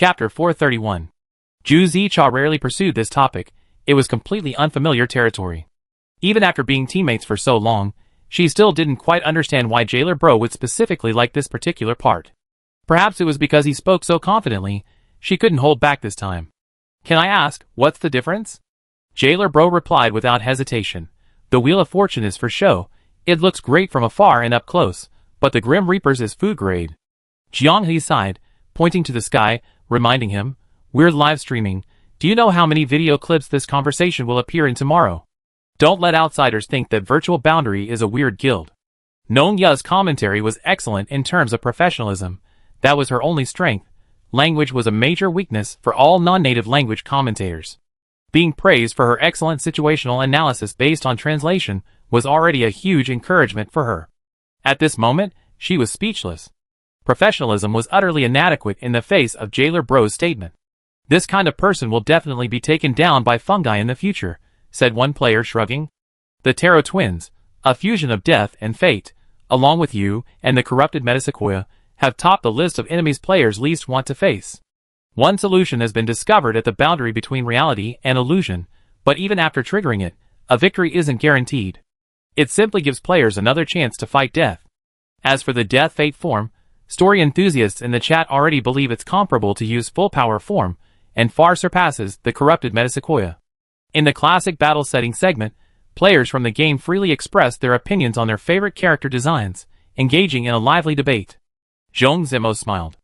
Chapter 431. Zhu Zicha rarely pursued this topic. It was completely unfamiliar territory. Even after being teammates for so long, she still didn't quite understand why Jailer Bro would specifically like this particular part. Perhaps it was because he spoke so confidently, she couldn't hold back this time. "Can I ask, what's the difference?" Jailer Bro replied without hesitation. "The Wheel of Fortune is for show. It looks great from afar and up close, but the Grim Reaper's is food grade." Jiang He sighed, pointing to the sky, reminding him, "We're live streaming. Do you know how many video clips this conversation will appear in tomorrow? Don't let outsiders think that Virtual Boundary is a weird guild." Nong Ya's commentary was excellent in terms of professionalism. That was her only strength. Language was a major weakness for all non-native language commentators. Being praised for her excellent situational analysis based on translation was already a huge encouragement for her. At this moment, she was speechless. Professionalism was utterly inadequate in the face of Jailer Bro's statement. "This kind of person will definitely be taken down by fungi in the future," said one player shrugging. "The Tarot Twins, a fusion of death and fate, along with you and the corrupted Metasequoia, have topped the list of enemies players least want to face. One solution has been discovered at the boundary between reality and illusion, but even after triggering it, a victory isn't guaranteed. It simply gives players another chance to fight death. As for the Death Fate form, story enthusiasts in the chat already believe it's comparable to use full power form, and far surpasses the corrupted Metasequoia." In the classic battle setting segment, players from the game freely expressed their opinions on their favorite character designs, engaging in a lively debate. Zhong Zimo smiled.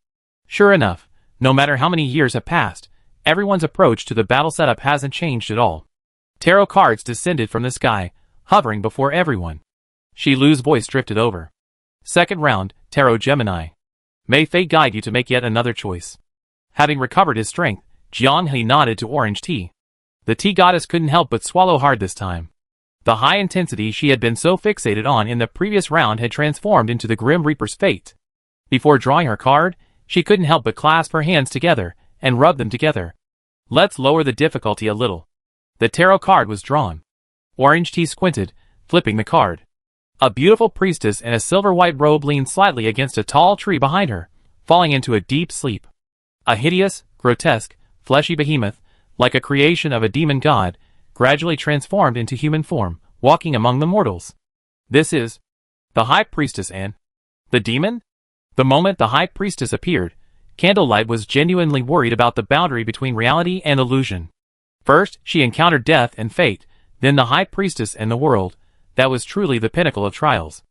Sure enough, no matter how many years have passed, everyone's approach to the battle setup hasn't changed at all. Tarot cards descended from the sky, hovering before everyone. Shi Lu's voice drifted over. "Second round, Tarot Gemini. May fate guide you to make yet another choice." Having recovered his strength, Jiang He nodded to Orange Tea. The tea goddess couldn't help but swallow hard this time. The high intensity she had been so fixated on in the previous round had transformed into the Grim Reaper's fate. Before drawing her card, she couldn't help but clasp her hands together and rub them together. "Let's lower the difficulty a little." The tarot card was drawn. Orange Tea squinted, flipping the card. A beautiful priestess in a silver-white robe leaned slightly against a tall tree behind her, falling into a deep sleep. A hideous, grotesque, fleshy behemoth, like a creation of a demon god, gradually transformed into human form, walking among the mortals. "This is the High Priestess and the demon?" The moment the High Priestess appeared, Candlelight was genuinely worried about the boundary between reality and illusion. First, she encountered death and fate, then the High Priestess and the world. That was truly the pinnacle of trials.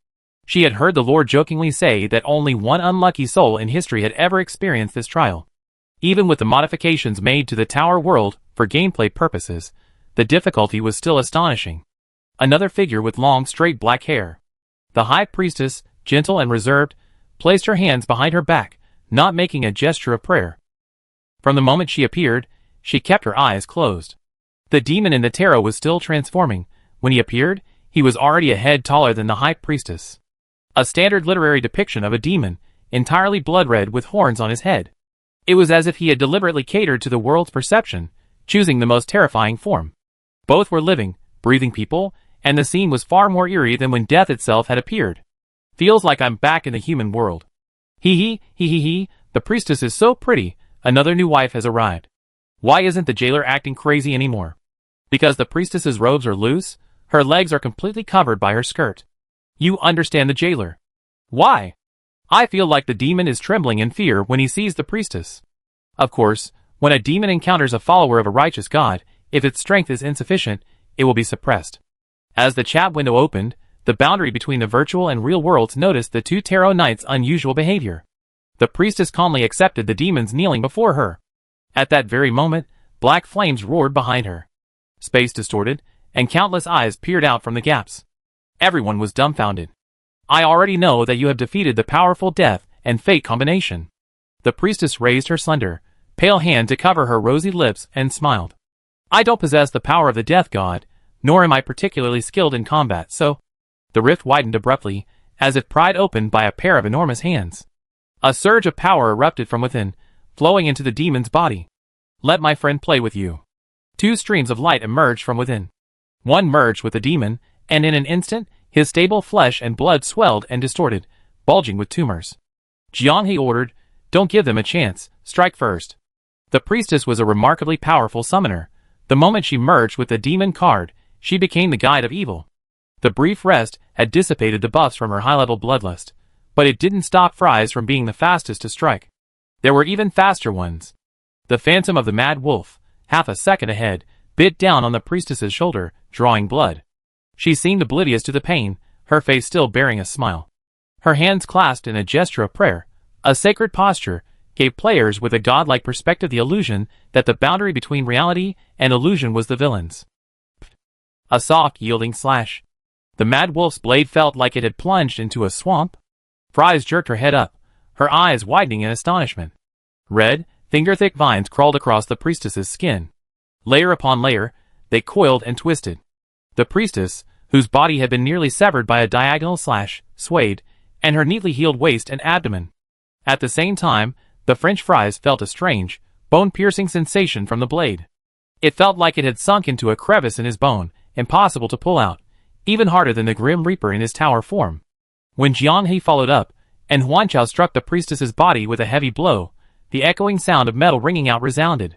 She had heard the Lord jokingly say that only one unlucky soul in history had ever experienced this trial. Even with the modifications made to the Tower world for gameplay purposes, the difficulty was still astonishing. Another figure with long straight black hair. The High Priestess, gentle and reserved, placed her hands behind her back, not making a gesture of prayer. From the moment she appeared, she kept her eyes closed. The demon in the tarot was still transforming. When he appeared, he was already a head taller than the High Priestess. A standard literary depiction of a demon, entirely blood-red with horns on his head. It was as if he had deliberately catered to the world's perception, choosing the most terrifying form. Both were living, breathing people, and the scene was far more eerie than when death itself had appeared. "Feels like I'm back in the human world. Hee, the priestess is so pretty, another new wife has arrived. Why isn't the jailer acting crazy anymore? Because the priestess's robes are loose? Her legs are completely covered by her skirt. You understand the jailer. Why? I feel like the demon is trembling in fear when he sees the priestess." Of course, when a demon encounters a follower of a righteous god, if its strength is insufficient, it will be suppressed. As the chat window opened, the boundary between the virtual and real worlds noticed the two tarot knights' unusual behavior. The priestess calmly accepted the demons kneeling before her. At that very moment, black flames roared behind her. Space distorted, and countless eyes peered out from the gaps. Everyone was dumbfounded. "I already know that you have defeated the powerful death and fate combination." The priestess raised her slender, pale hand to cover her rosy lips and smiled. "I don't possess the power of the death god, nor am I particularly skilled in combat, so—" The rift widened abruptly, as if pried open by a pair of enormous hands. A surge of power erupted from within, flowing into the demon's body. "Let my friend play with you." Two streams of light emerged from within. One merged with the demon, and in an instant, his stable flesh and blood swelled and distorted, bulging with tumors. Jiang He ordered, "Don't give them a chance, strike first." The priestess was a remarkably powerful summoner. The moment she merged with the demon card, she became the guide of evil. The brief rest had dissipated the buffs from her high-level bloodlust, but it didn't stop Fries from being the fastest to strike. There were even faster ones. The phantom of the mad wolf, half a second ahead, bit down on the priestess's shoulder, drawing blood. She seemed oblivious to the pain, her face still bearing a smile. Her hands clasped in a gesture of prayer, a sacred posture, gave players with a godlike perspective the illusion that the boundary between reality and illusion was the villain's. A soft, yielding slash. The mad wolf's blade felt like it had plunged into a swamp. Fries jerked her head up, her eyes widening in astonishment. Red, finger-thick vines crawled across the priestess's skin. Layer upon layer, they coiled and twisted. The priestess, whose body had been nearly severed by a diagonal slash, swayed, and her neatly healed waist and abdomen. At the same time, the French fries felt a strange, bone-piercing sensation from the blade. It felt like it had sunk into a crevice in his bone, impossible to pull out, even harder than the Grim Reaper in his tower form. When Jiang He followed up, and Huan Chao struck the priestess's body with a heavy blow, the echoing sound of metal ringing out resounded.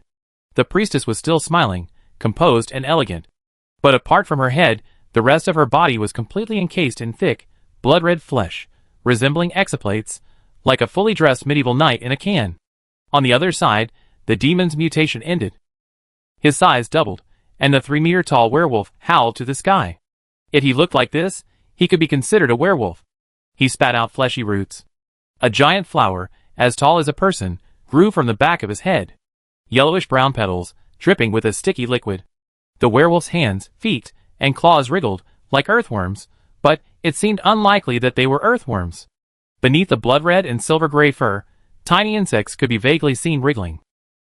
The priestess was still smiling, composed and elegant. But apart from her head, the rest of her body was completely encased in thick, blood-red flesh, resembling exoplates, like a fully dressed medieval knight in a can. On the other side, the demon's mutation ended. His size doubled, and the 3-meter-tall werewolf howled to the sky. If he looked like this, he could be considered a werewolf. He spat out fleshy roots. A giant flower, as tall as a person, grew from the back of his head. Yellowish-brown petals, dripping with a sticky liquid. The werewolf's hands, feet, and claws wriggled, like earthworms, but it seemed unlikely that they were earthworms. Beneath the blood-red and silver-gray fur, tiny insects could be vaguely seen wriggling.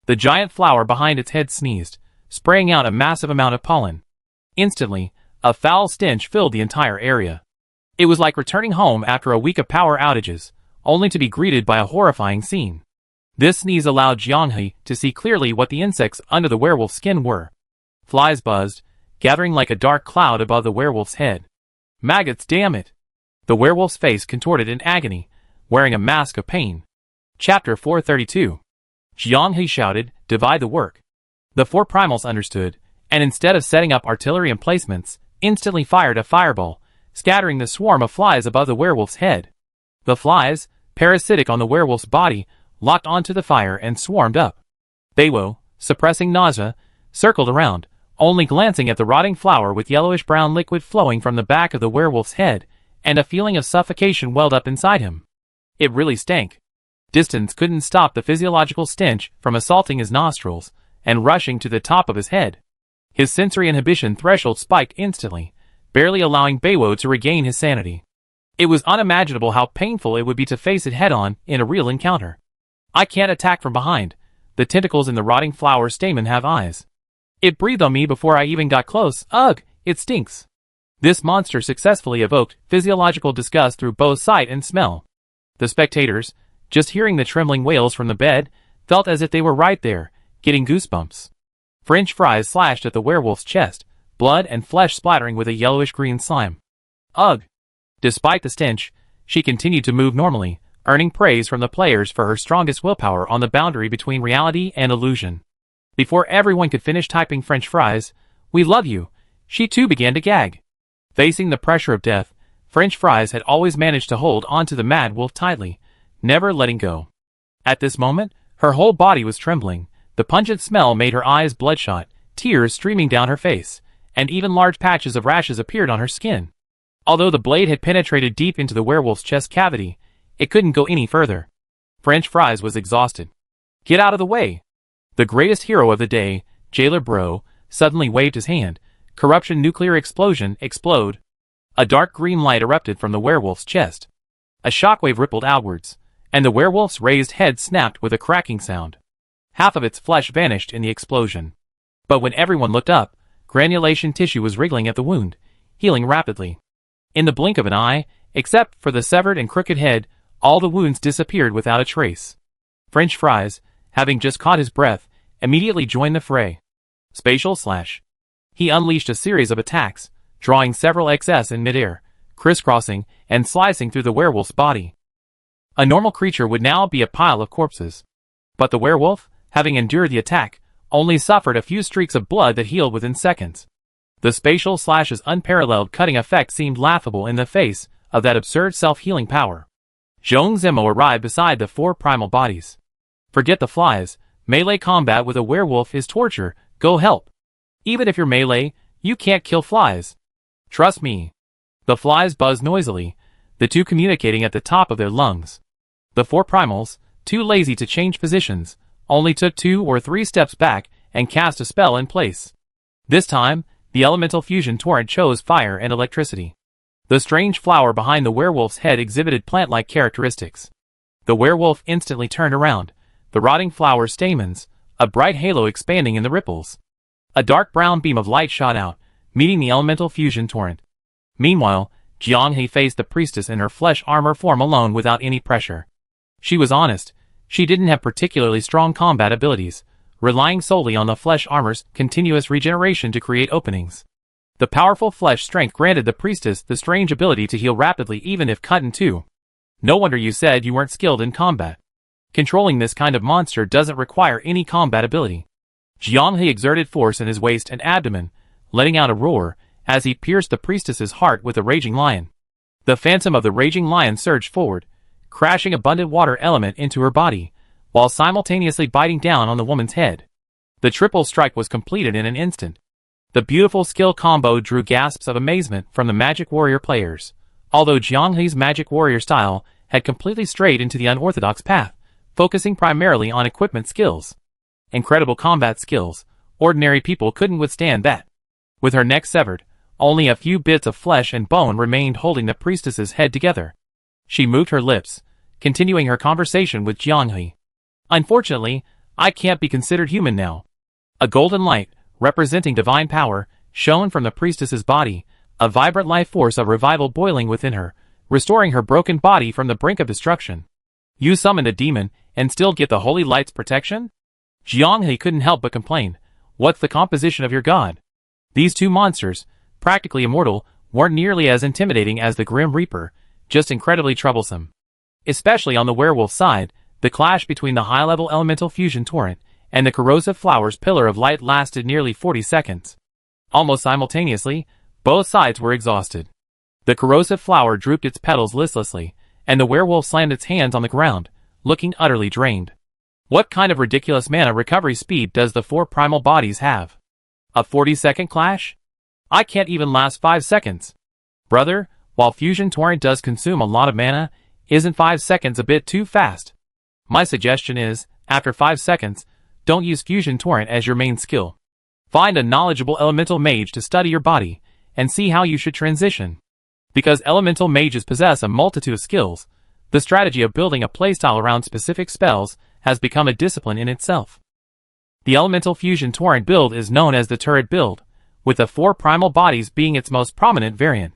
The giant flower behind its head sneezed, spraying out a massive amount of pollen. Instantly, a foul stench filled the entire area. It was like returning home after a week of power outages, only to be greeted by a horrifying scene. This sneeze allowed Jianghe to see clearly what the insects under the werewolf's skin were. Flies buzzed, gathering like a dark cloud above the werewolf's head. Maggots, damn it! The werewolf's face contorted in agony, wearing a mask of pain. Chapter 432. Jianghe shouted, "Divide the work." The 4 primals understood, and instead of setting up artillery emplacements, instantly fired a fireball, scattering the swarm of flies above the werewolf's head. The flies, parasitic on the werewolf's body, locked onto the fire and swarmed up. Beiwo, suppressing nausea, circled around, only glancing at the rotting flower with yellowish-brown liquid flowing from the back of the werewolf's head, and a feeling of suffocation welled up inside him. It really stank. Distance couldn't stop the physiological stench from assaulting his nostrils and rushing to the top of his head. His sensory inhibition threshold spiked instantly, barely allowing Beiwo to regain his sanity. It was unimaginable how painful it would be to face it head-on in a real encounter. I can't attack from behind. The tentacles in the rotting flower stamen have eyes. It breathed on me before I even got close. Ugh, it stinks. This monster successfully evoked physiological disgust through both sight and smell. The spectators, just hearing the trembling wails from the bed, felt as if they were right there, getting goosebumps. French fries slashed at the werewolf's chest, blood and flesh splattering with a yellowish-green slime. Ugh! Despite the stench, she continued to move normally, earning praise from the players for her strongest willpower on the boundary between reality and illusion. Before everyone could finish typing French fries, "We love you," she too began to gag. Facing the pressure of death, French fries had always managed to hold onto the mad wolf tightly, never letting go. At this moment, her whole body was trembling. The pungent smell made her eyes bloodshot, tears streaming down her face, and even large patches of rashes appeared on her skin. Although the blade had penetrated deep into the werewolf's chest cavity, it couldn't go any further. French fries was exhausted. "Get out of the way!" The greatest hero of the day, Jailer Bro, suddenly waved his hand. Corruption nuclear explosion, explode. A dark green light erupted from the werewolf's chest. A shockwave rippled outwards, and the werewolf's raised head snapped with a cracking sound. Half of its flesh vanished in the explosion. But when everyone looked up, granulation tissue was wriggling at the wound, healing rapidly. In the blink of an eye, except for the severed and crooked head, all the wounds disappeared without a trace. French fries, having just caught his breath, immediately joined the fray. Spatial slash. He unleashed a series of attacks, drawing several XS in midair, crisscrossing and slicing through the werewolf's body. A normal creature would now be a pile of corpses. But the werewolf, having endured the attack, only suffered a few streaks of blood that healed within seconds. The spatial slash's unparalleled cutting effect seemed laughable in the face of that absurd self-healing power. Zhong Zimo arrived beside the 4 primal bodies. Forget the flies, melee combat with a werewolf is torture, go help. Even if you're melee, you can't kill flies. Trust me. The flies buzzed noisily, the two communicating at the top of their lungs. The 4 primals, too lazy to change positions, only took 2 or 3 steps back and cast a spell in place. This time, the elemental fusion torrent chose fire and electricity. The strange flower behind the werewolf's head exhibited plant-like characteristics. The werewolf instantly turned around, the rotting flower's stamens, a bright halo expanding in the ripples. A dark brown beam of light shot out, meeting the elemental fusion torrent. Meanwhile, Jianghe faced the priestess in her flesh armor form alone without any pressure. She was honest, she didn't have particularly strong combat abilities, relying solely on the flesh armor's continuous regeneration to create openings. The powerful flesh strength granted the priestess the strange ability to heal rapidly even if cut in two. No wonder you said you weren't skilled in combat. Controlling this kind of monster doesn't require any combat ability. Jianghe exerted force in his waist and abdomen, letting out a roar, as he pierced the priestess's heart with a raging lion. The phantom of the raging lion surged forward, crashing abundant water element into her body, while simultaneously biting down on the woman's head. The triple strike was completed in an instant. The beautiful skill combo drew gasps of amazement from the Magic Warrior players, although Jianghe's Magic Warrior style had completely strayed into the unorthodox path, focusing primarily on equipment skills. Incredible combat skills, ordinary people couldn't withstand that. With her neck severed, only a few bits of flesh and bone remained holding the priestess's head together. She moved her lips, continuing her conversation with Jianghe. Unfortunately, I can't be considered human now. A golden light, representing divine power, shone from the priestess's body, a vibrant life force of revival boiling within her, restoring her broken body from the brink of destruction. You summoned a demon, and still get the holy light's protection? Jianghe couldn't help but complain. What's the composition of your god? These two monsters, practically immortal, weren't nearly as intimidating as the Grim Reaper, just incredibly troublesome. Especially on the werewolf side, the clash between the high-level elemental fusion torrent and the corrosive flower's pillar of light lasted nearly 40 seconds. Almost simultaneously, both sides were exhausted. The corrosive flower drooped its petals listlessly, and the werewolf slammed its hands on the ground, looking utterly drained. What kind of ridiculous mana recovery speed does the 4 primal bodies have? A 40-second clash? I can't even last 5 seconds. Brother, while Fusion Torrent does consume a lot of mana, isn't 5 seconds a bit too fast? My suggestion is, after 5 seconds, don't use Fusion Torrent as your main skill. Find a knowledgeable elemental mage to study your body, and see how you should transition. Because elemental mages possess a multitude of skills, the strategy of building a playstyle around specific spells has become a discipline in itself. The elemental fusion torrent build is known as the turret build, with the 4 primal bodies being its most prominent variant.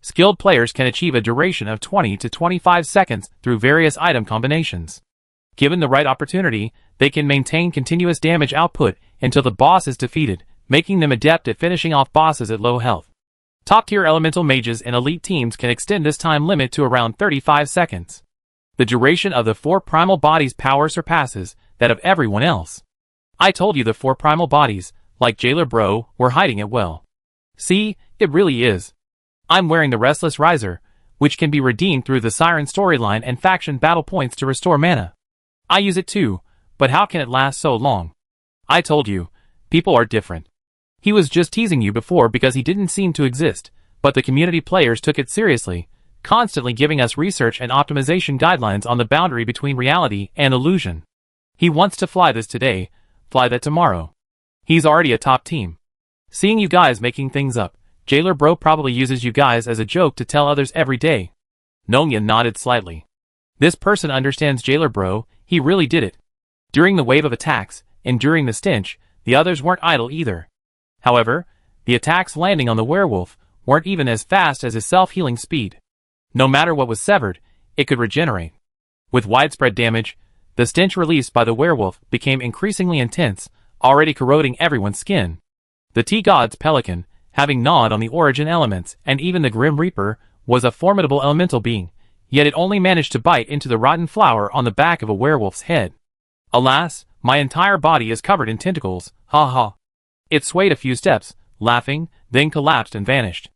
Skilled players can achieve a duration of 20 to 25 seconds through various item combinations. Given the right opportunity, they can maintain continuous damage output until the boss is defeated, making them adept at finishing off bosses at low health. Top-tier elemental mages and elite teams can extend this time limit to around 35 seconds. The duration of the 4 primal bodies' power surpasses that of everyone else. I told you the 4 primal bodies, like Jailer Bro, were hiding it well. See, it really is. I'm wearing the Restless Riser, which can be redeemed through the Siren storyline and faction battle points to restore mana. I use it too, but how can it last so long? I told you, people are different. He was just teasing you before because he didn't seem to exist, but the community players took it seriously, constantly giving us research and optimization guidelines on the boundary between reality and illusion. He wants to fly this today, fly that tomorrow. He's already a top team. Seeing you guys making things up, Jailer Bro probably uses you guys as a joke to tell others every day. Nongyan nodded slightly. This person understands Jailer Bro, he really did it. During the wave of attacks, and during the stench, the others weren't idle either. However, the attacks landing on the werewolf weren't even as fast as his self-healing speed. No matter what was severed, it could regenerate. With widespread damage, the stench released by the werewolf became increasingly intense, already corroding everyone's skin. The T-God's Pelican, having gnawed on the origin elements, and even the Grim Reaper, was a formidable elemental being, yet it only managed to bite into the rotten flower on the back of a werewolf's head. Alas, My entire body is covered in tentacles, ha ha. It swayed a few steps, laughing, then collapsed and vanished.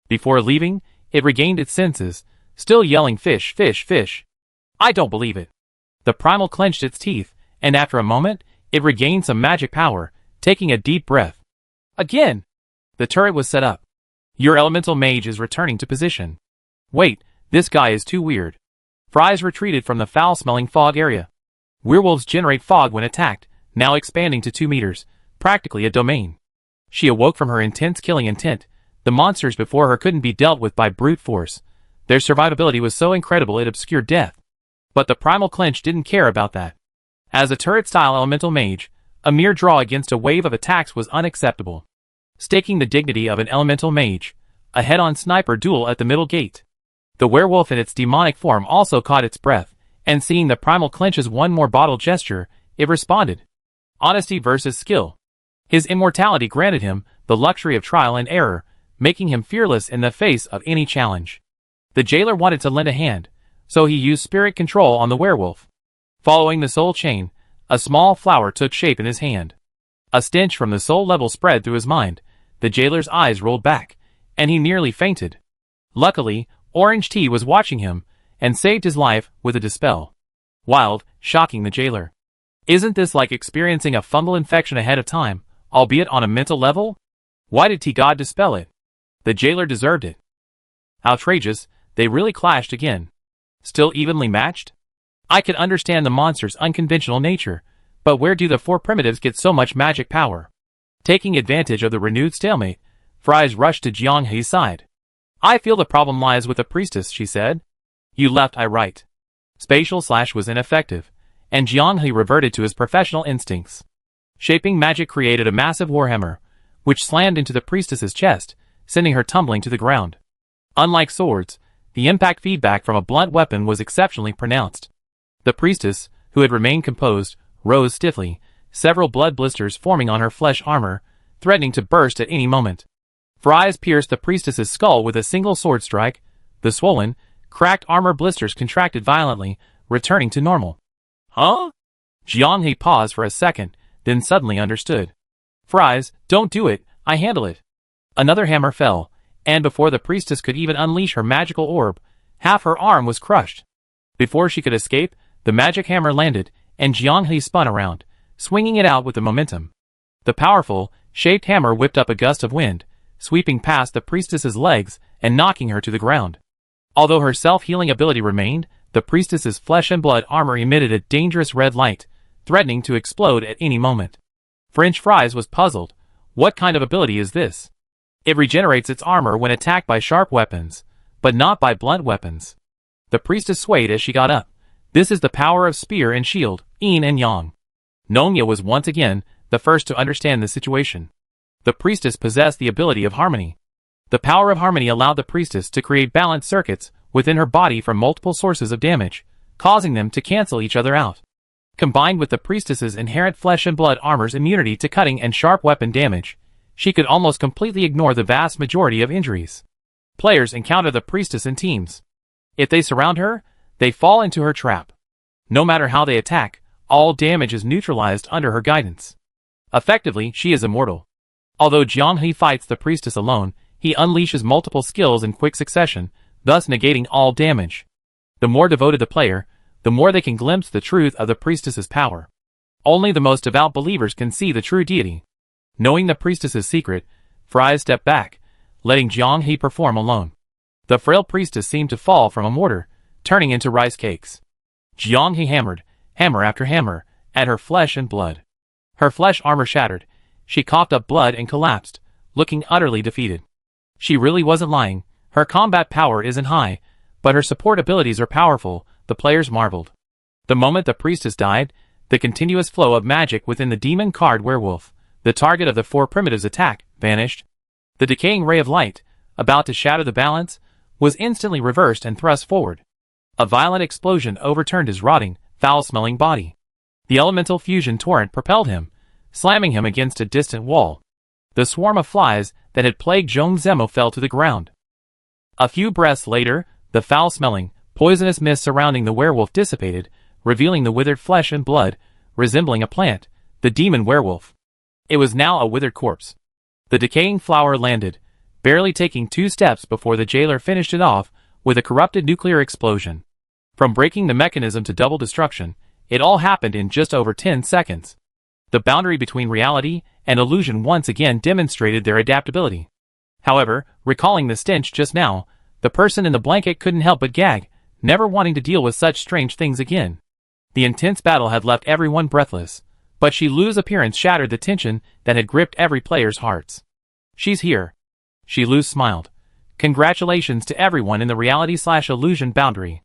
Before leaving, it regained its senses, still yelling fish, fish, fish. I don't believe it. The primal clenched its teeth, and after a moment, it regained some magic power, taking a deep breath. Again! The turret was set up. Your elemental mage is returning to position. Wait, this guy is too weird. Fries retreated from the foul-smelling fog area. Werewolves generate fog when attacked, now expanding to 2 meters, practically a domain. She awoke from her intense killing intent. The monsters before her couldn't be dealt with by brute force. Their survivability was so incredible it obscured death. But the primal clench didn't care about that. As a turret-style elemental mage, a mere draw against a wave of attacks was unacceptable. Staking the dignity of an elemental mage, a head-on sniper duel at the middle gate. The werewolf in its demonic form also caught its breath, and seeing the primal clench's one more bottle gesture, it responded. Honesty versus skill. His immortality granted him the luxury of trial and error, making him fearless in the face of any challenge. The jailer wanted to lend a hand, so he used spirit control on the werewolf. Following the soul chain, a small flower took shape in his hand. A stench from the soul level spread through his mind. The jailer's eyes rolled back, and he nearly fainted. Luckily, Orange Tea was watching him, and saved his life with a dispel. Wild, shocking the jailer. Isn't this like experiencing a fungal infection ahead of time, albeit on a mental level? Why did Tea God dispel it? The jailer deserved it. Outrageous, they really clashed again. Still evenly matched? I can understand the monster's unconventional nature, but where do the 4 primitives get so much magic power? Taking advantage of the renewed stalemate, Fries rushed to Jiang Hei's side. I feel the problem lies with the priestess, she said. You left, I right. Spatial slash was ineffective, and Jiang Hei reverted to his professional instincts. Shaping magic created a massive warhammer, which slammed into the priestess's chest, sending her tumbling to the ground. Unlike swords, the impact feedback from a blunt weapon was exceptionally pronounced. The priestess, who had remained composed, rose stiffly, several blood blisters forming on her flesh armor, threatening to burst at any moment. Fries pierced the priestess's skull with a single sword strike. The swollen, cracked armor blisters contracted violently, returning to normal. Huh? Jiang Hei paused for a second, then suddenly understood. Fries, don't do it, I handle it. Another hammer fell, and before the priestess could even unleash her magical orb, half her arm was crushed. Before she could escape, the magic hammer landed, and Jiang Hei spun around, swinging it out with the momentum. The powerful, shaped hammer whipped up a gust of wind, sweeping past the priestess's legs and knocking her to the ground. Although her self-healing ability remained, the priestess's flesh and blood armor emitted a dangerous red light, threatening to explode at any moment. French Fries was puzzled. What kind of ability is this? It regenerates its armor when attacked by sharp weapons, but not by blunt weapons. The priestess swayed as she got up. This is the power of spear and shield, yin and yang. Nonya was once again the first to understand the situation. The priestess possessed the ability of harmony. The power of harmony allowed the priestess to create balanced circuits within her body from multiple sources of damage, causing them to cancel each other out. Combined with the priestess's inherent flesh and blood armor's immunity to cutting and sharp weapon damage, she could almost completely ignore the vast majority of injuries. Players encounter the priestess in teams. If they surround her, they fall into her trap. No matter how they attack, all damage is neutralized under her guidance. Effectively, she is immortal. Although Jiang Hei fights the priestess alone, he unleashes multiple skills in quick succession, thus negating all damage. The more devoted the player, the more they can glimpse the truth of the priestess's power. Only the most devout believers can see the true deity. Knowing the priestess's secret, Fries stepped back, letting Jiang Hei perform alone. The frail priestess seemed to fall from a mortar, turning into rice cakes. Jiang Hei hammered, hammer after hammer, at her flesh and blood. Her flesh armor shattered. She coughed up blood and collapsed, looking utterly defeated. She really wasn't lying. Her combat power isn't high, but her support abilities are powerful, the players marveled. The moment the priestess died, the continuous flow of magic within the demon card werewolf, the target of the 4 primitives' attack, vanished. The decaying ray of light, about to shatter the balance, was instantly reversed and thrust forward. A violent explosion overturned his rotting, foul-smelling body. The elemental fusion torrent propelled him, slamming him against a distant wall. The swarm of flies that had plagued Zhong Zemo fell to the ground. A few breaths later, the foul-smelling, poisonous mist surrounding the werewolf dissipated, revealing the withered flesh and blood, resembling a plant, the demon werewolf. It was now a withered corpse. The decaying flower landed, barely taking 2 steps before the jailer finished it off with a corrupted nuclear explosion. From breaking the mechanism to double destruction, it all happened in just over 10 seconds. The boundary between reality and illusion once again demonstrated their adaptability. However, recalling the stench just now, the person in the blanket couldn't help but gag, never wanting to deal with such strange things again. The intense battle had left everyone breathless, but Shilu's appearance shattered the tension that had gripped every player's hearts. "She's here." Shilu smiled. "Congratulations to everyone in the reality/illusion boundary.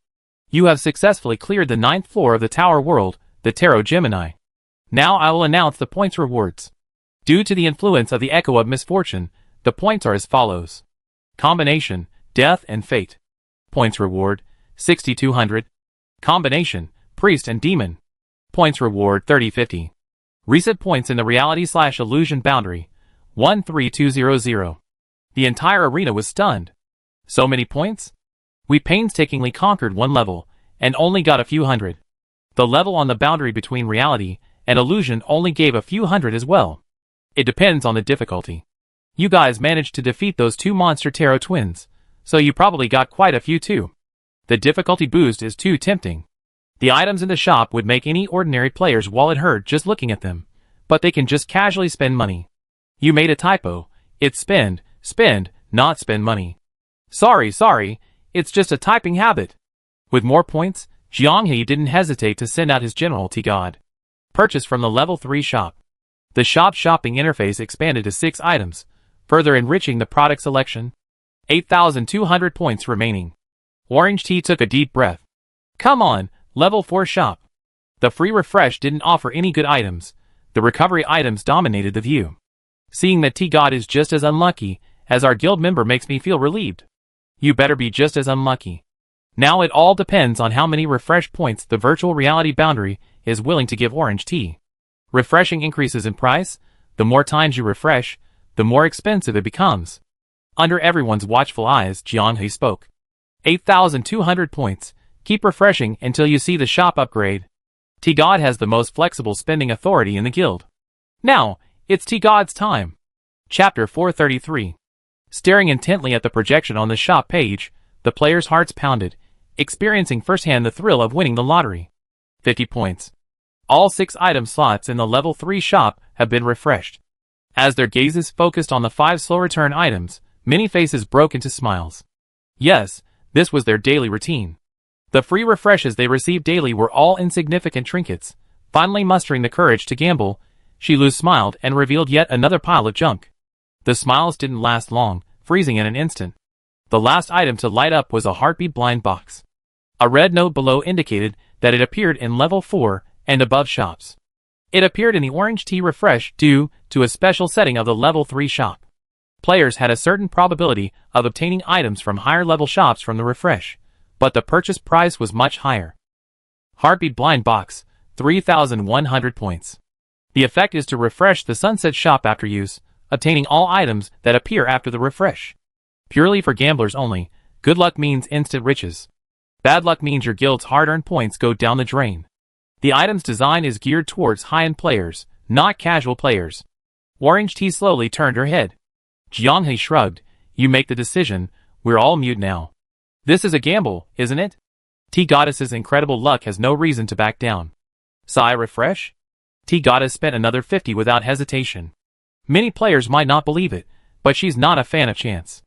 You have successfully cleared the 9th floor of the Tower World, the Tarot Gemini. Now I will announce the points rewards. Due to the influence of the Echo of Misfortune, the points are as follows. Combination, Death and Fate. Points reward, 6,200. Combination, Priest and Demon. Points reward, 3050. Reset points in the reality/illusion boundary, 13200. The entire arena was stunned. So many points? We painstakingly conquered one level, and only got a few hundred. The level on the boundary between reality and illusion only gave a few hundred as well. It depends on the difficulty. You guys managed to defeat those 2 monster tarot twins, so you probably got quite a few too. The difficulty boost is too tempting. The items in the shop would make any ordinary player's wallet hurt just looking at them, but they can just casually spend money. You made a typo. It's spend, not spend money. Sorry, it's just a typing habit. With more points, Jianghe didn't hesitate to send out his general T-God. Purchase from the level 3 shop. The shop's shopping interface expanded to 6 items, further enriching the product selection. 8,200 points remaining. Orange Tea took a deep breath. Come on, level 4 shop. The free refresh didn't offer any good items. The recovery items dominated the view. Seeing that T-God is just as unlucky as our guild member makes me feel relieved. You better be just as unlucky. Now it all depends on how many refresh points the virtual reality boundary is willing to give Orange Tea. Refreshing increases in price. The more times you refresh, the more expensive it becomes. Under everyone's watchful eyes, Jianghe spoke. 8,200 points. Keep refreshing until you see the shop upgrade. T-God has the most flexible spending authority in the guild. Now, it's T-God's time. Chapter 433. Staring intently at the projection on the shop page, the players' hearts pounded, experiencing firsthand the thrill of winning the lottery. 50 points. All 6 item slots in the level 3 shop have been refreshed. As their gazes focused on the 5 slow return items, many faces broke into smiles. Yes, this was their daily routine. The free refreshes they received daily were all insignificant trinkets. Finally mustering the courage to gamble, Shilu smiled and revealed yet another pile of junk. The smiles didn't last long, freezing in an instant. The last item to light up was a heartbeat blind box. A red note below indicated that it appeared in level 4 and above shops. It appeared in the Orange Tea refresh due to a special setting of the level 3 shop. Players had a certain probability of obtaining items from higher level shops from the refresh, but the purchase price was much higher. Heartbeat blind box, 3,100 points. The effect is to refresh the Sunset shop after use, obtaining all items that appear after the refresh. Purely for gamblers only, good luck means instant riches. Bad luck means your guild's hard-earned points go down the drain. The item's design is geared towards high-end players, not casual players. Orange Tea slowly turned her head. Jianghe shrugged. You make the decision, we're all mute now. This is a gamble, isn't it? T-Goddess's incredible luck has no reason to back down. Sigh refresh? T-Goddess spent another 50 without hesitation. Many players might not believe it, but she's not a fan of chance.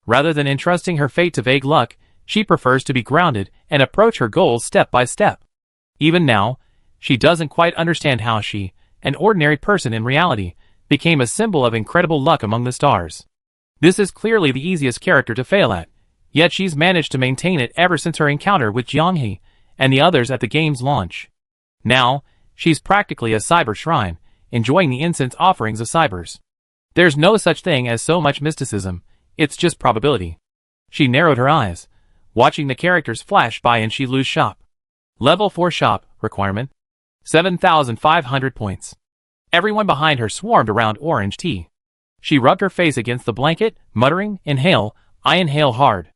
Rather than entrusting her fate to vague luck, she prefers to be grounded and approach her goals step by step. Even now, she doesn't quite understand how she, an ordinary person in reality, became a symbol of incredible luck among the stars. This is clearly the easiest character to fail at, yet she's managed to maintain it ever since her encounter with Jianghe and the others at the game's launch. Now, she's practically a cyber shrine, enjoying the incense offerings of cybers. There's no such thing as so much mysticism, it's just probability. She narrowed her eyes, watching the characters flash by in Shilu's shop. Level 4 shop, requirement. 7,500 points. Everyone behind her swarmed around Orange Tea. She rubbed her face against the blanket, muttering, "Inhale, I inhale hard."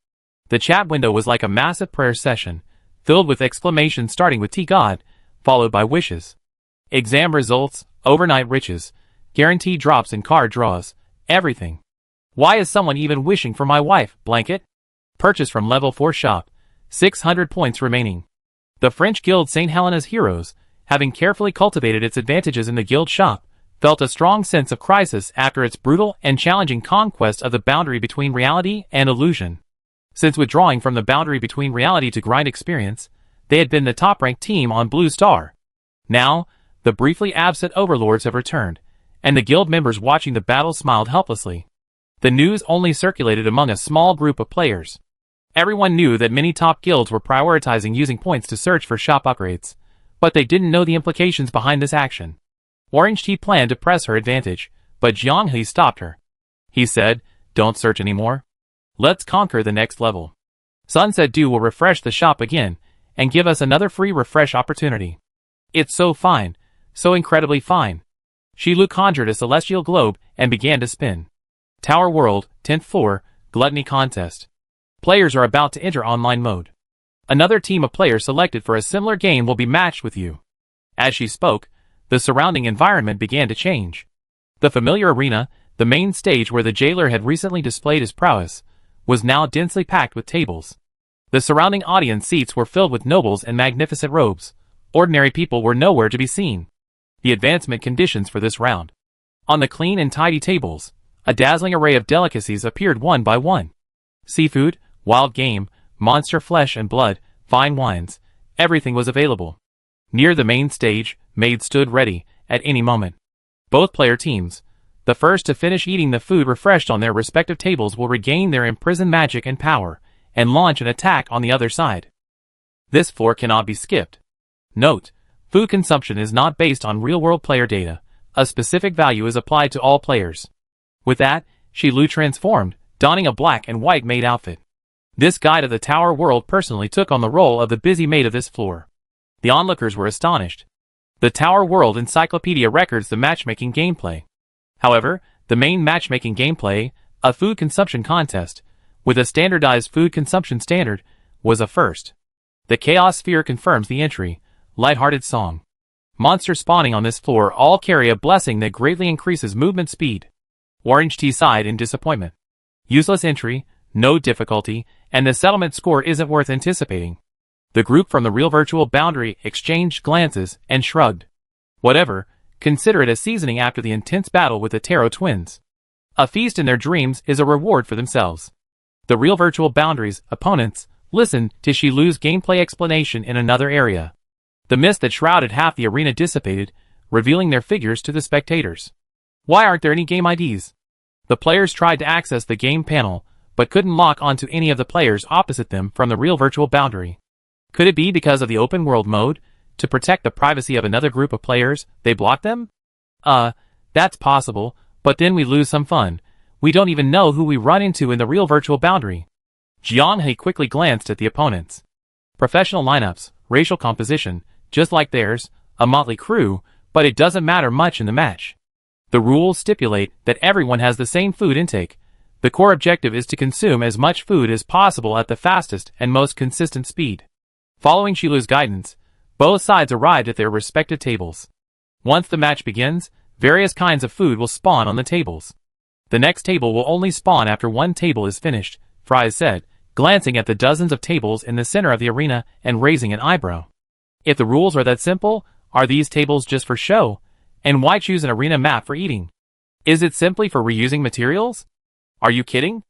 The chat window was like a massive prayer session, filled with exclamations starting with T-God, followed by wishes. Exam results, overnight riches, guaranteed drops in card draws, everything. Why is someone even wishing for my wife, blanket? Purchase from level 4 shop. 600 points remaining. The French guild St. Helena's Heroes, having carefully cultivated its advantages in the guild shop, felt a strong sense of crisis after its brutal and challenging conquest of the boundary between reality and illusion. Since withdrawing from the boundary between reality to grind experience, they had been the top-ranked team on Blue Star. Now, the briefly absent overlords have returned, and the guild members watching the battle smiled helplessly. The news only circulated among a small group of players. Everyone knew that many top guilds were prioritizing using points to search for shop upgrades, but they didn't know the implications behind this action. Orange Tea planned to press her advantage, but Jiang He stopped her. He said, "Don't search anymore. Let's conquer the next level. Sunset Dew will refresh the shop again, and give us another free refresh opportunity. It's so fine, so incredibly fine." Shilu conjured a celestial globe and began to spin. Tower World, 10th floor, Gluttony Contest. Players are about to enter online mode. Another team of players selected for a similar game will be matched with you. As she spoke, the surrounding environment began to change. The familiar arena, the main stage where the jailer had recently displayed his prowess, was now densely packed with tables. The surrounding audience seats were filled with nobles in magnificent robes. Ordinary people were nowhere to be seen. The advancement conditions for this round. On the clean and tidy tables, a dazzling array of delicacies appeared one by one. Seafood, wild game, monster flesh and blood, fine wines, everything was available. Near the main stage, maids stood ready, at any moment. Both player teams, the first to finish eating the food refreshed on their respective tables, will regain their imprisoned magic and power, and launch an attack on the other side. This floor cannot be skipped. Note, food consumption is not based on real-world player data. A specific value is applied to all players. With that, Shilu transformed, donning a black and white maid outfit. This guide of the Tower World personally took on the role of the busy maid of this floor. The onlookers were astonished. The Tower World Encyclopedia records the matchmaking gameplay. However, the main matchmaking gameplay, a food consumption contest, with a standardized food consumption standard, was a first. The Chaos Sphere confirms the entry. Lighthearted song. Monsters spawning on this floor all carry a blessing that greatly increases movement speed. Orange Tea sighed in disappointment. Useless entry, no difficulty, and the settlement score isn't worth anticipating. The group from the real virtual boundary exchanged glances and shrugged. Whatever, consider it a seasoning after the intense battle with the Tarot twins. A feast in their dreams is a reward for themselves. The real virtual boundary's opponents listened to Shilu's gameplay explanation in another area. The mist that shrouded half the arena dissipated, revealing their figures to the spectators. Why aren't there any game IDs? The players tried to access the game panel, but couldn't lock onto any of the players opposite them from the real virtual boundary. Could it be because of the open world mode? To protect the privacy of another group of players, they blocked them? That's possible, but then we lose some fun. We don't even know who we run into in the real virtual boundary. Jiang He quickly glanced at the opponents. Professional lineups, racial composition, just like theirs, a motley crew, but it doesn't matter much in the match. The rules stipulate that everyone has the same food intake. The core objective is to consume as much food as possible at the fastest and most consistent speed. Following Shilu's guidance, both sides arrived at their respective tables. Once the match begins, various kinds of food will spawn on the tables. The next table will only spawn after one table is finished, Fries said, glancing at the dozens of tables in the center of the arena and raising an eyebrow. If the rules are that simple, are these tables just for show? And why choose an arena map for eating? Is it simply for reusing materials? Are you kidding?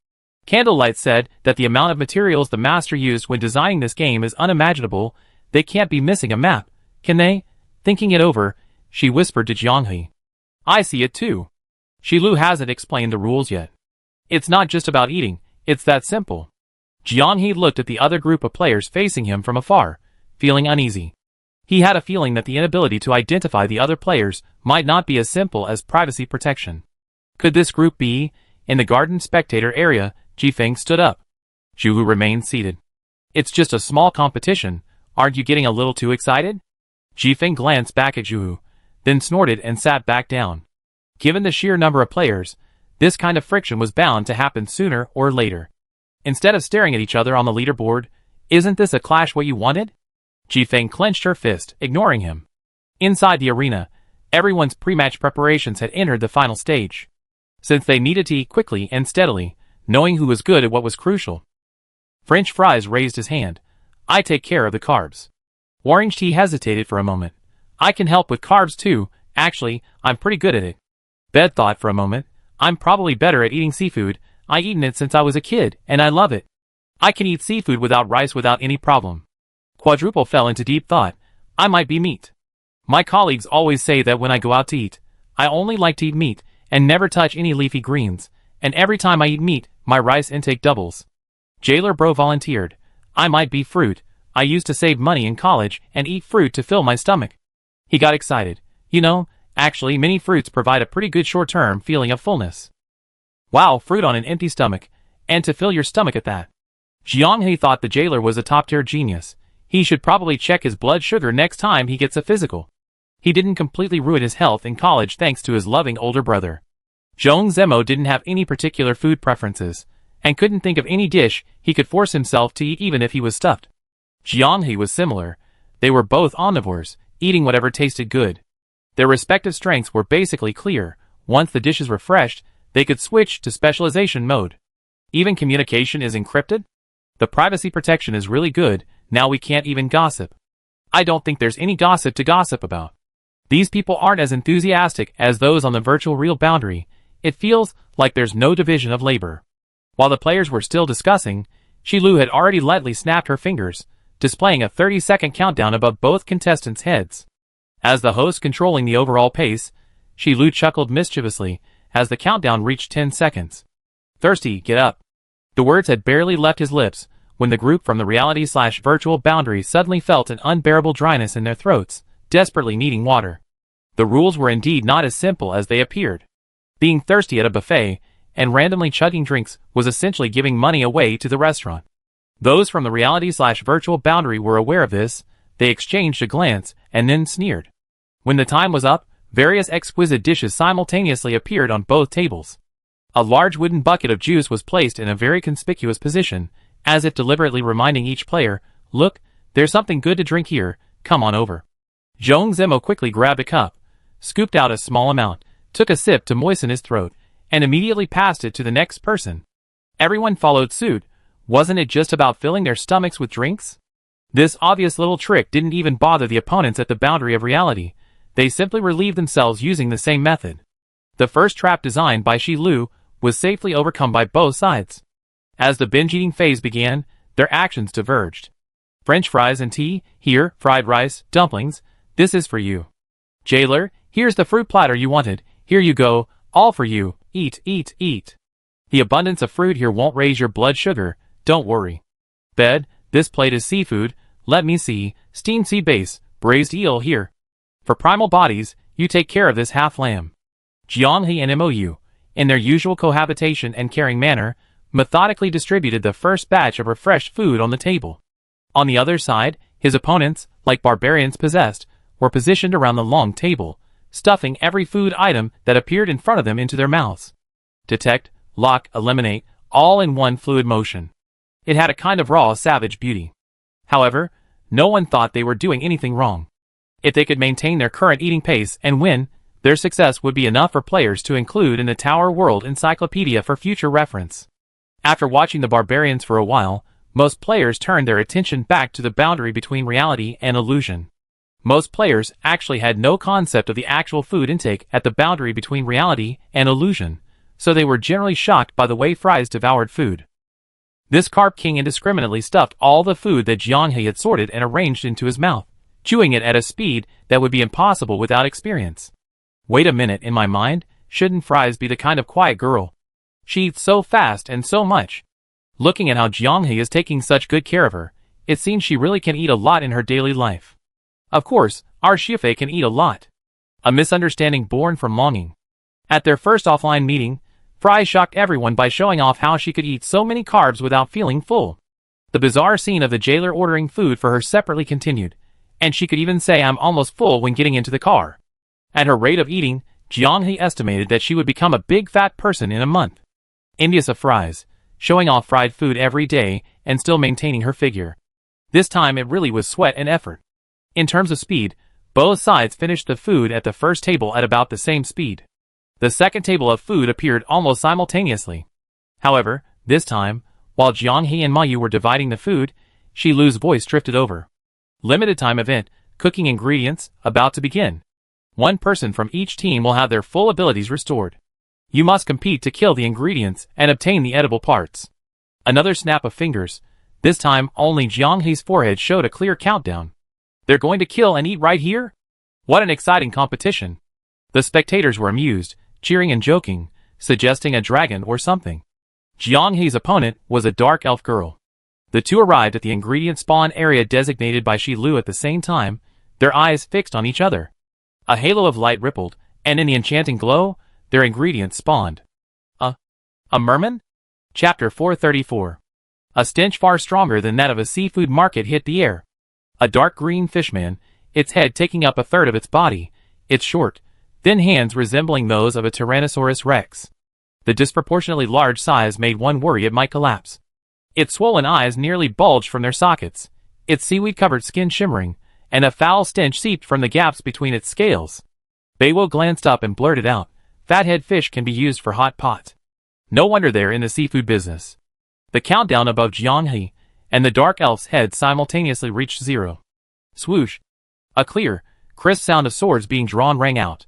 Candlelight said that the amount of materials the master used when designing this game is unimaginable. They can't be missing a map, can they? Thinking it over, she whispered to Jianghe. I see it too. Shilu hasn't explained the rules yet. It's not just about eating, it's that simple. Jianghe looked at the other group of players facing him from afar, feeling uneasy. He had a feeling that the inability to identify the other players might not be as simple as privacy protection. Could this group be? In the garden spectator area, Jifeng stood up. Zhuhu remained seated. It's just a small competition, aren't you getting a little too excited? Jifeng glanced back at Zhuhu, then snorted and sat back down. Given the sheer number of players, this kind of friction was bound to happen sooner or later. Instead of staring at each other on the leaderboard, isn't this a clash what you wanted? Jifeng clenched her fist, ignoring him. Inside the arena, everyone's pre-match preparations had entered the final stage. Since they needed to eat quickly and steadily, knowing who was good at what was crucial. French Fries raised his hand. I take care of the carbs. Orange Tea hesitated for a moment. I can help with carbs too, actually, I'm pretty good at it. Bed thought for a moment. I'm probably better at eating seafood, I've eaten it since I was a kid, and I love it. I can eat seafood without rice without any problem. Quadruple fell into deep thought. I might be meat. My colleagues always say that when I go out to eat, I only like to eat meat, and never touch any leafy greens, and every time I eat meat, my rice intake doubles. Jailer Bro volunteered. I might be fruit. I used to save money in college and eat fruit to fill my stomach. He got excited. You know, actually many fruits provide a pretty good short-term feeling of fullness. Wow, fruit on an empty stomach, and to fill your stomach at that. Jianghe thought the jailer was a top-tier genius. He should probably check his blood sugar next time he gets a physical. He didn't completely ruin his health in college thanks to his loving older brother. Zhong Zemo didn't have any particular food preferences, and couldn't think of any dish he could force himself to eat even if he was stuffed. Jianghe was similar. They were both omnivores, eating whatever tasted good. Their respective strengths were basically clear. Once the dishes were fresh, they could switch to specialization mode. Even communication is encrypted? The privacy protection is really good, now we can't even gossip. I don't think there's any gossip to gossip about. These people aren't as enthusiastic as those on the virtual real boundary. It feels like there's no division of labor. While the players were still discussing, Shilu had already lightly snapped her fingers, displaying a 30-second countdown above both contestants' heads. As the host controlling the overall pace, Shilu chuckled mischievously as the countdown reached 10 seconds. Thirsty, get up. The words had barely left his lips when the group from the reality/virtual boundary suddenly felt an unbearable dryness in their throats, desperately needing water. The rules were indeed not as simple as they appeared. Being thirsty at a buffet and randomly chugging drinks was essentially giving money away to the restaurant. Those from the reality/virtual boundary were aware of this. They exchanged a glance and then sneered. When the time was up, various exquisite dishes simultaneously appeared on both tables. A large wooden bucket of juice was placed in a very conspicuous position, as if deliberately reminding each player, look, there's something good to drink here, come on over. Zhong Zemo quickly grabbed a cup, scooped out a small amount, took a sip to moisten his throat, and immediately passed it to the next person. Everyone followed suit. Wasn't it just about filling their stomachs with drinks? This obvious little trick didn't even bother the opponents at the boundary of reality. They simply relieved themselves using the same method. The first trap designed by Shi Lu was safely overcome by both sides. As the binge-eating phase began, their actions diverged. French fries and tea, here, fried rice, dumplings, this is for you. Jailer, here's the fruit platter you wanted, here you go, all for you, eat, eat, eat. The abundance of fruit here won't raise your blood sugar, don't worry. Bed, this plate is seafood, let me see, steamed sea bass, braised eel here. For primal bodies, you take care of this half lamb. Jianghe and Mou, in their usual cohabitation and caring manner, methodically distributed the first batch of refreshed food on the table. On the other side, his opponents, like barbarians possessed, were positioned around the long table, stuffing every food item that appeared in front of them into their mouths. Detect, lock, eliminate, all in one fluid motion. It had a kind of raw, savage beauty. However, no one thought they were doing anything wrong. If they could maintain their current eating pace and win, their success would be enough for players to include in the Tower World Encyclopedia for future reference. After watching the barbarians for a while, most players turned their attention back to the boundary between reality and illusion. Most players actually had no concept of the actual food intake at the boundary between reality and illusion, so they were generally shocked by the way Fries devoured food. This carp king indiscriminately stuffed all the food that Jianghe had sorted and arranged into his mouth, chewing it at a speed that would be impossible without experience. Wait a minute, in my mind, shouldn't Fries be the kind of quiet girl? She eats so fast and so much. Looking at how Jianghe is taking such good care of her, it seems she really can eat a lot in her daily life. Of course, our Shifei can eat a lot. A misunderstanding born from longing. At their first offline meeting, Fry shocked everyone by showing off how she could eat so many carbs without feeling full. The bizarre scene of the jailer ordering food for her separately continued, and she could even say I'm almost full when getting into the car. At her rate of eating, Jianghe estimated that she would become a big fat person in a month. Envious of Fries, showing off fried food every day and still maintaining her figure. This time it really was sweat and effort. In terms of speed, Both sides finished the food at the first table at about the same speed. The second table of food appeared almost simultaneously. However, this time, while Jianghe and Mayu were dividing the food, Shi Lu's voice drifted over. Limited time event, cooking ingredients, about to begin. One person from each team will have their full abilities restored. You must compete to kill the ingredients and obtain the edible parts. Another snap of fingers. This time, only Jianghe's forehead showed a clear countdown. They're going to kill and eat right here? What an exciting competition. The spectators were amused, cheering and joking, suggesting a dragon or something. Jianghe's opponent was a dark elf girl. The two arrived at the ingredient spawn area designated by Shi Lu at the same time, their eyes fixed on each other. A halo of light rippled, and in the enchanting glow, their ingredients spawned. A merman? Chapter 434. A stench far stronger than that of a seafood market hit the air. A dark green fishman, its head taking up a third of its body, its short, thin hands resembling those of a Tyrannosaurus rex. The disproportionately large size made one worry it might collapse. Its swollen eyes nearly bulged from their sockets, its seaweed-covered skin shimmering, and a foul stench seeped from the gaps between its scales. Beiwo glanced up and blurted out, "Fathead fish can be used for hot pot." No wonder they're in the seafood business. The countdown above Jianghe and the dark elf's head simultaneously reached 0. Swoosh! A clear, crisp sound of swords being drawn rang out.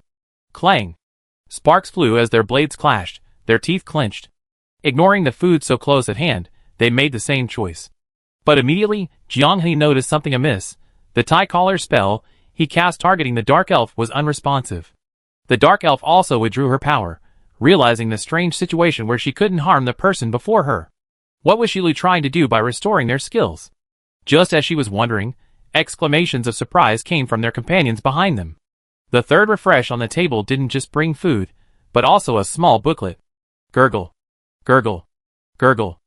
Clang! Sparks flew as their blades clashed, their teeth clenched. Ignoring the food so close at hand, they made the same choice. But immediately, Jianghe noticed something amiss. The tie-collar spell he cast targeting the dark elf was unresponsive. The dark elf also withdrew her power, realizing the strange situation where she couldn't harm the person before her. What was Shi Lu trying to do by restoring their skills? Just as she was wondering, exclamations of surprise came from their companions behind them. The third refresh on the table didn't just bring food, but also a small booklet. Gurgle. Gurgle. Gurgle.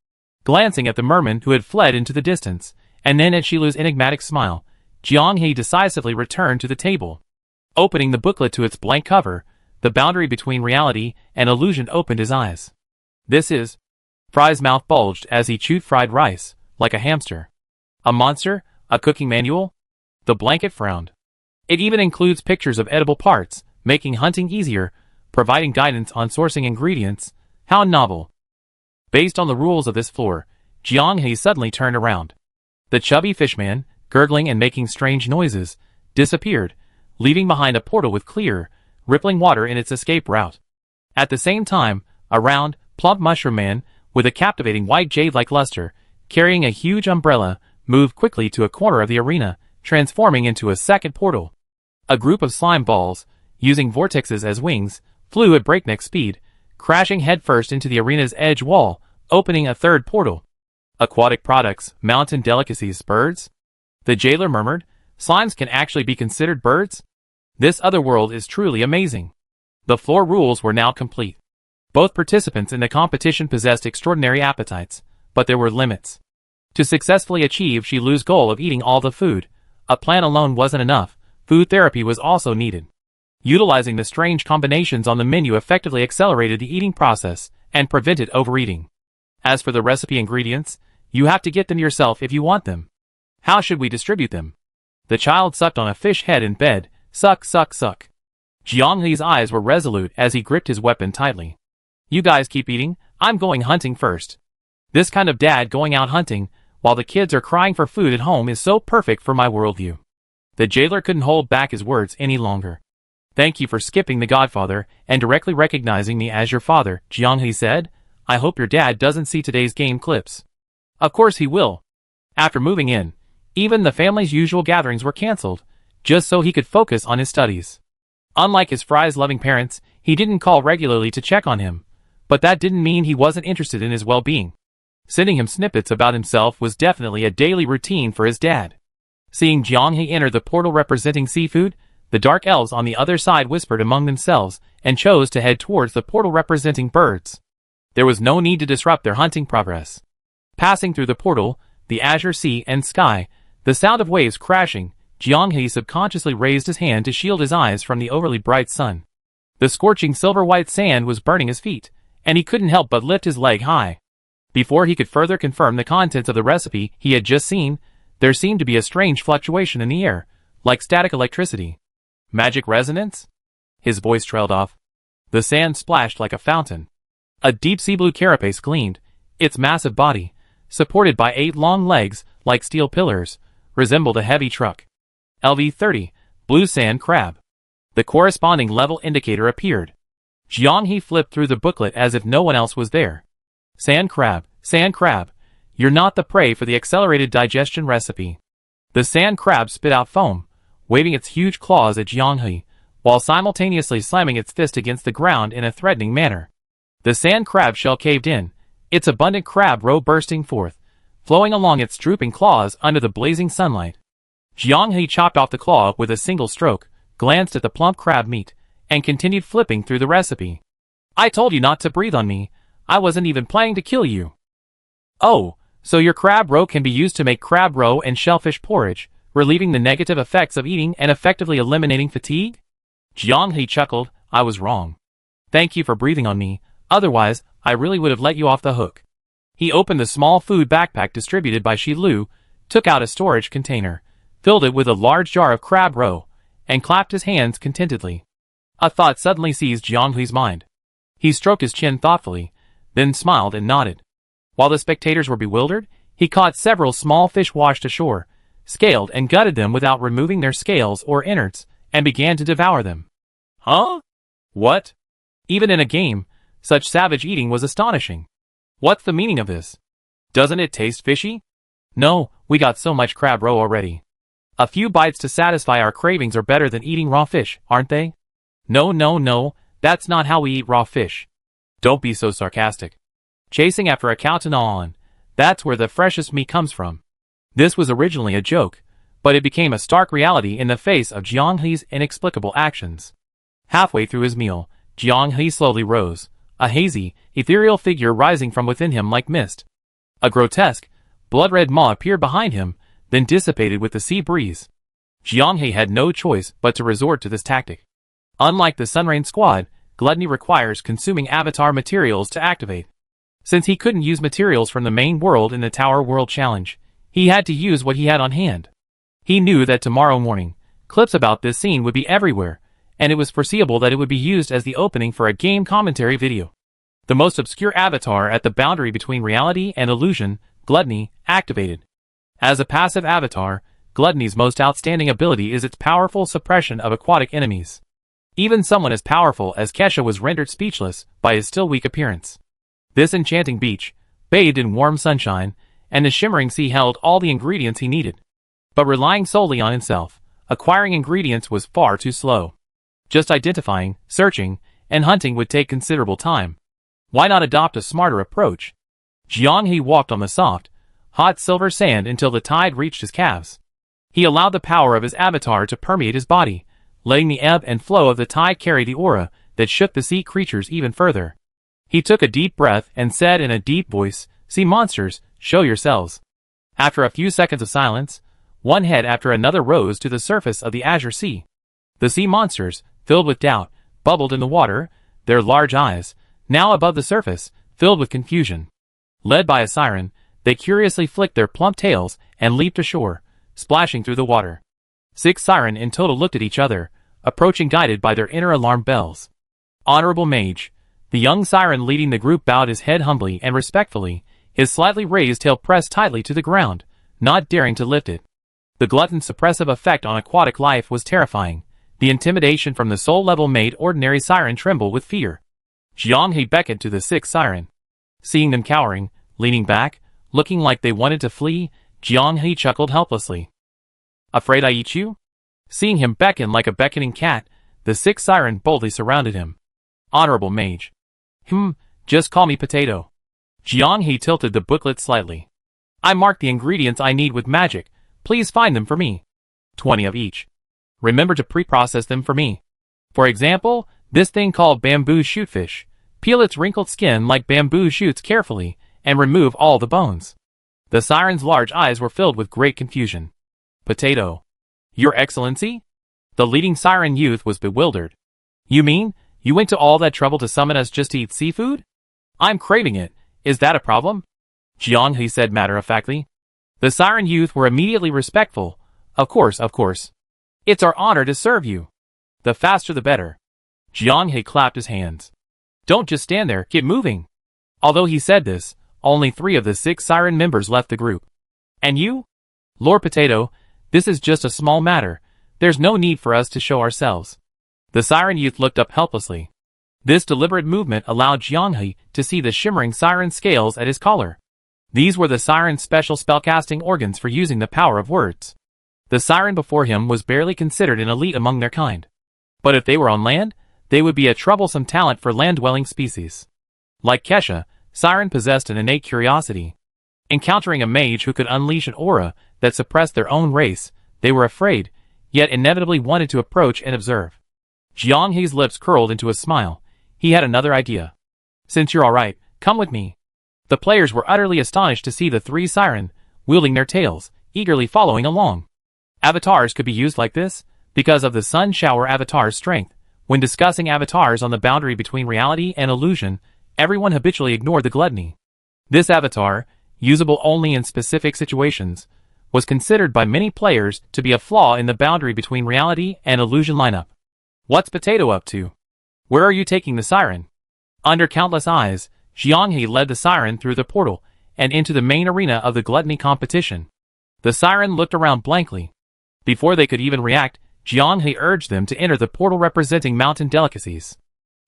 Glancing at the merman who had fled into the distance, and then at Shi Lu's enigmatic smile, Jianghe decisively returned to the table. Opening the booklet to its blank cover, the boundary between reality and illusion opened his eyes. This is... Fry's mouth bulged as he chewed fried rice, like a hamster. A monster? A cooking manual? The blanket frowned. It even includes pictures of edible parts, making hunting easier, providing guidance on sourcing ingredients. How novel. Based on the rules of this floor, Jianghe suddenly turned around. The chubby fishman, gurgling and making strange noises, disappeared, leaving behind a portal with clear, rippling water in its escape route. At the same time, a round, plump mushroom man, with a captivating white jade-like luster, carrying a huge umbrella, moved quickly to a corner of the arena, transforming into a second portal. A group of slime balls, using vortexes as wings, flew at breakneck speed, crashing headfirst into the arena's edge wall, opening a third portal. Aquatic products, mountain delicacies, birds? The jailer murmured, slimes can actually be considered birds? This other world is truly amazing. The floor rules were now complete. Both participants in the competition possessed extraordinary appetites, but there were limits. To successfully achieve Shi Lu's goal of eating all the food, a plan alone wasn't enough, food therapy was also needed. Utilizing the strange combinations on the menu effectively accelerated the eating process and prevented overeating. As for the recipe ingredients, you have to get them yourself if you want them. How should we distribute them? The child sucked on a fish head in bed, suck, suck, suck. Jianghe's eyes were resolute as he gripped his weapon tightly. You guys keep eating, I'm going hunting first. This kind of dad going out hunting, while the kids are crying for food at home is so perfect for my worldview. The jailer couldn't hold back his words any longer. Thank you for skipping the Godfather and directly recognizing me as your father, Jianghe said. I hope your dad doesn't see today's game clips. Of course he will. After moving in, even the family's usual gatherings were cancelled, just so he could focus on his studies. Unlike his Fry's loving parents, he didn't call regularly to check on him, but that didn't mean he wasn't interested in his well-being. Sending him snippets about himself was definitely a daily routine for his dad. Seeing Jianghe enter the portal representing seafood, the dark elves on the other side whispered among themselves and chose to head towards the portal representing birds. There was no need to disrupt their hunting progress. Passing through the portal, the azure sea and sky, the sound of waves crashing, Jianghe subconsciously raised his hand to shield his eyes from the overly bright sun. The scorching silver-white sand was burning his feet, and he couldn't help but lift his leg high. Before he could further confirm the contents of the recipe he had just seen, there seemed to be a strange fluctuation in the air, like static electricity. Magic resonance? His voice trailed off. The sand splashed like a fountain. A deep sea blue carapace gleamed, its massive body, supported by 8 long legs like steel pillars, resembled a heavy truck. LV-30, blue sand crab. The corresponding level indicator appeared. Jiang He flipped through the booklet as if no one else was there. Sand crab, you're not the prey for the accelerated digestion recipe. The sand crab spit out foam, waving its huge claws at Jiang He, while simultaneously slamming its fist against the ground in a threatening manner. The sand crab shell caved in, its abundant crab roe bursting forth, flowing along its drooping claws under the blazing sunlight. Jiang He chopped off the claw with a single stroke, glanced at the plump crab meat, and continued flipping through the recipe. I told you not to breathe on me. I wasn't even planning to kill you. Oh, so your crab roe can be used to make crab roe and shellfish porridge, relieving the negative effects of eating and effectively eliminating fatigue? Jiang He chuckled. I was wrong. Thank you for breathing on me, otherwise I really would have let you off the hook. He opened the small food backpack distributed by Shi Lu, took out a storage container, filled it with a large jar of crab roe, and clapped his hands contentedly. A thought suddenly seized Jiang He's mind. He stroked his chin thoughtfully, then smiled and nodded. While the spectators were bewildered, he caught several small fish washed ashore, scaled and gutted them without removing their scales or innards, and began to devour them. Huh? What? Even in a game, such savage eating was astonishing. What's the meaning of this? Doesn't it taste fishy? No, we got so much crab roe already. A few bites to satisfy our cravings are better than eating raw fish, aren't they? No, that's not how we eat raw fish. Don't be so sarcastic. Chasing after a cow to gnaw on, that's where the freshest meat comes from. This was originally a joke, but it became a stark reality in the face of Jiang He's inexplicable actions. Halfway through his meal, Jiang He slowly rose, a hazy, ethereal figure rising from within him like mist. A grotesque, blood-red maw appeared behind him, then dissipated with the sea breeze. Jiang He had no choice but to resort to this tactic. Unlike the Sunrain squad, gluttony requires consuming avatar materials to activate. Since he couldn't use materials from the main world in the Tower World Challenge, he had to use what he had on hand. He knew that tomorrow morning, clips about this scene would be everywhere, and it was foreseeable that it would be used as the opening for a game commentary video. The most obscure avatar at the boundary between reality and illusion, gluttony, activated. As a passive avatar, gluttony's most outstanding ability is its powerful suppression of aquatic enemies. Even someone as powerful as Kesha was rendered speechless by his still weak appearance. This enchanting beach, bathed in warm sunshine, and the shimmering sea held all the ingredients he needed. But relying solely on himself, acquiring ingredients was far too slow. Just identifying, searching, and hunting would take considerable time. Why not adopt a smarter approach? Jiang He walked on the soft, hot silver sand until the tide reached his calves. He allowed the power of his avatar to permeate his body, letting the ebb and flow of the tide carry the aura that shook the sea creatures even further. He took a deep breath and said in a deep voice, "Sea monsters, show yourselves." After a few seconds of silence, one head after another rose to the surface of the azure sea. The sea monsters, filled with doubt, bubbled in the water, their large eyes, now above the surface, filled with confusion. Led by a siren, they curiously flicked their plump tails and leaped ashore, splashing through the water. 6 siren in total looked at each other, approaching guided by their inner alarm bells. Honorable Mage. The young siren leading the group bowed his head humbly and respectfully, his slightly raised tail pressed tightly to the ground, not daring to lift it. The glutton's suppressive effect on aquatic life was terrifying. The intimidation from the soul level made ordinary siren tremble with fear. Jiang He beckoned to the 6 siren. Seeing them cowering, leaning back, looking like they wanted to flee, Jiang He chuckled helplessly. Afraid I eat you? Seeing him beckon like a beckoning cat, the 6 siren boldly surrounded him. Honorable Mage. Just call me Potato. Jiang He tilted the booklet slightly. I marked the ingredients I need with magic. Please find them for me. 20 of each. Remember to pre-process them for me. For example, this thing called bamboo shootfish. Peel its wrinkled skin like bamboo shoots carefully, and remove all the bones. The siren's large eyes were filled with great confusion. Potato. Your Excellency? The leading siren youth was bewildered. You mean, you went to all that trouble to summon us just to eat seafood? I'm craving it. Is that a problem? Jiang He said matter-of-factly. The siren youth were immediately respectful. Of course. It's our honor to serve you. The faster the better. Jiang He clapped his hands. Don't just stand there, get moving. Although he said this, only 3 of the 6 Siren members left the group. And you? Lord Potato, this is just a small matter. There's no need for us to show ourselves. The Siren youth looked up helplessly. This deliberate movement allowed Jiang He to see the shimmering siren scales at his collar. These were the Siren's special spellcasting organs for using the power of words. The Siren before him was barely considered an elite among their kind. But if they were on land, they would be a troublesome talent for land-dwelling species. Like Kesha, Siren possessed an innate curiosity. Encountering a mage who could unleash an aura that suppressed their own race, they were afraid, yet inevitably wanted to approach and observe. Jiang He's lips curled into a smile. He had another idea. Since you're alright, come with me. The players were utterly astonished to see the 3 Siren, wielding their tails, eagerly following along. Avatars could be used like this, because of the Sun Shower Avatar's strength. When discussing avatars on the boundary between reality and illusion, everyone habitually ignored the gluttony. This avatar, usable only in specific situations, was considered by many players to be a flaw in the boundary between reality and illusion lineup. What's Potato up to? Where are you taking the Siren? Under countless eyes, Jiang He led the Siren through the portal and into the main arena of the gluttony competition. The Siren looked around blankly. Before they could even react, Jiang He urged them to enter the portal representing mountain delicacies.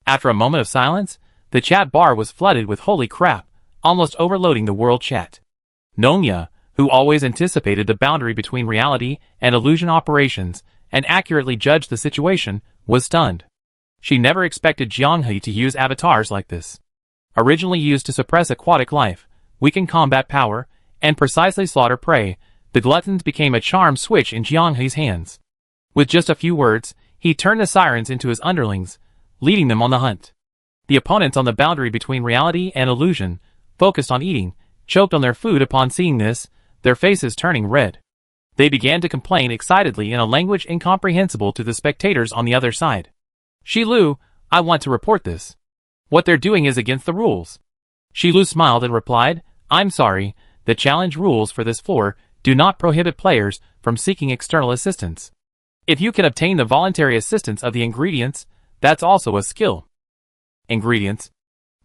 After a moment of silence, the chat bar was flooded with holy crap, almost overloading the world chat. Nonya, who always anticipated the boundary between reality and illusion operations and accurately judged the situation, was stunned. She never expected Jiang He to use avatars like this. Originally used to suppress aquatic life, weaken combat power, and precisely slaughter prey, the gluttons became a charm switch in Jiang He's hands. With just a few words, he turned the Sirens into his underlings, leading them on the hunt. The opponents on the boundary between reality and illusion, focused on eating, choked on their food upon seeing this, their faces turning red. They began to complain excitedly in a language incomprehensible to the spectators on the other side. Shilu, I want to report this. What they're doing is against the rules. Shilu smiled and replied, I'm sorry, the challenge rules for this floor do not prohibit players from seeking external assistance. If you can obtain the voluntary assistance of the ingredients, that's also a skill. Ingredients?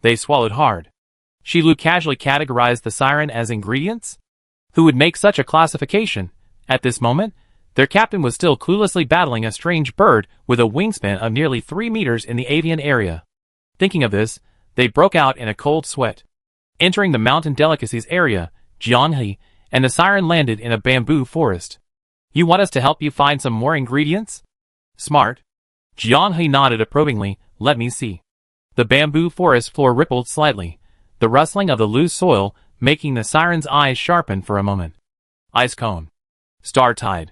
They swallowed hard. Shilu casually categorized the Siren as ingredients? Who would make such a classification? At this moment, their captain was still cluelessly battling a strange bird with a wingspan of nearly 3 meters in the avian area. Thinking of this, they broke out in a cold sweat. Entering the mountain delicacies area, Jiang He and the Siren landed in a bamboo forest. You want us to help you find some more ingredients? Smart. Jiang He nodded approvingly, let me see. The bamboo forest floor rippled slightly, the rustling of the loose soil making the Siren's eyes sharpen for a moment. Ice cone. Star tide.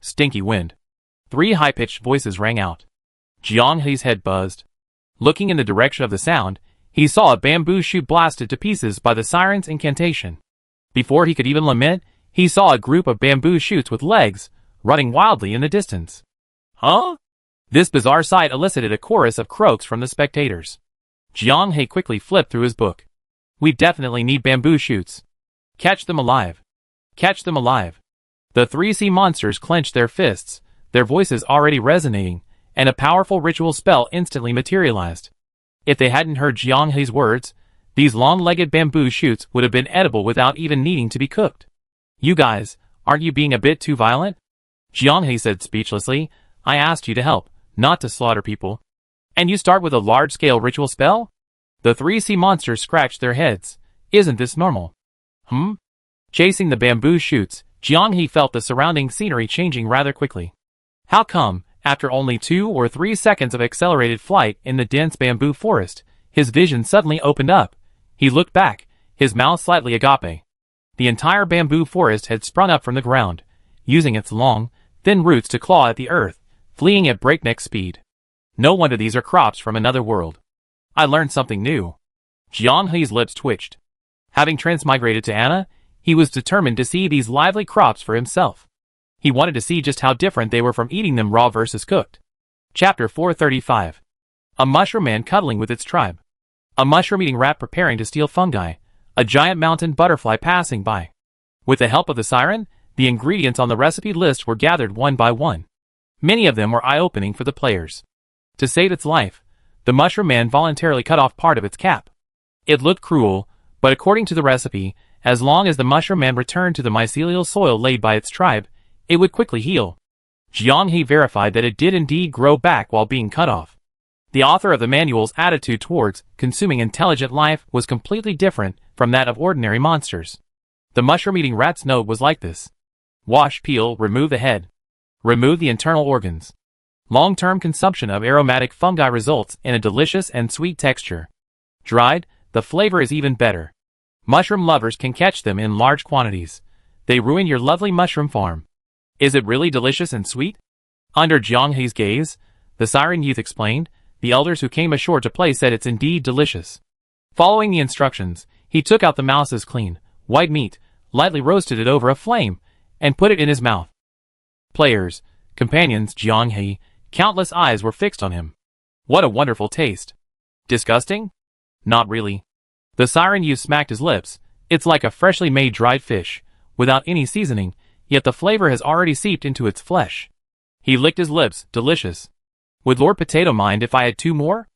Stinky wind. 3 high-pitched voices rang out. Jiang He's head buzzed. Looking in the direction of the sound, he saw a bamboo shoot blasted to pieces by the Siren's incantation. Before he could even lament, he saw a group of bamboo shoots with legs, running wildly in the distance. Huh? This bizarre sight elicited a chorus of croaks from the spectators. Jiang He quickly flipped through his book. We definitely need bamboo shoots. Catch them alive. Catch them alive. The 3 sea monsters clenched their fists, their voices already resonating, and a powerful ritual spell instantly materialized. If they hadn't heard Jiang He's words, these long-legged bamboo shoots would have been edible without even needing to be cooked. You guys, aren't you being a bit too violent? Jiang He said speechlessly, I asked you to help, not to slaughter people. And you start with a large-scale ritual spell? The 3 sea monsters scratched their heads. Isn't this normal? Chasing the bamboo shoots, Jiang He felt the surrounding scenery changing rather quickly. How come, after only 2 or 3 seconds of accelerated flight in the dense bamboo forest, his vision suddenly opened up? He looked back, his mouth slightly agape. The entire bamboo forest had sprung up from the ground, using its long, thin roots to claw at the earth, fleeing at breakneck speed. No wonder these are crops from another world. I learned something new. Jiang He's lips twitched. Having transmigrated to Anna, he was determined to see these lively crops for himself. He wanted to see just how different they were from eating them raw versus cooked. Chapter 435. A mushroom man cuddling with its tribe. A mushroom-eating rat preparing to steal fungi. A giant mountain butterfly passing by. With the help of the Siren, the ingredients on the recipe list were gathered one by one. Many of them were eye-opening for the players. To save its life, the Mushroom Man voluntarily cut off part of its cap. It looked cruel, but according to the recipe, as long as the Mushroom Man returned to the mycelial soil laid by its tribe, it would quickly heal. Jiang He verified that it did indeed grow back while being cut off. The author of the manual's attitude towards consuming intelligent life was completely different from that of ordinary monsters. The mushroom-eating rat's note was like this. Wash, peel, remove the head. Remove the internal organs. Long-term consumption of aromatic fungi results in a delicious and sweet texture. Dried, the flavor is even better. Mushroom lovers can catch them in large quantities. They ruin your lovely mushroom farm. Is it really delicious and sweet? Under Jiang He's gaze, the siren youth explained, the elders who came ashore to play said it's indeed delicious. Following the instructions, he took out the mouse's clean, white meat, lightly roasted it over a flame, and put it in his mouth. Players, companions, Jiang He, countless eyes were fixed on him. What a wonderful taste. Disgusting? Not really. The siren youth smacked his lips. It's like a freshly made dried fish, without any seasoning, yet the flavor has already seeped into its flesh. He licked his lips, delicious. Would Lord Potato mind if I had 2 more?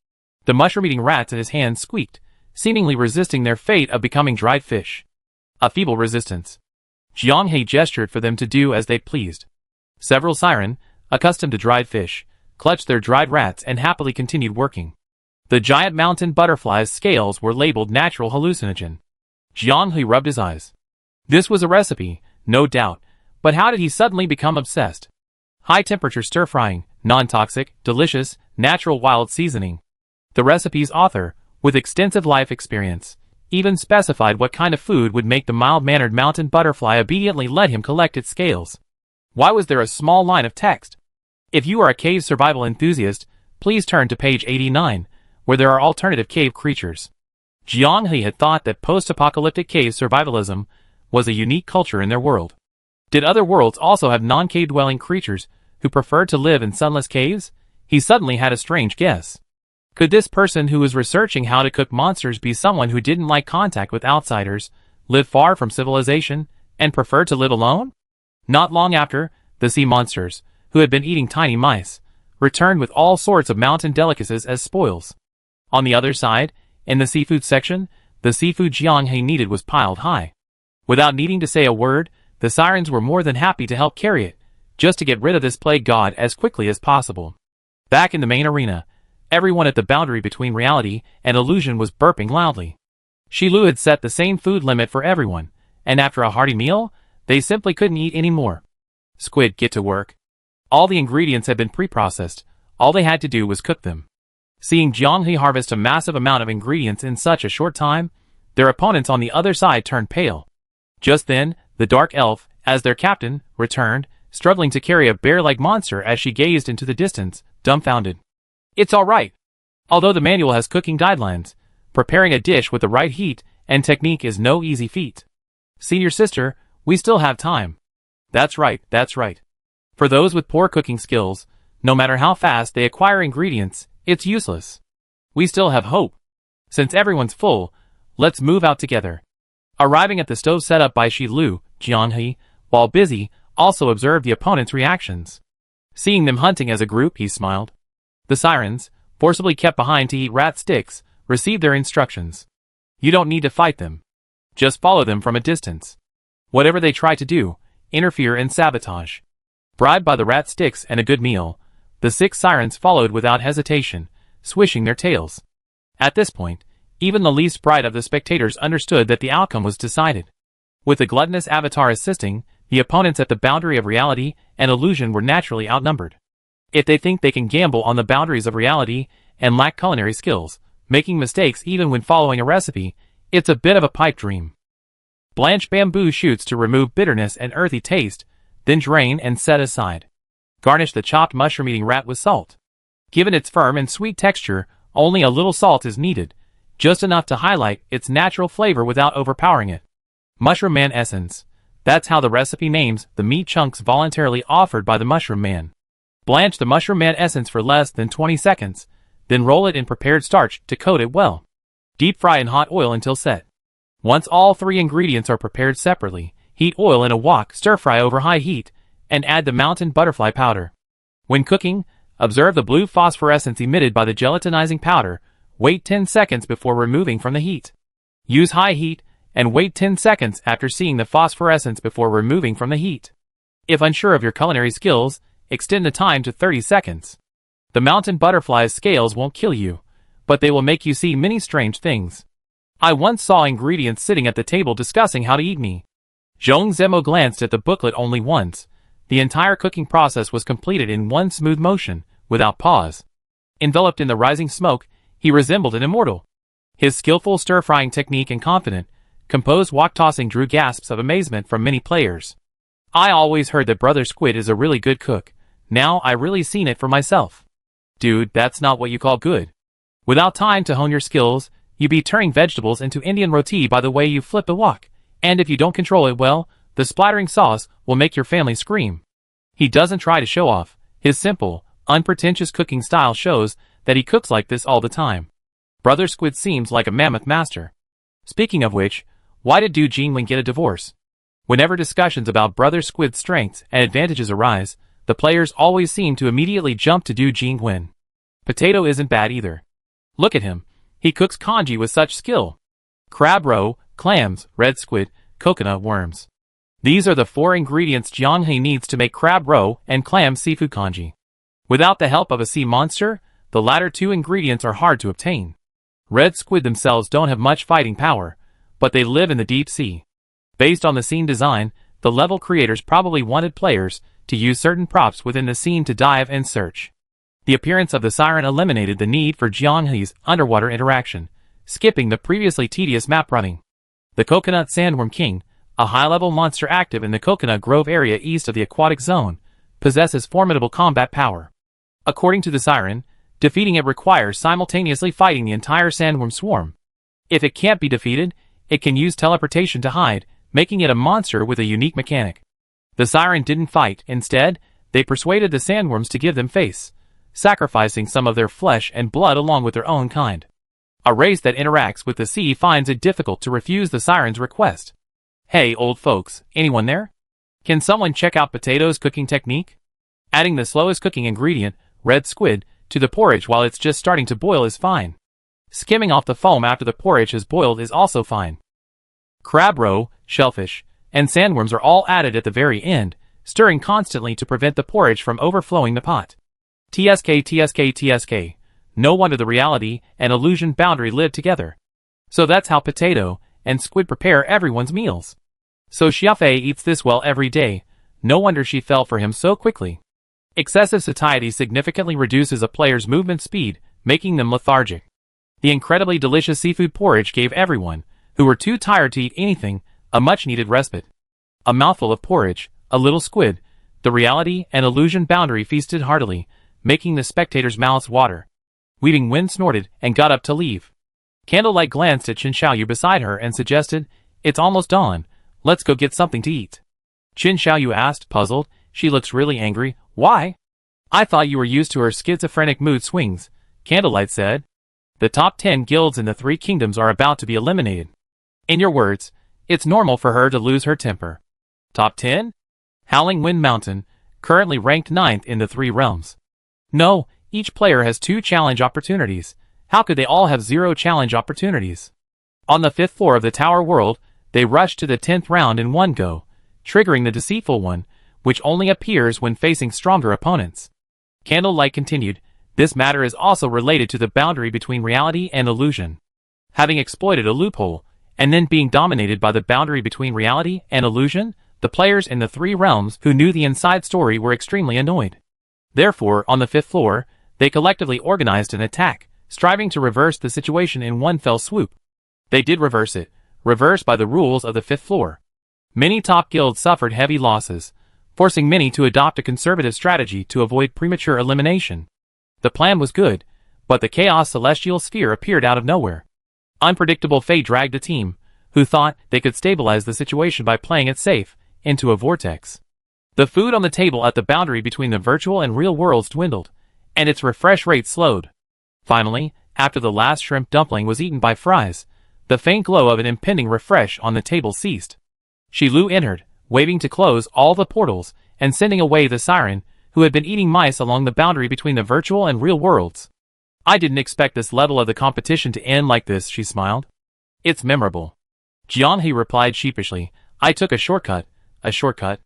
The mushroom-eating rats in his hands squeaked, seemingly resisting their fate of becoming dried fish. A feeble resistance. Jiang He gestured for them to do as they pleased. Several siren, accustomed to dried fish, clutched their dried rats and happily continued working. The giant mountain butterfly's scales were labeled natural hallucinogen. Jiang He rubbed his eyes. This was a recipe, no doubt, but how did he suddenly become obsessed? High-temperature stir-frying, non-toxic, delicious, natural wild seasoning. The recipe's author, with extensive life experience, even specified what kind of food would make the mild-mannered mountain butterfly obediently let him collect its scales. Why was there a small line of text? If you are a cave survival enthusiast, please turn to page 89, where there are alternative cave creatures. Jiang He had thought that post-apocalyptic cave survivalism was a unique culture in their world. Did other worlds also have non-cave-dwelling creatures who preferred to live in sunless caves? He suddenly had a strange guess. Could this person who was researching how to cook monsters be someone who didn't like contact with outsiders, lived far from civilization, and preferred to live alone? Not long after, the sea monsters, who had been eating tiny mice, returned with all sorts of mountain delicacies as spoils. On the other side, in the seafood section, the seafood Jiang He needed was piled high. Without needing to say a word, the sirens were more than happy to help carry it, just to get rid of this plague god as quickly as possible. Back in the main arena, everyone at the boundary between reality and illusion was burping loudly. Shilu had set the same food limit for everyone, and after a hearty meal, they simply couldn't eat any more. Squid, get to work. All the ingredients had been pre-processed, all they had to do was cook them. Seeing Jiang He harvest a massive amount of ingredients in such a short time, their opponents on the other side turned pale. Just then, the dark elf, as their captain, returned, struggling to carry a bear-like monster as she gazed into the distance, dumbfounded. It's all right. Although the manual has cooking guidelines, preparing a dish with the right heat and technique is no easy feat. Senior sister, we still have time. That's right, that's right. For those with poor cooking skills, no matter how fast they acquire ingredients, it's useless. We still have hope. Since everyone's full, let's move out together. Arriving at the stove set up by Shilu, Jiang He, while busy, also observed the opponent's reactions. Seeing them hunting as a group, he smiled. The sirens, forcibly kept behind to eat rat sticks, received their instructions. You don't need to fight them. Just follow them from a distance. Whatever they try to do, interfere and sabotage. Bribed by the rat sticks and a good meal, the 6 sirens followed without hesitation, swishing their tails. At this point, even the least bright of the spectators understood that the outcome was decided. With the gluttonous avatar assisting, the opponents at the boundary of reality and illusion were naturally outnumbered. If they think they can gamble on the boundaries of reality and lack culinary skills, making mistakes even when following a recipe, it's a bit of a pipe dream. Blanch bamboo shoots to remove bitterness and earthy taste, then drain and set aside. Garnish the chopped mushroom-eating rat with salt. Given its firm and sweet texture, only a little salt is needed, just enough to highlight its natural flavor without overpowering it. Mushroom Man Essence. That's how the recipe names the meat chunks voluntarily offered by the Mushroom Man. Blanch the Mushroom Man Essence for less than 20 seconds, then roll it in prepared starch to coat it well. Deep fry in hot oil until set. Once all 3 ingredients are prepared separately, heat oil in a wok, stir-fry over high heat, and add the mountain butterfly powder. When cooking, observe the blue phosphorescence emitted by the gelatinizing powder. Wait 10 seconds before removing from the heat. Use high heat, and wait 10 seconds after seeing the phosphorescence before removing from the heat. If unsure of your culinary skills, extend the time to 30 seconds. The mountain butterfly's scales won't kill you, but they will make you see many strange things. I once saw ingredients sitting at the table discussing how to eat me. Zhong Zemo glanced at the booklet only once. The entire cooking process was completed in one smooth motion, without pause. Enveloped in the rising smoke, he resembled an immortal. His skillful stir-frying technique and confident, composed wok-tossing drew gasps of amazement from many players. I always heard that Brother Squid is a really good cook. Now I really seen it for myself. Dude, that's not what you call good. Without time to hone your skills, you be turning vegetables into Indian roti by the way you flip a wok, and if you don't control it well, the splattering sauce will make your family scream. He doesn't try to show off. His simple, unpretentious cooking style shows that he cooks like this all the time. Brother Squid seems like a mammoth master. Speaking of which, why did Du Jinwen get a divorce? Whenever discussions about Brother Squid's strengths and advantages arise, the players always seem to immediately jump to Du Jinwen. Potato isn't bad either. Look at him. He cooks congee with such skill. Crab roe, clams, red squid, coconut worms. These are the 4 ingredients Jiang He needs to make crab roe and clam seafood congee. Without the help of a sea monster, the latter 2 ingredients are hard to obtain. Red squid themselves don't have much fighting power, but they live in the deep sea. Based on the scene design, the level creators probably wanted players to use certain props within the scene to dive and search. The appearance of the siren eliminated the need for Jiang He's underwater interaction, skipping the previously tedious map running. The Coconut Sandworm King, a high-level monster active in the Coconut Grove area east of the aquatic zone, possesses formidable combat power. According to the siren, defeating it requires simultaneously fighting the entire sandworm swarm. If it can't be defeated, it can use teleportation to hide, making it a monster with a unique mechanic. The siren didn't fight. Instead, they persuaded the sandworms to give them face, sacrificing some of their flesh and blood along with their own kind. A race that interacts with the sea finds it difficult to refuse the siren's request. Hey old folks, anyone there? Can someone check out Potato's cooking technique? Adding the slowest cooking ingredient, red squid, to the porridge while it's just starting to boil is fine. Skimming off the foam after the porridge has boiled is also fine. Crab roe, shellfish, and sandworms are all added at the very end, stirring constantly to prevent the porridge from overflowing the pot. TSK. No wonder the reality and illusion boundary live together. So that's how Potato and Squid prepare everyone's meals. So Xiaofei eats this well every day. No wonder she fell for him so quickly. Excessive satiety significantly reduces a player's movement speed, making them lethargic. The incredibly delicious seafood porridge gave everyone, who were too tired to eat anything, a much-needed respite. A mouthful of porridge, a little squid, the reality and illusion boundary feasted heartily, making the spectators' mouths water. Weaving Wind snorted and got up to leave. Candlelight glanced at Qin Xiaoyu beside her and suggested, "It's almost dawn, let's go get something to eat." Qin Xiaoyu asked, puzzled. She looks really angry. Why? I thought you were used to her schizophrenic mood swings, Candlelight said. The top 10 guilds in the 3 kingdoms are about to be eliminated. In your words, it's normal for her to lose her temper. Top 10? Howling Wind Mountain, currently ranked 9th in the 3 realms. No, each player has 2 challenge opportunities. How could they all have 0 challenge opportunities? On the 5th floor of the Tower World, they rushed to the 10th round in one go, triggering the Deceitful One, which only appears when facing stronger opponents. Candlelight continued, this matter is also related to the boundary between reality and illusion. Having exploited a loophole, and then being dominated by the boundary between reality and illusion, the players in the 3 realms who knew the inside story were extremely annoyed. Therefore, on the 5th floor, they collectively organized an attack, striving to reverse the situation in one fell swoop. They did reverse it, reversed by the rules of the 5th floor. Many top guilds suffered heavy losses, forcing many to adopt a conservative strategy to avoid premature elimination. The plan was good, but the Chaos Celestial Sphere appeared out of nowhere. Unpredictable fate dragged a team, who thought they could stabilize the situation by playing it safe, into a vortex. The food on the table at the boundary between the virtual and real worlds dwindled, and its refresh rate slowed. Finally, after the last shrimp dumpling was eaten by fries, the faint glow of an impending refresh on the table ceased. Shi Lu entered, waving to close all the portals, and sending away the siren, who had been eating mice along the boundary between the virtual and real worlds. I didn't expect this level of the competition to end like this, she smiled. It's memorable. Jianghe replied sheepishly. I took a shortcut. A shortcut?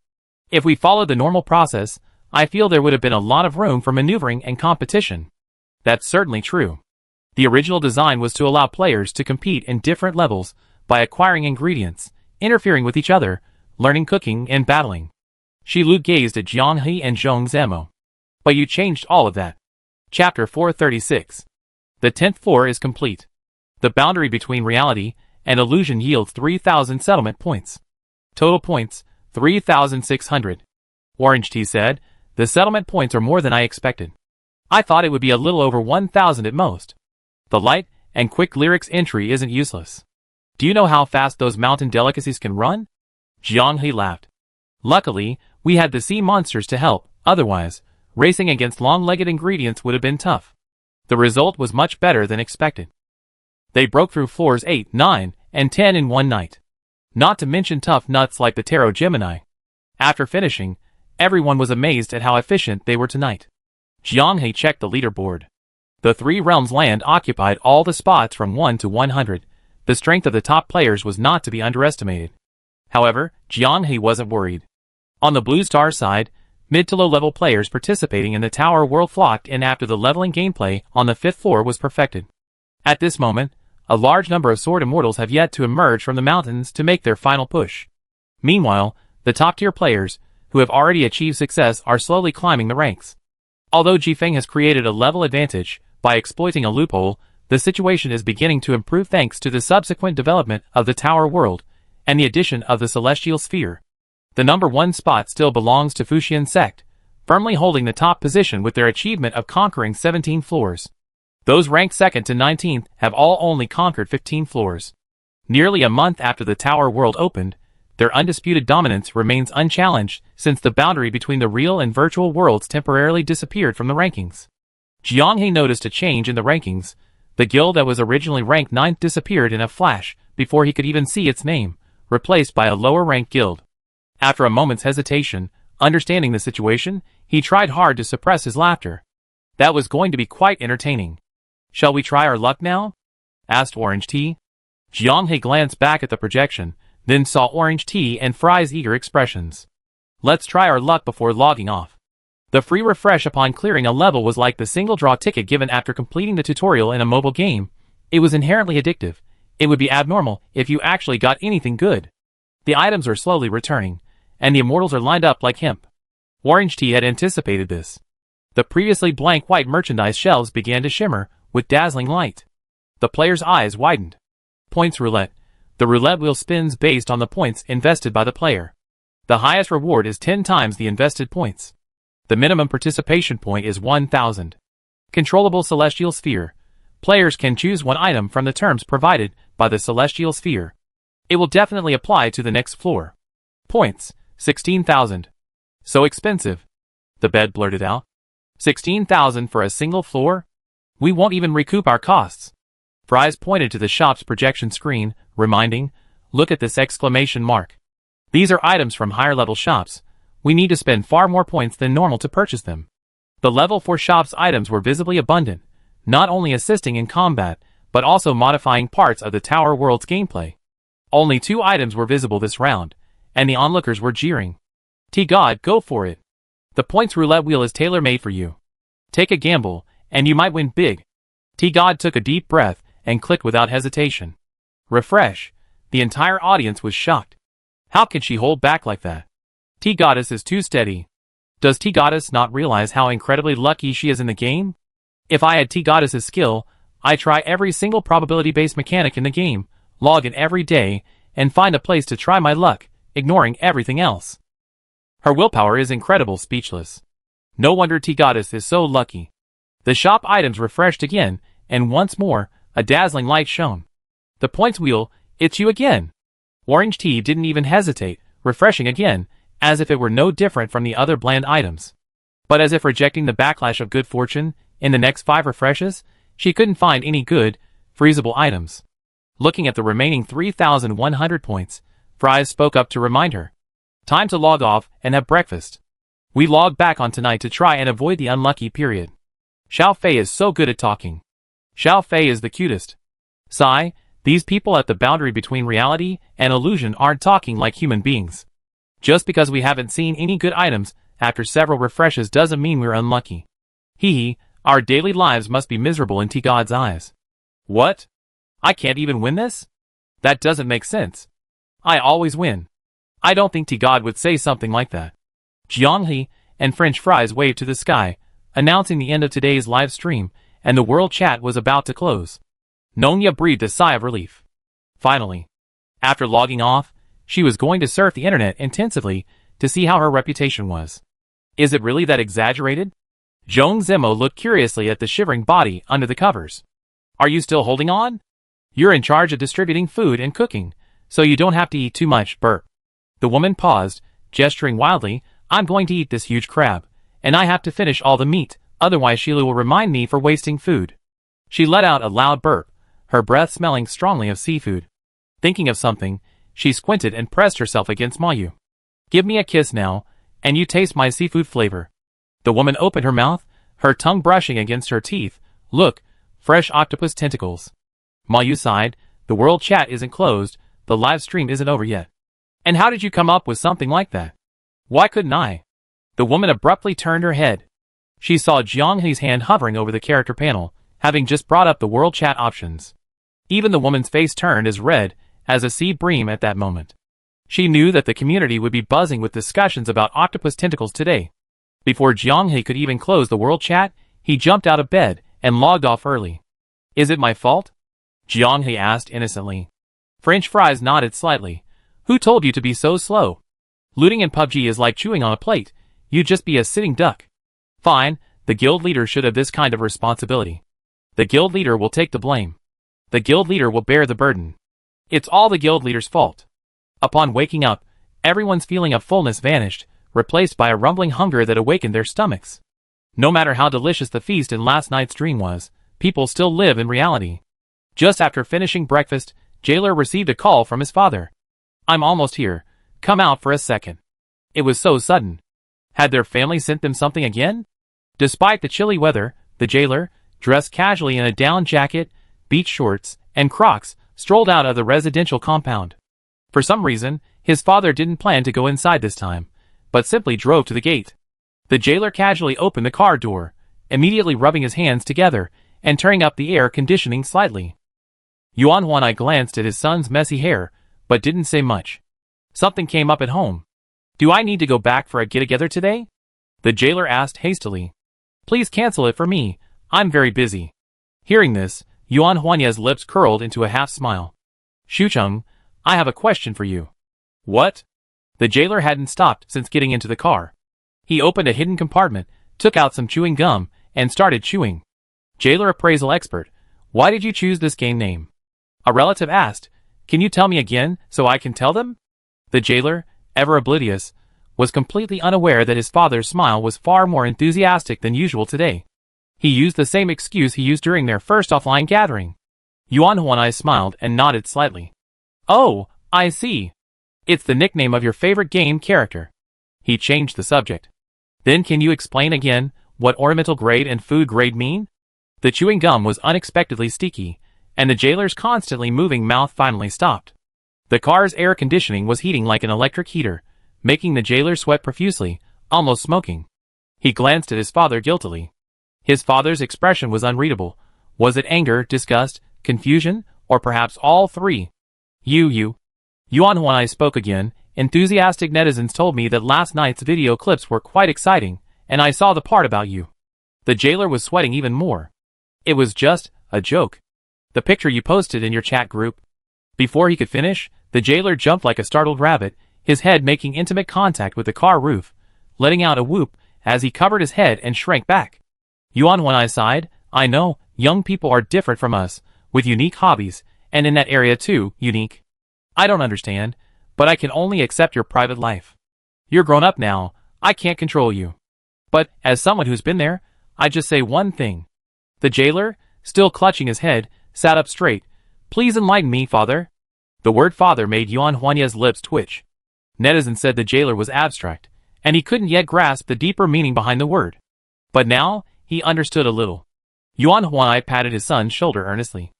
If we followed the normal process, I feel there would have been a lot of room for maneuvering and competition. That's certainly true. The original design was to allow players to compete in different levels by acquiring ingredients, interfering with each other, learning cooking, and battling. Shilu gazed at Jianghe and Zhong Zemo. But you changed all of that. Chapter 436. The 10th floor is complete. The boundary between reality and illusion yields 3,000 settlement points. Total points, 3,600. Orange Tea said, the settlement points are more than I expected. I thought it would be a little over 1,000 at most. The light and quick lyrics entry isn't useless. Do you know how fast those mountain delicacies can run? Jianghe laughed. Luckily, we had the sea monsters to help, otherwise, racing against long-legged ingredients would have been tough. The result was much better than expected. They broke through floors 8, 9, and 10 in one night. Not to mention tough nuts like the Tarot Gemini. After finishing, everyone was amazed at how efficient they were tonight. Jianghe checked the leaderboard. The Three Realms land occupied all the spots from 1 to 100. The strength of the top players was not to be underestimated. However, Jianghe wasn't worried. On the Blue Star side, mid to low-level players participating in the Tower World flocked in after the leveling gameplay on the 5th floor was perfected. At this moment, a large number of Sword Immortals have yet to emerge from the mountains to make their final push. Meanwhile, the top-tier players, who have already achieved success, are slowly climbing the ranks. Although Jifeng has created a level advantage by exploiting a loophole, the situation is beginning to improve thanks to the subsequent development of the Tower World and the addition of the Celestial Sphere. The number 1 spot still belongs to Fuxian Sect, firmly holding the top position with their achievement of conquering 17 floors. Those ranked 2nd to 19th have all only conquered 15 floors. Nearly a month after the Tower World opened, their undisputed dominance remains unchallenged since the boundary between the real and virtual worlds temporarily disappeared from the rankings. Jianghe noticed a change in the rankings. The guild that was originally ranked 9th disappeared in a flash before he could even see its name, replaced by a lower-ranked guild. After a moment's hesitation, understanding the situation, he tried hard to suppress his laughter. That was going to be quite entertaining. Shall we try our luck now? Asked Orange Tea. Jianghe glanced back at the projection, then saw Orange Tea and Fry's eager expressions. Let's try our luck before logging off. The free refresh upon clearing a level was like the single draw ticket given after completing the tutorial in a mobile game. It was inherently addictive. It would be abnormal if you actually got anything good. The items are slowly returning, and the immortals are lined up like hemp. Orange Tea had anticipated this. The previously blank white merchandise shelves began to shimmer with dazzling light. The player's eyes widened. Points roulette. The roulette wheel spins based on the points invested by the player. The highest reward is 10 times the invested points. The minimum participation point is 1,000. Controllable Celestial Sphere. Players can choose one item from the terms provided by the Celestial Sphere. It will definitely apply to the next floor. Points, 16,000. So expensive. The bed blurted out. 16,000 for a single floor? We won't even recoup our costs. Fries pointed to the shop's projection screen, reminding, look at this exclamation mark. These are items from higher-level shops. We need to spend far more points than normal to purchase them. The level 4 shop's items were visibly abundant, not only assisting in combat, but also modifying parts of the Tower World's gameplay. Only 2 items were visible this round, and the onlookers were jeering. T-God, go for it. The points roulette wheel is tailor-made for you. Take a gamble, and you might win big. T-God took a deep breath and clicked without hesitation. Refresh. The entire audience was shocked. How can she hold back like that? T-Goddess is too steady. Does T-Goddess not realize how incredibly lucky she is in the game? If I had T-Goddess's skill, I'd try every single probability-based mechanic in the game, log in every day, and find a place to try my luck, ignoring everything else. Her willpower is incredible. Speechless. No wonder T-Goddess is so lucky. The shop items refreshed again, and once more, a dazzling light shone. The points wheel, it's you again. Orange Tea didn't even hesitate, refreshing again, as if it were no different from the other bland items. But as if rejecting the backlash of good fortune, in the next 5 refreshes, she couldn't find any good, freezable items. Looking at the remaining 3,100 points, Fries spoke up to remind her. Time to log off and have breakfast. We log back on tonight to try and avoid the unlucky period. Xiao Fei is so good at talking. Xiao Fei is the cutest. Sigh, these people at the boundary between reality and illusion aren't talking like human beings. Just because we haven't seen any good items after several refreshes doesn't mean we're unlucky. Hee hee, our daily lives must be miserable in T-God's eyes. What? I can't even win this? That doesn't make sense. I always win. I don't think T-God would say something like that. Jianghe and French fries waved to the sky, announcing the end of today's live stream, and the world chat was about to close. Nongya breathed a sigh of relief. Finally. After logging off, she was going to surf the internet intensively to see how her reputation was. Is it really that exaggerated? Zhong Zimo looked curiously at the shivering body under the covers. Are you still holding on? You're in charge of distributing food and cooking, so you don't have to eat too much, burp. The woman paused, gesturing wildly. I'm going to eat this huge crab, and I have to finish all the meat, otherwise Sheila will remind me for wasting food. She let out a loud burp, her breath smelling strongly of seafood. Thinking of something, she squinted and pressed herself against Mayu. Give me a kiss now, and you taste my seafood flavor. The woman opened her mouth, her tongue brushing against her teeth. Look, fresh octopus tentacles. Mayu sighed. The world chat isn't closed, the live stream isn't over yet. And how did you come up with something like that? Why couldn't I? The woman abruptly turned her head. She saw Jianghe's hand hovering over the character panel, having just brought up the world chat options. Even the woman's face turned as red as a sea bream at that moment. She knew that the community would be buzzing with discussions about octopus tentacles today. Before Jianghe could even close the world chat, he jumped out of bed and logged off early. Is it my fault? Jianghe asked innocently. French fries nodded slightly. Who told you to be so slow? Looting in PUBG is like chewing on a plate. You'd just be a sitting duck. Fine, the guild leader should have this kind of responsibility. The guild leader will take the blame. The guild leader will bear the burden. It's all the guild leader's fault. Upon waking up, everyone's feeling of fullness vanished, replaced by a rumbling hunger that awakened their stomachs. No matter how delicious the feast in last night's dream was, people still live in reality. Just after finishing breakfast, Jailer received a call from his father. I'm almost here. Come out for a second. It was so sudden. Had their family sent them something again? Despite the chilly weather, the jailer, dressed casually in a down jacket, beach shorts, and Crocs, strolled out of the residential compound. For some reason, his father didn't plan to go inside this time, but simply drove to the gate. The jailer casually opened the car door, immediately rubbing his hands together and turning up the air conditioning slightly. Yuan Huanai glanced at his son's messy hair, but didn't say much. Something came up at home. Do I need to go back for a get-together today? The jailer asked hastily. Please cancel it for me, I'm very busy. Hearing this, Yuan Huanya's lips curled into a half-smile. Shucheng, I have a question for you. What? The jailer hadn't stopped since getting into the car. He opened a hidden compartment, took out some chewing gum, and started chewing. Jailer appraisal expert, why did you choose this game name? A relative asked, can you tell me again so I can tell them? The jailer, ever oblivious, was completely unaware that his father's smile was far more enthusiastic than usual today. He used the same excuse he used during their first offline gathering. Yuan Huanai smiled and nodded slightly. Oh, I see. It's the nickname of your favorite game character. He changed the subject. Then can you explain again what ornamental grade and food grade mean? The chewing gum was unexpectedly sticky, and the jailer's constantly moving mouth finally stopped. The car's air conditioning was heating like an electric heater, making the jailer sweat profusely, almost smoking. He glanced at his father guiltily. His father's expression was unreadable. Was it anger, disgust, confusion, or perhaps all three? Yuan Huanai spoke again. Enthusiastic netizens told me that last night's video clips were quite exciting, and I saw the part about you. The jailer was sweating even more. It was just a joke. The picture you posted in your chat group. Before he could finish, the jailer jumped like a startled rabbit, his head making intimate contact with the car roof, letting out a whoop as he covered his head and shrank back. Yuan Huanai sighed. I know, young people are different from us, with unique hobbies, and in that area too, unique. I don't understand, but I can only accept your private life. You're grown up now, I can't control you. But, as someone who's been there, I just say one thing. The jailer, still clutching his head, sat up straight. Please enlighten me, father. The word father made Yuan Huanya's lips twitch. Netizens said the jailer was abstract, and he couldn't yet grasp the deeper meaning behind the word. But now, he understood a little. Yuan Huai patted his son's shoulder earnestly.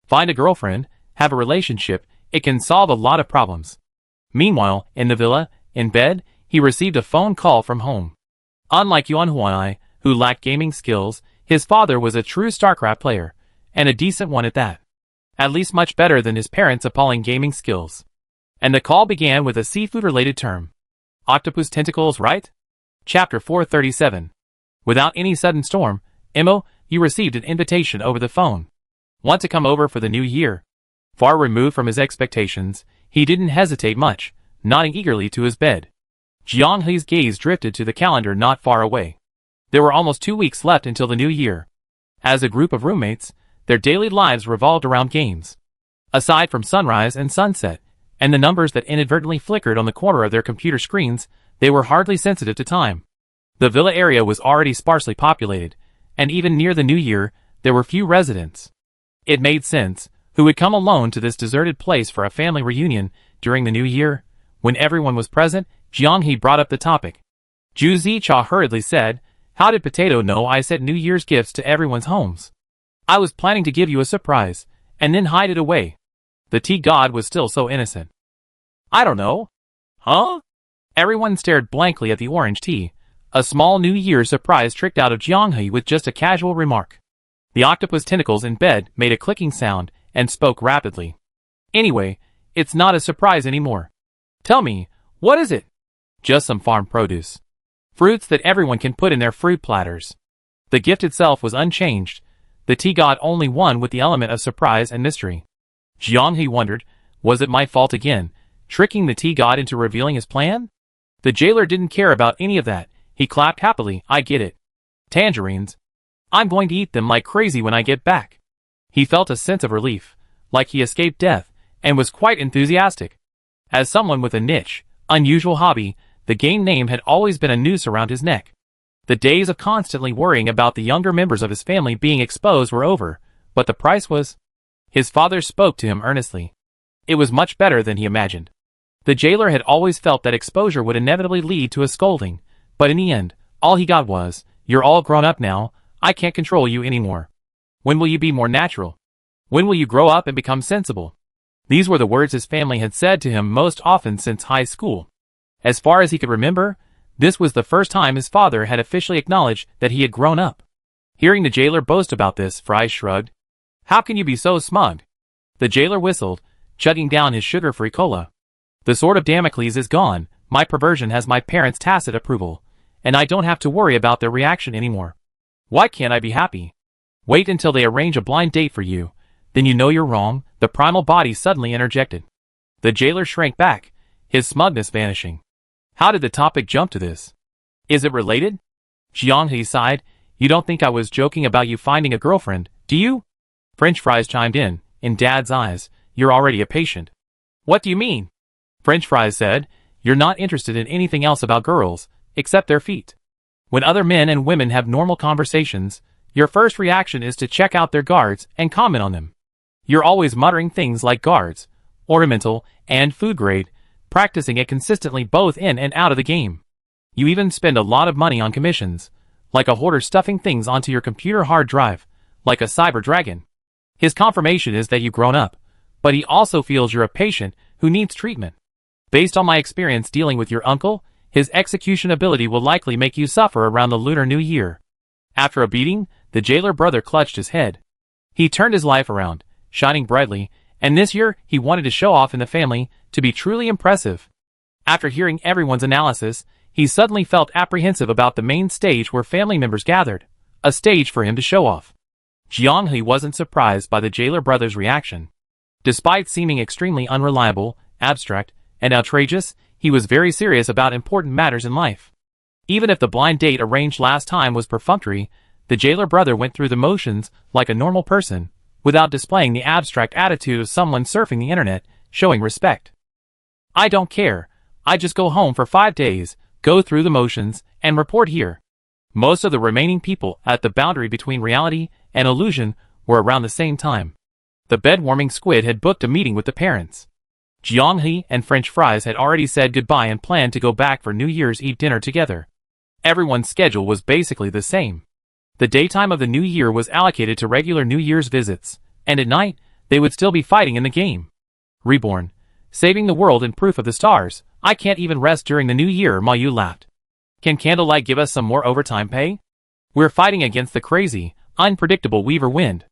Find a girlfriend, have a relationship, it can solve a lot of problems. Meanwhile, in the villa, in bed, he received a phone call from home. Unlike Yuan Huai, who lacked gaming skills, his father was a true StarCraft player, and a decent one at that. At least much better than his parents' appalling gaming skills. And the call began with a seafood-related term. Octopus tentacles, right? Chapter 437. Without any sudden storm, Imo, you received an invitation over the phone. Want to come over for the new year? Far removed from his expectations, he didn't hesitate much, nodding eagerly to his bed. Jiang He's gaze drifted to the calendar not far away. There were almost 2 weeks left until the new year. As a group of roommates, their daily lives revolved around games. Aside from sunrise and sunset, and the numbers that inadvertently flickered on the corner of their computer screens, they were hardly sensitive to time. The villa area was already sparsely populated, and even near the new year, there were few residents. It made sense. Who would come alone to this deserted place for a family reunion during the new year? When everyone was present, Jiang He brought up the topic. Zhu Zicha hurriedly said, how did Potato know I sent New Year's gifts to everyone's homes? I was planning to give you a surprise, and then hide it away. The tea god was still so innocent. I don't know. Huh? Everyone stared blankly at the orange tea. A small New Year's surprise tricked out of Jiang He with just a casual remark. The octopus tentacles in bed made a clicking sound and spoke rapidly. Anyway, it's not a surprise anymore. Tell me, what is it? Just some farm produce. Fruits that everyone can put in their fruit platters. The gift itself was unchanged. The tea god only won with the element of surprise and mystery. Jiang He wondered, was it my fault again, tricking the tea god into revealing his plan? The jailer didn't care about any of that. He clapped happily. I get it. Tangerines. I'm going to eat them like crazy when I get back. He felt a sense of relief, like he escaped death, and was quite enthusiastic. As someone with a niche, unusual hobby, the game name had always been a noose around his neck. The days of constantly worrying about the younger members of his family being exposed were over, but the price was... His father spoke to him earnestly. It was much better than he imagined. The jailer had always felt that exposure would inevitably lead to a scolding, but in the end, all he got was, you're all grown up now, I can't control you anymore. When will you be more natural? When will you grow up and become sensible? These were the words his family had said to him most often since high school. As far as he could remember, this was the first time his father had officially acknowledged that he had grown up. Hearing the jailer boast about this, Fry shrugged. How can you be so smug? The jailer whistled, chugging down his sugar-free cola. The sword of Damocles is gone, my perversion has my parents' tacit approval, and I don't have to worry about their reaction anymore. Why can't I be happy? Wait until they arrange a blind date for you, then you know you're wrong, the primal body suddenly interjected. The jailer shrank back, his smugness vanishing. How did the topic jump to this? Is it related? Jiang He sighed, you don't think I was joking about you finding a girlfriend, do you? French fries chimed in Dad's eyes, you're already a patient. What do you mean? French fries said, you're not interested in anything else about girls, except their feet. When other men and women have normal conversations, your first reaction is to check out their guards and comment on them. You're always muttering things like guards, ornamental, and food grade, practicing it consistently both in and out of the game. You even spend a lot of money on commissions, like a hoarder stuffing things onto your computer hard drive, like a cyber dragon. His confirmation is that you've grown up, but he also feels you're a patient who needs treatment. Based on my experience dealing with your uncle, his execution ability will likely make you suffer around the Lunar New Year. After a beating, the jailer brother clutched his head. He turned his life around, shining brightly, and this year he wanted to show off in the family, to be truly impressive. After hearing everyone's analysis, he suddenly felt apprehensive about the main stage where family members gathered, a stage for him to show off. Jiang He wasn't surprised by the jailer brother's reaction. Despite seeming extremely unreliable, abstract, and outrageous, he was very serious about important matters in life. Even if the blind date arranged last time was perfunctory, the jailer brother went through the motions like a normal person, without displaying the abstract attitude of someone surfing the internet, showing respect. I don't care. I just go home for 5 days, go through the motions, and report here. Most of the remaining people at the boundary between reality and illusion were around the same time. The bed-warming squid had booked a meeting with the parents. Jianghe and French Fries had already said goodbye and planned to go back for New Year's Eve dinner together. Everyone's schedule was basically the same. The daytime of the new year was allocated to regular New Year's visits, and at night, they would still be fighting in the game. Reborn. Saving the world in Proof of the Stars. I can't even rest during the new year, Mayu laughed. Can Candlelight give us some more overtime pay? We're fighting against the crazy, unpredictable Weaver Wind.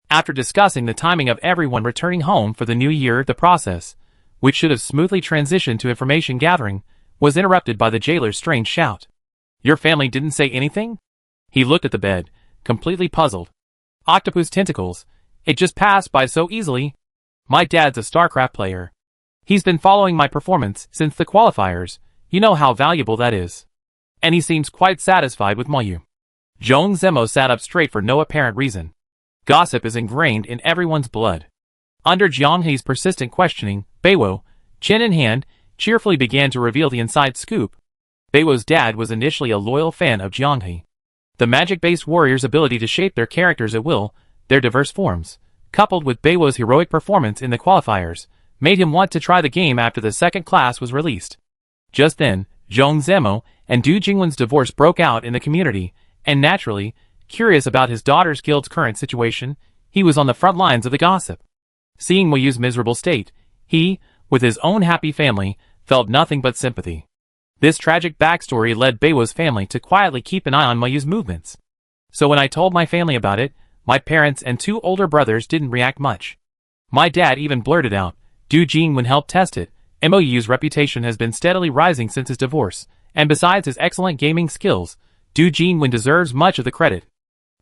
After discussing the timing of everyone returning home for the new year, the process, which should have smoothly transitioned to information gathering, was interrupted by the jailer's strange shout. Your family didn't say anything? He looked at the bed, completely puzzled. Octopus tentacles. It just passed by so easily. My dad's a StarCraft player. He's been following my performance since the qualifiers. You know how valuable that is. And he seems quite satisfied with Mayu. Zhong Zemo sat up straight for no apparent reason. Gossip is ingrained in everyone's blood. Under Jianghe's persistent questioning, Beiwo, chin in hand, cheerfully began to reveal the inside scoop. Beiwo's dad was initially a loyal fan of Jianghe. The magic-based warrior's ability to shape their characters at will, their diverse forms, coupled with Beiwo's heroic performance in the qualifiers, made him want to try the game after the second class was released. Just then, Zhong Zemo and Du Jingwen's divorce broke out in the community, and naturally, curious about his daughter's guild's current situation, he was on the front lines of the gossip. Seeing Mayu's miserable state, he, with his own happy family, felt nothing but sympathy. This tragic backstory led Beiwo's family to quietly keep an eye on Mayu's movements. So when I told my family about it, my parents and 2 older brothers didn't react much. My dad even blurted out, Du Jingwen helped test it. Moyu's reputation has been steadily rising since his divorce, and besides his excellent gaming skills, Du Jingwen deserves much of the credit.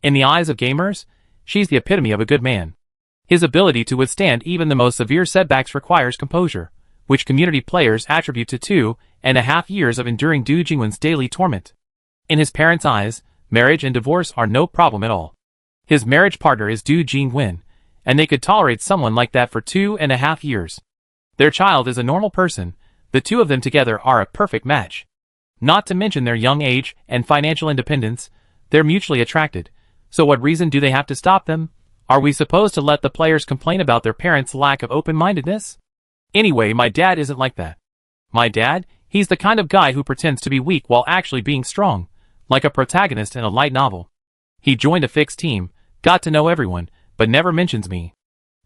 In the eyes of gamers, she's the epitome of a good man. His ability to withstand even the most severe setbacks requires composure, which community players attribute to 2.5 years of enduring Du Jingwen's daily torment. In his parents' eyes, marriage and divorce are no problem at all. His marriage partner is Du Jingwen, and they could tolerate someone like that for 2.5 years. Their child is a normal person. The 2 of them together are a perfect match. Not to mention their young age and financial independence, they're mutually attracted. So what reason do they have to stop them? Are we supposed to let the players complain about their parents' lack of open-mindedness? Anyway, my dad isn't like that. My dad? He's the kind of guy who pretends to be weak while actually being strong, like a protagonist in a light novel. He joined a fixed team, got to know everyone, but never mentions me.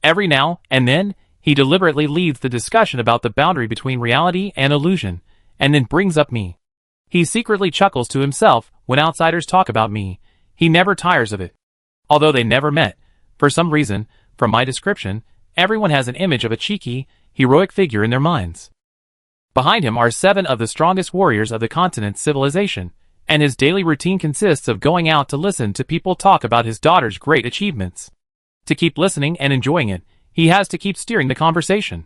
Every now and then, he deliberately leads the discussion about the boundary between reality and illusion, and then brings up me. He secretly chuckles to himself when outsiders talk about me. He never tires of it. Although they never met, for some reason, from my description, everyone has an image of a cheeky, heroic figure in their minds. Behind him are 7 of the strongest warriors of the continent's civilization, and his daily routine consists of going out to listen to people talk about his daughter's great achievements. To keep listening and enjoying it, he has to keep steering the conversation.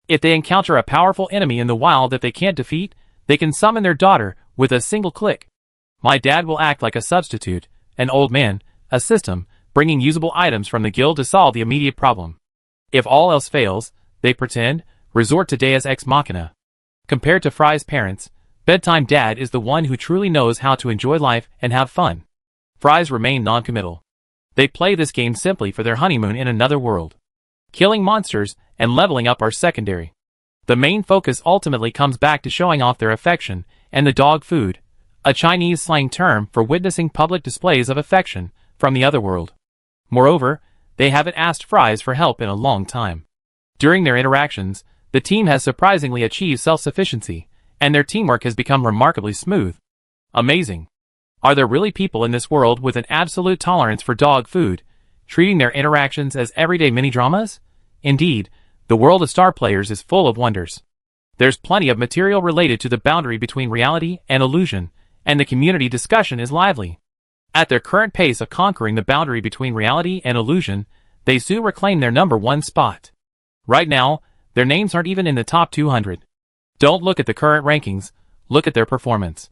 If they encounter a powerful enemy in the wild that they can't defeat, they can summon their daughter with a single click. My dad will act like a substitute, an old man, a system, bringing usable items from the guild to solve the immediate problem. If all else fails, they pretend, resort to Deus Ex Machina. Compared to Fry's parents, Bedtime Dad is the one who truly knows how to enjoy life and have fun. Fry's remain non-committal. They play this game simply for their honeymoon in another world. Killing monsters and leveling up are secondary. The main focus ultimately comes back to showing off their affection and the dog food, a Chinese slang term for witnessing public displays of affection from the other world. Moreover, they haven't asked Fries for help in a long time. During their interactions, the team has surprisingly achieved self-sufficiency, and their teamwork has become remarkably smooth. Amazing. Are there really people in this world with an absolute tolerance for dog food, treating their interactions as everyday mini-dramas? Indeed, the world of star players is full of wonders. There's plenty of material related to the boundary between reality and illusion, and the community discussion is lively. At their current pace of conquering the boundary between reality and illusion, they soon reclaim their #1 spot. Right now, their names aren't even in the top 200. Don't look at the current rankings, look at their performance.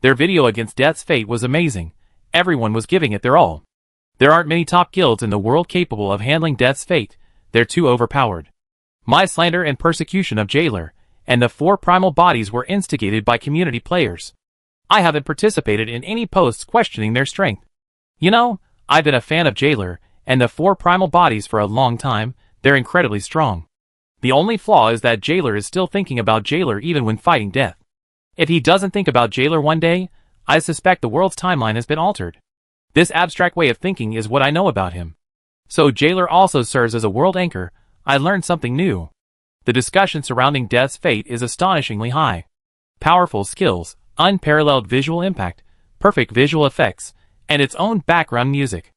Their video against Death's Fate was amazing. Everyone was giving it their all. There aren't many top guilds in the world capable of handling Death's Fate. They're too overpowered. My slander and persecution of Jailer and the 4 primal bodies were instigated by community players. I haven't participated in any posts questioning their strength. You know, I've been a fan of Jailer and the 4 primal bodies for a long time. They're incredibly strong. The only flaw is that Jailer is still thinking about Jailer even when fighting death. If he doesn't think about Jailer one day, I suspect the world's timeline has been altered. This abstract way of thinking is what I know about him. So Jailer also serves as a world anchor. I learned something new. The discussion surrounding Death's fate is astonishingly high. Powerful skills, unparalleled visual impact, perfect visual effects, and its own background music.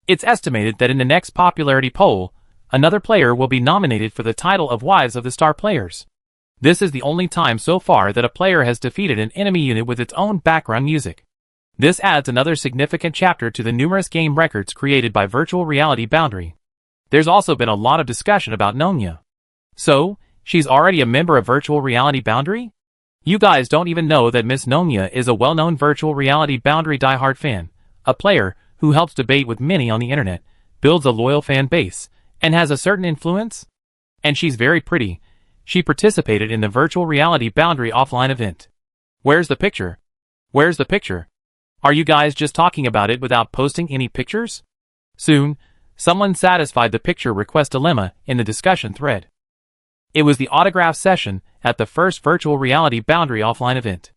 It's estimated that in the next popularity poll, another player will be nominated for the title of Wives of the Star Players. This is the only time so far that a player has defeated an enemy unit with its own background music. This adds another significant chapter to the numerous game records created by Virtual Reality Boundary. There's also been a lot of discussion about Nonya. So, she's already a member of Virtual Reality Boundary? You guys don't even know that Miss Nonya is a well-known Virtual Reality Boundary diehard fan, a player who helps debate with many on the internet, builds a loyal fan base, and has a certain influence? And she's very pretty. She participated in the Virtual Reality Boundary offline event. Where's the picture? Where's the picture? Are you guys just talking about it without posting any pictures? Soon, someone satisfied the picture request dilemma in the discussion thread. It was the autograph session at the first Virtual Reality Boundary offline event.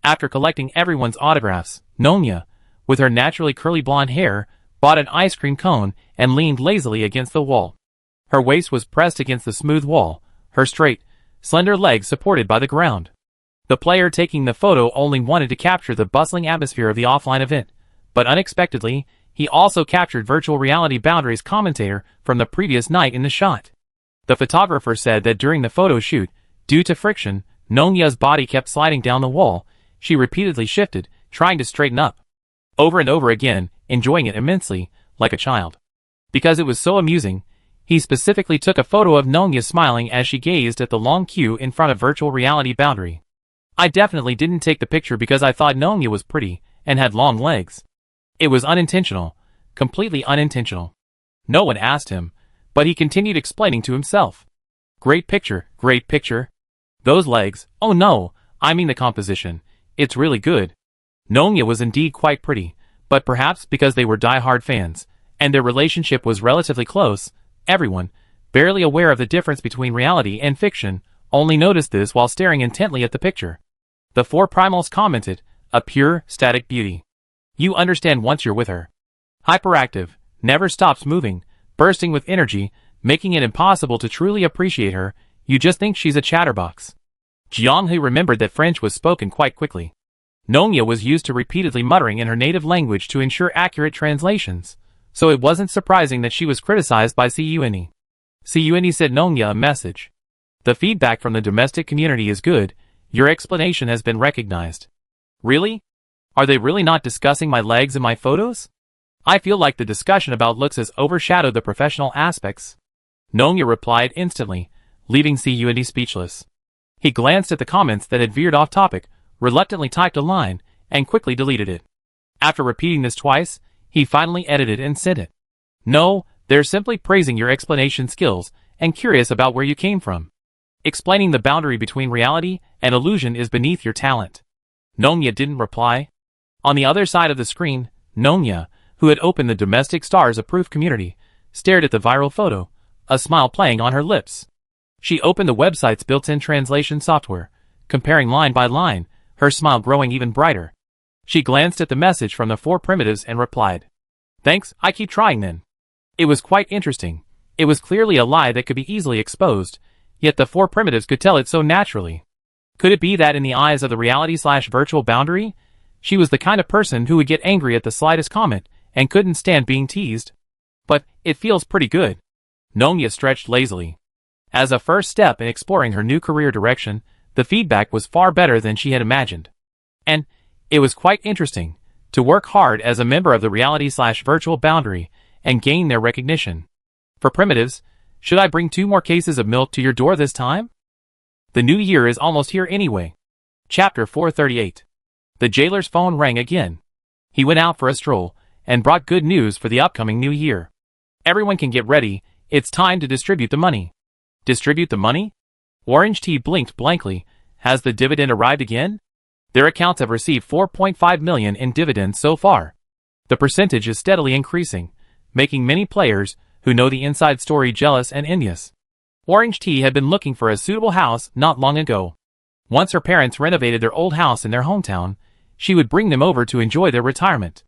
After collecting everyone's autographs, Nonya, with her naturally curly blonde hair, bought an ice cream cone and leaned lazily against the wall. Her waist was pressed against the smooth wall, her straight, slender legs supported by the ground. The player taking the photo only wanted to capture the bustling atmosphere of the offline event, but unexpectedly, he also captured Virtual Reality Boundary's commentator from the previous night in the shot. The photographer said that during the photo shoot, due to friction, Nonya's body kept sliding down the wall. She repeatedly shifted, trying to straighten up. Over and over again, enjoying it immensely, like a child. Because it was so amusing, he specifically took a photo of Nonya smiling as she gazed at the long queue in front of Virtual Reality Boundary. I definitely didn't take the picture because I thought Nonya was pretty and had long legs. It was unintentional, completely unintentional. No one asked him, but he continued explaining to himself. Great picture, great picture. Those legs, oh no, I mean the composition, it's really good. Nonya was indeed quite pretty, but perhaps because they were die-hard fans, and their relationship was relatively close, everyone, barely aware of the difference between reality and fiction, only noticed this while staring intently at the picture. The four primals commented, a pure, static beauty. You understand once you're with her. Hyperactive, never stops moving, bursting with energy, making it impossible to truly appreciate her, you just think she's a chatterbox. Jianghe remembered that French was spoken quite quickly. Nonya was used to repeatedly muttering in her native language to ensure accurate translations, so it wasn't surprising that she was criticized by Cune. Cune sent Nonya a message. The feedback from the domestic community is good, your explanation has been recognized. Really? Are they really not discussing my legs in my photos? I feel like the discussion about looks has overshadowed the professional aspects. Nonya replied instantly, leaving Cune speechless. He glanced at the comments that had veered off topic, reluctantly typed a line, and quickly deleted it. After repeating this twice, he finally edited and sent it. No, they're simply praising your explanation skills and curious about where you came from. Explaining the boundary between reality and illusion is beneath your talent. Nonya didn't reply. On the other side of the screen, Nonya, who had opened the Domestic Stars approved community, stared at the viral photo, a smile playing on her lips. She opened the website's built-in translation software, comparing line by line, her smile growing even brighter. She glanced at the message from the four primitives and replied, "Thanks, I keep trying then." It was quite interesting. It was clearly a lie that could be easily exposed, yet the four primitives could tell it so naturally. Could it be that in the eyes of the reality/virtual boundary, she was the kind of person who would get angry at the slightest comment and couldn't stand being teased? But it feels pretty good. Nonya stretched lazily. As a first step in exploring her new career direction, the feedback was far better than she had imagined. And it was quite interesting to work hard as a member of the reality/virtual boundary and gain their recognition. For primitives, should I bring 2 more cases of milk to your door this time? The new year is almost here anyway. Chapter 438. The jailer's phone rang again. He went out for a stroll and brought good news for the upcoming new year. Everyone can get ready, it's time to distribute the money. Distribute the money? Orange Tea blinked blankly. Has the dividend arrived again? Their accounts have received 4.5 million in dividends so far. The percentage is steadily increasing, making many players who know the inside story jealous and envious. Orange Tea had been looking for a suitable house not long ago. Once her parents renovated their old house in their hometown, she would bring them over to enjoy their retirement.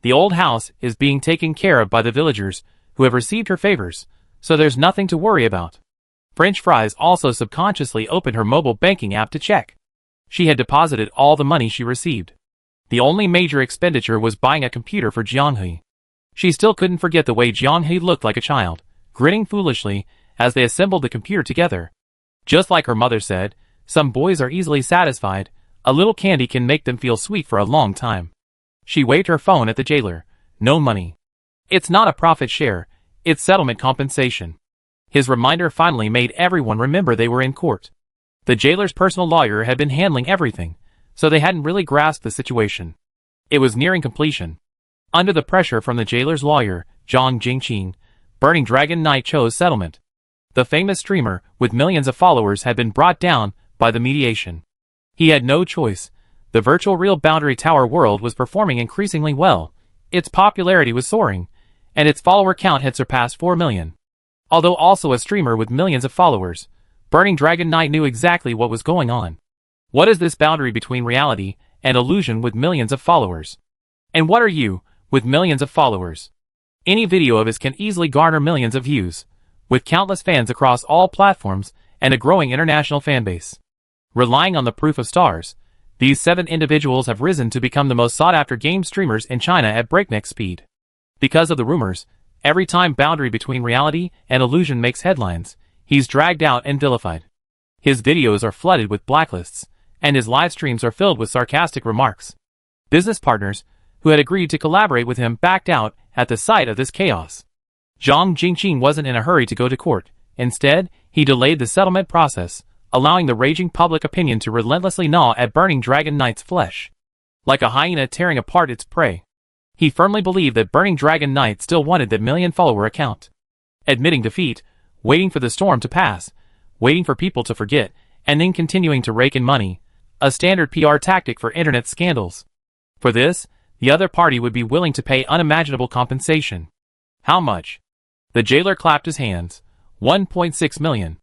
The old house is being taken care of by the villagers who have received her favors, so there's nothing to worry about. French Fries also subconsciously opened her mobile banking app to check. She had deposited all the money she received. The only major expenditure was buying a computer for Jianghe. She still couldn't forget the way Jianghe looked like a child, grinning foolishly as they assembled the computer together. Just like her mother said, some boys are easily satisfied, a little candy can make them feel sweet for a long time. She waved her phone at the jailer. No money. It's not a profit share, it's settlement compensation. His reminder finally made everyone remember they were in court. The jailer's personal lawyer had been handling everything, so they hadn't really grasped the situation. It was nearing completion. Under the pressure from the jailer's lawyer, Zhang Jingqing, Burning Dragon Knight chose settlement. The famous streamer, with millions of followers, had been brought down by the mediation. He had no choice. The virtual real Boundary Tower world was performing increasingly well, its popularity was soaring, and its follower count had surpassed 4 million. Although also a streamer with millions of followers, Burning Dragon Knight knew exactly what was going on. What is this boundary between reality and illusion with millions of followers? And what are you, with millions of followers? Any video of his can easily garner millions of views, with countless fans across all platforms and a growing international fanbase. Relying on the proof of stars, these 7 individuals have risen to become the most sought-after game streamers in China at breakneck speed. Because of the rumors, every time boundary between reality and illusion makes headlines, he's dragged out and vilified. His videos are flooded with blacklists, and his live streams are filled with sarcastic remarks. Business partners, who had agreed to collaborate with him, backed out at the sight of this chaos. Zhang Jingqing wasn't in a hurry to go to court. Instead, he delayed the settlement process, allowing the raging public opinion to relentlessly gnaw at Burning Dragon Knight's flesh. Like a hyena tearing apart its prey. He firmly believed that Burning Dragon Knight still wanted that million-follower account. Admitting defeat, waiting for the storm to pass, waiting for people to forget, and then continuing to rake in money, a standard PR tactic for internet scandals. For this, the other party would be willing to pay unimaginable compensation. How much? The jailer clapped his hands. 1.6 million.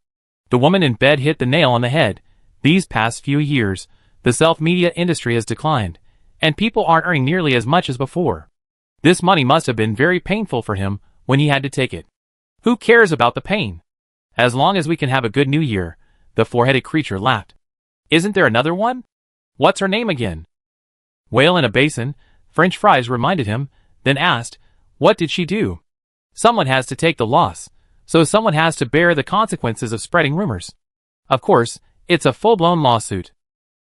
The woman in bed hit the nail on the head. These past few years, the self-media industry has declined, and people aren't earning nearly as much as before. This money must have been very painful for him when he had to take it. Who cares about the pain? As long as we can have a good new year, the four-headed creature laughed. Isn't there another one? What's her name again? Whale in a basin, French Fries reminded him, then asked, what did she do? Someone has to take the loss, so someone has to bear the consequences of spreading rumors. Of course, it's a full-blown lawsuit.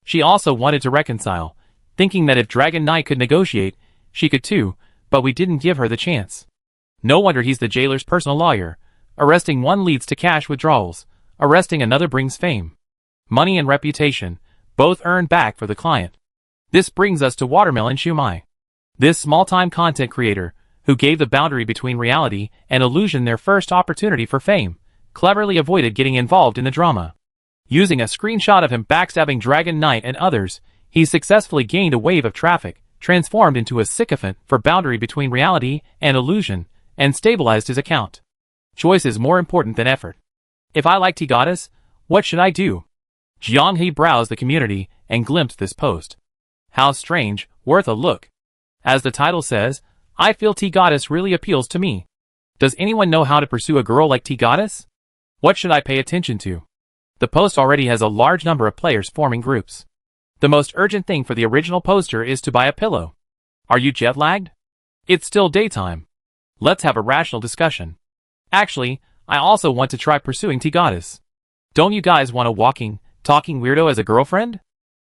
She also wanted to reconcile, thinking that if Dragon Knight could negotiate, she could too, but we didn't give her the chance. No wonder he's the jailer's personal lawyer. Arresting one leads to cash withdrawals, arresting another brings fame. Money and reputation, both earned back for the client. This brings us to Watermelon Shumai. This small-time content creator, who gave the boundary between reality and illusion their first opportunity for fame, cleverly avoided getting involved in the drama. Using a screenshot of him backstabbing Dragon Knight and others, he successfully gained a wave of traffic, transformed into a sycophant for boundary between reality and illusion, and stabilized his account. Choice is more important than effort. If I like T-Goddess, what should I do? Jianghe browsed the community and glimpsed this post. How strange, worth a look. As the title says, I feel T-Goddess really appeals to me. Does anyone know how to pursue a girl like T-Goddess? What should I pay attention to? The post already has a large number of players forming groups. The most urgent thing for the original poster is to buy a pillow. Are you jet-lagged? It's still daytime. Let's have a rational discussion. Actually, I also want to try pursuing T-Goddess. Don't you guys want a walking, talking weirdo as a girlfriend?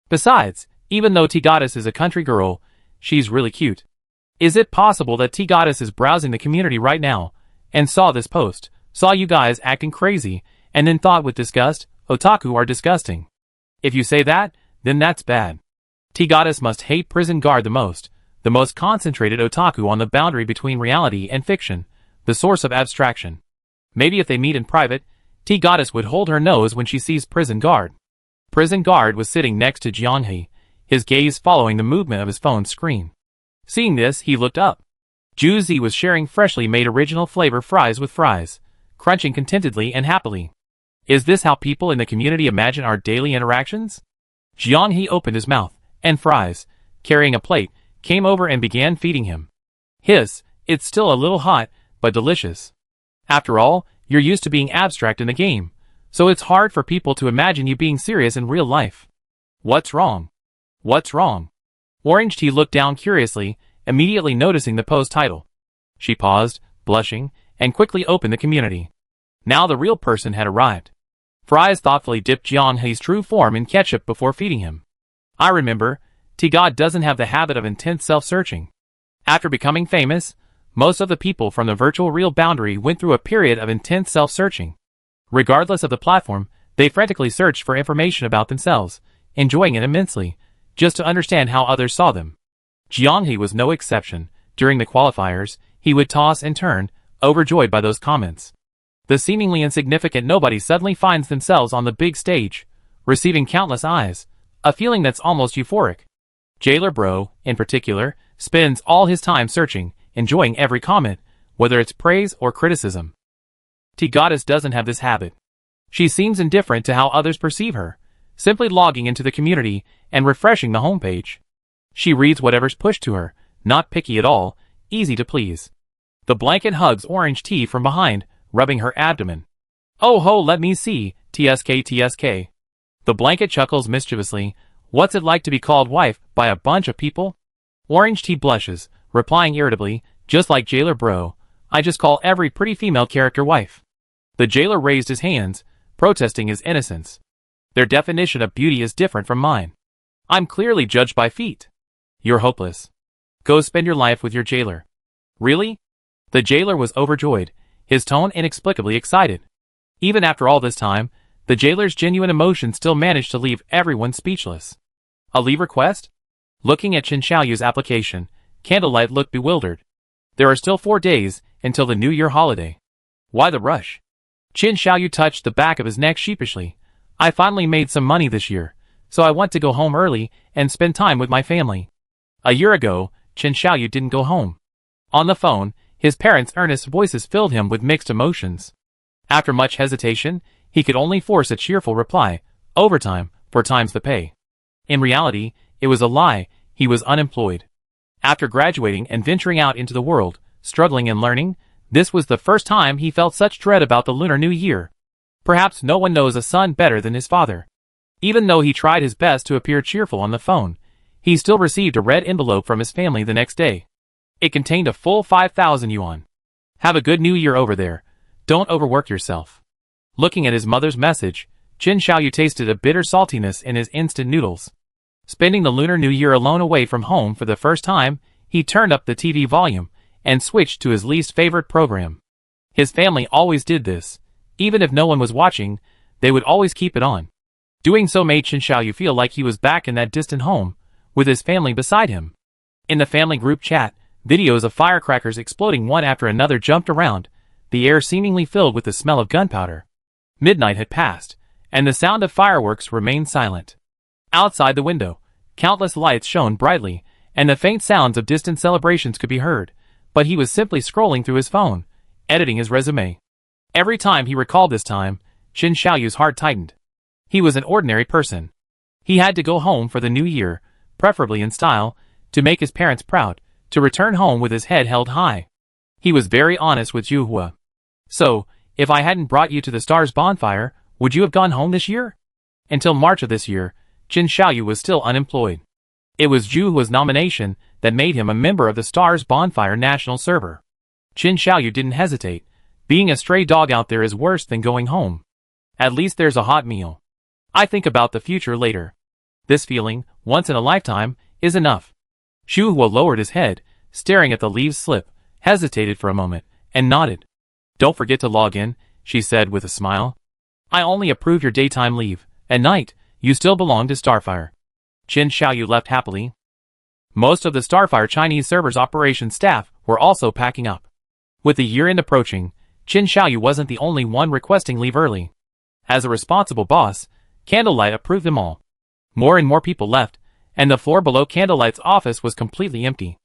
Besides, even though T-Goddess is a country girl, she's really cute. Is it possible that T-Goddess is browsing the community right now, and saw this post, saw you guys acting crazy, and then thought with disgust, otaku are disgusting? If you say that, then that's bad. T-Goddess must hate Prison Guard the most concentrated otaku on the boundary between reality and fiction, the source of abstraction. Maybe if they meet in private, T-Goddess would hold her nose when she sees Prison Guard. Prison Guard was sitting next to Jianghe, his gaze following the movement of his phone's screen. Seeing this, he looked up. Juzi was sharing freshly made original flavor fries with fries, crunching contentedly and happily. Is this how people in the community imagine our daily interactions? Jiang He opened his mouth, and Fries, carrying a plate, came over and began feeding him. Hiss, it's still a little hot, but delicious. After all, you're used to being abstract in the game, so it's hard for people to imagine you being serious in real life. What's wrong? What's wrong? Orange Tea looked down curiously, immediately noticing the post title. She paused, blushing, and quickly opened the community. Now the real person had arrived. Fries thoughtfully dipped Jiang He's true form in ketchup before feeding him. I remember, T-God doesn't have the habit of intense self-searching. After becoming famous, most of the people from the virtual real boundary went through a period of intense self-searching. Regardless of the platform, they frantically searched for information about themselves, enjoying it immensely, just to understand how others saw them. Jiang He was no exception. During the qualifiers, he would toss and turn, overjoyed by those comments. The seemingly insignificant nobody suddenly finds themselves on the big stage, receiving countless eyes, a feeling that's almost euphoric. Jailer Bro, in particular, spends all his time searching, enjoying every comment, whether it's praise or criticism. T-Goddess doesn't have this habit. She seems indifferent to how others perceive her, simply logging into the community and refreshing the homepage. She reads whatever's pushed to her, not picky at all, easy to please. The blanket hugs Orange Tea from behind, rubbing her abdomen. Oh ho, let me see, TSK. The blanket chuckles mischievously. What's it like to be called wife by a bunch of people? Orange Tea blushes, replying irritably, just like Jailer Bro, I just call every pretty female character wife. The jailer raised his hands, protesting his innocence. Their definition of beauty is different from mine. I'm clearly judged by feet. You're hopeless. Go spend your life with your jailer. Really? The jailer was overjoyed, his tone inexplicably excited. Even after all this time, the jailer's genuine emotion still managed to leave everyone speechless. A leave request? Looking at Chen Xiaoyu's application, Candlelight looked bewildered. There are still 4 days until the New Year holiday. Why the rush? Chen Xiaoyu touched the back of his neck sheepishly. I finally made some money this year, so I want to go home early and spend time with my family. A year ago, Chen Xiaoyu didn't go home. On the phone, his parents' earnest voices filled him with mixed emotions. After much hesitation, he could only force a cheerful reply, overtime, 4 times the pay. In reality, it was a lie, he was unemployed. After graduating and venturing out into the world, struggling and learning, this was the first time he felt such dread about the Lunar New Year. Perhaps no one knows a son better than his father. Even though he tried his best to appear cheerful on the phone, he still received a red envelope from his family the next day. It contained a full 5,000 yuan. Have a good New Year over there. Don't overwork yourself. Looking at his mother's message, Chen Xiaoyu tasted a bitter saltiness in his instant noodles. Spending the Lunar New Year alone away from home for the first time, he turned up the TV volume and switched to his least favorite program. His family always did this. Even if no one was watching, they would always keep it on. Doing so made Chen Xiaoyu feel like he was back in that distant home, with his family beside him. In the family group chat, videos of firecrackers exploding one after another jumped around, the air seemingly filled with the smell of gunpowder. Midnight had passed, and the sound of fireworks remained silent. Outside the window, countless lights shone brightly, and the faint sounds of distant celebrations could be heard, but he was simply scrolling through his phone, editing his resume. Every time he recalled this time, Chen Xiaoyu's heart tightened. He was an ordinary person. He had to go home for the New Year, preferably in style, to make his parents proud, to return home with his head held high. He was very honest with Zhu Hua. So, if I hadn't brought you to the Stars bonfire, would you have gone home this year? Until March of this year, Chen Xiaoyu was still unemployed. It was Zhu Hua's nomination that made him a member of the Stars bonfire national server. Chen Xiaoyu didn't hesitate. Being a stray dog out there is worse than going home. At least there's a hot meal. I think about the future later. This feeling, once in a lifetime, is enough. Zhu Hua lowered his head, staring at the leaves slip, hesitated for a moment, and nodded. Don't forget to log in, she said with a smile. I only approve your daytime leave. At night, you still belong to Starfire. Chen Xiaoyu left happily. Most of the Starfire Chinese server's operations staff were also packing up. With the year-end approaching, Chen Xiaoyu wasn't the only one requesting leave early. As a responsible boss, Candlelight approved them all. More and more people left, and the floor below Candlelight's office was completely empty.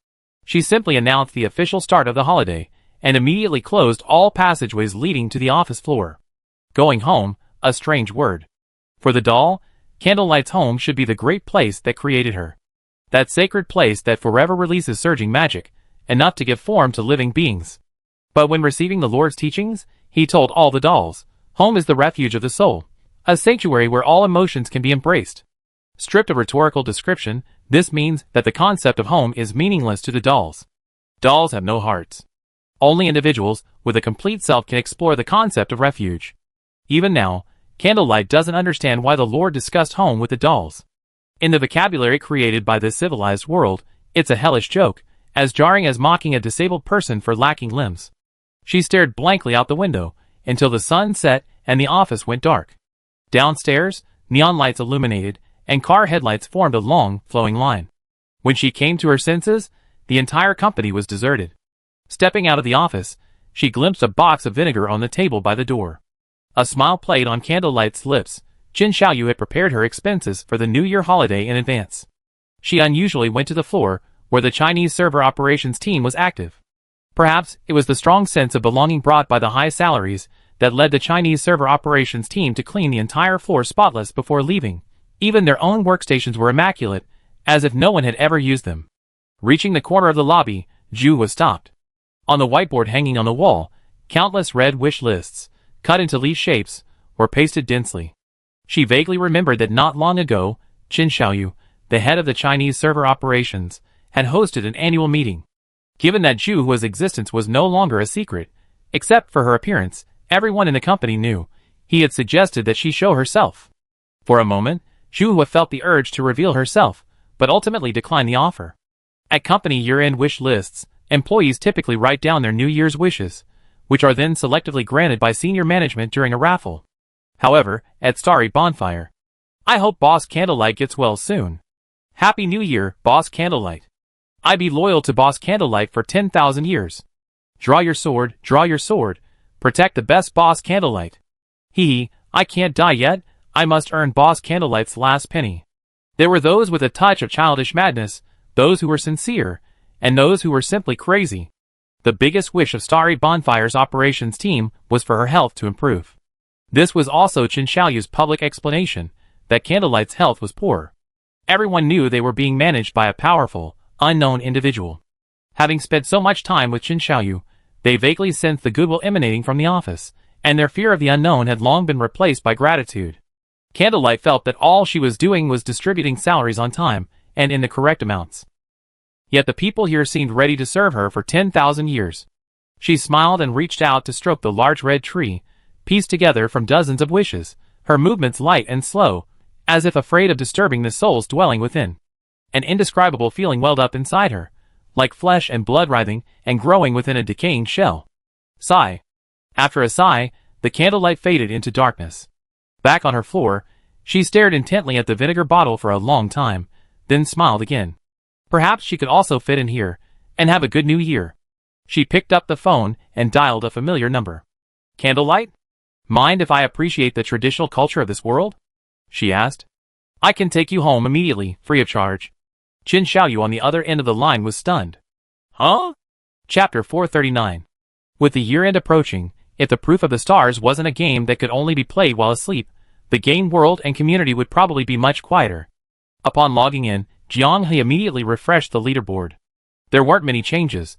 She simply announced the official start of the holiday, and immediately closed all passageways leading to the office floor. Going home, a strange word. For the doll, Candlelight's home should be the great place that created her. That sacred place that forever releases surging magic, enough to give form to living beings. But when receiving the Lord's teachings, he told all the dolls, home is the refuge of the soul, a sanctuary where all emotions can be embraced. Stripped of rhetorical description, this means that the concept of home is meaningless to the dolls. Dolls have no hearts. Only individuals with a complete self can explore the concept of refuge. Even now, Candlelight doesn't understand why the Lord discussed home with the dolls. In the vocabulary created by this civilized world, it's a hellish joke, as jarring as mocking a disabled person for lacking limbs. She stared blankly out the window, until the sun set and the office went dark. Downstairs, neon lights illuminated, and car headlights formed a long, flowing line. When she came to her senses, the entire company was deserted. Stepping out of the office, she glimpsed a box of vinegar on the table by the door. A smile played on Candlelight's lips. Qin Xiaoyu had prepared her expenses for the New Year holiday in advance. She unusually went to the floor, where the Chinese server operations team was active. Perhaps it was the strong sense of belonging brought by the high salaries that led the Chinese server operations team to clean the entire floor spotless before leaving. Even their own workstations were immaculate, as if no one had ever used them. Reaching the corner of the lobby, Zhu was stopped. On the whiteboard hanging on the wall, countless red wish lists, cut into leaf shapes, were pasted densely. She vaguely remembered that not long ago, Qin Xiaoyu, the head of the Chinese server operations, had hosted an annual meeting. Given that Zhu's existence was no longer a secret, except for her appearance, everyone in the company knew, he had suggested that she show herself. For a moment, Zhu felt the urge to reveal herself, but ultimately declined the offer. At company year-end wish lists, employees typically write down their New Year's wishes, which are then selectively granted by senior management during a raffle. However, at Starry Bonfire, I hope Boss Candlelight gets well soon. Happy New Year, Boss Candlelight. I be loyal to Boss Candlelight for 10,000 years. Draw your sword, protect the best Boss Candlelight. I can't die yet, I must earn Boss Candlelight's last penny. There were those with a touch of childish madness, those who were sincere, and those who were simply crazy. The biggest wish of Starry Bonfire's operations team was for her health to improve. This was also Qin Xiaoyu's public explanation, that Candlelight's health was poor. Everyone knew they were being managed by a powerful, unknown individual. Having spent so much time with Qin Xiaoyu, they vaguely sensed the goodwill emanating from the office, and their fear of the unknown had long been replaced by gratitude. Candlelight felt that all she was doing was distributing salaries on time, and in the correct amounts. Yet the people here seemed ready to serve her for 10,000 years. She smiled and reached out to stroke the large red tree, pieced together from dozens of wishes, her movements light and slow, as if afraid of disturbing the souls dwelling within. An indescribable feeling welled up inside her, like flesh and blood writhing and growing within a decaying shell. Sigh. After a sigh, the candlelight faded into darkness. Back on her floor, she stared intently at the vinegar bottle for a long time, then smiled again. Perhaps she could also fit in here, and have a good new year. She picked up the phone and dialed a familiar number. Candlelight? Mind if I appreciate the traditional culture of this world? She asked. I can take you home immediately, free of charge. Qin Xiaoyu on the other end of the line was stunned. Huh? Chapter 439. With the year-end approaching, if the Proof of the Stars wasn't a game that could only be played while asleep, the game world and community would probably be much quieter. Upon logging in, Jiang He immediately refreshed the leaderboard. There weren't many changes.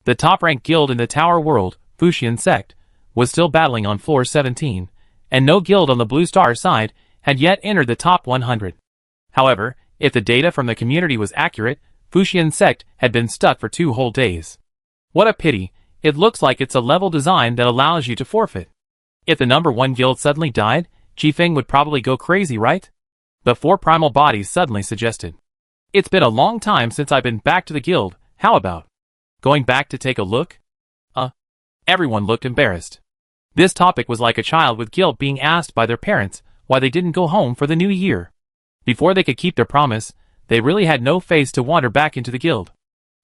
The top-ranked guild in the Tower World, Fuxian Sect, was still battling on floor 17, and no guild on the Blue Star side had yet entered the top 100. However, if the data from the community was accurate, Fuxian Sect had been stuck for 2 whole days. What a pity, it looks like it's a level design that allows you to forfeit. If the number 1 guild suddenly died, Qifeng would probably go crazy, right? The 4 primal bodies suddenly suggested. It's been a long time since I've been back to the guild, how about going back to take a look? Everyone looked embarrassed. This topic was like a child with guilt being asked by their parents why they didn't go home for the new year. Before they could keep their promise, they really had no face to wander back into the guild.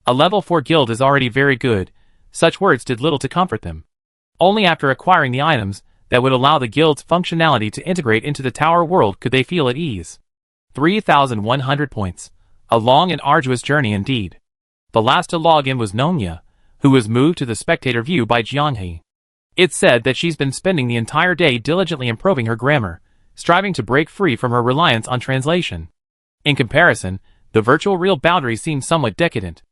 A level 4 guild is already very good, such words did little to comfort them. Only after acquiring the items that would allow the guild's functionality to integrate into the Tower World could they feel at ease. 3,100 points. A long and arduous journey indeed. The last to log in was Nonya, who was moved to the spectator view by Jiang He. It's said that she's been spending the entire day diligently improving her grammar, striving to break free from her reliance on translation. In comparison, the virtual real boundary seems somewhat decadent.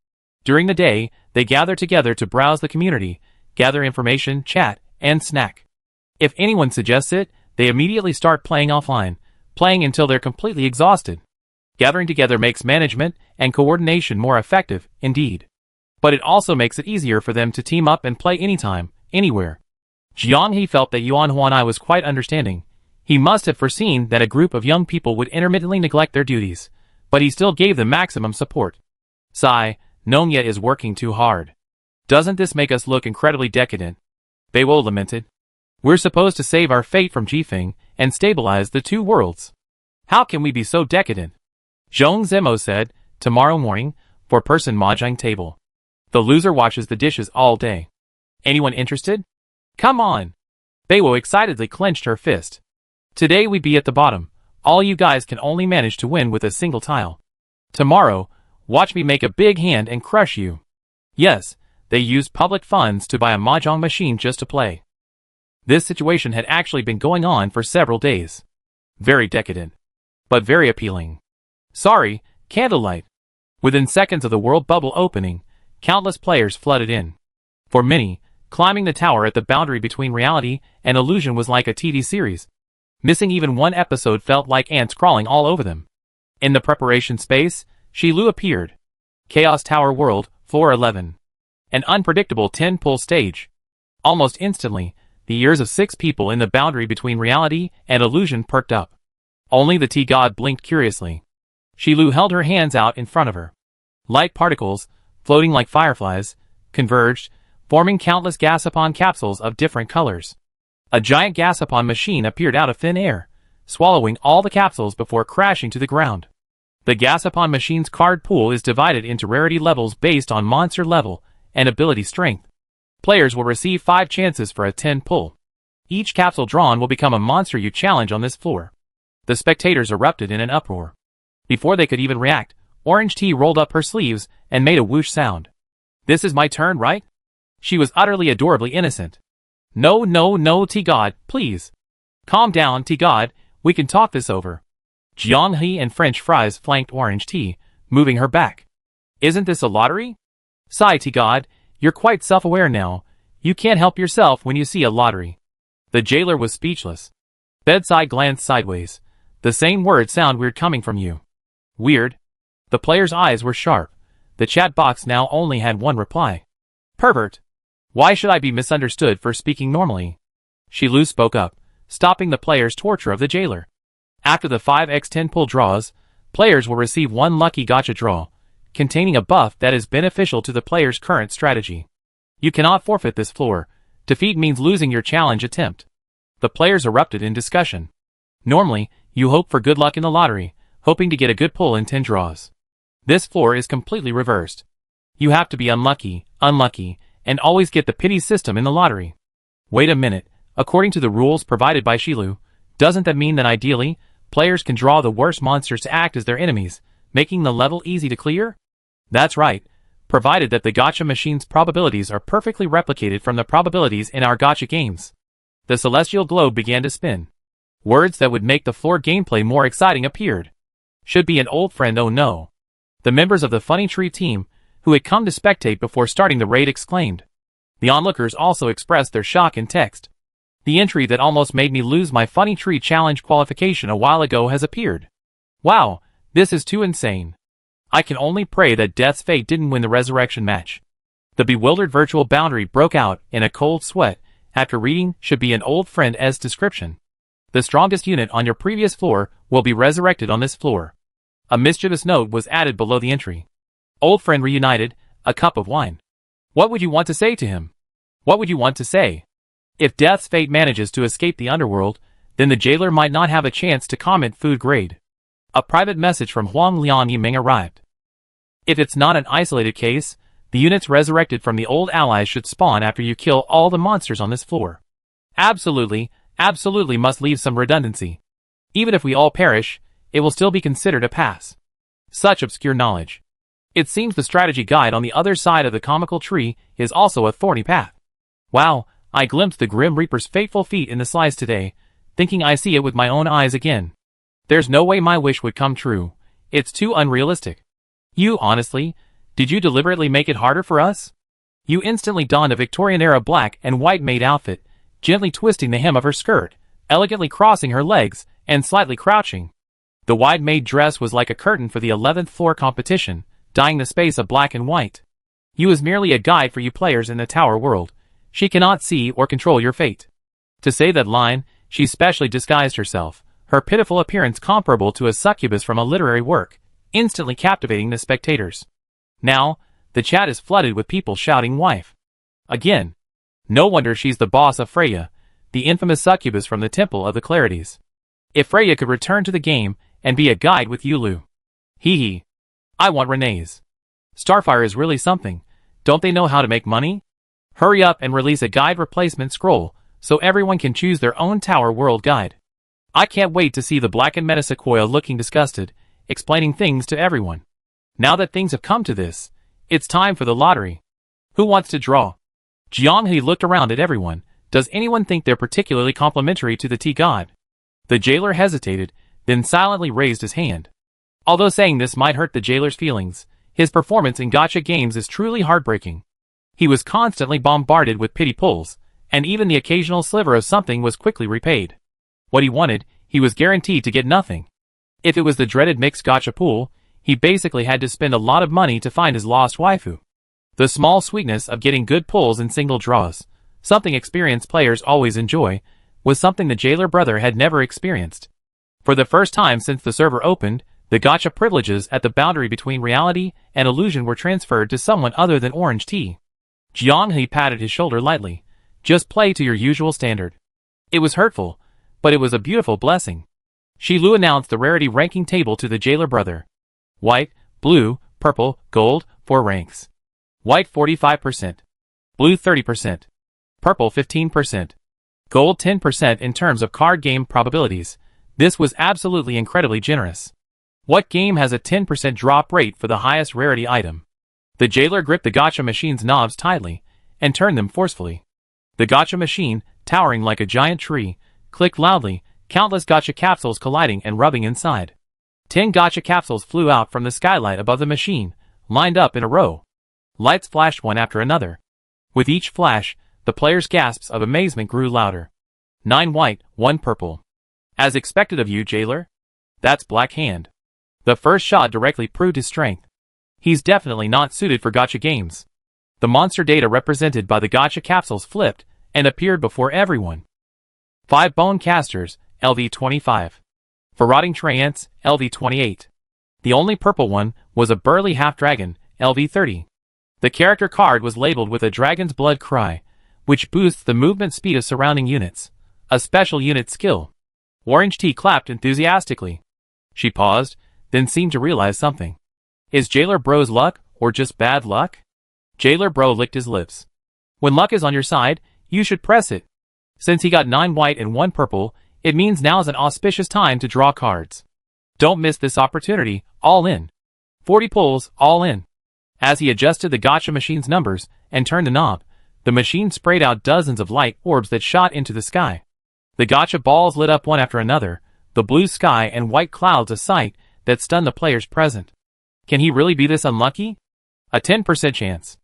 During the day, they gather together to browse the community, gather information, chat, and snack. If anyone suggests it, they immediately start playing offline, playing until they're completely exhausted. Gathering together makes management and coordination more effective, indeed. But it also makes it easier for them to team up and play anytime, anywhere. Jiang He felt that Yuan Huanai was quite understanding. He must have foreseen that a group of young people would intermittently neglect their duties, but he still gave them maximum support. Sigh, Nongye is working too hard. Doesn't this make us look incredibly decadent? Beiwo lamented. We're supposed to save our fate from Jifeng and stabilize the two worlds. How can we be so decadent? Zhong Zemo said, tomorrow morning, four-person mahjong table. The loser washes the dishes all day. Anyone interested? Come on! Beiwo excitedly clenched her fist. Today we be at the bottom. All you guys can only manage to win with a single tile. Tomorrow, watch me make a big hand and crush you. Yes, they used public funds to buy a mahjong machine just to play. This situation had actually been going on for several days. Very decadent. But very appealing. Sorry, candlelight. Within seconds of the world bubble opening, countless players flooded in. For many, climbing the tower at the boundary between reality and illusion was like a TV series. Missing even one episode felt like ants crawling all over them. In the preparation space, Shilu appeared. Chaos Tower World, Floor 11. An unpredictable 10-pull stage. Almost instantly, the ears of 6 people in the boundary between reality and illusion perked up. Only the T-God blinked curiously. Shilu held her hands out in front of her. Light particles, floating like fireflies, converged, forming countless gasapon capsules of different colors. A giant gasapon machine appeared out of thin air, swallowing all the capsules before crashing to the ground. The gasapon machine's card pool is divided into rarity levels based on monster level and ability strength. Players will receive 5 chances for a 10 pull. Each capsule drawn will become a monster you challenge on this floor. The spectators erupted in an uproar. Before they could even react, Orange Tea rolled up her sleeves and made a whoosh sound. This is my turn, right? She was utterly adorably innocent. No, T-God, please. Calm down, T-God, we can talk this over. Jiang He and French fries flanked Orange Tea, moving her back. Isn't this a lottery? Sigh, T-God, you're quite self-aware now. You can't help yourself when you see a lottery. The jailer was speechless. Bedside glanced sideways. The same words sound weird coming from you. Weird? The player's eyes were sharp. The chat box now only had one reply. Pervert. Why should I be misunderstood for speaking normally? Shilu spoke up, stopping the player's torture of the jailer. After the 5x10 pull draws, players will receive one lucky gacha draw, containing a buff that is beneficial to the player's current strategy. You cannot forfeit this floor. Defeat means losing your challenge attempt. The players erupted in discussion. Normally, you hope for good luck in the lottery, hoping to get a good pull in 10 draws. This floor is completely reversed. You have to be unlucky, and always get the pity system in the lottery. Wait a minute, according to the rules provided by Shilu, doesn't that mean that ideally, players can draw the worst monsters to act as their enemies, making the level easy to clear? That's right, provided that the gacha machine's probabilities are perfectly replicated from the probabilities in our gacha games. The celestial globe began to spin. Words that would make the floor gameplay more exciting appeared. Should be an old friend, oh no. The members of the Funny Tree team, who had come to spectate before starting the raid, exclaimed. The onlookers also expressed their shock in text. The entry that almost made me lose my Funny Tree challenge qualification a while ago has appeared. Wow, this is too insane. I can only pray that Death's Fate didn't win the resurrection match. The bewildered virtual boundary broke out in a cold sweat after reading Should be an old friend as description. The strongest unit on your previous floor will be resurrected on this floor. A mischievous note was added below the entry. Old friend reunited, a cup of wine. What would you want to say to him? What would you want to say? If Death's Fate manages to escape the underworld, then the jailer might not have a chance to comment food grade. A private message from Huang Lian Yiming arrived. If it's not an isolated case, the units resurrected from the old allies should spawn after you kill all the monsters on this floor. Absolutely must leave some redundancy. Even if we all perish, it will still be considered a pass. Such obscure knowledge. It seems the strategy guide on the other side of the comical tree is also a thorny path. Wow, I glimpsed the Grim Reaper's fateful feet in the slice today, thinking I see it with my own eyes again. There's no way my wish would come true. It's too unrealistic. You, honestly, did you deliberately make it harder for us? You instantly donned a Victorian-era black and white maid outfit, gently twisting the hem of her skirt, elegantly crossing her legs, and slightly crouching. The wide maid dress was like a curtain for the 11th floor competition, dyeing the space of black and white. You was merely a guide for you players in the tower world. She cannot see or control your fate. To say that line, she specially disguised herself, her pitiful appearance comparable to a succubus from a literary work, instantly captivating the spectators. Now, the chat is flooded with people shouting wife. Again. No wonder she's the boss of Freya, the infamous succubus from the Temple of the Clarities. If Freya could return to the game and be a guide with Yulu. Hee hee. I want Renee's. Starfire is really something. Don't they know how to make money? Hurry up and release a guide replacement scroll so everyone can choose their own Tower World guide. I can't wait to see the Black and Meta Sequoia looking disgusted, explaining things to everyone. Now that things have come to this, it's time for the lottery. Who wants to draw? Jianghe looked around at everyone. Does anyone think they're particularly complimentary to the tea god? The jailer hesitated, then silently raised his hand. Although saying this might hurt the jailer's feelings, his performance in gacha games is truly heartbreaking. He was constantly bombarded with pity pulls, and even the occasional sliver of something was quickly repaid. What he wanted, he was guaranteed to get nothing. If it was the dreaded mixed gacha pool, he basically had to spend a lot of money to find his lost waifu. The small sweetness of getting good pulls in single draws, something experienced players always enjoy, was something the jailer brother had never experienced. For the first time since the server opened, the gacha privileges at the boundary between reality and illusion were transferred to someone other than Orange Tea. Jianghe patted his shoulder lightly. Just play to your usual standard. It was hurtful, but it was a beautiful blessing. Shi Lu announced the rarity ranking table to the jailer brother. White, blue, purple, gold, 4 ranks. White 45%. Blue 30%. Purple 15%. Gold 10% in terms of card game probabilities. This was absolutely incredibly generous. What game has a 10% drop rate for the highest rarity item? The jailer gripped the gacha machine's knobs tightly, and turned them forcefully. The gacha machine, towering like a giant tree, clicked loudly, countless gacha capsules colliding and rubbing inside. 10 gacha capsules flew out from the skylight above the machine, lined up in a row. Lights flashed one after another. With each flash, the players' gasps of amazement grew louder. 9 white, 1 purple. As expected of you, jailer. That's Black Hand. The first shot directly proved his strength. He's definitely not suited for gacha games. The monster data represented by the gacha capsules flipped and appeared before everyone. 5 bone casters, LV25. For rotting treants, LV28. The only purple one was a burly half-dragon, LV30. The character card was labeled with a dragon's blood cry, which boosts the movement speed of surrounding units. A special unit skill. Orange Tea clapped enthusiastically. She paused, then seemed to realize something. Is Jailer Bro's luck, or just bad luck? Jailer Bro licked his lips. When luck is on your side, you should press it. Since he got 9 white and 1 purple, it means now's an auspicious time to draw cards. Don't miss this opportunity, all in. 40 pulls, all in. As he adjusted the gacha machine's numbers and turned the knob, the machine sprayed out dozens of light orbs that shot into the sky. The gacha balls lit up one after another, the blue sky and white clouds a sight that stunned the players present. Can he really be this unlucky? A 10% chance.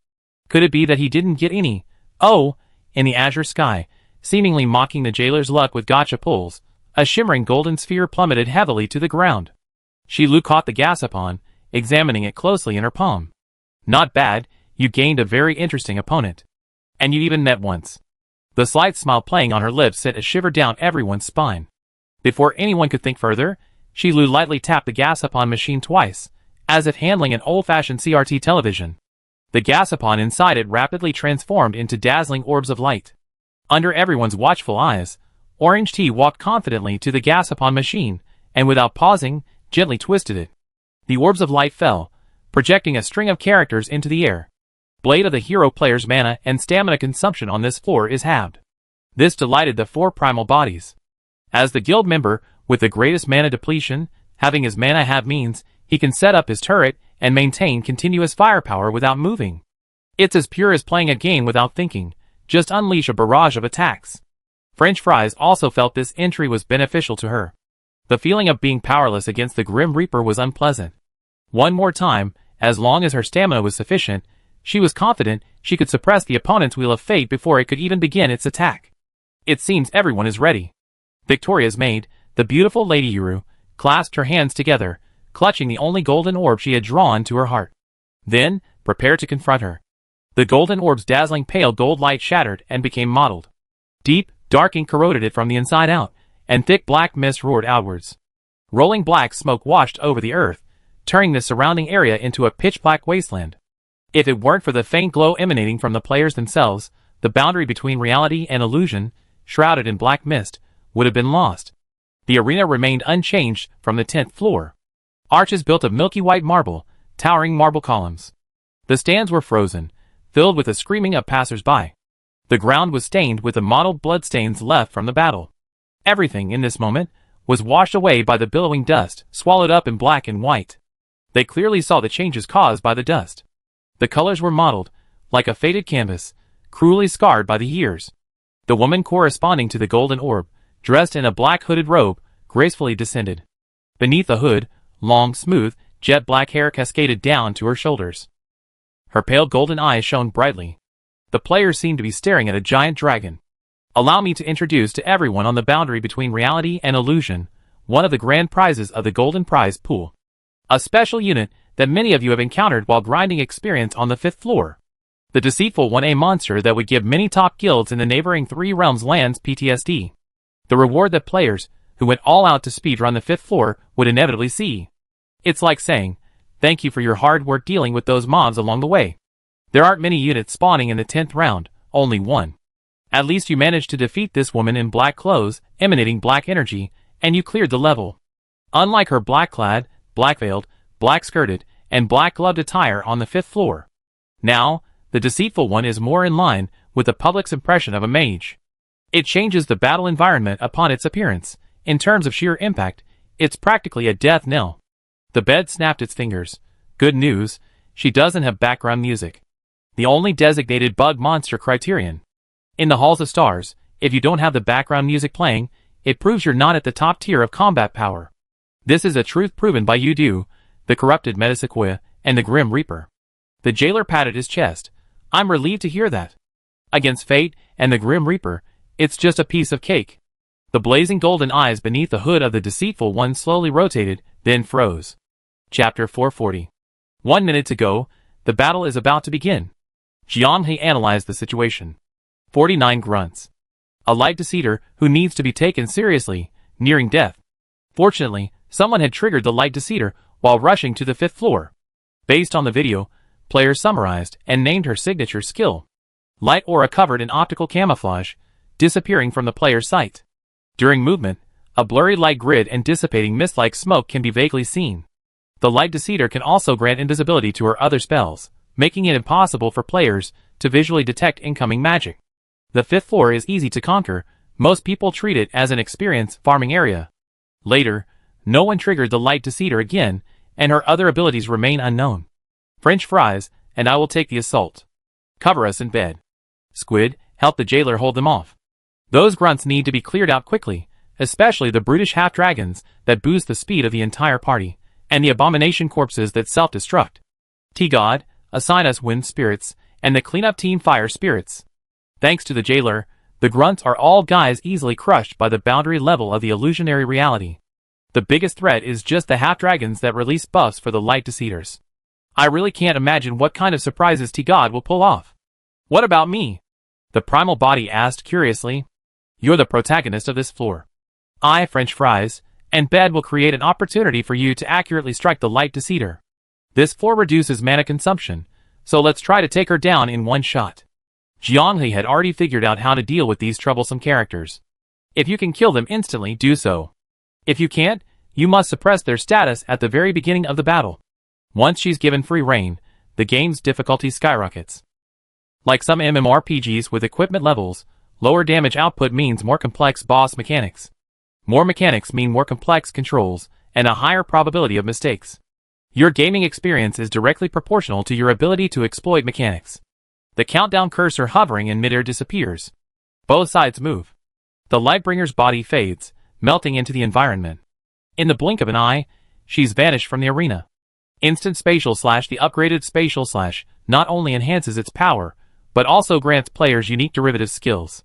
Could it be that he didn't get any? Oh, in the azure sky, seemingly mocking the jailer's luck with gacha pulls, a shimmering golden sphere plummeted heavily to the ground. Shi Lu caught the gasapon, examining it closely in her palm. Not bad, you gained a very interesting opponent. And you even met once. The slight smile playing on her lips sent a shiver down everyone's spine. Before anyone could think further, Shi Lu lightly tapped the gasapon machine twice, as if handling an old-fashioned CRT television. The gasapon inside it rapidly transformed into dazzling orbs of light. Under everyone's watchful eyes, Orange Tea walked confidently to the gasapon machine, and without pausing, gently twisted it. The orbs of light fell, projecting a string of characters into the air. Blade of the hero player's mana and stamina consumption on this floor is halved. This delighted the 4 primal bodies. As the guild member with the greatest mana depletion, having his mana halved means he can set up his turret and maintain continuous firepower without moving. It's as pure as playing a game without thinking, just unleash a barrage of attacks. French Fries also felt this entry was beneficial to her. The feeling of being powerless against the Grim Reaper was unpleasant. One more time, as long as her stamina was sufficient, she was confident she could suppress the opponent's Wheel of Fate before it could even begin its attack. It seems everyone is ready. Victoria's maid, the beautiful Lady Yuru, clasped her hands together, clutching the only golden orb she had drawn to her heart. Then, prepared to confront her. The golden orb's dazzling pale gold light shattered and became mottled. Deep, dark ink corroded it from the inside out, and thick black mist roared outwards. Rolling black smoke washed over the earth, turning the surrounding area into a pitch-black wasteland. If it weren't for the faint glow emanating from the players themselves, the boundary between reality and illusion, shrouded in black mist, would have been lost. The arena remained unchanged from the 10th floor. Arches built of milky white marble, towering marble columns. The stands were frozen, filled with the screaming of passers-by. The ground was stained with the mottled bloodstains left from the battle. Everything in this moment was washed away by the billowing dust, swallowed up in black and white. They clearly saw the changes caused by the dust. The colors were mottled, like a faded canvas, cruelly scarred by the years. The woman corresponding to the golden orb, dressed in a black hooded robe, gracefully descended. Beneath the hood, long, smooth, jet black hair cascaded down to her shoulders. Her pale golden eyes shone brightly. The players seemed to be staring at a giant dragon. Allow me to introduce to everyone on the boundary between reality and illusion, one of the grand prizes of the Golden Prize Pool. A special unit that many of you have encountered while grinding experience on the 5th floor. The Deceitful One, a monster that would give many top guilds in the neighboring 3 realms lands PTSD. The reward that players, who went all out to speedrun the 5th floor, would inevitably see. It's like saying, thank you for your hard work dealing with those mobs along the way. There aren't many units spawning in the 10th round, only one. At least you managed to defeat this woman in black clothes, emanating black energy, and you cleared the level. Unlike her black-clad, black-veiled, black-skirted, and black-gloved attire on the 5th floor. Now, the Deceitful One is more in line with the public's impression of a mage. It changes the battle environment upon its appearance. In terms of sheer impact, it's practically a death knell. The bed snapped its fingers. Good news, she doesn't have background music. The only designated bug monster criterion. In the Halls of Stars, if you don't have the background music playing, it proves you're not at the top tier of combat power. This is a truth proven by Udu, the corrupted Metasequoia, and the Grim Reaper. The jailer patted his chest. I'm relieved to hear that. Against Fate and the Grim Reaper, it's just a piece of cake. The blazing golden eyes beneath the hood of the Deceitful One slowly rotated, then froze. Chapter 440. 1 minute to go, the battle is about to begin. Jianghe analyzed the situation. 49 grunts. A light deceiver who needs to be taken seriously, nearing death. Fortunately, someone had triggered the light deceiver while rushing to the 5th floor. Based on the video, players summarized and named her signature skill. Light aura covered in optical camouflage, disappearing from the player's sight. During movement, a blurry light grid and dissipating mist-like smoke can be vaguely seen. The light deceiver can also grant invisibility to her other spells, making it impossible for players to visually detect incoming magic. The 5th floor is easy to conquer, most people treat it as an experience farming area. Later, no one triggered the light deceiver again, and her other abilities remain unknown. French Fries, and I will take the assault. Cover us in bed. Squid, help the jailer hold them off. Those grunts need to be cleared out quickly, especially the brutish half-dragons that boost the speed of the entire party, and the abomination corpses that self-destruct. T-God, assign us wind spirits, and the cleanup team fire spirits. Thanks to the jailer, the grunts are all guys easily crushed by the boundary level of the illusionary reality. The biggest threat is just the half-dragons that release buffs for the light deceivers. I really can't imagine what kind of surprises T-God will pull off. What about me? The primal body asked curiously. You're the protagonist of this floor. I, French Fries, and bed will create an opportunity for you to accurately strike the light deceiver. This floor reduces mana consumption, so let's try to take her down in one shot. Jianghe had already figured out how to deal with these troublesome characters. If you can kill them instantly, do so. If you can't, you must suppress their status at the very beginning of the battle. Once she's given free reign, the game's difficulty skyrockets. Like some MMORPGs with equipment levels, lower damage output means more complex boss mechanics. More mechanics mean more complex controls, and a higher probability of mistakes. Your gaming experience is directly proportional to your ability to exploit mechanics. The countdown cursor hovering in midair disappears. Both sides move. The Lightbringer's body fades, melting into the environment. In the blink of an eye, she's vanished from the arena. Instant Spatial Slash. The upgraded Spatial Slash not only enhances its power, but also grants players unique derivative skills.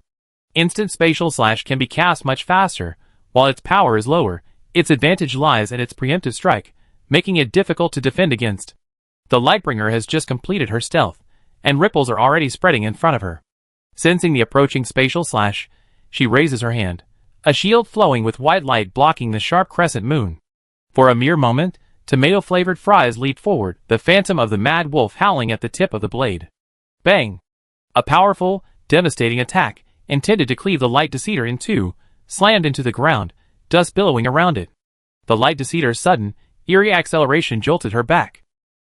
Instant Spatial Slash can be cast much faster. While its power is lower, its advantage lies in its preemptive strike, making it difficult to defend against. The Lightbringer has just completed her stealth, and ripples are already spreading in front of her. Sensing the approaching Spatial Slash, she raises her hand, a shield flowing with white light blocking the sharp crescent moon. For a mere moment, tomato-flavored fries leap forward, the phantom of the mad wolf howling at the tip of the blade. Bang! A powerful, devastating attack, intended to cleave the Light Deceiver in two, slammed into the ground, dust billowing around it. The Light Deceiver's sudden, eerie acceleration jolted her back.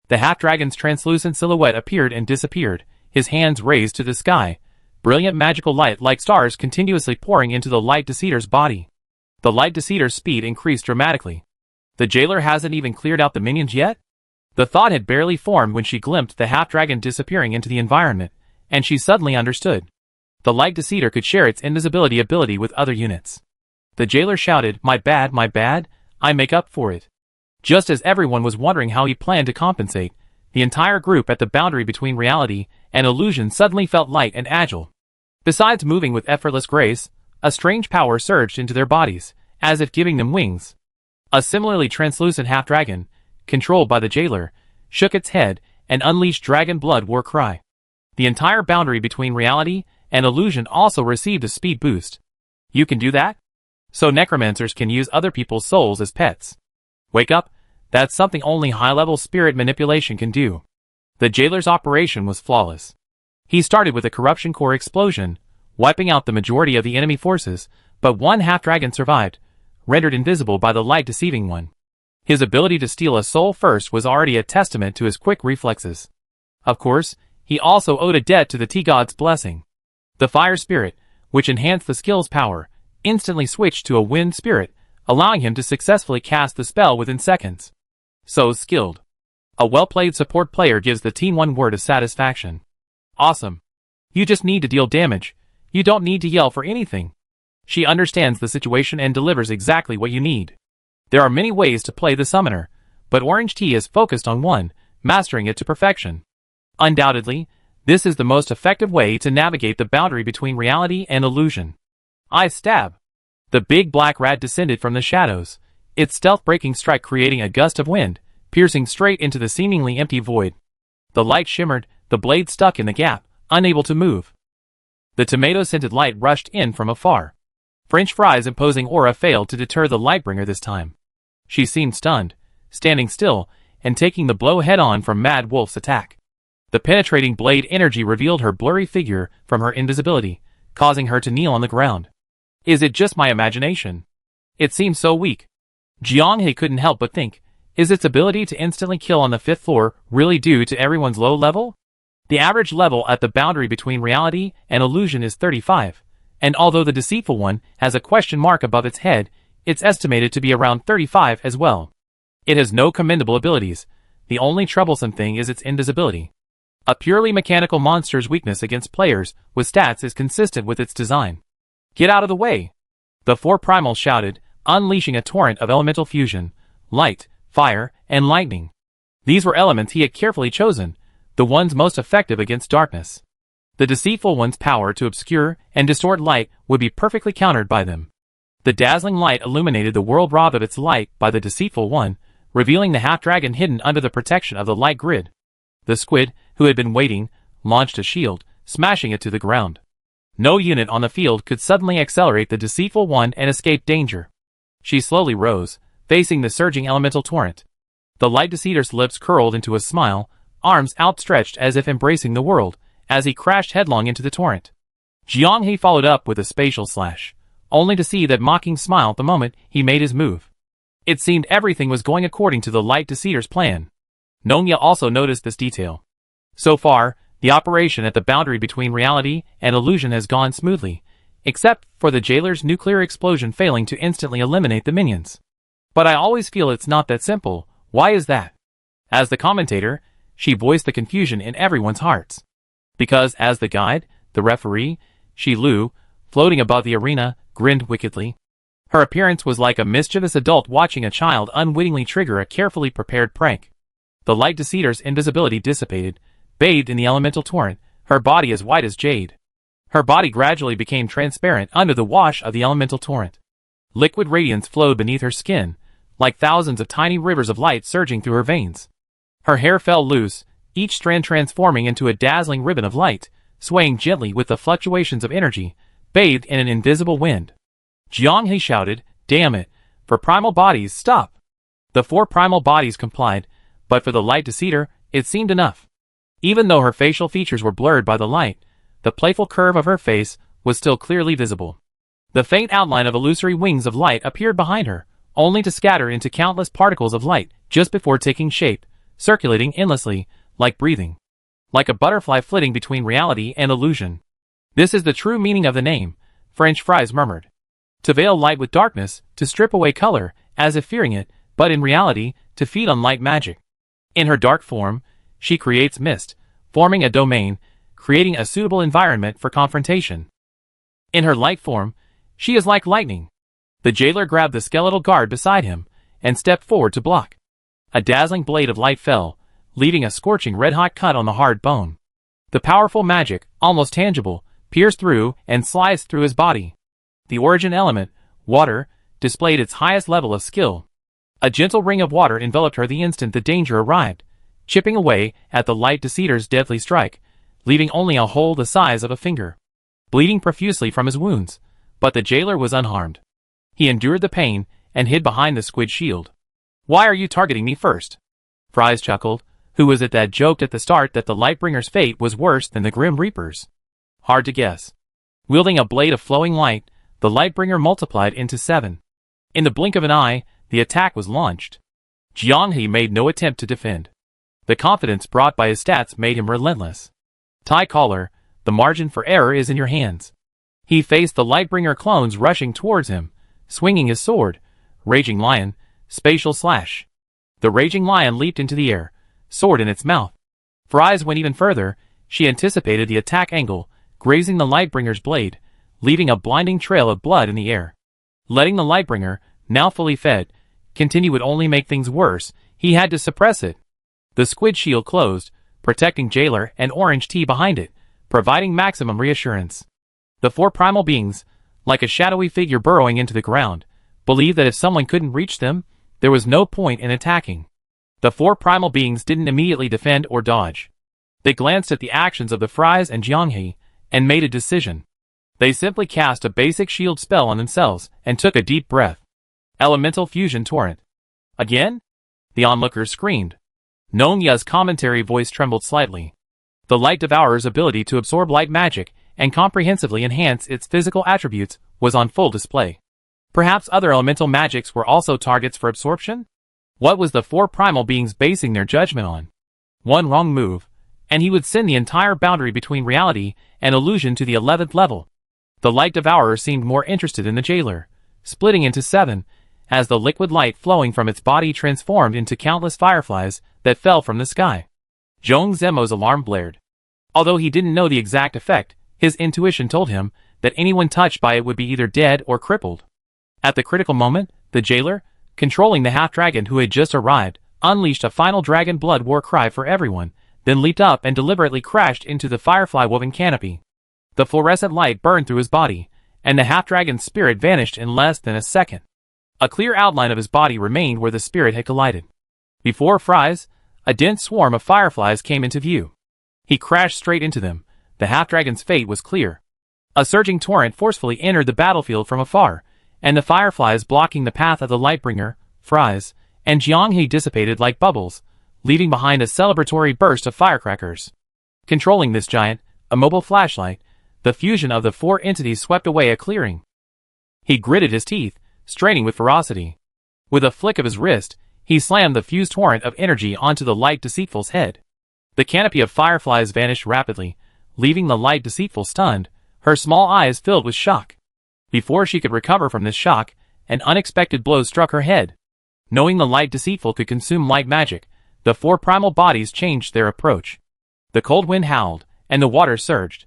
The half-dragon's translucent silhouette appeared and disappeared, his hands raised to the sky, brilliant magical light like stars continuously pouring into the Light Deceiver's body. The Light Deceiver's speed increased dramatically. The jailer hasn't even cleared out the minions yet? The thought had barely formed when she glimpsed the half-dragon disappearing into the environment, and she suddenly understood. The Light Deceiver could share its invisibility ability with other units. The jailer shouted, my bad, I make up for it." Just as everyone was wondering how he planned to compensate, the entire group at the boundary between reality and illusion suddenly felt light and agile. Besides moving with effortless grace, a strange power surged into their bodies, as if giving them wings. A similarly translucent half-dragon, controlled by the jailer, shook its head and unleashed dragon blood war cry. The entire boundary between reality and illusion also received a speed boost. You can do that? So necromancers can use other people's souls as pets. Wake up, that's something only high-level spirit manipulation can do. The jailer's operation was flawless. He started with a corruption core explosion, wiping out the majority of the enemy forces, but one half-dragon survived, rendered invisible by the light-deceiving one. His ability to steal a soul first was already a testament to his quick reflexes. Of course, he also owed a debt to the T-God's blessing. The fire spirit, which enhanced the skill's power, instantly switched to a wind spirit, allowing him to successfully cast the spell within seconds. So skilled. A well-played support player gives the team one word of satisfaction. Awesome. You just need to deal damage. You don't need to yell for anything. She understands the situation and delivers exactly what you need. There are many ways to play the summoner, but Orange Tea is focused on one, mastering it to perfection. Undoubtedly, this is the most effective way to navigate the boundary between reality and illusion. I stab. The big black rat descended from the shadows, its stealth-breaking strike creating a gust of wind, piercing straight into the seemingly empty void. The light shimmered, the blade stuck in the gap, unable to move. The tomato-scented light rushed in from afar. French fries' imposing aura failed to deter the Lightbringer this time. She seemed stunned, standing still, and taking the blow head-on from Mad Wolf's attack. The penetrating blade energy revealed her blurry figure from her invisibility, causing her to kneel on the ground. Is it just my imagination? It seems so weak. Jianghe couldn't help but think, is its ability to instantly kill on the 5th floor really due to everyone's low level? The average level at the boundary between reality and illusion is 35, and although the deceitful one has a question mark above its head, it's estimated to be around 35 as well. It has no commendable abilities. The only troublesome thing is its invisibility. A purely mechanical monster's weakness against players with stats is consistent with its design. Get out of the way! The four primals shouted, unleashing a torrent of elemental fusion, light, fire, and lightning. These were elements he had carefully chosen, the ones most effective against darkness. The deceitful one's power to obscure and distort light would be perfectly countered by them. The dazzling light illuminated the world robbed of its light by the deceitful one, revealing the half-dragon hidden under the protection of the light grid. The squid, who had been waiting, launched a shield, smashing it to the ground. No unit on the field could suddenly accelerate the deceitful one and escape danger. She slowly rose, facing the surging elemental torrent. The light deceiver's lips curled into a smile, arms outstretched as if embracing the world, as he crashed headlong into the torrent. Jianghe followed up with a spatial slash, only to see that mocking smile the moment he made his move. It seemed everything was going according to the light deceiver's plan. Nongya also noticed this detail. So far, the operation at the boundary between reality and illusion has gone smoothly, except for the jailer's nuclear explosion failing to instantly eliminate the minions. But I always feel it's not that simple. Why is that? As the commentator, she voiced the confusion in everyone's hearts. Because as the guide, the referee, Shi Lu, floating above the arena, grinned wickedly. Her appearance was like a mischievous adult watching a child unwittingly trigger a carefully prepared prank. The light deceitor's invisibility dissipated, bathed in the elemental torrent, her body as white as jade. Her body gradually became transparent under the wash of the elemental torrent. Liquid radiance flowed beneath her skin, like thousands of tiny rivers of light surging through her veins. Her hair fell loose, each strand transforming into a dazzling ribbon of light, swaying gently with the fluctuations of energy, bathed in an invisible wind. Jianghe shouted, "Damn it! For primal bodies, stop!" The 4 primal bodies complied, but for the light deceitor, it seemed enough. Even though her facial features were blurred by the light, the playful curve of her face was still clearly visible. The faint outline of illusory wings of light appeared behind her, only to scatter into countless particles of light just before taking shape, circulating endlessly, like breathing. Like a butterfly flitting between reality and illusion. "This is the true meaning of the name," French Fries murmured. To veil light with darkness, to strip away color, as if fearing it, but in reality, to feed on light magic. In her dark form, she creates mist, forming a domain, creating a suitable environment for confrontation. In her light form, she is like lightning. The jailer grabbed the skeletal guard beside him, and stepped forward to block. A dazzling blade of light fell, leaving a scorching red-hot cut on the hard bone. The powerful magic, almost tangible, pierced through and sliced through his body. The origin element, water, displayed its highest level of skill. A gentle ring of water enveloped her the instant the danger arrived, chipping away at the light deceitor's deadly strike, leaving only a hole the size of a finger. Bleeding profusely from his wounds, but the jailer was unharmed. He endured the pain and hid behind the squid shield. "Why are you targeting me first?" Fries chuckled, who was it that joked at the start that the Lightbringer's fate was worse than the Grim Reaper's? Hard to guess. Wielding a blade of flowing light, the Lightbringer multiplied into 7. In the blink of an eye, the attack was launched. Jianghe made no attempt to defend. The confidence brought by his stats made him relentless. "Tai caller, the margin for error is in your hands." He faced the Lightbringer clones rushing towards him, swinging his sword, Raging Lion, Spatial Slash. The Raging Lion leaped into the air, sword in its mouth. Fries went even further. She anticipated the attack angle, grazing the Lightbringer's blade, leaving a blinding trail of blood in the air. Letting the Lightbringer, now fully fed, continue would only make things worse. He had to suppress it. The squid shield closed, protecting Jailer and Orange Tea behind it, providing maximum reassurance. The 4 primal beings, like a shadowy figure burrowing into the ground, believed that if someone couldn't reach them, there was no point in attacking. The 4 primal beings didn't immediately defend or dodge. They glanced at the actions of the Fries and Jianghe, and made a decision. They simply cast a basic shield spell on themselves, and took a deep breath. Elemental Fusion Torrent. Again? The onlookers screamed. Nonya's commentary voice trembled slightly. The Light Devourer's ability to absorb light magic and comprehensively enhance its physical attributes was on full display. Perhaps other elemental magics were also targets for absorption? What was the 4 primal beings basing their judgment on? One wrong move, and he would send the entire boundary between reality and illusion to the 11th level. The Light Devourer seemed more interested in the Jailer, splitting into 7, as the liquid light flowing from its body transformed into countless fireflies that fell from the sky. Zhong Zemo's alarm blared. Although he didn't know the exact effect, his intuition told him that anyone touched by it would be either dead or crippled. At the critical moment, the Jailer, controlling the half-dragon who had just arrived, unleashed a final dragon blood war cry for everyone, then leaped up and deliberately crashed into the firefly-woven canopy. The fluorescent light burned through his body, and the half-dragon's spirit vanished in less than a second. A clear outline of his body remained where the spirit had collided. Before Fries, a dense swarm of fireflies came into view. He crashed straight into them. The half-dragon's fate was clear. A surging torrent forcefully entered the battlefield from afar, and the fireflies blocking the path of the Lightbringer, Fries, and Jianghe dissipated like bubbles, leaving behind a celebratory burst of firecrackers. Controlling this giant, a mobile flashlight, the fusion of the 4 entities swept away a clearing. He gritted his teeth, straining with ferocity. With a flick of his wrist, he slammed the fused torrent of energy onto the Light Deceitful's head. The canopy of fireflies vanished rapidly, leaving the Light Deceitful stunned, her small eyes filled with shock. Before she could recover from this shock, an unexpected blow struck her head. Knowing the Light Deceitful could consume light magic, the 4 primal bodies changed their approach. The cold wind howled, and the water surged.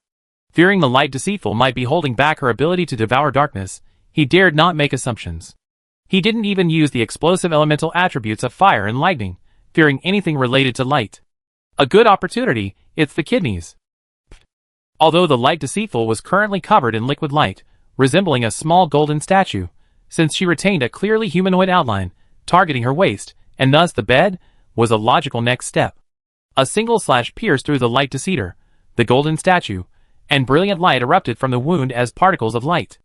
Fearing the light deceitful might be holding back her ability to devour darkness, he dared not make assumptions. He didn't even use the explosive elemental attributes of fire and lightning, fearing anything related to light. A good opportunity, it's the kidneys. Although the light deceitful was currently covered in liquid light, resembling a small golden statue, since she retained a clearly humanoid outline, targeting her waist, and thus the bed, was a logical next step. A single slash pierced through the light deceiver, the golden statue, and brilliant light erupted from the wound as particles of light.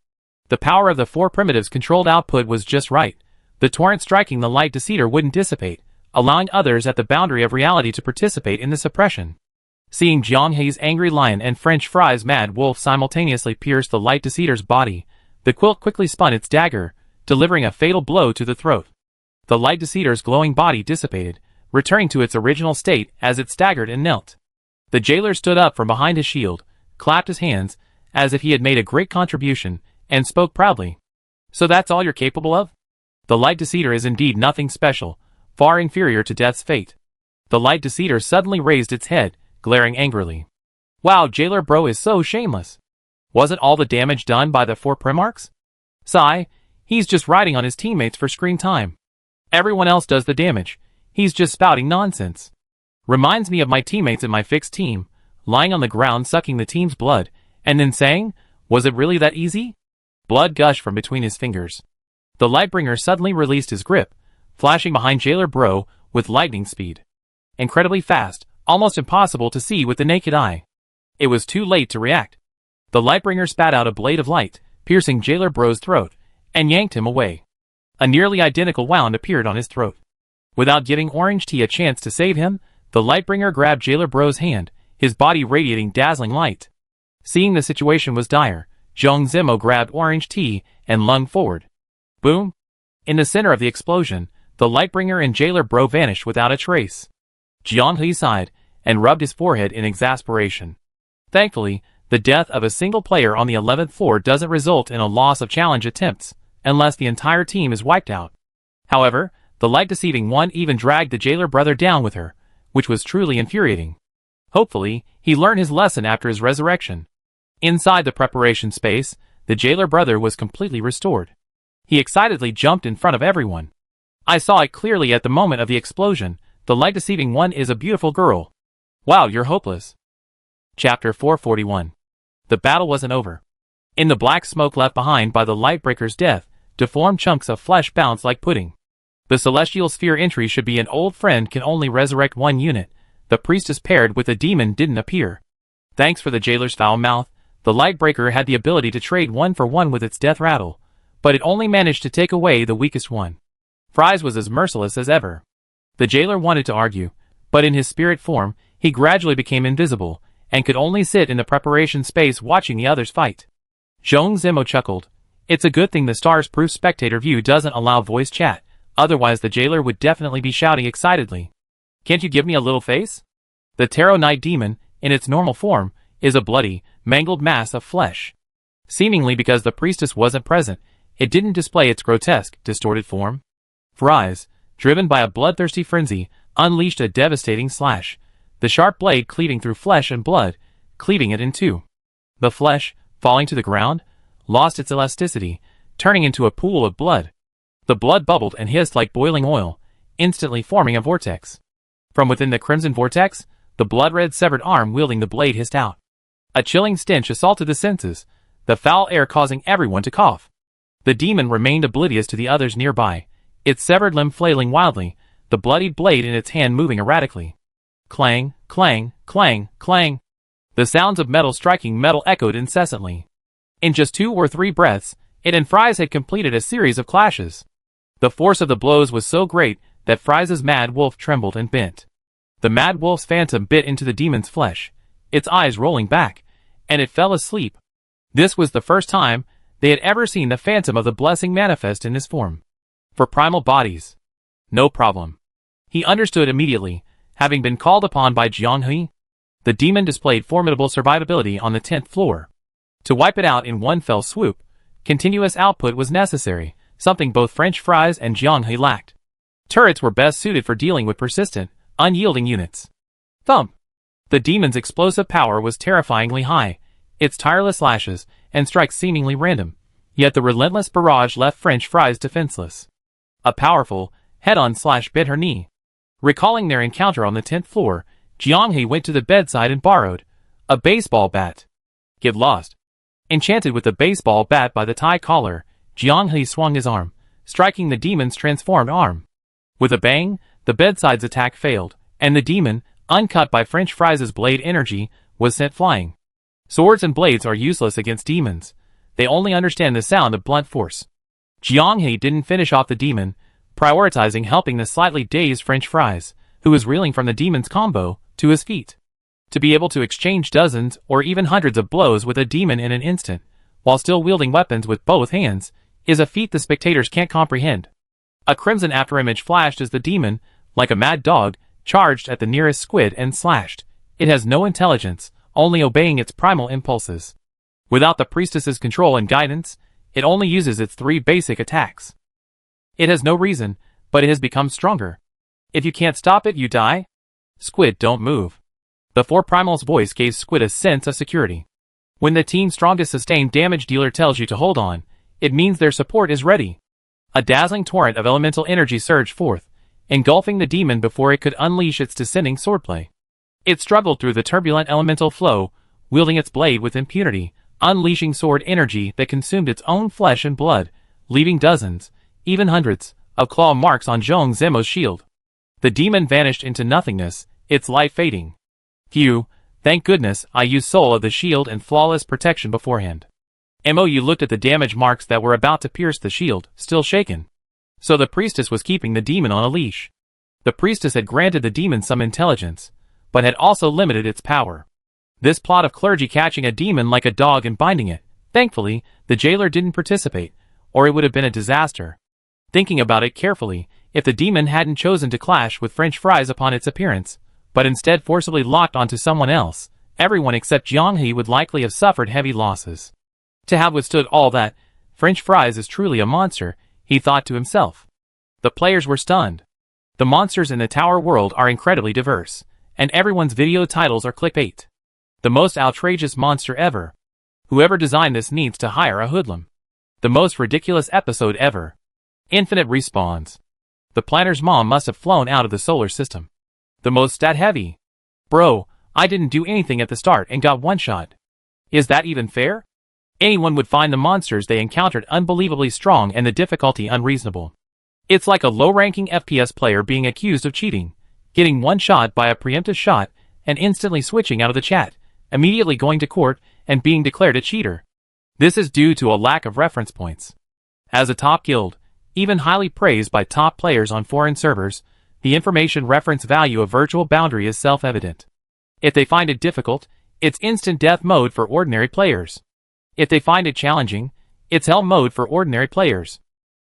The power of the four primitives' controlled output was just right. The torrent striking the light deceiver wouldn't dissipate, allowing others at the boundary of reality to participate in the suppression. Seeing Jiang Hei's angry lion and French Fry's mad wolf simultaneously pierce the light deceiver's body, the quilt quickly spun its dagger, delivering a fatal blow to the throat. The light deceiver's glowing body dissipated, returning to its original state as it staggered and knelt. The jailer stood up from behind his shield, clapped his hands, as if he had made a great contribution, and spoke proudly. So that's all you're capable of? The light deceiver is indeed nothing special, far inferior to death's fate. The light deceiver suddenly raised its head, glaring angrily. Wow, Jailer Bro is so shameless. Wasn't all the damage done by the four Primarchs? Sigh, he's just riding on his teammates for screen time. Everyone else does the damage, he's just spouting nonsense. Reminds me of my teammates in my fixed team, lying on the ground sucking the team's blood, and then saying, was it really that easy? Blood gushed from between his fingers. The Lightbringer suddenly released his grip, flashing behind Jailer Bro with lightning speed. Incredibly fast, almost impossible to see with the naked eye. It was too late to react. The Lightbringer spat out a blade of light, piercing Jailer Bro's throat, and yanked him away. A nearly identical wound appeared on his throat. Without giving Orange Tea a chance to save him, the Lightbringer grabbed Jailer Bro's hand, his body radiating dazzling light. Seeing the situation was dire, Zhong Zimo grabbed Orange Tea and lunged forward. Boom! In the center of the explosion, the Lightbringer and Jailer Bro vanished without a trace. Jiang Hui sighed and rubbed his forehead in exasperation. Thankfully, the death of a single player on the 11th floor doesn't result in a loss of challenge attempts, unless the entire team is wiped out. However, the light-deceiving one even dragged the Jailer brother down with her, which was truly infuriating. Hopefully, he learned his lesson after his resurrection. Inside the preparation space, the Jailer brother was completely restored. He excitedly jumped in front of everyone. I saw it clearly at the moment of the explosion. The light-deceiving one is a beautiful girl. Wow, you're hopeless. Chapter 441. The battle wasn't over. In the black smoke left behind by the Lightbreaker's death, deformed chunks of flesh bounced like pudding. The Celestial Sphere entry should be an old friend can only resurrect one unit. The priestess paired with the demon didn't appear. Thanks for the Jailer's foul mouth, the Lightbreaker had the ability to trade one for one with its death rattle, but it only managed to take away the weakest one. Fries was as merciless as ever. The Jailer wanted to argue, but in his spirit form, he gradually became invisible, and could only sit in the preparation space watching the others fight. Zhong Zimo chuckled. It's a good thing the stars-proof spectator view doesn't allow voice chat, otherwise the Jailer would definitely be shouting excitedly. Can't you give me a little face? The Tarot Knight Demon, in its normal form, is a bloody, mangled mass of flesh. Seemingly because the priestess wasn't present, it didn't display its grotesque, distorted form. Fries, driven by a bloodthirsty frenzy, unleashed a devastating slash, the sharp blade cleaving through flesh and blood, cleaving it in two. The flesh, falling to the ground, lost its elasticity, turning into a pool of blood. The blood bubbled and hissed like boiling oil, instantly forming a vortex. From within the crimson vortex, the blood-red severed arm wielding the blade hissed out. A chilling stench assaulted the senses, the foul air causing everyone to cough. The demon remained oblivious to the others nearby, its severed limb flailing wildly, the bloodied blade in its hand moving erratically. Clang, clang, clang, clang. The sounds of metal striking metal echoed incessantly. In just 2 or 3 breaths, it and Fries had completed a series of clashes. The force of the blows was so great that Fries' mad wolf trembled and bent. The mad wolf's phantom bit into the demon's flesh, its eyes rolling back, and it fell asleep. This was the first time they had ever seen the phantom of the blessing manifest in this form. For primal bodies. No problem. He understood immediately, having been called upon by Jiang Hui. The demon displayed formidable survivability on the 10th floor. To wipe it out in one fell swoop, continuous output was necessary, something both French Fries and Jiang Hui lacked. Turrets were best suited for dealing with persistent, unyielding units. Thump! The demon's explosive power was terrifyingly high, its tireless lashes and strikes seemingly random, yet the relentless barrage left French fries defenseless. A powerful head-on slash bit her knee. Recalling their encounter on the 10th floor, Jianghe went to the bedside and borrowed a baseball bat. Get lost. Enchanted with the baseball bat by the tie collar, Jianghe swung his arm, striking the demon's transformed arm. With a bang, the bedside's attack failed, and the demon, uncut by French fries' blade energy, was sent flying. Swords and blades are useless against demons. They only understand the sound of blunt force. Jianghe didn't finish off the demon, prioritizing helping the slightly dazed French fries, who was reeling from the demon's combo, to his feet. To be able to exchange dozens or even hundreds of blows with a demon in an instant, while still wielding weapons with both hands, is a feat the spectators can't comprehend. A crimson afterimage flashed as the demon, like a mad dog, charged at the nearest squid and slashed. It has no intelligence, only obeying its primal impulses. Without the priestess's control and guidance, it only uses its 3 basic attacks. It has no reason, but it has become stronger. If you can't stop it, you die. Squid, don't move. The 4 Primal's voice gave Squid a sense of security. When the team's strongest sustained damage dealer tells you to hold on, it means their support is ready. A dazzling torrent of elemental energy surged forth, engulfing the demon before it could unleash its descending swordplay. It struggled through the turbulent elemental flow, wielding its blade with impunity, unleashing sword energy that consumed its own flesh and blood, leaving dozens, even hundreds, of claw marks on Zhong Zemo's shield. The demon vanished into nothingness, its life fading. Phew, thank goodness I used Soul of the Shield and flawless protection beforehand. Mou looked at the damage marks that were about to pierce the shield, still shaken. So the priestess was keeping the demon on a leash. The priestess had granted the demon some intelligence, but had also limited its power. This plot of clergy catching a demon like a dog and binding it, thankfully, the jailer didn't participate, or it would have been a disaster. Thinking about it carefully, if the demon hadn't chosen to clash with French fries upon its appearance, but instead forcibly locked onto someone else, everyone except Jianghe would likely have suffered heavy losses. To have withstood all that, French fries is truly a monster, he thought to himself. The players were stunned. The monsters in the tower world are incredibly diverse, and everyone's video titles are clickbait. The most outrageous monster ever. Whoever designed this needs to hire a hoodlum. The most ridiculous episode ever. Infinite respawns. The planner's mom must have flown out of the solar system. The most stat heavy. Bro, I didn't do anything at the start and got one shot. Is that even fair? Anyone would find the monsters they encountered unbelievably strong and the difficulty unreasonable. It's like a low-ranking FPS player being accused of cheating, getting one shot by a preemptive shot, and instantly switching out of the chat, immediately going to court, and being declared a cheater. This is due to a lack of reference points. As a top guild, even highly praised by top players on foreign servers, the information reference value of Virtual Boundary is self-evident. If they find it difficult, it's instant death mode for ordinary players. If they find it challenging, it's hell mode for ordinary players.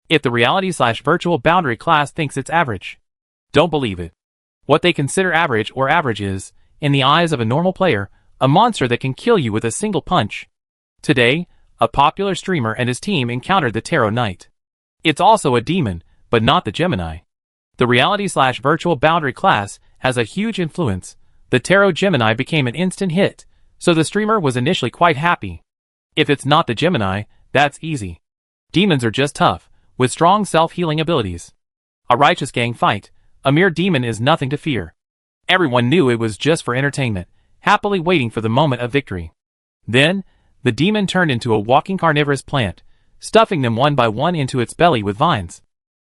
If the reality/virtual boundary class thinks it's average, don't believe it. What they consider average or average is, in the eyes of a normal player, a monster that can kill you with a single punch. Today, a popular streamer and his team encountered the Tarot Knight. It's also a demon, but not the Gemini. The reality/virtual boundary class has a huge influence. The Tarot Gemini became an instant hit, so the streamer was initially quite happy. If it's not the Gemini, that's easy. Demons are just tough, with strong self-healing abilities. A righteous gang fight, a mere demon is nothing to fear. Everyone knew it was just for entertainment, happily waiting for the moment of victory. Then, the demon turned into a walking carnivorous plant, stuffing them one by one into its belly with vines.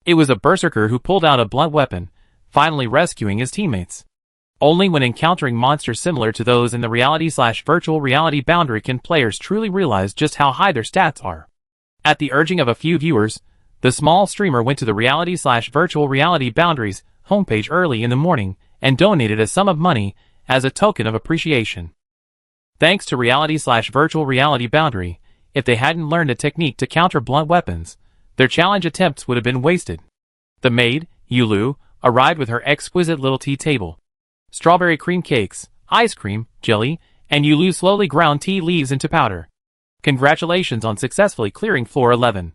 It was a berserker who pulled out a blunt weapon, finally rescuing his teammates. Only when encountering monsters similar to those in the reality/virtual reality boundary can players truly realize just how high their stats are. At the urging of a few viewers, the small streamer went to the reality/virtual reality boundaries homepage early in the morning and donated a sum of money as a token of appreciation. Thanks to reality/virtual reality boundary, if they hadn't learned a technique to counter blunt weapons, their challenge attempts would have been wasted. The maid, Yulu, arrived with her exquisite little tea table. Strawberry cream cakes, ice cream, jelly, and Yulu slowly ground tea leaves into powder. Congratulations on successfully clearing floor 11.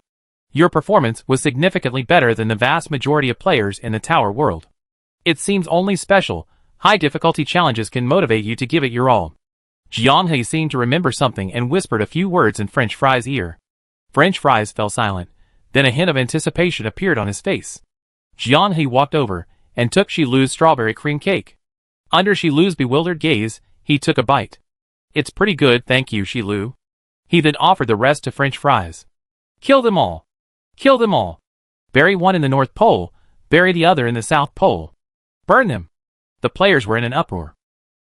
Your performance was significantly better than the vast majority of players in the tower world. It seems only special, High difficulty challenges can motivate you to give it your all. Jianghe seemed to remember something and whispered a few words in French Fry's ear. French Fries fell silent. Then a hint of anticipation appeared on his face. Jianghe walked over and took Shilu's strawberry cream cake. Under Shilu's bewildered gaze, he took a bite. It's pretty good, thank you, Shilu. He then offered the rest to French Fries. Kill them all. Kill them all. Bury one in the North Pole, bury the other in the South Pole. Burn them. The players were in an uproar.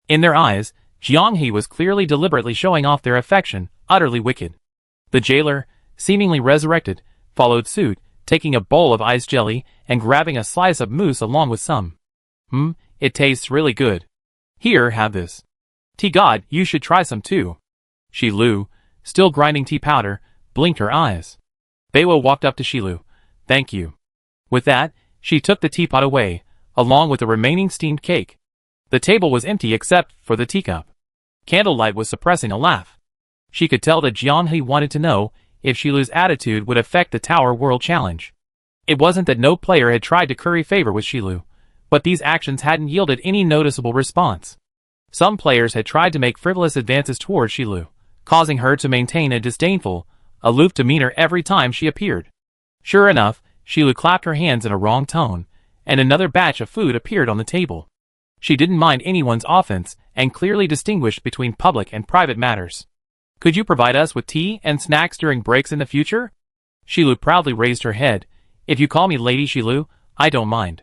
In their eyes, Jianghe was clearly deliberately showing off their affection, utterly wicked. The jailer, seemingly resurrected, followed suit, taking a bowl of ice jelly and grabbing a slice of mousse along with some. It tastes really good. Here, have this. Tea God, you should try some too. Shilu, still grinding tea powder, blinked her eyes. Beiwo walked up to Shilu. Thank you. With that, she took the teapot away, along with the remaining steamed cake. The table was empty except for the teacup. Candlelight was suppressing a laugh. She could tell that Jianghe wanted to know if Shilu's attitude would affect the Tower World Challenge. It wasn't that no player had tried to curry favor with Shilu, but these actions hadn't yielded any noticeable response. Some players had tried to make frivolous advances toward Shilu, causing her to maintain a disdainful, aloof demeanor every time she appeared. Sure enough, Shilu clapped her hands in a wrong tone, and another batch of food appeared on the table. She didn't mind anyone's offense and clearly distinguished between public and private matters. Could you provide us with tea and snacks during breaks in the future? Shilu proudly raised her head. If you call me Lady Shilu, I don't mind.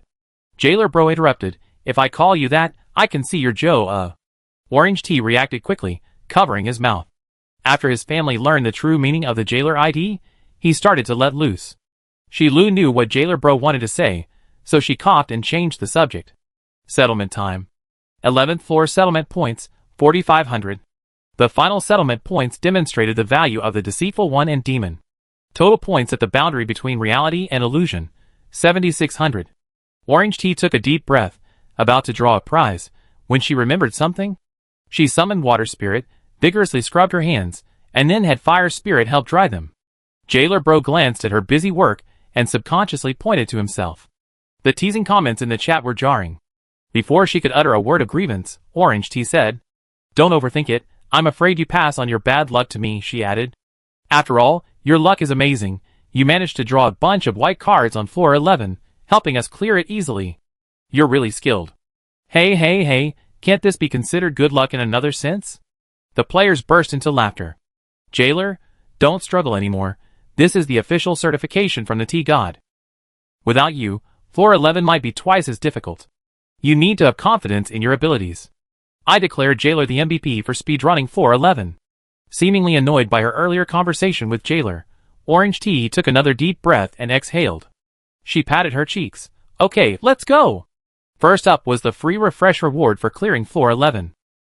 Jailer Bro interrupted. If I call you that, I can see your Joe, Orange Tea reacted quickly, covering his mouth. After his family learned the true meaning of the jailer ID, he started to let loose. Shilu knew what Jailer Bro wanted to say, so she coughed and changed the subject. Settlement time. 11th floor settlement points, 4,500. The final settlement points demonstrated the value of the deceitful one and demon. Total points at the boundary between reality and illusion, 7,600. Orange Tea took a deep breath, about to draw a prize, when she remembered something. She summoned Water Spirit, vigorously scrubbed her hands, and then had Fire Spirit help dry them. Jailer Bro glanced at her busy work and subconsciously pointed to himself. The teasing comments in the chat were jarring. Before she could utter a word of grievance, Orange Tea said, "Don't overthink it, I'm afraid you pass on your bad luck to me," she added. "After all, your luck is amazing. You managed to draw a bunch of white cards on floor 11, helping us clear it easily. You're really skilled." Hey, can't this be considered good luck in another sense? The players burst into laughter. Jailer, don't struggle anymore. This is the official certification from the Tea God. Without you, floor 11 might be twice as difficult. You need to have confidence in your abilities. I declare Jailer the MVP for speedrunning floor 11. Seemingly annoyed by her earlier conversation with Jailer, Orange Tea took another deep breath and exhaled. She patted her cheeks. Okay, let's go! First up was the free refresh reward for clearing floor 11.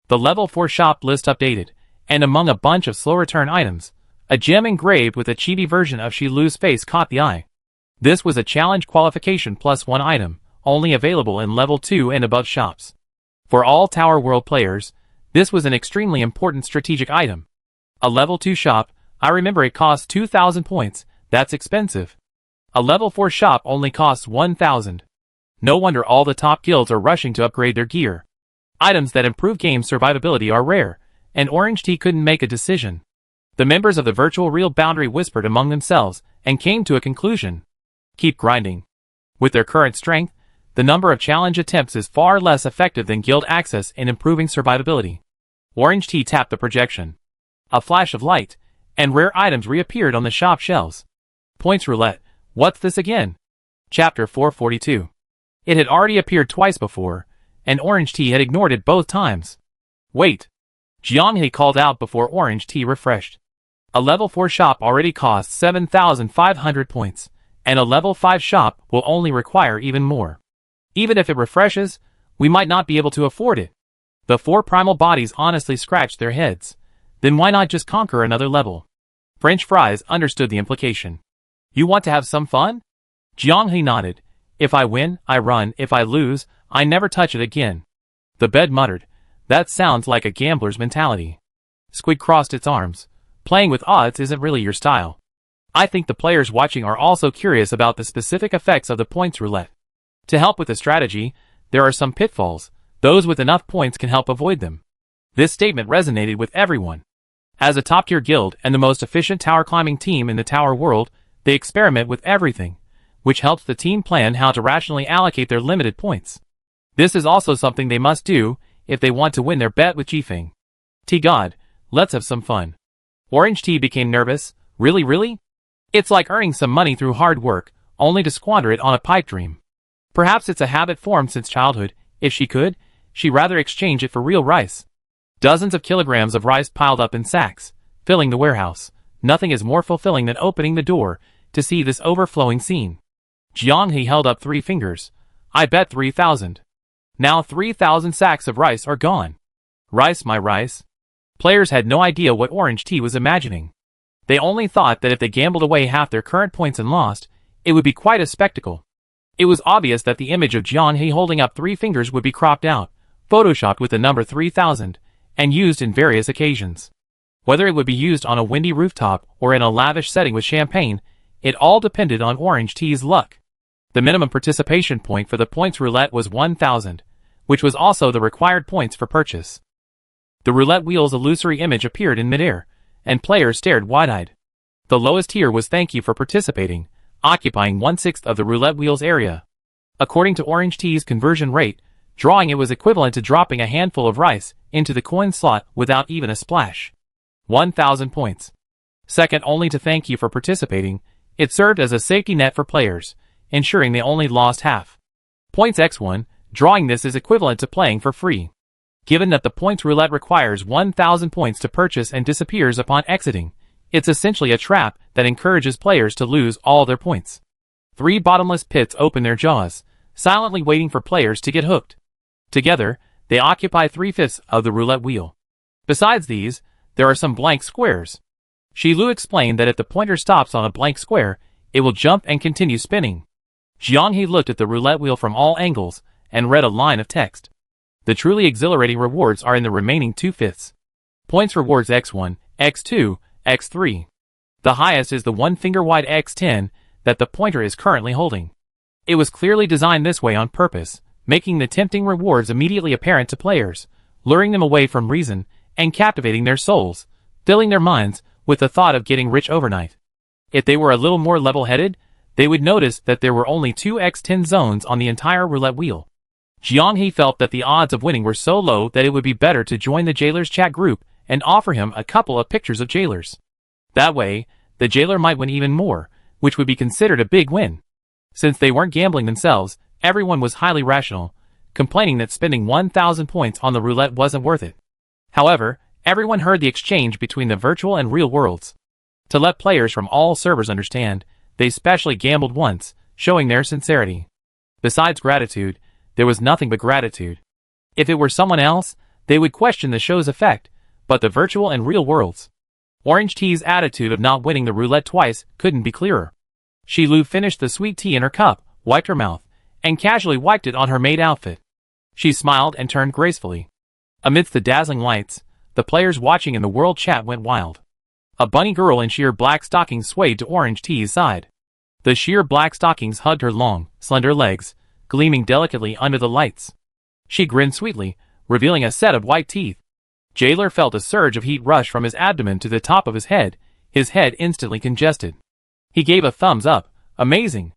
The level 4 shop list updated, and among a bunch of slow return items, a gem engraved with a chibi version of Shilu's face caught the eye. This was a challenge qualification plus 1 item, only available in level 2 and above shops. For all Tower World players, this was an extremely important strategic item. A level 2 shop, I remember it cost 2,000 points, that's expensive. A level 4 shop only costs 1,000. No wonder all the top guilds are rushing to upgrade their gear. Items that improve game survivability are rare, and Orange Tea couldn't make a decision. The members of the virtual real boundary whispered among themselves and came to a conclusion. Keep grinding. With their current strength, the number of challenge attempts is far less effective than guild access in improving survivability. Orange Tea tapped the projection. A flash of light, and rare items reappeared on the shop shelves. Points roulette. What's this again? Chapter 442. It had already appeared twice before, and Orange Tea had ignored it both times. Wait. Jianghe called out before Orange Tea refreshed. A level 4 shop already costs 7,500 points, and a level 5 shop will only require even more. Even if it refreshes, we might not be able to afford it. The 4 primal bodies honestly scratched their heads. Then why not just conquer another level? French Fries understood the implication. You want to have some fun? Jianghe nodded. If I win, I run. If I lose, I never touch it again. The bed muttered. That sounds like a gambler's mentality. Squid crossed its arms. Playing with odds isn't really your style. I think the players watching are also curious about the specific effects of the points roulette. To help with the strategy, there are some pitfalls, Those with enough points can help avoid them. This statement resonated with everyone. As a top-tier guild and the most efficient tower climbing team in the tower world, they experiment with everything, which helps the team plan how to rationally allocate their limited points. This is also something they must do if they want to win their bet with Jifeng. God, let's have some fun. Orange Tea became nervous. Really? It's like earning some money through hard work, only to squander it on a pipe dream. Perhaps it's a habit formed since childhood. If she could, she'd rather exchange it for real rice. Dozens of kilograms of rice piled up in sacks, filling the warehouse. Nothing is more fulfilling than opening the door to see this overflowing scene. Jianghe held up 3 fingers. I bet 3,000. Now 3,000 sacks of rice are gone. Rice, my rice. Players had no idea what Orange Tea was imagining. They only thought that if they gambled away half their current points and lost, it would be quite a spectacle. It was obvious that the image of Jianghe holding up 3 fingers would be cropped out, photoshopped with the number 3,000, and used in various occasions. Whether it would be used on a windy rooftop or in a lavish setting with champagne, it all depended on Orange Tea's luck. The minimum participation point for the points roulette was 1,000, which was also the required points for purchase. The roulette wheel's illusory image appeared in midair, and players stared wide-eyed. The lowest tier was thank you for participating, occupying 1/6 of the roulette wheel's area. According to Orange Tea's conversion rate, drawing it was equivalent to dropping a handful of rice into the coin slot without even a splash. 1,000 points. Second only to thank you for participating, it served as a safety net for players, ensuring they only lost half. Points x1, drawing this is equivalent to playing for free. Given that the points roulette requires 1,000 points to purchase and disappears upon exiting, it's essentially a trap that encourages players to lose all their points. 3 bottomless pits open their jaws, silently waiting for players to get hooked. Together, they occupy 3/5 of the roulette wheel. Besides these, there are some blank squares. Shilu explained that if the pointer stops on a blank square, it will jump and continue spinning. Jianghe looked at the roulette wheel from all angles and read a line of text. The truly exhilarating rewards are in the remaining 2/5. Points rewards x1, x2, x3. The highest is the 1-finger-wide x10 that the pointer is currently holding. It was clearly designed this way on purpose, making the tempting rewards immediately apparent to players, luring them away from reason, and captivating their souls, filling their minds with the thought of getting rich overnight. If they were a little more level-headed, they would notice that there were only 2 x10 zones on the entire roulette wheel. Jianghe felt that the odds of winning were so low that it would be better to join the jailer's chat group and offer him a couple of pictures of jailers. That way, the jailer might win even more, which would be considered a big win. Since they weren't gambling themselves, everyone was highly rational, complaining that spending 1,000 points on the roulette wasn't worth it. However, everyone heard the exchange between the virtual and real worlds. To let players from all servers understand, they specially gambled once, showing their sincerity. Besides gratitude, there was nothing but gratitude. If it were someone else, they would question the show's effect, but the virtual and real worlds. Orange Tea's attitude of not winning the roulette twice couldn't be clearer. Shilu finished the sweet tea in her cup, wiped her mouth, and casually wiped it on her maid outfit. She smiled and turned gracefully. Amidst the dazzling lights, the players watching in the world chat went wild. A bunny girl in sheer black stockings swayed to Orange Tea's side. The sheer black stockings hugged her long, slender legs, gleaming delicately under the lights. She grinned sweetly, revealing a set of white teeth. Jailer felt a surge of heat rush from his abdomen to the top of his head instantly congested. He gave a thumbs up, amazing.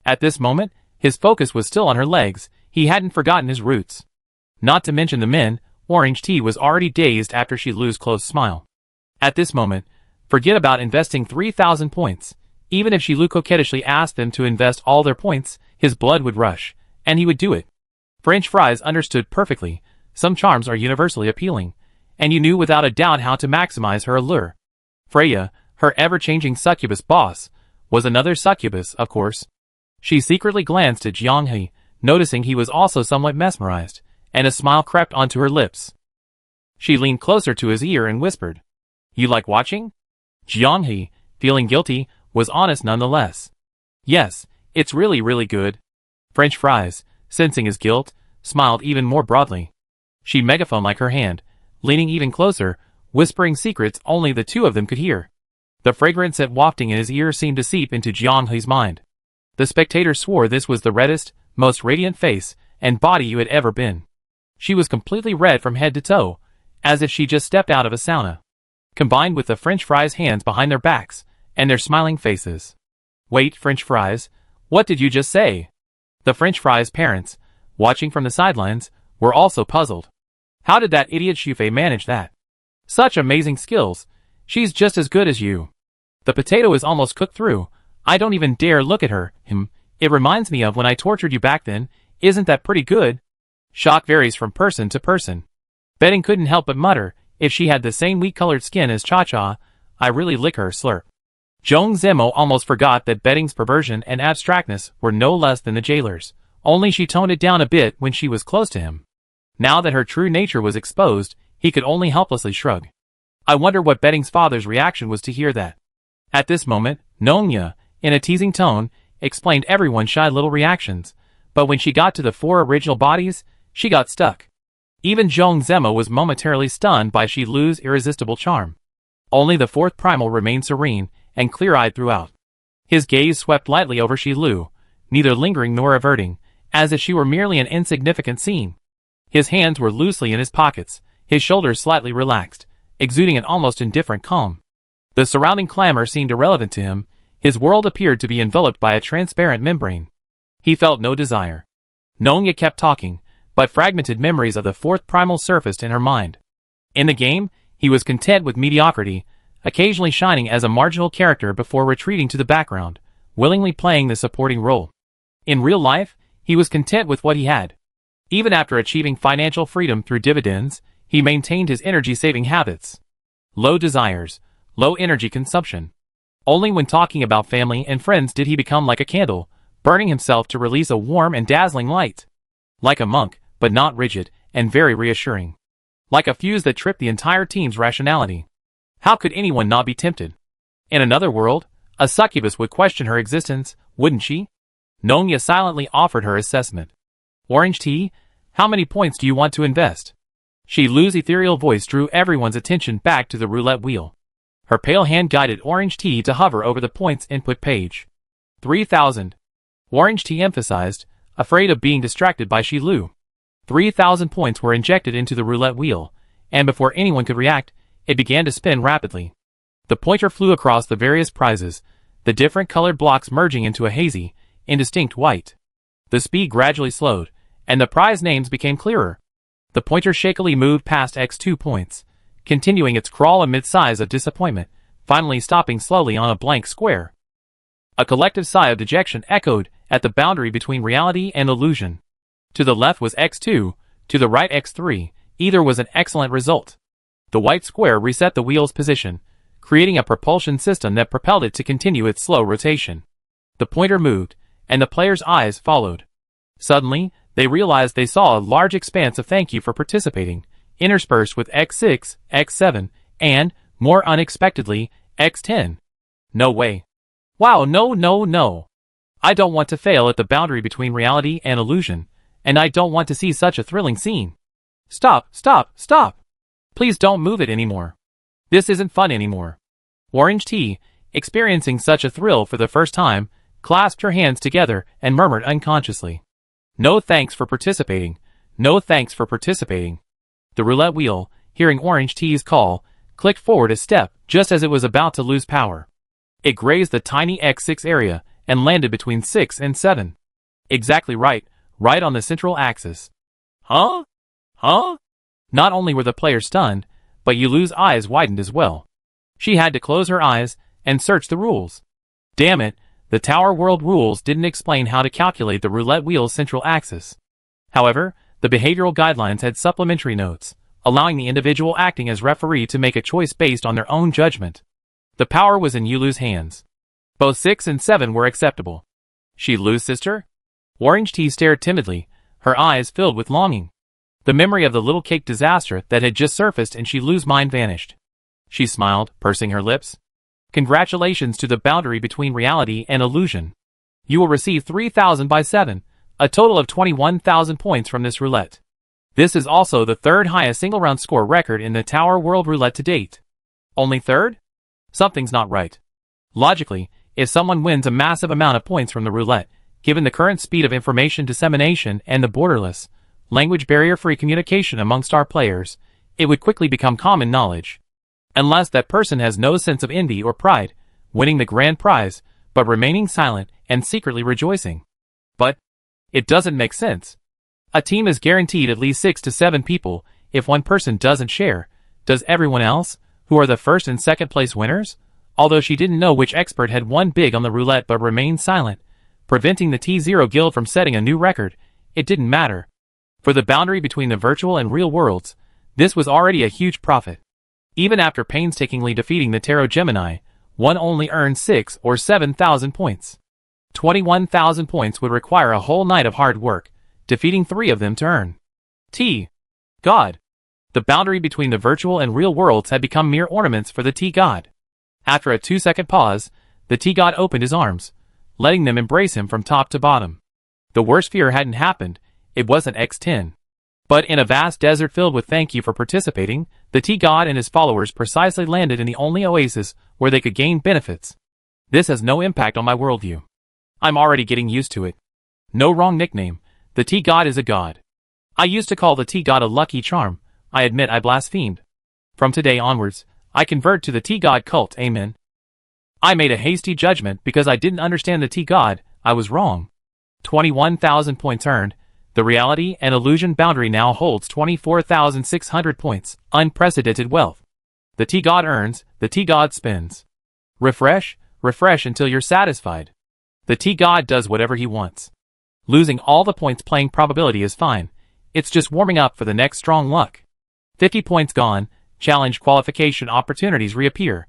At this moment, his focus was still on her legs, he hadn't forgotten his roots. Not to mention the men, Orange Tea was already dazed after Shilu's close smile. At this moment, forget about investing 3,000 points. Even if Shilu coquettishly asked them to invest all their points, his blood would rush, and he would do it. French fries understood perfectly, some charms are universally appealing, and you knew without a doubt how to maximize her allure. Freya, her ever-changing succubus boss, was another succubus, of course. She secretly glanced at Jianghe, noticing he was also somewhat mesmerized, and a smile crept onto her lips. She leaned closer to his ear and whispered, "You like watching?" Jianghe, feeling guilty, was honest nonetheless. "Yes, it's really good." French fries, sensing his guilt, smiled even more broadly. She megaphone-like her hand, leaning even closer, whispering secrets only the two of them could hear. The fragrant scent wafting in his ear seemed to seep into Jianghe's mind. The spectators swore this was the reddest, most radiant face and body you had ever been. She was completely red from head to toe, as if she just stepped out of a sauna. Combined with the French fries' hands behind their backs, and their smiling faces. Wait, French fries? What did you just say? The French fries' parents, watching from the sidelines, were also puzzled. How did that idiot Shuffei manage that? Such amazing skills. She's just as good as you. The potato is almost cooked through. I don't even dare look at her. It reminds me of when I tortured you back then. Isn't that pretty good? Shock varies from person to person. Betting couldn't help but mutter, if she had the same wheat-colored skin as Cha-Cha, I really lick her slurp. Zhong Zemo almost forgot that Betting's perversion and abstractness were no less than the jailer's, only she toned it down a bit when she was close to him. Now that her true nature was exposed, he could only helplessly shrug. I wonder what Betting's father's reaction was to hear that. At this moment, Nongya, in a teasing tone, explained everyone's shy little reactions, but when she got to the 4 original bodies, she got stuck. Even Zhong Zemo was momentarily stunned by Shi Lu's irresistible charm. Only the 4th primal remained serene and clear-eyed throughout. His gaze swept lightly over Shi Lu, neither lingering nor averting, as if she were merely an insignificant scene. His hands were loosely in his pockets, his shoulders slightly relaxed, exuding an almost indifferent calm. The surrounding clamor seemed irrelevant to him. His world appeared to be enveloped by a transparent membrane. He felt no desire. Nongya kept talking, but fragmented memories of the 4th primal surfaced in her mind. In the game, he was content with mediocrity, occasionally shining as a marginal character before retreating to the background, willingly playing the supporting role. In real life, he was content with what he had. Even after achieving financial freedom through dividends, he maintained his energy-saving habits. Low desires, low energy consumption. Only when talking about family and friends did he become like a candle, burning himself to release a warm and dazzling light. Like a monk, but not rigid, and very reassuring. Like a fuse that tripped the entire team's rationality. How could anyone not be tempted? In another world, a succubus would question her existence, wouldn't she? Nongya silently offered her assessment. Orange tea? How many points do you want to invest? Shi Lu's ethereal voice drew everyone's attention back to the roulette wheel. Her pale hand guided Orange tea to hover over the points input page. 3,000. Orange tea emphasized, afraid of being distracted by Shi Lu. 3,000 points were injected into the roulette wheel, and before anyone could react, it began to spin rapidly. The pointer flew across the various prizes, the different colored blocks merging into a hazy, indistinct white. The speed gradually slowed, and the prize names became clearer. The pointer shakily moved past X2 points, continuing its crawl amid sighs of disappointment, finally stopping slowly on a blank square. A collective sigh of dejection echoed at the boundary between reality and illusion. To the left was X2, to the right X3, either was an excellent result. The white square reset the wheel's position, creating a propulsion system that propelled it to continue its slow rotation. The pointer moved, and the players' eyes followed. Suddenly, they realized they saw a large expanse of thank you for participating, interspersed with X6, X7, and, more unexpectedly, X10. No way. Wow, no. I don't want to fail at the boundary between reality and illusion, and I don't want to see such a thrilling scene. Stop. Please don't move it anymore. This isn't fun anymore. Orange tea, experiencing such a thrill for the first time, clasped her hands together and murmured unconsciously. No thanks for participating. No thanks for participating. The roulette wheel, hearing Orange tea's call, clicked forward a step just as it was about to lose power. It grazed the tiny X6 area and landed between 6 and 7. Exactly right on the central axis. Huh? Not only were the players stunned, but Yulu's eyes widened as well. She had to close her eyes and search the rules. Damn it, the Tower World rules didn't explain how to calculate the roulette wheel's central axis. However, the behavioral guidelines had supplementary notes, allowing the individual acting as referee to make a choice based on their own judgment. The power was in Yulu's hands. Both 6 and 7 were acceptable. Shi Lu's sister? Orange tea stared timidly, her eyes filled with longing. The memory of the little cake disaster that had just surfaced in Shi Lu's mind vanished. She smiled, pursing her lips. Congratulations to the boundary between reality and illusion. You will receive 3,000 by 7, a total of 21,000 points from this roulette. This is also the third highest single-round score record in the Tower World Roulette to date. Only third? Something's not right. Logically, if someone wins a massive amount of points from the roulette, given the current speed of information dissemination and the borderless, language barrier-free communication amongst our players, it would quickly become common knowledge. Unless that person has no sense of envy or pride, winning the grand prize, but remaining silent and secretly rejoicing. But it doesn't make sense. A team is guaranteed at least 6 to 7 people. If one person doesn't share, does everyone else, who are the first and second place winners? Although she didn't know which expert had won big on the roulette but remained silent, preventing the T0 Guild from setting a new record, it didn't matter. For the boundary between the virtual and real worlds, this was already a huge profit. Even after painstakingly defeating the Tarot Gemini, one only earned 6 or 7,000 points. 21,000 points would require a whole night of hard work, defeating 3 of them to earn. God. The boundary between the virtual and real worlds had become mere ornaments for the T-God. After a 2-second pause, the T-God opened his arms, letting them embrace him from top to bottom. The worst fear hadn't happened, it wasn't X10. But in a vast desert filled with thank you for participating, the T-God and his followers precisely landed in the only oasis where they could gain benefits. This has no impact on my worldview. I'm already getting used to it. No wrong nickname, the T-God is a god. I used to call the T-God a lucky charm. I admit I blasphemed. From today onwards, I convert to the T-God cult, amen. I made a hasty judgment because I didn't understand the T-God, I was wrong. 21,000 points earned, the reality and illusion boundary now holds 24,600 points, unprecedented wealth. The T-God earns, the T-God spends. Refresh until you're satisfied. The T-God does whatever he wants. Losing all the points playing probability is fine, it's just warming up for the next strong luck. 50 points gone, challenge qualification opportunities reappear.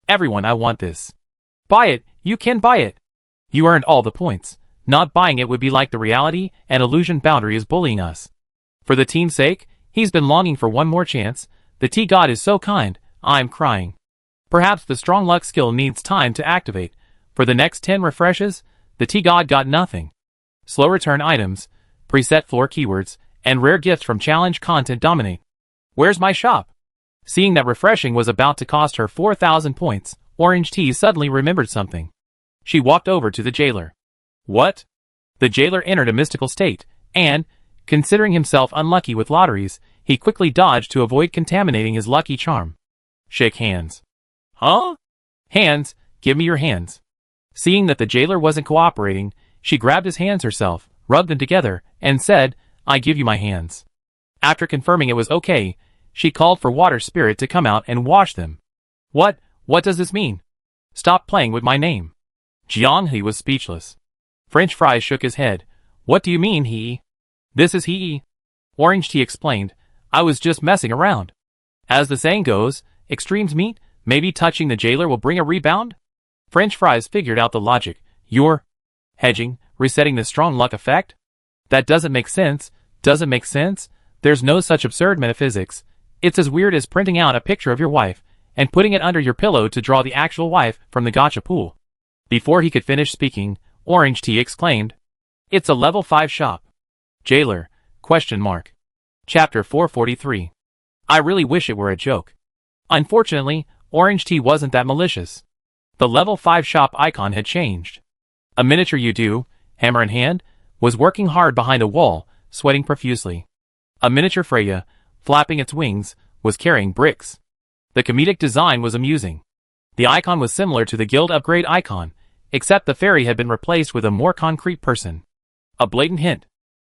Everyone, I want this. Buy it, you can buy it. You earned all the points. Not buying it would be like the reality and illusion boundary is bullying us. For the team's sake, he's been longing for one more chance. The T-God is so kind, I'm crying. Perhaps the strong luck skill needs time to activate. For the next 10 refreshes, the T-God got nothing. Slow return items, preset floor keywords, and rare gifts from challenge content dominate. Where's my shop? Seeing that refreshing was about to cost her 4,000 points, Orange Tea suddenly remembered something. She walked over to the jailer. What? The jailer entered a mystical state, and, considering himself unlucky with lotteries, he quickly dodged to avoid contaminating his lucky charm. Shake hands. Huh? Hands, give me your hands. Seeing that the jailer wasn't cooperating, she grabbed his hands herself, rubbed them together, and said, I give you my hands. After confirming it was okay, she called for water spirit to come out and wash them. What does this mean? Stop playing with my name. Jiang He was speechless. French Fries shook his head. What do you mean, He? This is He. Orange Tea explained. I was just messing around. As the saying goes, extremes meet, maybe touching the jailer will bring a rebound? French Fries figured out the logic. You're hedging, resetting the strong luck effect? That doesn't make sense. Doesn't make sense? There's no such absurd metaphysics. It's as weird as printing out a picture of your wife and putting it under your pillow to draw the actual wife from the gacha pool. Before he could finish speaking, Orange Tea exclaimed, It's a level 5 shop. Jailer, ? Chapter 443. I really wish it were a joke. Unfortunately, Orange Tea wasn't that malicious. The level 5 shop icon had changed. A miniature Udo, hammer in hand, was working hard behind a wall, sweating profusely. A miniature Freya, flapping its wings, was carrying bricks. The comedic design was amusing. The icon was similar to the guild upgrade icon, except the fairy had been replaced with a more concrete person. A blatant hint.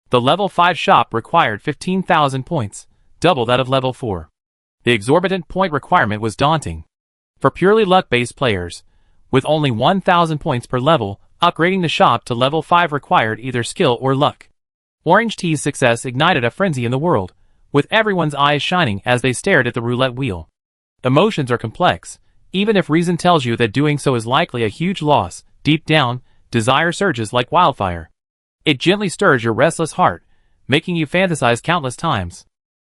The level 5 shop required 15,000 points, double that of level 4. The exorbitant point requirement was daunting. For purely luck-based players, with only 1,000 points per level, upgrading the shop to level 5 required either skill or luck. Orange Tea's success ignited a frenzy in the world, with everyone's eyes shining as they stared at the roulette wheel. Emotions are complex. Even if reason tells you that doing so is likely a huge loss, deep down, desire surges like wildfire. It gently stirs your restless heart, making you fantasize countless times.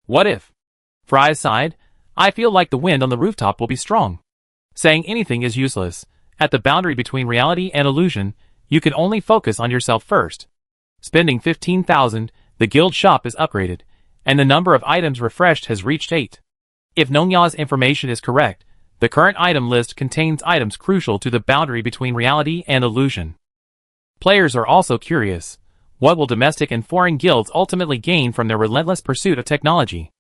What if? Fries sighed. I feel like the wind on the rooftop will be strong. Saying anything is useless. At the boundary between reality and illusion, you can only focus on yourself first. Spending 15,000, the guild shop is upgraded, and the number of items refreshed has reached 8. If Nongya's information is correct, the current item list contains items crucial to the boundary between reality and illusion. Players are also curious. What will domestic and foreign guilds ultimately gain from their relentless pursuit of technology?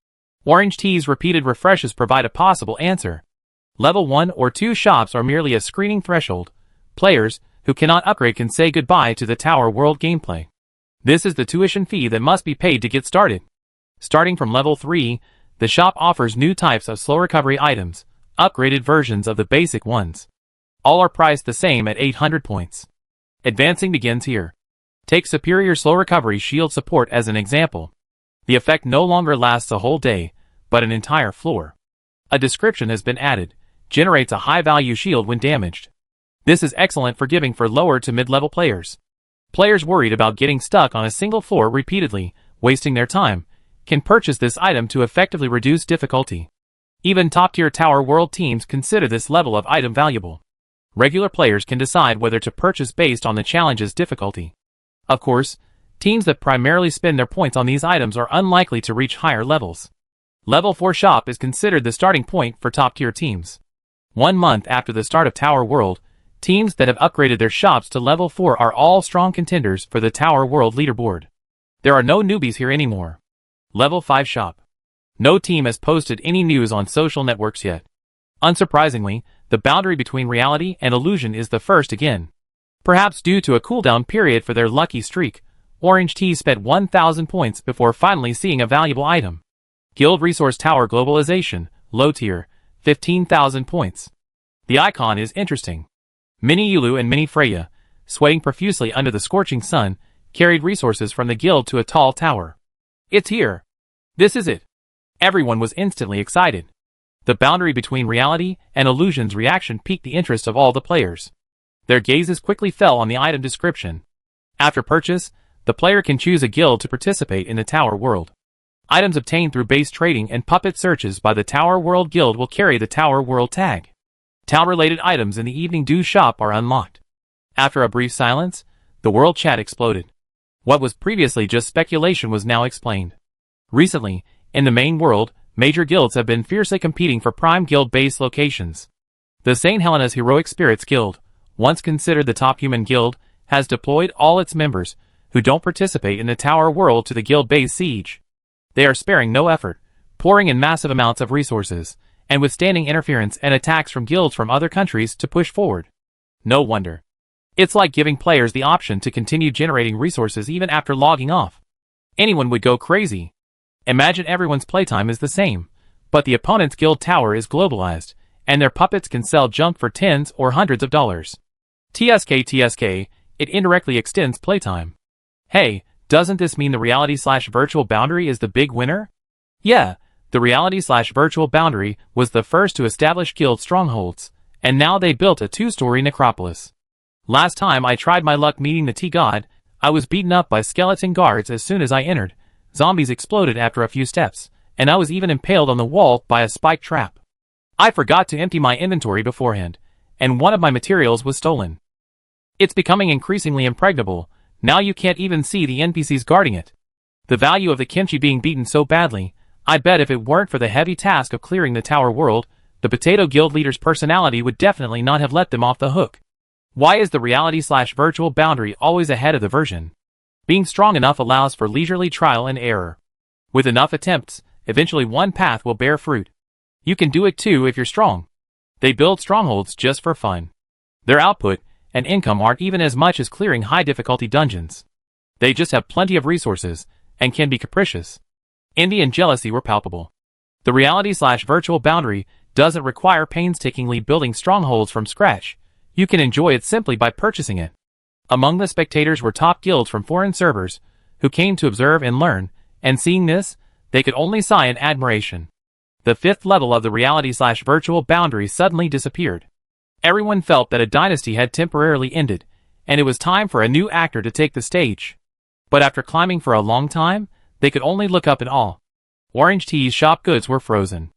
Orange Tea's repeated refreshes provide a possible answer. Level 1 or 2 shops are merely a screening threshold. Players who cannot upgrade can say goodbye to the Tower World gameplay. This is the tuition fee that must be paid to get started. Starting from level 3, the shop offers new types of slow recovery items, upgraded versions of the basic ones. All are priced the same at 800 points. Advancing begins here. Take superior slow recovery shield support as an example. The effect no longer lasts a whole day, but an entire floor. A description has been added. Generates a high-value shield when damaged. This is excellent for giving for lower to mid-level players. Players worried about getting stuck on a single floor repeatedly, wasting their time, can purchase this item to effectively reduce difficulty. Even top-tier Tower World teams consider this level of item valuable. Regular players can decide whether to purchase based on the challenge's difficulty. Of course, teams that primarily spend their points on these items are unlikely to reach higher levels. Level 4 shop is considered the starting point for top-tier teams. 1 month after the start of Tower World, teams that have upgraded their shops to level 4 are all strong contenders for the Tower World leaderboard. There are no newbies here anymore. Level 5 shop. No team has posted any news on social networks yet. Unsurprisingly, the boundary between reality and illusion is the first again. Perhaps due to a cooldown period for their lucky streak, Orange Tea spent 1,000 points before finally seeing a valuable item. Guild Resource Tower Globalization, low tier, 15,000 points. The icon is interesting. Mini Yulu and Mini Freya, sweating profusely under the scorching sun, carried resources from the guild to a tall tower. It's here. This is it. Everyone was instantly excited. The boundary between reality and illusion's reaction piqued the interest of all the players. Their gazes quickly fell on the item description. After purchase, the player can choose a guild to participate in the Tower World. Items obtained through base trading and puppet searches by the Tower World Guild will carry the Tower World tag. Town-related items in the Evening Dew shop are unlocked. After a brief silence, the world chat exploded. What was previously just speculation was now explained. Recently, in the main world, major guilds have been fiercely competing for prime guild base locations. The St. Helena's Heroic Spirits Guild, once considered the top human guild, has deployed all its members, who don't participate in the Tower World, to the guild base siege. They are sparing no effort, pouring in massive amounts of resources, and withstanding interference and attacks from guilds from other countries to push forward. No wonder. It's like giving players the option to continue generating resources even after logging off. Anyone would go crazy. Imagine everyone's playtime is the same, but the opponent's guild tower is globalized, and their puppets can sell junk for tens or hundreds of dollars. TSK, it indirectly extends playtime. Hey, doesn't this mean the reality/virtual boundary is the big winner? Yeah, the reality/virtual boundary was the first to establish guild strongholds, and now they built a 2-story necropolis. Last time I tried my luck meeting the T-God, I was beaten up by skeleton guards as soon as I entered. Zombies exploded after a few steps, and I was even impaled on the wall by a spike trap. I forgot to empty my inventory beforehand, and one of my materials was stolen. It's becoming increasingly impregnable. Now you can't even see the NPCs guarding it. The value of the kimchi being beaten so badly, I bet if it weren't for the heavy task of clearing the Tower World, the Potato Guild leader's personality would definitely not have let them off the hook. Why is the reality/virtual boundary always ahead of the version? Being strong enough allows for leisurely trial and error. With enough attempts, eventually one path will bear fruit. You can do it too if you're strong. They build strongholds just for fun. Their output and income aren't even as much as clearing high-difficulty dungeons. They just have plenty of resources, and can be capricious. Envy and jealousy were palpable. The reality/virtual boundary doesn't require painstakingly building strongholds from scratch. You can enjoy it simply by purchasing it. Among the spectators were top guilds from foreign servers, who came to observe and learn, and seeing this, they could only sigh in admiration. The 5th level of the reality/virtual boundary suddenly disappeared. Everyone felt that a dynasty had temporarily ended, and it was time for a new actor to take the stage. But after climbing for a long time, they could only look up in awe. Orange Tea's shop goods were frozen.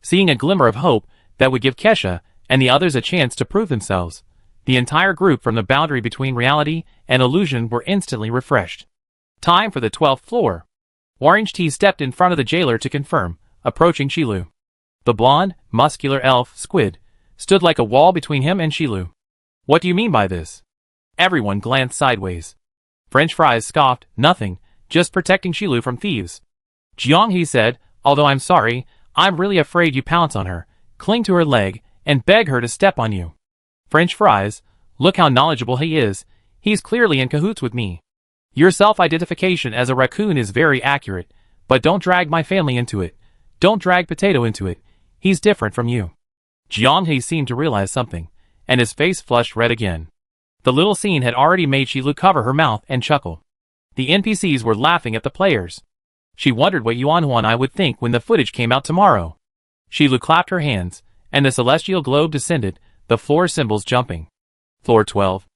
Seeing a glimmer of hope that would give Kesha and the others a chance to prove themselves, the entire group from the boundary between reality and illusion were instantly refreshed. Time for the 12th floor. Orange Tea stepped in front of the jailer to confirm, approaching Shilu. The blonde, muscular elf, Squid, stood like a wall between him and Shilu. What do you mean by this? Everyone glanced sideways. French fries scoffed, nothing, just protecting Shilu from thieves. Jiang He said, although I'm sorry, I'm really afraid you pounce on her, cling to her leg, and beg her to step on you. French fries, look how knowledgeable he is, he's clearly in cahoots with me. Your self-identification as a raccoon is very accurate, but don't drag my family into it. Don't drag Potato into it. He's different from you. Jiang He seemed to realize something, and his face flushed red again. The little scene had already made Shilu cover her mouth and chuckle. The NPCs were laughing at the players. She wondered what Yuan Huan I would think when the footage came out tomorrow. Shilu clapped her hands, and the celestial globe descended, the floor symbols jumping. Floor 12.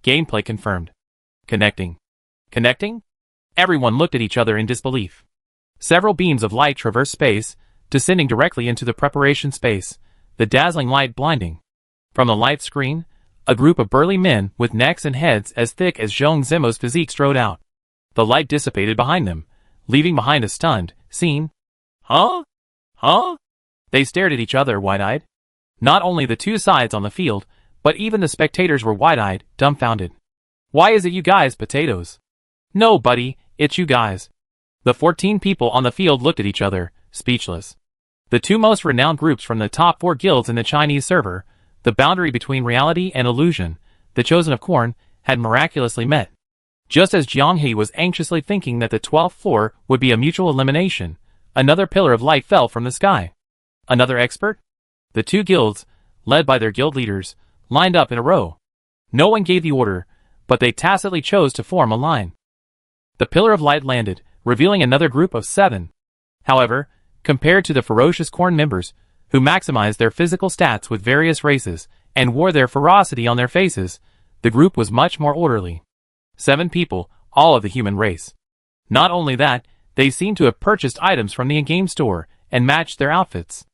Gameplay confirmed. Connecting. Connecting? Everyone looked at each other in disbelief. Several beams of light traversed space, descending directly into the preparation space, the dazzling light blinding. From the light screen, a group of burly men with necks and heads as thick as Zhong Zimo's physique strode out. The light dissipated behind them, leaving behind a stunned scene. Huh? Huh? They stared at each other wide-eyed. Not only the two sides on the field, but even the spectators were wide-eyed, dumbfounded. Why is it you guys, potatoes? No, buddy, it's you guys. The 14 people on the field looked at each other, speechless. The two most renowned groups from the top 4 guilds in the Chinese server, the boundary between reality and illusion, the Chosen of Corn, had miraculously met. Just as Jiang He was anxiously thinking that the 12th floor would be a mutual elimination, another pillar of light fell from the sky. Another expert? The two guilds, led by their guild leaders, lined up in a row. No one gave the order, but they tacitly chose to form a line. The pillar of light landed, revealing another group of 7. However, compared to the ferocious Corn members, who maximized their physical stats with various races and wore their ferocity on their faces, the group was much more orderly. 7 people, all of the human race. Not only that, they seemed to have purchased items from the in-game store and matched their outfits.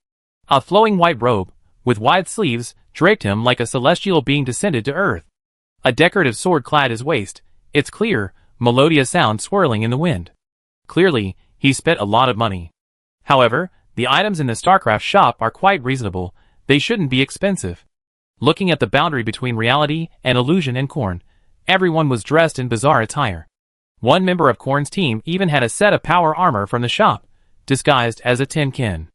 A flowing white robe, with wide sleeves, draped him like a celestial being descended to earth. A decorative sword clad his waist, its clear, melodious sound swirling in the wind. Clearly, he spent a lot of money. However, the items in the StarCraft shop are quite reasonable, they shouldn't be expensive. Looking at the boundary between reality and illusion and Corn, everyone was dressed in bizarre attire. One member of Corn's team even had a set of power armor from the shop, disguised as a tin can.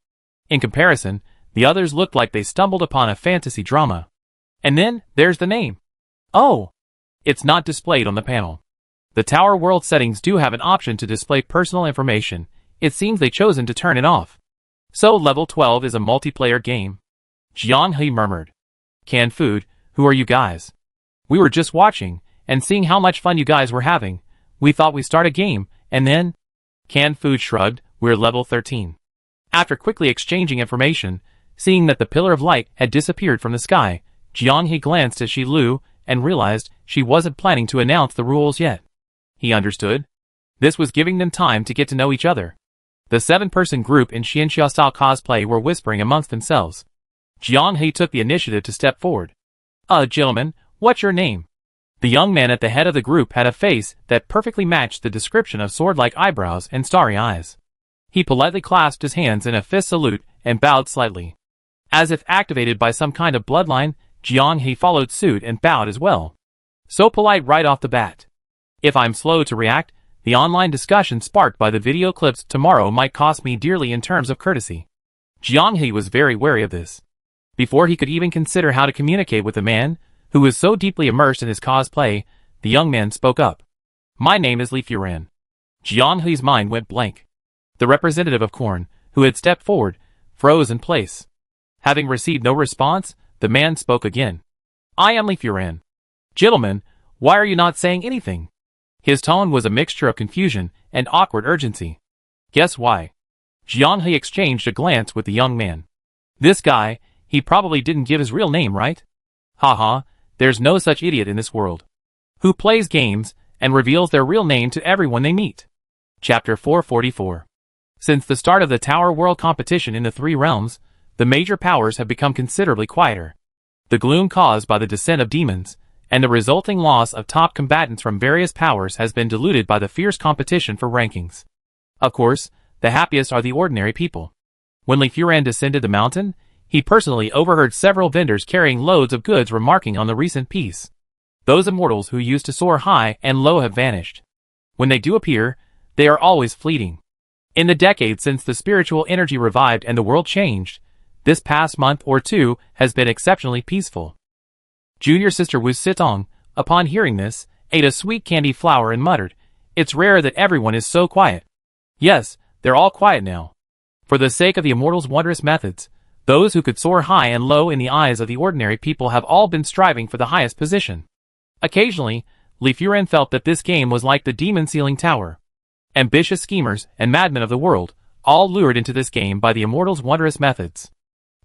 In comparison, the others looked like they stumbled upon a fantasy drama. And then, there's the name. Oh! It's not displayed on the panel. The Tower World settings do have an option to display personal information. It seems they've chosen to turn it off. So level 12 is a multiplayer game. Jiang He murmured. Canned food, who are you guys? We were just watching, and seeing how much fun you guys were having. We thought we'd start a game, and then... Canned food shrugged, we're level 13. After quickly exchanging information, seeing that the pillar of light had disappeared from the sky, Jiang He glanced at Shilu and realized she wasn't planning to announce the rules yet. He understood. This was giving them time to get to know each other. The 7-person group in Xianxia-style cosplay were whispering amongst themselves. Jiang He took the initiative to step forward. Gentlemen, what's your name? The young man at the head of the group had a face that perfectly matched the description of sword-like eyebrows and starry eyes. He politely clasped his hands in a fist salute and bowed slightly. As if activated by some kind of bloodline, Jiang He followed suit and bowed as well. So polite right off the bat. If I'm slow to react, the online discussion sparked by the video clips tomorrow might cost me dearly in terms of courtesy. Jiang He was very wary of this. Before he could even consider how to communicate with the man, who was so deeply immersed in his cosplay, the young man spoke up. My name is Li Furan. Jiang He's mind went blank. The representative of Corn, who had stepped forward, froze in place. Having received no response, the man spoke again. I am Li Furan. Gentlemen, why are you not saying anything? His tone was a mixture of confusion and awkward urgency. Guess why? Jiang He exchanged a glance with the young man. This guy, he probably didn't give his real name, right? Haha, there's no such idiot in this world. Who plays games and reveals their real name to everyone they meet. Chapter 444. Since the start of the Tower World competition in the 3 realms, the major powers have become considerably quieter. The gloom caused by the descent of demons, and the resulting loss of top combatants from various powers has been diluted by the fierce competition for rankings. Of course, the happiest are the ordinary people. When Li Furan descended the mountain, he personally overheard several vendors carrying loads of goods remarking on the recent peace. Those immortals who used to soar high and low have vanished. When they do appear, they are always fleeting. In the decades since the spiritual energy revived and the world changed, this past month or two has been exceptionally peaceful. Junior sister Wu Sitong, upon hearing this, ate a sweet candy flower and muttered, "It's rare that everyone is so quiet." Yes, they're all quiet now. For the sake of the immortals' wondrous methods, those who could soar high and low in the eyes of the ordinary people have all been striving for the highest position. Occasionally, Li Furen felt that this game was like the demon ceiling tower. Ambitious schemers and madmen of the world, all lured into this game by the immortals' wondrous methods.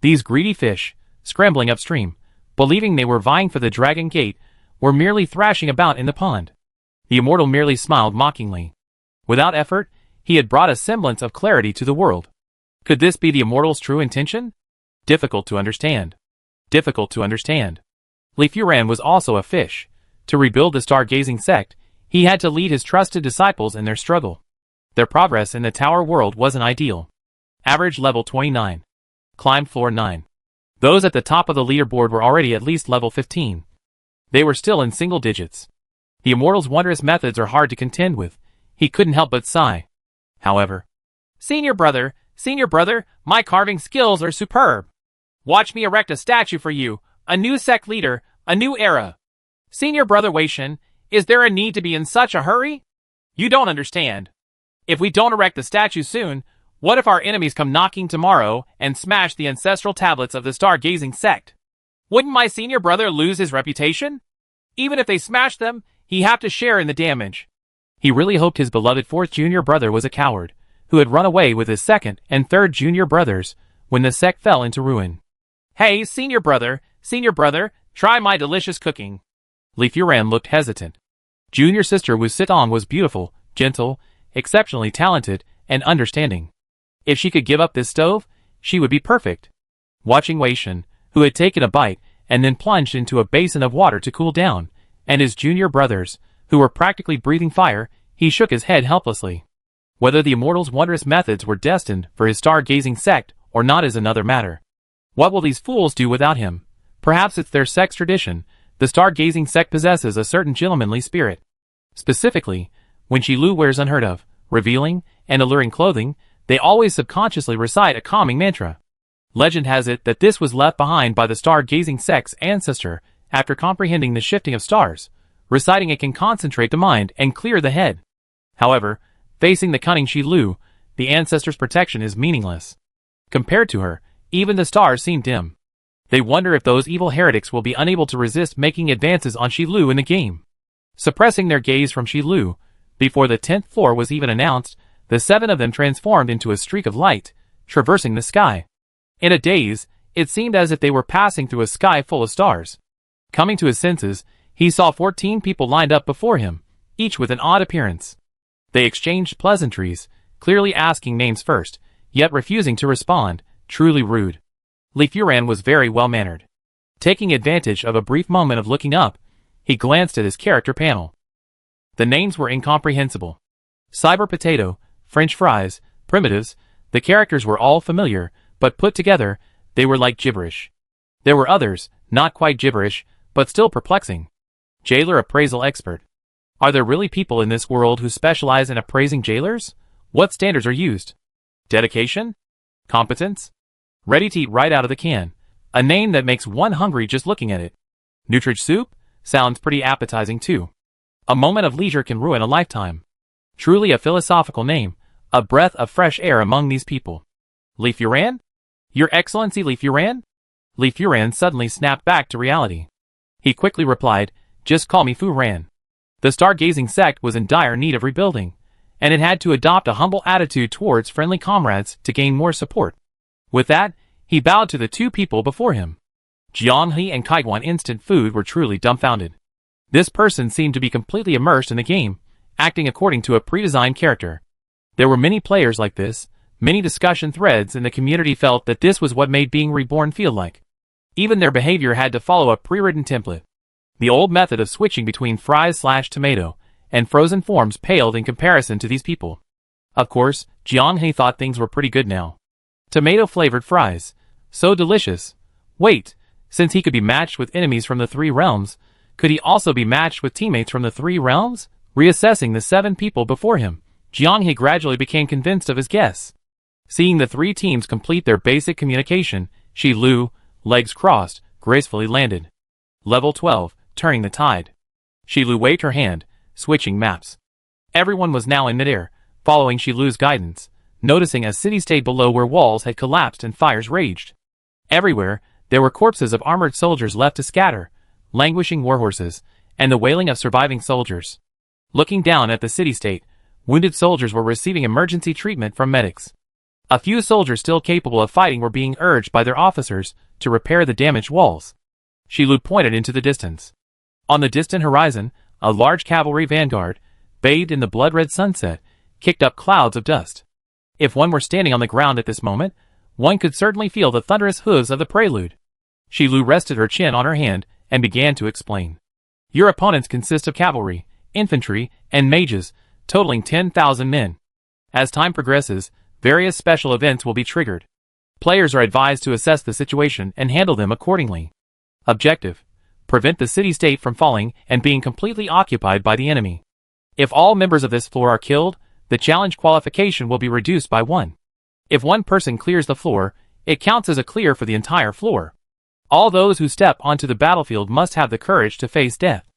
These greedy fish, scrambling upstream, believing they were vying for the dragon gate, were merely thrashing about in the pond. The immortal merely smiled mockingly. Without effort, he had brought a semblance of clarity to the world. Could this be the immortal's true intention? Difficult to understand. Difficult to understand. Li Furen was also a fish. To rebuild the stargazing sect, he had to lead his trusted disciples in their struggle. Their progress in the tower world wasn't ideal. Average level 29. Climbed floor 9. Those at the top of the leaderboard were already at least level 15. They were still in single digits. The immortal's wondrous methods are hard to contend with. He couldn't help but sigh. However, Senior brother, my carving skills are superb. Watch me erect a statue for you, a new sect leader, a new era. Senior brother Wei Shen, is there a need to be in such a hurry? You don't understand. If we don't erect the statue soon, what if our enemies come knocking tomorrow and smash the ancestral tablets of the stargazing sect? Wouldn't my senior brother lose his reputation? Even if they smash them, he'd have to share in the damage. He really hoped his beloved fourth junior brother was a coward, who had run away with his second and third junior brothers when the sect fell into ruin. Hey, senior brother, try my delicious cooking. Li Furen looked hesitant. Junior sister Wu Sitong was beautiful, gentle, exceptionally talented, and understanding. If she could give up this stove, she would be perfect. Watching Wei Shen, who had taken a bite and then plunged into a basin of water to cool down, and his junior brothers, who were practically breathing fire, he shook his head helplessly. Whether the immortal's wondrous methods were destined for his stargazing sect or not is another matter. What will these fools do without him? Perhaps it's their sect's tradition. The stargazing sect possesses a certain gentlemanly spirit. Specifically, when Shi Lu wears unheard of, revealing, and alluring clothing, they always subconsciously recite a calming mantra. Legend has it that this was left behind by the stargazing sect's ancestor after comprehending the shifting of stars. Reciting it can concentrate the mind and clear the head. However, facing the cunning Shi Lu, the ancestor's protection is meaningless. Compared to her, even the stars seem dim. They wonder if those evil heretics will be unable to resist making advances on Shi Lu in the game. Suppressing their gaze from Shi Lu, before the 10th floor was even announced, the 7 of them transformed into a streak of light, traversing the sky. In a daze, it seemed as if they were passing through a sky full of stars. Coming to his senses, he saw 14 people lined up before him, each with an odd appearance. They exchanged pleasantries, clearly asking names first, yet refusing to respond, truly rude. Li Furen was very well-mannered. Taking advantage of a brief moment of looking up, he glanced at his character panel. The names were incomprehensible. Cyber Potato, French Fries, Primitives, the characters were all familiar, but put together, they were like gibberish. There were others, not quite gibberish, but still perplexing. Jailer Appraisal Expert. Are there really people in this world who specialize in appraising jailers? What standards are used? Dedication? Competence? Ready to eat right out of the can. A name that makes one hungry just looking at it. Nutrige Soup? Sounds pretty appetizing too. A moment of leisure can ruin a lifetime. Truly a philosophical name, a breath of fresh air among these people. Li Furen? Your Excellency Li Furen? Li Furen suddenly snapped back to reality. He quickly replied, just call me Furen. The stargazing sect was in dire need of rebuilding, and it had to adopt a humble attitude towards friendly comrades to gain more support. With that, he bowed to the 2 people before him. Jianghe and Kaiguan Instant Food were truly dumbfounded. This person seemed to be completely immersed in the game, acting according to a pre-designed character. There were many players like this, many discussion threads, and the community felt that this was what made being reborn feel like. Even their behavior had to follow a pre-written template. The old method of switching between fries/tomato and frozen forms paled in comparison to these people. Of course, Jianghe thought things were pretty good now. Tomato-flavored fries. So delicious. Wait, since he could be matched with enemies from the 3 realms, Could he also be matched with teammates from the 3 realms? Reassessing the 7 people before him, Jianghe gradually became convinced of his guess. Seeing the 3 teams complete their basic communication, Shi Lu, legs crossed, gracefully landed. Level 12, turning the tide. Shi Lu waved her hand, switching maps. Everyone was now in midair, following Shi Lu's guidance, noticing a city-state below where walls had collapsed and fires raged. Everywhere, there were corpses of armored soldiers left to scatter, languishing warhorses, and the wailing of surviving soldiers. Looking down at the city-state, wounded soldiers were receiving emergency treatment from medics. A few soldiers still capable of fighting were being urged by their officers to repair the damaged walls. Shi Lu pointed into the distance. On the distant horizon, a large cavalry vanguard, bathed in the blood-red sunset, kicked up clouds of dust. If one were standing on the ground at this moment, one could certainly feel the thunderous hooves of the prelude. Shi Lu rested her chin on her hand and began to explain. Your opponents consist of cavalry, infantry, and mages, totaling 10,000 men. As time progresses, various special events will be triggered. Players are advised to assess the situation and handle them accordingly. Objective: prevent the city-state from falling and being completely occupied by the enemy. If all members of this floor are killed, the challenge qualification will be reduced by 1. If one person clears the floor, it counts as a clear for the entire floor. All those who step onto the battlefield must have the courage to face death.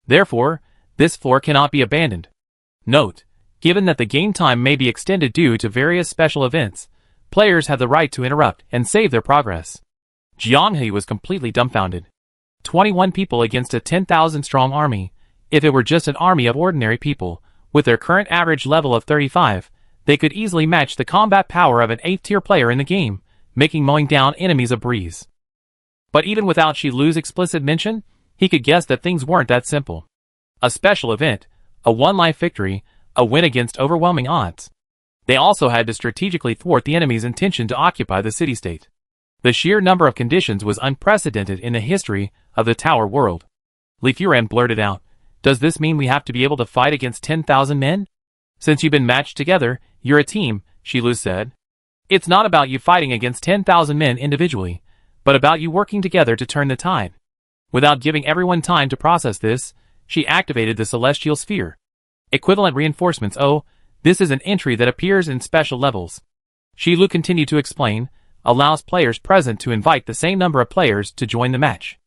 Therefore, this floor cannot be abandoned. Note: given that the game time may be extended due to various special events, players have the right to interrupt and save their progress. Jianghe was completely dumbfounded. 21 people against a 10,000-strong army. If it were just an army of ordinary people, with their current average level of 35, they could easily match the combat power of an 8th-tier player in the game, making mowing down enemies a breeze. But even without Shi Lu's explicit mention, he could guess that things weren't that simple. A special event, a one-life victory, a win against overwhelming odds. They also had to strategically thwart the enemy's intention to occupy the city-state. The sheer number of conditions was unprecedented in the history of the Tower world. Li Furan blurted out, "Does this mean we have to be able to fight against 10,000 men? Since you've been matched together, you're a team," Shi Lu said. "It's not about you fighting against 10,000 men individually, but about you working together to turn the tide." Without giving everyone time to process this, she activated the Celestial Sphere. Equivalent reinforcements. Oh, this is an entry that appears in special levels. Shi Lu continued to explain, allows players present to invite the same number of players to join the match.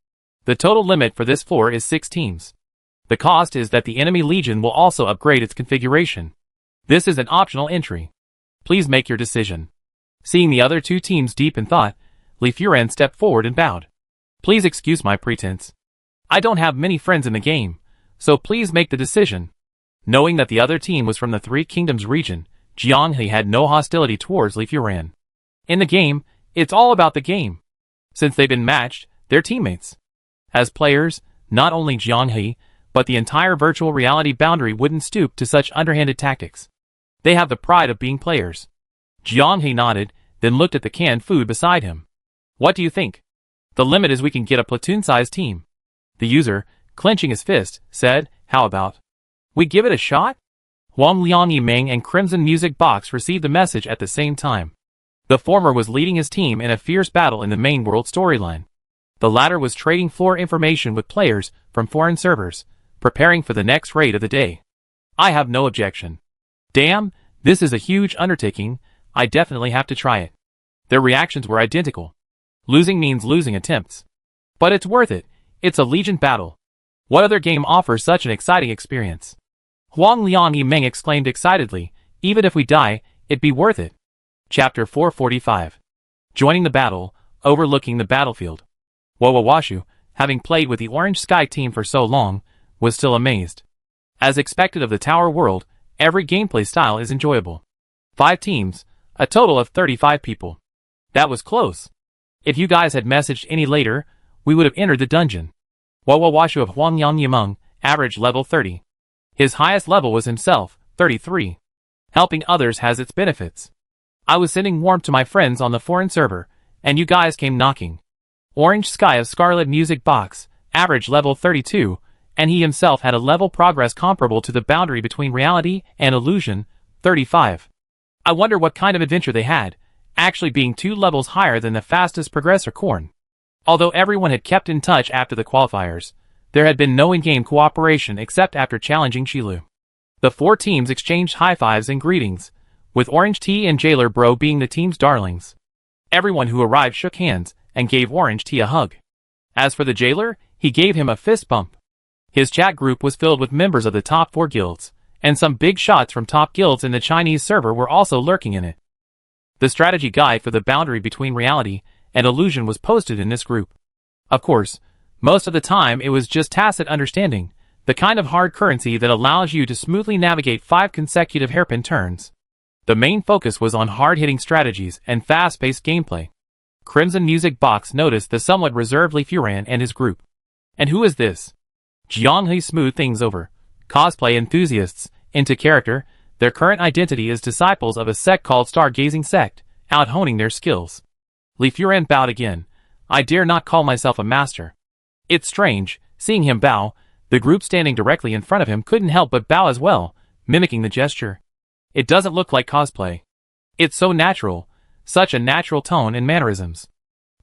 The total limit for this floor is 6 teams. The cost is that the enemy legion will also upgrade its configuration. This is an optional entry. Please make your decision. Seeing the other 2 teams deep in thought, Li Furan stepped forward and bowed. Please excuse my pretense. I don't have many friends in the game, so please make the decision. Knowing that the other team was from the 3 Kingdoms region, Jianghe had no hostility towards Li Furan. In the game, it's all about the game. Since they've been matched, they're teammates. As players, not only Jianghe, but the entire virtual reality boundary wouldn't stoop to such underhanded tactics. They have the pride of being players. Jianghe nodded, then looked at the canned food beside him. What do you think? The limit is we can get a platoon-sized team. The user, clenching his fist, said, how about we give it a shot? Huang Liang Yimeng and Crimson Music Box received the message at the same time. The former was leading his team in a fierce battle in the main world storyline. The latter was trading floor information with players from foreign servers, preparing for the next raid of the day. I have no objection. Damn, this is a huge undertaking, I definitely have to try it. Their reactions were identical. Losing means losing attempts. But it's worth it, it's a Legion battle. What other game offers such an exciting experience? Huang Liang Yimeng exclaimed excitedly, even if we die, it'd be worth it. Chapter 445. Joining the battle, overlooking the battlefield. Wawawashu, having played with the Orange Sky team for so long, was still amazed. As expected of the Tower world, every gameplay style is enjoyable. 5 teams, a total of 35 people. That was close. If you guys had messaged any later, we would have entered the dungeon. Wawawashu of Huangyang Yimeng, average level 30. His highest level was himself, 33. Helping others has its benefits. I was sending warmth to my friends on the foreign server, and you guys came knocking. Orange Sky of Scarlet Music Box, average level 32, and he himself had a level progress comparable to the boundary between reality and illusion, 35. I wonder what kind of adventure they had, actually being 2 levels higher than the fastest progressor Korn. Although everyone had kept in touch after the qualifiers, there had been no in-game cooperation except after challenging Qilu. The four teams exchanged high-fives and greetings, with Orange T and Jailer Bro being the team's darlings. Everyone who arrived shook hands and gave Orange T a hug. As for the Jailer, he gave him a fist bump. His chat group was filled with members of the top 4 guilds, and some big shots from top guilds in the Chinese server were also lurking in it. The strategy guide for the boundary between reality and illusion was posted in this group. Of course, most of the time it was just tacit understanding, the kind of hard currency that allows you to smoothly navigate 5 consecutive hairpin turns. The main focus was on hard-hitting strategies and fast-paced gameplay. Crimson Music Box noticed the somewhat reserved Li Furan and his group. And who is this? Jianghe smoothed things over. Cosplay enthusiasts, into character, their current identity is disciples of a sect called Stargazing Sect, out honing their skills. Li Furan bowed again. I dare not call myself a master. It's strange, seeing him bow, the group standing directly in front of him couldn't help but bow as well, mimicking the gesture. It doesn't look like cosplay. It's so natural, such a natural tone and mannerisms.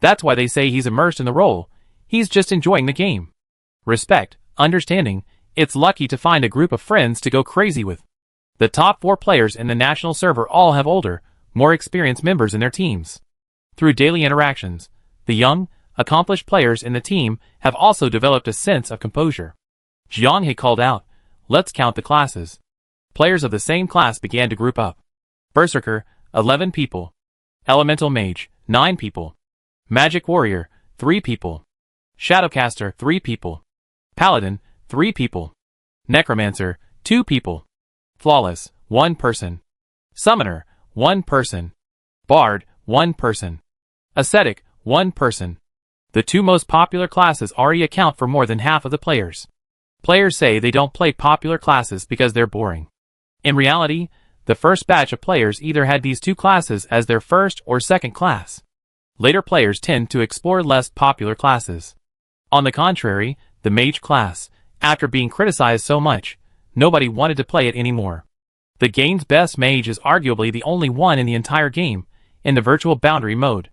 That's why they say he's immersed in the role, he's just enjoying the game. Respect, understanding, it's lucky to find a group of friends to go crazy with. The top 4 players in the national server all have older, more experienced members in their teams. Through daily interactions, the young, accomplished players in the team have also developed a sense of composure. Jianghe called out, let's count the classes. Players of the same class began to group up. Berserker, 11 people. Elemental Mage, 9 people. Magic Warrior, 3 people. Shadowcaster, 3 people. Paladin, 3 people. Necromancer, 2 people. Flawless, 1 person. Summoner, 1 person. Bard, 1 person. Ascetic, 1 person. The 2 most popular classes already account for more than half of the players. Players say they don't play popular classes because they're boring. In reality, the first batch of players either had these 2 classes as their first or second class. Later players tend to explore less popular classes. On the contrary, the Mage class, after being criticized so much, nobody wanted to play it anymore. The game's best mage is arguably the only one in the entire game, in the virtual boundary mode.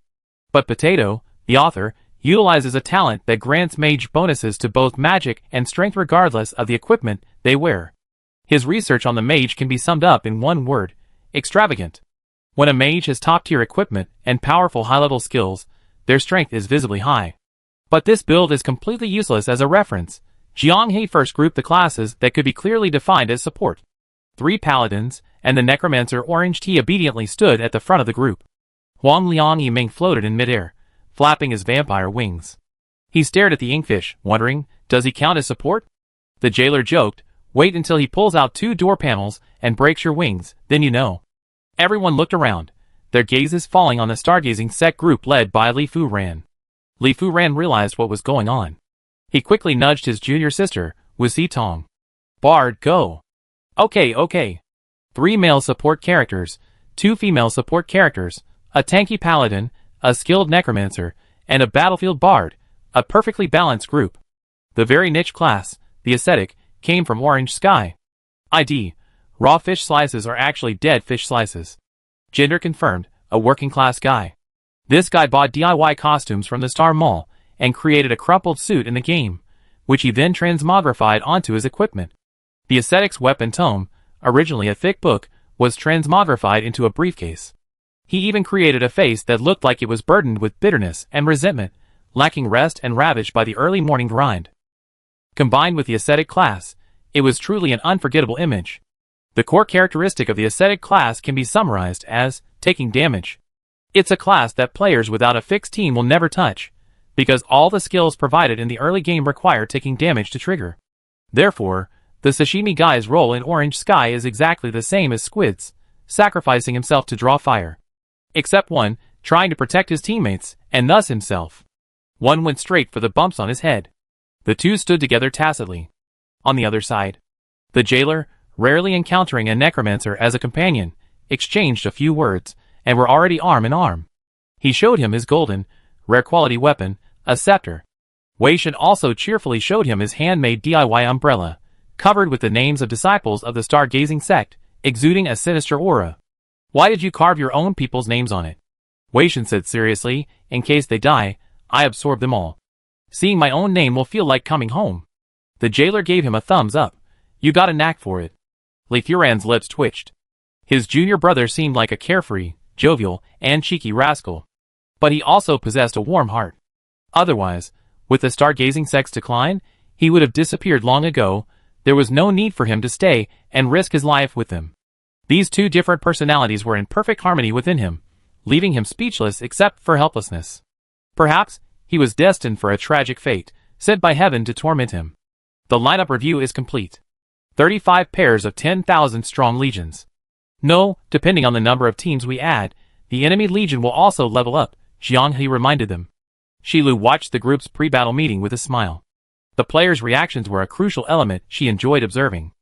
But Potato, the author, utilizes a talent that grants mage bonuses to both magic and strength regardless of the equipment they wear. His research on the mage can be summed up in one word: extravagant. When a mage has top-tier equipment and powerful high-level skills, their strength is visibly high. But this build is completely useless as a reference. Jianghe first grouped the classes that could be clearly defined as support. 3 paladins, and the necromancer Orange T obediently stood at the front of the group. Huang Liang Yiming floated in midair, flapping his vampire wings. He stared at the inkfish, wondering, does he count as support? The jailer joked, wait until he pulls out 2 door panels and breaks your wings, then you know. Everyone looked around, their gazes falling on the stargazing sect group led by Li Furan. Li Furan realized what was going on. He quickly nudged his junior sister, Wu Tong. Bard, go. Okay. 3 male support characters, 2 female support characters, a tanky paladin, a skilled necromancer, and a battlefield bard, a perfectly balanced group. The very niche class, the ascetic, came from Orange Sky. ID: raw fish slices are actually dead fish slices. Gender confirmed, a working class guy. This guy bought DIY costumes from the Star Mall and created a crumpled suit in the game, which he then transmogrified onto his equipment. The ascetic's weapon tome, originally a thick book, was transmogrified into a briefcase. He even created a face that looked like it was burdened with bitterness and resentment, lacking rest and ravaged by the early morning grind. Combined with the ascetic class, it was truly an unforgettable image. The core characteristic of the ascetic class can be summarized as taking damage. It's a class that players without a fixed team will never touch, because all the skills provided in the early game require taking damage to trigger. Therefore, the sashimi guy's role in Orange Sky is exactly the same as Squid's, sacrificing himself to draw fire. Except one, trying to protect his teammates, and thus himself. One went straight for the bumps on his head. The 2 stood together tacitly. On the other side, the jailer, rarely encountering a necromancer as a companion, exchanged a few words, and were already arm in arm. He showed him his golden, rare quality weapon, a scepter. Wei Shen also cheerfully showed him his handmade DIY umbrella, covered with the names of disciples of the Stargazing Sect, exuding a sinister aura. Why did you carve your own people's names on it? Wei Shen said seriously, in case they die, I absorb them all. Seeing my own name will feel like coming home. The jailer gave him a thumbs up. You got a knack for it. Li Furan's lips twitched. His junior brother seemed like a carefree, jovial, and cheeky rascal. But he also possessed a warm heart. Otherwise, with the stargazing sect's decline, he would have disappeared long ago. There was no need for him to stay and risk his life with them. These two different personalities were in perfect harmony within him, leaving him speechless except for helplessness. Perhaps he was destined for a tragic fate, sent by heaven to torment him. The lineup review is complete. 35 pairs of 10,000 strong legions. No, depending on the number of teams we add, the enemy legion will also level up, Jiang He reminded them. Shilu watched the group's pre-battle meeting with a smile. The players' reactions were a crucial element she enjoyed observing.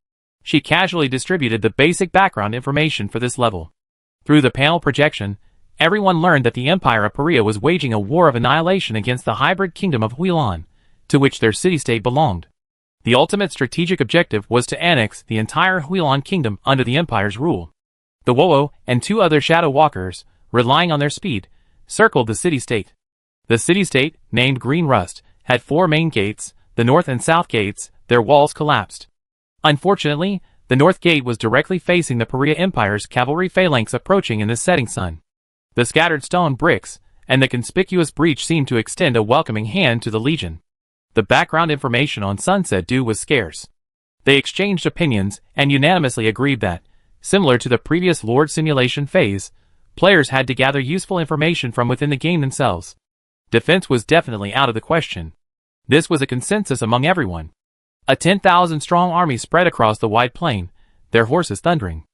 She casually distributed the basic background information for this level. Through the panel projection, everyone learned that the Empire of Perea was waging a war of annihilation against the hybrid kingdom of Huilan, to which their city-state belonged. The ultimate strategic objective was to annex the entire Huilan kingdom under the Empire's rule. The Wowo and two other Shadow Walkers, relying on their speed, circled the city-state. The city-state, named Green Rust, had 4 main gates, the north and south gates. Their walls collapsed. Unfortunately, the north gate was directly facing the Perea Empire's cavalry phalanx approaching in the setting sun. The scattered stone bricks and the conspicuous breach seemed to extend a welcoming hand to the Legion. The background information on Sunset Dew was scarce. They exchanged opinions and unanimously agreed that, similar to the previous Lord Simulation phase, players had to gather useful information from within the game themselves. Defense was definitely out of the question. This was a consensus among everyone. A 10,000-strong army spread across the wide plain, their horses thundering.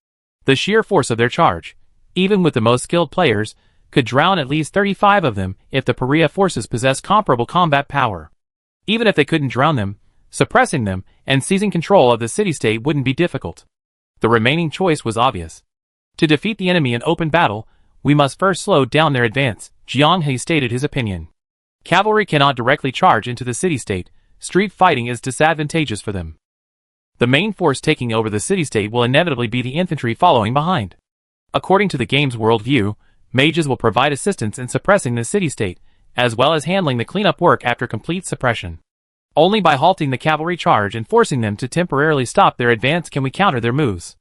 The sheer force of their charge, even with the most skilled players, could drown at least 35 of them if the Perea forces possessed comparable combat power. Even if they couldn't drown them, suppressing them and seizing control of the city-state wouldn't be difficult. The remaining choice was obvious. To defeat the enemy in open battle, we must first slow down their advance, Jiang He stated his opinion. Cavalry cannot directly charge into the city-state. Street fighting is disadvantageous for them. The main force taking over the city-state will inevitably be the infantry following behind. According to the game's worldview, mages will provide assistance in suppressing the city-state, as well as handling the cleanup work after complete suppression. Only by halting the cavalry charge and forcing them to temporarily stop their advance can we counter their moves.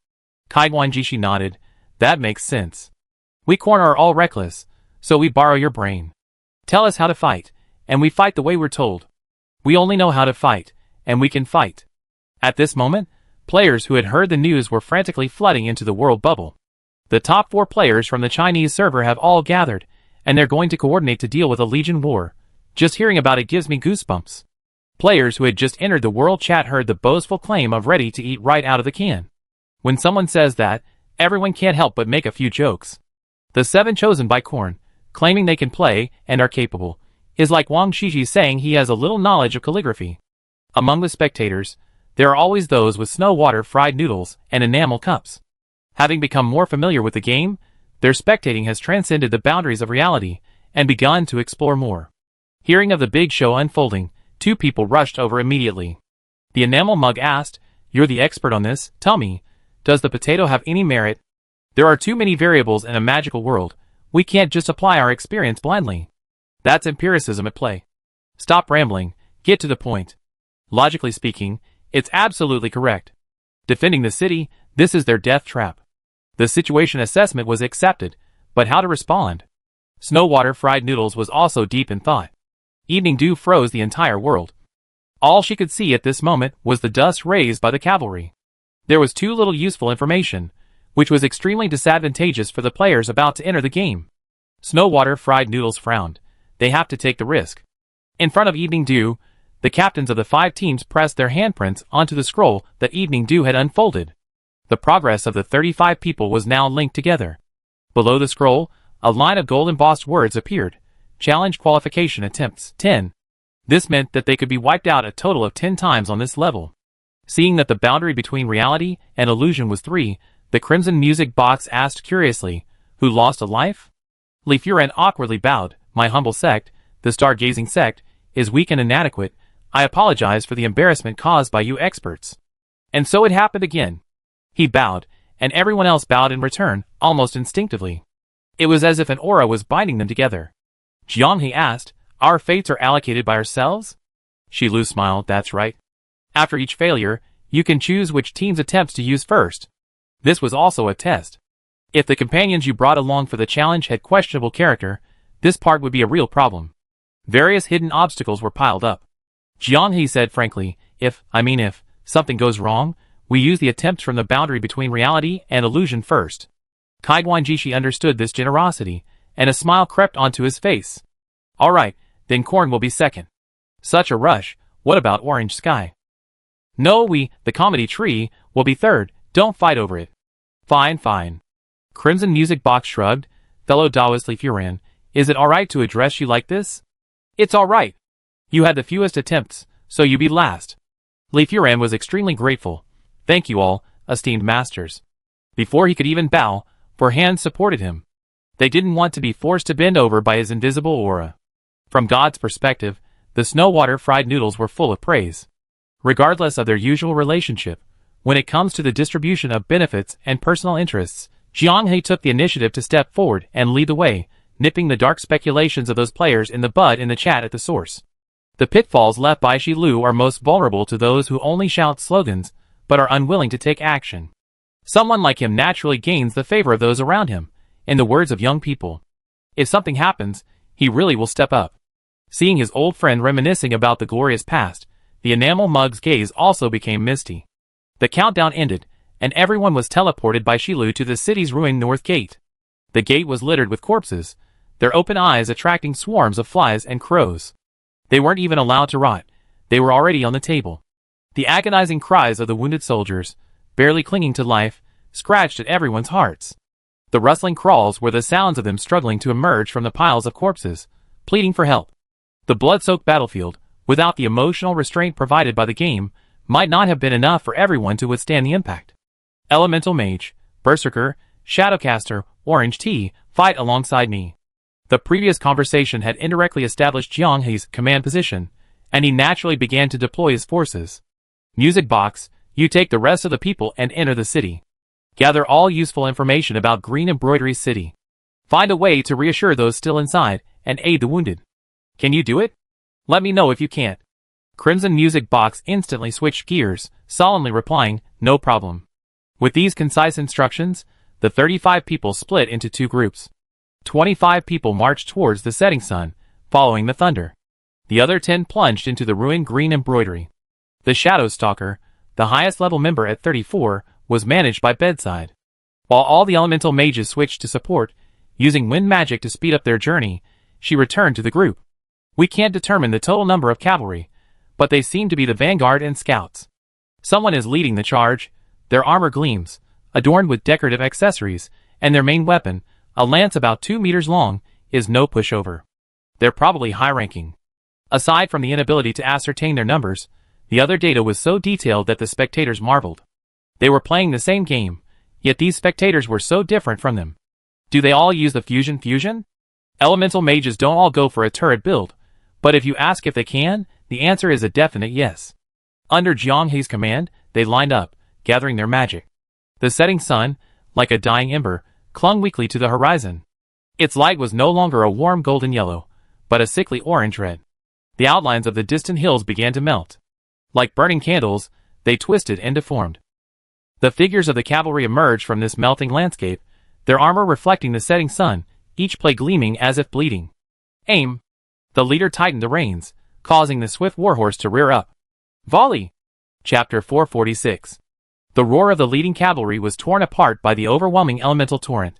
Kaiguan Jishi nodded. That makes sense. We Korn are all reckless, so we borrow your brain. Tell us how to fight, and we fight the way we're told. We only know how to fight, and we can fight. At this moment, players who had heard the news were frantically flooding into the world bubble. The top 4 players from the Chinese server have all gathered, and they're going to coordinate to deal with a Legion war. Just hearing about it gives me goosebumps. Players who had just entered the world chat heard the boastful claim of ready to eat right out of the can. When someone says that, everyone can't help but make a few jokes. The 7 chosen by Korn, claiming they can play and are capable, is like Wang Shiji saying he has a little knowledge of calligraphy. Among the spectators, there are always those with snow water fried noodles and enamel cups. Having become more familiar with the game, their spectating has transcended the boundaries of reality and begun to explore more. Hearing of the big show unfolding, 2 people rushed over immediately. The enamel mug asked, "You're the expert on this, tell me, does the potato have any merit? There are too many variables in a magical world, we can't just apply our experience blindly. That's empiricism at play. Stop rambling, get to the point. Logically speaking, it's absolutely correct. Defending the city, this is their death trap." The situation assessment was accepted, but how to respond? Snowwater fried noodles was also deep in thought. Evening dew froze the entire world. All she could see at this moment was the dust raised by the cavalry. There was too little useful information, which was extremely disadvantageous for the players about to enter the game. Snowwater fried noodles frowned. They have to take the risk. In front of Evening Dew, the captains of the 5 teams pressed their handprints onto the scroll that Evening Dew had unfolded. The progress of the 35 people was now linked together. Below the scroll, a line of gold-embossed words appeared. Challenge qualification attempts 10. This meant that they could be wiped out a total of 10 times on this level. Seeing that the boundary between reality and illusion was 3, the Crimson Music box asked curiously, "Who lost a life?" Li Furan awkwardly bowed. "My humble sect, the Stargazing sect, is weak and inadequate. I apologize for the embarrassment caused by you experts." And so it happened again. He bowed, and everyone else bowed in return, almost instinctively. It was as if an aura was binding them together. Jiang He asked, "Our fates are allocated by ourselves?" Shilu smiled. "That's right. After each failure, you can choose which team's attempts to use first. This was also a test. If the companions you brought along for the challenge had questionable character, this part would be a real problem. Various hidden obstacles were piled up. Jiang He said frankly, if something goes wrong, we use the attempts from the boundary between reality and illusion first. Kai Guanjishi understood this generosity, and a smile crept onto his face. Alright, then corn will be second. Such a rush, what about orange sky? No, the comedy tree, will be third, don't fight over it. Fine. Crimson Music Box shrugged, fellow Taoist Li Furan, is it alright to address you like this? It's alright. You had the fewest attempts, so you be last. Li Furan was extremely grateful. Thank you all, esteemed masters. Before he could even bow, 4 hands supported him. They didn't want to be forced to bend over by his invisible aura. From God's perspective, the snow-water fried noodles were full of praise. Regardless of their usual relationship, when it comes to the distribution of benefits and personal interests, Jiang He took the initiative to step forward and lead the way, nipping the dark speculations of those players in the bud in the chat at the source. The pitfalls left by Shi Lu are most vulnerable to those who only shout slogans, but are unwilling to take action. Someone like him naturally gains the favor of those around him, in the words of young people. If something happens, he really will step up. Seeing his old friend reminiscing about the glorious past, the enamel mug's gaze also became misty. The countdown ended, and everyone was teleported by Shilu to the city's ruined north gate. The gate was littered with corpses, their open eyes attracting swarms of flies and crows. They weren't even allowed to rot, they were already on the table. The agonizing cries of the wounded soldiers, barely clinging to life, scratched at everyone's hearts. The rustling crawls were the sounds of them struggling to emerge from the piles of corpses, pleading for help. The blood-soaked battlefield, without the emotional restraint provided by the game, might not have been enough for everyone to withstand the impact. Elemental Mage, Berserker, Shadowcaster, Orange Tea, fight alongside me. The previous conversation had indirectly established Jiang He's command position, and he naturally began to deploy his forces. Music Box, you take the rest of the people and enter the city. Gather all useful information about Green Embroidery City. Find a way to reassure those still inside, and aid the wounded. Can you do it? Let me know if you can't. Crimson Music Box instantly switched gears, solemnly replying, no problem. With these concise instructions, the 35 people split into 2 groups. 25 people marched towards the setting sun, following the thunder. The other 10 plunged into the ruined Green Embroidery. The Shadow Stalker, the highest level member at 34, was managed by Bedside. While all the elemental mages switched to support, using wind magic to speed up their journey, she returned to the group. We can't determine the total number of cavalry, but they seem to be the vanguard and scouts. Someone is leading the charge, their armor gleams, adorned with decorative accessories, and their main weapon, a lance about 2 meters long, is no pushover. They're probably high-ranking. Aside from the inability to ascertain their numbers, the other data was so detailed that the spectators marveled. They were playing the same game, yet these spectators were so different from them. Do they all use the fusion? Elemental mages don't all go for a turret build, but if you ask if they can, the answer is a definite yes. Under Jiang He's command, they lined up, gathering their magic. The setting sun, like a dying ember, clung weakly to the horizon. Its light was no longer a warm golden yellow, but a sickly orange-red. The outlines of the distant hills began to melt. Like burning candles, they twisted and deformed. The figures of the cavalry emerged from this melting landscape, their armor reflecting the setting sun, each blade gleaming as if bleeding. Aim! The leader tightened the reins, causing the swift warhorse to rear up. Volley! Chapter 446. The roar of the leading cavalry was torn apart by the overwhelming elemental torrent.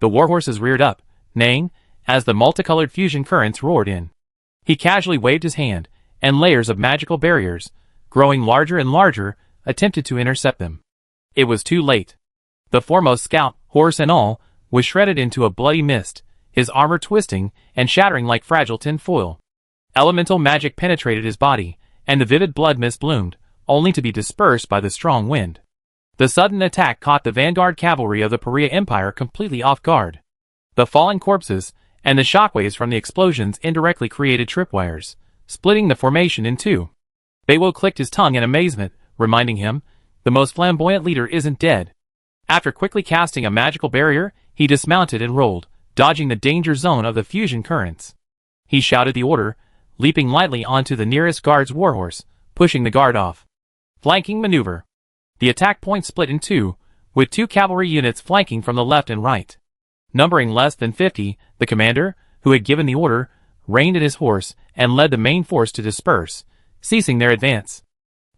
The warhorses reared up, neighing, as the multicolored fusion currents roared in. He casually waved his hand, and layers of magical barriers, growing larger and larger, attempted to intercept them. It was too late. The foremost scout, horse and all, was shredded into a bloody mist, his armor twisting and shattering like fragile tin foil. Elemental magic penetrated his body, and the vivid blood mist bloomed, only to be dispersed by the strong wind. The sudden attack caught the vanguard cavalry of the Paria Empire completely off guard. The falling corpses, and the shockwaves from the explosions indirectly created tripwires, splitting the formation in 2. Beiwo clicked his tongue in amazement, reminding him, the most flamboyant leader isn't dead. After quickly casting a magical barrier, he dismounted and rolled, dodging the danger zone of the fusion currents. He shouted the order, leaping lightly onto the nearest guard's warhorse, pushing the guard off. Flanking maneuver. The attack point split in two, with 2 cavalry units flanking from the left and right. Numbering less than 50, the commander, who had given the order, reined in his horse and led the main force to disperse, ceasing their advance.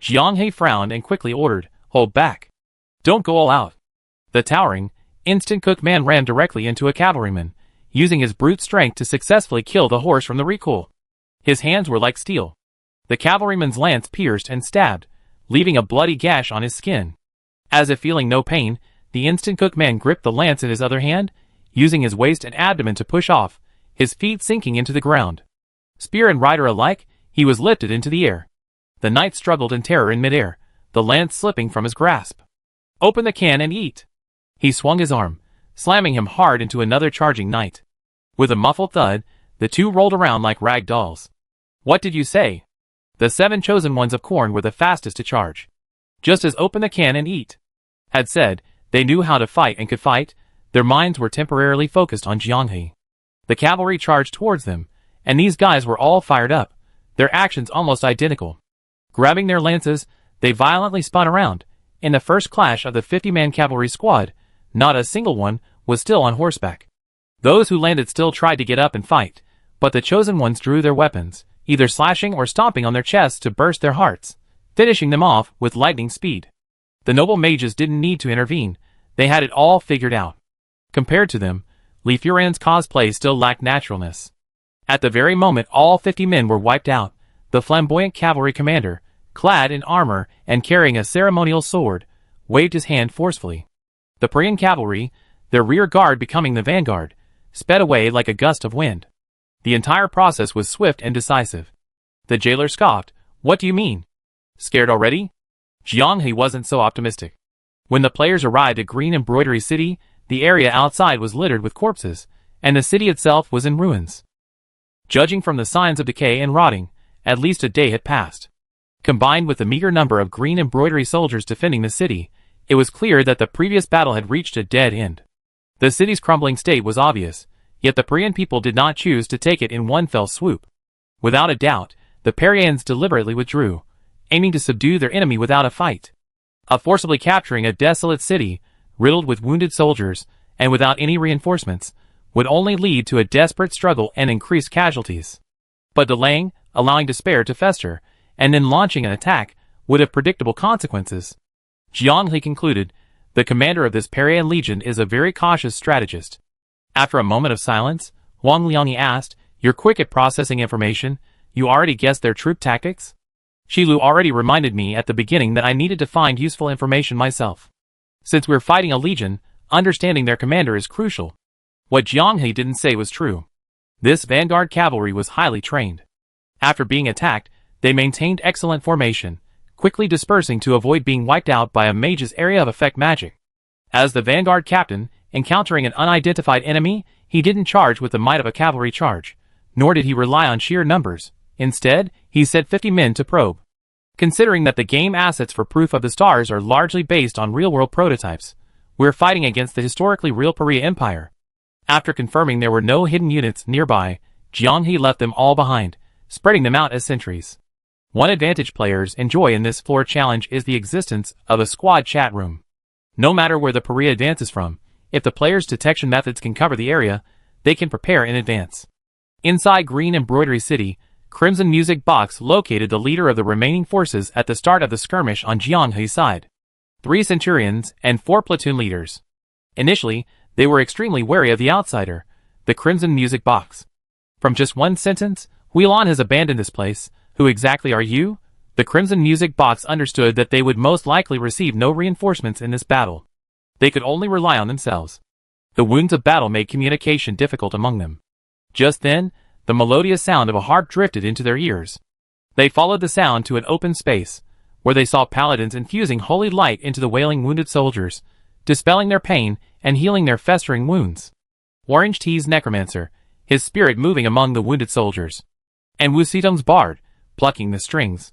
Jiang He frowned and quickly ordered, "Hold back. Don't go all out." The towering, instant-cook man ran directly into a cavalryman, using his brute strength to successfully kill the horse from the recoil. His hands were like steel. The cavalryman's lance pierced and stabbed, leaving a bloody gash on his skin. As if feeling no pain, the instant-cook man gripped the lance in his other hand, using his waist and abdomen to push off, his feet sinking into the ground. Spear and rider alike, he was lifted into the air. The knight struggled in terror in midair, the lance slipping from his grasp. "Open the can and eat." He swung his arm, slamming him hard into another charging knight. With a muffled thud, the two rolled around like rag dolls. "What did you say?" The 7 chosen ones of Khorne were the fastest to charge. Just as "open the can and eat" had said, they knew how to fight and could fight. Their minds were temporarily focused on Jiang He. The cavalry charged towards them, and these guys were all fired up, their actions almost identical. Grabbing their lances, they violently spun around. In the first clash of the 50-man cavalry squad, not a single one was still on horseback. Those who landed still tried to get up and fight, but the chosen ones drew their weapons, either slashing or stomping on their chests to burst their hearts, finishing them off with lightning speed. The noble mages didn't need to intervene, they had it all figured out. Compared to them, Li Furan's cosplay still lacked naturalness. At the very moment all 50 men were wiped out, the flamboyant cavalry commander, clad in armor and carrying a ceremonial sword, waved his hand forcefully. The Priyan cavalry, their rear guard becoming the vanguard, sped away like a gust of wind. The entire process was swift and decisive. The jailer scoffed, "What do you mean? Scared already?" Jiang He wasn't so optimistic. When the players arrived at Green Embroidery City, the area outside was littered with corpses, and the city itself was in ruins. Judging from the signs of decay and rotting, at least a day had passed. Combined with the meager number of Green Embroidery soldiers defending the city, it was clear that the previous battle had reached a dead end. The city's crumbling state was obvious, yet the Priyan people did not choose to take it in one fell swoop. Without a doubt, the Parians deliberately withdrew, aiming to subdue their enemy without a fight. Forcibly capturing a desolate city, riddled with wounded soldiers, and without any reinforcements, would only lead to a desperate struggle and increased casualties. But delaying, allowing despair to fester, and then launching an attack, would have predictable consequences. Jiang He concluded, the commander of this Parian legion is a very cautious strategist. After a moment of silence, Wang Liangyi asked, "You're quick at processing information, you already guessed their troop tactics?" Shilu already reminded me at the beginning that I needed to find useful information myself. Since we're fighting a legion, understanding their commander is crucial. What Jiang He didn't say was true. This vanguard cavalry was highly trained. After being attacked, they maintained excellent formation, quickly dispersing to avoid being wiped out by a mage's area of effect magic. As the vanguard captain, encountering an unidentified enemy, he didn't charge with the might of a cavalry charge, nor did he rely on sheer numbers. Instead, he set 50 men to probe. Considering that the game assets for Proof of the Stars are largely based on real-world prototypes, we're fighting against the historically real Paria Empire. After confirming there were no hidden units nearby, Jiang He left them all behind, spreading them out as sentries. One advantage players enjoy in this floor challenge is the existence of a squad chat room. No matter where the Paria advances from, if the players' detection methods can cover the area, they can prepare in advance. Inside Green Embroidery City, Crimson Music Box located the leader of the remaining forces at the start of the skirmish on Jiang He's side. 3 centurions and 4 platoon leaders. Initially, they were extremely wary of the outsider, the Crimson Music Box. From just one sentence, "Huilan has abandoned this place, who exactly are you?" The Crimson Music Box understood that they would most likely receive no reinforcements in this battle. They could only rely on themselves. The wounds of battle made communication difficult among them. Just then, the melodious sound of a harp drifted into their ears. They followed the sound to an open space, where they saw paladins infusing holy light into the wailing wounded soldiers, dispelling their pain and healing their festering wounds. Orange Tea's necromancer, his spirit moving among the wounded soldiers. And Wusitum's bard, plucking the strings.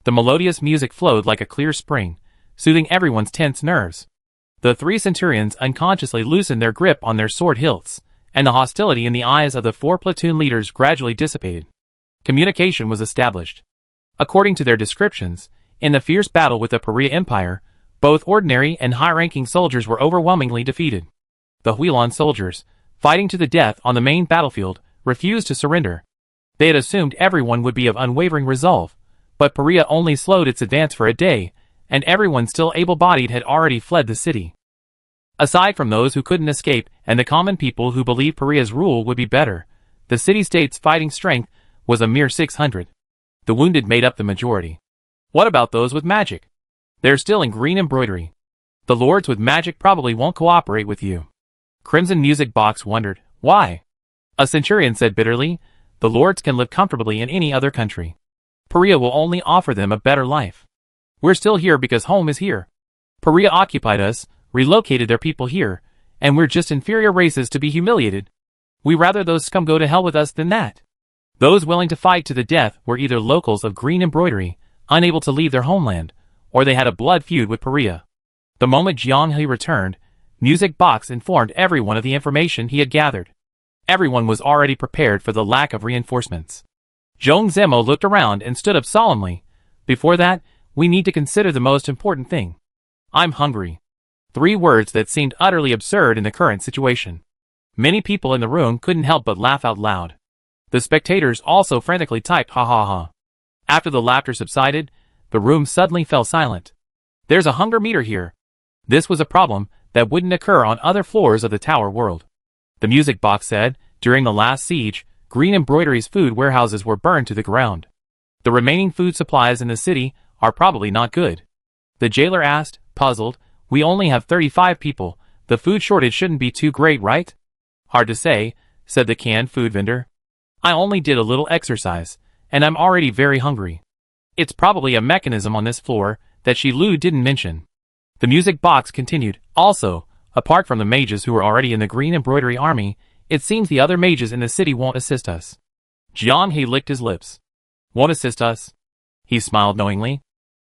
The melodious music flowed like a clear spring, soothing everyone's tense nerves. The 3 centurions unconsciously loosened their grip on their sword hilts, and the hostility in the eyes of the 4 platoon leaders gradually dissipated. Communication was established. According to their descriptions, in the fierce battle with the Paria Empire, both ordinary and high-ranking soldiers were overwhelmingly defeated. The Huilan soldiers, fighting to the death on the main battlefield, refused to surrender. They had assumed everyone would be of unwavering resolve, but Paria only slowed its advance for a day, and everyone still able-bodied had already fled the city. Aside from those who couldn't escape and the common people who believed Paria's rule would be better, the city-state's fighting strength was a mere 600. The wounded made up the majority. What about those with magic? They're still in green embroidery. The lords with magic probably won't cooperate with you. Crimson Music Box wondered, why? A centurion said bitterly, the lords can live comfortably in any other country. Paria will only offer them a better life. We're still here because home is here. Paria occupied us, relocated their people here, and we're just inferior races to be humiliated. We rather those scum go to hell with us than that. Those willing to fight to the death were either locals of green embroidery, unable to leave their homeland, or they had a blood feud with Paria. The moment Jiang He returned, Music Box informed everyone of the information he had gathered. Everyone was already prepared for the lack of reinforcements. Zhong Zemo looked around and stood up solemnly. Before that, we need to consider the most important thing. I'm hungry. 3 words that seemed utterly absurd in the current situation. Many people in the room couldn't help but laugh out loud. The spectators also frantically typed ha ha ha. After the laughter subsided, the room suddenly fell silent. There's a hunger meter here. This was a problem that wouldn't occur on other floors of the tower world. The Music Box said, during the last siege, Green Embroidery's food warehouses were burned to the ground. The remaining food supplies in the city are probably not good. The jailer asked, puzzled, we only have 35 people, the food shortage shouldn't be too great, right? Hard to say, said the canned food vendor. I only did a little exercise, and I'm already very hungry. It's probably a mechanism on this floor that Shi Lu didn't mention. The Music Box continued, also, apart from the mages who were already in the Green Embroidery Army, it seems the other mages in the city won't assist us. Jiang He licked his lips. Won't assist us? He smiled knowingly.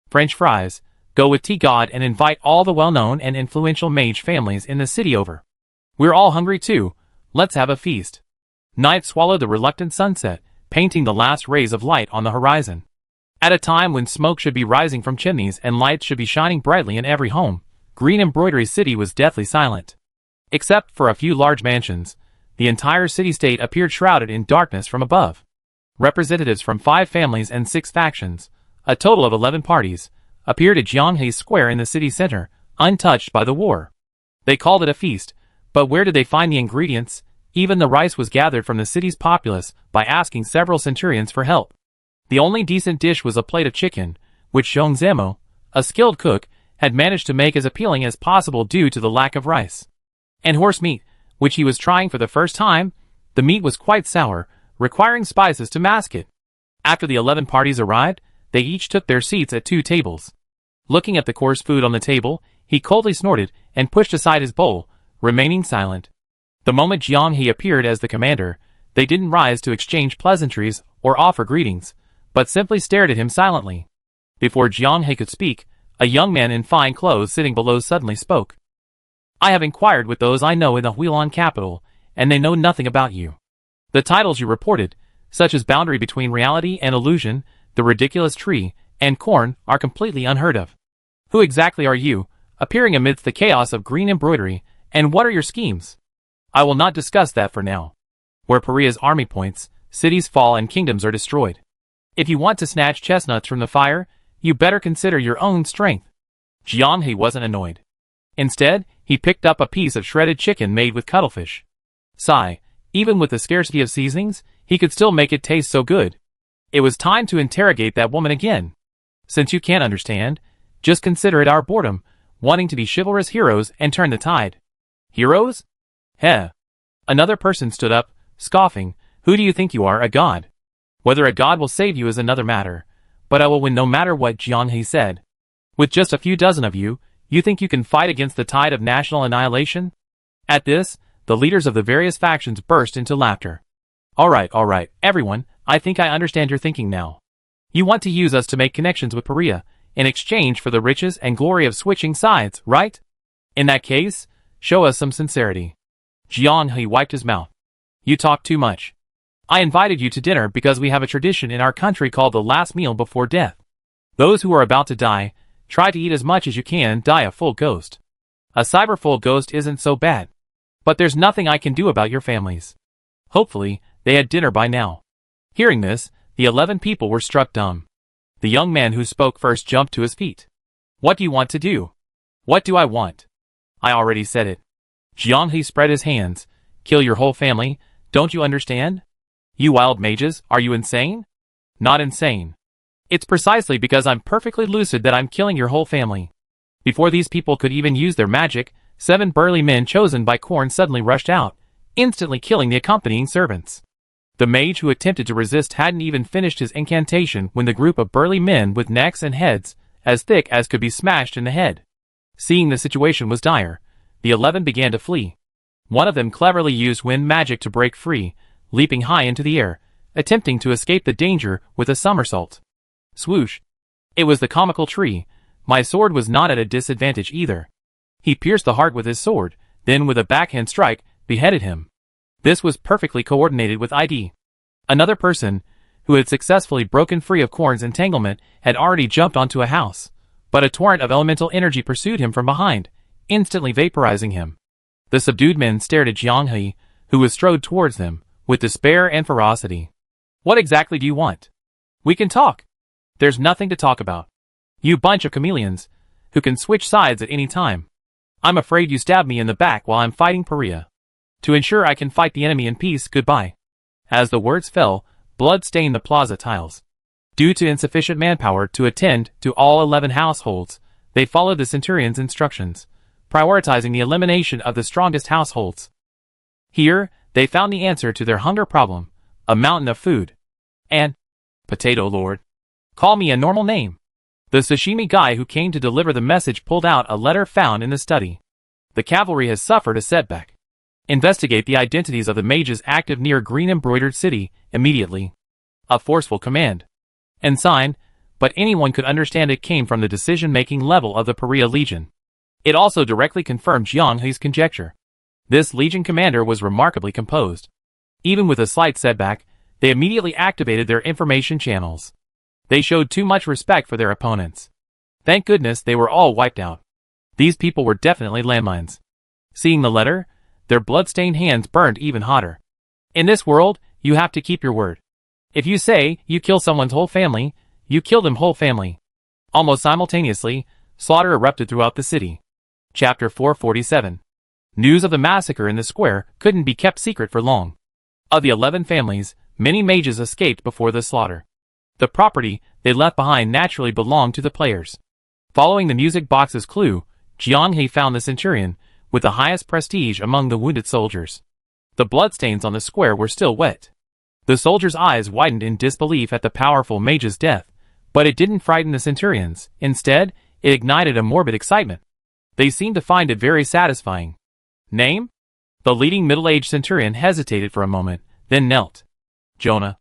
French fries, go with T-God and invite all the well-known and influential mage families in the city over. We're all hungry too, let's have a feast. Night swallowed the reluctant sunset, painting the last rays of light on the horizon. At a time when smoke should be rising from chimneys and lights should be shining brightly in every home, Green Embroidery City was deathly silent. Except for a few large mansions, the entire city-state appeared shrouded in darkness from above. Representatives from 5 families and 6 factions, a total of 11 parties, appeared at Jianghe Square in the city center, untouched by the war. They called it a feast, but where did they find the ingredients? Even the rice was gathered from the city's populace by asking several centurions for help. The only decent dish was a plate of chicken, which Zhong Zemo, a skilled cook, had managed to make as appealing as possible due to the lack of rice. And horse meat, which he was trying for the first time, the meat was quite sour, requiring spices to mask it. After the 11 parties arrived, they each took their seats at 2 tables. Looking at the coarse food on the table, he coldly snorted and pushed aside his bowl, remaining silent. The moment Jiang He appeared as the commander, they didn't rise to exchange pleasantries or offer greetings, but simply stared at him silently. Before Jiang He could speak, a young man in fine clothes sitting below suddenly spoke. I have inquired with those I know in the Huilan capital, and they know nothing about you. The titles you reported, such as boundary between reality and illusion, the ridiculous tree, and corn, are completely unheard of. Who exactly are you, appearing amidst the chaos of green embroidery, and what are your schemes? I will not discuss that for now. Where Paria's army points, cities fall and kingdoms are destroyed. If you want to snatch chestnuts from the fire, you better consider your own strength. Jiang He wasn't annoyed. Instead, he picked up a piece of shredded chicken made with cuttlefish. Sigh, even with the scarcity of seasonings, he could still make it taste so good. It was time to interrogate that woman again. Since you can't understand, just consider it our boredom, wanting to be chivalrous heroes and turn the tide. Heroes? Heh. Another person stood up, scoffing, who do you think you are, a god? Whether a god will save you is another matter, but I will win no matter what, Jiang He said. With just a few dozen of you, you think you can fight against the tide of national annihilation? At this, the leaders of the various factions burst into laughter. All right, everyone, I think I understand your thinking now. You want to use us to make connections with Paria, in exchange for the riches and glory of switching sides, right? In that case, show us some sincerity. Jiang He wiped his mouth. You talk too much. I invited you to dinner because we have a tradition in our country called the last meal before death. Those who are about to die, try to eat as much as you can, die a full ghost. A cyber full ghost isn't so bad. But there's nothing I can do about your families. Hopefully, they had dinner by now. Hearing this, the 11 people were struck dumb. The young man who spoke first jumped to his feet. What do you want to do? What do I want? I already said it. Jianghe spread his hands. Kill your whole family, don't you understand? You wild mages, are you insane? Not insane. It's precisely because I'm perfectly lucid that I'm killing your whole family. Before these people could even use their magic, 7 burly men chosen by Korn suddenly rushed out, instantly killing the accompanying servants. The mage who attempted to resist hadn't even finished his incantation when the group of burly men with necks and heads as thick as could be smashed in the head. Seeing the situation was dire, the 11 began to flee. One of them cleverly used wind magic to break free, leaping high into the air, attempting to escape the danger with a somersault. Swoosh! It was the comical tree. My sword was not at a disadvantage either. He pierced the heart with his sword, then with a backhand strike, beheaded him. This was perfectly coordinated with ID. Another person, who had successfully broken free of Korn's entanglement, had already jumped onto a house, but a torrent of elemental energy pursued him from behind, instantly vaporizing him. The subdued men stared at Jianghe, who strode towards them, with despair and ferocity. What exactly do you want? We can talk. There's nothing to talk about. You bunch of chameleons, who can switch sides at any time. I'm afraid you stabbed me in the back while I'm fighting Pariah. To ensure I can fight the enemy in peace, goodbye. As the words fell, blood stained the plaza tiles. Due to insufficient manpower to attend to all 11 households, they followed the centurion's instructions, prioritizing the elimination of the strongest households. Here, they found the answer to their hunger problem, a mountain of food. And, Potato Lord. Call me a normal name. The sashimi guy who came to deliver the message pulled out a letter found in the study. The cavalry has suffered a setback. Investigate the identities of the mages active near Green Embroidered City, immediately. A forceful command. And signed, but anyone could understand it came from the decision-making level of the Pariah Legion. It also directly confirmed Jianghe's conjecture. This Legion commander was remarkably composed. Even with a slight setback, they immediately activated their information channels. They showed too much respect for their opponents. Thank goodness they were all wiped out. These people were definitely landmines. Seeing the letter, their blood-stained hands burned even hotter. In this world, you have to keep your word. If you say you kill someone's whole family, you kill them whole family. Almost simultaneously, slaughter erupted throughout the city. Chapter 447. News of the massacre in the square couldn't be kept secret for long. Of the 11 families, many mages escaped before the slaughter. The property they left behind naturally belonged to the players. Following the music box's clue, Jianghe found the centurion, with the highest prestige among the wounded soldiers. The bloodstains on the square were still wet. The soldiers' eyes widened in disbelief at the powerful mage's death, but it didn't frighten the centurions. Instead, it ignited a morbid excitement. They seemed to find it very satisfying. Name? The leading middle-aged centurion hesitated for a moment, then knelt. Jonah.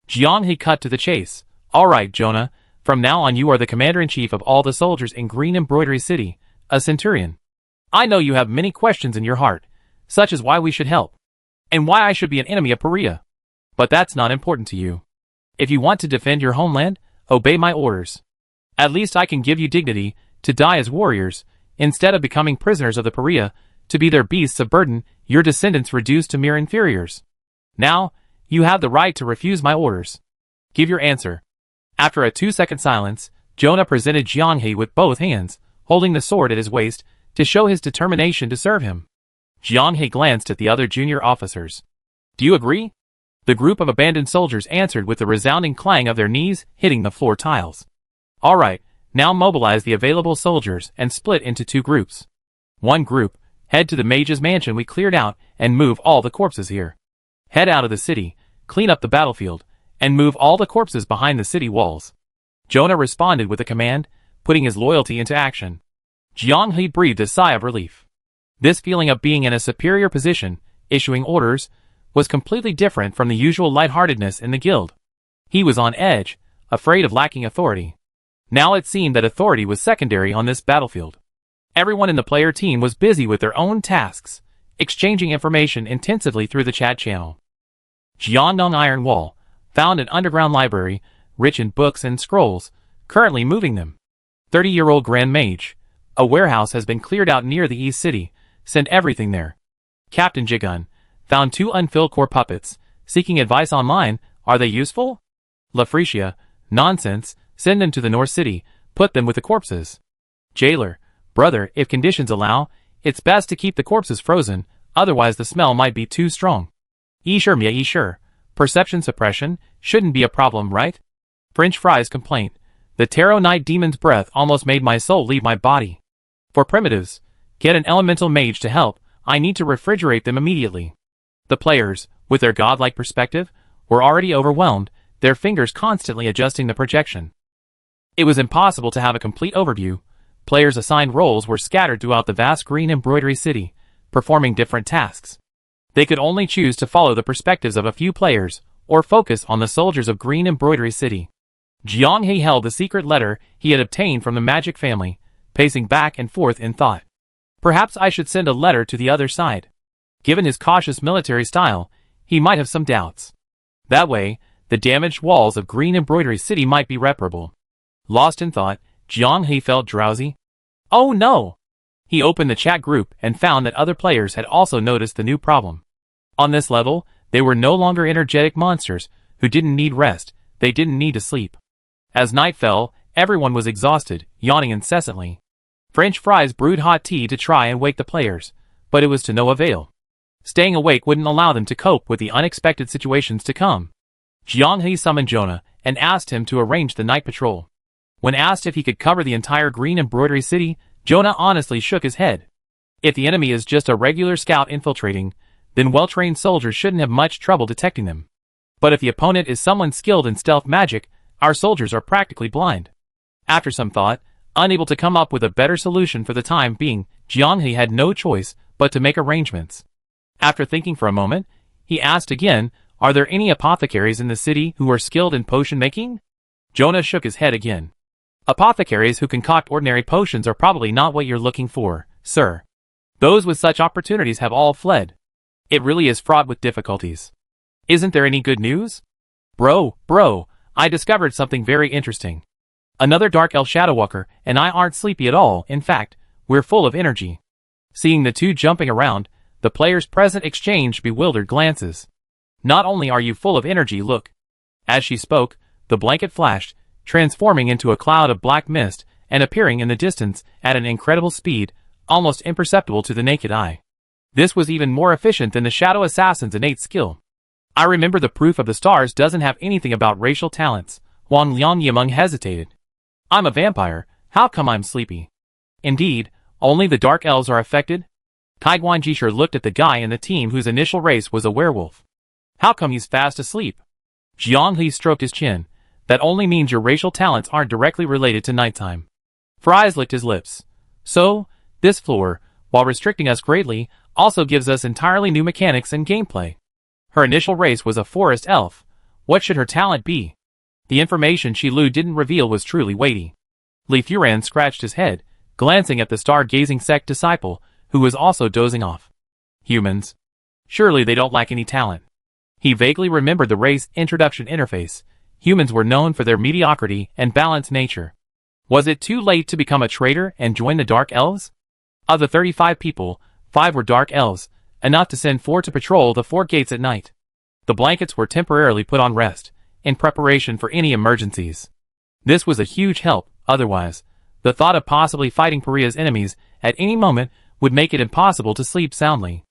Jianghe cut to the chase. All right, Jonah, from now on you are the commander-in-chief of all the soldiers in Green Embroidery City, a centurion. I know you have many questions in your heart, such as why we should help, and why I should be an enemy of Pariah. But that's not important to you. If you want to defend your homeland, obey my orders. At least I can give you dignity, to die as warriors, instead of becoming prisoners of the Pariah, to be their beasts of burden, your descendants reduced to mere inferiors. Now, you have the right to refuse my orders. Give your answer. After a 2-second silence, Jonah presented Jianghe with both hands, holding the sword at his waist, to show his determination to serve him. Jianghe glanced at the other junior officers. Do you agree? The group of abandoned soldiers answered with the resounding clang of their knees hitting the floor tiles. All right, now mobilize the available soldiers and split into 2 groups. One group, head to the mage's mansion we cleared out and move all the corpses here. Head out of the city, clean up the battlefield, and move all the corpses behind the city walls. Jonah responded with a command, putting his loyalty into action. Jianghe breathed a sigh of relief. This feeling of being in a superior position, issuing orders, was completely different from the usual lightheartedness in the guild. He was on edge, afraid of lacking authority. Now it seemed that authority was secondary on this battlefield. Everyone in the player team was busy with their own tasks, exchanging information intensively through the chat channel. Jiandong Iron Wall found an underground library, rich in books and scrolls, currently moving them. 30-year-old Grand Mage. A warehouse has been cleared out near the East City. Send everything there. Captain Jigun. Found 2 unfilled core puppets. Seeking advice online. Are they useful? Lafretia. Nonsense. Send them to the North City. Put them with the corpses. Jailer. Brother, if conditions allow, it's best to keep the corpses frozen, otherwise the smell might be too strong. Sure, Mia, sure. Perception suppression shouldn't be a problem, right? French fries complaint. The Tarot Night Demon's breath almost made my soul leave my body. For primitives, get an elemental mage to help. I need to refrigerate them immediately. The players, with their godlike perspective, were already overwhelmed, their fingers constantly adjusting the projection. It was impossible to have a complete overview. Players assigned roles were scattered throughout the vast green embroidery city, performing different tasks. They could only choose to follow the perspectives of a few players, or focus on the soldiers of green embroidery city. Jiang He held the secret letter he had obtained from the magic family, pacing back and forth in thought. Perhaps I should send a letter to the other side. Given his cautious military style, he might have some doubts. That way, the damaged walls of green embroidery city might be reparable. Lost in thought, Jiang He felt drowsy. Oh no! He opened the chat group and found that other players had also noticed the new problem. On this level, they were no longer energetic monsters who didn't need rest, they didn't need to sleep. As night fell, everyone was exhausted, yawning incessantly. French fries brewed hot tea to try and wake the players, but it was to no avail. Staying awake wouldn't allow them to cope with the unexpected situations to come. Jiang He summoned Jonah and asked him to arrange the night patrol. When asked if he could cover the entire green embroidery city, Jonah honestly shook his head. If the enemy is just a regular scout infiltrating, then well-trained soldiers shouldn't have much trouble detecting them. But if the opponent is someone skilled in stealth magic, our soldiers are practically blind. After some thought, unable to come up with a better solution for the time being, Jiang He had no choice but to make arrangements. After thinking for a moment, he asked again, are there any apothecaries in the city who are skilled in potion making? Jonah shook his head again. Apothecaries who concoct ordinary potions are probably not what you're looking for, sir. Those with such opportunities have all fled. It really is fraught with difficulties. Isn't there any good news? Bro, I discovered something very interesting. Another Dark Elf Shadowwalker and I aren't sleepy at all, in fact, we're full of energy. Seeing the two jumping around, the players present exchanged bewildered glances. Not only are you full of energy, look. As she spoke, the blanket flashed, transforming into a cloud of black mist and appearing in the distance at an incredible speed, almost imperceptible to the naked eye. This was even more efficient than the Shadow Assassin's innate skill. I remember the proof of the stars doesn't have anything about racial talents. Wang Liang Yimeng hesitated. I'm a vampire, how come I'm sleepy? Indeed, only the dark elves are affected? Kaiguan Jishir looked at the guy in the team whose initial race was a werewolf. How come he's fast asleep? Jiang He stroked his chin. That only means your racial talents aren't directly related to nighttime. Fries licked his lips. So, this floor, while restricting us greatly, also gives us entirely new mechanics and gameplay. Her initial race was a forest elf. What should her talent be? The information Shilu didn't reveal was truly weighty. Li Furan scratched his head, glancing at the star-gazing sect disciple, who was also dozing off. Humans. Surely they don't lack any talent. He vaguely remembered the race introduction interface. Humans were known for their mediocrity and balanced nature. Was it too late to become a traitor and join the Dark Elves? Of the 35 people, 5 were Dark Elves, enough to send 4 to patrol the 4 gates at night. The blankets were temporarily put on rest, in preparation for any emergencies. This was a huge help, otherwise, the thought of possibly fighting Paria's enemies at any moment would make it impossible to sleep soundly.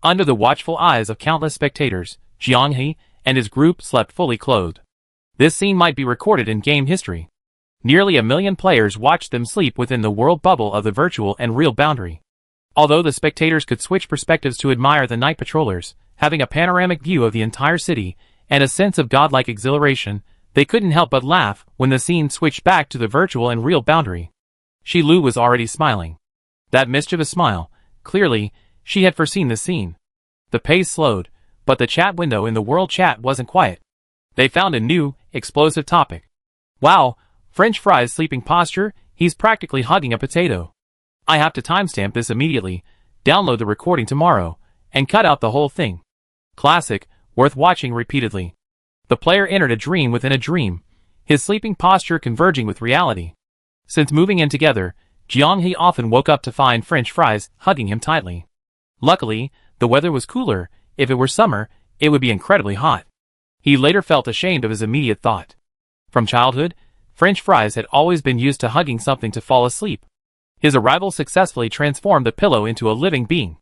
Under the watchful eyes of countless spectators, Jiang He and his group slept fully clothed. This scene might be recorded in game history. Nearly 1 million players watched them sleep within the world bubble of the virtual and real boundary. Although the spectators could switch perspectives to admire the night patrollers, having a panoramic view of the entire city, and a sense of godlike exhilaration, they couldn't help but laugh when the scene switched back to the virtual and real boundary. Shilu was already smiling. That mischievous smile, clearly, she had foreseen the scene. The pace slowed, but the chat window in the world chat wasn't quiet. They found a new, explosive topic. Wow, French fries sleeping posture, he's practically hugging a potato. I have to timestamp this immediately, download the recording tomorrow, and cut out the whole thing. Classic, worth watching repeatedly. The player entered a dream within a dream. his sleeping posture converging with reality. Since moving in together, Jiang-hee often woke up to find French fries hugging him tightly. Luckily, the weather was cooler. If it were summer, it would be incredibly hot. He later felt ashamed of his immediate thought. From childhood, French fries had always been used to hugging something to fall asleep. His arrival successfully transformed the pillow into a living being.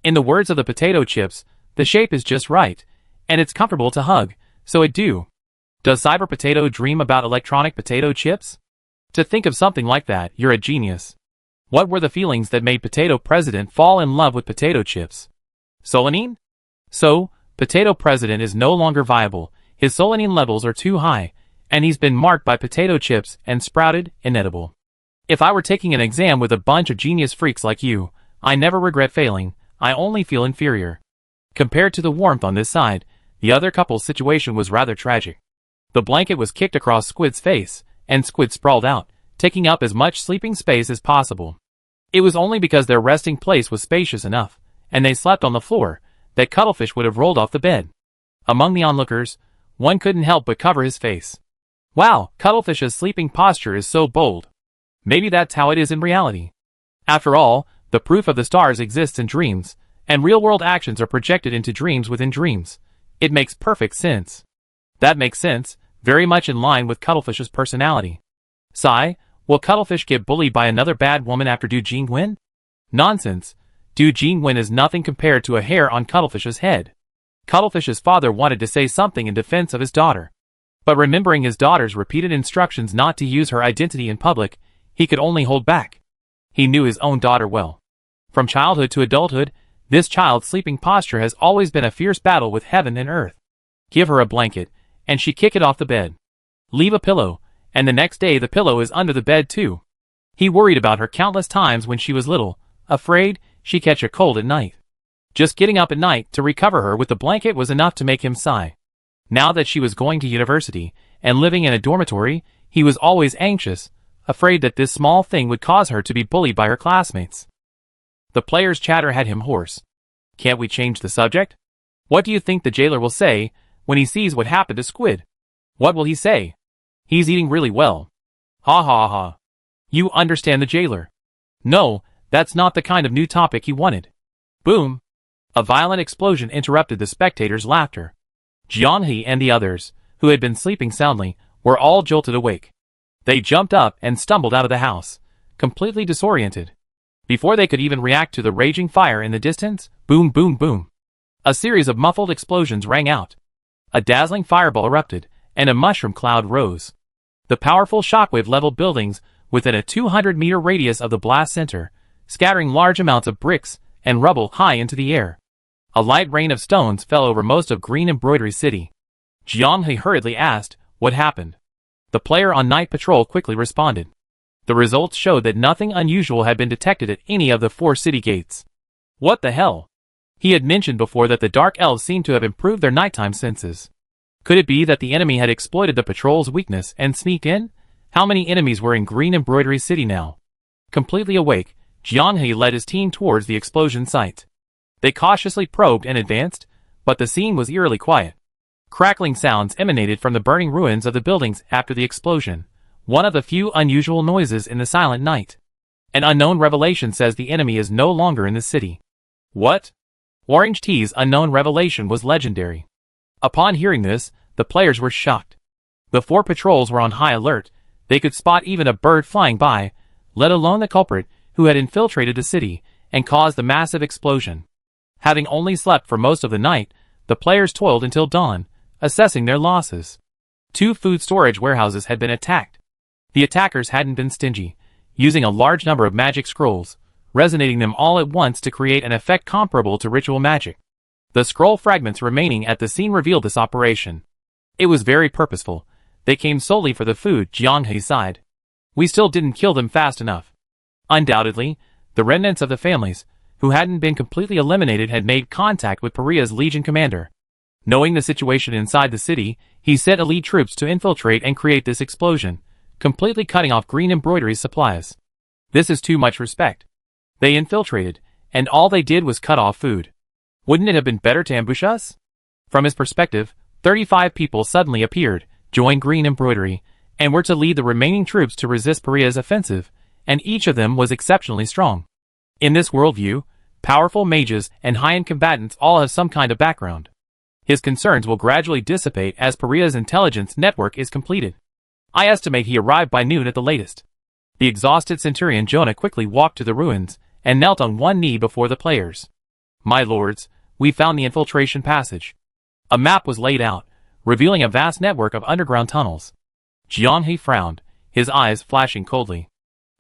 In the words of the potato chips, the shape is just right, and it's comfortable to hug, so it do. Does Cyber Potato dream about electronic potato chips? To think of something like that, you're a genius. What were the feelings that made Potato President fall in love with potato chips? Solanine? So, Potato President is no longer viable, his solanine levels are too high, and he's been marked by potato chips and sprouted, inedible. If I were taking an exam with a bunch of genius freaks like you, I never regret failing, I only feel inferior. Compared to the warmth on this side, the other couple's situation was rather tragic. The blanket was kicked across Squid's face, and Squid sprawled out, taking up as much sleeping space as possible. It was only because their resting place was spacious enough, and they slept on the floor, that Cuttlefish would have rolled off the bed. Among the onlookers, one couldn't help but cover his face. Wow, Cuttlefish's sleeping posture is so bold. Maybe that's how it is in reality. After all, the proof of the stars exists in dreams, and real-world actions are projected into dreams within dreams. It makes perfect sense. That makes sense, very much in line with Cuttlefish's personality. Sigh, will Cuttlefish get bullied by another bad woman after Du Jingwen? Nonsense. Du Jingwen is nothing compared to a hair on Cuttlefish's head. Cuttlefish's father wanted to say something in defense of his daughter. But remembering his daughter's repeated instructions not to use her identity in public, he could only hold back. He knew his own daughter well. From childhood to adulthood, this child's sleeping posture has always been a fierce battle with heaven and earth. Give her a blanket, and she kick it off the bed. Leave a pillow, and the next day the pillow is under the bed too. He worried about her countless times when she was little, afraid she'd catch a cold at night. Just getting up at night to recover her with the blanket was enough to make him sigh. Now that she was going to university and living in a dormitory, he was always anxious, afraid that this small thing would cause her to be bullied by her classmates. The player's chatter had him hoarse. Can't we change the subject? What do you think the jailer will say when he sees what happened to Squid? What will he say? He's eating really well. Ha ha ha. You understand the jailer. No, that's not the kind of new topic he wanted. Boom. A violent explosion interrupted the spectators' laughter. Jiang-hee and the others, who had been sleeping soundly, were all jolted awake. They jumped up and stumbled out of the house, completely disoriented. Before they could even react to the raging fire in the distance, boom boom boom. A series of muffled explosions rang out. A dazzling fireball erupted, and a mushroom cloud rose. The powerful shockwave leveled buildings within a 200-meter radius of the blast center, scattering large amounts of bricks and rubble high into the air. A light rain of stones fell over most of Green Embroidery City. Jiang-hee hurriedly asked, what happened? The player on night patrol quickly responded. The results showed that nothing unusual had been detected at any of the 4 city gates. What the hell? He had mentioned before that the Dark Elves seemed to have improved their nighttime senses. Could it be that the enemy had exploited the patrol's weakness and sneaked in? How many enemies were in Green Embroidery City now? Completely awake, Jiang-hee led his team towards the explosion site. They cautiously probed and advanced, but the scene was eerily quiet. Crackling sounds emanated from the burning ruins of the buildings after the explosion, one of the few unusual noises in the silent night. An unknown revelation says the enemy is no longer in the city. What? Orange Tea's unknown revelation was legendary. Upon hearing this, the players were shocked. The 4 patrols were on high alert. They could spot even a bird flying by, let alone the culprit who had infiltrated the city and caused the massive explosion. Having only slept for most of the night, the players toiled until dawn, assessing their losses. 2 food storage warehouses had been attacked. The attackers hadn't been stingy, using a large number of magic scrolls, resonating them all at once to create an effect comparable to ritual magic. The scroll fragments remaining at the scene revealed this operation. It was very purposeful. They came solely for the food, Jiang-hee sighed. We still didn't kill them fast enough. Undoubtedly, the remnants of the families, who hadn't been completely eliminated, had made contact with Paria's Legion commander. Knowing the situation inside the city, he sent elite troops to infiltrate and create this explosion, completely cutting off Green Embroidery's supplies. This is too much respect. They infiltrated, and all they did was cut off food. Wouldn't it have been better to ambush us? From his perspective, 35 people suddenly appeared, joined Green Embroidery, and were to lead the remaining troops to resist Paria's offensive, and each of them was exceptionally strong. In this worldview, powerful mages and high-end combatants all have some kind of background. His concerns will gradually dissipate as Paria's intelligence network is completed. I estimate he arrived by noon at the latest. The exhausted centurion Jonah quickly walked to the ruins and knelt on one knee before the players. My lords, we found the infiltration passage. A map was laid out, revealing a vast network of underground tunnels. Jiang He frowned, his eyes flashing coldly.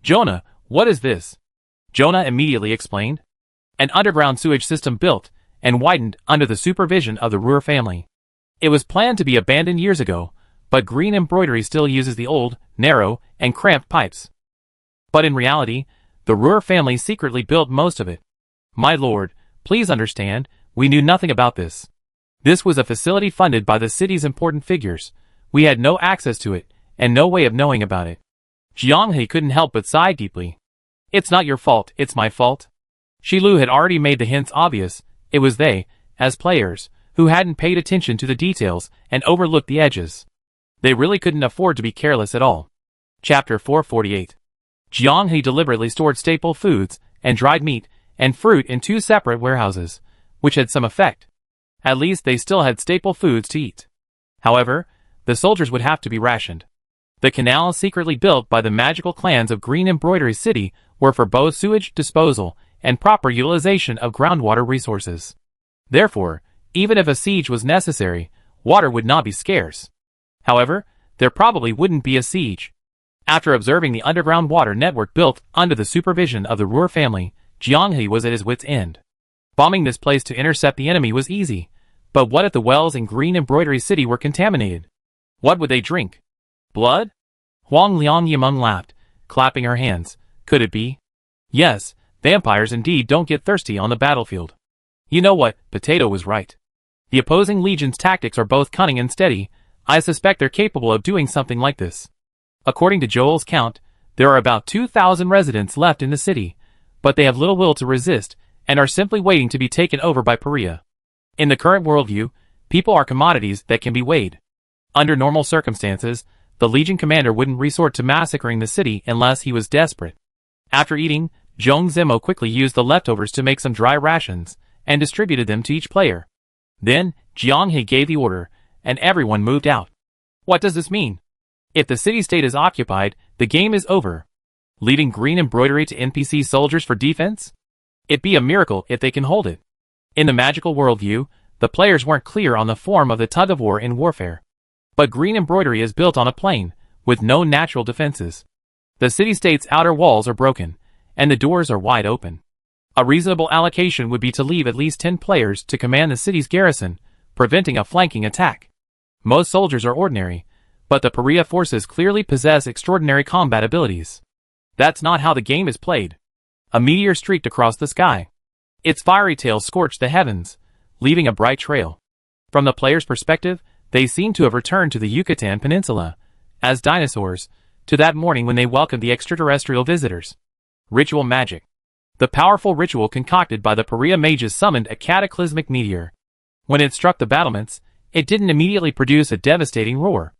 Jonah, what is this? Jonah immediately explained. An underground sewage system built and widened under the supervision of the Ruhr family. It was planned to be abandoned years ago, but Green Embroidery still uses the old, narrow, and cramped pipes. But in reality, the Ruhr family secretly built most of it. My lord, please understand, we knew nothing about this. This was a facility funded by the city's important figures. We had no access to it, and no way of knowing about it. Jiang He couldn't help but sigh deeply. It's not your fault, it's my fault. Shilu had already made the hints obvious. It was they, as players, who hadn't paid attention to the details and overlooked the edges. They really couldn't afford to be careless at all. Chapter 448. Jiang He deliberately stored staple foods and dried meat and fruit in 2 separate warehouses, which had some effect. At least they still had staple foods to eat. However, the soldiers would have to be rationed. The canals secretly built by the magical clans of Green Embroidery City were for both sewage disposal and proper utilization of groundwater resources. Therefore, even if a siege was necessary, water would not be scarce. However, there probably wouldn't be a siege. After observing the underground water network built under the supervision of the Ruhr family, Jiang He was at his wits' end. Bombing this place to intercept the enemy was easy, but what if the wells in Green Embroidery City were contaminated? What would they drink? Blood? Huang Liang Yimeng laughed, clapping her hands. Could it be? Yes, vampires indeed don't get thirsty on the battlefield. You know what, Potato was right. The opposing legion's tactics are both cunning and steady. I suspect they're capable of doing something like this. According to Joel's count, there are about 2,000 residents left in the city, but they have little will to resist and are simply waiting to be taken over by Paria. In the current worldview, people are commodities that can be weighed. Under normal circumstances, the Legion commander wouldn't resort to massacring the city unless he was desperate. After eating, Zhong Zimo quickly used the leftovers to make some dry rations and distributed them to each player. Then, Jiang He gave the order, and everyone moved out. What does this mean? If the city-state is occupied, the game is over. Leaving Green Embroidery to NPC soldiers for defense? It'd be a miracle if they can hold it. In the magical worldview, the players weren't clear on the form of the tug-of-war in warfare. But Green Embroidery is built on a plain, with no natural defenses. The city-state's outer walls are broken, and the doors are wide open. A reasonable allocation would be to leave at least 10 players to command the city's garrison, preventing a flanking attack. Most soldiers are ordinary, but the Paria forces clearly possess extraordinary combat abilities. That's not how the game is played. A meteor streaked across the sky. Its fiery tail scorched the heavens, leaving a bright trail. From the player's perspective, they seem to have returned to the Yucatan Peninsula, as dinosaurs, to that morning when they welcomed the extraterrestrial visitors. Ritual magic. The powerful ritual concocted by the Paria mages summoned a cataclysmic meteor. When it struck the battlements, it didn't immediately produce a devastating roar.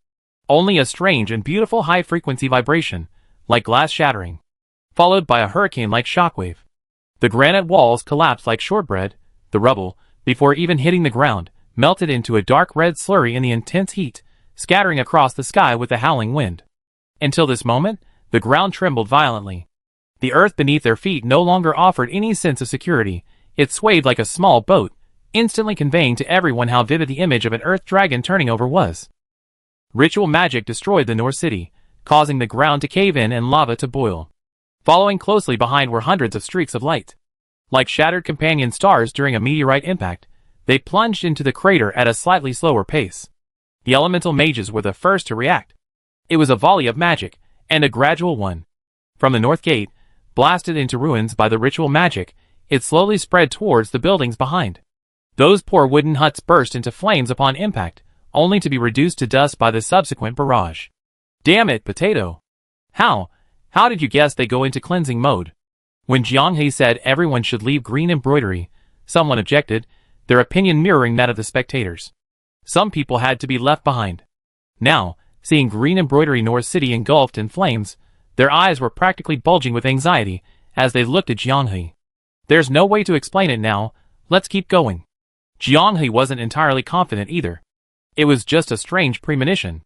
Only a strange and beautiful high-frequency vibration, like glass shattering, followed by a hurricane-like shockwave. The granite walls collapsed like shortbread. The rubble, before even hitting the ground, melted into a dark red slurry in the intense heat, scattering across the sky with a howling wind. Until this moment, the ground trembled violently. The earth beneath their feet no longer offered any sense of security. It swayed like a small boat, instantly conveying to everyone how vivid the image of an earth dragon turning over was. Ritual magic destroyed the North City, causing the ground to cave in and lava to boil. Following closely behind were hundreds of streaks of light. Like shattered companion stars during a meteorite impact, they plunged into the crater at a slightly slower pace. The elemental mages were the first to react. It was a volley of magic, and a gradual one. From the north gate, blasted into ruins by the ritual magic, it slowly spread towards the buildings behind. Those poor wooden huts burst into flames upon impact, only to be reduced to dust by the subsequent barrage. Damn it, Potato! How did you guess they go into cleansing mode? When Jiang He said everyone should leave Green Embroidery, someone objected, their opinion mirroring that of the spectators. Some people had to be left behind. Now, Seeing green embroidery North City engulfed in flames, their eyes were practically bulging with anxiety as they looked at Jianghe. There's no way to explain it now, let's keep going. Jianghe wasn't entirely confident either. It was just a strange premonition.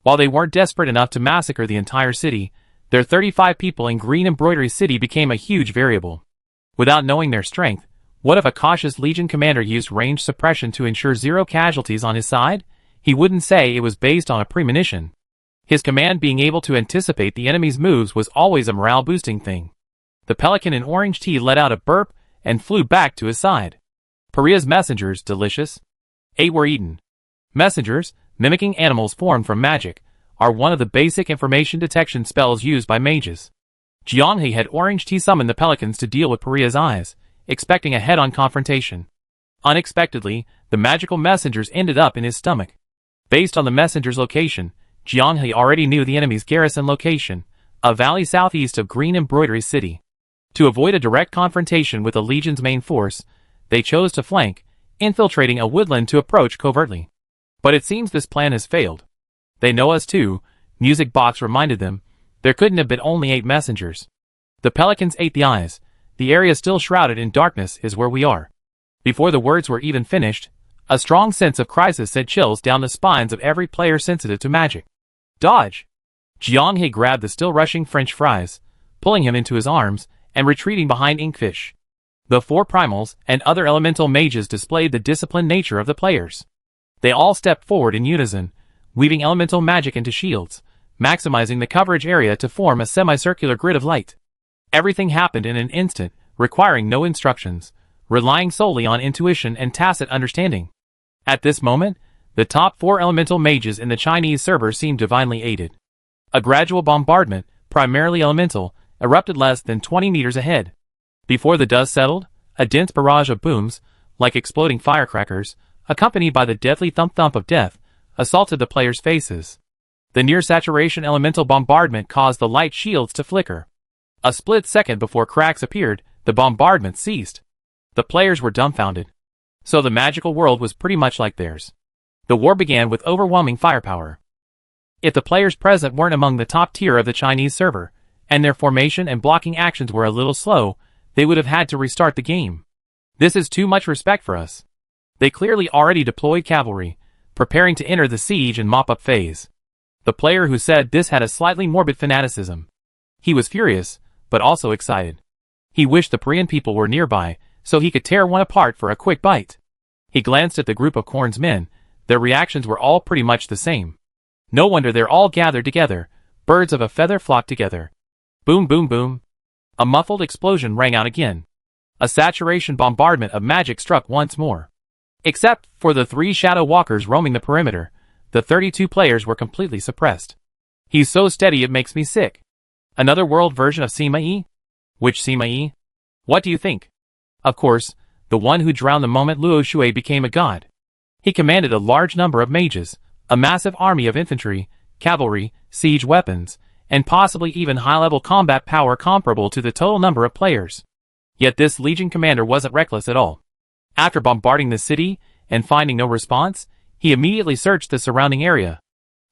While they weren't desperate enough to massacre the entire city, their 35 people in Green Embroidery City became a huge variable. Without knowing their strength, what if a cautious Legion commander used range suppression to ensure 0 casualties on his side? He wouldn't say it was based on a premonition. His command being able to anticipate the enemy's moves was always a morale-boosting thing. The pelican in orange tea let out a burp and flew back to his side. Pariah's messengers, delicious. 8 were eaten. Messengers, mimicking animals formed from magic, are one of the basic information detection spells used by mages. Jianghe had orange tea summon the pelicans to deal with Pariah's eyes, expecting a head-on confrontation. Unexpectedly, the magical messengers ended up in his stomach. Based on the messenger's location, Jianghe already knew the enemy's garrison location, a valley southeast of Green Embroidery City. To avoid a direct confrontation with the Legion's main force, they chose to flank, infiltrating a woodland to approach covertly. But it seems this plan has failed. They know us too, Music Box reminded them. There couldn't have been only 8 messengers. The pelicans ate the eyes. The area still shrouded in darkness is where we are. Before the words were even finished, a strong sense of crisis sent chills down the spines of every player sensitive to magic. Dodge! Jianghe grabbed the still rushing French fries, pulling him into his arms, and retreating behind Inkfish. The 4 primals and other elemental mages displayed the disciplined nature of the players. They all stepped forward in unison, weaving elemental magic into shields, maximizing the coverage area to form a semicircular grid of light. Everything happened in an instant, requiring no instructions, relying solely on intuition and tacit understanding. At this moment, the top 4 elemental mages in the Chinese server seemed divinely aided. A gradual bombardment, primarily elemental, erupted less than 20 meters ahead. Before the dust settled, a dense barrage of booms, like exploding firecrackers, accompanied by the deadly thump-thump of death, assaulted the players' faces. The near-saturation elemental bombardment caused the light shields to flicker. A split second before cracks appeared, the bombardment ceased. The players were dumbfounded. So the magical world was pretty much like theirs. The war began with overwhelming firepower. If the players present weren't among the top tier of the Chinese server, and their formation and blocking actions were a little slow, they would have had to restart the game. This is too much respect for us. They clearly already deployed cavalry, preparing to enter the siege and mop-up phase. The player who said this had a slightly morbid fanaticism. He was furious, but also excited. He wished the Parian people were nearby, so he could tear one apart for a quick bite. He glanced at the group of Korn's men. Their reactions were all pretty much the same. No wonder they're all gathered together, birds of a feather flocked together. Boom boom boom. A muffled explosion rang out again. A saturation bombardment of magic struck once more. Except for the 3 shadow walkers roaming the perimeter, the 32 players were completely suppressed. He's so steady it makes me sick. Another world version of Sima Yi? Which Sima Yi? What do you think? Of course, the one who drowned the moment Luo Shui became a god. He commanded a large number of mages, a massive army of infantry, cavalry, siege weapons, and possibly even high-level combat power comparable to the total number of players. Yet this Legion commander wasn't reckless at all. After bombarding the city and finding no response, he immediately searched the surrounding area.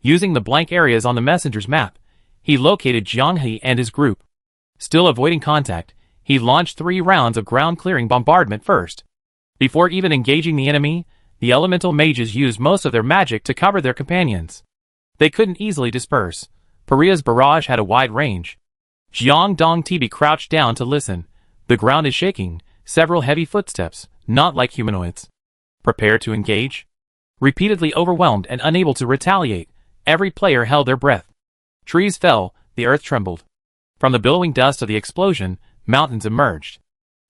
Using the blank areas on the messenger's map, he located Jianghe and his group. Still avoiding contact, he launched 3 rounds of ground-clearing bombardment first. Before even engaging the enemy, the elemental mages used most of their magic to cover their companions. They couldn't easily disperse. Pariah's barrage had a wide range. Jiang Dong Tibi crouched down to listen. The ground is shaking, several heavy footsteps, not like humanoids. Prepare to engage? Repeatedly overwhelmed and unable to retaliate, every player held their breath. Trees fell, the earth trembled. From the billowing dust of the explosion, mountains emerged.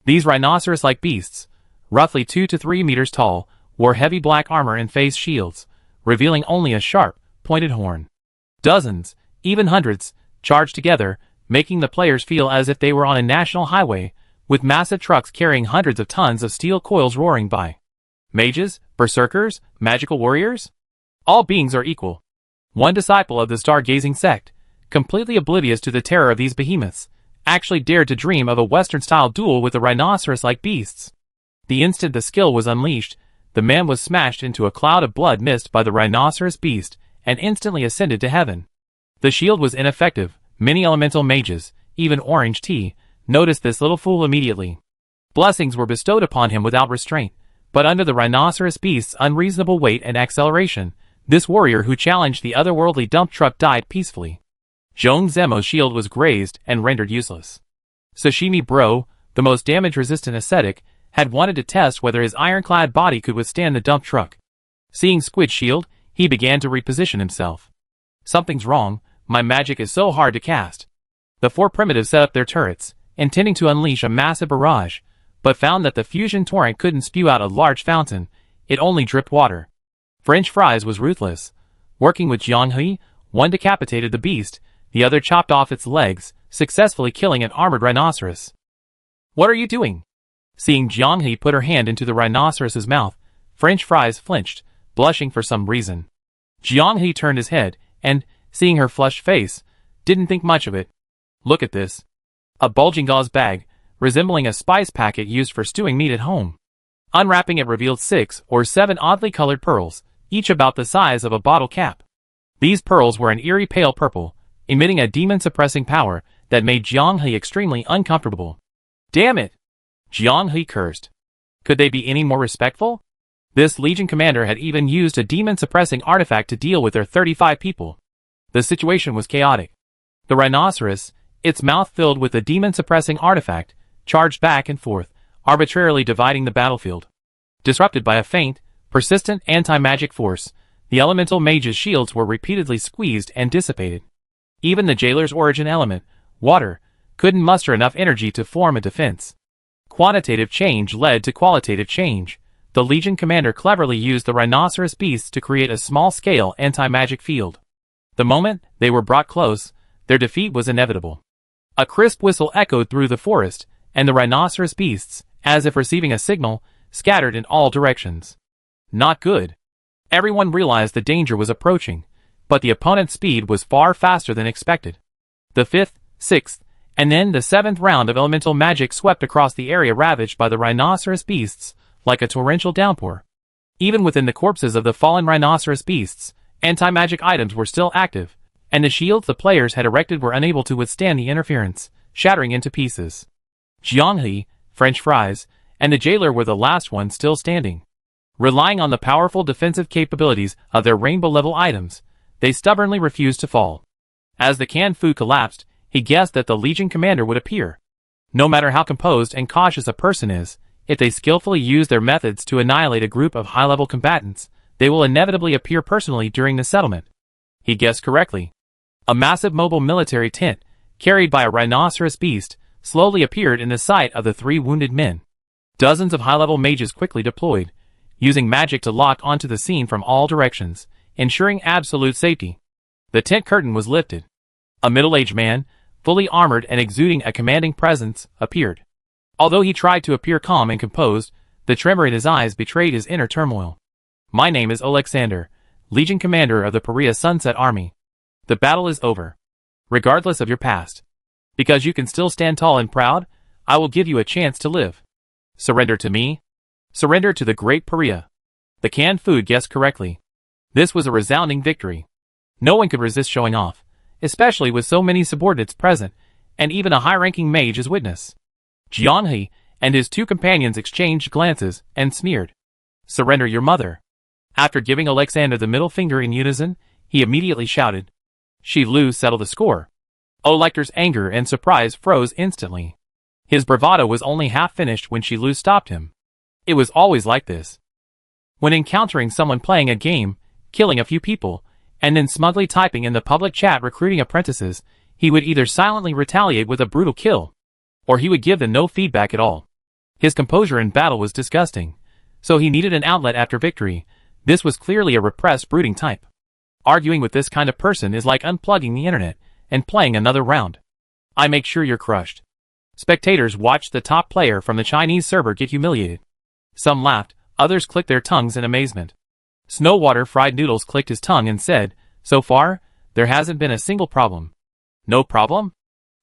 These rhinoceros-like beasts, roughly 2 to 3 meters tall, wore heavy black armor and face shields, revealing only a sharp, pointed horn. Dozens, even hundreds, charged together, making the players feel as if they were on a national highway, with massive trucks carrying hundreds of tons of steel coils roaring by. Mages, berserkers, magical warriors? All beings are equal. One disciple of the stargazing sect, completely oblivious to the terror of these behemoths, actually dared to dream of a Western-style duel with the rhinoceros-like beasts. The instant the skill was unleashed, the man was smashed into a cloud of blood mist by the rhinoceros beast, and instantly ascended to heaven. The shield was ineffective. Many elemental mages, even Orange Tea, noticed this little fool immediately. Blessings were bestowed upon him without restraint, but under the rhinoceros beast's unreasonable weight and acceleration, this warrior who challenged the otherworldly dump truck died peacefully. Zhong Zemo's shield was grazed and rendered useless. Sashimi Bro, the most damage-resistant ascetic, had wanted to test whether his ironclad body could withstand the dump truck. Seeing Squid's shield, he began to reposition himself. Something's wrong, my magic is so hard to cast. The four primitives set up their turrets, intending to unleash a massive barrage, but found that the fusion torrent couldn't spew out a large fountain, it only dripped water. French Fries was ruthless. Working with Jianghe, one decapitated the beast, the other chopped off its legs, successfully killing an armored rhinoceros. What are you doing? Seeing Jianghe put her hand into the rhinoceros's mouth, French Fries flinched, blushing for some reason. Jianghe turned his head, and, seeing her flushed face, didn't think much of it. Look at this. A bulging gauze bag, resembling a spice packet used for stewing meat at home. Unwrapping it revealed 6 or 7 oddly colored pearls, each about the size of a bottle cap. These pearls were an eerie pale purple, emitting a demon-suppressing power that made Jianghe extremely uncomfortable. Damn it! Jianghe cursed. Could they be any more respectful? This Legion commander had even used a demon-suppressing artifact to deal with their 35 people. The situation was chaotic. The rhinoceros, its mouth filled with the demon-suppressing artifact, charged back and forth, arbitrarily dividing the battlefield. Disrupted by a faint, persistent anti-magic force, the elemental mage's shields were repeatedly squeezed and dissipated. Even the jailer's origin element, water, couldn't muster enough energy to form a defense. Quantitative change led to qualitative change. The Legion commander cleverly used the rhinoceros beasts to create a small-scale anti-magic field. The moment they were brought close, their defeat was inevitable. A crisp whistle echoed through the forest, and the rhinoceros beasts, as if receiving a signal, scattered in all directions. Not good. Everyone realized the danger was approaching, but the opponent's speed was far faster than expected. The 5th, 6th, and then the 7th round of elemental magic swept across the area ravaged by the rhinoceros beasts, like a torrential downpour. Even within the corpses of the fallen rhinoceros beasts, anti-magic items were still active, and the shields the players had erected were unable to withstand the interference, shattering into pieces. Jianghe, French Fries, and the jailer were the last ones still standing. Relying on the powerful defensive capabilities of their rainbow-level items, they stubbornly refused to fall. As the canned food collapsed, he guessed that the Legion commander would appear. No matter how composed and cautious a person is, if they skillfully use their methods to annihilate a group of high-level combatants, they will inevitably appear personally during the settlement. He guessed correctly. A massive mobile military tent, carried by a rhinoceros beast, slowly appeared in the sight of the 3 wounded men. Dozens of high-level mages quickly deployed, using magic to lock onto the scene from all directions, ensuring absolute safety. The tent curtain was lifted. A middle-aged man, fully armored and exuding a commanding presence, appeared. Although he tried to appear calm and composed, the tremor in his eyes betrayed his inner turmoil. My name is Alexander, Legion Commander of the Paria Sunset Army. The battle is over. Regardless of your past. Because you can still stand tall and proud, I will give you a chance to live. Surrender to me. Surrender to the great Paria. The canned food guessed correctly. This was a resounding victory. No one could resist showing off, especially with so many subordinates present, and even a high-ranking mage as witness. Jianghe and his 2 companions exchanged glances and sneered. Surrender your mother. After giving Alexander the middle finger in unison, he immediately shouted. Shi Lu settled the score. Olector's anger and surprise froze instantly. His bravado was only half finished when Shi Lu stopped him. It was always like this. When encountering someone playing a game, killing a few people, and then smugly typing in the public chat recruiting apprentices, he would either silently retaliate with a brutal kill, or he would give them no feedback at all. His composure in battle was disgusting, so he needed an outlet after victory. This was clearly a repressed, brooding type. Arguing with this kind of person is like unplugging the internet and playing another round. I make sure you're crushed. Spectators watched the top player from the Chinese server get humiliated. Some laughed, others clicked their tongues in amazement. Snowwater Fried Noodles clicked his tongue and said, so far, there hasn't been a single problem. No problem?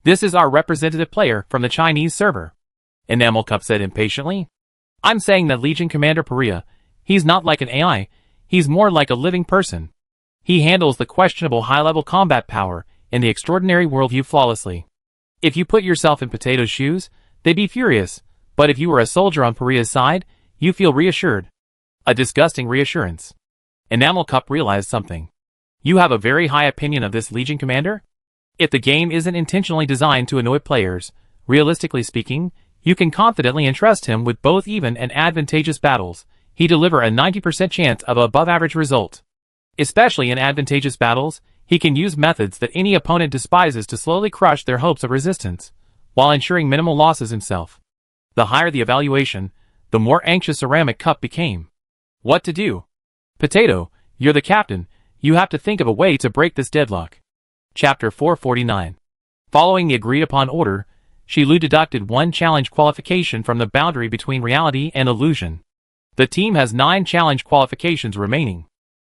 This is our representative player from the Chinese server. Enamel Cup said impatiently. I'm saying that Legion Commander Paria, he's not like an AI, he's more like a living person. He handles the questionable high-level combat power in the extraordinary worldview flawlessly. If you put yourself in Potato's shoes, they'd be furious, but if you were a soldier on Paria's side, you feel reassured. A disgusting reassurance. Enamel Cup realized something. You have a very high opinion of this Legion commander? If the game isn't intentionally designed to annoy players, realistically speaking, you can confidently entrust him with both even and advantageous battles. He deliver a 90% chance of above-average result. Especially in advantageous battles, he can use methods that any opponent despises to slowly crush their hopes of resistance, while ensuring minimal losses himself. The higher the evaluation, the more anxious Ceramic Cup became. What to do? Potato, you're the captain, you have to think of a way to break this deadlock. Chapter 449. Following the agreed-upon order, Shilu deducted one challenge qualification from the boundary between reality and illusion. The team has 9 challenge qualifications remaining.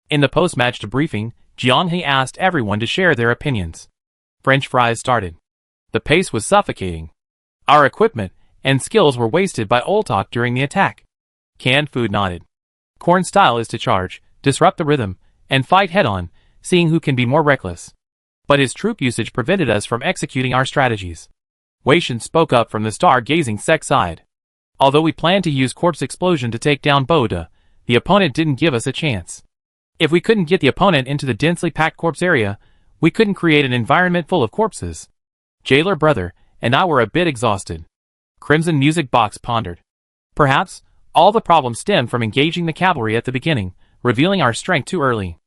In the post-match debriefing, Jianghe asked everyone to share their opinions. French fries started. The pace was suffocating. Our equipment and skills were wasted by Oltok during the attack. Canned food nodded. Corn's style is to charge, disrupt the rhythm, and fight head-on, seeing who can be more reckless. But his troop usage prevented us from executing our strategies. Weishan spoke up from the star-gazing sect side. Although we planned to use Corpse Explosion to take down Boda, the opponent didn't give us a chance. If we couldn't get the opponent into the densely packed corpse area, we couldn't create an environment full of corpses. Jailer Brother and I were a bit exhausted. Crimson Music Box pondered. Perhaps, all the problems stemmed from engaging the cavalry at the beginning, revealing our strength too early.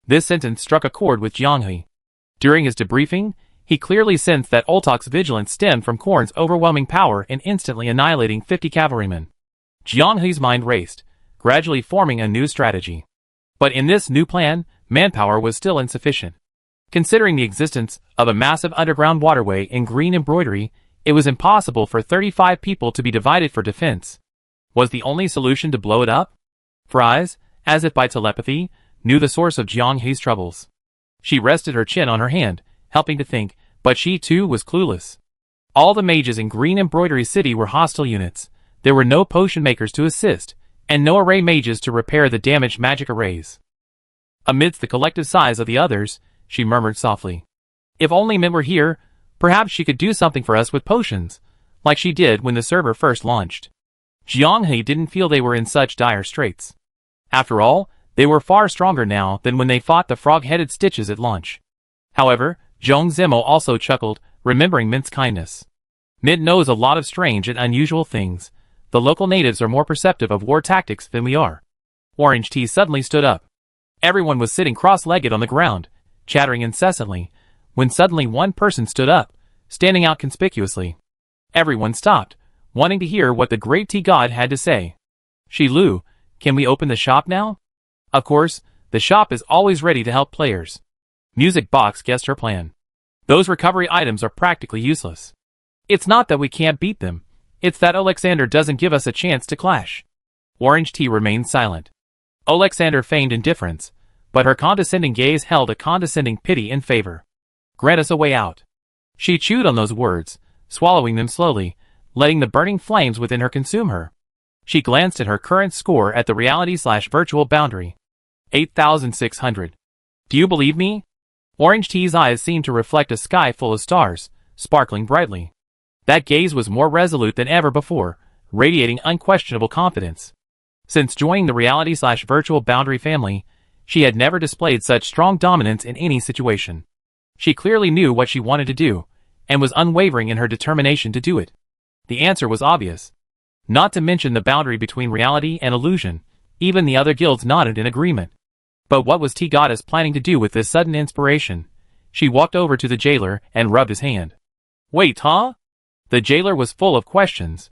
This sentence struck a chord with Jianghe. During his debriefing, he clearly sensed that Oltok's vigilance stemmed from Korn's overwhelming power in instantly annihilating 50 cavalrymen. Jianghe's mind raced, gradually forming a new strategy. But in this new plan, manpower was still insufficient. Considering the existence of a massive underground waterway in green embroidery, it was impossible for 35 people to be divided for defense. Was the only solution to blow it up? Fries, as if by telepathy, knew the source of Jianghe's troubles. She rested her chin on her hand, helping to think, but she too was clueless. All the mages in Green Embroidery City were hostile units. There were no potion makers to assist, and no array mages to repair the damaged magic arrays. Amidst the collective sighs of the others, she murmured softly. If only Min were here, perhaps she could do something for us with potions, like she did when the server first launched. Jianghe didn't feel they were in such dire straits. After all, they were far stronger now than when they fought the frog-headed Stitches at launch. However, Zhong Zimo also chuckled, remembering Mint's kindness. Mint knows a lot of strange and unusual things. The local natives are more perceptive of war tactics than we are. Orange Tea suddenly stood up. Everyone was sitting cross-legged on the ground, chattering incessantly, when suddenly one person stood up, standing out conspicuously. Everyone stopped, wanting to hear what the great tea god had to say. Shilu, can we open the shop now? Of course, the shop is always ready to help players. Music Box guessed her plan. Those recovery items are practically useless. It's not that we can't beat them, it's that Alexander doesn't give us a chance to clash. Orange Tea remained silent. Alexander feigned indifference, but her condescending gaze held a condescending pity in favor. Grant us a way out. She chewed on those words, swallowing them slowly, letting the burning flames within her consume her. She glanced at her current score at the reality/virtual boundary. 8,600. Do you believe me? Orange Tea's eyes seemed to reflect a sky full of stars, sparkling brightly. That gaze was more resolute than ever before, radiating unquestionable confidence. Since joining the reality/virtual boundary family, she had never displayed such strong dominance in any situation. She clearly knew what she wanted to do, and was unwavering in her determination to do it. The answer was obvious. Not to mention the boundary between reality and illusion, even the other guilds nodded in agreement. But what was Tea Goddess planning to do with this sudden inspiration? She walked over to the jailer and rubbed his hand. Wait, huh? The jailer was full of questions.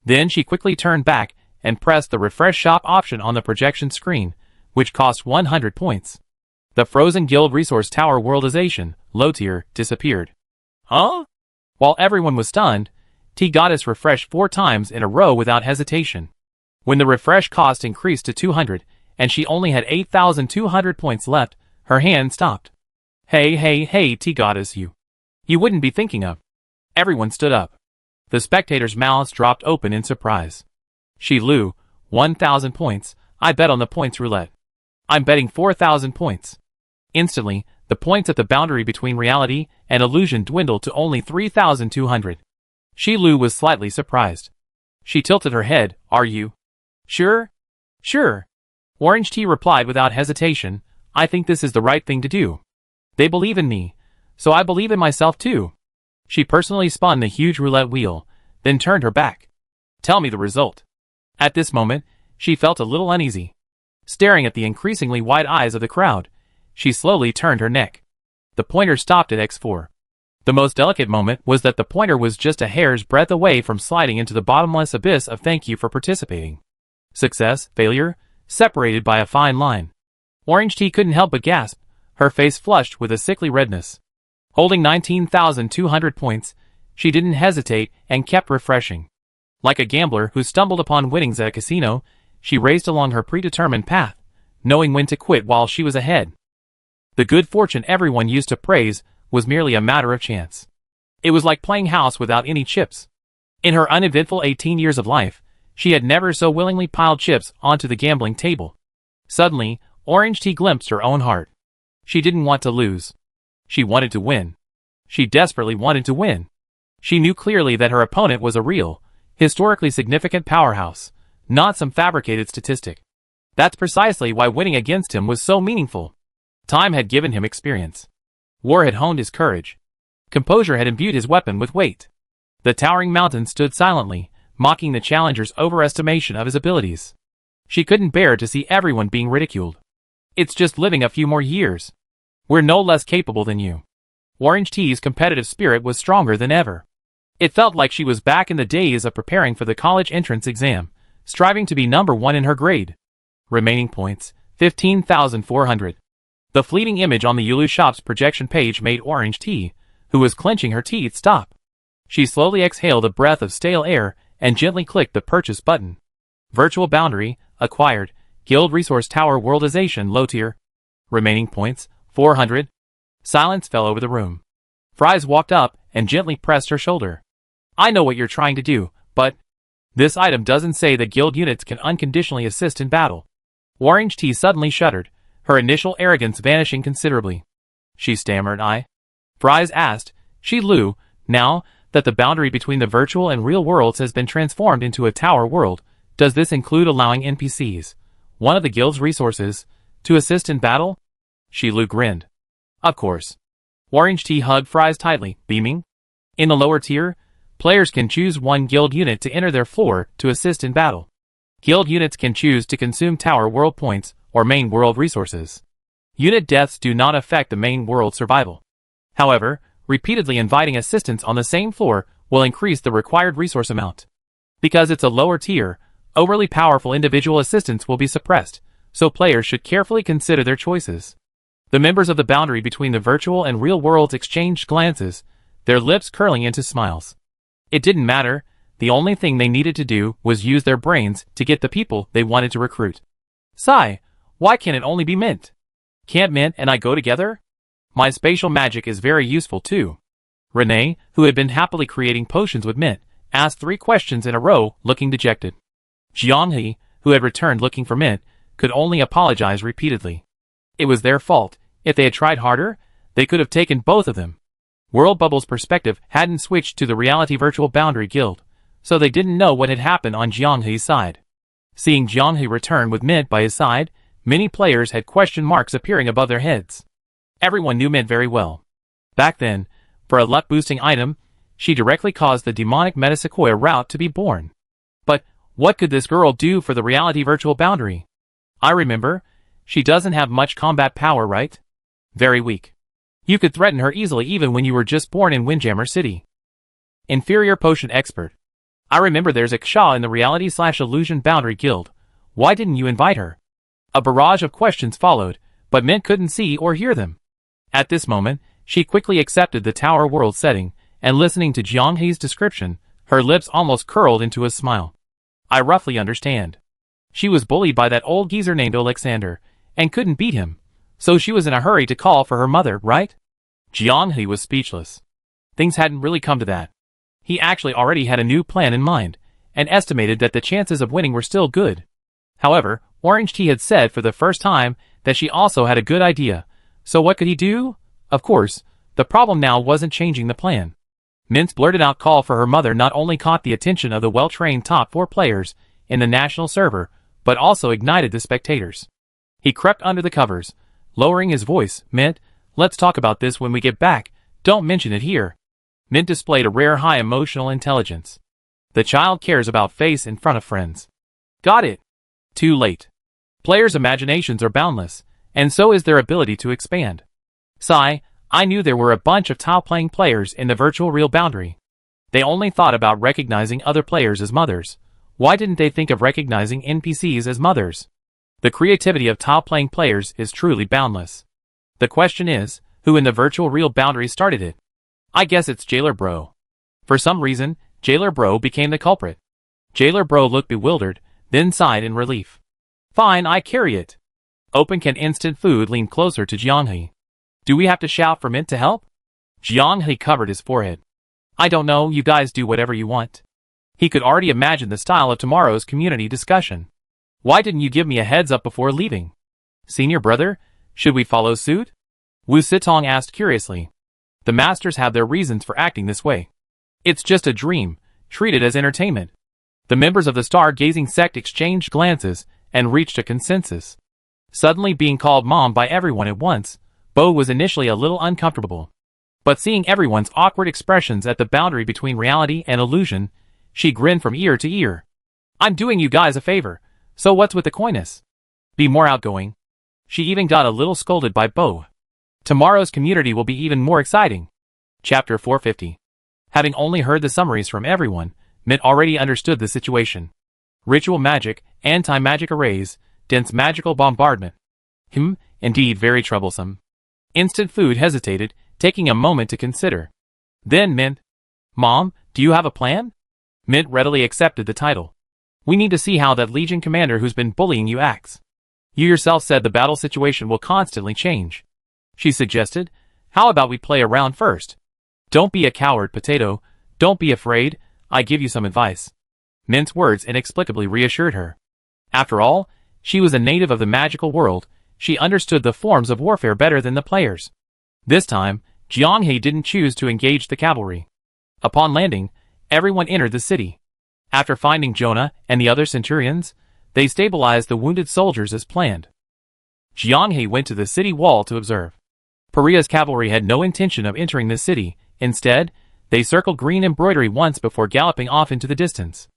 Then she quickly turned back and pressed the refresh shop option on the projection screen, which cost 100 points. The Frozen Guild Resource Tower Worldization, low tier, disappeared. Huh? While everyone was stunned, Tea Goddess refreshed 4 times in a row without hesitation. When the refresh cost increased to 200, and she only had 8,200 points left, her hand stopped. Hey, Tea Goddess, you wouldn't be thinking of. Everyone stood up. The spectators' mouths dropped open in surprise. Shilu, 1,000 points, I bet on the points roulette. I'm betting 4,000 points. Instantly, the points at the boundary between reality and illusion dwindled to only 3,200. Shi Lu was slightly surprised. She tilted her head. Are you sure? Sure. Orange Tea replied without hesitation. I think this is the right thing to do. They believe in me, so I believe in myself too. She personally spun the huge roulette wheel, then turned her back. Tell me the result. At this moment, she felt a little uneasy. Staring at the increasingly wide eyes of the crowd, she slowly turned her neck. The pointer stopped at X4. The most delicate moment was that the pointer was just a hair's breadth away from sliding into the bottomless abyss of thank you for participating. Success, failure, separated by a fine line. Orange Tea couldn't help but gasp, her face flushed with a sickly redness. Holding 19,200 points, she didn't hesitate and kept refreshing. Like a gambler who stumbled upon winnings at a casino, she raced along her predetermined path, knowing when to quit while she was ahead. The good fortune everyone used to praise was merely a matter of chance. It was like playing house without any chips. In her uneventful 18 years of life, she had never so willingly piled chips onto the gambling table. Suddenly, Orange Tea glimpsed her own heart. She didn't want to lose. She wanted to win. She desperately wanted to win. She knew clearly that her opponent was a real, historically significant powerhouse, not some fabricated statistic. That's precisely why winning against him was so meaningful. Time had given him experience. War had honed his courage. Composure had imbued his weapon with weight. The towering mountain stood silently, mocking the challenger's overestimation of his abilities. She couldn't bear to see everyone being ridiculed. It's just living a few more years. We're no less capable than you. Orange Tea's competitive spirit was stronger than ever. It felt like she was back in the days of preparing for the college entrance exam, striving to be number one in her grade. Remaining points, 15,400. The fleeting image on the Yulu shop's projection page made Orange Tea, who was clenching her teeth, stop. She slowly exhaled a breath of stale air and gently clicked the purchase button. Virtual boundary, acquired, Guild Resource Tower Worldization low tier. Remaining points, 400. Silence fell over the room. Fries walked up and gently pressed her shoulder. I know what you're trying to do, but this item doesn't say that guild units can unconditionally assist in battle. Orange Tea suddenly shuddered, her initial arrogance vanishing considerably. She stammered. Fries asked, Shi Lu, now that the boundary between the virtual and real worlds has been transformed into a tower world, does this include allowing NPCs, one of the guild's resources, to assist in battle? Shi Lu grinned. Of course. Orange Tea hugged Fries tightly, beaming. In the lower tier, players can choose one guild unit to enter their floor to assist in battle. Guild units can choose to consume tower world points or main world resources. Unit deaths do not affect the main world survival. However, repeatedly inviting assistance on the same floor will increase the required resource amount. Because it's a lower tier, overly powerful individual assistance will be suppressed, so players should carefully consider their choices. The members of the boundary between the virtual and real worlds exchanged glances, their lips curling into smiles. It didn't matter, the only thing they needed to do was use their brains to get the people they wanted to recruit. Sigh, why can't it only be Mint? Can't Mint and I go together? My spatial magic is very useful too. Renee, who had been happily creating potions with Mint, asked 3 questions in a row, looking dejected. Jianghe, who had returned looking for Mint, could only apologize repeatedly. It was their fault. If they had tried harder, they could have taken both of them. World Bubble's perspective hadn't switched to the reality virtual boundary guild, so they didn't know what had happened on Jianghe's side. Seeing Jianghe return with Mint by his side, many players had question marks appearing above their heads. Everyone knew Mint very well. Back then, for a luck-boosting item, she directly caused the demonic Metasequoia route to be born. But what could this girl do for the reality virtual boundary? I remember, she doesn't have much combat power, right? Very weak. You could threaten her easily even when you were just born in Windjammer City. Inferior Potion Expert. I remember there's a Ksha in the Reality/Illusion Boundary Guild. Why didn't you invite her? A barrage of questions followed, but Mint couldn't see or hear them. At this moment, she quickly accepted the Tower World setting, and listening to Jianghe's description, her lips almost curled into a smile. I roughly understand. She was bullied by that old geezer named Alexander, and couldn't beat him, so she was in a hurry to call for her mother, right? Jianghe was speechless. Things hadn't really come to that. He actually already had a new plan in mind, and estimated that the chances of winning were still good. However, Orange Tea had said for the first time that she also had a good idea, So what could he do? Of course, the problem now wasn't changing the plan. Mint's blurted out call for her mother not only caught the attention of the well-trained top 4 players in the national server, but also ignited the spectators. He crept under the covers, lowering his voice. Mint, let's talk about this when we get back, don't mention it here. Mint displayed a rare high emotional intelligence. The child cares about face in front of friends. Got it. Too late. Players' imaginations are boundless, and so is their ability to expand. Sigh, I knew there were a bunch of tile-playing players in the virtual real boundary. They only thought about recognizing other players as mothers. Why didn't they think of recognizing NPCs as mothers? The creativity of tile-playing players is truly boundless. The question is, who in the virtual real boundary started it? I guess it's Jailer Bro. For some reason, Jailer Bro became the culprit. Jailer Bro looked bewildered, then sighed in relief. Fine, I carry it. Open can instant food lean closer to Jianghe. Do we have to shout for Mint to help? Jianghe covered his forehead. I don't know, you guys do whatever you want. He could already imagine the style of tomorrow's community discussion. Why didn't you give me a heads up before leaving? Senior brother, should we follow suit? Wu Sitong asked curiously. The masters have their reasons for acting this way. It's just a dream, treat it as entertainment. The members of the star-gazing sect exchanged glances and reached a consensus. Suddenly being called mom by everyone at once, Bo was initially a little uncomfortable. But seeing everyone's awkward expressions at the boundary between reality and illusion, she grinned from ear to ear. I'm doing you guys a favor, so what's with the coyness? Be more outgoing. She even got a little scolded by Bo. Tomorrow's community will be even more exciting. Chapter 450. Having only heard the summaries from everyone, Mint already understood the situation. Ritual magic, anti-magic arrays, dense magical bombardment. Indeed very troublesome. Instant food hesitated, taking a moment to consider. Then Mint. Mom, do you have a plan? Mint readily accepted the title. We need to see how that Legion commander who's been bullying you acts. You yourself said the battle situation will constantly change. She suggested, how about we play a round first? Don't be a coward, Potato. Don't be afraid, I give you some advice. Mint's words inexplicably reassured her. After all, she was a native of the magical world, she understood the forms of warfare better than the players. This time, Jianghe didn't choose to engage the cavalry. Upon landing, everyone entered the city. After finding Jonah and the other centurions, they stabilized the wounded soldiers as planned. Jianghe went to the city wall to observe. Paria's cavalry had no intention of entering the city. Instead, they circled green embroidery once before galloping off into the distance.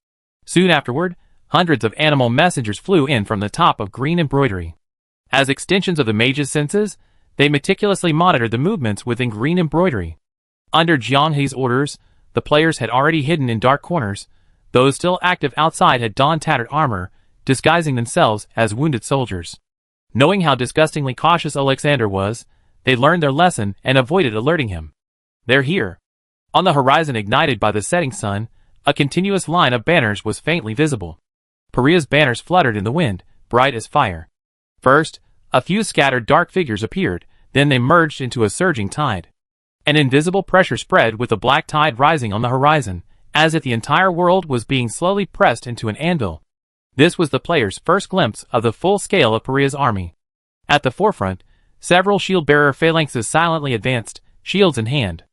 Soon afterward, hundreds of animal messengers flew in from the top of green embroidery. As extensions of the mage's senses, they meticulously monitored the movements within green embroidery. Under Jianghe's orders, the players had already hidden in dark corners. Those still active outside had donned tattered armor, disguising themselves as wounded soldiers. Knowing how disgustingly cautious Alexander was, they learned their lesson and avoided alerting him. They're here. On the horizon ignited by the setting sun, a continuous line of banners was faintly visible. Paria's banners fluttered in the wind, bright as fire. First, a few scattered dark figures appeared, then they merged into a surging tide. An invisible pressure spread with the black tide rising on the horizon, as if the entire world was being slowly pressed into an anvil. This was the players' first glimpse of the full scale of Paria's army. At the forefront, several shield-bearer phalanxes silently advanced, shields in hand.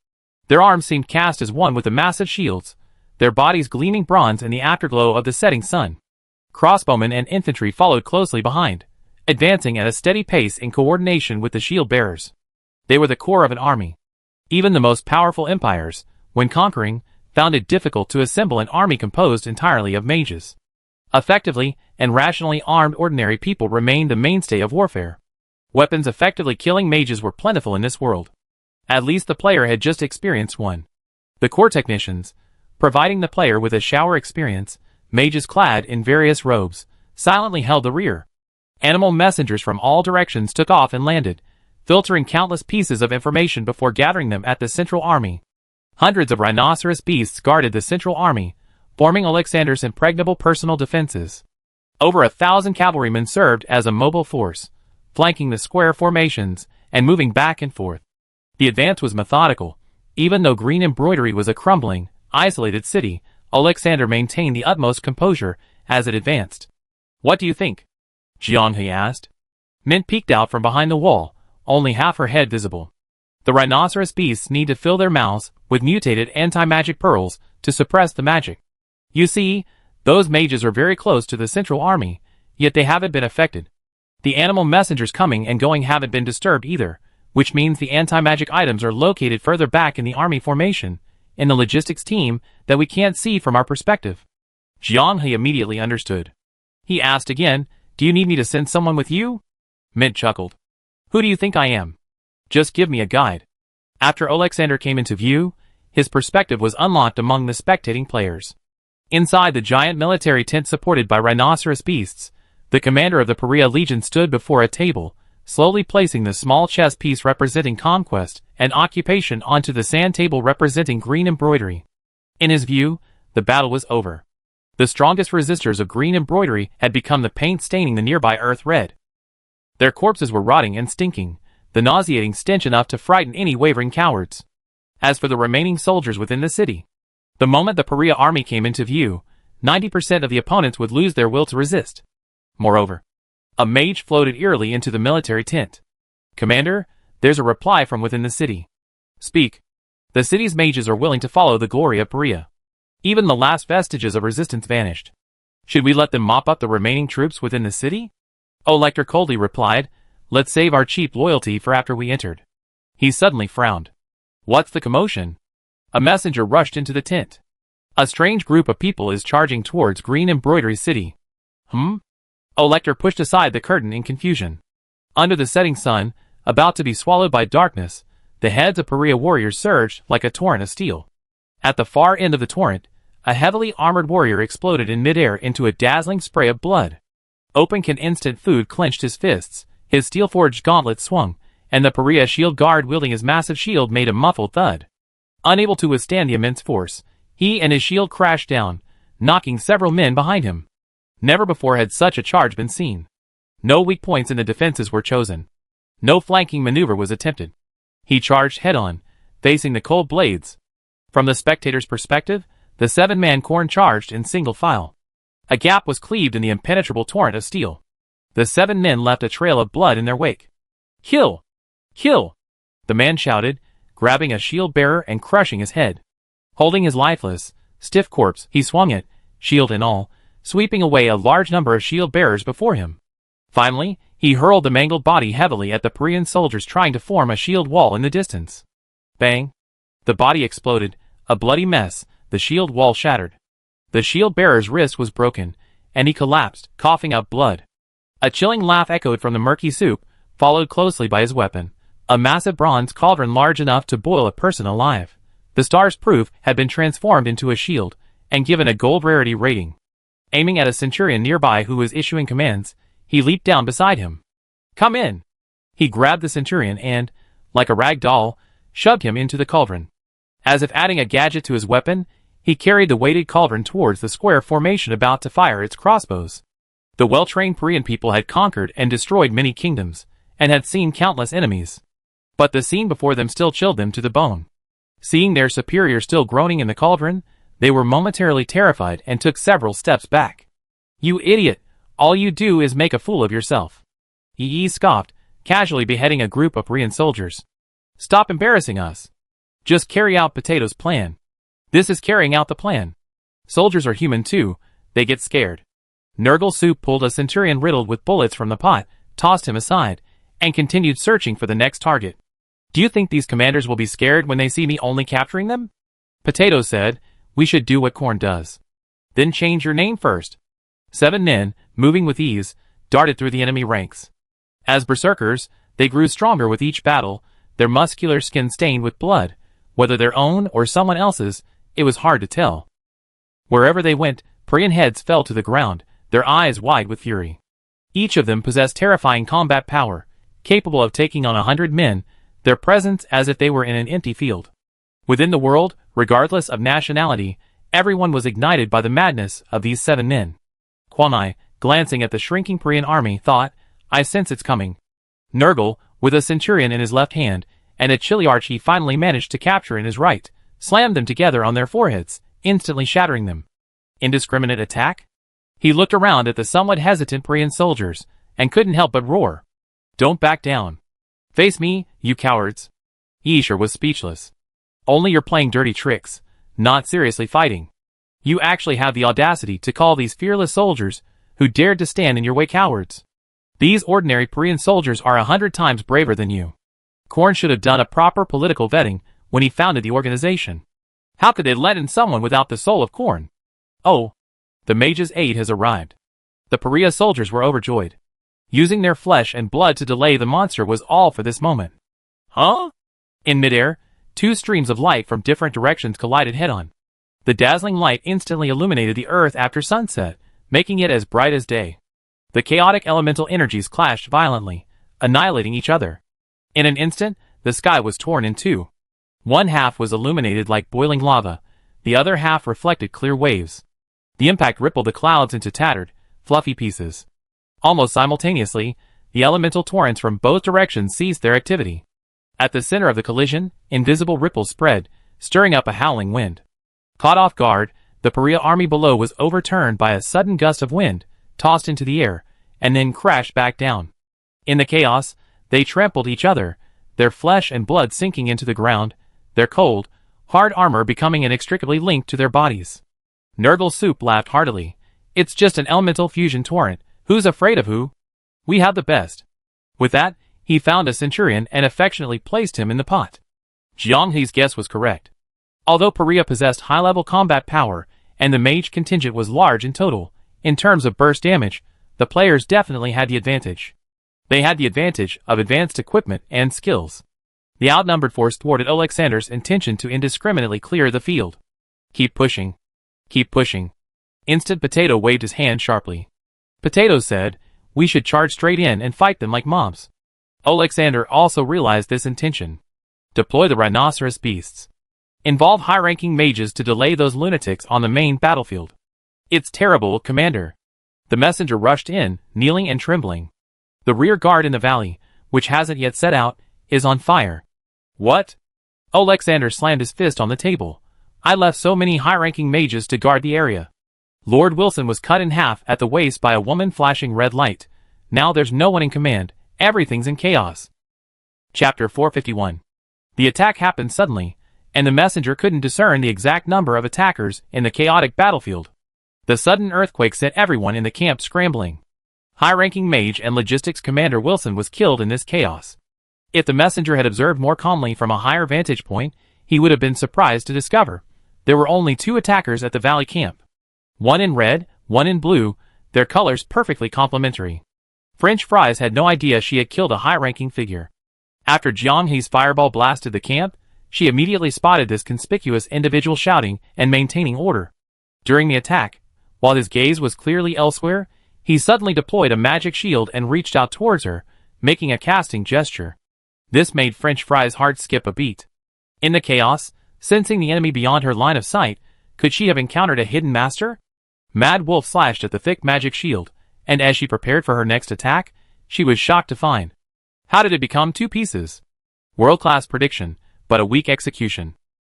Their arms seemed cast as one with the massive shields, their bodies gleaming bronze in the afterglow of the setting sun. Crossbowmen and infantry followed closely behind, advancing at a steady pace in coordination with the shield-bearers. They were the core of an army. Even the most powerful empires, when conquering, found it difficult to assemble an army composed entirely of mages. Effectively and rationally armed ordinary people remained the mainstay of warfare. Weapons effectively killing mages were plentiful in this world. At least the player had just experienced one. The core technicians, providing the player with a shower experience, mages clad in various robes, silently held the rear. Animal messengers from all directions took off and landed, filtering countless pieces of information before gathering them at the central army. Hundreds of rhinoceros beasts guarded the central army, forming Alexander's impregnable personal defenses. Over 1,000 cavalrymen served as a mobile force, flanking the square formations and moving back and forth. The advance was methodical. Even though green embroidery was a crumbling, isolated city, Alexander maintained the utmost composure as it advanced. What do you think? Jianghe asked. Mint peeked out from behind the wall, only half her head visible. The rhinoceros beasts need to fill their mouths with mutated anti-magic pearls to suppress the magic. You see, those mages are very close to the central army, yet they haven't been affected. The animal messengers coming and going haven't been disturbed either, which means the anti-magic items are located further back in the army formation, in the logistics team that we can't see from our perspective. Jiang He immediately understood. He asked again, "Do you need me to send someone with you?" Mint chuckled. "Who do you think I am? Just give me a guide." After Alexander came into view, his perspective was unlocked among the spectating players. Inside the giant military tent supported by rhinoceros beasts, the commander of the Paria Legion stood before a table, slowly placing the small chess piece representing conquest and occupation onto the sand table representing green embroidery. In his view, the battle was over. The strongest resistors of green embroidery had become the paint staining the nearby earth red. Their corpses were rotting and stinking, the nauseating stench enough to frighten any wavering cowards. As for the remaining soldiers within the city, the moment the Paria army came into view, 90% of the opponents would lose their will to resist. Moreover, a mage floated eerily into the military tent. "Commander, there's a reply from within the city." "Speak." "The city's mages are willing to follow the glory of Paria. Even the last vestiges of resistance vanished. Should we let them mop up the remaining troops within the city?" Olector coldly replied, "Let's save our cheap loyalty for after we entered." He suddenly frowned. "What's the commotion?" A messenger rushed into the tent. "A strange group of people is charging towards Green Embroidery City." Olector pushed aside the curtain in confusion. Under the setting sun, about to be swallowed by darkness, the heads of Paria warriors surged like a torrent of steel. At the far end of the torrent, a heavily armored warrior exploded in midair into a dazzling spray of blood. Open-can instant food clenched his fists, his steel-forged gauntlet swung, and the Paria shield guard wielding his massive shield made a muffled thud. Unable to withstand the immense force, he and his shield crashed down, knocking several men behind him. Never before had such a charge been seen. No weak points in the defenses were chosen. No flanking maneuver was attempted. He charged head-on, facing the cold blades. From the spectator's perspective, the 7-man corn charged in single file. A gap was cleaved in the impenetrable torrent of steel. The 7 men left a trail of blood in their wake. "Kill! Kill!" the man shouted, grabbing a shield bearer and crushing his head. Holding his lifeless, stiff corpse, he swung it, shield and all, sweeping away a large number of shield bearers before him. Finally, he hurled the mangled body heavily at the Parian soldiers trying to form a shield wall in the distance. Bang! The body exploded, a bloody mess, the shield wall shattered. The shield bearer's wrist was broken, and he collapsed, coughing out blood. A chilling laugh echoed from the murky soup, followed closely by his weapon, a massive bronze cauldron large enough to boil a person alive. The star's proof had been transformed into a shield, and given a gold rarity rating. Aiming at a centurion nearby who was issuing commands, he leaped down beside him. "Come in!" He grabbed the centurion and, like a rag doll, shoved him into the cauldron. As if adding a gadget to his weapon, he carried the weighted cauldron towards the square formation about to fire its crossbows. The well-trained Parian people had conquered and destroyed many kingdoms, and had seen countless enemies. But the scene before them still chilled them to the bone. Seeing their superior still groaning in the cauldron, they were momentarily terrified and took several steps back. "You idiot! All you do is make a fool of yourself." Yi scoffed, casually beheading a group of Parian soldiers. "Stop embarrassing us. Just carry out Potato's plan." "This is carrying out the plan. Soldiers are human too, they get scared." Nurgle Soup pulled a centurion riddled with bullets from the pot, tossed him aside, and continued searching for the next target. "Do you think these commanders will be scared when they see me only capturing them?" Potato said, "We should do what Corn does. Then change your name first." 7 men, moving with ease, darted through the enemy ranks. As berserkers, they grew stronger with each battle, their muscular skin stained with blood. Whether their own or someone else's, it was hard to tell. Wherever they went, Parian heads fell to the ground, their eyes wide with fury. Each of them possessed terrifying combat power, capable of taking on 100 men, their presence as if they were in an empty field. Within the world, regardless of nationality, everyone was ignited by the madness of these 7 men. Kwanai, glancing at the shrinking Parian army, thought, "I sense it's coming." Nurgle, with a centurion in his left hand, and a Chiliarch he finally managed to capture in his right, slammed them together on their foreheads, instantly shattering them. Indiscriminate attack? He looked around at the somewhat hesitant Parian soldiers, and couldn't help but roar. "Don't back down. Face me, you cowards. Escher was speechless. Only you're playing dirty tricks, not seriously fighting. You actually have the audacity to call these fearless soldiers, who dared to stand in your way, cowards. These ordinary Korean soldiers are 100 times braver than you. Korn should have done a proper political vetting when he founded the organization. How could they let in someone without the soul of Korn? Oh, the mage's aid has arrived. The Paria soldiers were overjoyed. Using their flesh and blood to delay the monster was all for this moment. Huh? In midair, two streams of light from different directions collided head-on. The dazzling light instantly illuminated the earth after sunset, making it as bright as day. The chaotic elemental energies clashed violently, annihilating each other. In an instant, the sky was torn in two. One half was illuminated like boiling lava, the other half reflected clear waves. The impact rippled the clouds into tattered, fluffy pieces. Almost simultaneously, the elemental torrents from both directions ceased their activity. At the center of the collision, invisible ripples spread, stirring up a howling wind. Caught off guard, the Paria army below was overturned by a sudden gust of wind, tossed into the air, and then crashed back down. In the chaos, they trampled each other, their flesh and blood sinking into the ground, their cold, hard armor becoming inextricably linked to their bodies. Nurgle Soup laughed heartily. It's just an elemental fusion torrent. Who's afraid of who? We have the best. With that, he found a centurion and affectionately placed him in the pot. Jiang He's guess was correct. Although Paria possessed high-level combat power, and the mage contingent was large in total, in terms of burst damage, the players definitely had the advantage. They had the advantage of advanced equipment and skills. The outnumbered force thwarted Alexander's intention to indiscriminately clear the field. Keep pushing. Keep pushing. Instant Potato waved his hand sharply. Potato said, we should charge straight in and fight them like mobs. Alexander also realized this intention. Deploy the rhinoceros beasts. Involve high-ranking mages to delay those lunatics on the main battlefield. It's terrible, Commander. The messenger rushed in, kneeling and trembling. The rear guard in the valley, which hasn't yet set out, is on fire. What? Alexander slammed his fist on the table. I left so many high-ranking mages to guard the area. Lord Wilson was cut in half at the waist by a woman flashing red light. Now there's no one in command. Everything's in chaos. Chapter 451. The attack happened suddenly, and the messenger couldn't discern the exact number of attackers in the chaotic battlefield. The sudden earthquake sent everyone in the camp scrambling. High-ranking mage and logistics commander Wilson was killed in this chaos. If the messenger had observed more calmly from a higher vantage point, he would have been surprised to discover there were only two attackers at the valley camp. One in red, one in blue, their colors perfectly complementary. French Fries had no idea she had killed a high-ranking figure. After Jiang He's fireball blasted the camp, she immediately spotted this conspicuous individual shouting and maintaining order. During the attack, while his gaze was clearly elsewhere, he suddenly deployed a magic shield and reached out towards her, making a casting gesture. This made French Fries' heart skip a beat. In the chaos, sensing the enemy beyond her line of sight, could she have encountered a hidden master? Mad Wolf slashed at the thick magic shield, and as she prepared for her next attack, she was shocked to find. How did it become two pieces? World-class prediction, but a weak execution.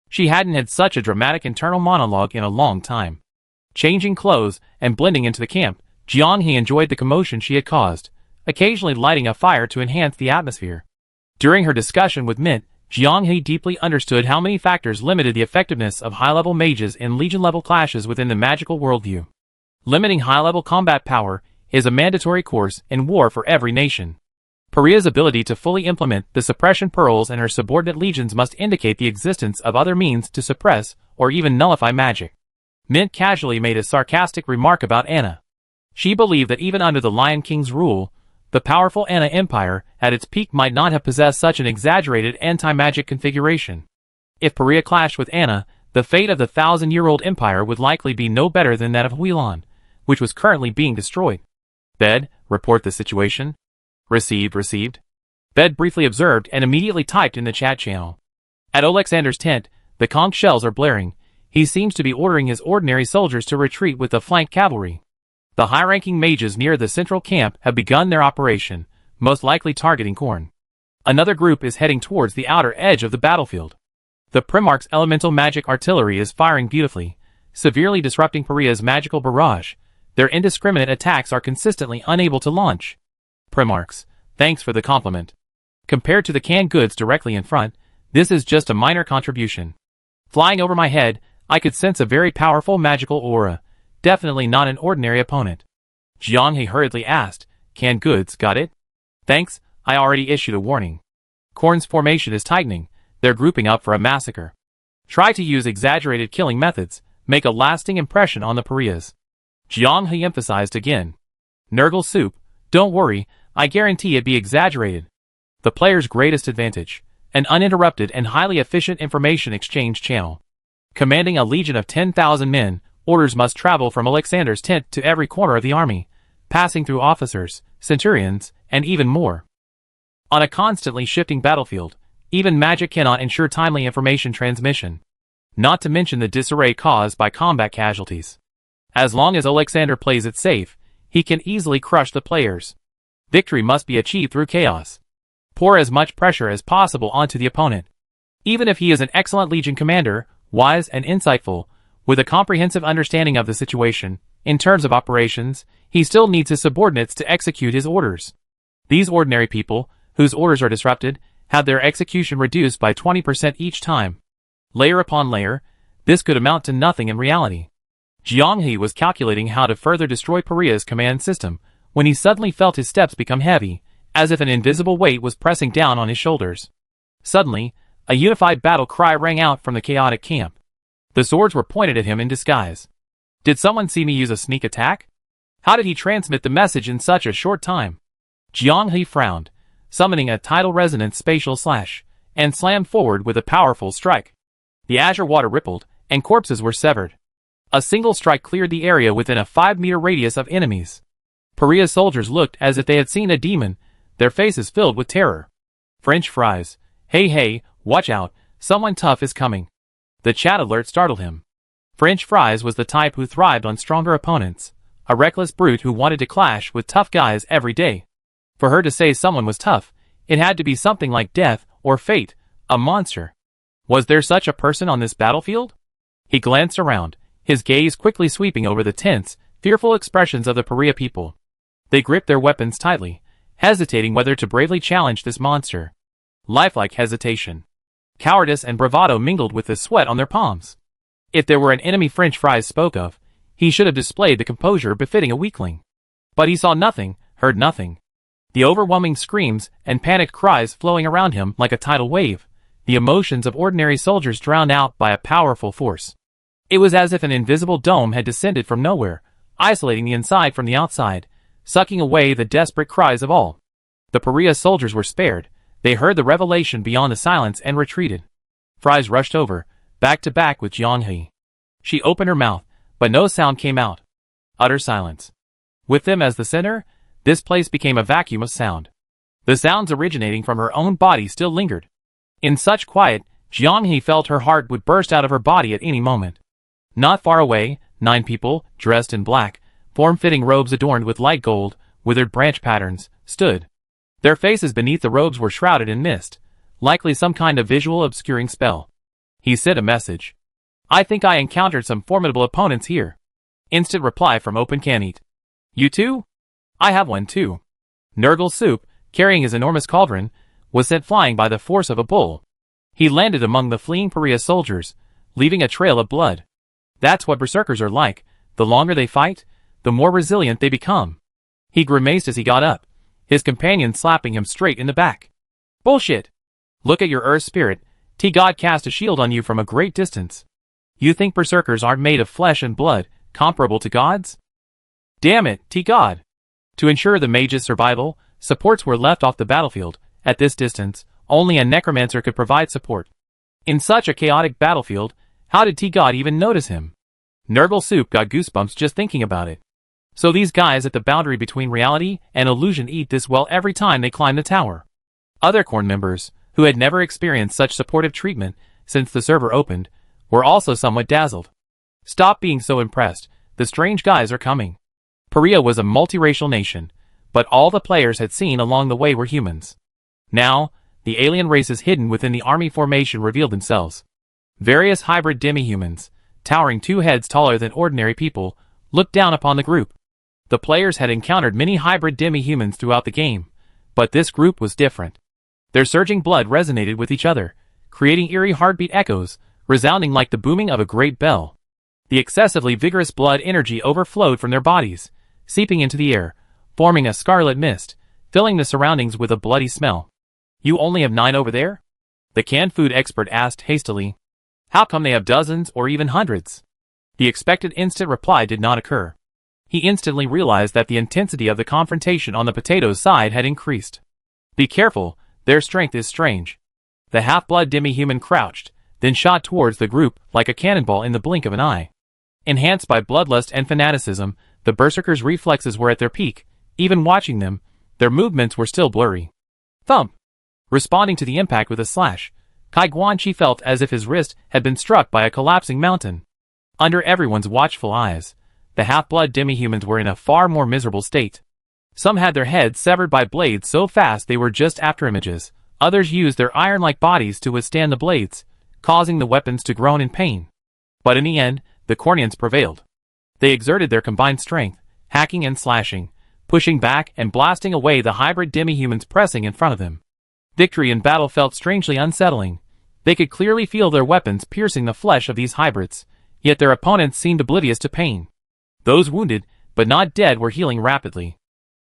She hadn't had such a dramatic internal monologue in a long time. Changing clothes and blending into the camp, Jiang He enjoyed the commotion she had caused, occasionally lighting a fire to enhance the atmosphere. During her discussion with Mint, Jiang He deeply understood how many factors limited the effectiveness of high-level mages in Legion-level clashes within the magical worldview. Limiting high-level combat power is a mandatory course in war for every nation. Paria's ability to fully implement the suppression pearls and her subordinate legions must indicate the existence of other means to suppress or even nullify magic. Mint casually made a sarcastic remark about Anna. She believed that even under the Lion King's rule, the powerful Anna Empire at its peak might not have possessed such an exaggerated anti-magic configuration. If Paria clashed with Anna, the fate of the 1,000-year-old empire would likely be no better than that of Huilan, which was currently being destroyed. Bed, report the situation. Received. Bed briefly observed and immediately typed in the chat channel. At Alexander's tent, the conch shells are blaring. He seems to be ordering his ordinary soldiers to retreat with the flank cavalry. The high-ranking mages near the central camp have begun their operation, most likely targeting Korn. Another group is heading towards the outer edge of the battlefield. The Primarch's elemental magic artillery is firing beautifully, severely disrupting Paria's magical barrage. Their indiscriminate attacks are consistently unable to launch. Primarchs, thanks for the compliment. Compared to the canned goods directly in front, this is just a minor contribution. Flying over my head, I could sense a very powerful magical aura. Definitely not an ordinary opponent. Jiang He hurriedly asked, "Canned goods, got it?" "Thanks, I already issued a warning. Korn's formation is tightening. They're grouping up for a massacre. Try to use exaggerated killing methods. Make a lasting impression on the pariahs." Jiang He emphasized again. "Nurgle soup, don't worry, I guarantee it be exaggerated. The player's greatest advantage. An uninterrupted and highly efficient information exchange channel. Commanding a legion of 10,000 men, orders must travel from Alexander's tent to every corner of the army, passing through officers, centurions, and even more. On a constantly shifting battlefield, even magic cannot ensure timely information transmission. Not to mention the disarray caused by combat casualties. As long as Alexander plays it safe, he can easily crush the players. Victory must be achieved through chaos. Pour as much pressure as possible onto the opponent. Even if he is an excellent legion commander, wise and insightful, with a comprehensive understanding of the situation, in terms of operations, he still needs his subordinates to execute his orders. These ordinary people, whose orders are disrupted, have their execution reduced by 20% each time. Layer upon layer, this could amount to nothing in reality. Jiang He was calculating how to further destroy Pariah's command system, when he suddenly felt his steps become heavy, as if an invisible weight was pressing down on his shoulders. Suddenly, a unified battle cry rang out from the chaotic camp. The swords were pointed at him in disguise. Did someone see me use a sneak attack? How did he transmit the message in such a short time? Jiang He frowned, summoning a tidal resonance spatial slash, and slammed forward with a powerful strike. The azure water rippled, and corpses were severed. A single strike cleared the area within a 5-meter radius of enemies. Pariah's soldiers looked as if they had seen a demon, their faces filled with terror. French fries. Hey hey, watch out, someone tough is coming. The chat alert startled him. French fries was the type who thrived on stronger opponents, a reckless brute who wanted to clash with tough guys every day. For her to say someone was tough, it had to be something like death or fate, a monster. Was there such a person on this battlefield? He glanced around, his gaze quickly sweeping over the tense, fearful expressions of the pariah people. They gripped their weapons tightly, hesitating whether to bravely challenge this monster. Lifelike hesitation. Cowardice and bravado mingled with the sweat on their palms. If there were an enemy French fries spoke of, he should have displayed the composure befitting a weakling. But he saw nothing, heard nothing. The overwhelming screams and panicked cries flowing around him like a tidal wave, the emotions of ordinary soldiers drowned out by a powerful force. It was as if an invisible dome had descended from nowhere, isolating the inside from the outside, sucking away the desperate cries of all. The pariah soldiers were spared. They heard the revelation beyond the silence and retreated. Fries rushed over, back to back with Jiang He. She opened her mouth, but no sound came out. Utter silence. With them as the center, this place became a vacuum of sound. The sounds originating from her own body still lingered. In such quiet, Jiang He felt her heart would burst out of her body at any moment. Not far away, 9 people, dressed in black, form-fitting robes adorned with light gold, withered branch patterns, stood. Their faces beneath the robes were shrouded in mist, likely some kind of visual obscuring spell. He sent a message. "I think I encountered some formidable opponents here." Instant reply from Open Can Eat. "You too? I have one too." Nurgle Soup, carrying his enormous cauldron, was sent flying by the force of a bull. He landed among the fleeing pariah soldiers, leaving a trail of blood. That's what berserkers are like. The longer they fight, the more resilient they become. He grimaced as he got up, his companion slapping him straight in the back. "Bullshit! Look at your Earth spirit. T-God cast a shield on you from a great distance. You think berserkers aren't made of flesh and blood, comparable to gods? Damn it, T-God!" To ensure the mage's survival, supports were left off the battlefield. At this distance, only a necromancer could provide support. In such a chaotic battlefield, how did T-God even notice him? Nurgle Soup got goosebumps just thinking about it. So these guys at the boundary between reality and illusion eat this well every time they climb the tower. Other Korn members, who had never experienced such supportive treatment since the server opened, were also somewhat dazzled. Stop being so impressed, the strange guys are coming. Pariah was a multiracial nation, but all the players had seen along the way were humans. Now, the alien races hidden within the army formation revealed themselves. Various hybrid demi-humans, towering 2 heads taller than ordinary people, looked down upon the group. The players had encountered many hybrid demi-humans throughout the game, but this group was different. Their surging blood resonated with each other, creating eerie heartbeat echoes, resounding like the booming of a great bell. The excessively vigorous blood energy overflowed from their bodies, seeping into the air, forming a scarlet mist, filling the surroundings with a bloody smell. "You only have 9 over there?" the canned food expert asked hastily. "How come they have dozens or even hundreds?" The expected instant reply did not occur. He instantly realized that the intensity of the confrontation on the potatoes' side had increased. "Be careful, their strength is strange." The half-blood demi-human crouched, then shot towards the group like a cannonball in the blink of an eye. Enhanced by bloodlust and fanaticism, the berserkers' reflexes were at their peak. Even watching them, their movements were still blurry. Thump! Responding to the impact with a slash, Kai Guanqi felt as if his wrist had been struck by a collapsing mountain. Under everyone's watchful eyes, the half-blood demi-humans were in a far more miserable state. Some had their heads severed by blades so fast they were just afterimages. Others used their iron-like bodies to withstand the blades, causing the weapons to groan in pain. But in the end, the Cornians prevailed. They exerted their combined strength, hacking and slashing, pushing back and blasting away the hybrid demi-humans pressing in front of them. Victory in battle felt strangely unsettling. They could clearly feel their weapons piercing the flesh of these hybrids, yet their opponents seemed oblivious to pain. Those wounded, but not dead, were healing rapidly.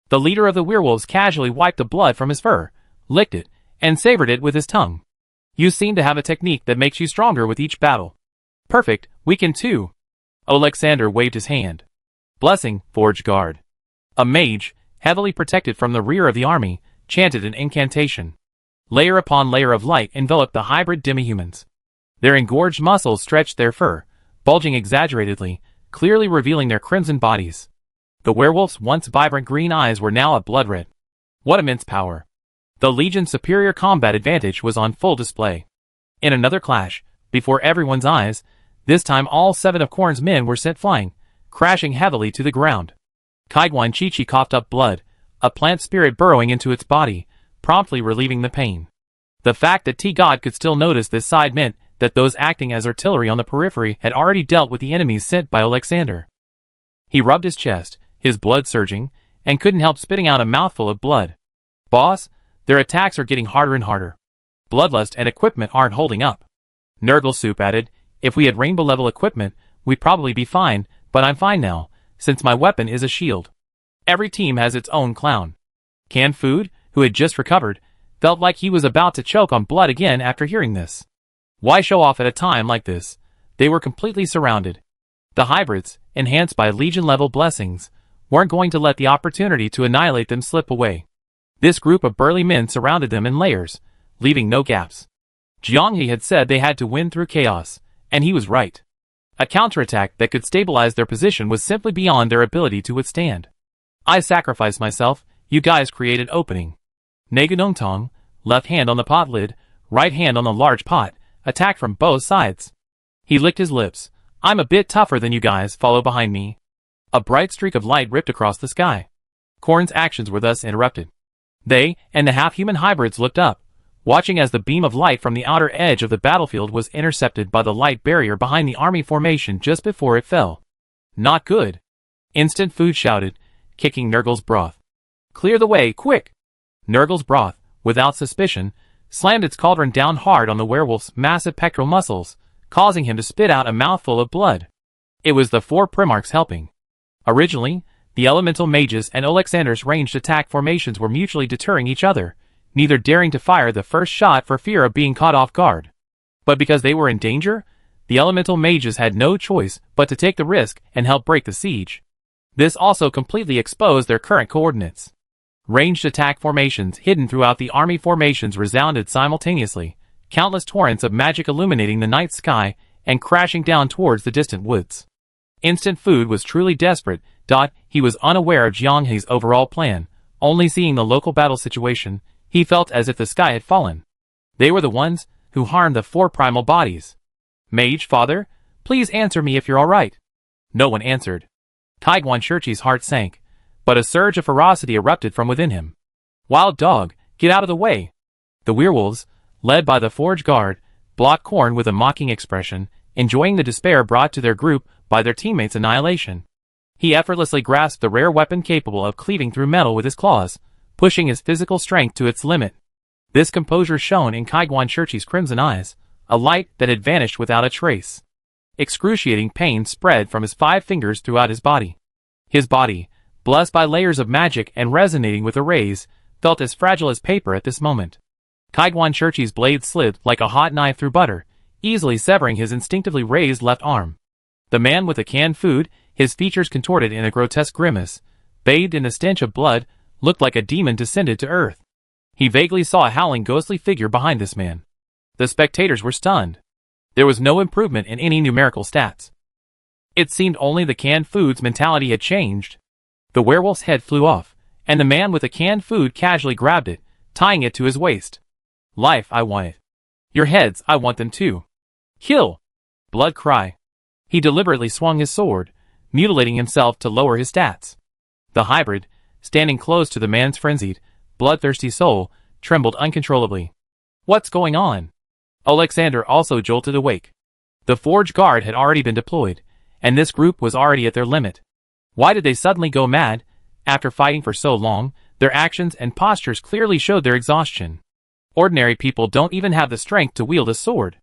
The leader of the werewolves casually wiped the blood from his fur, licked it, and savored it with his tongue. "You seem to have a technique that makes you stronger with each battle." "Perfect, we can too." Alexander waved his hand. "Blessing, Forge Guard." A mage, heavily protected from the rear of the army, chanted an incantation. Layer upon layer of light enveloped the hybrid demi-humans. Their engorged muscles stretched their fur, bulging exaggeratedly, clearly revealing their crimson bodies. The werewolf's once vibrant green eyes were now a blood red. What immense power! The Legion's superior combat advantage was on full display. In another clash, before everyone's eyes, this time all 7 of Korn's men were sent flying, crashing heavily to the ground. Kai Guanqi coughed up blood, a plant spirit burrowing into its body, promptly relieving the pain. The fact that T-God could still notice this side meant that those acting as artillery on the periphery had already dealt with the enemies sent by Alexander. He rubbed his chest, his blood surging, and couldn't help spitting out a mouthful of blood. "Boss, their attacks are getting harder and harder. Bloodlust and equipment aren't holding up." Nurgle Soup added, "If we had rainbow-level equipment, we'd probably be fine, but I'm fine now, since my weapon is a shield." Every team has its own clown. Canned Food, who had just recovered, felt like he was about to choke on blood again after hearing this. Why show off at a time like this? They were completely surrounded. The hybrids, enhanced by Legion-level blessings, weren't going to let the opportunity to annihilate them slip away. This group of burly men surrounded them in layers, leaving no gaps. Jianghe had said they had to win through chaos, and he was right. A counterattack that could stabilize their position was simply beyond their ability to withstand. "I sacrificed myself, you guys create an opening." Naganongtong, left hand on the pot lid, right hand on the large pot, attacked from both sides. He licked his lips. "I'm a bit tougher than you guys, follow behind me." A bright streak of light ripped across the sky. Korn's actions were thus interrupted. They and the half-human hybrids looked up, watching as the beam of light from the outer edge of the battlefield was intercepted by the light barrier behind the army formation just before it fell. "Not good." Instant Food shouted, kicking Nurgle's broth. "Clear the way, quick!" Nurgle's broth, without suspicion, slammed its cauldron down hard on the werewolf's massive pectoral muscles, causing him to spit out a mouthful of blood. It was the 4 Primarchs helping. Originally, the elemental mages and Alexander's ranged attack formations were mutually deterring each other, neither daring to fire the first shot for fear of being caught off guard. But because they were in danger, the elemental mages had no choice but to take the risk and help break the siege. This also completely exposed their current coordinates. Ranged attack formations hidden throughout the army formations resounded simultaneously, countless torrents of magic illuminating the night sky and crashing down towards the distant woods. Instant Food was truly desperate. He was unaware of Jianghe's overall plan. Only seeing the local battle situation, he felt as if the sky had fallen. They were the ones who harmed the 4 primal bodies. "Mage Father, please answer me if you're alright." No one answered. Kai Guanqi's heart sank, but a surge of ferocity erupted from within him. "Wild dog, get out of the way!" The werewolves, led by the Forge Guard, blocked Korn with a mocking expression, enjoying the despair brought to their group by their teammates' annihilation. He effortlessly grasped the rare weapon capable of cleaving through metal with his claws, pushing his physical strength to its limit. This composure shone in Kaiguan Shirchi's crimson eyes, a light that had vanished without a trace. Excruciating pain spread from his 5 fingers throughout his body. His body, blessed by layers of magic and resonating with the rays, felt as fragile as paper at this moment. Kaiguan Shirchi's blade slid like a hot knife through butter, easily severing his instinctively raised left arm. The man with the canned food, his features contorted in a grotesque grimace, bathed in the stench of blood, looked like a demon descended to earth. He vaguely saw a howling ghostly figure behind this man. The spectators were stunned. There was no improvement in any numerical stats. It seemed only the canned food's mentality had changed. The werewolf's head flew off, and the man with the canned food casually grabbed it, tying it to his waist. Life, I want it. Your heads, I want them too. Kill! Blood cry. He deliberately swung his sword, mutilating himself to lower his stats. The hybrid, standing close to the man's frenzied, bloodthirsty soul, trembled uncontrollably. What's going on? Alexander also jolted awake. The Forge Guard had already been deployed, and this group was already at their limit. Why did they suddenly go mad? After fighting for so long, their actions and postures clearly showed their exhaustion. Ordinary people don't even have the strength to wield a sword.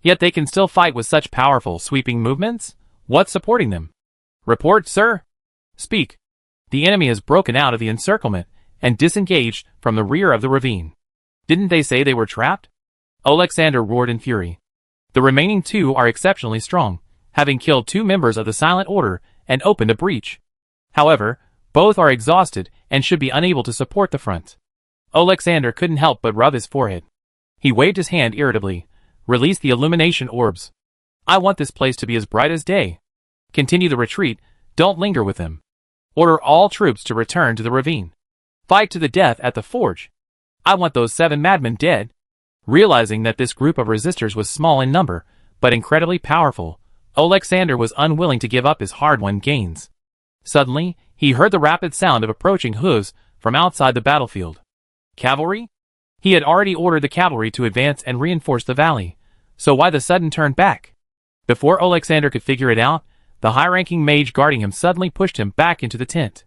Yet they can still fight with such powerful, sweeping movements? What's supporting them? Report, sir. Speak. The enemy has broken out of the encirclement and disengaged from the rear of the ravine. Didn't they say they were trapped? Alexander roared in fury. The remaining 2 are exceptionally strong, having killed 2 members of the Silent Order and opened a breach. However, both are exhausted and should be unable to support the front. Alexander couldn't help but rub his forehead. He waved his hand irritably. Release the illumination orbs. I want this place to be as bright as day. Continue the retreat, don't linger with them. Order all troops to return to the ravine. Fight to the death at the forge. I want those 7 madmen dead. Realizing that this group of resistors was small in number, but incredibly powerful, Alexander was unwilling to give up his hard-won gains. Suddenly, he heard the rapid sound of approaching hooves from outside the battlefield. Cavalry? He had already ordered the cavalry to advance and reinforce the valley, so why the sudden turn back? Before Alexander could figure it out, the high-ranking mage guarding him suddenly pushed him back into the tent.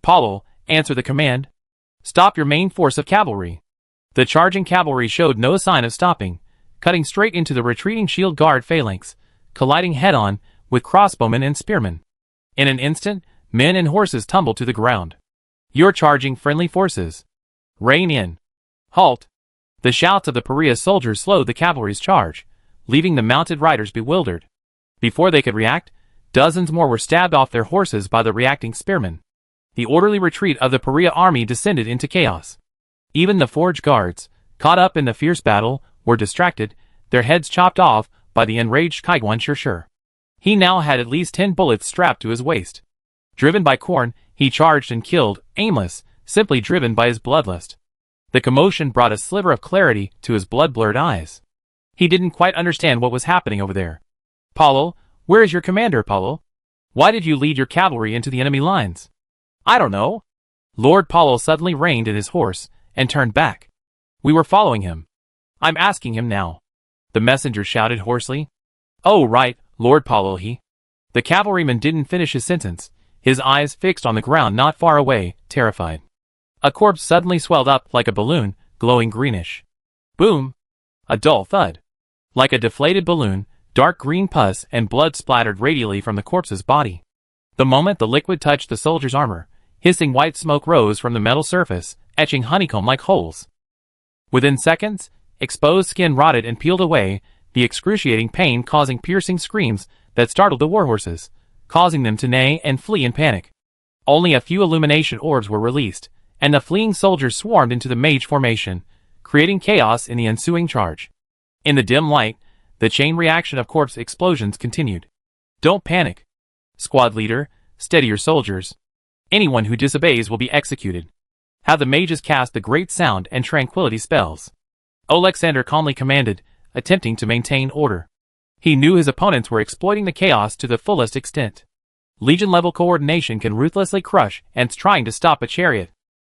Paulo, answer the command. Stop your main force of cavalry. The charging cavalry showed no sign of stopping, cutting straight into the retreating shield guard phalanx, colliding head-on with crossbowmen and spearmen. In an instant, men and horses tumbled to the ground. You're charging friendly forces. Rein in. Halt. The shouts of the Paria soldiers slowed the cavalry's charge, leaving the mounted riders bewildered. Before they could react, dozens more were stabbed off their horses by the reacting spearmen. The orderly retreat of the Paria army descended into chaos. Even the Forge Guards, caught up in the fierce battle, were distracted, their heads chopped off by the enraged Kaiguan Shirchi. He now had at least 10 bullets strapped to his waist. Driven by Korn, he charged and killed, aimless, simply driven by his bloodlust. The commotion brought a sliver of clarity to his blood-blurred eyes. He didn't quite understand what was happening over there. Paulo, where is your commander, Paulo? Why did you lead your cavalry into the enemy lines? I don't know. Lord Paulo suddenly reined in his horse and turned back. We were following him. I'm asking him now. The messenger shouted hoarsely. Oh right, Lord Paulo he. The cavalryman didn't finish his sentence, his eyes fixed on the ground not far away, terrified. A corpse suddenly swelled up like a balloon, glowing greenish. Boom! A dull thud. Like a deflated balloon, dark green pus and blood splattered radially from the corpse's body. The moment the liquid touched the soldier's armor, hissing white smoke rose from the metal surface, etching honeycomb-like holes. Within seconds, exposed skin rotted and peeled away, the excruciating pain causing piercing screams that startled the warhorses, causing them to neigh and flee in panic. Only a few illumination orbs were released, and the fleeing soldiers swarmed into the mage formation, creating chaos in the ensuing charge. In the dim light, the chain reaction of corpse explosions continued. Don't panic. Squad leader, steady your soldiers. Anyone who disobeys will be executed. Have the mages cast the great sound and tranquility spells. Alexander calmly commanded, attempting to maintain order. He knew his opponents were exploiting the chaos to the fullest extent. Legion-level coordination can ruthlessly crush ants trying to stop a chariot.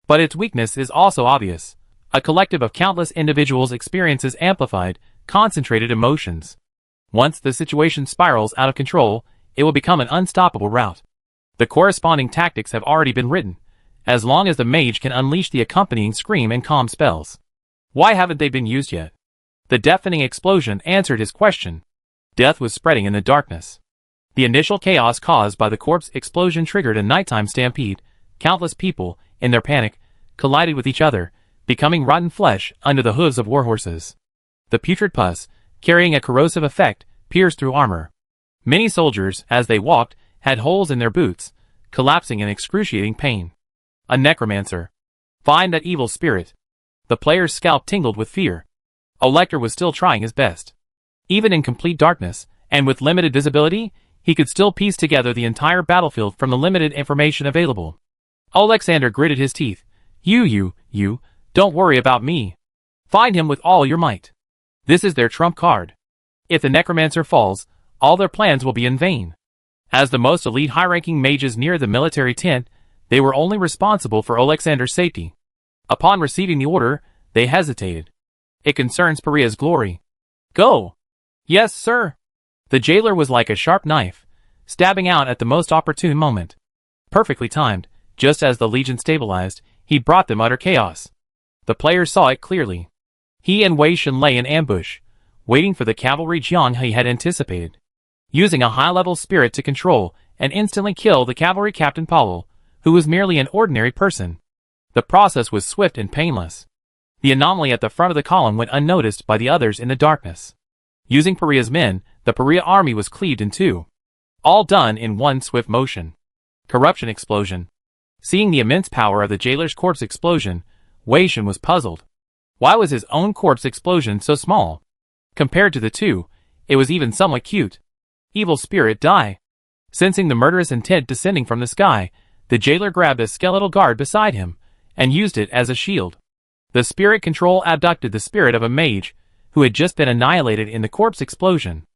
But its weakness is also obvious. A collective of countless individuals experiences amplified, concentrated emotions. Once the situation spirals out of control, it will become an unstoppable rout. The corresponding tactics have already been written, as long as the mage can unleash the accompanying scream and calm spells. Why haven't they been used yet? The deafening explosion answered his question. Death was spreading in the darkness. The initial chaos caused by the corpse explosion triggered a nighttime stampede. Countless people, in their panic, collided with each other, becoming rotten flesh under the hooves of warhorses. The putrid pus, carrying a corrosive effect, pierced through armor. Many soldiers, as they walked, had holes in their boots, collapsing in excruciating pain. A necromancer. Find that evil spirit. The player's scalp tingled with fear. Olector was still trying his best. Even in complete darkness, and with limited visibility, he could still piece together the entire battlefield from the limited information available. Alexander gritted his teeth. You, don't worry about me. Find him with all your might. This is their trump card. If the necromancer falls, all their plans will be in vain. As the most elite high-ranking mages near the military tent, they were only responsible for Alexander's safety. Upon receiving the order, they hesitated. It concerns Pariah's glory. Go! Yes, sir. The jailer was like a sharp knife, stabbing out at the most opportune moment. Perfectly timed, just as the legion stabilized, he brought them utter chaos. The players saw it clearly. He and Wei Shen lay in ambush, waiting for the cavalry Jiang He had anticipated. Using a high-level spirit to control and instantly kill the cavalry captain Paul, who was merely an ordinary person. The process was swift and painless. The anomaly at the front of the column went unnoticed by the others in the darkness. Using Pariah's men, the Pariah army was cleaved in two. All done in one swift motion. Corruption explosion. Seeing the immense power of the jailer's corpse explosion, Wei Shen was puzzled. Why was his own corpse explosion so small? Compared to the two, it was even somewhat cute. Evil spirit die. Sensing the murderous intent descending from the sky, the jailer grabbed a skeletal guard beside him, and used it as a shield. The spirit control abducted the spirit of a mage, who had just been annihilated in the corpse explosion.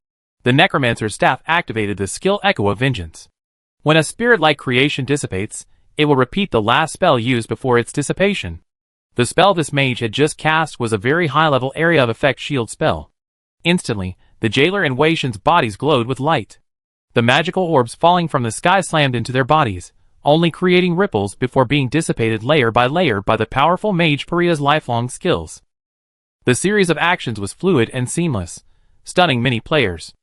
The necromancer's staff activated the skill Echo of Vengeance. When a spirit-like creation dissipates, it will repeat the last spell used before its dissipation. The spell this mage had just cast was a very high-level area of effect shield spell. Instantly, the jailer and Wei Shen's bodies glowed with light. The magical orbs falling from the sky slammed into their bodies, only creating ripples before being dissipated layer by layer by the powerful mage Pariah's lifelong skills. The series of actions was fluid and seamless, stunning many players.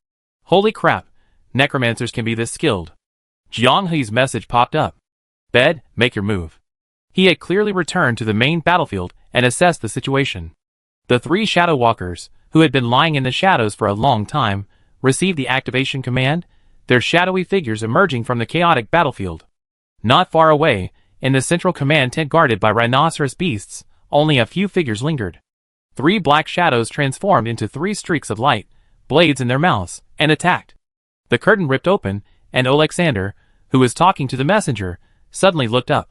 Holy crap, necromancers can be this skilled. Jiang He's message popped up. Bed, make your move. He had clearly returned to the main battlefield and assessed the situation. The three Shadow Walkers, who had been lying in the shadows for a long time, received the activation command, their shadowy figures emerging from the chaotic battlefield. Not far away, in the central command tent guarded by rhinoceros beasts, only a few figures lingered. Three black shadows transformed into three streaks of light, blades in their mouths, and attacked. The curtain ripped open, and Alexander, who was talking to the messenger, suddenly looked up.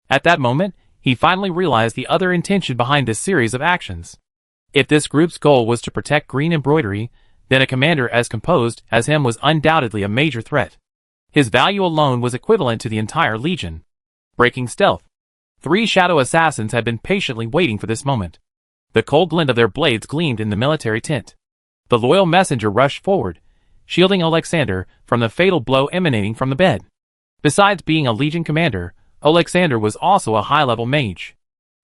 At that moment, he finally realized the other intention behind this series of actions. If this group's goal was to protect green embroidery, then a commander as composed as him was undoubtedly a major threat. His value alone was equivalent to the entire legion. Breaking stealth. Three shadow assassins had been patiently waiting for this moment. The cold glint of their blades gleamed in the military tent. The loyal messenger rushed forward, shielding Alexander from the fatal blow emanating from the bed. Besides being a legion commander, Alexander was also a high-level mage.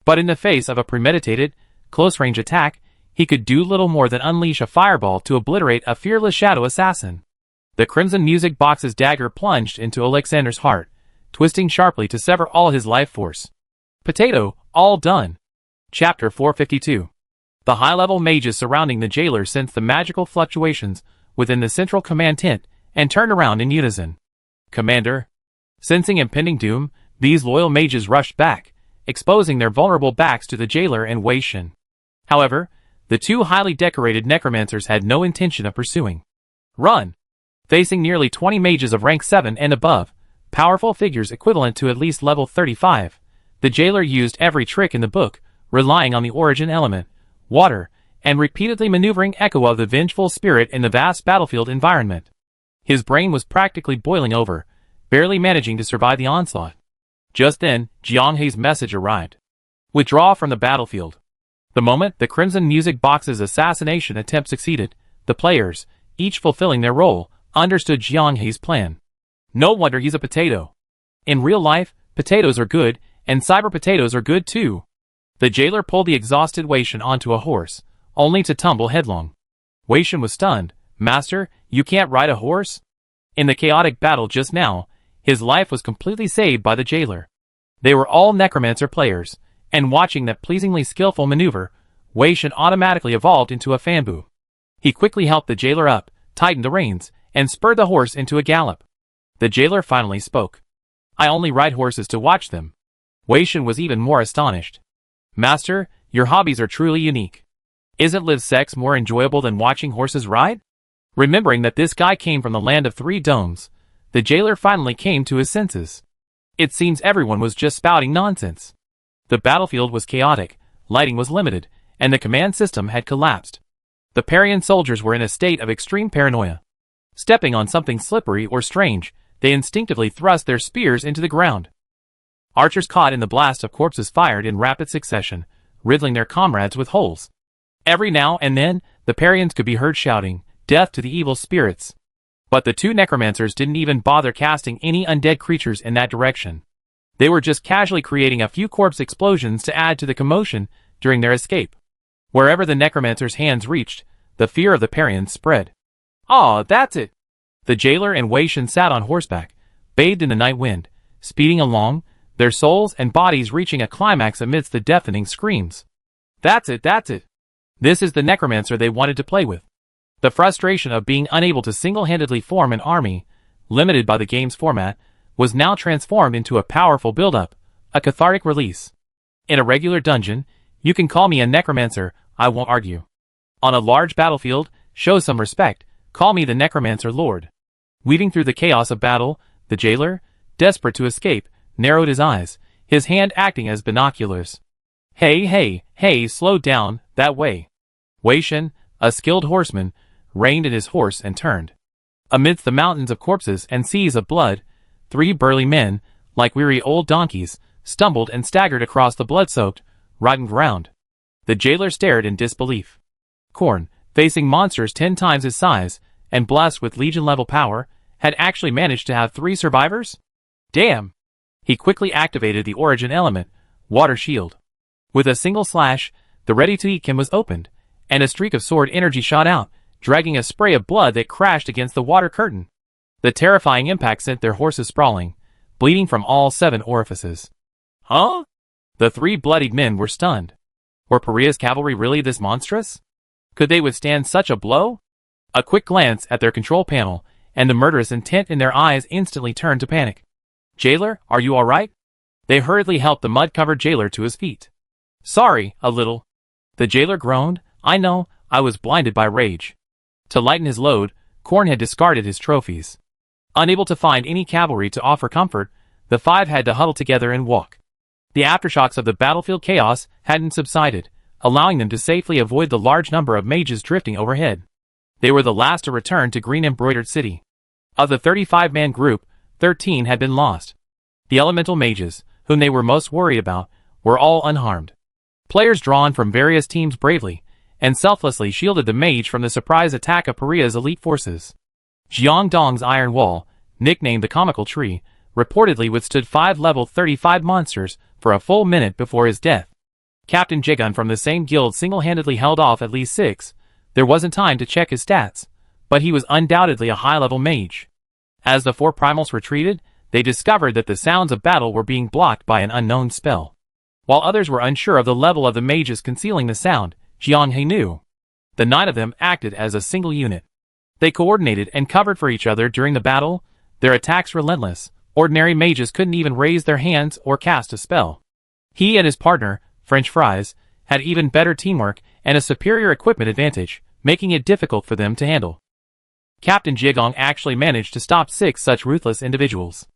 But in the face of a premeditated, close-range attack, he could do little more than unleash a fireball to obliterate a fearless shadow assassin. The crimson music box's dagger plunged into Alexander's heart, twisting sharply to sever all his life force. Potato, all done. Chapter 452. The high-level mages surrounding the jailer sensed the magical fluctuations within the central command tent and turned around in unison. Commander. Sensing impending doom, these loyal mages rushed back, exposing their vulnerable backs to the jailer and Wei Shen. However, the two highly decorated necromancers had no intention of pursuing. Run! Facing nearly 20 mages of rank 7 and above, powerful figures equivalent to at least level 35, the jailer used every trick in the book, relying on the origin element, water, and repeatedly maneuvering Echo of the vengeful spirit in the vast battlefield environment. His brain was practically boiling over, barely managing to survive the onslaught. Just then, Jiang He's message arrived. Withdraw from the battlefield. The moment the Crimson Music Box's assassination attempt succeeded, the players, each fulfilling their role, understood Jiang He's plan. No wonder he's a potato. In real life, potatoes are good, and cyber potatoes are good too. The jailer pulled the exhausted Wei Shen onto a horse, only to tumble headlong. Wei Shen was stunned. Master, you can't ride a horse? In the chaotic battle just now, his life was completely saved by the jailer. They were all necromancer players, and watching that pleasingly skillful maneuver, Wei Shen automatically evolved into a fanbu. He quickly helped the jailer up, tightened the reins, and spurred the horse into a gallop. The jailer finally spoke. I only ride horses to watch them. Wei Shen was even more astonished. Master, your hobbies are truly unique. Isn't live sex more enjoyable than watching horses ride? Remembering that this guy came from the land of 3 domes, the jailer finally came to his senses. It seems everyone was just spouting nonsense. The battlefield was chaotic, lighting was limited, and the command system had collapsed. The Parian soldiers were in a state of extreme paranoia. Stepping on something slippery or strange, they instinctively thrust their spears into the ground. Archers caught in the blast of corpses fired in rapid succession, riddling their comrades with holes. Every now and then, the Parians could be heard shouting, "Death to the evil spirits." But the 2 necromancers didn't even bother casting any undead creatures in that direction. They were just casually creating a few corpse explosions to add to the commotion during their escape. Wherever the necromancers' hands reached, the fear of the Parians spread. "Ah, that's it!" The jailer and Wei Shen sat on horseback, bathed in the night wind, speeding along, their souls and bodies reaching a climax amidst the deafening screams. That's it, that's it. This is the necromancer they wanted to play with. The frustration of being unable to single-handedly form an army, limited by the game's format, was now transformed into a powerful build-up, a cathartic release. In a regular dungeon, you can call me a necromancer, I won't argue. On a large battlefield, show some respect, call me the necromancer lord. Weaving through the chaos of battle, the jailer, desperate to escape, narrowed his eyes, his hand acting as binoculars. Hey, slow down, that way. Wei Shen, a skilled horseman, reined in his horse and turned. Amidst the mountains of corpses and seas of blood, 3 burly men, like weary old donkeys, stumbled and staggered across the blood-soaked, rotten ground. The jailer stared in disbelief. Korn, facing monsters 10 times his size, and blessed with legion-level power, had actually managed to have 3 survivors? Damn! He quickly activated the origin element, Water Shield. With a single slash, the ready-to-eat can was opened, and a streak of sword energy shot out, dragging a spray of blood that crashed against the water curtain. The terrifying impact sent their horses sprawling, bleeding from all 7 orifices. Huh? The 3 bloodied men were stunned. Were Paria's cavalry really this monstrous? Could they withstand such a blow? A quick glance at their control panel, and the murderous intent in their eyes instantly turned to panic. Jailer, are you alright? They hurriedly helped the mud-covered jailer to his feet. Sorry, a little. The jailer groaned. I know, I was blinded by rage. To lighten his load, Korn had discarded his trophies. Unable to find any cavalry to offer comfort, the 5 had to huddle together and walk. The aftershocks of the battlefield chaos hadn't subsided, allowing them to safely avoid the large number of mages drifting overhead. They were the last to return to Green Embroidered City. Of the 35-man group, 13 had been lost. The elemental mages, whom they were most worried about, were all unharmed. Players drawn from various teams bravely and selflessly shielded the mage from the surprise attack of Paria's elite forces. Jiang Dong's Iron Wall, nicknamed the Comical Tree, reportedly withstood 5 level 35 monsters for a full minute before his death. Captain Jigun from the same guild single-handedly held off at least 6. There wasn't time to check his stats, but he was undoubtedly a high-level mage. As the 4 primals retreated, they discovered that the sounds of battle were being blocked by an unknown spell. While others were unsure of the level of the mages concealing the sound, Jiang He knew. The 9 of them acted as a single unit. They coordinated and covered for each other during the battle, their attacks relentless. Ordinary mages couldn't even raise their hands or cast a spell. He and his partner, French Fries, had even better teamwork and a superior equipment advantage, making it difficult for them to handle. Captain Jigong actually managed to stop 6 such ruthless individuals.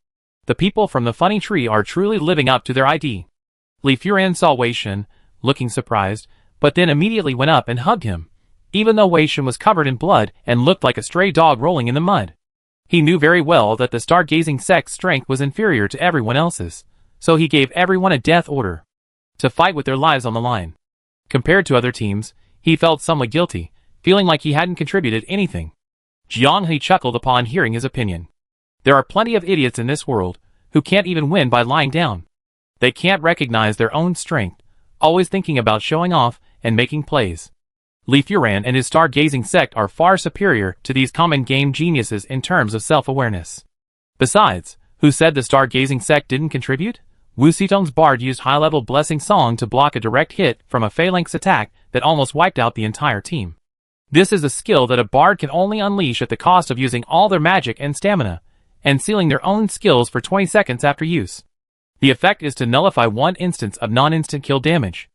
The people from the funny tree are truly living up to their ID. Li Furan saw Wei Shen, looking surprised, but then immediately went up and hugged him, even though Wei Shen was covered in blood and looked like a stray dog rolling in the mud. He knew very well that the stargazing sect's strength was inferior to everyone else's, so he gave everyone a death order to fight with their lives on the line. Compared to other teams, he felt somewhat guilty, feeling like he hadn't contributed anything. Jiang He chuckled upon hearing his opinion. There are plenty of idiots in this world who can't even win by lying down. They can't recognize their own strength, always thinking about showing off and making plays. Li Furan and his stargazing sect are far superior to these common game geniuses in terms of self-awareness. Besides, who said the stargazing sect didn't contribute? Wu Xitong's bard used high-level Blessing Song to block a direct hit from a phalanx attack that almost wiped out the entire team. This is a skill that a bard can only unleash at the cost of using all their magic and stamina, and sealing their own skills for 20 seconds after use. The effect is to nullify one instance of non-instant kill damage.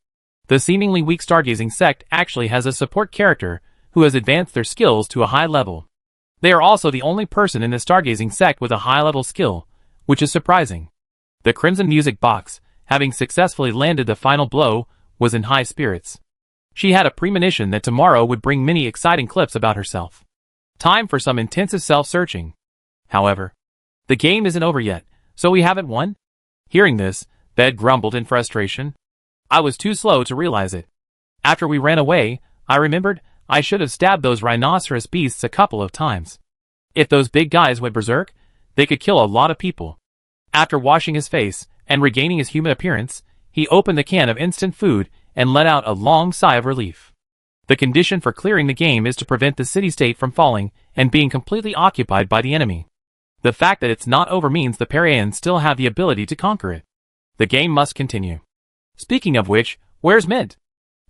The seemingly weak stargazing sect actually has a support character who has advanced their skills to a high level. They are also the only person in the stargazing sect with a high-level skill, which is surprising. The Crimson Music Box, having successfully landed the final blow, was in high spirits. She had a premonition that tomorrow would bring many exciting clips about herself. Time for some intensive self-searching. However, the game isn't over yet, so we haven't won? Hearing this, Bed grumbled in frustration. I was too slow to realize it. After we ran away, I remembered I should have stabbed those rhinoceros beasts a couple of times. If those big guys went berserk, they could kill a lot of people. After washing his face and regaining his human appearance, he opened the can of instant food and let out a long sigh of relief. The condition for clearing the game is to prevent the city-state from falling and being completely occupied by the enemy. The fact that it's not over means the Parians still have the ability to conquer it. The game must continue. Speaking of which, where's Mint?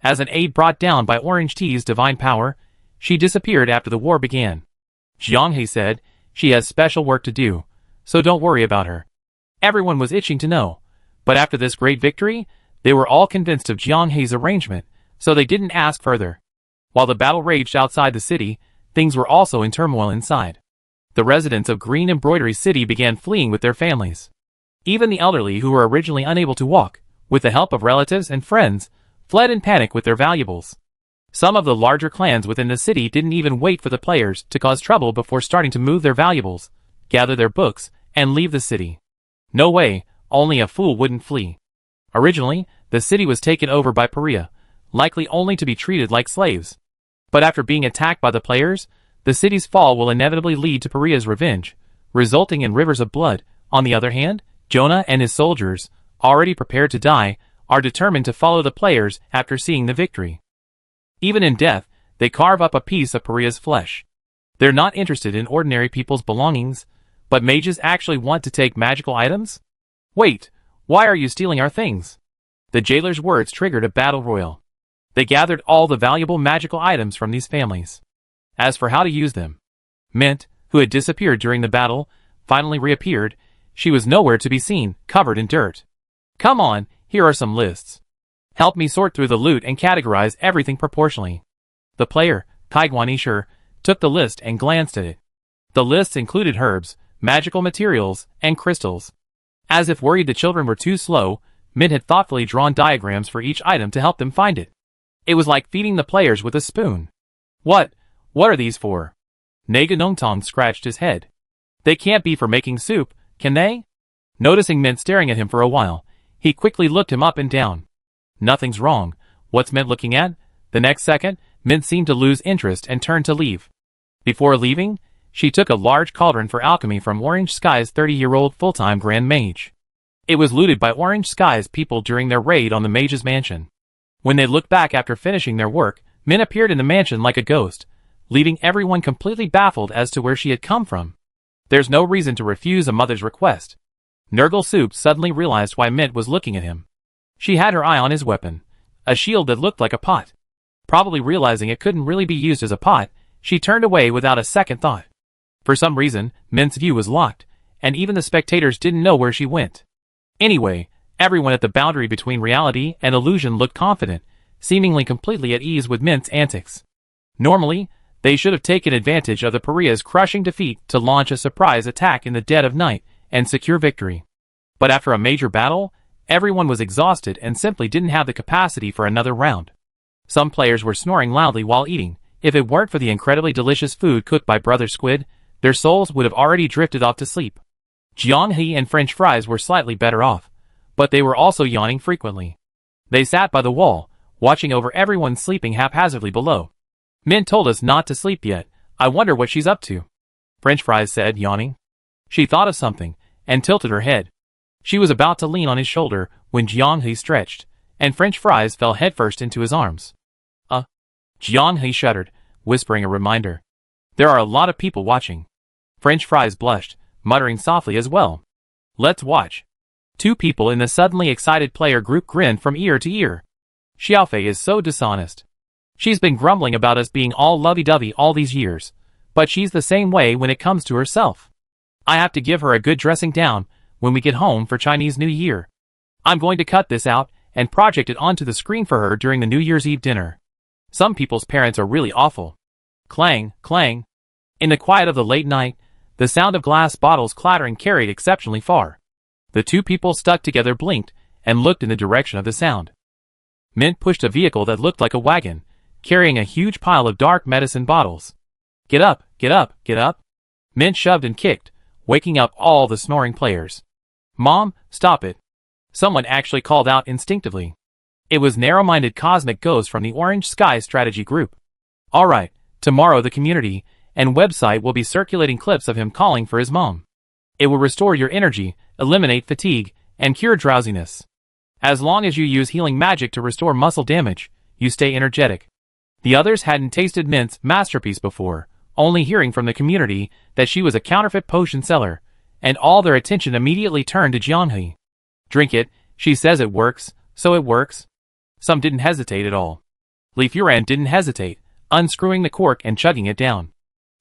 As an aide brought down by Orange Tea's divine power, she disappeared after the war began. Jianghe said, she has special work to do, so don't worry about her. Everyone was itching to know, but after this great victory, they were all convinced of Jianghe's arrangement, so they didn't ask further. While the battle raged outside the city, things were also in turmoil inside. The residents of Green Embroidery City began fleeing with their families. Even the elderly who were originally unable to walk, with the help of relatives and friends, fled in panic with their valuables. Some of the larger clans within the city didn't even wait for the players to cause trouble before starting to move their valuables, gather their books, and leave the city. No way, only a fool wouldn't flee. Originally, the city was taken over by Paria, likely only to be treated like slaves. But after being attacked by the players, the city's fall will inevitably lead to Paria's revenge, resulting in rivers of blood. On the other hand, Jonah and his soldiers, already prepared to die, are determined to follow the players after seeing the victory. Even in death, they carve up a piece of Paria's flesh. They're not interested in ordinary people's belongings, but mages actually want to take magical items? Wait, why are you stealing our things? The jailer's words triggered a battle royal. They gathered all the valuable magical items from these families. As for how to use them, Mint, who had disappeared during the battle, finally reappeared. She was nowhere to be seen, covered in dirt. Come on, here are some lists. Help me sort through the loot and categorize everything proportionally. The player, Kaiguanishir, took the list and glanced at it. The lists included herbs, magical materials, and crystals. As if worried the children were too slow, Mint had thoughtfully drawn diagrams for each item to help them find it. It was like feeding the players with a spoon. What are these for? Naga Nongtong scratched his head. They can't be for making soup, can they? Noticing Mint staring at him for a while, he quickly looked him up and down. Nothing's wrong. What's Mint looking at? The next second, Mint seemed to lose interest and turned to leave. Before leaving, she took a large cauldron for alchemy from Orange Sky's 30-year-old full-time Grand Mage. It was looted by Orange Sky's people during their raid on the mage's mansion. When they looked back after finishing their work, Mint appeared in the mansion like a ghost, leaving everyone completely baffled as to where she had come from. There's no reason to refuse a mother's request. Nurgle Soup suddenly realized why Mint was looking at him. She had her eye on his weapon, a shield that looked like a pot. Probably realizing it couldn't really be used as a pot, she turned away without a second thought. For some reason, Mint's view was locked, and even the spectators didn't know where she went. Anyway, everyone at the boundary between reality and illusion looked confident, seemingly completely at ease with Mint's antics. Normally, they should have taken advantage of the Paria's crushing defeat to launch a surprise attack in the dead of night and secure victory. But after a major battle, everyone was exhausted and simply didn't have the capacity for another round. Some players were snoring loudly while eating. If it weren't for the incredibly delicious food cooked by Brother Squid, their souls would have already drifted off to sleep. Jianghe and French fries were slightly better off, but they were also yawning frequently. They sat by the wall, watching over everyone sleeping haphazardly below. Mint told us not to sleep yet. I wonder what she's up to. French fries said, yawning. She thought of something, and tilted her head. She was about to lean on his shoulder when Jianghe stretched, and French fries fell headfirst into his arms. Jiang He shuddered, whispering a reminder. There are a lot of people watching. French fries blushed, muttering softly as well. Let's watch. Two people in the suddenly excited player group grinned from ear to ear. Xiaofei is so dishonest. She's been grumbling about us being all lovey-dovey all these years, but she's the same way when it comes to herself. I have to give her a good dressing down when we get home for Chinese New Year. I'm going to cut this out and project it onto the screen for her during the New Year's Eve dinner. Some people's parents are really awful. Clang, clang. In the quiet of the late night, the sound of glass bottles clattering carried exceptionally far. The two people stuck together blinked and looked in the direction of the sound. Mint pushed a vehicle that looked like a wagon, carrying a huge pile of dark medicine bottles. Get up, get up, get up. Mint shoved and kicked, waking up all the snoring players. Mom, stop it. Someone actually called out instinctively. It was narrow-minded Cosmic Ghost from the Orange Sky Strategy Group. Alright, tomorrow the community and website will be circulating clips of him calling for his mom. It will restore your energy, eliminate fatigue, and cure drowsiness. As long as you use healing magic to restore muscle damage, you stay energetic. The others hadn't tasted Mint's masterpiece before, only hearing from the community that she was a counterfeit potion seller, and all their attention immediately turned to Jianghe. Drink it, she says it works, so it works. Some didn't hesitate at all. Li Furan didn't hesitate, unscrewing the cork and chugging it down.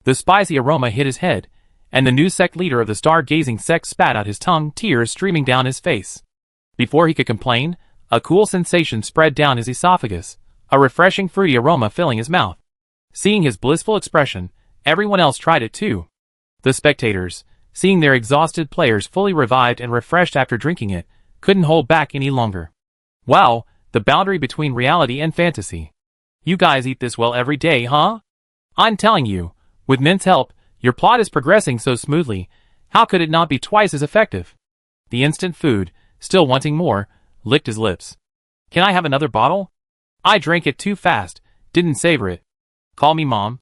The spicy aroma hit his head, and the new sect leader of the star-gazing sect spat out his tongue, tears streaming down his face. Before he could complain, a cool sensation spread down his esophagus, a refreshing fruity aroma filling his mouth. Seeing his blissful expression, everyone else tried it too. The spectators, seeing their exhausted players fully revived and refreshed after drinking it, couldn't hold back any longer. Wow, the boundary between reality and fantasy. You guys eat this well every day, huh? I'm telling you, with Mint's help, your plot is progressing so smoothly, how could it not be twice as effective? The instant food, still wanting more, licked his lips. Can I have another bottle? I drank it too fast, didn't savor it. Call me Mom.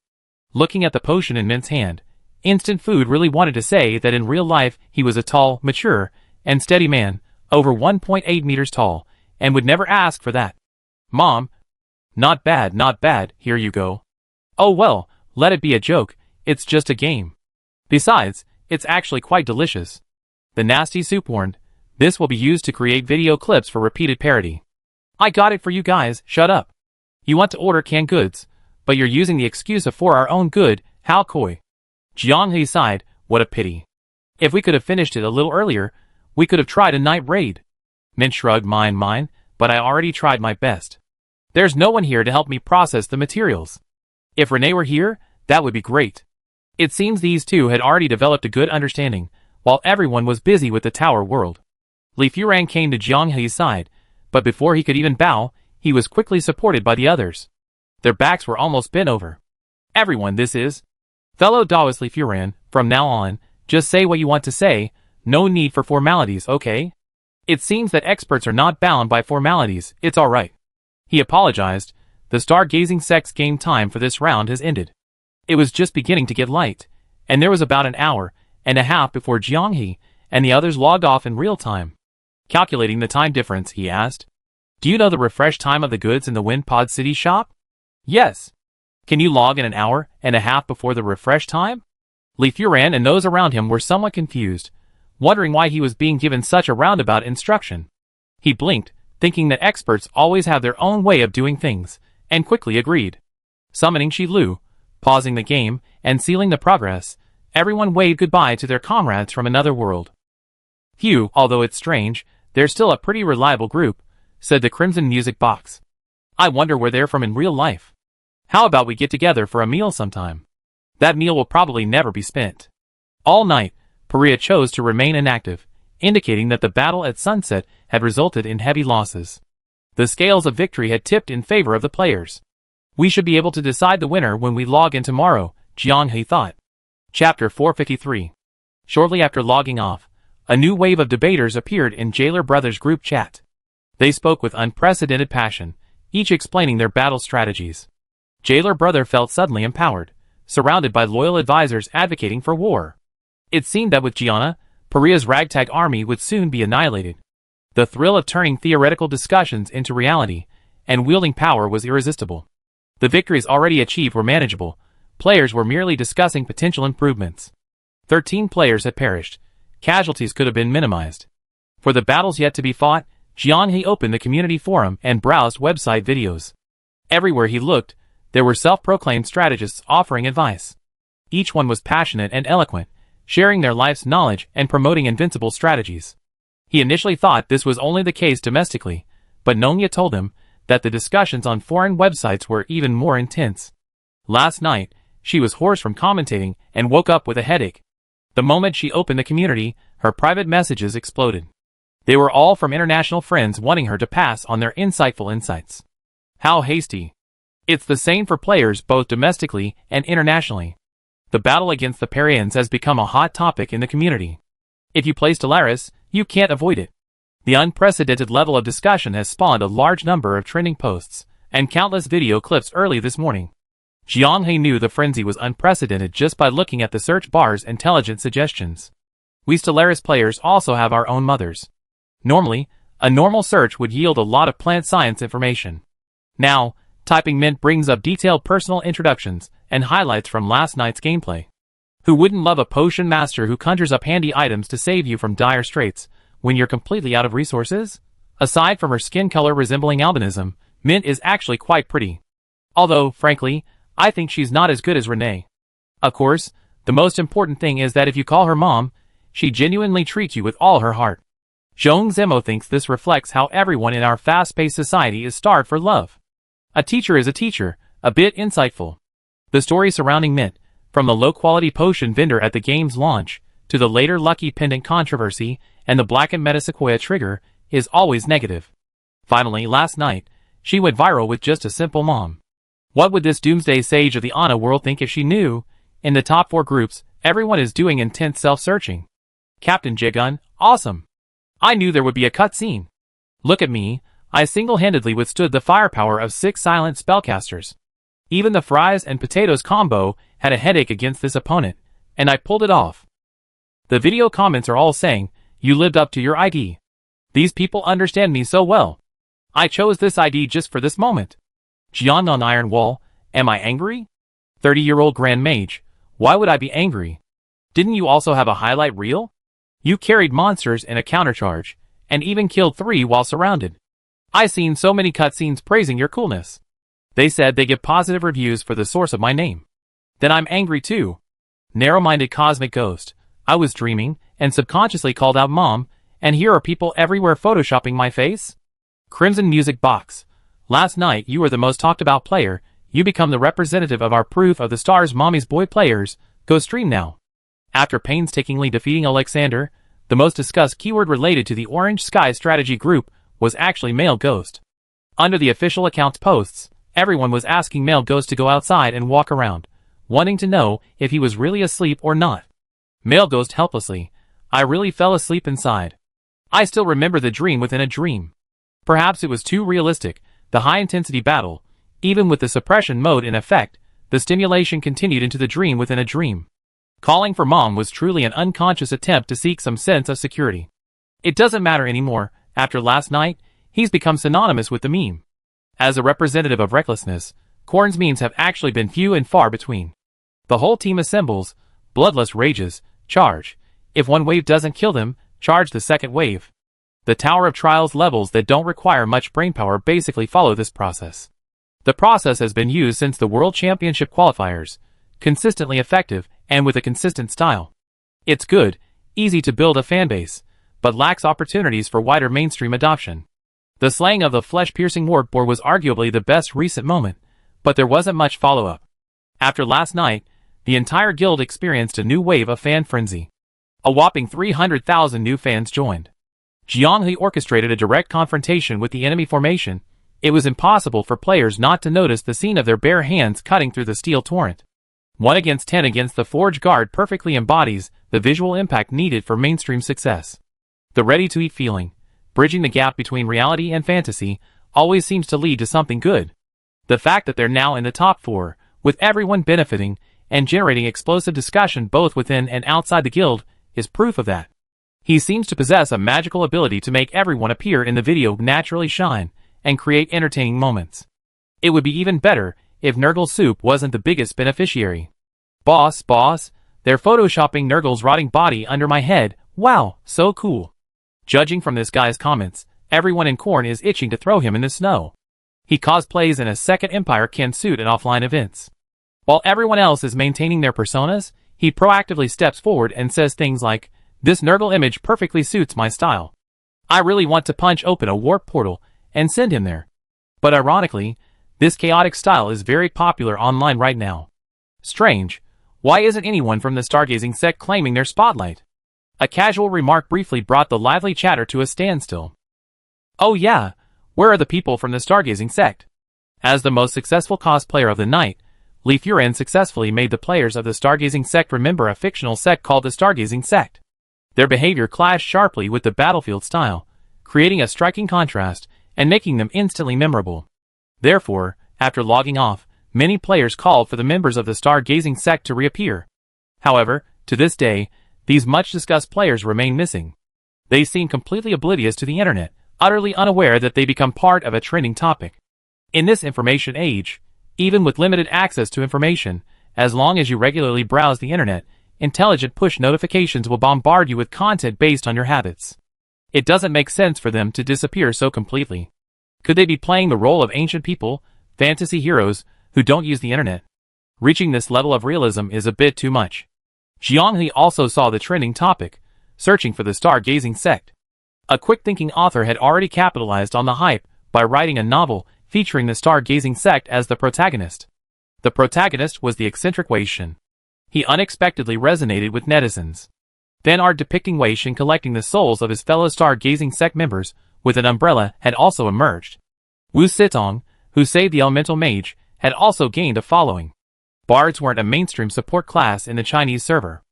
Looking at the potion in Mint's hand, instant food really wanted to say that in real life he was a tall, mature, and steady man, over 1.8 meters tall, and would never ask for that. Mom. Not bad, here you go. Oh well, let it be a joke, it's just a game. Besides, it's actually quite delicious. The nasty soup warned, this will be used to create video clips for repeated parody. I got it for you guys, shut up. You want to order canned goods, but you're using the excuse of for our own good, how coy. Jianghe sighed, what a pity. If we could have finished it a little earlier, we could have tried a night raid. Mint shrugged, mine, but I already tried my best. There's no one here to help me process the materials. If Renee were here, that would be great. It seems these two had already developed a good understanding, while everyone was busy with the tower world. Li Furan came to Jianghe's side, but before he could even bow, he was quickly supported by the others. Their backs were almost bent over. Everyone, this is. Fellow Daoist Li Furan, from now on, just say what you want to say, no need for formalities, okay? It seems that experts are not bound by formalities, it's alright. He apologized, the star-gazing sect's game time for this round has ended. It was just beginning to get light, and there was about an hour and a half before Jianghe and the others logged off in real time. Calculating the time difference, he asked, do you know the refresh time of the goods in the Wind Pod City shop? Yes. Can you log in an hour and a half before the refresh time? Li Furan and those around him were somewhat confused, wondering why he was being given such a roundabout instruction. He blinked, thinking that experts always have their own way of doing things, and quickly agreed. Summoning Shi Lu, pausing the game, and sealing the progress, everyone waved goodbye to their comrades from another world. Phew, although it's strange, they're still a pretty reliable group, said the Crimson Music Box. I wonder where they're from in real life. How about we get together for a meal sometime? That meal will probably never be spent. All night, Paria chose to remain inactive, indicating that the battle at sunset had resulted in heavy losses. The scales of victory had tipped in favor of the players. We should be able to decide the winner when we log in tomorrow, Jianghe thought. Chapter 453. Shortly after logging off, a new wave of debaters appeared in Jailer Brothers group chat. They spoke with unprecedented passion, each explaining their battle strategies. Jailer Brother felt suddenly empowered, surrounded by loyal advisors advocating for war. It seemed that with Gianna, Paria's ragtag army would soon be annihilated. The thrill of turning theoretical discussions into reality and wielding power was irresistible. The victories already achieved were manageable. Players were merely discussing potential improvements. 13 players had perished. Casualties could have been minimized. For the battles yet to be fought, Jianhe opened the community forum and browsed website videos. Everywhere he looked, there were self-proclaimed strategists offering advice. Each one was passionate and eloquent, sharing their life's knowledge and promoting invincible strategies. He initially thought this was only the case domestically, but Nonya told him that the discussions on foreign websites were even more intense. Last night, she was hoarse from commentating and woke up with a headache. The moment she opened the community, her private messages exploded. They were all from international friends wanting her to pass on their insightful insights. How hasty. It's the same for players both domestically and internationally. The battle against the Parians has become a hot topic in the community. If you play Stellaris, you can't avoid it. The unprecedented level of discussion has spawned a large number of trending posts and countless video clips early this morning. Jianhe knew the frenzy was unprecedented just by looking at the search bar's intelligent suggestions. We Stellaris players also have our own mothers. Normally, a normal search would yield a lot of plant science information. Now, typing Mint brings up detailed personal introductions and highlights from last night's gameplay. Who wouldn't love a potion master who conjures up handy items to save you from dire straits when you're completely out of resources? Aside from her skin color resembling albinism, Mint is actually quite pretty. Although, frankly, I think she's not as good as Renee. Of course, the most important thing is that if you call her mom, she genuinely treats you with all her heart. Zhong Zemo thinks this reflects how everyone in our fast-paced society is starved for love. A teacher is a teacher, a bit insightful. The story surrounding Mint, from the low-quality potion vendor at the game's launch, to the later Lucky Pendant controversy and the blackened Metasequoia trigger, is always negative. Finally, last night, she went viral with just a simple mom. What would this doomsday sage of the Ana world think if she knew? In the top 4 groups, everyone is doing intense self-searching. Captain Jigun, awesome! I knew there would be a cutscene. Look at me, I single-handedly withstood the firepower of 6 silent spellcasters. Even the fries and potatoes combo had a headache against this opponent, and I pulled it off. The video comments are all saying, you lived up to your ID. These people understand me so well. I chose this ID just for this moment. Jian on Iron Wall, am I angry? 30-year-old Grand Mage, why would I be angry? Didn't you also have a highlight reel? You carried monsters in a countercharge, and even killed 3 while surrounded. I seen so many cutscenes praising your coolness. They said they give positive reviews for the source of my name. Then I'm angry too. Narrow-minded cosmic ghost, I was dreaming, and subconsciously called out mom, and here are people everywhere photoshopping my face? Crimson Music Box, last night you were the most talked about player, you become the representative of our proof of the stars mommy's boy players, go stream now. After painstakingly defeating Alexander, the most discussed keyword related to the Orange Sky strategy group was actually Male Ghost. Under the official account's posts, everyone was asking Male Ghost to go outside and walk around, wanting to know if he was really asleep or not. Male Ghost helplessly, I really fell asleep inside. I still remember the dream within a dream. Perhaps it was too realistic, the high-intensity battle, even with the suppression mode in effect, the stimulation continued into the dream within a dream. Calling for mom was truly an unconscious attempt to seek some sense of security. It doesn't matter anymore, after last night, he's become synonymous with the meme. As a representative of recklessness, Korn's memes have actually been few and far between. The whole team assembles, bloodlust rages, charge. If one wave doesn't kill them, charge the second wave. The Tower of Trials levels that don't require much brainpower basically follow this process. The process has been used since the World Championship qualifiers, consistently effective, and with a consistent style. It's good, easy to build a fanbase, but lacks opportunities for wider mainstream adoption. The slaying of the flesh-piercing warp boar was arguably the best recent moment, but there wasn't much follow-up. After last night, the entire guild experienced a new wave of fan frenzy. A whopping 300,000 new fans joined. Jianghe orchestrated a direct confrontation with the enemy formation. It was impossible for players not to notice the scene of their bare hands cutting through the steel torrent. 1 against 10 against the Forge Guard perfectly embodies the visual impact needed for mainstream success. The ready-to-eat feeling, bridging the gap between reality and fantasy, always seems to lead to something good. The fact that they're now in the top 4, with everyone benefiting, and generating explosive discussion both within and outside the guild, is proof of that. He seems to possess a magical ability to make everyone appear in the video naturally shine and create entertaining moments. It would be even better if Nurgle Soup wasn't the biggest beneficiary. Boss, they're photoshopping Nurgle's rotting body under my head. Wow, so cool. Judging from this guy's comments, everyone in Khorne is itching to throw him in the snow. He cosplays in a Second Empire kin suit at offline events. While everyone else is maintaining their personas, he proactively steps forward and says things like, "This Nurgle image perfectly suits my style. I really want to punch open a warp portal and send him there." But ironically, this chaotic style is very popular online right now. Strange, why isn't anyone from the stargazing sect claiming their spotlight? A casual remark briefly brought the lively chatter to a standstill. Oh yeah, where are the people from the stargazing sect? As the most successful cosplayer of the night, Leif successfully made the players of the stargazing sect remember a fictional sect called the stargazing sect. Their behavior clashed sharply with the battlefield style, creating a striking contrast and making them instantly memorable. Therefore, after logging off, many players called for the members of the stargazing sect to reappear. However, to this day, these much-discussed players remain missing. They seem completely oblivious to the internet, utterly unaware that they become part of a trending topic. In this information age, even with limited access to information, as long as you regularly browse the internet, intelligent push notifications will bombard you with content based on your habits. It doesn't make sense for them to disappear so completely. Could they be playing the role of ancient people, fantasy heroes, who don't use the internet? Reaching this level of realism is a bit too much. Jianghe also saw the trending topic, searching for the stargazing sect. A quick-thinking author had already capitalized on the hype by writing a novel featuring the stargazing sect as the protagonist. The protagonist was the eccentric Wei Shen. He unexpectedly resonated with netizens. Fan art depicting Wei Shen collecting the souls of his fellow stargazing sect members with an umbrella had also emerged. Wu Sitong, who saved the elemental mage, had also gained a following. Bards weren't a mainstream support class in the Chinese server.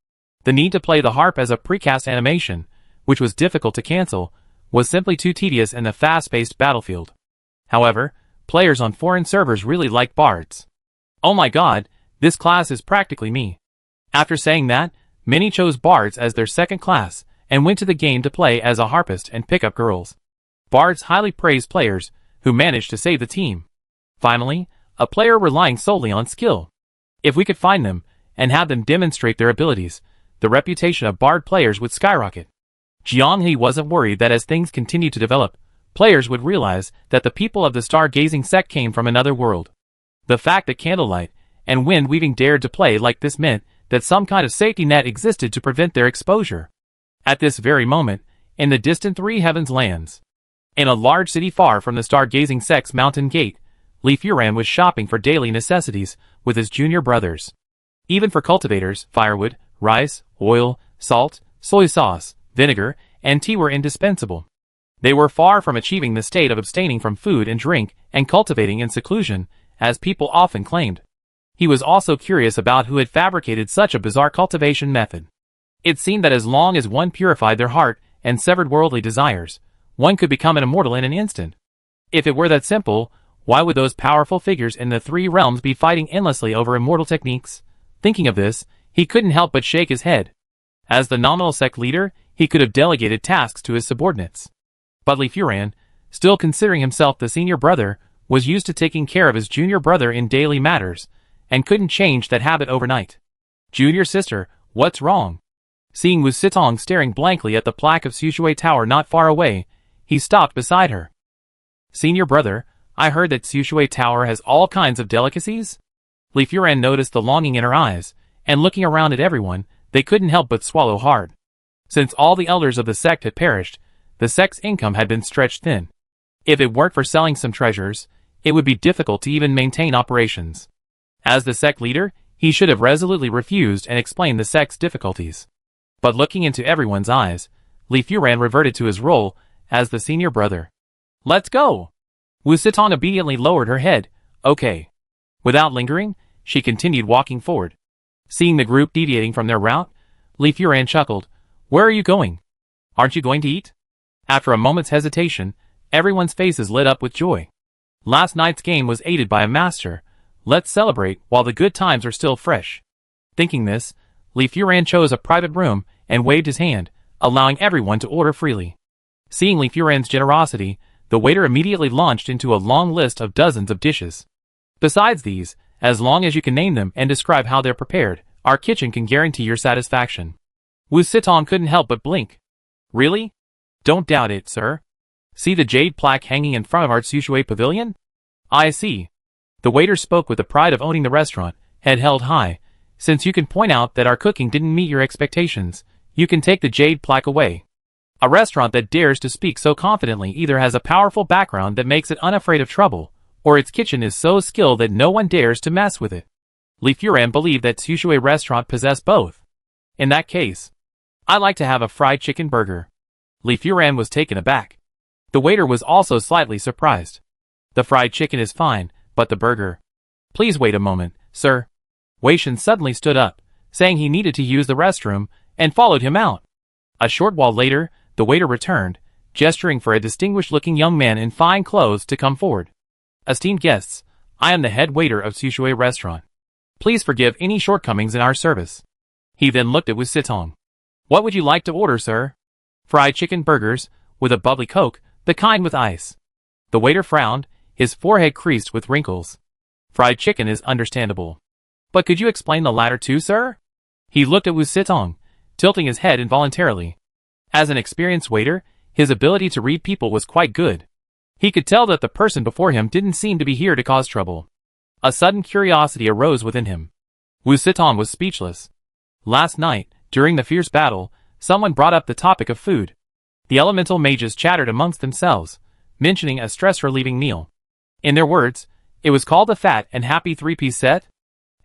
The need to play the harp as a precast animation, which was difficult to cancel, was simply too tedious in the fast-paced battlefield. However, players on foreign servers really like bards. Oh my god, this class is practically me. After saying that, many chose bards as their second class and went to the game to play as a harpist and pick up girls. Bards highly praise players who managed to save the team. Finally, a player relying solely on skill. If we could find them and have them demonstrate their abilities, the reputation of bard players would skyrocket. Jianghe wasn't worried that as things continued to develop, players would realize that the people of the stargazing sect came from another world. The fact that Candlelight and Wind Weaving dared to play like this meant that some kind of safety net existed to prevent their exposure. At this very moment, in the distant Three Heavens lands, in a large city far from the stargazing sect's mountain gate, Leif was shopping for daily necessities with his junior brothers. Even for cultivators, firewood, rice, oil, salt, soy sauce, vinegar, and tea were indispensable. They were far from achieving the state of abstaining from food and drink and cultivating in seclusion, as people often claimed. He was also curious about who had fabricated such a bizarre cultivation method. It seemed that as long as one purified their heart and severed worldly desires, one could become an immortal in an instant. If it were that simple, why would those powerful figures in the three realms be fighting endlessly over immortal techniques? Thinking of this, he couldn't help but shake his head. As the nominal sect leader, he could have delegated tasks to his subordinates. But Leif, still considering himself the senior brother, was used to taking care of his junior brother in daily matters, and couldn't change that habit overnight. Junior sister, what's wrong? Seeing Wu Sitong staring blankly at the plaque of Sushui Tower not far away, he stopped beside her. Senior brother, I heard that Sushui Tower has all kinds of delicacies? Leif noticed the longing in her eyes, and looking around at everyone, they couldn't help but swallow hard. Since all the elders of the sect had perished, the sect's income had been stretched thin. If it weren't for selling some treasures, it would be difficult to even maintain operations. As the sect leader, he should have resolutely refused and explained the sect's difficulties. But looking into everyone's eyes, Leif reverted to his role as the senior brother. Let's go! Wu Sitong obediently lowered her head. Okay. Without lingering, she continued walking forward. Seeing the group deviating from their route, Leif chuckled. Where are you going? Aren't you going to eat? After a moment's hesitation, everyone's faces lit up with joy. Last night's game was aided by a master. Let's celebrate while the good times are still fresh. Thinking this, Leif chose a private room and waved his hand. allowing everyone to order freely. Seeing Li Furan's generosity, the waiter immediately launched into a long list of dozens of dishes. Besides these, as long as you can name them and describe how they're prepared, our kitchen can guarantee your satisfaction. Wu Sitong couldn't help but blink. Really? Don't doubt it, sir. See the jade plaque hanging in front of our Tsushui pavilion? I see. The waiter spoke with the pride of owning the restaurant, head held high. Since you can point out that our cooking didn't meet your expectations, you can take the jade plaque away. A restaurant that dares to speak so confidently either has a powerful background that makes it unafraid of trouble, or its kitchen is so skilled that no one dares to mess with it. Li Furan believed that Tsushui restaurant possessed both. In that case, I'd like to have a fried chicken burger. Li Furan was taken aback. The waiter was also slightly surprised. The fried chicken is fine, but the burger. Please wait a moment, sir. Wei Shen suddenly stood up, saying he needed to use the restroom, and followed him out. A short while later, the waiter returned, gesturing for a distinguished-looking young man in fine clothes to come forward. Esteemed guests, I am the head waiter of Tsushui restaurant. Please forgive any shortcomings in our service. He then looked at Wu Sitong. What would you like to order, sir? Fried chicken burgers, with a bubbly Coke, the kind with ice. The waiter frowned, his forehead creased with wrinkles. Fried chicken is understandable. But could you explain the latter too, sir? He looked at Wu Sitong, tilting his head involuntarily. As an experienced waiter, his ability to read people was quite good. He could tell that the person before him didn't seem to be here to cause trouble. A sudden curiosity arose within him. Wu Sitong was speechless. Last night, during the fierce battle, someone brought up the topic of food. The elemental mages chattered amongst themselves, mentioning a stress-relieving meal. In their words, it was called a fat and happy three-piece set.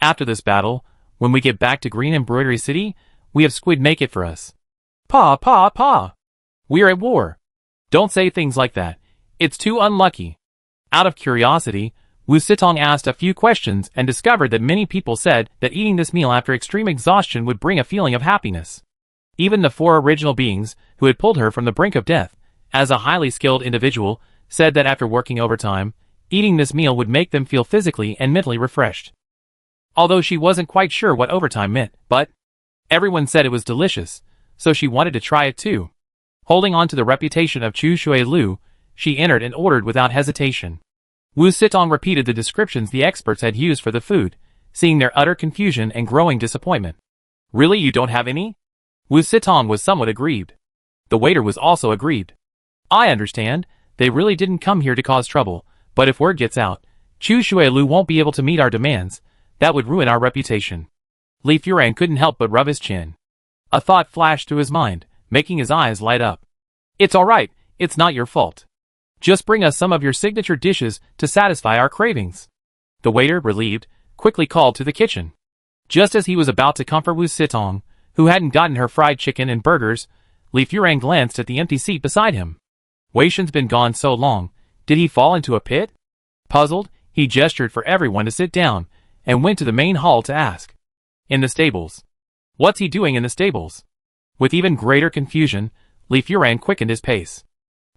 After this battle, when we get back to Green Embroidery City, we have squid make it for us. Pa! We're at war. Don't say things like that. It's too unlucky. Out of curiosity, Wu Sitong asked a few questions and discovered that many people said that eating this meal after extreme exhaustion would bring a feeling of happiness. Even the four original beings, who had pulled her from the brink of death, as a highly skilled individual, said that after working overtime, eating this meal would make them feel physically and mentally refreshed. Although she wasn't quite sure what overtime meant, but everyone said it was delicious, so she wanted to try it too. Holding on to the reputation of Chu Shui Lu, she entered and ordered without hesitation. Wu Sitong repeated the descriptions the experts had used for the food, seeing their utter confusion and growing disappointment. Really, you don't have any? Wu Sitong was somewhat aggrieved. The waiter was also aggrieved. I understand, they really didn't come here to cause trouble, but if word gets out, Chu Shui Lu won't be able to meet our demands. That would ruin our reputation. Li Furan couldn't help but rub his chin. A thought flashed through his mind, making his eyes light up. It's alright, it's not your fault. Just bring us some of your signature dishes to satisfy our cravings. The waiter, relieved, quickly called to the kitchen. Just as he was about to comfort Wu Sitong, who hadn't gotten her fried chicken and burgers, Li Furan glanced at the empty seat beside him. Wei Shen's been gone so long, did he fall into a pit? Puzzled, he gestured for everyone to sit down, and went to the main hall to ask. In the stables. What's he doing in the stables? With even greater confusion, Li Furan quickened his pace.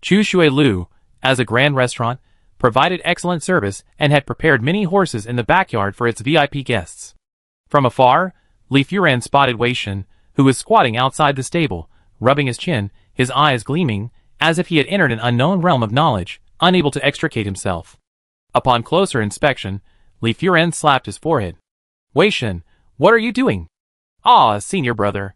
Chu Shui Lu, as a grand restaurant, provided excellent service and had prepared many horses in the backyard for its VIP guests. From afar, Li Furan spotted Wei Shen, who was squatting outside the stable, rubbing his chin, his eyes gleaming, as if he had entered an unknown realm of knowledge, unable to extricate himself. Upon closer inspection, Li Furan slapped his forehead. Wei Shen, what are you doing? Ah, senior brother.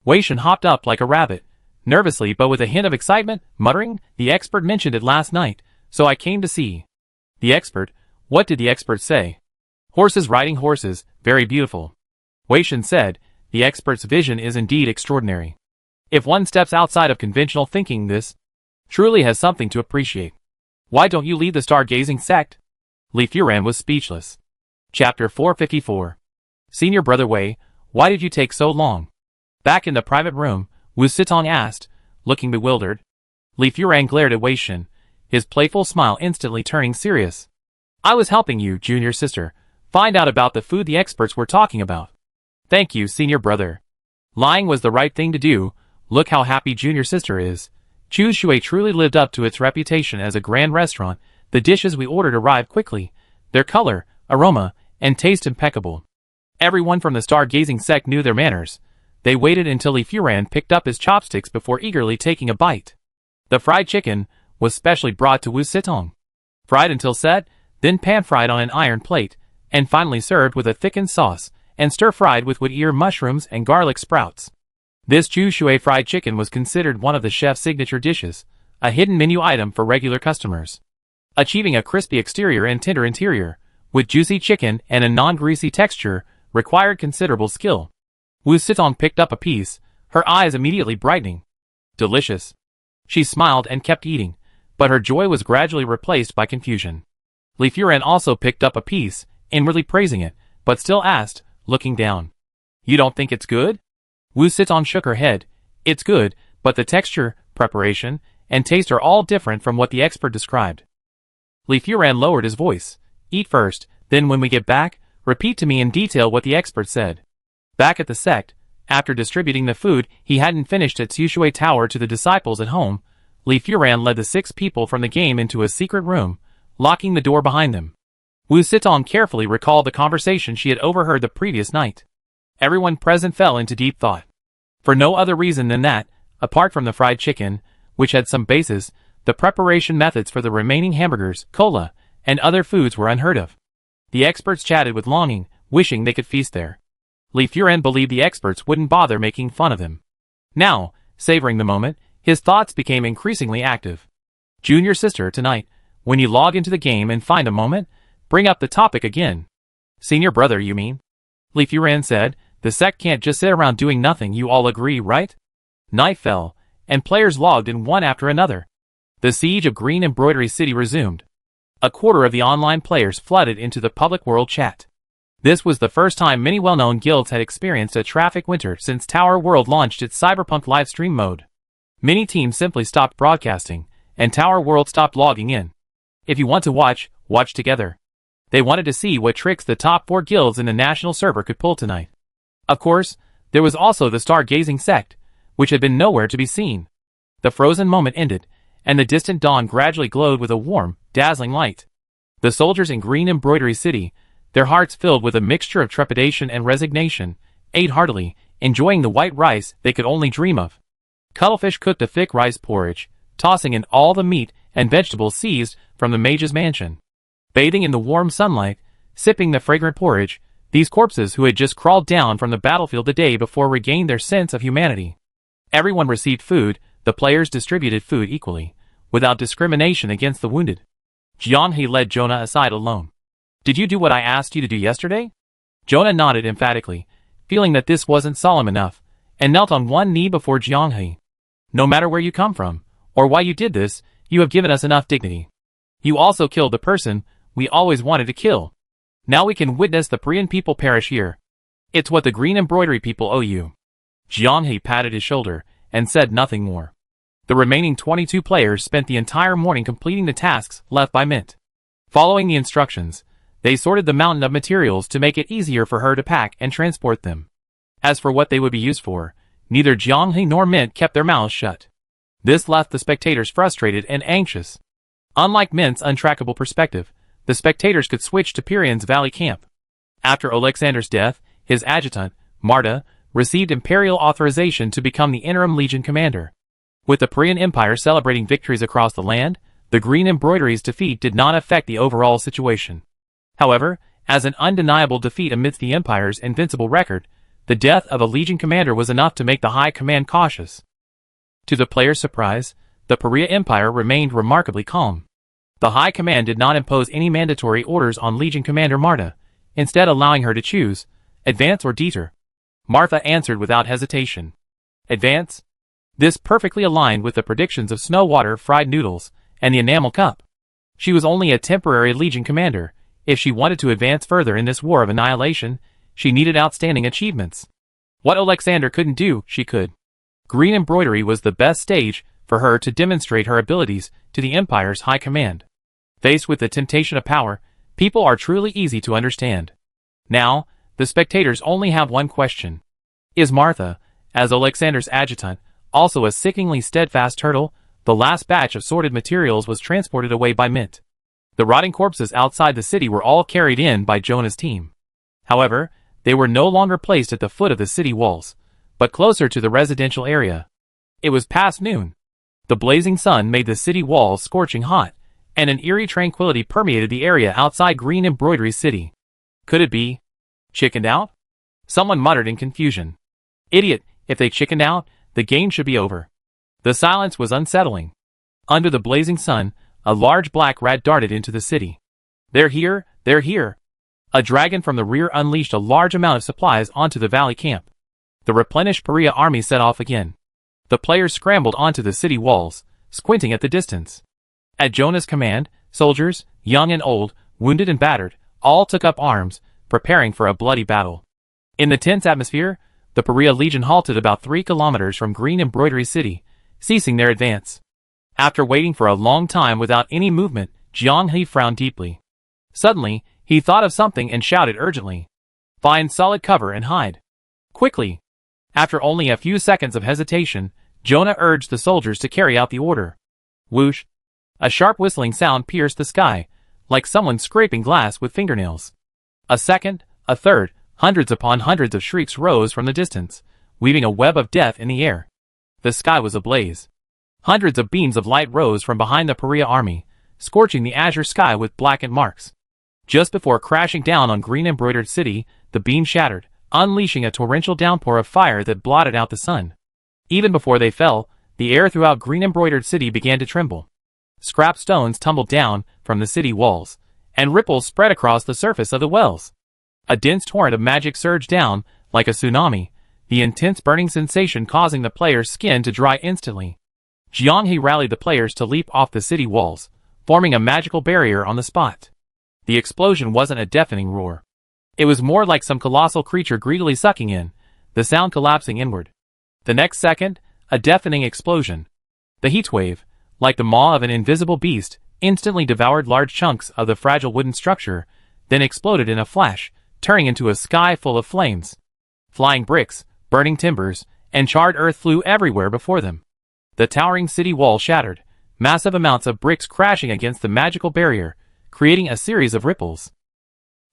Wei Shen hopped up like a rabbit, nervously but with a hint of excitement, muttering, the expert mentioned it last night, so I came to see. The expert? What did the expert say? Horses riding horses, very beautiful. Wei Shen said, the expert's vision is indeed extraordinary. If one steps outside of conventional thinking, this truly has something to appreciate. Why don't you lead the stargazing sect? Li Furan was speechless. Chapter 454. Senior Brother Wei, why did you take so long? Back in the private room, Wu Sitong asked, looking bewildered. Li Furan glared at Wei Shen, his playful smile instantly turning serious. I was helping you, junior sister, find out about the food the experts were talking about. Thank you, senior brother. Lying was the right thing to do. Look how happy junior sister is. Chu Shui truly lived up to its reputation as a grand restaurant. The dishes we ordered arrived quickly, their color, aroma, and taste impeccable. Everyone from the stargazing sect knew their manners. They waited until Li Furan picked up his chopsticks before eagerly taking a bite. The fried chicken was specially brought to Wu Sitong. Fried until set, then pan-fried on an iron plate, and finally served with a thickened sauce, and stir-fried with wood ear mushrooms and garlic sprouts. This Chu Shui fried chicken was considered one of the chef's signature dishes, a hidden menu item for regular customers. Achieving a crispy exterior and tender interior, with juicy chicken and a non-greasy texture, required considerable skill. Wu Sitong picked up a piece, her eyes immediately brightening. Delicious. She smiled and kept eating, but her joy was gradually replaced by confusion. Li Furan also picked up a piece, inwardly praising it, but still asked, looking down. You don't think it's good? Wu Sitong shook her head. It's good, but the texture, preparation, and taste are all different from what the expert described. Li Furan lowered his voice. Eat first, then when we get back, repeat to me in detail what the expert said. Back at the sect, after distributing the food he hadn't finished at Tsushui Tower to the disciples at home, Li Furan led the 6 people from the game into a secret room, locking the door behind them. Wu Sitong carefully recalled the conversation she had overheard the previous night. Everyone present fell into deep thought. For no other reason than that, apart from the fried chicken, which had some basis, the preparation methods for the remaining hamburgers, cola, and other foods were unheard of. The experts chatted with longing, wishing they could feast there. Li Furan believed the experts wouldn't bother making fun of him. Now, savoring the moment, his thoughts became increasingly active. Junior sister, tonight, when you log into the game and find a moment, bring up the topic again. Senior brother, you mean? Li Furan said, the sect can't just sit around doing nothing, you all agree, right? Night fell, and players logged in one after another. The siege of Green Embroidery City resumed. A quarter of the online players flooded into the public world chat. This was the first time many well-known guilds had experienced a traffic winter since Tower World launched its Cyberpunk livestream mode. Many teams simply stopped broadcasting, and Tower World stopped logging in. If you want to watch, watch together. They wanted to see what tricks the top 4 guilds in the national server could pull tonight. Of course, there was also the stargazing sect, which had been nowhere to be seen. The frozen moment ended, and the distant dawn gradually glowed with a warm, dazzling light. The soldiers in Green Embroidery City, their hearts filled with a mixture of trepidation and resignation, ate heartily, enjoying the white rice they could only dream of. Cuttlefish cooked a thick rice porridge, tossing in all the meat and vegetables seized from the mage's mansion. Bathing in the warm sunlight, sipping the fragrant porridge, these corpses who had just crawled down from the battlefield the day before regained their sense of humanity. Everyone received food, the players distributed food equally, without discrimination against the wounded. Jiang He led Jonah aside alone. Did you do what I asked you to do yesterday? Jonah nodded emphatically, feeling that this wasn't solemn enough, and knelt on one knee before Jiang He. No matter where you come from, or why you did this, you have given us enough dignity. You also killed the person we always wanted to kill. Now we can witness the Priyan people perish here. It's what the Green Embroidery people owe you. Jiang He patted his shoulder, and said nothing more. The remaining 22 players spent the entire morning completing the tasks left by Mint. Following the instructions, they sorted the mountain of materials to make it easier for her to pack and transport them. As for what they would be used for, neither Jiang He nor Mint kept their mouths shut. This left the spectators frustrated and anxious. Unlike Mint's untrackable perspective, the spectators could switch to Pirian's Valley camp. After Alexander's death, his adjutant, Marta, received imperial authorization to become the interim legion commander. With the Pirian Empire celebrating victories across the land, the Green Embroidery's defeat did not affect the overall situation. However, as an undeniable defeat amidst the Empire's invincible record, the death of a legion commander was enough to make the High Command cautious. To the players' surprise, the Pariah Empire remained remarkably calm. The High Command did not impose any mandatory orders on Legion Commander Marta, instead allowing her to choose, advance or deter. Martha answered without hesitation. Advance? This perfectly aligned with the predictions of Snowwater Fried Noodles and the Enamel Cup. She was only a temporary Legion commander. If she wanted to advance further in this war of annihilation, she needed outstanding achievements. What Alexander couldn't do, she could. Green Embroidery was the best stage for her to demonstrate her abilities to the Empire's high command. Faced with the temptation of power, people are truly easy to understand. Now, the spectators only have one question. Is Martha, as Alexander's adjutant, also a sickeningly steadfast turtle? The last batch of sorted materials was transported away by Mint. The rotting corpses outside the city were all carried in by Jonah's team. However, they were no longer placed at the foot of the city walls, but closer to the residential area. It was past noon. The blazing sun made the city walls scorching hot, and an eerie tranquility permeated the area outside Green Embroidery City. Could it be? Chickened out? Someone muttered in confusion. Idiot, if they chickened out, the game should be over. The silence was unsettling. Under the blazing sun, a large black rat darted into the city. They're here, they're here. A dragon from the rear unleashed a large amount of supplies onto the valley camp. The replenished Paria army set off again. The players scrambled onto the city walls, squinting at the distance. At Jonah's command, soldiers, young and old, wounded and battered, all took up arms, preparing for a bloody battle. In the tense atmosphere, the Paria Legion halted about 3 kilometers from Green Embroidery City, ceasing their advance. After waiting for a long time without any movement, Jiang He frowned deeply. Suddenly, he thought of something and shouted urgently. Find solid cover and hide. Quickly. After only a few seconds of hesitation, Jonah urged the soldiers to carry out the order. Whoosh! A sharp whistling sound pierced the sky, like someone scraping glass with fingernails. A second, a third, hundreds upon hundreds of shrieks rose from the distance, weaving a web of death in the air. The sky was ablaze. Hundreds of beams of light rose from behind the Paria army, scorching the azure sky with blackened marks. Just before crashing down on Green Embroidered City, the beam shattered, unleashing a torrential downpour of fire that blotted out the sun. Even before they fell, the air throughout Green Embroidered City began to tremble. Scrap stones tumbled down from the city walls, and ripples spread across the surface of the wells. A dense torrent of magic surged down, like a tsunami, the intense burning sensation causing the players' skin to dry instantly. Jiang He rallied the players to leap off the city walls, forming a magical barrier on the spot. The explosion wasn't a deafening roar. It was more like some colossal creature greedily sucking in, the sound collapsing inward. The next second, a deafening explosion. The heat wave, like the maw of an invisible beast, instantly devoured large chunks of the fragile wooden structure, then exploded in a flash, turning into a sky full of flames. Flying bricks, burning timbers, and charred earth flew everywhere before them. The towering city wall shattered, massive amounts of bricks crashing against the magical barrier, creating a series of ripples.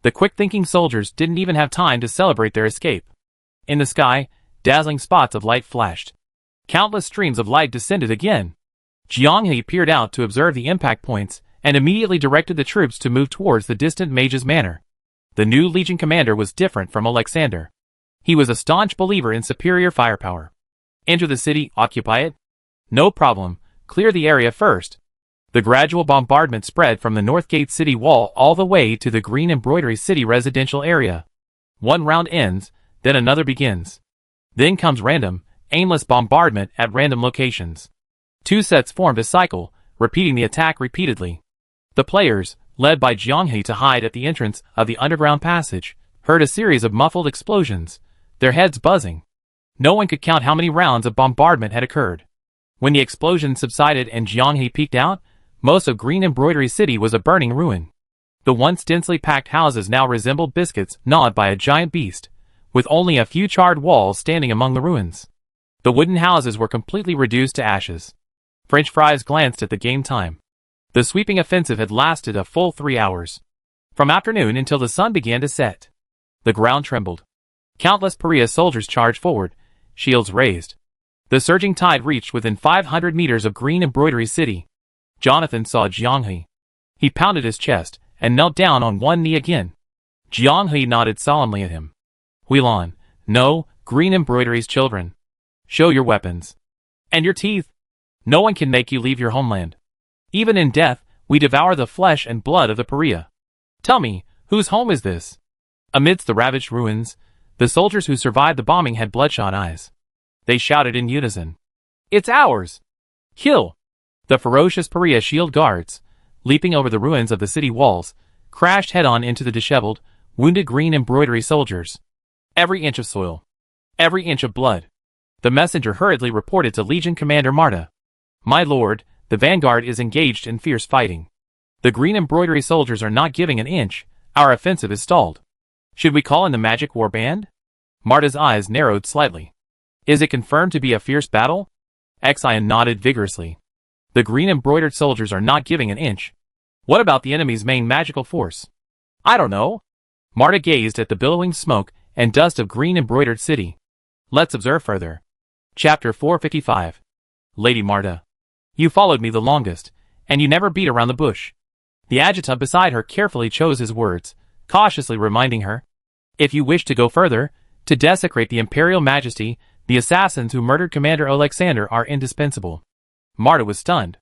The quick-thinking soldiers didn't even have time to celebrate their escape. In the sky, dazzling spots of light flashed. Countless streams of light descended again. Jiang He peered out to observe the impact points and immediately directed the troops to move towards the distant mage's manor. The new Legion commander was different from Alexander. He was a staunch believer in superior firepower. Enter the city, occupy it? No problem, clear the area first. The gradual bombardment spread from the North Gate city wall all the way to the Green Embroidery City residential area. One round ends, then another begins. Then comes random, aimless bombardment at random locations. 2 sets formed a cycle, repeating the attack repeatedly. The players, led by Jiang He to hide at the entrance of the underground passage, heard a series of muffled explosions, their heads buzzing. No one could count how many rounds of bombardment had occurred. When the explosion subsided and Jiang He peeked out, most of Green Embroidery City was a burning ruin. The once densely packed houses now resembled biscuits gnawed by a giant beast, with only a few charred walls standing among the ruins. The wooden houses were completely reduced to ashes. French fries glanced at the game time. The sweeping offensive had lasted a full 3 hours. From afternoon until the sun began to set. The ground trembled. Countless Paria soldiers charged forward, shields raised. The surging tide reached within 500 meters of Green Embroidery City. Jonathan saw Jiang He. He pounded his chest and knelt down on one knee again. Jiang He nodded solemnly at him. Huilan, no, Green Embroidery's children. Show your weapons. And your teeth. No one can make you leave your homeland. Even in death, we devour the flesh and blood of the Paria. Tell me, whose home is this? Amidst the ravaged ruins, the soldiers who survived the bombing had bloodshot eyes. They shouted in unison. It's ours! Kill! The ferocious Paria shield guards, leaping over the ruins of the city walls, crashed head-on into the disheveled, wounded Green Embroidery soldiers. Every inch of soil. Every inch of blood. The messenger hurriedly reported to Legion Commander Marta. My lord, the vanguard is engaged in fierce fighting. The Green Embroidery soldiers are not giving an inch, our offensive is stalled. Should we call in the magic war band? Marta's eyes narrowed slightly. Is it confirmed to be a fierce battle? Xian nodded vigorously. The Green Embroidered soldiers are not giving an inch. What about the enemy's main magical force? I don't know. Marta gazed at the billowing smoke and dust of Green Embroidered City. Let's observe further. Chapter 455. Lady Marta. You followed me the longest, and you never beat around the bush. The adjutant beside her carefully chose his words, cautiously reminding her, if you wish to go further, to desecrate the Imperial Majesty, the assassins who murdered Commander Alexander are indispensable. Marta was stunned.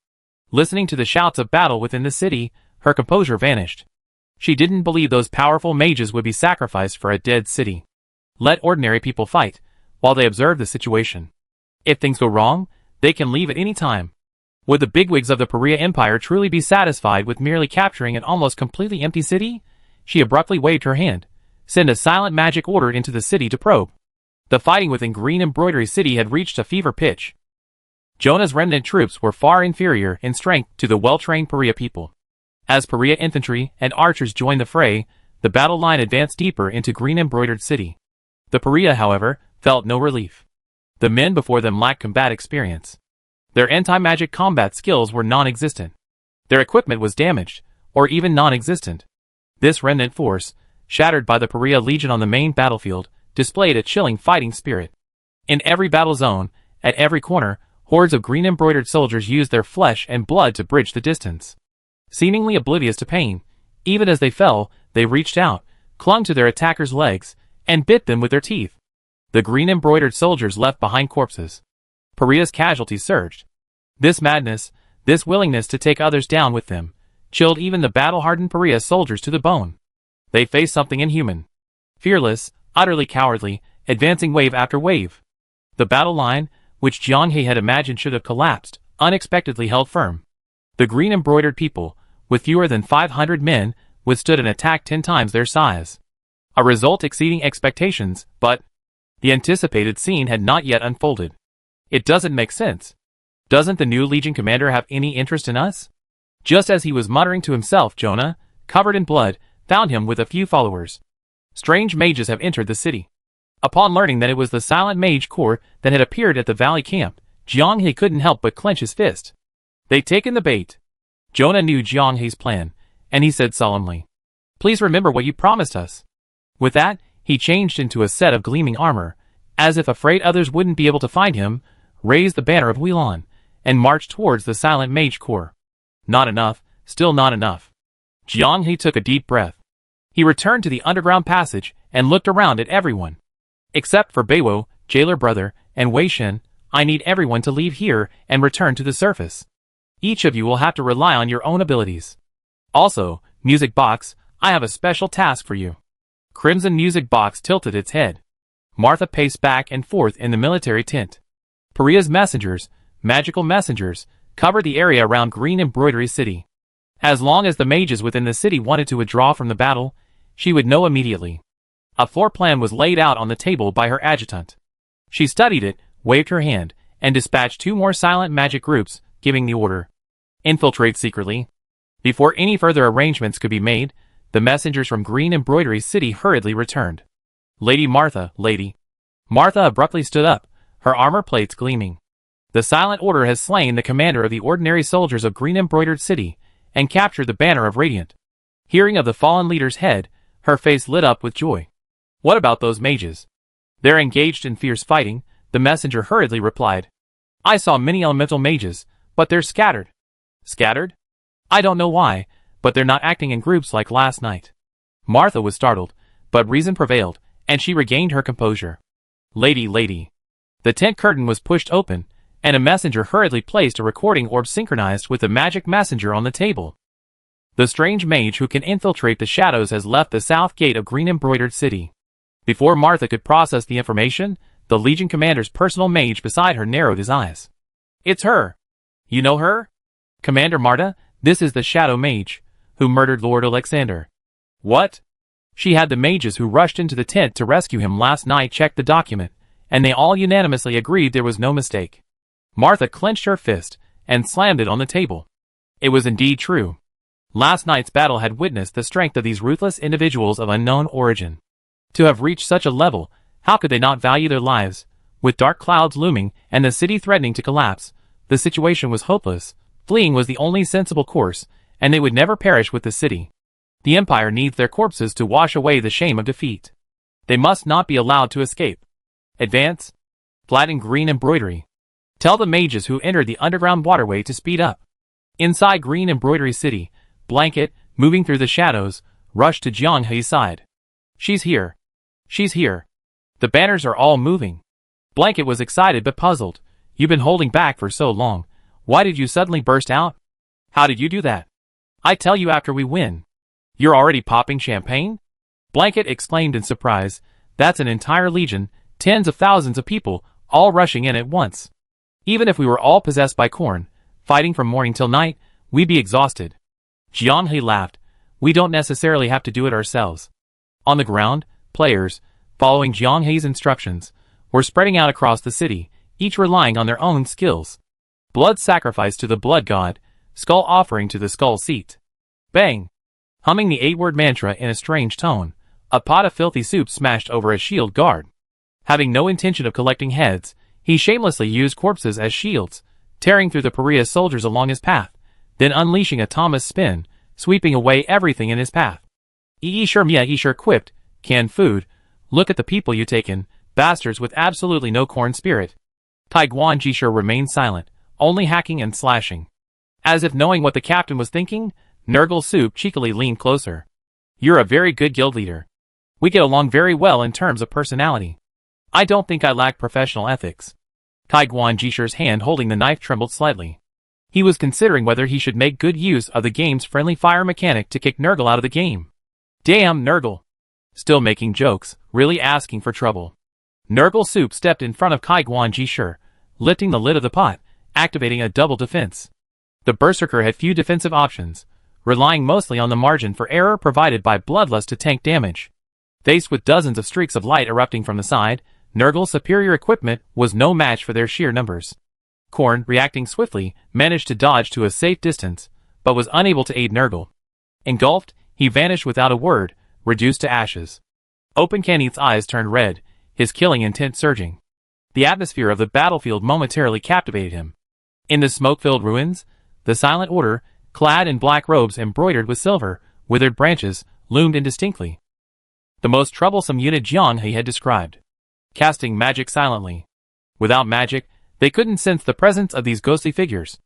Listening to the shouts of battle within the city, her composure vanished. She didn't believe those powerful mages would be sacrificed for a dead city. Let ordinary people fight, while they observe the situation. If things go wrong, they can leave at any time. Would the bigwigs of the Perea Empire truly be satisfied with merely capturing an almost completely empty city? She abruptly waved her hand. Send a silent magic order into the city to probe. The fighting within Green Embroidery City had reached a fever pitch. Jonah's remnant troops were far inferior in strength to the well-trained Perea people. As Perea infantry and archers joined the fray, the battle line advanced deeper into Green Embroidered City. The Perea, however, felt no relief. The men before them lacked combat experience. Their anti-magic combat skills were non-existent. Their equipment was damaged, or even non-existent. This remnant force, shattered by the Perea Legion on the main battlefield, displayed a chilling fighting spirit. In every battle zone, at every corner, hordes of green-embroidered soldiers used their flesh and blood to bridge the distance. Seemingly oblivious to pain, even as they fell, they reached out, clung to their attackers' legs, and bit them with their teeth. The green-embroidered soldiers left behind corpses. Perea's casualties surged. This madness, this willingness to take others down with them, chilled even the battle-hardened Perea soldiers to the bone. They faced something inhuman. Fearless, utterly cowardly, advancing wave after wave. The battle line, which Jianghe had imagined should have collapsed, unexpectedly held firm. The green-embroidered people, with fewer than 500 men, withstood an attack 10 times their size. A result exceeding expectations, but the anticipated scene had not yet unfolded. It doesn't make sense. Doesn't the new Legion commander have any interest in us? Just as he was muttering to himself, Jonah, covered in blood, found him with a few followers. Strange mages have entered the city. Upon learning that it was the Silent Mage Corps that had appeared at the valley camp, Jianghe couldn't help but clench his fist. They'd taken the bait. Jonah knew Jianghe's plan, and he said solemnly, "Please remember what you promised us." With that, he changed into a set of gleaming armor, as if afraid others wouldn't be able to find him, raised the banner of Huilan, and marched towards the Silent Mage Corps. Not enough, still not enough. Jianghe took a deep breath. He returned to the underground passage and looked around at everyone. Except for Beiwo, Jailer Brother, and Wei Shen, I need everyone to leave here and return to the surface. Each of you will have to rely on your own abilities. Also, Music Box, I have a special task for you. Crimson Music Box tilted its head. Martha paced back and forth in the military tent. Perea's messengers, magical messengers, covered the area around Green Embroidery City. As long as the mages within the city wanted to withdraw from the battle, she would know immediately. A floor plan was laid out on the table by her adjutant. She studied it, waved her hand, and dispatched 2 more silent magic groups, giving the order. Infiltrate secretly. Before any further arrangements could be made, the messengers from Green Embroidery City hurriedly returned. Lady Martha, lady. Martha abruptly stood up, her armor plates gleaming. The silent order has slain the commander of the ordinary soldiers of Green Embroidered City, and captured the banner of Radiant. Hearing of the fallen leader's head, her face lit up with joy. What about those mages? They're engaged in fierce fighting, the messenger hurriedly replied. I saw many elemental mages, but they're scattered. Scattered? I don't know why, but they're not acting in groups like last night. Martha was startled, but reason prevailed, and she regained her composure. Lady. The tent curtain was pushed open, and a messenger hurriedly placed a recording orb synchronized with the magic messenger on the table. The strange mage who can infiltrate the shadows has left the south gate of Green Embroidered City. Before Martha could process the information, the Legion commander's personal mage beside her narrowed his eyes. It's her. You know her? Commander Marta, this is the Shadow Mage, who murdered Lord Alexander. What? She had the mages who rushed into the tent to rescue him last night check the document, and they all unanimously agreed there was no mistake. Martha clenched her fist and slammed it on the table. It was indeed true. Last night's battle had witnessed the strength of these ruthless individuals of unknown origin. To have reached such a level, how could they not value their lives? With dark clouds looming and the city threatening to collapse, the situation was hopeless. Fleeing was the only sensible course, and they would never perish with the city. The Empire needs their corpses to wash away the shame of defeat. They must not be allowed to escape. Advance, Flat and green embroidery. Tell the mages who entered the underground waterway to speed up. Inside Green Embroidery City, Blanket, moving through the shadows, rushed to Jiang Hei's side. She's here. She's here. The banners are all moving. Blanket was excited but puzzled. You've been holding back for so long. Why did you suddenly burst out? How did you do that? I tell you after we win. You're already popping champagne? Blanket exclaimed in surprise. That's an entire legion, tens of thousands of people, all rushing in at once. Even if we were all possessed by corn, fighting from morning till night, we'd be exhausted. Jiang Hei laughed. We don't necessarily have to do it ourselves. On the ground, players, following Jiang Hei's instructions, were spreading out across the city, each relying on their own skills. Blood sacrifice to the blood god, skull offering to the skull seat. Bang! Humming the 8-word mantra in a strange tone, a pot of filthy soup smashed over a shield guard. Having no intention of collecting heads, he shamelessly used corpses as shields, tearing through the pariah soldiers along his path, then unleashing a Thomas spin, sweeping away everything in his path. Yi sure quipped, canned food, look at the people you taken, bastards with absolutely no corn spirit. Taiguan Jisher remained silent, only hacking and slashing. As if knowing what the captain was thinking, Nurgle Soup cheekily leaned closer. You're a very good guild leader. We get along very well in terms of personality. I don't think I lack professional ethics. Taiguan Jisher's hand holding the knife trembled slightly. He was considering whether he should make good use of the game's friendly fire mechanic to kick Nurgle out of the game. Damn Nurgle. Still making jokes, really asking for trouble. Nurgle Soup stepped in front of Taiguan Jisher, lifting the lid of the pot, activating a double defense. The Berserker had few defensive options, relying mostly on the margin for error provided by Bloodlust to tank damage. Faced with dozens of streaks of light erupting from the side, Nurgle's superior equipment was no match for their sheer numbers. Korn, reacting swiftly, managed to dodge to a safe distance, but was unable to aid Nurgle. Engulfed, he vanished without a word, reduced to ashes. Open Canneat's eyes turned red, his killing intent surging. The atmosphere of the battlefield momentarily captivated him. In the smoke-filled ruins, the Silent Order, clad in black robes embroidered with silver, withered branches, loomed indistinctly. The most troublesome unit Jiang Hei had described. Casting magic silently. Without magic, they couldn't sense the presence of these ghostly figures.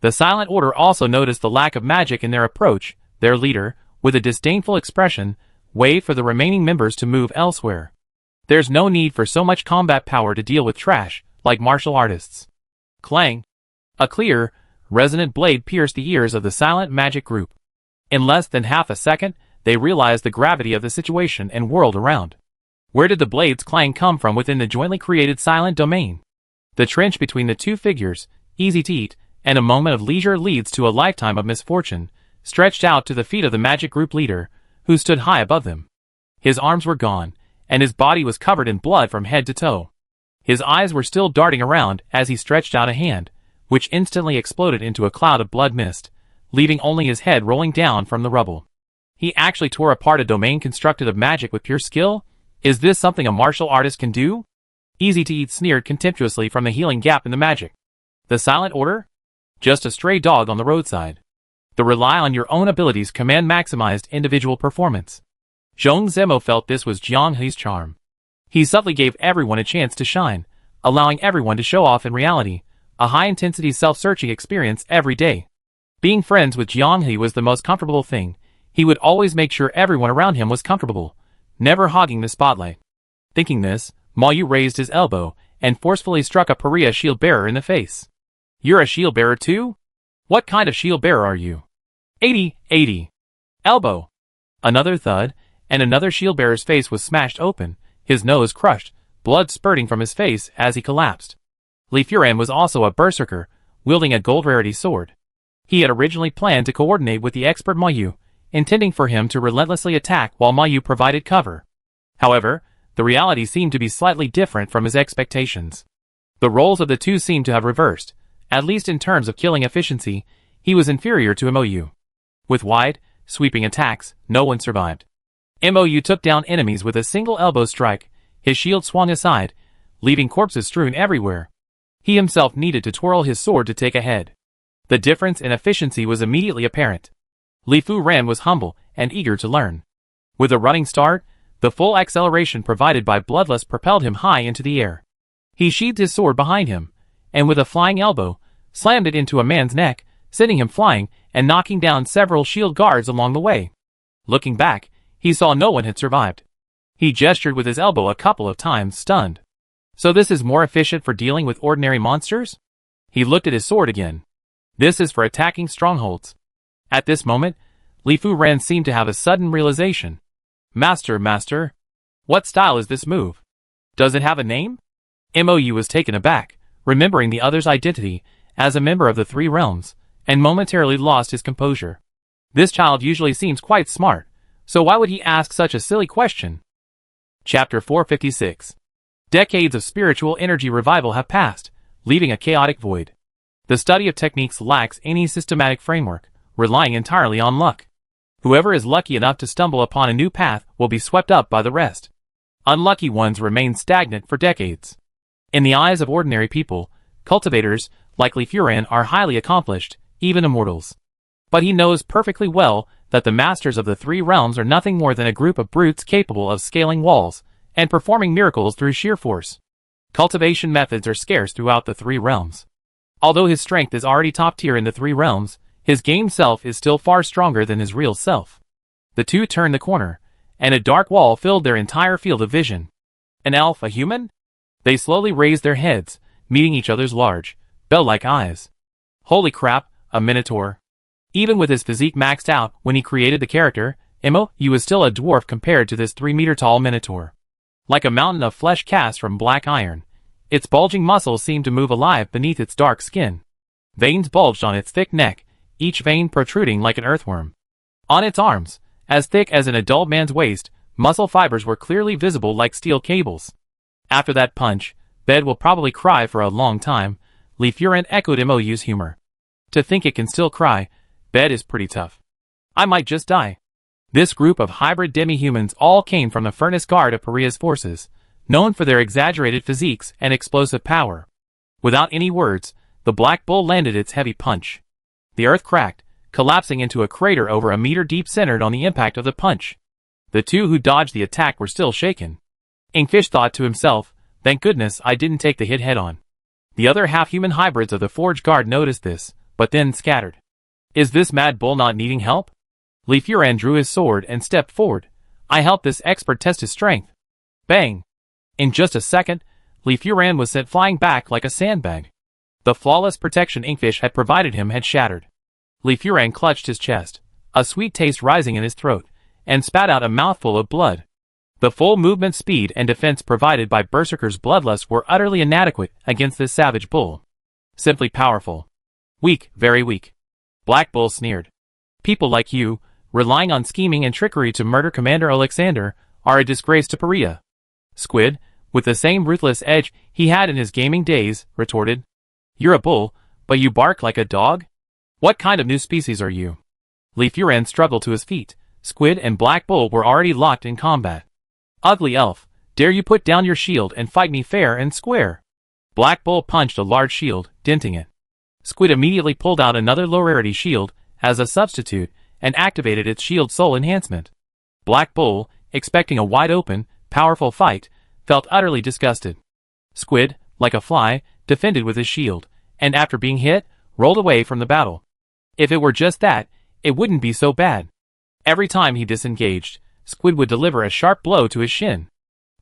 The Silent Order also noticed the lack of magic in their approach. Their leader, with a disdainful expression, waved for the remaining members to move elsewhere. There's no need for so much combat power to deal with trash, like martial artists. Clang! A clear, resonant blade pierced the ears of the silent magic group. In less than half a second, they realized the gravity of the situation and whirled around. Where did the blade's clang come from within the jointly created silent domain? The trench between the two figures, easy to eat, and a moment of leisure leads to a lifetime of misfortune, stretched out to the feet of the magic group leader, who stood high above them. His arms were gone, and his body was covered in blood from head to toe. His eyes were still darting around as he stretched out a hand, which instantly exploded into a cloud of blood mist, leaving only his head rolling down from the rubble. He actually tore apart a domain constructed of magic with pure skill? Is this something a martial artist can do? Easy to Eat sneered contemptuously from the healing gap in the magic. The Silent Order? Just a stray dog on the roadside. The rely on your own abilities command maximized individual performance. Zhong Zemo felt this was Jiang Hei's charm. He subtly gave everyone a chance to shine, allowing everyone to show off in reality, a high-intensity self-searching experience every day. Being friends with Jiang Hei was the most comfortable thing. He would always make sure everyone around him was comfortable, never hogging the spotlight. Thinking this, Ma Yu raised his elbow and forcefully struck a pariah shield-bearer in the face. You're a shield-bearer too? What kind of shield-bearer are you? 80. Elbow. Another thud, and another shield-bearer's face was smashed open, his nose crushed, blood spurting from his face as he collapsed. Li Furan was also a berserker, wielding a gold rarity sword. He had originally planned to coordinate with the expert Ma Yu, intending for him to relentlessly attack while Ma Yu provided cover. However, the reality seemed to be slightly different from his expectations. The roles of the two seemed to have reversed. At least in terms of killing efficiency, he was inferior to MOU. With wide, sweeping attacks, no one survived. MOU took down enemies with a single elbow strike, his shield swung aside, leaving corpses strewn everywhere. He himself needed to twirl his sword to take a head. The difference in efficiency was immediately apparent. Li Furan was humble and eager to learn. With a running start, the full acceleration provided by Bloodlust propelled him high into the air. He sheathed his sword behind him, and with a flying elbow, slammed it into a man's neck, sending him flying and knocking down several shield guards along the way. Looking back, he saw no one had survived. He gestured with his elbow a couple of times, stunned. So this is more efficient for dealing with ordinary monsters? He looked at his sword again. This is for attacking strongholds. At this moment, Li Fu-ren seemed to have a sudden realization. Master, what style is this move? Does it have a name? Mou was taken aback, remembering the other's identity as a member of the Three Realms, and momentarily lost his composure. This child usually seems quite smart, so why would he ask such a silly question? Chapter 456. Decades of spiritual energy revival have passed, leaving a chaotic void. The study of techniques lacks any systematic framework, relying entirely on luck. Whoever is lucky enough to stumble upon a new path will be swept up by the rest. Unlucky ones remain stagnant for decades. In the eyes of ordinary people, cultivators, like Li Fu-ren, are highly accomplished, even immortals. But he knows perfectly well that the masters of the Three Realms are nothing more than a group of brutes capable of scaling walls and performing miracles through sheer force. Cultivation methods are scarce throughout the Three Realms. Although his strength is already top tier in the Three Realms, his game self is still far stronger than his real self. The two turned the corner, and a dark wall filled their entire field of vision. An elf, a human? They slowly raised their heads, meeting each other's large, bell-like eyes. Holy crap, a minotaur. Even with his physique maxed out when he created the character, Mou was still a dwarf compared to this 3-meter-tall minotaur. Like a mountain of flesh cast from black iron, its bulging muscles seemed to move alive beneath its dark skin. Veins bulged on its thick neck, each vein protruding like an earthworm. On its arms, as thick as an adult man's waist, muscle fibers were clearly visible like steel cables. After that punch, Bed will probably cry for a long time, Li Fu-ren echoed Mou's humor. To think it can still cry, Bed is pretty tough. I might just die. This group of hybrid demi-humans all came from the Furnace Guard of Paria's forces, known for their exaggerated physiques and explosive power. Without any words, the Black Bull landed its heavy punch. The earth cracked, collapsing into a crater over a meter deep centered on the impact of the punch. The two who dodged the attack were still shaken. Inkfish thought to himself, thank goodness I didn't take the hit head-on. The other half-human hybrids of the Forge Guard noticed this, but then scattered. Is this Mad Bull not needing help? Li Fu-ren drew his sword and stepped forward. I helped this expert test his strength. Bang! In just a second, Li Fu-ren was sent flying back like a sandbag. The flawless protection Inkfish had provided him had shattered. Li Fu-ren clutched his chest, a sweet taste rising in his throat, and spat out a mouthful of blood. The full movement speed and defense provided by Berserker's bloodlust were utterly inadequate against this savage bull. Simply powerful. Weak, very weak. Black Bull sneered. People like you, relying on scheming and trickery to murder Commander Alexander, are a disgrace to Paria. Squid, with the same ruthless edge he had in his gaming days, retorted. You're a bull, but you bark like a dog? What kind of new species are you? Li Fu-ren struggled to his feet. Squid and Black Bull were already locked in combat. Ugly elf, dare you put down your shield and fight me fair and square? Black Bull punched a large shield, denting it. Squid immediately pulled out another low-rarity shield as a substitute and activated its shield soul enhancement. Black Bull, expecting a wide-open, powerful fight, felt utterly disgusted. Squid, like a fly, defended with his shield, and after being hit, rolled away from the battle. If it were just that, it wouldn't be so bad. Every time he disengaged, Squid would deliver a sharp blow to his shin.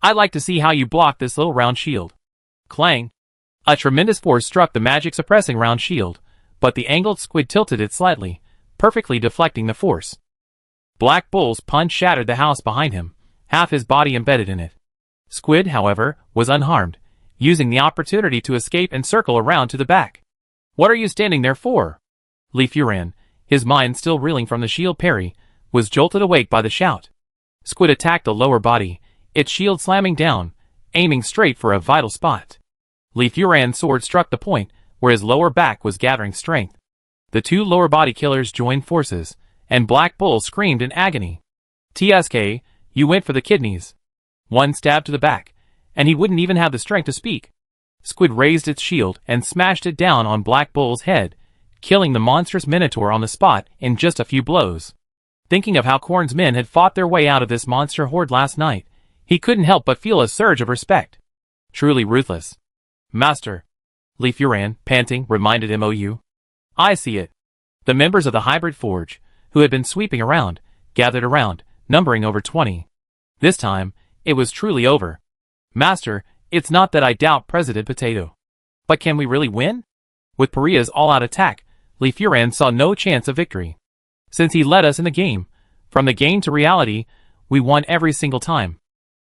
I'd like to see how you block this little round shield. Clang! A tremendous force struck the magic-suppressing round shield, but the angled Squid tilted it slightly, perfectly deflecting the force. Black Bull's punch shattered the house behind him, half his body embedded in it. Squid, however, was unharmed, using the opportunity to escape and circle around to the back. What are you standing there for? Li Fu-ren, his mind still reeling from the shield parry, was jolted awake by the shout. Squid attacked the lower body, its shield slamming down, aiming straight for a vital spot. Li Fu-ren's sword struck the point where his lower back was gathering strength. The two lower body killers joined forces, and Black Bull screamed in agony. TSK, you went for the kidneys. One stab to the back, and he wouldn't even have the strength to speak. Squid raised its shield and smashed it down on Black Bull's head, killing the monstrous minotaur on the spot in just a few blows. Thinking of how Korn's men had fought their way out of this monster horde last night, he couldn't help but feel a surge of respect. Truly ruthless. Master. Li Furan, panting, reminded Mou. I see it. The members of the hybrid forge, who had been sweeping around, gathered around, numbering over 20. This time, it was truly over. Master, it's not that I doubt President Potato. But can we really win? With Paria's all-out attack, Li Furan saw no chance of victory. Since he led us in the game, from the game to reality, we won every single time.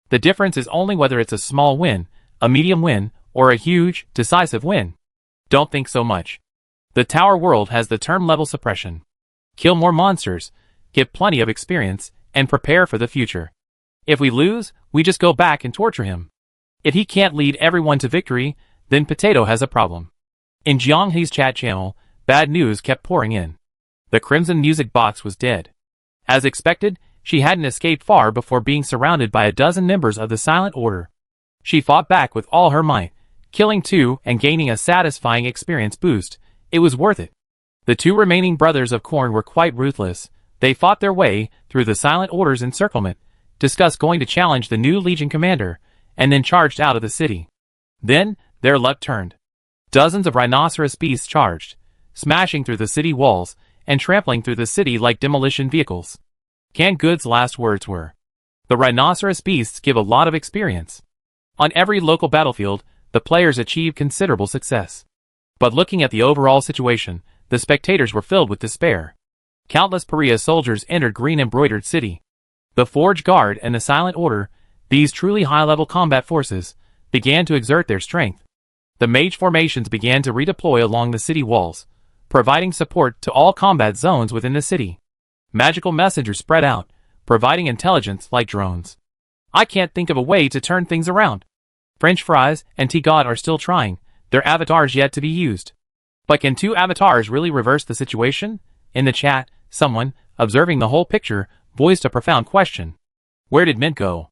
The difference is only whether it's a small win, a medium win, or a huge, decisive win. Don't think so much. The tower world has the term level suppression. Kill more monsters, get plenty of experience, and prepare for the future. If we lose, we just go back and torture him. If he can't lead everyone to victory, then Potato has a problem. In Jianghe's chat channel, bad news kept pouring in. The Crimson Music Box was dead. As expected, she hadn't escaped far before being surrounded by a dozen members of the Silent Order. She fought back with all her might, killing 2 and gaining a satisfying experience boost. It was worth it. The 2 remaining brothers of Korn were quite ruthless. They fought their way through the Silent Order's encirclement, discussed going to challenge the new Legion commander, and then charged out of the city. Then, their luck turned. Dozens of rhinoceros beasts charged, smashing through the city walls and trampling through the city like demolition vehicles. Canned Good's last words were, "The rhinoceros beasts give a lot of experience." On every local battlefield, the players achieved considerable success. But looking at the overall situation, the spectators were filled with despair. Countless Paria soldiers entered Green Embroidered City. The Forge Guard and the Silent Order, these truly high-level combat forces, began to exert their strength. The mage formations began to redeploy along the city walls, providing support to all combat zones within the city. Magical messengers spread out, providing intelligence like drones. I can't think of a way to turn things around. French Fries and T-God are still trying, their avatars yet to be used. But can 2 avatars really reverse the situation? In the chat, someone, observing the whole picture, voiced a profound question. Where did Mint go?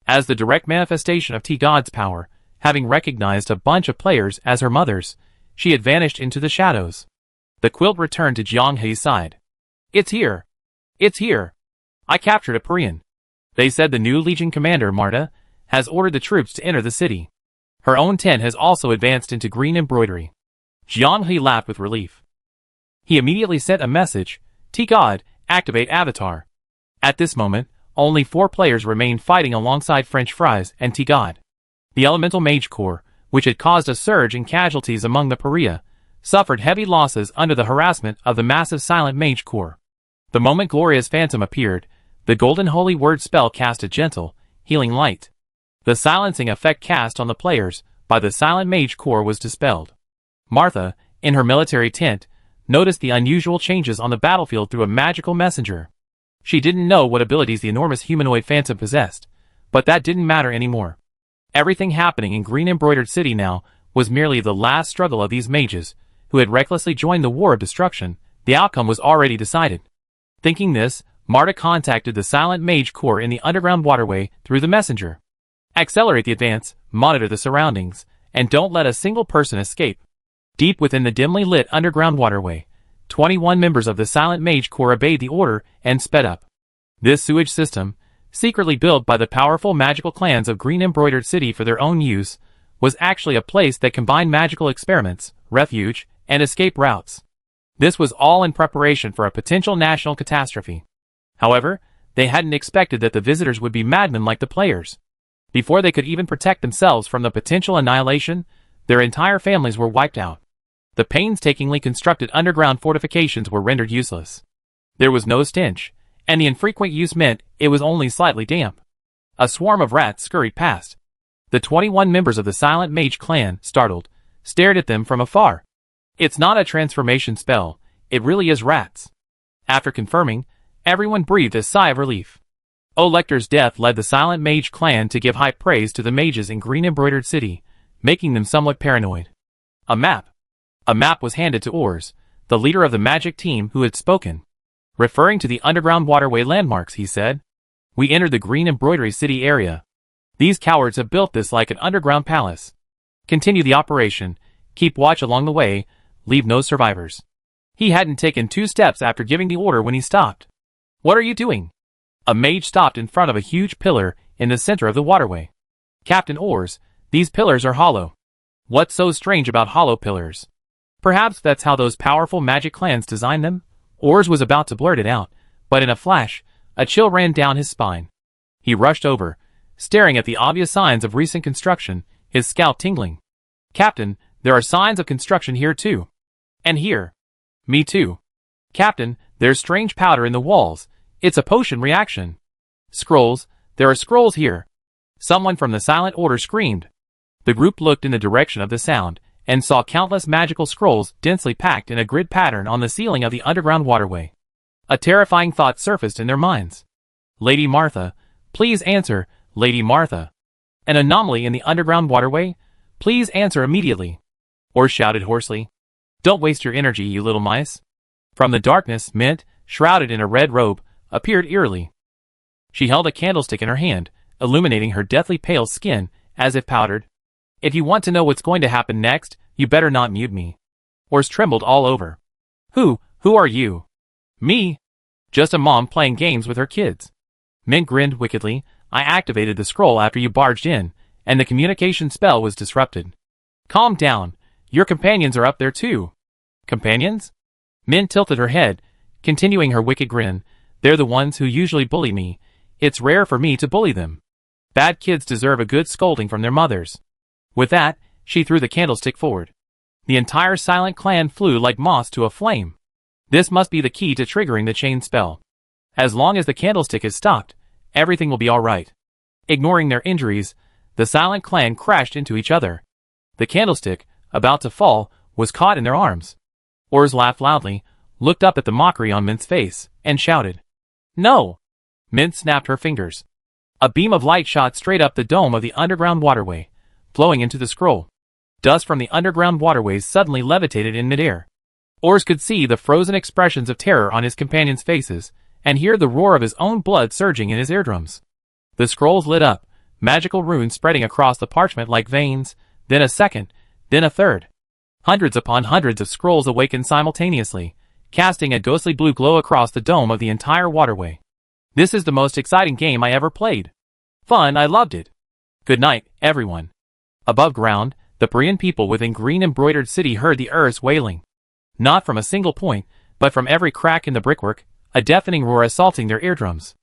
As the direct manifestation of T-God's power, having recognized a bunch of players as her mothers, she had vanished into the shadows. The quilt returned to Jianghe's side. It's here. It's here. I captured a Parian. They said the new Legion commander, Marta, has ordered the troops to enter the city. Her own tent has also advanced into Green Embroidery. Jianghe laughed with relief. He immediately sent a message, T-God, activate Avatar. At this moment, only 4 players remained fighting alongside French Fries and T-God. The Elemental Mage Corps, which had caused a surge in casualties among the Paria, suffered heavy losses under the harassment of the massive Silent Mage Corps. The moment Gloria's Phantom appeared, the Golden Holy Word spell cast a gentle, healing light. The silencing effect cast on the players by the Silent Mage Corps was dispelled. Martha, in her military tent, noticed the unusual changes on the battlefield through a magical messenger. She didn't know what abilities the enormous humanoid phantom possessed, but that didn't matter anymore. Everything happening in Green Embroidered City now was merely the last struggle of these mages, who had recklessly joined the War of Destruction. The outcome was already decided. Thinking this, Marta contacted the Silent Mage Corps in the underground waterway through the messenger. Accelerate the advance, monitor the surroundings, and don't let a single person escape. Deep within the dimly lit underground waterway, 21 members of the Silent Mage Corps obeyed the order and sped up. This sewage system, secretly built by the powerful magical clans of Green Embroidered City for their own use, was actually a place that combined magical experiments, refuge, and escape routes. This was all in preparation for a potential national catastrophe. However, they hadn't expected that the visitors would be madmen like the players. Before they could even protect themselves from the potential annihilation, their entire families were wiped out. The painstakingly constructed underground fortifications were rendered useless. There was no stench, and the infrequent use meant it was only slightly damp. A swarm of rats scurried past. The 21 members of the Silent Mage clan, startled, stared at them from afar. It's not a transformation spell, it really is rats. After confirming, everyone breathed a sigh of relief. Olector's death led the Silent Mage clan to give high praise to the mages in Green Embroidered City, making them somewhat paranoid. A map. A map was handed to Ors, the leader of the magic team who had spoken. Referring to the underground waterway landmarks, he said, "We entered the Green Embroidery City area. These cowards have built this like an underground palace. Continue the operation, keep watch along the way, leave no survivors." He hadn't taken 2 steps after giving the order when he stopped. "What are you doing?" A mage stopped in front of a huge pillar in the center of the waterway. "Captain Ors, these pillars are hollow. What's so strange about hollow pillars? Perhaps that's how those powerful magic clans designed them? Ors was about to blurt it out, but in a flash, a chill ran down his spine. He rushed over, staring at the obvious signs of recent construction, his scalp tingling. Captain, there are signs of construction here too. And here. Me too. Captain, there's strange powder in the walls. It's a potion reaction. Scrolls, there are scrolls here. Someone from the Silent Order screamed. The group looked in the direction of the sound, and saw countless magical scrolls densely packed in a grid pattern on the ceiling of the underground waterway. A terrifying thought surfaced in their minds. Lady Martha, please answer, Lady Martha. An anomaly in the underground waterway? Please answer immediately. Or shouted hoarsely. Don't waste your energy, you little mice. From the darkness, Mint, shrouded in a red robe, appeared eerily. She held a candlestick in her hand, illuminating her deathly pale skin, as if powdered. If you want to know what's going to happen next, you better not mute me. Ors trembled all over. Who are you? Me? Just a mom playing games with her kids. Mint grinned wickedly. I activated the scroll after you barged in, and the communication spell was disrupted. Calm down. Your companions are up there too. Companions? Mint tilted her head, continuing her wicked grin. They're the ones who usually bully me. It's rare for me to bully them. Bad kids deserve a good scolding from their mothers. With that, she threw the candlestick forward. The entire silent clan flew like moths to a flame. This must be the key to triggering the chain spell. As long as the candlestick is stopped, everything will be alright. Ignoring their injuries, the silent clan crashed into each other. The candlestick, about to fall, was caught in their arms. Ors laughed loudly, looked up at the mockery on Mint's face, and shouted. No! Mint snapped her fingers. A beam of light shot straight up the dome of the underground waterway, flowing into the scroll. Dust from the underground waterways suddenly levitated in midair. Ors could see the frozen expressions of terror on his companions' faces, and hear the roar of his own blood surging in his eardrums. The scrolls lit up, magical runes spreading across the parchment like veins, then a second, then a third. Hundreds upon hundreds of scrolls awakened simultaneously, casting a ghostly blue glow across the dome of the entire waterway. This is the most exciting game I ever played. Fun, I loved it. Good night, everyone. Above ground, the Parian people within green embroidered city heard the earth's wailing. Not from a single point, but from every crack in the brickwork, a deafening roar assaulting their eardrums.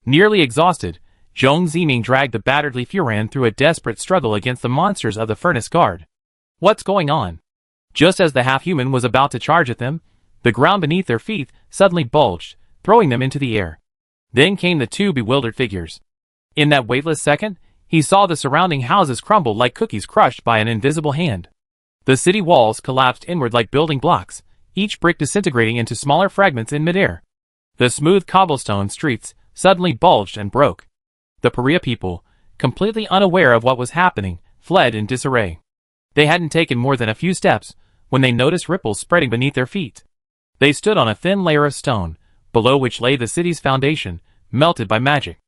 Nearly exhausted, Zhong Ziming dragged the battered Li Furan through a desperate struggle against the monsters of the furnace guard. What's going on? Just as the half-human was about to charge at them, the ground beneath their feet suddenly bulged, throwing them into the air. Then came the two bewildered figures. In that weightless second, he saw the surrounding houses crumble like cookies crushed by an invisible hand. The city walls collapsed inward like building blocks, each brick disintegrating into smaller fragments in midair. The smooth cobblestone streets suddenly bulged and broke. The Paria people, completely unaware of what was happening, fled in disarray. They hadn't taken more than a few steps when they noticed ripples spreading beneath their feet. They stood on a thin layer of stone, below which lay the city's foundation, melted by magic.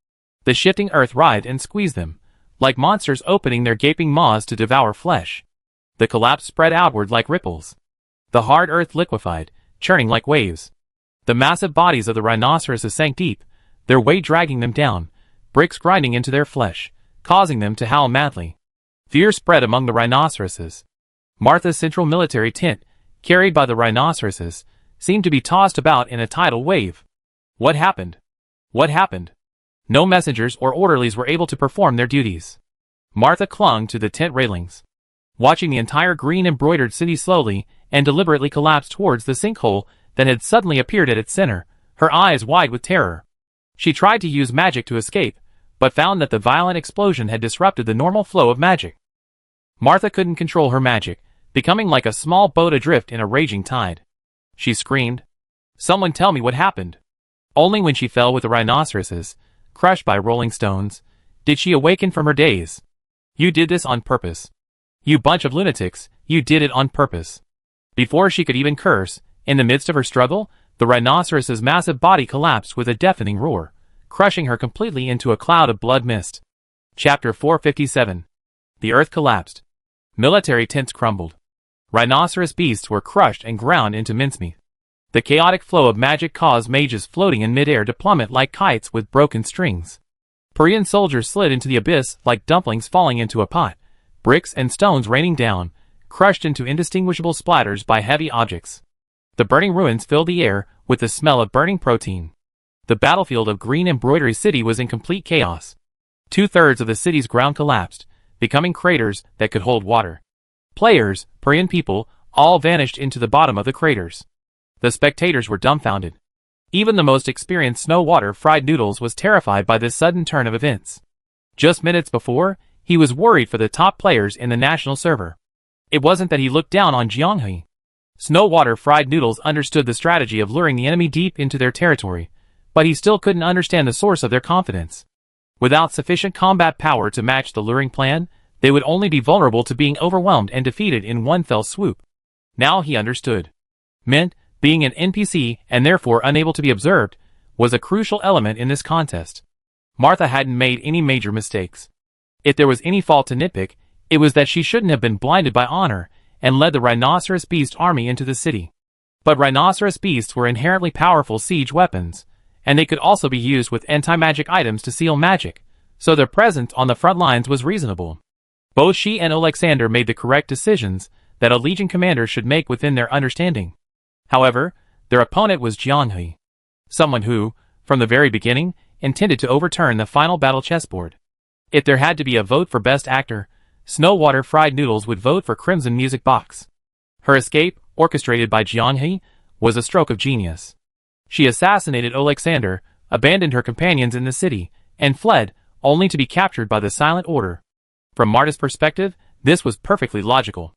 The shifting earth writhed and squeezed them, like monsters opening their gaping maws to devour flesh. The collapse spread outward like ripples. The hard earth liquefied, churning like waves. The massive bodies of the rhinoceroses sank deep, their weight dragging them down, bricks grinding into their flesh, causing them to howl madly. Fear spread among the rhinoceroses. Martha's central military tent, carried by the rhinoceroses, seemed to be tossed about in a tidal wave. What happened? What happened? No messengers or orderlies were able to perform their duties. Martha clung to the tent railings, watching the entire green embroidered city slowly and deliberately collapse towards the sinkhole that had suddenly appeared at its center, her eyes wide with terror. She tried to use magic to escape, but found that the violent explosion had disrupted the normal flow of magic. Martha couldn't control her magic, becoming like a small boat adrift in a raging tide. She screamed. Someone tell me what happened. Only when she fell with the rhinoceroses, crushed by rolling stones, did she awaken from her daze. You did this on purpose. You bunch of lunatics, you did it on purpose. Before she could even curse, in the midst of her struggle, the rhinoceros's massive body collapsed with a deafening roar, crushing her completely into a cloud of blood mist. Chapter 457. The earth collapsed. Military tents crumbled. Rhinoceros beasts were crushed and ground into mincemeat. The chaotic flow of magic caused mages floating in midair to plummet like kites with broken strings. Parian soldiers slid into the abyss like dumplings falling into a pot, bricks and stones raining down, crushed into indistinguishable splatters by heavy objects. The burning ruins filled the air with the smell of burning protein. The battlefield of Green Embroidery City was in complete chaos. 2/3 of the city's ground collapsed, becoming craters that could hold water. Players, Korean people, all vanished into the bottom of the craters. The spectators were dumbfounded. Even the most experienced Snow Water Fried Noodles was terrified by this sudden turn of events. Just minutes before, he was worried for the top players in the national server. It wasn't that he looked down on Jianghe. Snow Water Fried Noodles understood the strategy of luring the enemy deep into their territory, but he still couldn't understand the source of their confidence. Without sufficient combat power to match the luring plan, they would only be vulnerable to being overwhelmed and defeated in one fell swoop. Now he understood. Mint, being an NPC and therefore unable to be observed, was a crucial element in this contest. Martha hadn't made any major mistakes. If there was any fault to nitpick, it was that she shouldn't have been blinded by honor and led the Rhinoceros Beast army into the city. But Rhinoceros Beasts were inherently powerful siege weapons, and they could also be used with anti-magic items to seal magic, so their presence on the front lines was reasonable. Both she and Alexander made the correct decisions that a Legion commander should make within their understanding. However, their opponent was Jianghe, someone who, from the very beginning, intended to overturn the final battle chessboard. If there had to be a vote for Best Actor, Snow Water Fried Noodles would vote for Crimson Music Box. Her escape, orchestrated by Jianghe, was a stroke of genius. She assassinated Alexander, abandoned her companions in the city, and fled, only to be captured by the Silent Order. From Marta's perspective, this was perfectly logical.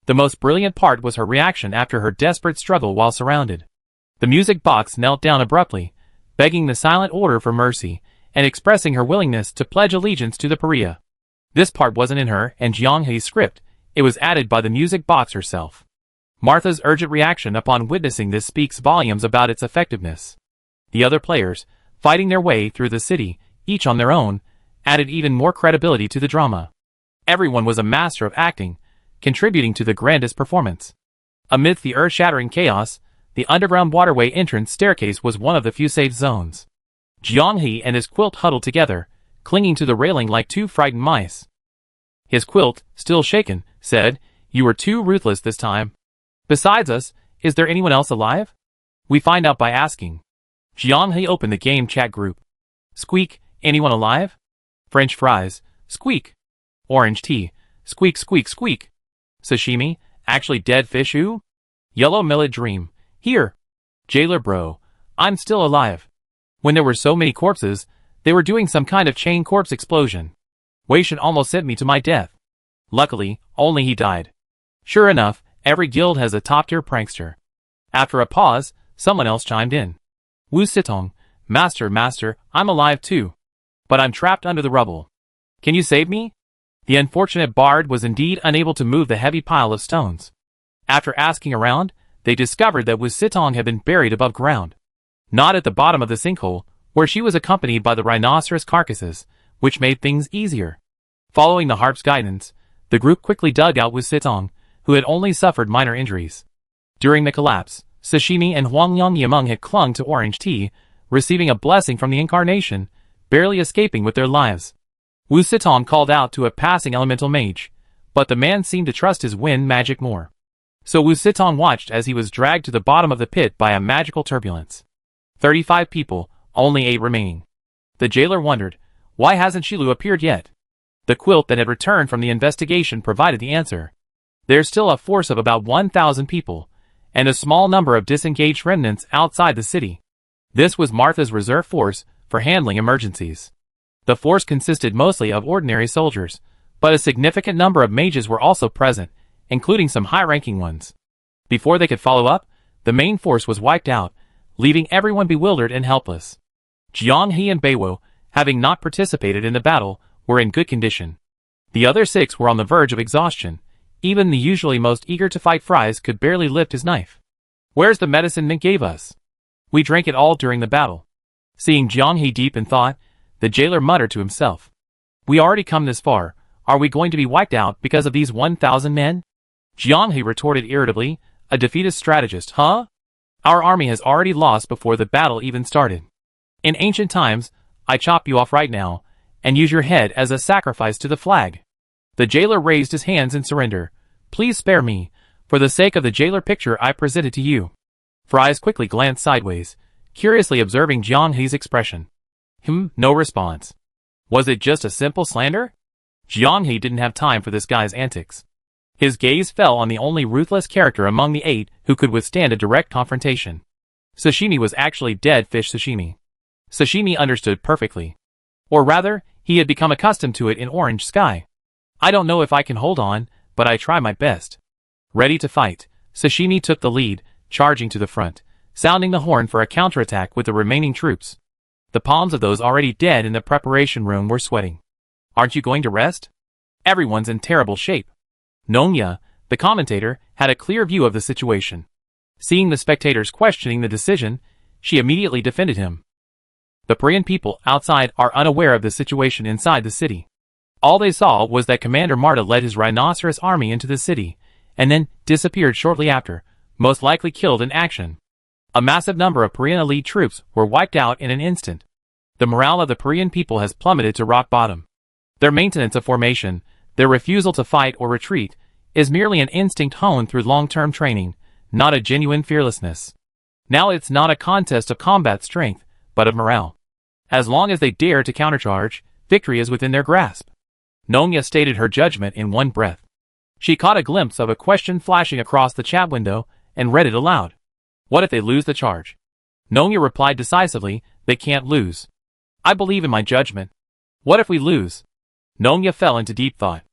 The most brilliant part was her reaction after her desperate struggle while surrounded. The music box knelt down abruptly, begging the Silent Order for mercy, and expressing her willingness to pledge allegiance to the Pariah. This part wasn't in her and Jianghe's script, it was added by the music box herself. Martha's urgent reaction upon witnessing this speaks volumes about its effectiveness. The other players, fighting their way through the city, each on their own, added even more credibility to the drama. Everyone was a master of acting, contributing to the grandest performance. Amidst the earth-shattering chaos, the underground waterway entrance staircase was one of the few safe zones. Jianghe and his quilt huddled together, clinging to the railing like two frightened mice. His quilt, still shaken, said, "You were too ruthless this time. Besides us, is there anyone else alive?" "We find out by asking." Jianghe opened the game chat group. "Squeak, anyone alive?" "French fries, squeak. Orange tea, squeak squeak squeak. Sashimi, actually dead fish ooh? Yellow millet dream, here. Jailer bro, I'm still alive." When there were so many corpses, they were doing some kind of chain corpse explosion. Weishan almost sent me to my death. Luckily, only he died. Sure enough, every guild has a top-tier prankster. After a pause, someone else chimed in. Wu Sitong, master, I'm alive too. But I'm trapped under the rubble. Can you save me? The unfortunate bard was indeed unable to move the heavy pile of stones. After asking around, they discovered that Wu Sitong had been buried above ground. Not at the bottom of the sinkhole, where she was accompanied by the rhinoceros carcasses, which made things easier. Following the harp's guidance, the group quickly dug out Wu Sitong, who had only suffered minor injuries. During the collapse, Sashimi and Huangyang Yameng had clung to orange tea, receiving a blessing from the incarnation, barely escaping with their lives. Wu Sitong called out to a passing elemental mage, but the man seemed to trust his wind magic more. So Wu Sitong watched as he was dragged to the bottom of the pit by a magical turbulence. 35 people, only 8 remaining. The jailer wondered, why hasn't Shilu appeared yet? The quilt that had returned from the investigation provided the answer. There's still a force of about 1,000 people, and a small number of disengaged remnants outside the city. This was Martha's reserve force for handling emergencies. The force consisted mostly of ordinary soldiers, but a significant number of mages were also present, including some high-ranking ones. Before they could follow up, the main force was wiped out, leaving everyone bewildered and helpless. Jianghe and Beiwo, having not participated in the battle, were in good condition. The other 6 were on the verge of exhaustion. Even the usually most eager-to-fight Fries could barely lift his knife. "Where's the medicine Mint gave us? We drank it all during the battle." Seeing Jianghe deep in thought, the jailer muttered to himself. "We already come this far. Are we going to be wiped out because of these 1,000 men?" Jianghe retorted irritably, a defeatist strategist, huh? Our army has already lost before the battle even started. In ancient times, I chop you off right now, and use your head as a sacrifice to the flag. The jailer raised his hands in surrender, Please spare me, for the sake of the jailer picture I presented to you. Fries quickly glanced sideways, curiously observing Jiang He's expression. No response. Was it just a simple slander? Jiang He didn't have time for this guy's antics. His gaze fell on the only ruthless character among the 8 who could withstand a direct confrontation. Sashimi was actually dead fish sashimi. Sashimi understood perfectly. Or rather, he had become accustomed to it in Orange Sky. I don't know if I can hold on, but I try my best. Ready to fight, Sashimi took the lead, charging to the front, sounding the horn for a counterattack with the remaining troops. The palms of those already dead in the preparation room were sweating. Aren't you going to rest? Everyone's in terrible shape. Nongya, the commentator, had a clear view of the situation. Seeing the spectators questioning the decision, she immediately defended him. The Korean people outside are unaware of the situation inside the city. All they saw was that Commander Marta led his rhinoceros army into the city, and then disappeared shortly after, most likely killed in action. A massive number of Korean elite troops were wiped out in an instant. The morale of the Korean people has plummeted to rock bottom. Their maintenance of formation, their refusal to fight or retreat, is merely an instinct honed through long-term training, not a genuine fearlessness. Now it's not a contest of combat strength, but of morale. As long as they dare to countercharge, victory is within their grasp. Nongya stated her judgment in one breath. She caught a glimpse of a question flashing across the chat window and read it aloud. What if they lose the charge? Nongya replied decisively, they can't lose. I believe in my judgment. What if we lose? Nongya fell into deep thought.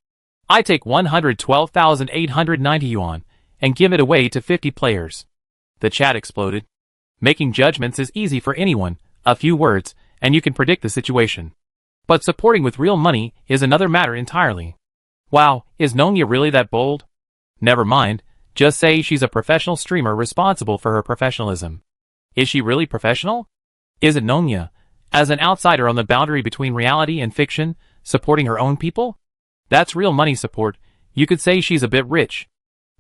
I take 112,890 yuan and give it away to 50 players. The chat exploded. Making judgments is easy for anyone, a few words, and you can predict the situation. But supporting with real money is another matter entirely. Wow, is Nongya really that bold? Never mind, just say she's a professional streamer responsible for her professionalism. Is she really professional? Isn't Nongya, as an outsider on the boundary between reality and fiction, supporting her own people? That's real money support. You could say she's a bit rich.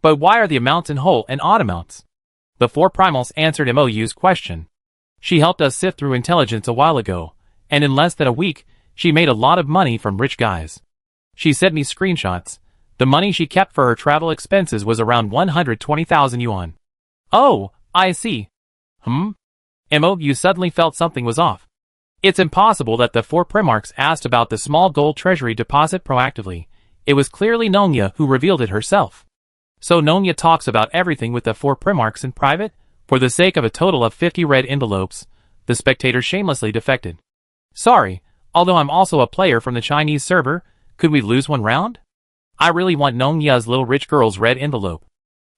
But why are the amounts in whole and odd amounts? The 4 primals answered MOU's question. She helped us sift through intelligence a while ago, and in less than a week, she made a lot of money from rich guys. She sent me screenshots. The money she kept for her travel expenses was around 120,000 yuan. Oh, I see. MOU suddenly felt something was off. It's impossible that the 4 primarchs asked about the small gold treasury deposit proactively. It was clearly Nongya who revealed it herself. So Nongya talks about everything with the 4 primarchs in private? For the sake of a total of 50 red envelopes, the spectator shamelessly defected. Sorry, although I'm also a player from the Chinese server, could we lose one round? I really want Nongya's little rich girl's red envelope.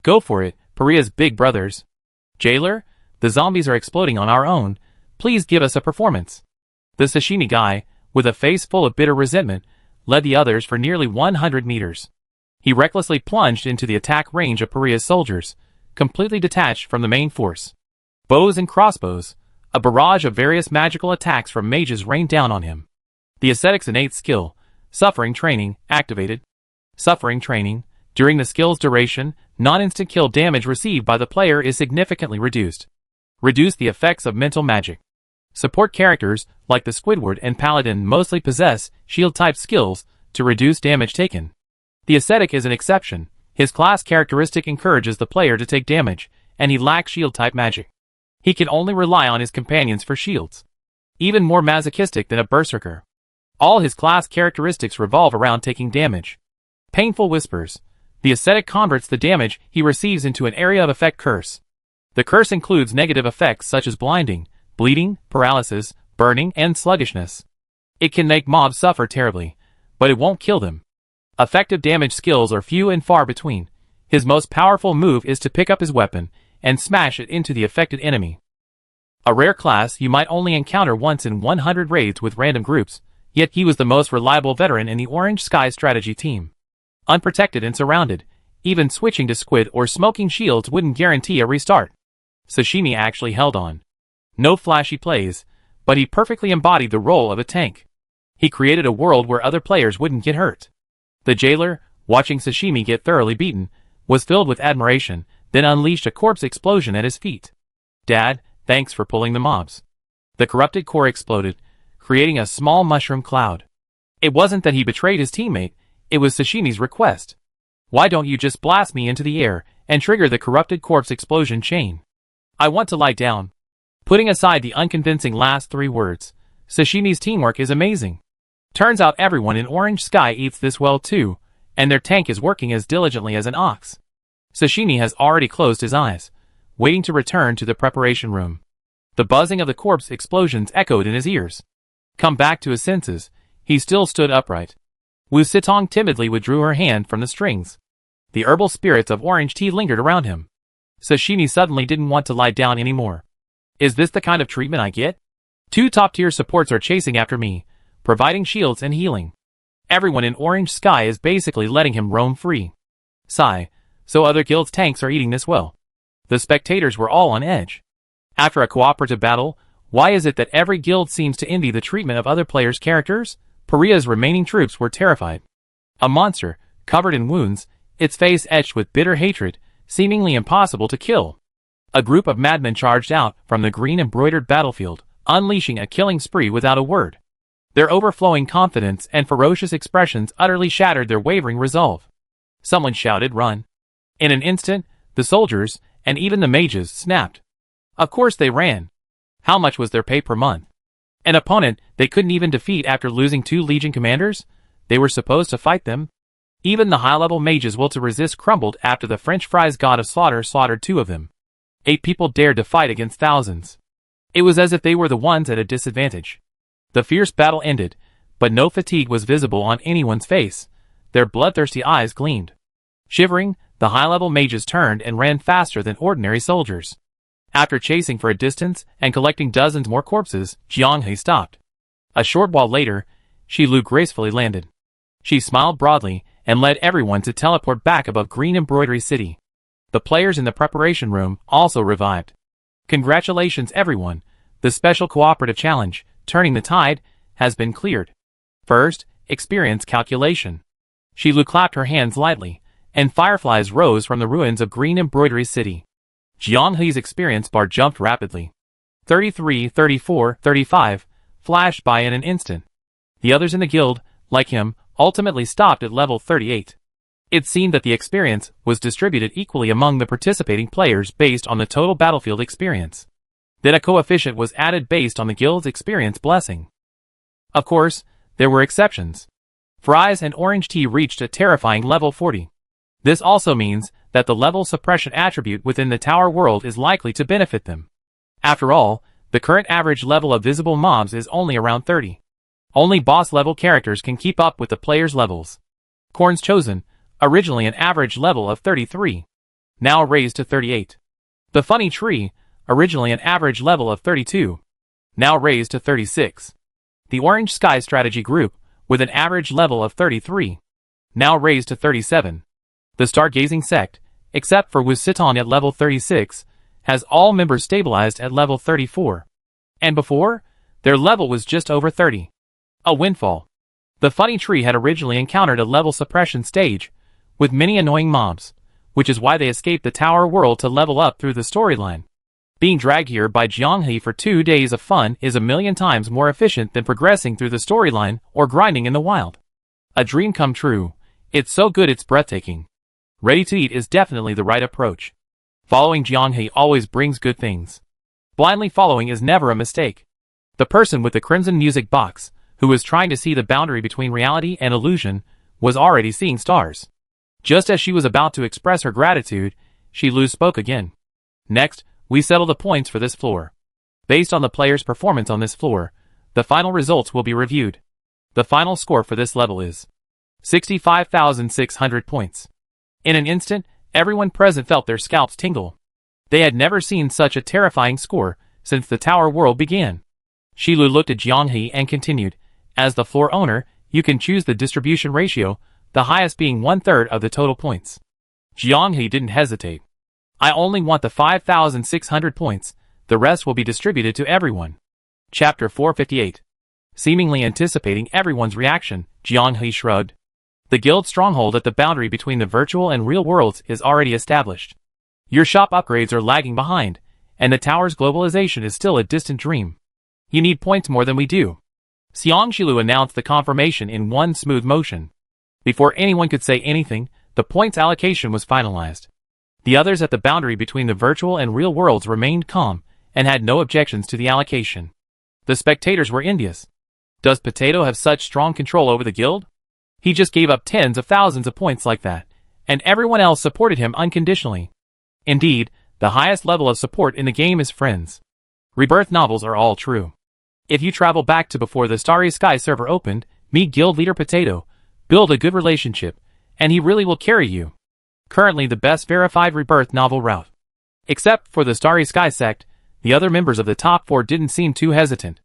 Go for it, Paria's big brothers. Jailer, the zombies are exploding on our own. Please give us a performance. The sashimi guy, with a face full of bitter resentment, led the others for nearly 100 meters. He recklessly plunged into the attack range of Paria's soldiers, completely detached from the main force. Bows and crossbows, a barrage of various magical attacks from mages rained down on him. The ascetic's innate skill, Suffering Training, activated. Suffering Training, during the skill's duration, non-instant kill damage received by the player is significantly reduced. Reduce the effects of mental magic. Support characters, like the Squidward and Paladin, mostly possess shield-type skills to reduce damage taken. The ascetic is an exception. His class characteristic encourages the player to take damage, and he lacks shield-type magic. He can only rely on his companions for shields. Even more masochistic than a berserker. All his class characteristics revolve around taking damage. Painful Whispers. The ascetic converts the damage he receives into an area of effect curse. The curse includes negative effects such as blinding, bleeding, paralysis, burning, and sluggishness. It can make mobs suffer terribly, but it won't kill them. Effective damage skills are few and far between. His most powerful move is to pick up his weapon and smash it into the affected enemy. A rare class you might only encounter once in 100 raids with random groups, yet he was the most reliable veteran in the Orange Sky strategy team. Unprotected and surrounded, even switching to squid or smoking shields wouldn't guarantee a restart. Sashimi actually held on. No flashy plays, but he perfectly embodied the role of a tank. He created a world where other players wouldn't get hurt. The jailer, watching Sashimi get thoroughly beaten, was filled with admiration, then unleashed a corpse explosion at his feet. Dad, thanks for pulling the mobs. The corrupted core exploded, creating a small mushroom cloud. It wasn't that he betrayed his teammate, it was Sashimi's request. Why don't you just blast me into the air and trigger the corrupted corpse explosion chain? I want to lie down. Putting aside the unconvincing last 3 words, Sashimi's teamwork is amazing. Turns out everyone in Orange Sky eats this well too, and their tank is working as diligently as an ox. Sashimi has already closed his eyes, waiting to return to the preparation room. The buzzing of the corpse explosions echoed in his ears. Come back to his senses, he still stood upright. Wu Sitong timidly withdrew her hand from the strings. The herbal spirits of orange tea lingered around him. Sashimi suddenly didn't want to lie down anymore. Is this the kind of treatment I get? 2 top-tier supports are chasing after me, providing shields and healing. Everyone in Orange Sky is basically letting him roam free. Sigh, so other guilds' tanks are eating this well. The spectators were all on edge. After a cooperative battle, why is it that every guild seems to envy the treatment of other players' characters? Paria's remaining troops were terrified. A monster, covered in wounds, its face etched with bitter hatred, seemingly impossible to kill. A group of madmen charged out from the green-embroidered battlefield, unleashing a killing spree without a word. Their overflowing confidence and ferocious expressions utterly shattered their wavering resolve. Someone shouted, "Run!" In an instant, the soldiers, and even the mages, snapped. Of course they ran. How much was their pay per month? An opponent they couldn't even defeat after losing 2 legion commanders? They were supposed to fight them? Even the high-level mages' will to resist crumbled after the French fries god of slaughter slaughtered 2 of them. 8 people dared to fight against thousands. It was as if they were the ones at a disadvantage. The fierce battle ended, but no fatigue was visible on anyone's face. Their bloodthirsty eyes gleamed. Shivering, the high-level mages turned and ran faster than ordinary soldiers. After chasing for a distance and collecting dozens more corpses, Jianghe stopped. A short while later, Shilu gracefully landed. She smiled broadly and led everyone to teleport back above Green Embroidery City. The players in the preparation room also revived. Congratulations everyone, the special cooperative challenge, Turning the Tide, has been cleared. First, experience calculation. Shilu clapped her hands lightly, and fireflies rose from the ruins of Green Embroidery City. Jianghe's experience bar jumped rapidly. 33, 34, 35, flashed by in an instant. The others in the guild, like him, ultimately stopped at level 38. It seemed that the experience was distributed equally among the participating players based on the total battlefield experience. Then a coefficient was added based on the guild's experience blessing. Of course, there were exceptions. Fries and orange tea reached a terrifying level 40. This also means that the level suppression attribute within the tower world is likely to benefit them. After all, the current average level of visible mobs is only around 30. Only boss-level characters can keep up with the players' levels. Korn's Chosen, originally an average level of 33, now raised to 38. The Funny Tree, originally an average level of 32, now raised to 36. The Orange Sky Strategy Group, with an average level of 33, now raised to 37. The Stargazing Sect, except for Wu Sitong at level 36, has all members stabilized at level 34. And before, their level was just over 30. A windfall. The Funny Tree had originally encountered a level suppression stage, with many annoying mobs, which is why they escaped the tower world to level up through the storyline. Being dragged here by Jianghe for 2 days of fun is a million times more efficient than progressing through the storyline or grinding in the wild. A dream come true. It's so good it's breathtaking. Ready to eat is definitely the right approach. Following Jianghe always brings good things. Blindly following is never a mistake. The person with the crimson music box, who was trying to see the boundary between reality and illusion, was already seeing stars. Just as she was about to express her gratitude, Shilu spoke again. Next, we settle the points for this floor. Based on the player's performance on this floor, the final results will be reviewed. The final score for this level is 65,600 points. In an instant, everyone present felt their scalps tingle. They had never seen such a terrifying score since the tower world began. Shilu looked at Jianghe and continued, as the floor owner, you can choose the distribution ratio, the highest being 1/3 of the total points. Jianghe didn't hesitate. I only want the 5,600 points, the rest will be distributed to everyone. Chapter 458. Seemingly anticipating everyone's reaction, Jianghe shrugged. The guild stronghold at the boundary between the virtual and real worlds is already established. Your shop upgrades are lagging behind, and the tower's globalization is still a distant dream. You need points more than we do. Xiang Shilu announced the confirmation in one smooth motion. Before anyone could say anything, the points allocation was finalized. The others at the boundary between the virtual and real worlds remained calm and had no objections to the allocation. The spectators were envious. Does Potato have such strong control over the guild? He just gave up tens of thousands of points like that, and everyone else supported him unconditionally. Indeed, the highest level of support in the game is friends. Rebirth novels are all true. If you travel back to before the Starry Sky server opened, meet guild leader Potato, build a good relationship, and he really will carry you. Currently the best verified Rebirth novel route. Except for the Starry Sky sect, the other members of the top 4 didn't seem too hesitant.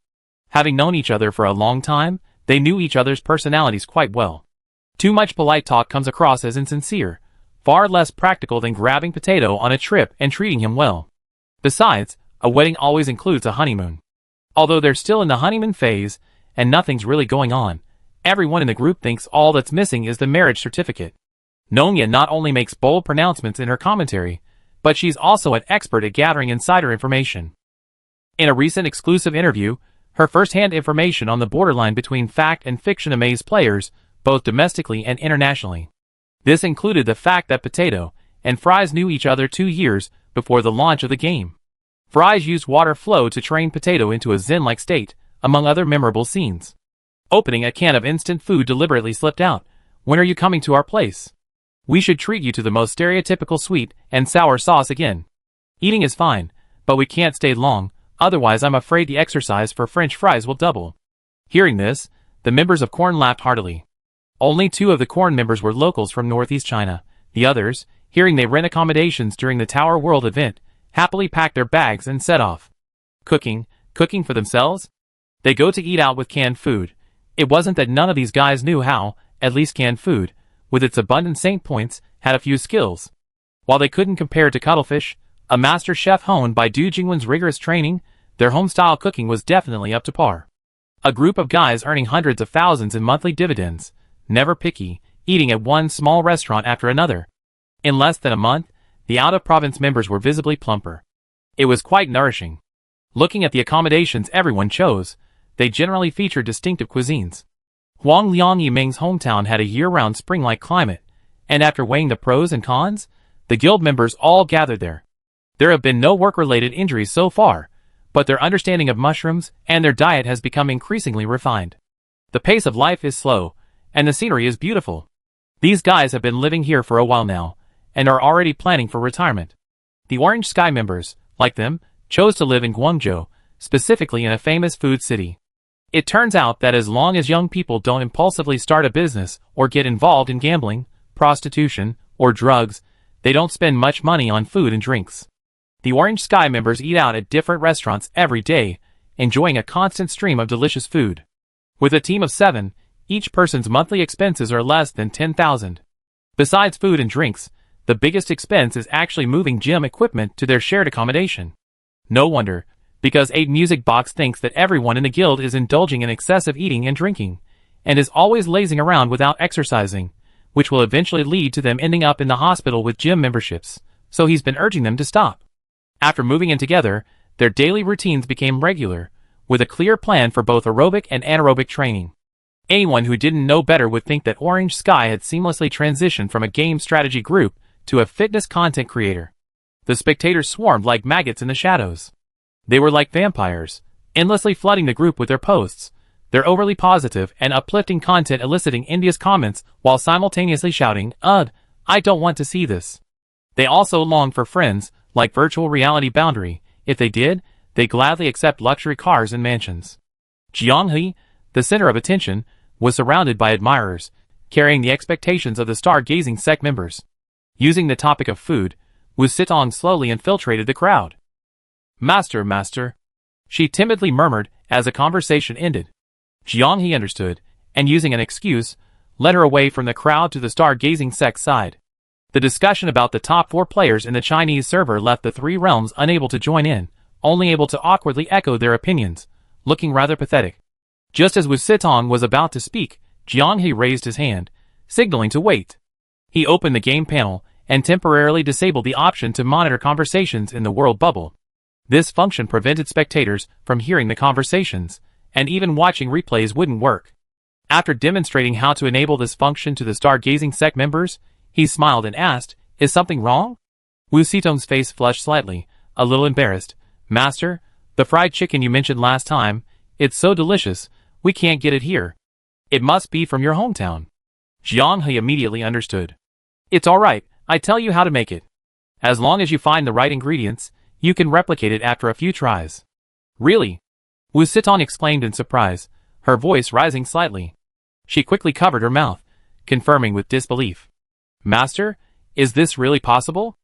Having known each other for a long time, they knew each other's personalities quite well. Too much polite talk comes across as insincere, far less practical than grabbing Potato on a trip and treating him well. Besides, a wedding always includes a honeymoon. Although they're still in the honeymoon phase, and nothing's really going on, everyone in the group thinks all that's missing is the marriage certificate. Nonya not only makes bold pronouncements in her commentary, but she's also an expert at gathering insider information. In a recent exclusive interview, her first-hand information on the borderline between fact and fiction amazed players, both domestically and internationally. This included the fact that Potato and Fries knew each other 2 years before the launch of the game. Fries used water flow to train Potato into a zen-like state, among other memorable scenes. Opening a can of instant food deliberately slipped out. "When are you coming to our place? We should treat you to the most stereotypical sweet and sour sauce again. Eating is fine, but we can't stay long, otherwise I'm afraid the exercise for French fries will double." Hearing this, the members of Korn laughed heartily. Only 2 of the Korn members were locals from Northeast China. The others, hearing they rent accommodations during the Tower World event, happily packed their bags and set off. Cooking for themselves? They go to eat out with canned food. It wasn't that none of these guys knew how, at least canned food, with its abundant saint points, had a few skills. While they couldn't compare to cuttlefish, a master chef honed by Du Jingwen's rigorous training, their home-style cooking was definitely up to par. A group of guys earning hundreds of thousands in monthly dividends, never picky, eating at one small restaurant after another. In less than a month, the out-of-province members were visibly plumper. It was quite nourishing. Looking at the accommodations everyone chose, they generally featured distinctive cuisines. Huangliang Yiming's hometown had a year-round spring-like climate, and after weighing the pros and cons, the guild members all gathered there. There have been no work-related injuries so far, but their understanding of mushrooms and their diet has become increasingly refined. The pace of life is slow, and the scenery is beautiful. These guys have been living here for a while now, and are already planning for retirement. The Orange Sky members, like them, chose to live in Guangzhou, specifically in a famous food city. It turns out that as long as young people don't impulsively start a business or get involved in gambling, prostitution, or drugs, they don't spend much money on food and drinks. The Orange Sky members eat out at different restaurants every day, enjoying a constant stream of delicious food. With a team of 7, each person's monthly expenses are less than 10,000. Besides food and drinks, the biggest expense is actually moving gym equipment to their shared accommodation. No wonder, because 8 Music Box thinks that everyone in the guild is indulging in excessive eating and drinking, and is always lazing around without exercising, which will eventually lead to them ending up in the hospital with gym memberships, so he's been urging them to stop. After moving in together, their daily routines became regular, with a clear plan for both aerobic and anaerobic training. Anyone who didn't know better would think that Orange Sky had seamlessly transitioned from a game strategy group to a fitness content creator. The spectators swarmed like maggots in the shadows. They were like vampires, endlessly flooding the group with their posts, their overly positive and uplifting content eliciting envious comments while simultaneously shouting, "Ugh, I don't want to see this." They also longed for friends, like virtual reality boundary. If they did, they gladly accept luxury cars and mansions. Jianghe, the center of attention, was surrounded by admirers, carrying the expectations of the star-gazing sect members. Using the topic of food, Wu Sitong slowly infiltrated the crowd. Master. She timidly murmured as the conversation ended. Jianghe understood, and using an excuse, led her away from the crowd to the star-gazing sect's side. The discussion about the top 4 players in the Chinese server left the 3 realms unable to join in, only able to awkwardly echo their opinions, looking rather pathetic. Just as Wu Sitong was about to speak, Jianghe raised his hand, signaling to wait. He opened the game panel and temporarily disabled the option to monitor conversations in the world bubble. This function prevented spectators from hearing the conversations, and even watching replays wouldn't work. After demonstrating how to enable this function to the star-gazing sect members, He smiled and asked, "Is something wrong?" Wu Sitong's face flushed slightly, a little embarrassed. "Master, the fried chicken you mentioned last time, it's so delicious, we can't get it here. It must be from your hometown." Jiang He immediately understood. "It's alright, I tell you how to make it. As long as you find the right ingredients, you can replicate it after a few tries." "Really?" Wu Sitong exclaimed in surprise, her voice rising slightly. She quickly covered her mouth, confirming with disbelief. "Master, is this really possible?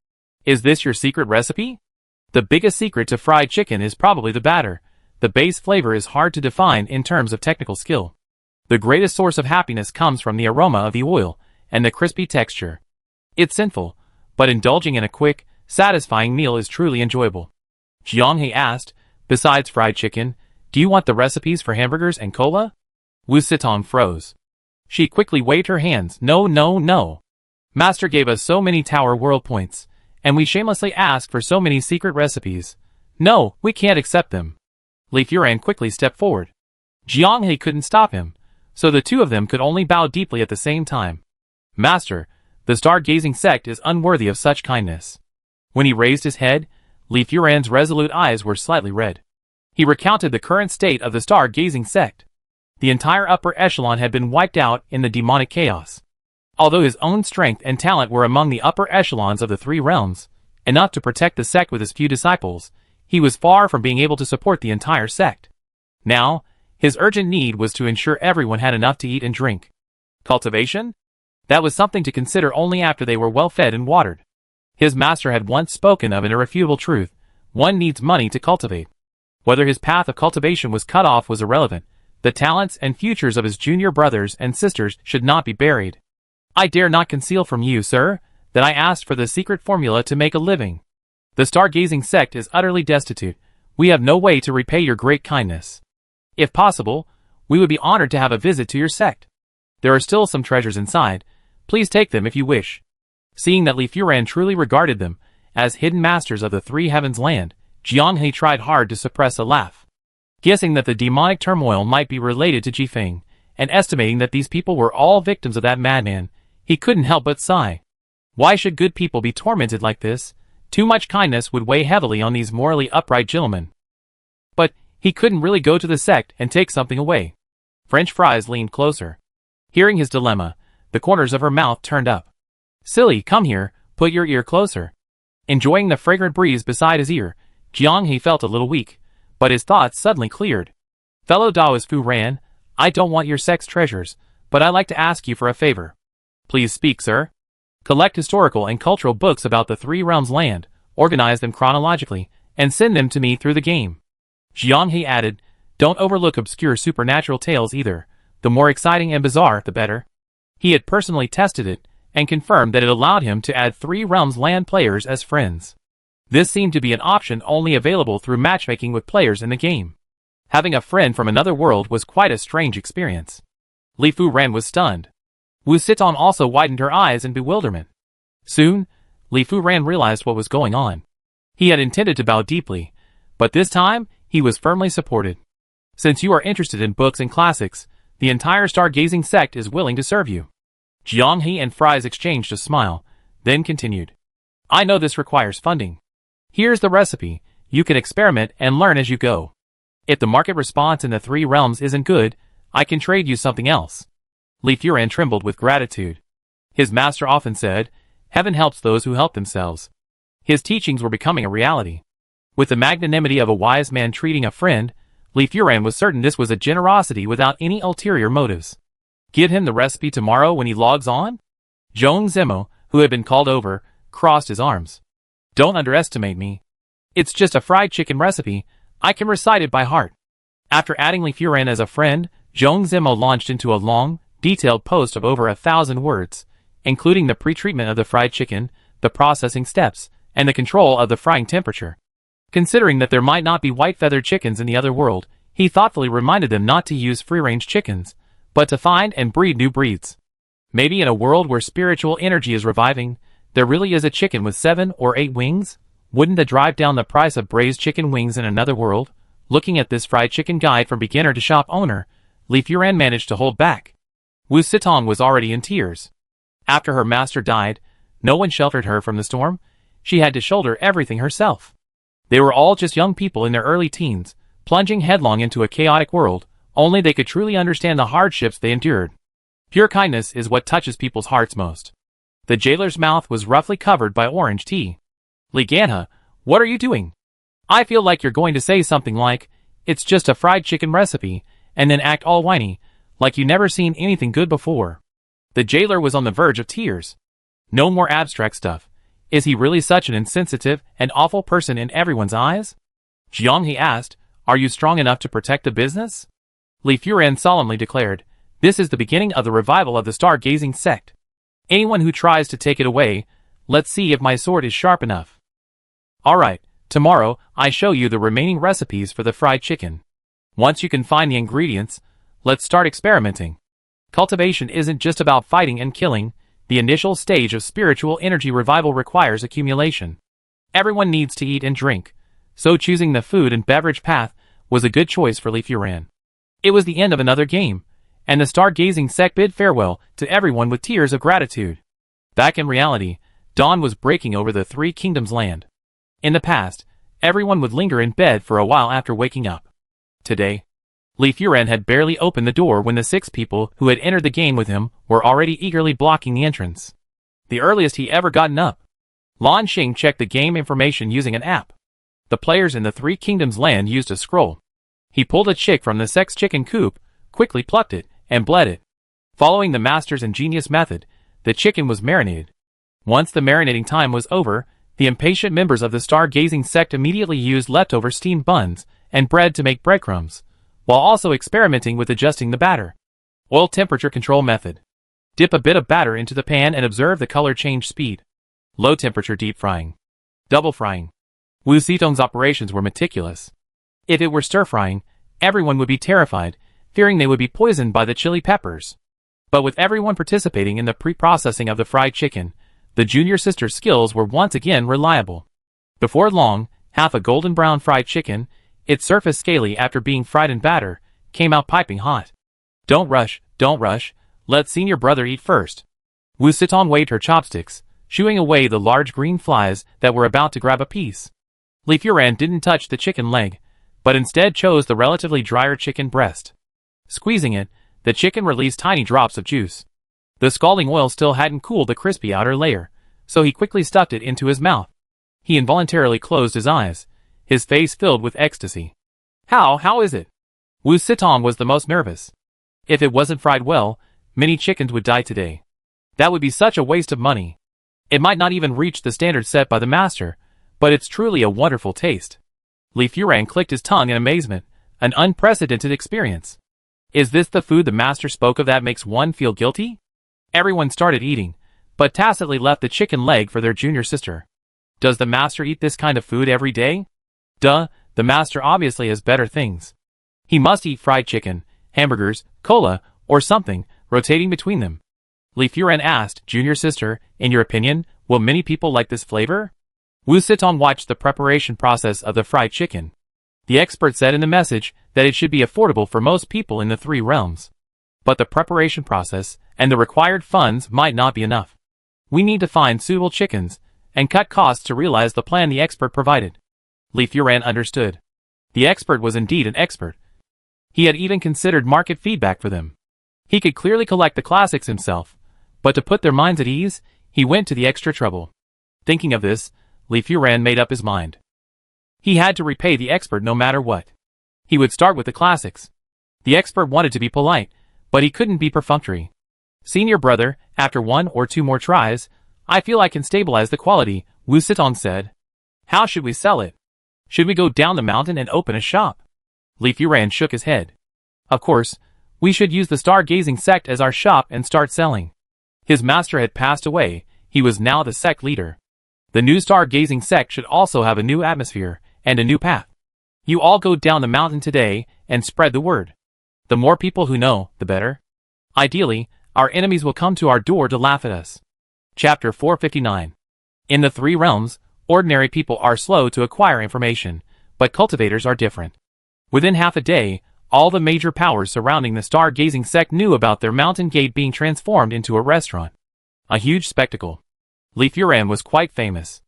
Is this your secret recipe?" The biggest secret to fried chicken is probably the batter. The base flavor is hard to define in terms of technical skill. The greatest source of happiness comes from the aroma of the oil and the crispy texture. It's sinful, but indulging in a quick, satisfying meal is truly enjoyable. Jiang He asked, "Besides fried chicken, do you want the recipes for hamburgers and cola?" Wu Sitong froze. She quickly waved her hands. "No, no, no. Master gave us so many Tower World points, and we shamelessly asked for so many secret recipes. No, we can't accept them." Li Furan quickly stepped forward. Jiang He couldn't stop him, so the two of them could only bow deeply at the same time. "Master, the star-gazing sect is unworthy of such kindness." When he raised his head, Li Furan's resolute eyes were slightly red. He recounted the current state of the star-gazing sect. The entire upper echelon had been wiped out in the demonic chaos. Although his own strength and talent were among the upper echelons of the three realms, enough to protect the sect with his few disciples, he was far from being able to support the entire sect. Now, his urgent need was to ensure everyone had enough to eat and drink. Cultivation? That was something to consider only after they were well fed and watered. His master had once spoken of an irrefutable truth: one needs money to cultivate. Whether his path of cultivation was cut off was irrelevant. The talents and futures of his junior brothers and sisters should not be buried. "I dare not conceal from you, sir, that I asked for the secret formula to make a living. The star-gazing sect is utterly destitute. We have no way to repay your great kindness. If possible, we would be honored to have a visit to your sect. There are still some treasures inside. Please take them if you wish." Seeing that Li Furan truly regarded them as hidden masters of the Three Heavens land, Jiang He tried hard to suppress a laugh. Guessing that the demonic turmoil might be related to Jifeng, and estimating that these people were all victims of that madman, he couldn't help but sigh. Why should good people be tormented like this? Too much kindness would weigh heavily on these morally upright gentlemen. But he couldn't really go to the sect and take something away. French fries leaned closer. Hearing his dilemma, the corners of her mouth turned up. "Silly, come here, put your ear closer." Enjoying the fragrant breeze beside his ear, Jiang He felt a little weak, but his thoughts suddenly cleared. "Fellow Taoist Fu Ran, I don't want your sect's treasures, but I'd like to ask you for a favor." "Please speak, sir." "Collect historical and cultural books about the Three Realms land, organize them chronologically, and send them to me through the game." Jiang He added, "Don't overlook obscure supernatural tales either. The more exciting and bizarre, the better." He had personally tested it, and confirmed that it allowed him to add Three Realms land players as friends. This seemed to be an option only available through matchmaking with players in the game. Having a friend from another world was quite a strange experience. Li Furan was stunned. Wu Sitong also widened her eyes in bewilderment. Soon, Li Furan realized what was going on. He had intended to bow deeply, but this time, he was firmly supported. "Since you are interested in books and classics, the entire star-gazing sect is willing to serve you." Jiang He and Fries exchanged a smile, then continued. "I know this requires funding. Here's the recipe. You can experiment and learn as you go. If the market response in the Three Realms isn't good, I can trade you something else." Li Furan trembled with gratitude. His master often said, "Heaven helps those who help themselves." His teachings were becoming a reality. With the magnanimity of a wise man treating a friend, Li Furan was certain this was a generosity without any ulterior motives. Give him the recipe tomorrow when he logs on? Zhong Zimo, who had been called over, crossed his arms. "Don't underestimate me. It's just a fried chicken recipe. I can recite it by heart." After adding Li Furan as a friend, Zhong Zimo launched into a long, detailed post of over 1,000 words, including the pre-treatment of the fried chicken, the processing steps, and the control of the frying temperature. Considering that there might not be white-feathered chickens in the other world, he thoughtfully reminded them not to use free-range chickens, but to find and breed new breeds. Maybe in a world where spiritual energy is reviving, there really is a chicken with 7 or 8 wings? Wouldn't that drive down the price of braised chicken wings in another world? Looking at this fried chicken guide from beginner to shop owner, Li Furan managed to hold back. Wu Sitong was already in tears. After her master died, no one sheltered her from the storm. She had to shoulder everything herself. They were all just young people in their early teens, plunging headlong into a chaotic world. Only they could truly understand the hardships they endured. Pure kindness is what touches people's hearts most. The jailer's mouth was roughly covered by orange tea. Liganha, what are you doing? I feel like you're going to say something like, it's just a fried chicken recipe, and then act all whiny, like you never seen anything good before. The jailer was on the verge of tears. No more abstract stuff. Is he really such an insensitive and awful person in everyone's eyes? Jiang, he asked, are you strong enough to protect the business? Li Furan solemnly declared, this is the beginning of the revival of the star-gazing sect. Anyone who tries to take it away, let's see if my sword is sharp enough. Alright, tomorrow I show you the remaining recipes for the fried chicken. Once you can find the ingredients, let's start experimenting. Cultivation isn't just about fighting and killing. The initial stage of spiritual energy revival requires accumulation. Everyone needs to eat and drink, so choosing the food and beverage path was a good choice for Li Furan. It was the end of another game, and the star-gazing sect bid farewell to everyone with tears of gratitude. Back in reality, dawn was breaking over the Three Kingdoms land. In the past, everyone would linger in bed for a while after waking up. Today, Li Furan had barely opened the door when the 6 people who had entered the game with him were already eagerly blocking the entrance. The earliest he ever gotten up. Lan Xing checked the game information using an app. The players in the Three Kingdoms land used a scroll. He pulled a chick from the sec's chicken coop, quickly plucked it, and bled it. Following the master's ingenious method, the chicken was marinated. Once the marinating time was over, the impatient members of the star-gazing sect immediately used leftover steamed buns and bread to make breadcrumbs, while also experimenting with adjusting the batter. Oil temperature control method. Dip a bit of batter into the pan and observe the color change speed. Low temperature deep frying. Double frying. Wu Zitong's operations were meticulous. If it were stir-frying, everyone would be terrified, fearing they would be poisoned by the chili peppers. But with everyone participating in the pre-processing of the fried chicken, the junior sister's skills were once again reliable. Before long, half a golden brown fried chicken, its surface scaly after being fried in batter, came out piping hot. Don't rush, let senior brother eat first. Wu Zitong waved her chopsticks, shooing away the large green flies that were about to grab a piece. Li Furan didn't touch the chicken leg, but instead chose the relatively drier chicken breast. Squeezing it, the chicken released tiny drops of juice. The scalding oil still hadn't cooled the crispy outer layer, so he quickly stuffed it into his mouth. He involuntarily closed his eyes, his face filled with ecstasy. How is it? Wu Zitong was the most nervous. If it wasn't fried well, many chickens would die today. That would be such a waste of money. It might not even reach the standard set by the master, but it's truly a wonderful taste. Li Furan clicked his tongue in amazement, an unprecedented experience. Is this the food the master spoke of that makes one feel guilty? Everyone started eating, but tacitly left the chicken leg for their junior sister. Does the master eat this kind of food every day? Duh, the master obviously has better things. He must eat fried chicken, hamburgers, cola, or something, rotating between them. Li Furan asked, junior sister, in your opinion, will many people like this flavor? Wu Zitong watched the preparation process of the fried chicken. The expert said in the message that it should be affordable for most people in the 3 realms. But the preparation process and the required funds might not be enough. We need to find suitable chickens and cut costs to realize the plan the expert provided. Li Furan understood. The expert was indeed an expert. He had even considered market feedback for them. He could clearly collect the classics himself, but to put their minds at ease, he went to the extra trouble. Thinking of this, Li Furan made up his mind. He had to repay the expert no matter what. He would start with the classics. The expert wanted to be polite, but he couldn't be perfunctory. Senior brother, after 1 or 2 more tries, I feel I can stabilize the quality, Wu Zitong said. How should we sell it? Should we go down the mountain and open a shop? Li Furan shook his head. Of course, we should use the star-gazing sect as our shop and start selling. His master had passed away, he was now the sect leader. The new star-gazing sect should also have a new atmosphere and a new path. You all go down the mountain today and spread the word. The more people who know, the better. Ideally, our enemies will come to our door to laugh at us. Chapter 459. In the 3 realms, ordinary people are slow to acquire information, but cultivators are different. Within half a day, all the major powers surrounding the star-gazing sect knew about their mountain gate being transformed into a restaurant. A huge spectacle. Li Furan was quite famous.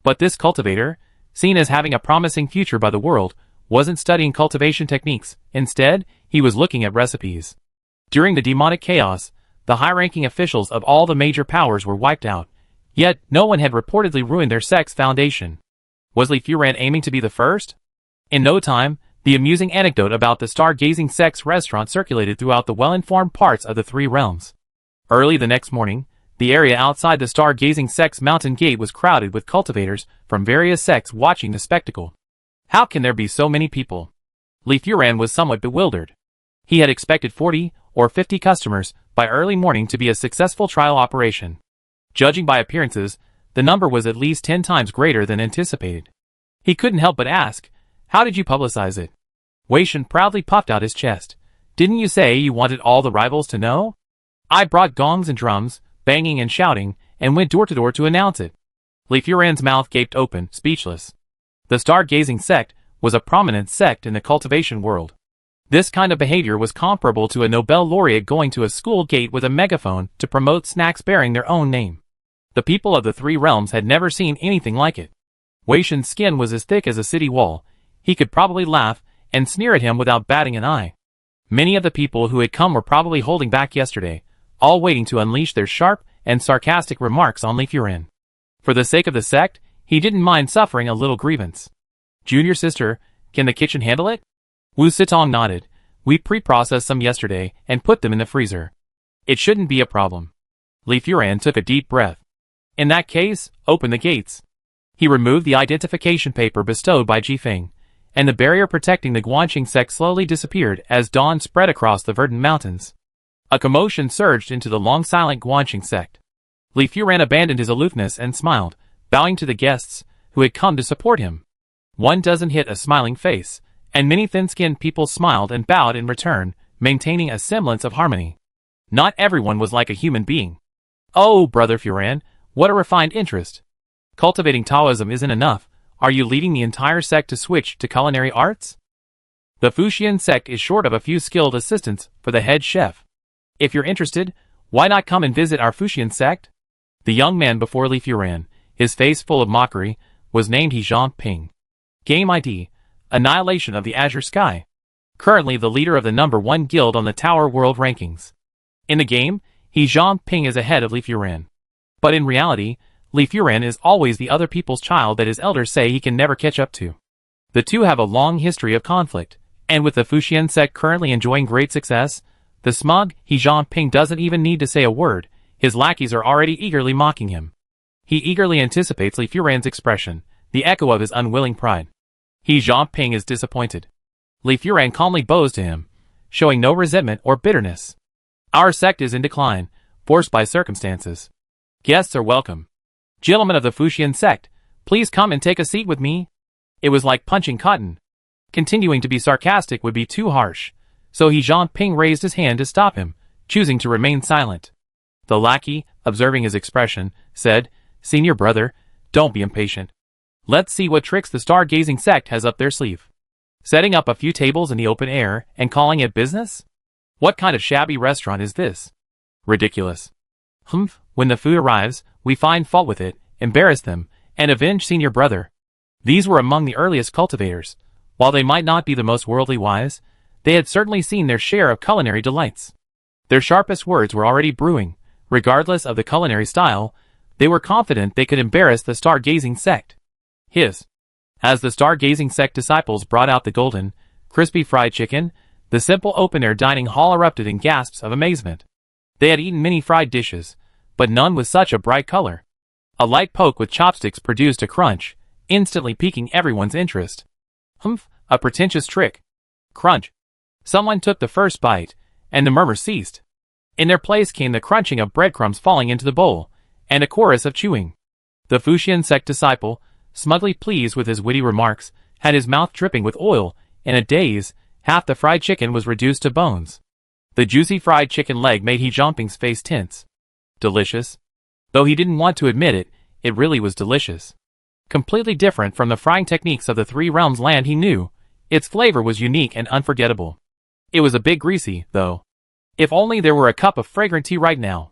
But this cultivator, seen as having a promising future by the world, wasn't studying cultivation techniques. Instead, he was looking at recipes. During the demonic chaos, the high-ranking officials of all the major powers were wiped out. Yet, no one had reportedly ruined their sect's foundation. Was Li Furan aiming to be the first? In no time, the amusing anecdote about the stargazing sect's restaurant circulated throughout the well-informed parts of the Three Realms. Early the next morning, the area outside the stargazing sect's mountain gate was crowded with cultivators from various sects watching the spectacle. How can there be so many people? Li Furan was somewhat bewildered. He had expected 40 or 50 customers by early morning to be a successful trial operation. Judging by appearances, the number was at least 10 times greater than anticipated. He couldn't help but ask, "How did you publicize it?" Wei Shen proudly puffed out his chest. "Didn't you say you wanted all the rivals to know? I brought gongs and drums, banging and shouting, and went door to door to announce it." Li Furan's mouth gaped open, speechless. The stargazing sect was a prominent sect in the cultivation world. This kind of behavior was comparable to a Nobel laureate going to a school gate with a megaphone to promote snacks bearing their own name. The people of the Three Realms had never seen anything like it. Wei Shen's skin was as thick as a city wall. He could probably laugh and sneer at him without batting an eye. Many of the people who had come were probably holding back yesterday, all waiting to unleash their sharp and sarcastic remarks on Li Furan. For the sake of the sect, he didn't mind suffering a little grievance. "Junior sister, can the kitchen handle it?" Wu Sitong nodded. "We pre-processed some yesterday and put them in the freezer. It shouldn't be a problem." Li Furan took a deep breath. "In that case, open the gates." He removed the identification paper bestowed by Jifeng, and the barrier protecting the Guanxing sect slowly disappeared as dawn spread across the verdant mountains. A commotion surged into the long-silent Guanxing sect. Li Furan abandoned his aloofness and smiled, bowing to the guests who had come to support him. One doesn't hit a smiling face, and many thin-skinned people smiled and bowed in return, maintaining a semblance of harmony. Not everyone was like a human being. "Oh, Brother Furan, what a refined interest. Cultivating Taoism isn't enough. Are you leading the entire sect to switch to culinary arts?" The Fuxian sect is short of a few skilled assistants for the head chef. If you're interested, why not come and visit our Fuxian sect? The young man before Li Furan, his face full of mockery, was named He Ping. Game ID: Annihilation of the Azure Sky. Currently the leader of the #1 guild on the Tower World Rankings. In the game, He Ping is ahead of Li Furan. But in reality, Li Furan is always the other people's child that his elders say he can never catch up to. The two have a long history of conflict, and with the Fuxian sect currently enjoying great success, the smug He Ping doesn't even need to say a word. His lackeys are already eagerly mocking him. He eagerly anticipates Li Furan's expression, the echo of his unwilling pride. He Ping is disappointed. Li Furan calmly bows to him, showing no resentment or bitterness. "Our sect is in decline, forced by circumstances. Guests are welcome. Gentlemen of the Fuxian sect, please come and take a seat with me." It was like punching cotton. Continuing to be sarcastic would be too harsh, so He Ping raised his hand to stop him, choosing to remain silent. The lackey, observing his expression, said, "Senior brother, don't be impatient. Let's see what tricks the stargazing sect has up their sleeve. Setting up a few tables in the open air and calling it business? What kind of shabby restaurant is this? Ridiculous. Humph, when the food arrives, we find fault with it, embarrass them, and avenge senior brother." These were among the earliest cultivators. While they might not be the most worldly wise, they had certainly seen their share of culinary delights. Their sharpest words were already brewing. Regardless of the culinary style, they were confident they could embarrass the stargazing sect. As the stargazing sect disciples brought out the golden, crispy fried chicken, the simple open-air dining hall erupted in gasps of amazement. They had eaten many fried dishes, but none with such a bright color. A light poke with chopsticks produced a crunch, instantly piquing everyone's interest. Humph, a pretentious trick. Crunch. Someone took the first bite, and the murmur ceased. In their place came the crunching of breadcrumbs falling into the bowl, and a chorus of chewing. The Fuxian sect disciple, smugly pleased with his witty remarks, had his mouth dripping with oil. In a daze, half the fried chicken was reduced to bones. The juicy fried chicken leg made He Ping's face tense. Delicious. Though he didn't want to admit it, it really was delicious. Completely different from the frying techniques of the Three Realms land he knew, its flavor was unique and unforgettable. It was a bit greasy, though. If only there were a cup of fragrant tea right now.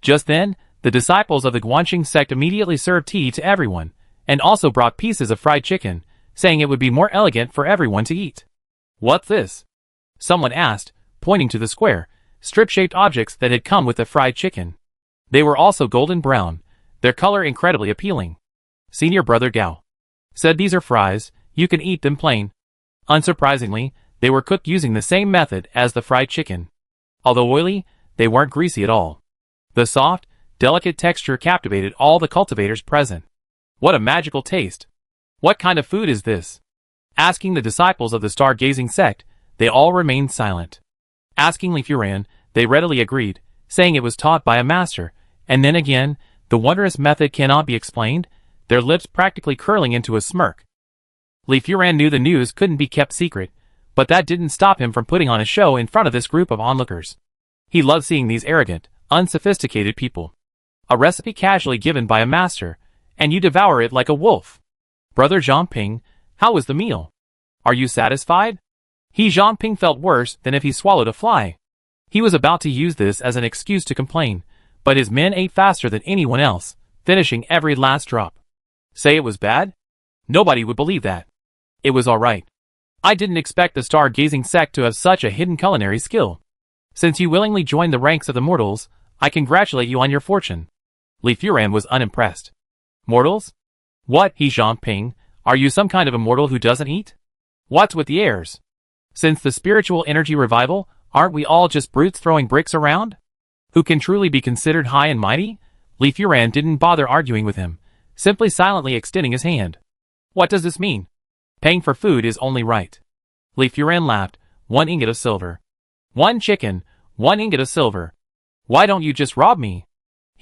Just then, The disciples of the Guanxing sect immediately served tea to everyone, and also brought pieces of fried chicken, saying it would be more elegant for everyone to eat. "What's this?" someone asked, pointing to the square, strip-shaped objects that had come with the fried chicken. They were also golden brown, their color incredibly appealing. Senior brother Gao said, "These are fries, you can eat them plain." Unsurprisingly, they were cooked using the same method as the fried chicken. Although oily, they weren't greasy at all. The soft, delicate texture captivated all the cultivators present. What a magical taste! What kind of food is this? Asking the disciples of the stargazing sect, they all remained silent. Asking Li Furan, they readily agreed, saying it was taught by a master, and then again, the wondrous method cannot be explained, their lips practically curling into a smirk. Li Furan knew the news couldn't be kept secret, but that didn't stop him from putting on a show in front of this group of onlookers. He loved seeing these arrogant, unsophisticated people. A recipe casually given by a master, and you devour it like a wolf. Brother Zhangping, how was the meal? Are you satisfied? Zhangping felt worse than if he swallowed a fly. He was about to use this as an excuse to complain, but his men ate faster than anyone else, finishing every last drop. Say it was bad? Nobody would believe that. It was alright. I didn't expect the stargazing sect to have such a hidden culinary skill. Since you willingly joined the ranks of the mortals, I congratulate you on your fortune. Li Furan was unimpressed. Mortals? What, Zhangping, are you some kind of immortal who doesn't eat? What's with the airs? Since the spiritual energy revival, aren't we all just brutes throwing bricks around? Who can truly be considered high and mighty? Li Furan didn't bother arguing with him, simply silently extending his hand. What does this mean? Paying for food is only right. Li Furan laughed. 1 ingot of silver. 1 chicken, 1 ingot of silver. Why don't you just rob me?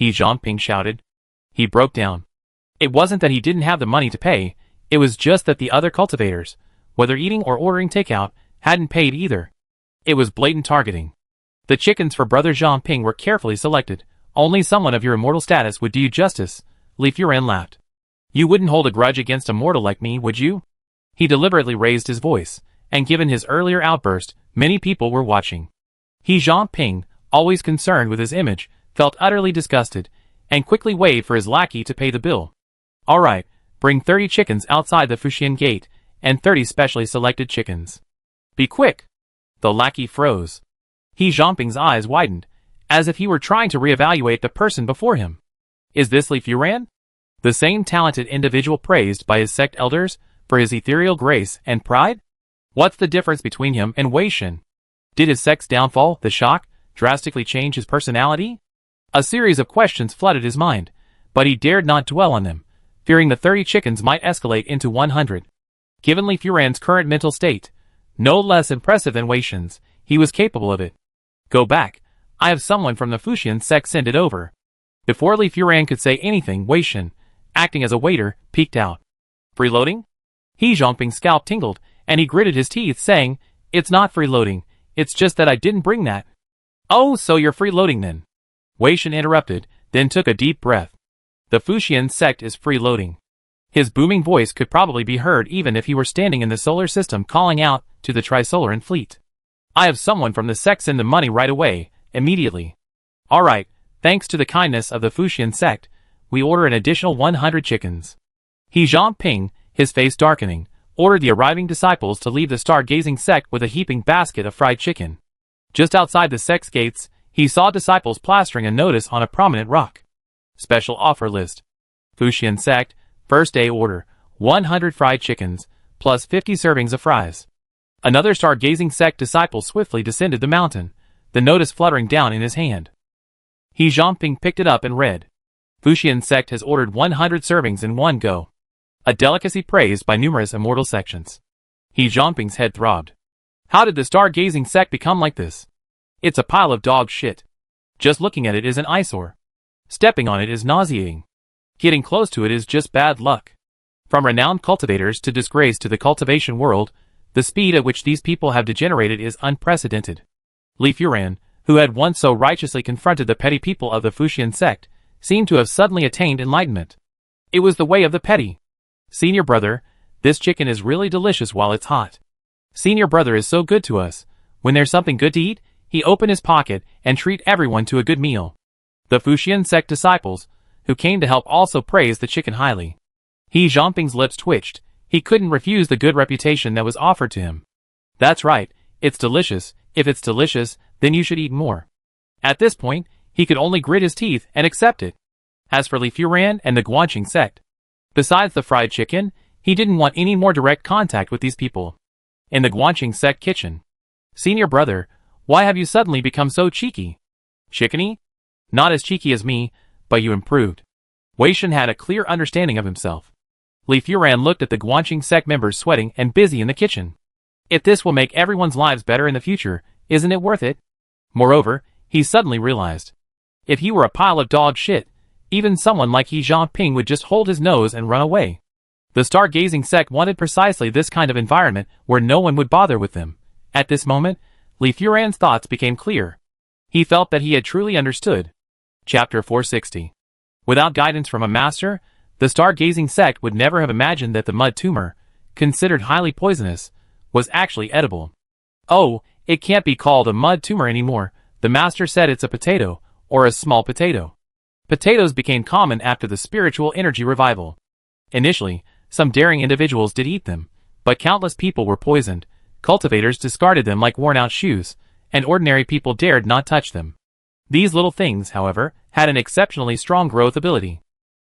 Zhangping shouted. He broke down. It wasn't that he didn't have the money to pay, it was just that the other cultivators, whether eating or ordering takeout, hadn't paid either. It was blatant targeting. The chickens for Brother Zhangping were carefully selected. Only someone of your immortal status would do you justice. Li Furan laughed. You wouldn't hold a grudge against a mortal like me, would you? He deliberately raised his voice, and given his earlier outburst, many people were watching. Zhangping, always concerned with his image, felt utterly disgusted, and quickly waved for his lackey to pay the bill. Alright, bring 30 chickens outside the Fuxian gate, and 30 specially selected chickens. Be quick! The lackey froze. Zhangping's eyes widened, as if he were trying to reevaluate the person before him. Is this Li Furan? The same talented individual praised by his sect elders for his ethereal grace and pride? What's the difference between him and Wei Shen? Did his sect's downfall, the shock, drastically change his personality? A series of questions flooded his mind, but he dared not dwell on them, fearing the 30 chickens might escalate into 100. Given Li Furan's current mental state, no less impressive than Wei Shen's, he was capable of it. Go back. I have someone from the Fuxian sect send it over. Before Li Furan could say anything, Wei Shen, acting as a waiter, peeked out. Freeloading? Zhangping's scalp tingled, and he gritted his teeth, saying, It's not freeloading, it's just that I didn't bring that. Oh, so you're freeloading then? Wei Shen interrupted, then took a deep breath. The Fuxian sect is freeloading. His booming voice could probably be heard even if he were standing in the solar system calling out to the Trisolaran fleet. I have someone from the sect send the money right away, immediately. Alright, thanks to the kindness of the Fuxian sect, we order an additional 100 chickens. Zhangping, his face darkening, ordered the arriving disciples to leave the stargazing sect with a heaping basket of fried chicken. Just outside the sect's gates, he saw disciples plastering a notice on a prominent rock. Special offer list. Fuxian sect, first day order, 100 fried chickens, plus 50 servings of fries. Another stargazing sect disciple swiftly descended the mountain, the notice fluttering down in his hand. Zhangping picked it up and read. Fuxian sect has ordered 100 servings in one go. A delicacy praised by numerous immortal sections. Zhangping's head throbbed. How did the stargazing sect become like this? It's a pile of dog shit. Just looking at it is an eyesore. Stepping on it is nauseating. Getting close to it is just bad luck. From renowned cultivators to disgrace to the cultivation world, the speed at which these people have degenerated is unprecedented. Li Furan, who had once so righteously confronted the petty people of the Fuxian sect, seemed to have suddenly attained enlightenment. It was the way of the petty. Senior brother, this chicken is really delicious while it's hot. Senior brother is so good to us. When there's something good to eat, he open his pocket and treat everyone to a good meal. The Fuxian sect disciples, who came to help, also praised the chicken highly. He Zhongping's lips twitched. He couldn't refuse the good reputation that was offered to him. That's right, it's delicious. If it's delicious, then you should eat more. At this point, he could only grit his teeth and accept it. As for Li Furan and the Guanxing sect, besides the fried chicken, he didn't want any more direct contact with these people. In the Guanxing sect kitchen. Senior brother, why have you suddenly become so cheeky? Chickeny? Not as cheeky as me, but you improved. Wei Shen had a clear understanding of himself. Li Furan looked at the Guanxing sect members sweating and busy in the kitchen. If this will make everyone's lives better in the future, isn't it worth it? Moreover, he suddenly realized. If he were a pile of dog shit, even someone like He Zhongping would just hold his nose and run away. The stargazing sect wanted precisely this kind of environment where no one would bother with them. At this moment, Li Furan's thoughts became clear. He felt that he had truly understood. Chapter 460. Without guidance from a master, the stargazing sect would never have imagined that the mud tumor, considered highly poisonous, was actually edible. Oh, it can't be called a mud tumor anymore. The master said it's a potato, or a small potato. Potatoes became common after the spiritual energy revival. Initially, some daring individuals did eat them, but countless people were poisoned. Cultivators discarded them like worn-out shoes, and ordinary people dared not touch them. These little things, however, had an exceptionally strong growth ability.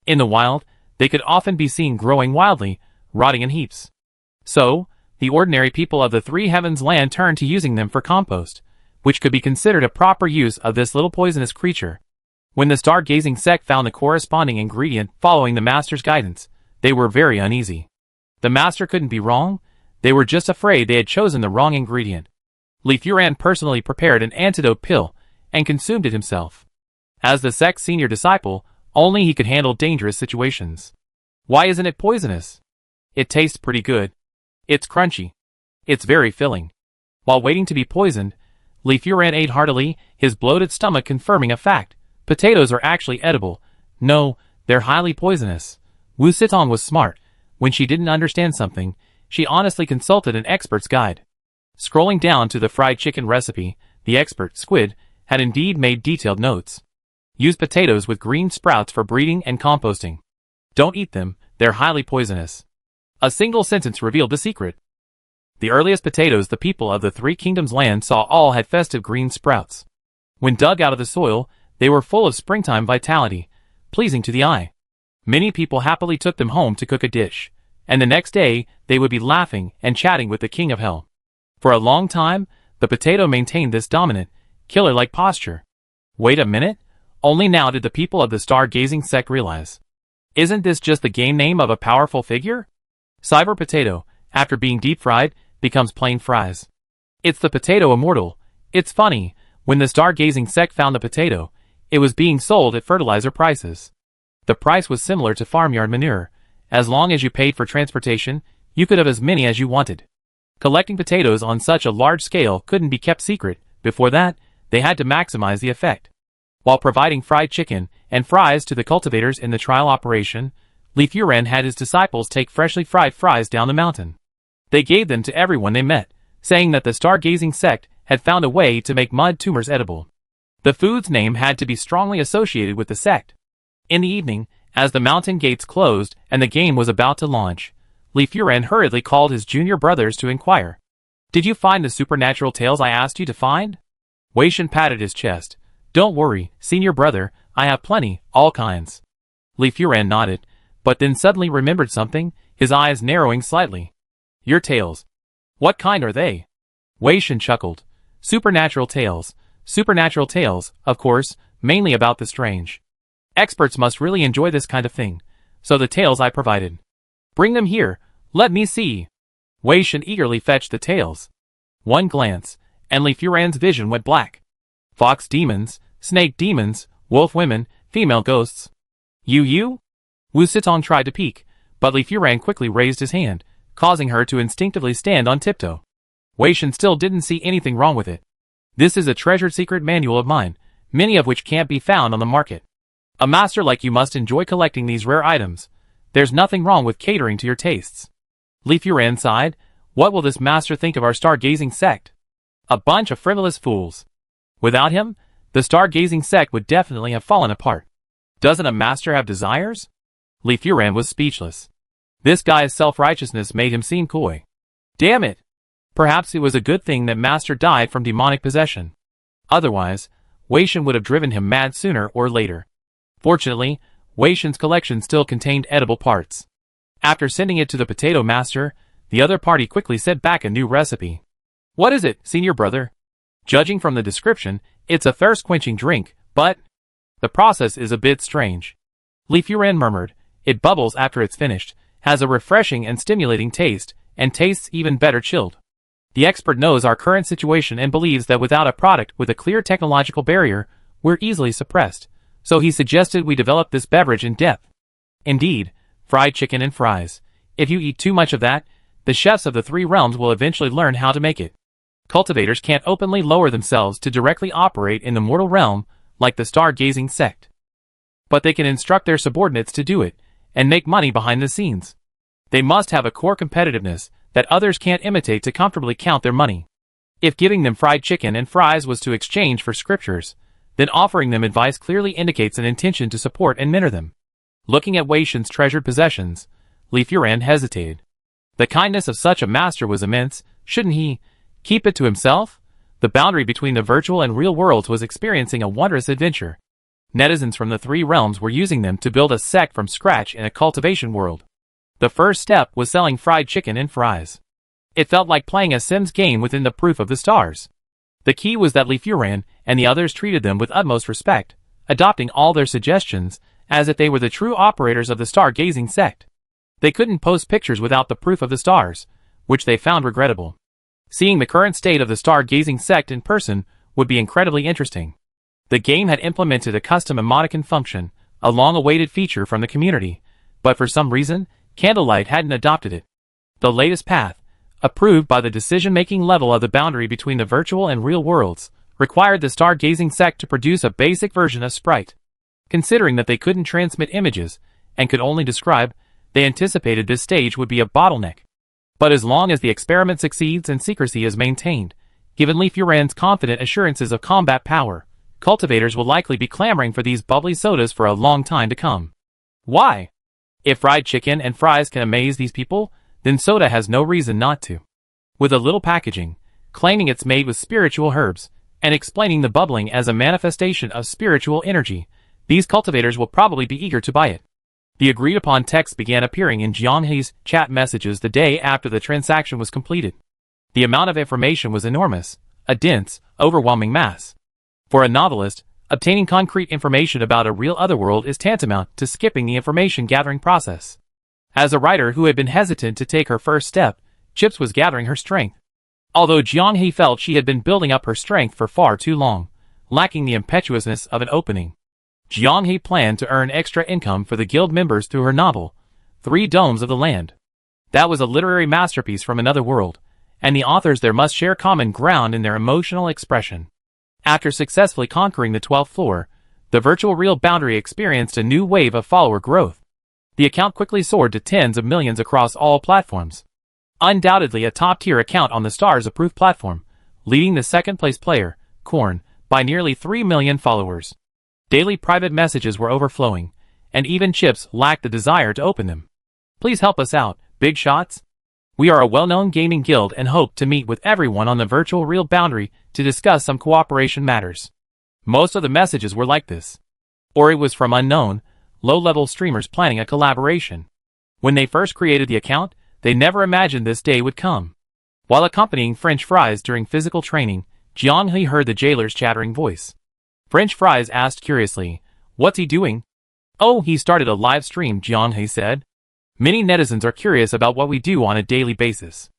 In the wild, they could often be seen growing wildly, rotting in heaps. So, the ordinary people of the Three Heavens land turned to using them for compost, which could be considered a proper use of this little poisonous creature. When the stargazing sect found the corresponding ingredient following the master's guidance, they were very uneasy. The master couldn't be wrong, they were just afraid they had chosen the wrong ingredient. Li Furan personally prepared an antidote pill and consumed it himself. As the sect's senior disciple, only he could handle dangerous situations. Why isn't it poisonous? It tastes pretty good. It's crunchy. It's very filling. While waiting to be poisoned, Li Furan ate heartily, his bloated stomach confirming a fact. Potatoes are actually edible. No, they're highly poisonous. Wu Sitong was smart. When she didn't understand something, she honestly consulted an expert's guide. Scrolling down to the fried chicken recipe, the expert, Squid, had indeed made detailed notes. Use potatoes with green sprouts for breeding and composting. Don't eat them, they're highly poisonous. A single sentence revealed the secret. The earliest potatoes the people of the Three Kingdoms land saw all had festive green sprouts. When dug out of the soil, they were full of springtime vitality, pleasing to the eye. Many people happily took them home to cook a dish, and the next day they would be laughing and chatting with the King of Hell. For a long time, the potato maintained this dominant, killer-like posture. Wait a minute, only now did the people of the stargazing sect realize. Isn't this just the game name of a powerful figure? Cyber potato, after being deep-fried, becomes plain fries. It's the potato immortal. It's funny, when the stargazing sect found the potato, it was being sold at fertilizer prices. The price was similar to farmyard manure. As long as you paid for transportation, you could have as many as you wanted. Collecting potatoes on such a large scale couldn't be kept secret. Before that, they had to maximize the effect. While providing fried chicken and fries to the cultivators in the trial operation, Li Furan had his disciples take freshly fried fries down the mountain. They gave them to everyone they met, saying that the stargazing sect had found a way to make mud tumors edible. The food's name had to be strongly associated with the sect. In the evening, as the mountain gates closed and the game was about to launch, Li Furan hurriedly called his junior brothers to inquire. Did you find the supernatural tales I asked you to find? Wei Shen patted his chest. Don't worry, senior brother, I have plenty, all kinds. Li Furan nodded, but then suddenly remembered something, his eyes narrowing slightly. Your tales. What kind are they? Wei Shen chuckled. Supernatural tales, of course, mainly about the strange. Experts must really enjoy this kind of thing, so the tales I provided. Bring them here, let me see. Wei Shen eagerly fetched the tales. One glance, and Li Furan's vision went black. Fox demons, snake demons, wolf women, female ghosts. You? Wu Sitong tried to peek, but Li Furan quickly raised his hand, causing her to instinctively stand on tiptoe. Wei Shen still didn't see anything wrong with it. This is a treasured secret manual of mine, many of which can't be found on the market. A master like you must enjoy collecting these rare items. There's nothing wrong with catering to your tastes. Li Furan sighed. What will this master think of our stargazing sect? A bunch of frivolous fools. Without him, the stargazing sect would definitely have fallen apart. Doesn't a master have desires? Li Furan was speechless. This guy's self-righteousness made him seem coy. Damn it! Perhaps it was a good thing that Master died from demonic possession. Otherwise, Wei Shen would have driven him mad sooner or later. Fortunately, Wei Shen's collection still contained edible parts. After sending it to the Potato Master, the other party quickly sent back a new recipe. What is it, senior brother? Judging from the description, it's a thirst-quenching drink, but the process is a bit strange. Li Furan murmured. It bubbles after it's finished, has a refreshing and stimulating taste, and tastes even better chilled. The expert knows our current situation and believes that without a product with a clear technological barrier, we're easily suppressed, so he suggested we develop this beverage in depth. Indeed, fried chicken and fries. If you eat too much of that, the chefs of the three realms will eventually learn how to make it. Cultivators can't openly lower themselves to directly operate in the mortal realm like the stargazing sect. But they can instruct their subordinates to do it, and make money behind the scenes. They must have a core competitiveness that others can't imitate to comfortably count their money. If giving them fried chicken and fries was to exchange for scriptures, then offering them advice clearly indicates an intention to support and mentor them. Looking at Wei Shen's treasured possessions, Li Furan hesitated. The kindness of such a master was immense. Shouldn't he keep it to himself? The boundary between the virtual and real worlds was experiencing a wondrous adventure. Netizens from the three realms were using them to build a sect from scratch in a cultivation world. The first step was selling fried chicken and fries. It felt like playing a Sims game within the proof of the stars. The key was that Li Furan and the others treated them with utmost respect, adopting all their suggestions as if they were the true operators of the stargazing sect. They couldn't post pictures without the proof of the stars, which they found regrettable. Seeing the current state of the stargazing sect in person would be incredibly interesting. The game had implemented a custom emoticon function, a long-awaited feature from the community, but for some reason, Candlelight hadn't adopted it. The latest path, approved by the decision-making level of the boundary between the virtual and real worlds, required the stargazing sect to produce a basic version of Sprite. Considering that they couldn't transmit images, and could only describe, they anticipated this stage would be a bottleneck. But as long as the experiment succeeds and secrecy is maintained, given Li Furan's confident assurances of combat power, cultivators will likely be clamoring for these bubbly sodas for a long time to come. Why? If fried chicken and fries can amaze these people, then soda has no reason not to. With a little packaging, claiming it's made with spiritual herbs, and explaining the bubbling as a manifestation of spiritual energy, these cultivators will probably be eager to buy it. The agreed-upon text began appearing in Jiang Hei's chat messages the day after the transaction was completed. The amount of information was enormous, a dense, overwhelming mass. For a novelist, obtaining concrete information about a real otherworld is tantamount to skipping the information-gathering process. As a writer who had been hesitant to take her first step, Chips was gathering her strength. Although Jiang Hei felt she had been building up her strength for far too long, lacking the impetuousness of an opening. Jiang Hei planned to earn extra income for the guild members through her novel, 3 Domes of the Land. That was a literary masterpiece from another world, and the authors there must share common ground in their emotional expression. After successfully conquering the 12th floor, the virtual real boundary experienced a new wave of follower growth. The account quickly soared to tens of millions across all platforms. Undoubtedly a top-tier account on the Stars-approved platform, leading the second-place player, Korn, by nearly 3 million followers. Daily private messages were overflowing, and even Chips lacked the desire to open them. Please help us out, big shots. We are a well-known gaming guild and hope to meet with everyone on the virtual real boundary to discuss some cooperation matters. Most of the messages were like this. Or it was from unknown, low-level streamers planning a collaboration. When they first created the account, they never imagined this day would come. While accompanying French Fries during physical training, Jiang He heard the jailer's chattering voice. French Fries asked curiously, "What's he doing?" "Oh, he started a live stream," Jiang He said. "Many netizens are curious about what we do on a daily basis.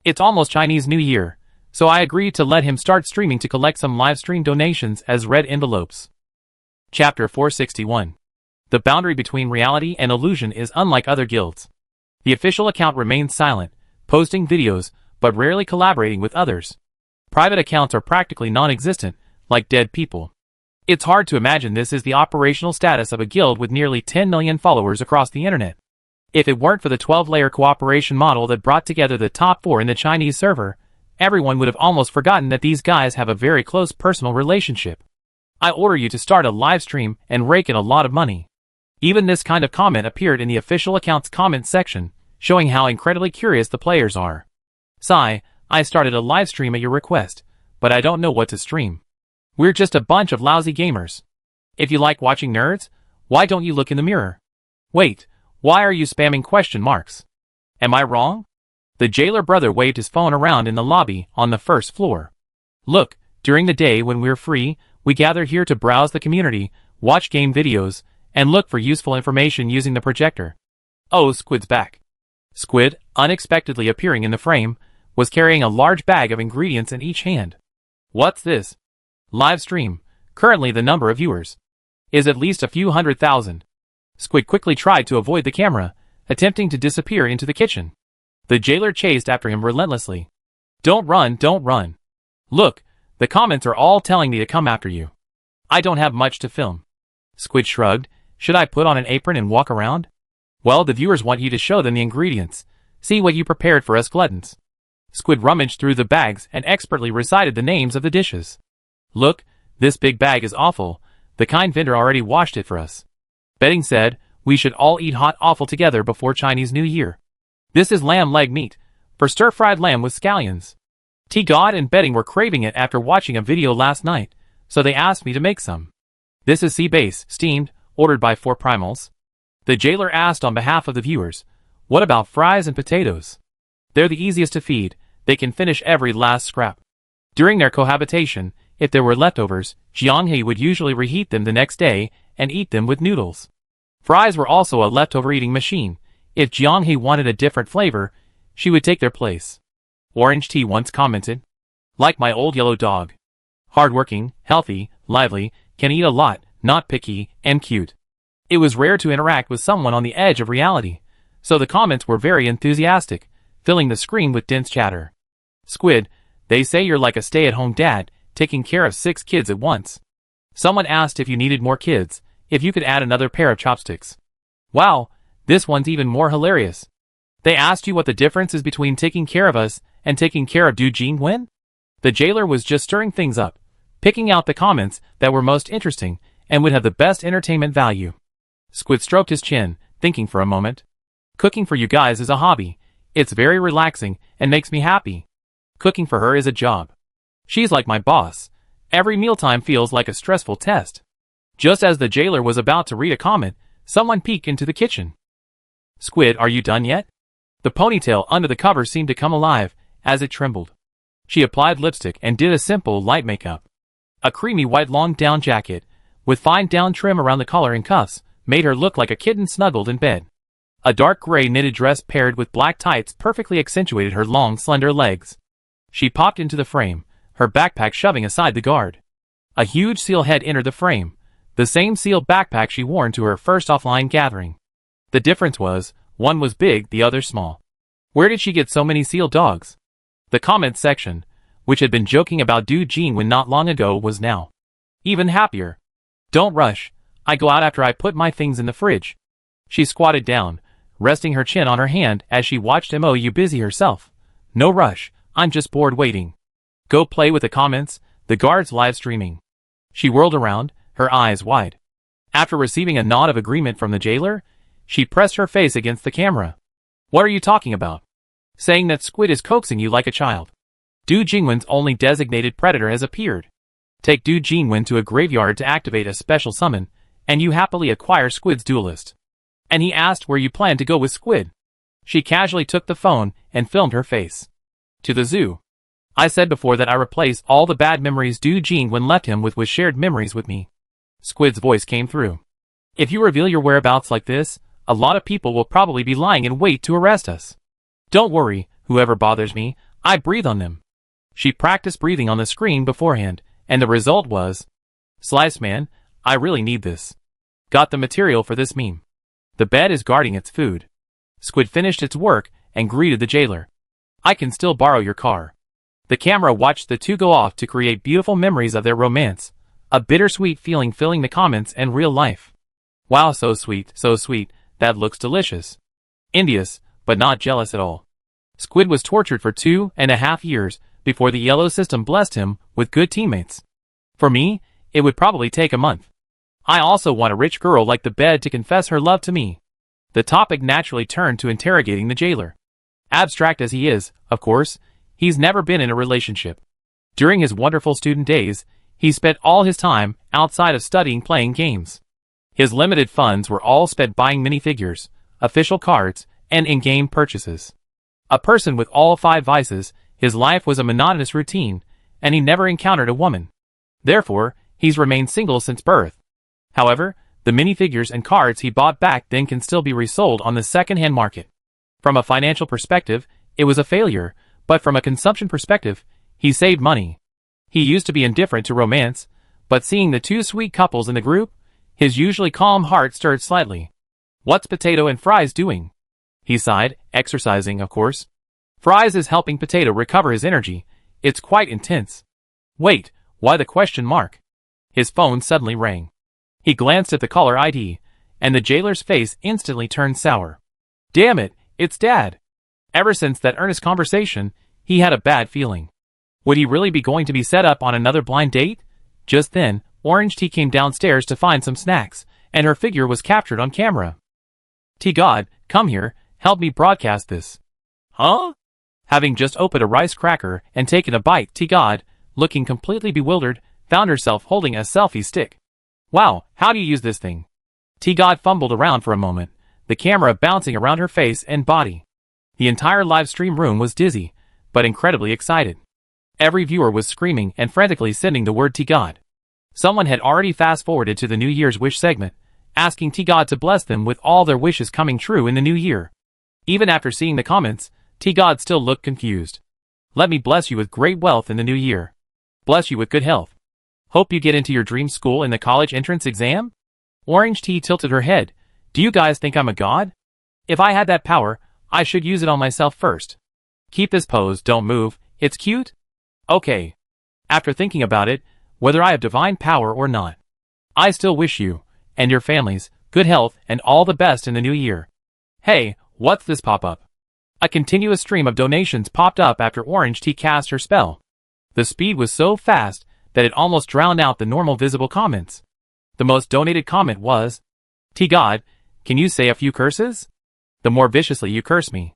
It's almost Chinese New Year, so I agreed to let him start streaming to collect some live stream donations as red envelopes." Chapter 461. The boundary between reality and illusion is unlike other guilds. The official account remains silent, posting videos, but rarely collaborating with others. Private accounts are practically non-existent, like dead people. It's hard to imagine this is the operational status of a guild with nearly 10 million followers across the internet. If it weren't for the 12-layer cooperation model that brought together the top 4 in the Chinese server, everyone would have almost forgotten that these guys have a very close personal relationship. I order you to start a live stream and rake in a lot of money. Even this kind of comment appeared in the official account's comment section, showing how incredibly curious the players are. Sigh, I started a live stream at your request, but I don't know what to stream. We're just a bunch of lousy gamers. If you like watching nerds, why don't you look in the mirror? Wait, why are you spamming question marks? Am I wrong? The jailer brother waved his phone around in the lobby on the first floor. Look, during the day when we're free, we gather here to browse the community, watch game videos, and look for useful information using the projector. Oh, Squid's back. Squid, unexpectedly appearing in the frame, was carrying a large bag of ingredients in each hand. What's this? Live stream. Currently the number of viewers is at least a few 100,000. Squid quickly tried to avoid the camera, attempting to disappear into the kitchen. The jailer chased after him relentlessly. Don't run, don't run. Look, the comments are all telling me to come after you. I don't have much to film. Squid shrugged. Should I put on an apron and walk around? Well, the viewers want you to show them the ingredients. See what you prepared for us gluttons. Squid rummaged through the bags and expertly recited the names of the dishes. Look, this big bag is offal. The kind vendor already washed it for us. Betting said, we should all eat hot offal together before Chinese New Year. This is lamb leg meat, for stir-fried lamb with scallions. T-God and Betting were craving it after watching a video last night, so they asked me to make some. This is sea bass, steamed, ordered by 4 primals. The jailer asked on behalf of the viewers, what about fries and potatoes? They're the easiest to feed, they can finish every last scrap. During their cohabitation, if there were leftovers, Jianghe would usually reheat them the next day and eat them with noodles. Fries were also a leftover eating machine. If Jianghe wanted a different flavor, she would take their place. Orange Tea once commented, like my old yellow dog. Hardworking, healthy, lively, can eat a lot, not picky, and cute. It was rare to interact with someone on the edge of reality, so the comments were very enthusiastic, filling the screen with dense chatter. Squid, they say you're like a stay-at-home dad, taking care of 6 kids at once. Someone asked if you needed more kids, if you could add another pair of chopsticks. Wow, this one's even more hilarious. They asked you what the difference is between taking care of us and taking care of Du Jingwen? The jailer was just stirring things up, picking out the comments that were most interesting and would have the best entertainment value. Squid stroked his chin, thinking for a moment. Cooking for you guys is a hobby. It's very relaxing and makes me happy. Cooking for her is a job. She's like my boss. Every mealtime feels like a stressful test. Just as the jailer was about to read a comment, someone peeked into the kitchen. Squid, are you done yet? The ponytail under the cover seemed to come alive as it trembled. She applied lipstick and did a simple light makeup. A creamy white long down jacket, with fine down trim around the collar and cuffs, made her look like a kitten snuggled in bed. A dark gray knitted dress paired with black tights perfectly accentuated her long, slender legs. She popped into the frame, her backpack shoving aside the guard. A huge seal head entered the frame, the same seal backpack she wore to her first offline gathering. The difference was, one was big, the other small. Where did she get so many seal dogs? The comments section, which had been joking about Du Jingwen not long ago, was now even happier. Don't rush, I go out after I put my things in the fridge. She squatted down, resting her chin on her hand as she watched Mou busy herself. No rush, I'm just bored waiting. Go play with the comments, the guard's live streaming. She whirled around, her eyes wide. After receiving a nod of agreement from the jailer, she pressed her face against the camera. What are you talking about? Saying that Squid is coaxing you like a child. Du Jingwen's only designated predator has appeared. Take Du Jingwen to a graveyard to activate a special summon, and you happily acquire Squid's duelist. And he asked where you plan to go with Squid. She casually took the phone and filmed her face. To the zoo. I said before that I replace all the bad memories Du Jingwen left him with shared memories with me. Squid's voice came through. If you reveal your whereabouts like this, a lot of people will probably be lying in wait to arrest us. Don't worry, whoever bothers me, I breathe on them. She practiced breathing on the screen beforehand, and the result was, Slice man, I really need this. Got the material for this meme. The bed is guarding its food. Squid finished its work and greeted the jailer. I can still borrow your car. The camera watched the two go off to create beautiful memories of their romance, a bittersweet feeling filling the comments and real life. Wow, so sweet, that looks delicious. Envious, but not jealous at all. Squid was tortured for 2.5 years before the yellow system blessed him with good teammates. For me, It would probably take a month. I also want a rich girl like the bed to confess her love to me. The topic naturally turned to interrogating the jailer. Abstract as he is, of course, he's never been in a relationship. During his wonderful student days, he spent all his time outside of studying playing games. His limited funds were all spent buying minifigures, official cards, and in-game purchases. A person with all 5 vices, his life was a monotonous routine, and he never encountered a woman. Therefore, he's remained single since birth. However, the minifigures and cards he bought back then can still be resold on the second-hand market. From a financial perspective, it was a failure, but from a consumption perspective, he saved money. He used to be indifferent to romance, but seeing the 2 sweet couples in the group, his usually calm heart stirred slightly. What's Potato and Fries doing? He sighed, exercising, of course. Fries is helping Potato recover his energy. It's quite intense. Wait, why the question mark? His phone suddenly rang. He glanced at the caller ID, and the jailer's face instantly turned sour. Damn it, it's Dad. Ever since that earnest conversation, he had a bad feeling. Would he really be going to be set up on another blind date? Just then, Orange Tea came downstairs to find some snacks, and her figure was captured on camera. T-God, come here, help me broadcast this. Huh? Having just opened a rice cracker and taken a bite, T-God, looking completely bewildered, found herself holding a selfie stick. Wow, how do you use this thing? T-God fumbled around for a moment, the camera bouncing around her face and body. The entire live stream room was dizzy, but incredibly excited. Every viewer was screaming and frantically sending the word T-God. Someone had already fast-forwarded to the New Year's wish segment, asking T-God to bless them with all their wishes coming true in the new year. Even after seeing the comments, T-God still looked confused. Let me bless you with great wealth in the new year. Bless you with good health. Hope you get into your dream school in the college entrance exam? Orange Tea tilted her head. Do you guys think I'm a god? If I had that power, I should use it on myself first. Keep this pose, don't move, it's cute? Okay. After thinking about it, whether I have divine power or not, I still wish you, and your families, good health and all the best in the new year. Hey, what's this pop-up? A continuous stream of donations popped up after Orange Tea cast her spell. The speed was so fast that it almost drowned out the normal visible comments. The most donated comment was, T-God, can you say a few curses? The more viciously you curse me.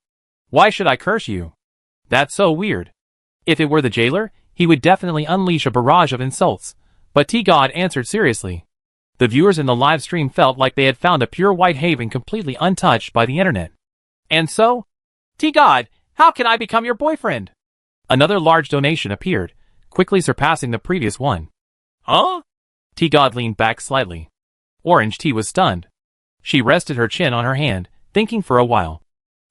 Why should I curse you? That's so weird. If it were the jailer, he would definitely unleash a barrage of insults, but T-God answered seriously. The viewers in the live stream felt like they had found a pure white haven completely untouched by the internet. And so, T-God, how can I become your boyfriend? Another large donation appeared, quickly surpassing the previous one. Huh? T-God leaned back slightly. Orange Tea was stunned. She rested her chin on her hand, thinking for a while.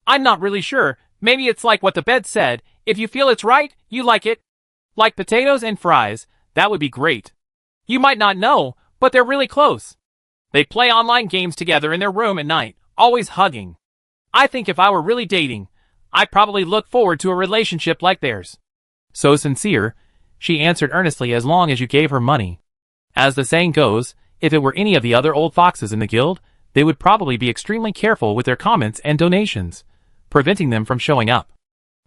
I'm not really sure. Maybe it's like what the bed said. If you feel it's right, you like it. Like potatoes and fries, that would be great. You might not know, but they're really close. They play online games together in their room at night, always hugging. I think if I were really dating, I'd probably look forward to a relationship like theirs. So sincere, she answered earnestly, as long as you gave her money. As the saying goes, if it were any of the other old foxes in the guild, they would probably be extremely careful with their comments and donations, preventing them from showing up.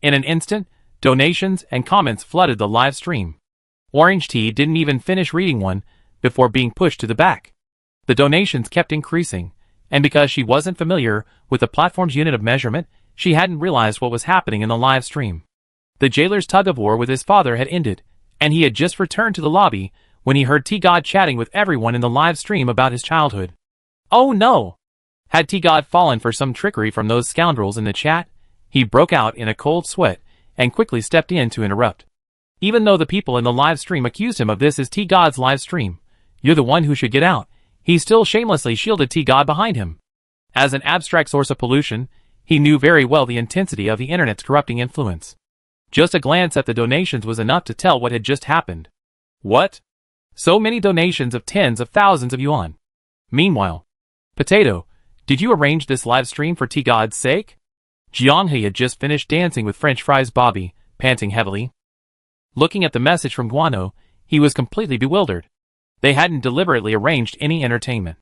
In an instant, donations and comments flooded the live stream. Orange Tea didn't even finish reading one before being pushed to the back. The donations kept increasing, and because she wasn't familiar with the platform's unit of measurement, she hadn't realized what was happening in the live stream. The jailer's tug-of-war with his father had ended, and he had just returned to the lobby when he heard T-God chatting with everyone in the live stream about his childhood. Oh no! Had T-God fallen for some trickery from those scoundrels in the chat? He broke out in a cold sweat and quickly stepped in to interrupt. Even though the people in the live stream accused him of this as T-God's live stream, you're the one who should get out, he still shamelessly shielded T-God behind him. As an abstract source of pollution, he knew very well the intensity of the internet's corrupting influence. Just a glance at the donations was enough to tell what had just happened. What? So many donations of tens of thousands of yuan. Meanwhile, Potato, did you arrange this live stream for T-God's sake? Jianghe had just finished dancing with French Fries Bobby, panting heavily. Looking at the message from Guano, he was completely bewildered. They hadn't deliberately arranged any entertainment.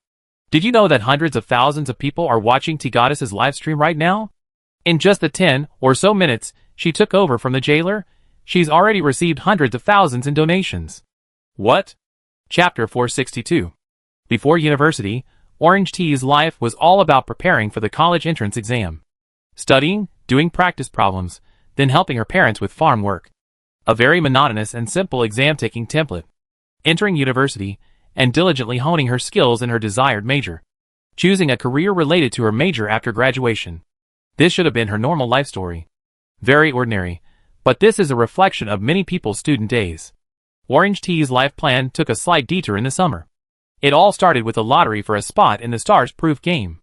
Did you know that hundreds of thousands of people are watching T-Goddess's live stream right now? In just the 10 or so minutes she took over from the jailer, she's already received hundreds of thousands in donations. What? Chapter 462. Before university, Orange T's life was all about preparing for the college entrance exam. Studying, doing practice problems, then helping her parents with farm work. A very monotonous and simple exam-taking template. Entering university, and diligently honing her skills in her desired major. Choosing a career related to her major after graduation. This should have been her normal life story. Very ordinary, but this is a reflection of many people's student days. Orange T's life plan took a slight detour in the summer. It all started with a lottery for a spot in the Stars Proof game.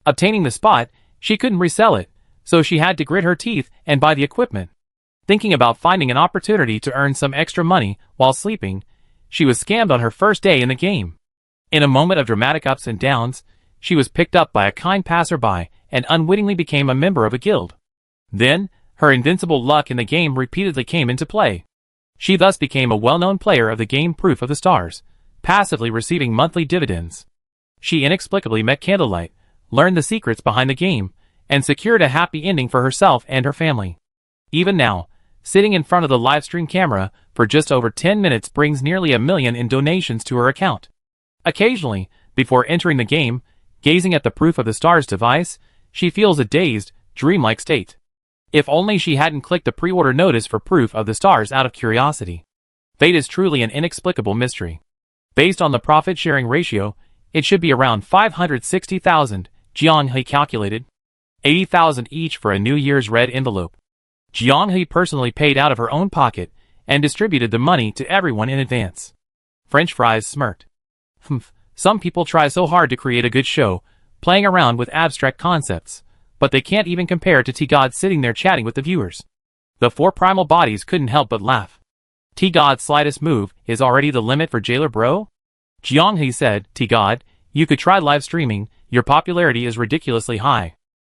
Obtaining the spot, she couldn't resell it, so she had to grit her teeth and buy the equipment. Thinking about finding an opportunity to earn some extra money while sleeping, she was scammed on her first day in the game. In a moment of dramatic ups and downs, she was picked up by a kind passerby and unwittingly became a member of a guild. Then, her invincible luck in the game repeatedly came into play. She thus became a well-known player of the game Proof of the Stars, passively receiving monthly dividends. She inexplicably met Candlelight, learned the secrets behind the game, and secured a happy ending for herself and her family. Even now, sitting in front of the livestream camera for just over 10 minutes brings nearly $1 million in donations to her account. Occasionally, before entering the game, gazing at the Proof of the Stars device, she feels a dazed, dreamlike state. If only she hadn't clicked the pre-order notice for Proof of the Stars out of curiosity. Fate is truly an inexplicable mystery. Based on the profit-sharing ratio, it should be around 560,000, Jiang He calculated. 80,000 each for a New Year's red envelope. Jiang He personally paid out of her own pocket and distributed the money to everyone in advance. French Fries smirked. Some people try so hard to create a good show, playing around with abstract concepts, but they can't even compare to T-God sitting there chatting with the viewers. The four primal bodies couldn't help but laugh. T-God's slightest move is already the limit for Jailer Bro? Jiang He said, T-God, you could try live streaming, your popularity is ridiculously high.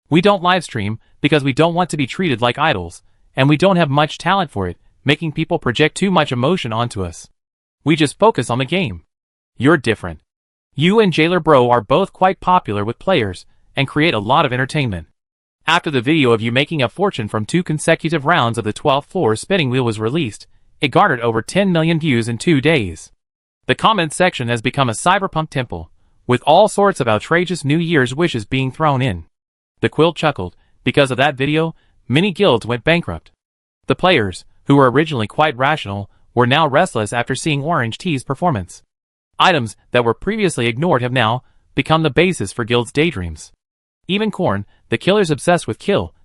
We don't live stream because we don't want to be treated like idols, and we don't have much talent for it, making people project too much emotion onto us. We just focus on the game. You're different. You and Jailer Bro are both quite popular with players, and create a lot of entertainment. After the video of you making a fortune from 2 consecutive rounds of the 12th floor spinning wheel was released, it garnered over 10 million views in 2 days. The comments section has become a cyberpunk temple, with all sorts of outrageous New Year's wishes being thrown in. The Quill chuckled, because of that video, many guilds went bankrupt. The players, who were originally quite rational, were now restless after seeing Orange T's performance. Items that were previously ignored have now become the basis for guilds' daydreams. Even Korn, the killers obsessed with kill,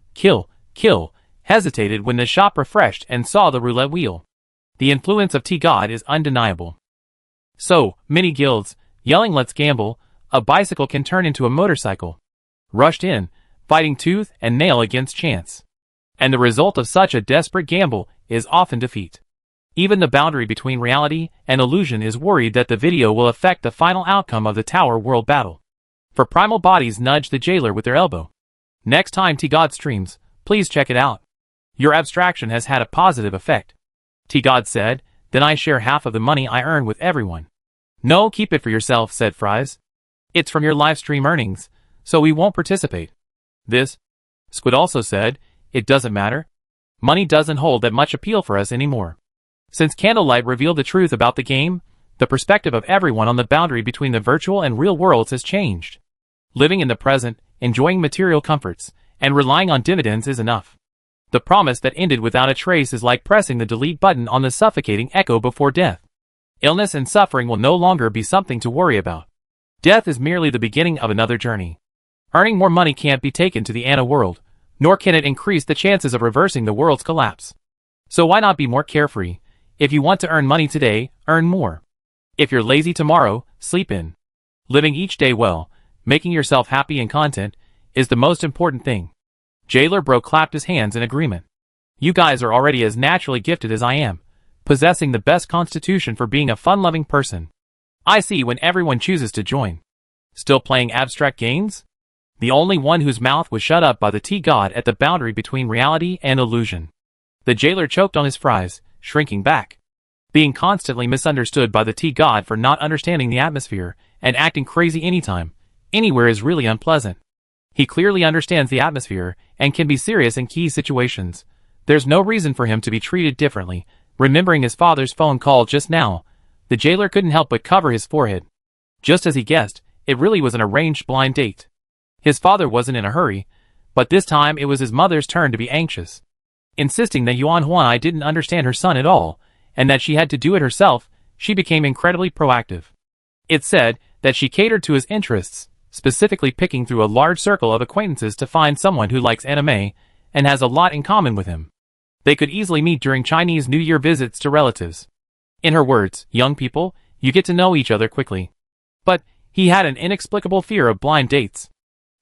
hesitated when the shop refreshed and saw the roulette wheel. The influence of T-God is undeniable. So, many guilds, yelling let's gamble, a bicycle can turn into a motorcycle. Rushed in, fighting tooth and nail against chance. And the result of such a desperate gamble is often defeat. Even the boundary between reality and illusion is worried that the video will affect the final outcome of the Tower World battle. For primal bodies nudge the jailer with their elbow. Next time T-God streams, please check it out. Your abstraction has had a positive effect. T-God said, then I share half of the money I earn with everyone. No, keep it for yourself, said Fries. It's from your live stream earnings, so we won't participate. This? Squid also said, it doesn't matter. Money doesn't hold that much appeal for us anymore. Since Candlelight revealed the truth about the game, the perspective of everyone on the boundary between the virtual and real worlds has changed. Living in the present, enjoying material comforts, and relying on dividends is enough. The promise that ended without a trace is like pressing the delete button on the suffocating echo before death. Illness and suffering will no longer be something to worry about. Death is merely the beginning of another journey. Earning more money can't be taken to the Anna world, nor can it increase the chances of reversing the world's collapse. So why not be more carefree? If you want to earn money today, earn more. If you're lazy tomorrow, sleep in. Living each day well, making yourself happy and content, is the most important thing. Jailer Bro clapped his hands in agreement. You guys are already as naturally gifted as I am, possessing the best constitution for being a fun-loving person. I see when everyone chooses to join. Still playing abstract games? The only one whose mouth was shut up by the T-God at the boundary between reality and illusion. The jailer choked on his fries, shrinking back. Being constantly misunderstood by the T-God for not understanding the atmosphere and acting crazy anytime, anywhere is really unpleasant. He clearly understands the atmosphere and can be serious in key situations. There's no reason for him to be treated differently. Remembering his father's phone call just now, The jailer couldn't help but cover his forehead. Just as he guessed, it really was an arranged blind date. His father wasn't in a hurry, but this time it was his mother's turn to be anxious. Insisting that Yuan Huanai didn't understand her son at all, and that she had to do it herself, she became incredibly proactive. It said that she catered to his interests, specifically picking through a large circle of acquaintances to find someone who likes anime and has a lot in common with him. They could easily meet during Chinese New Year visits to relatives. In her words, young people, you get to know each other quickly. But he had an inexplicable fear of blind dates.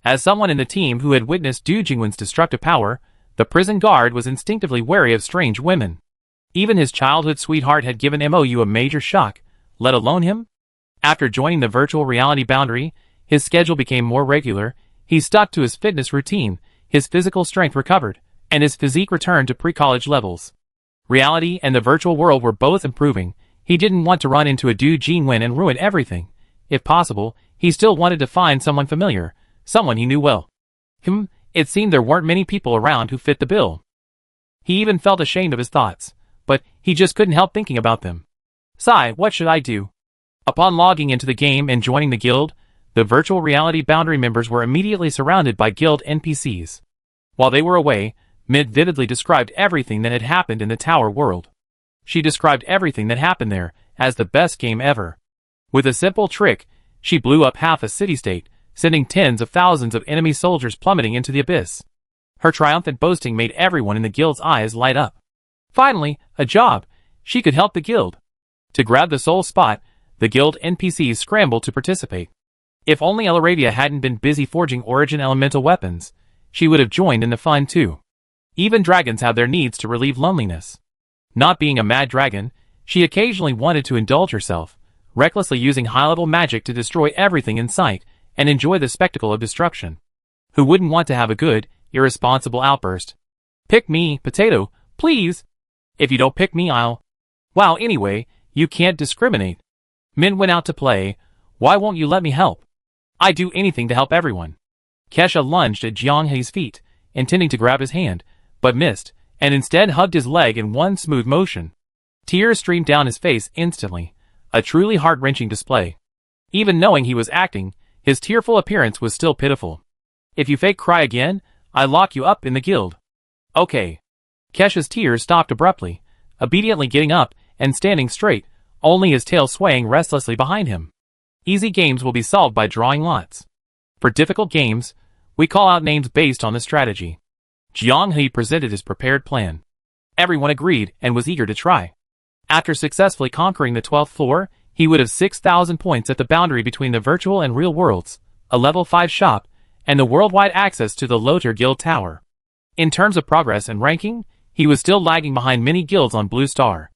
As someone in the team who had witnessed Du Jingwen's destructive power, the prison guard was instinctively wary of strange women. Even his childhood sweetheart had given Mou a major shock, let alone him. After joining the virtual reality boundary, his schedule became more regular, he stuck to his fitness routine, his physical strength recovered, and his physique returned to pre-college levels. Reality and the virtual world were both improving. He didn't want to run into a Du Jingwen and ruin everything. If possible, he still wanted to find someone familiar, someone he knew well. It seemed there weren't many people around who fit the bill. He even felt ashamed of his thoughts, but he just couldn't help thinking about them. Sigh, what should I do? Upon logging into the game and joining the guild, the virtual reality boundary members were immediately surrounded by guild NPCs. While they were away, Mid vividly described everything that had happened in the tower world. She described everything that happened there as the best game ever. With a simple trick, she blew up half a city-state, sending tens of thousands of enemy soldiers plummeting into the abyss. Her triumphant boasting made everyone in the guild's eyes light up. Finally, a job. She could help the guild. To grab the sole spot, the guild NPCs scrambled to participate. If only Elaravia hadn't been busy forging origin elemental weapons, she would have joined in the fun too. Even dragons have their needs to relieve loneliness. Not being a mad dragon, she occasionally wanted to indulge herself, recklessly using high-level magic to destroy everything in sight and enjoy the spectacle of destruction. Who wouldn't want to have a good, irresponsible outburst? Pick me, potato, please! If you don't pick me, I'll... Wow, anyway, you can't discriminate. Min went out to play. Why won't you let me help? I'd do anything to help everyone. Kesha lunged at Jiang Hei's feet, intending to grab his hand, but missed, and instead hugged his leg in one smooth motion. Tears streamed down his face instantly, a truly heart-wrenching display. Even knowing he was acting, his tearful appearance was still pitiful. If you fake cry again, I lock you up in the guild. Okay. Kesha's tears stopped abruptly, obediently getting up and standing straight, only his tail swaying restlessly behind him. Easy games will be solved by drawing lots. For difficult games, we call out names based on the strategy. Jiang He presented his prepared plan. Everyone agreed and was eager to try. After successfully conquering the 12th floor, he would have 6,000 points at the boundary between the virtual and real worlds, a level 5 shop, and the worldwide access to the Loter Guild Tower. In terms of progress and ranking, he was still lagging behind many guilds on Blue Star.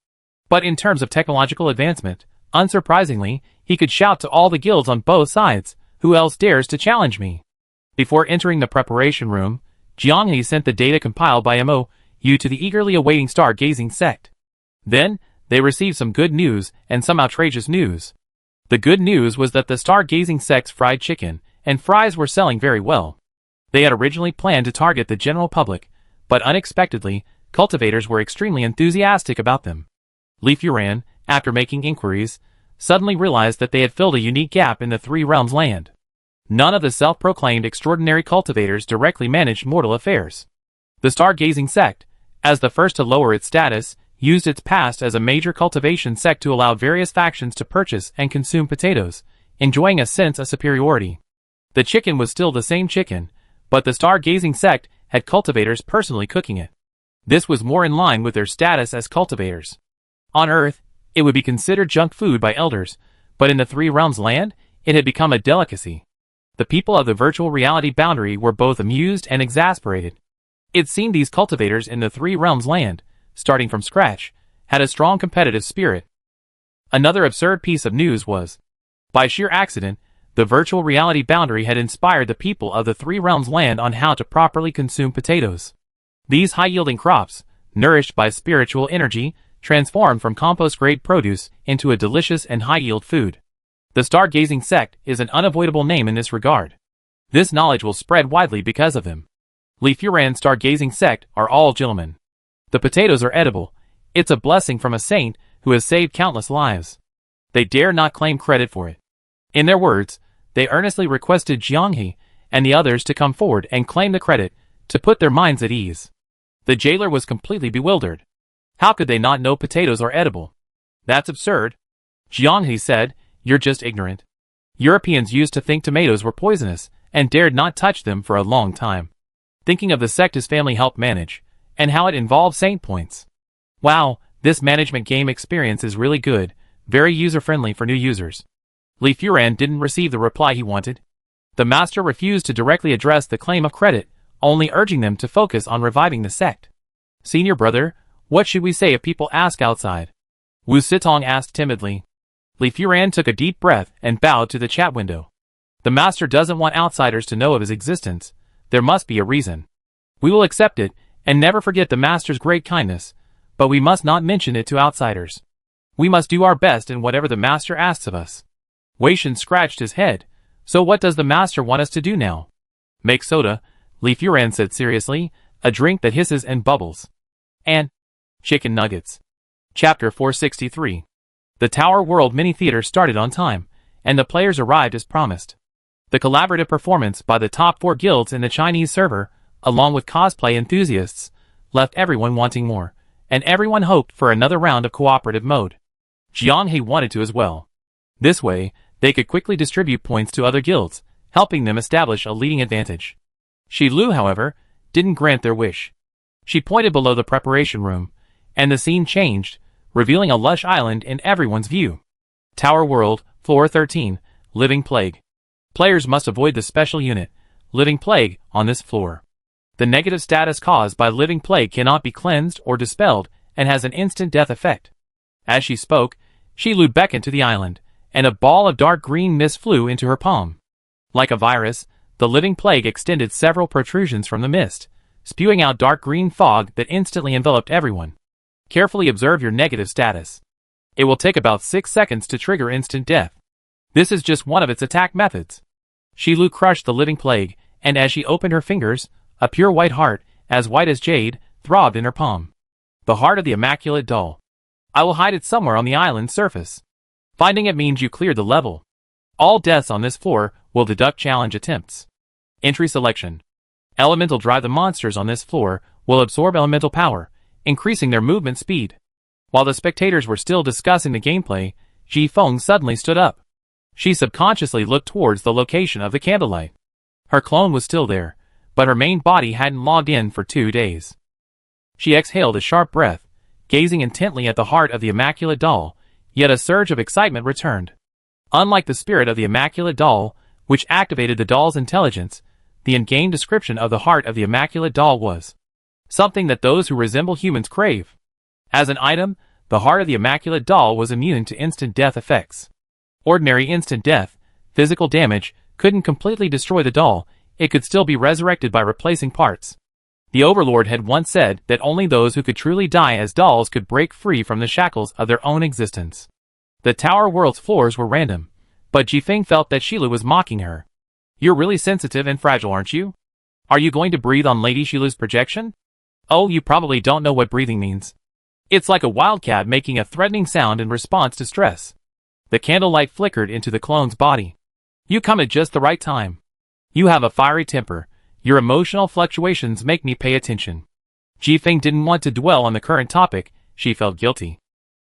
But in terms of technological advancement, unsurprisingly, he could shout to all the guilds on both sides, "Who else dares to challenge me?" Before entering the preparation room, Jiang He sent the data compiled by Mou to the eagerly awaiting star-gazing sect. Then, they received some good news and some outrageous news. The good news was that the star-gazing sect's fried chicken and fries were selling very well. They had originally planned to target the general public, but unexpectedly, cultivators were extremely enthusiastic about them. Li Furan, after making inquiries, suddenly realized that they had filled a unique gap in the Three Realms land. None of the self-proclaimed extraordinary cultivators directly managed mortal affairs. The star-gazing sect, as the first to lower its status, used its past as a major cultivation sect to allow various factions to purchase and consume potatoes, enjoying a sense of superiority. The chicken was still the same chicken, but the star-gazing sect had cultivators personally cooking it. This was more in line with their status as cultivators. On Earth, it would be considered junk food by elders, but in the Three Realms land, it had become a delicacy. The people of the virtual reality boundary were both amused and exasperated. It seemed these cultivators in the Three Realms land, starting from scratch, had a strong competitive spirit. Another absurd piece of news was, by sheer accident, the virtual reality boundary had inspired the people of the Three Realms land on how to properly consume potatoes. These high-yielding crops, nourished by spiritual energy, transformed from compost-grade produce into a delicious and high-yield food. The star-gazing sect is an unavoidable name in this regard. This knowledge will spread widely because of them. Li Furan's star-gazing sect are all gentlemen. The potatoes are edible. It's a blessing from a saint who has saved countless lives. They dare not claim credit for it. In their words, they earnestly requested Jianghe and the others to come forward and claim the credit, to put their minds at ease. The jailer was completely bewildered. How could they not know potatoes are edible? That's absurd. Jianghe said, you're just ignorant. Europeans used to think tomatoes were poisonous, and dared not touch them for a long time. Thinking of the sect his family helped manage, and how it involved saint points. Wow, this management game experience is really good, very user-friendly for new users. Li Furan didn't receive the reply he wanted. The master refused to directly address the claim of credit, only urging them to focus on reviving the sect. Senior brother, what should we say if people ask outside? Wu Sitong asked timidly. Li Furan took a deep breath and bowed to the chat window. The master doesn't want outsiders to know of his existence. There must be a reason. We will accept it, and never forget the master's great kindness, but we must not mention it to outsiders. We must do our best in whatever the master asks of us. Wei Shen scratched his head. So what does the master want us to do now? Make soda, Li Furan said seriously, a drink that hisses and bubbles. And chicken nuggets. Chapter 463. The Tower World mini-theater started on time, and the players arrived as promised. The collaborative performance by the top 4 guilds in the Chinese server, along with cosplay enthusiasts, left everyone wanting more, and everyone hoped for another round of cooperative mode. Jianghe wanted to as well. This way, they could quickly distribute points to other guilds, helping them establish a leading advantage. Shi Lu, however, didn't grant their wish. She pointed below the preparation room, and the scene changed, revealing a lush island in everyone's view. Tower World, Floor 13, Living Plague. Players must avoid the special unit, Living Plague, on this floor. The negative status caused by Living Plague cannot be cleansed or dispelled and has an instant death effect. As she spoke, Shi Lu beckoned to the island, and a ball of dark green mist flew into her palm. Like a virus, the Living Plague extended several protrusions from the mist, spewing out dark green fog that instantly enveloped everyone. Carefully observe your negative status. It will take about 6 seconds to trigger instant death. This is just one of its attack methods. Shi Lu crushed the Living Plague, and as she opened her fingers, a pure white heart, as white as jade, throbbed in her palm. The heart of the Immaculate Doll. I will hide it somewhere on the island's surface. Finding it means you cleared the level. All deaths on this floor will deduct challenge attempts. Entry selection. Elemental drive. The monsters on this floor will absorb elemental power, increasing their movement speed. While the spectators were still discussing the gameplay, Ji Feng suddenly stood up. She subconsciously looked towards the location of the candlelight. Her clone was still there, but her main body hadn't logged in for 2 days. She exhaled a sharp breath, gazing intently at the heart of the Immaculate Doll, yet a surge of excitement returned. Unlike the spirit of the Immaculate Doll, which activated the doll's intelligence, the in-game description of the heart of the Immaculate Doll was something that those who resemble humans crave. As an item, the heart of the Immaculate Doll was immune to instant death effects. Ordinary instant death, physical damage, couldn't completely destroy the doll. It could still be resurrected by replacing parts. The Overlord had once said that only those who could truly die as dolls could break free from the shackles of their own existence. The Tower World's floors were random, but Jifeng felt that Shilu was mocking her. You're really sensitive and fragile, aren't you? Are you going to breathe on Lady Shilu's projection? Oh, you probably don't know what breathing means. It's like a wildcat making a threatening sound in response to stress. The candlelight flickered into the clone's body. You come at just the right time. You have a fiery temper. Your emotional fluctuations make me pay attention. Jifeng didn't want to dwell on the current topic. She felt guilty.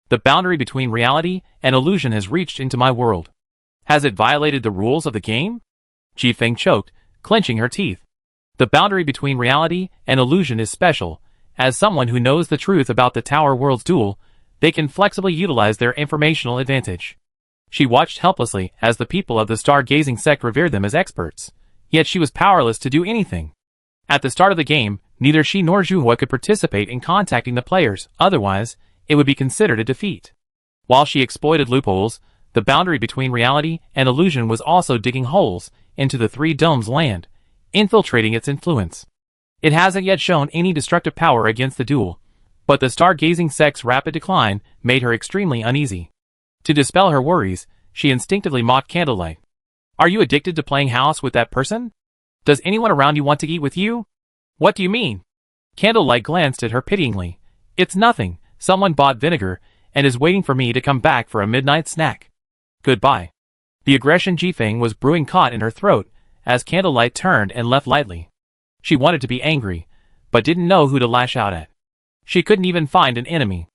The boundary between reality and illusion has reached into my world. Has it violated the rules of the game? Jifeng choked, clenching her teeth. The boundary between reality and illusion is special. As someone who knows the truth about the Tower World's duel, they can flexibly utilize their informational advantage. She watched helplessly as the people of the star-gazing sect revered them as experts, yet she was powerless to do anything. At the start of the game, neither she nor Zhuhua could participate in contacting the players, otherwise, it would be considered a defeat. While she exploited loopholes, the boundary between reality and illusion was also digging holes into the Three Domes land, infiltrating its influence. It hasn't yet shown any destructive power against the duel, but the star-gazing sect's rapid decline made her extremely uneasy. To dispel her worries, she instinctively mocked Candlelight. Are you addicted to playing house with that person? Does anyone around you want to eat with you? What do you mean? Candlelight glanced at her pityingly. It's nothing. Someone bought vinegar and is waiting for me to come back for a midnight snack. Goodbye. The aggression Jifeng was brewing caught in her throat as Candlelight turned and left lightly. She wanted to be angry, but didn't know who to lash out at. She couldn't even find an enemy.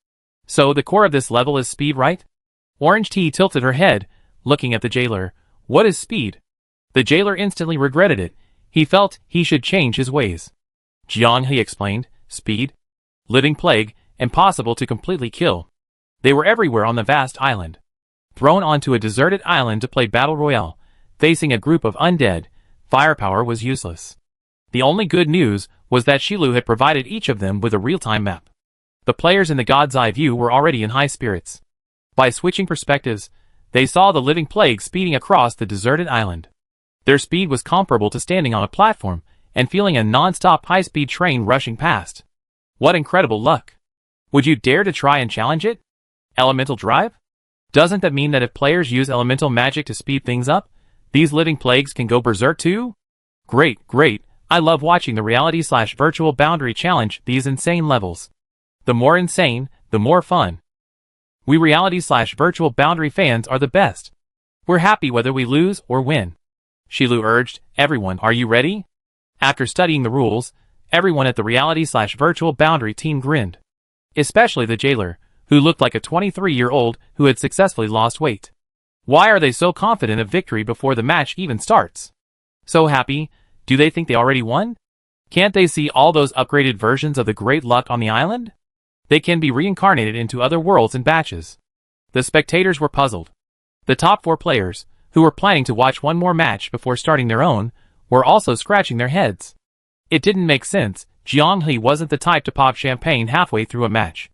So the core of this level is speed, right? Orange Tea tilted her head, looking at the jailer. What is speed? The jailer instantly regretted it. He felt he should change his ways. Jiang He explained, speed? Living plague, impossible to completely kill. They were everywhere on the vast island. Thrown onto a deserted island to play Battle Royale, facing a group of undead, firepower was useless. The only good news was that Shilu had provided each of them with a real-time map. The players in the God's Eye view were already in high spirits. By switching perspectives, they saw the living plague speeding across the deserted island. Their speed was comparable to standing on a platform and feeling a non-stop high-speed train rushing past. What incredible luck! Would you dare to try and challenge it? Elemental drive? Doesn't that mean that if players use elemental magic to speed things up, these living plagues can go berserk too? Great, great. I love watching the reality/virtual boundary challenge these insane levels. The more insane, the more fun. We reality/virtual boundary fans are the best. We're happy whether we lose or win. Shilu urged, everyone, are you ready? After studying the rules, everyone at the reality/virtual boundary team grinned. Especially the jailer, who looked like a 23-year-old who had successfully lost weight. Why are they so confident of victory before the match even starts? So happy? Do they think they already won? Can't they see all those upgraded versions of the great luck on the island? They can be reincarnated into other worlds in batches. The spectators were puzzled. The top 4 players, who were planning to watch one more match before starting their own, were also scratching their heads. It didn't make sense. Jiang He wasn't the type to pop champagne halfway through a match.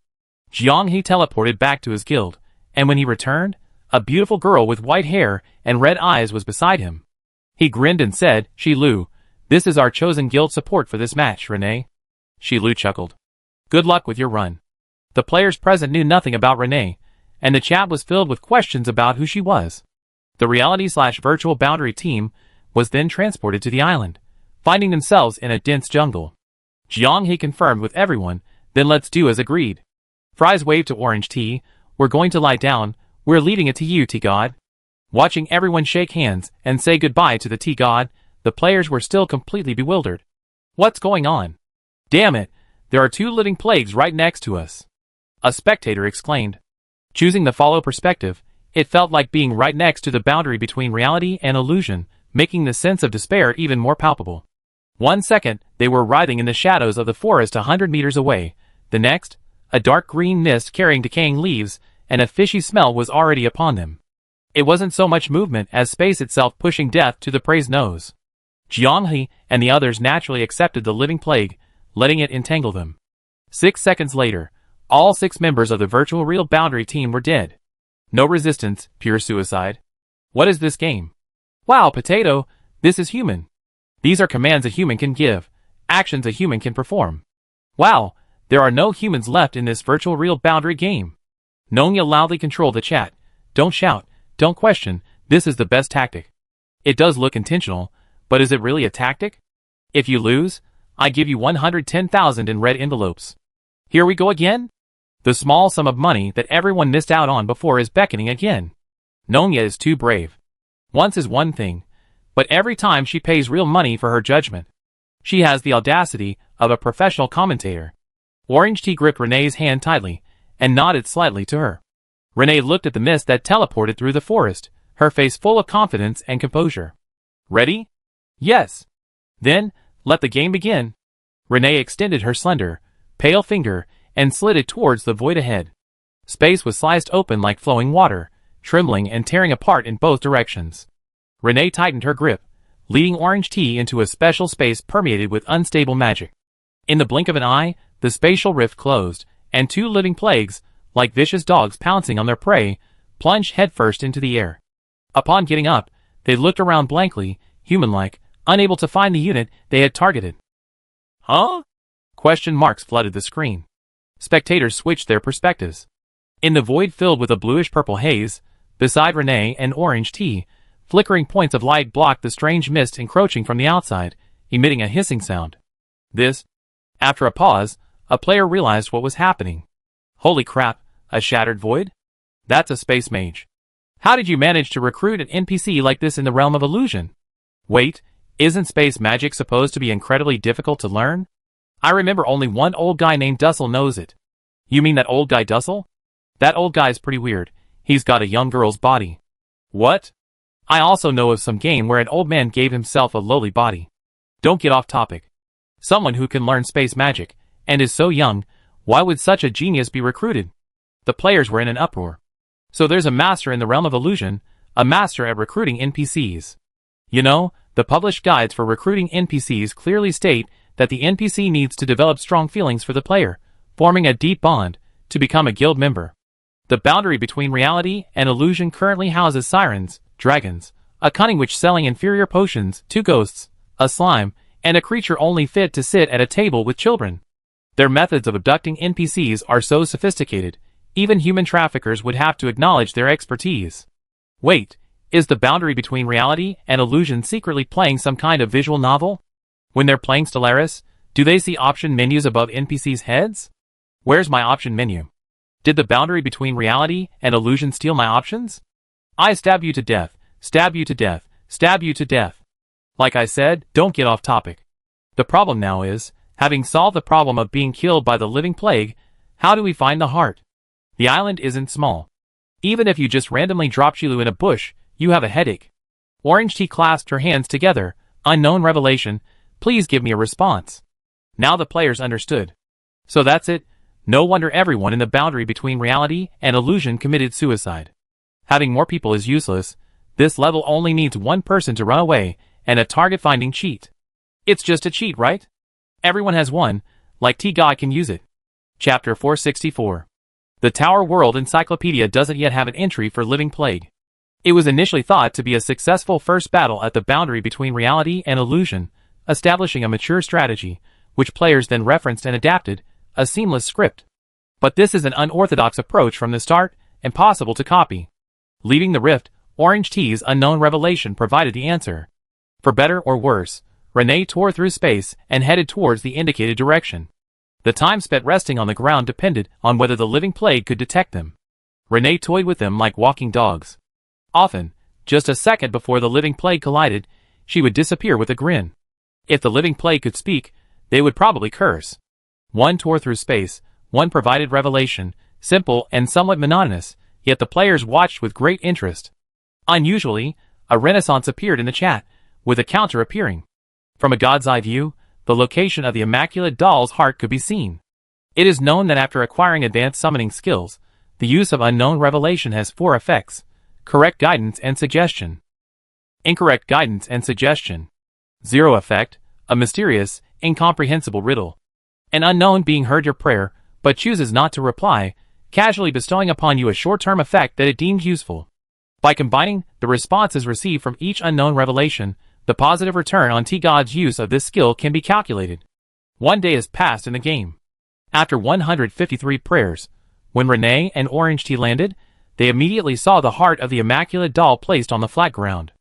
Jiang He teleported back to his guild, and when he returned, a beautiful girl with white hair and red eyes was beside him. He grinned and said, Shilu, this is our chosen guild support for this match, Renee. Shilu chuckled. Good luck with your run. The players present knew nothing about Renee, and the chat was filled with questions about who she was. The reality/virtual boundary team was then transported to the island, finding themselves in a dense jungle. Jiang He confirmed with everyone, then let's do as agreed. Fries waved to Orange Tea, we're going to lie down, we're leaving it to you, Tea God. Watching everyone shake hands and say goodbye to the Tea God, the players were still completely bewildered. What's going on? Damn it, there are 2 living plagues right next to us. A spectator exclaimed. Choosing the follow perspective, it felt like being right next to the boundary between reality and illusion, making the sense of despair even more palpable. 1 second, they were writhing in the shadows of the forest 100 meters away. The next, a dark green mist carrying decaying leaves, and a fishy smell was already upon them. It wasn't so much movement as space itself pushing death to the prey's nose. Jiang He and the others naturally accepted the living plague, letting it entangle them. 6 seconds later, all 6 members of the virtual real boundary team were dead. No resistance, pure suicide. What is this game? Wow, potato, this is human. These are commands a human can give, actions a human can perform. Wow, there are no humans left in this virtual real boundary game. Nongya loudly controlled the chat. Don't shout, don't question, this is the best tactic. It does look intentional, but is it really a tactic? If you lose, I give you 110,000 in red envelopes. Here we go again? The small sum of money that everyone missed out on before is beckoning again. Nongya is too brave. Once is one thing, but every time she pays real money for her judgment. She has the audacity of a professional commentator. Orange Tea gripped Renee's hand tightly and nodded slightly to her. Renee looked at the mist that teleported through the forest, her face full of confidence and composure. Ready? Yes. Then, let the game begin. Renee extended her slender, pale finger and slid it towards the void ahead. Space was sliced open like flowing water, trembling and tearing apart in both directions. Renee tightened her grip, leading Orange Tea into a special space permeated with unstable magic. In the blink of an eye, the spatial rift closed, and 2 living plagues, like vicious dogs pouncing on their prey, plunged headfirst into the air. Upon getting up, they looked around blankly, human-like, unable to find the unit they had targeted. Huh? Question marks flooded the screen. Spectators switched their perspectives. In the void filled with a bluish-purple haze, beside Renee and Orange Tea, flickering points of light blocked the strange mist encroaching from the outside, emitting a hissing sound. This. After a pause, a player realized what was happening. Holy crap, a shattered void? That's a space mage. How did you manage to recruit an NPC like this in the realm of illusion? Wait, isn't space magic supposed to be incredibly difficult to learn? I remember only one old guy named Dussel knows it. You mean that old guy Dussel? That old guy's pretty weird. He's got a young girl's body. What? I also know of some game where an old man gave himself a lowly body. Don't get off topic. Someone who can learn space magic, and is so young, why would such a genius be recruited? The players were in an uproar. So there's a master in the realm of illusion, a master at recruiting NPCs. You know, the published guides for recruiting NPCs clearly state that the NPC needs to develop strong feelings for the player, forming a deep bond, to become a guild member. The boundary between reality and illusion currently houses sirens, dragons, a cunning witch selling inferior potions, 2 ghosts, a slime, and a creature only fit to sit at a table with children. Their methods of abducting NPCs are so sophisticated, even human traffickers would have to acknowledge their expertise. Wait, is the boundary between reality and illusion secretly playing some kind of visual novel? When they're playing Stellaris, do they see option menus above NPCs' heads? Where's my option menu? Did the boundary between reality and illusion steal my options? I stab you to death, stab you to death, stab you to death. Like I said, don't get off topic. The problem now is, having solved the problem of being killed by the living plague, how do we find the heart? The island isn't small. Even if you just randomly drop Shilu in a bush, you have a headache. Orange Tea clasped her hands together. Unknown revelation, please give me a response. Now the players understood. So that's it. No wonder everyone in the boundary between reality and illusion committed suicide. Having more people is useless. This level only needs one person to run away, and a target-finding cheat. It's just a cheat, right? Everyone has one, like T-God can use it. Chapter 464. The Tower World Encyclopedia doesn't yet have an entry for Living Plague. It was initially thought to be a successful first battle at the boundary between reality and illusion, establishing a mature strategy, which players then referenced and adapted, a seamless script. But this is an unorthodox approach from the start, impossible to copy. Leaving the rift, Orange Tea's unknown revelation provided the answer. For better or worse, Renee tore through space and headed towards the indicated direction. The time spent resting on the ground depended on whether the living plague could detect them. Renee toyed with them like walking dogs. Often, just a second before the living plague collided, she would disappear with a grin. If the living plague could speak, they would probably curse. One tore through space, one provided revelation, simple and somewhat monotonous, yet the players watched with great interest. Unusually, a renaissance appeared in the chat, with a counter appearing. From a god's eye view, the location of the immaculate doll's heart could be seen. It is known that after acquiring advanced summoning skills, the use of unknown revelation has 4 effects: correct guidance and suggestion, incorrect guidance and suggestion, 0 effect, a mysterious, incomprehensible riddle. An unknown being heard your prayer, but chooses not to reply, casually bestowing upon you a short-term effect that it deems useful. By combining the responses received from each unknown revelation, the positive return on T-God's use of this skill can be calculated. 1 day has passed in the game. After 153 prayers, when Renee and Orange Tea landed, they immediately saw the heart of the immaculate doll placed on the flat ground.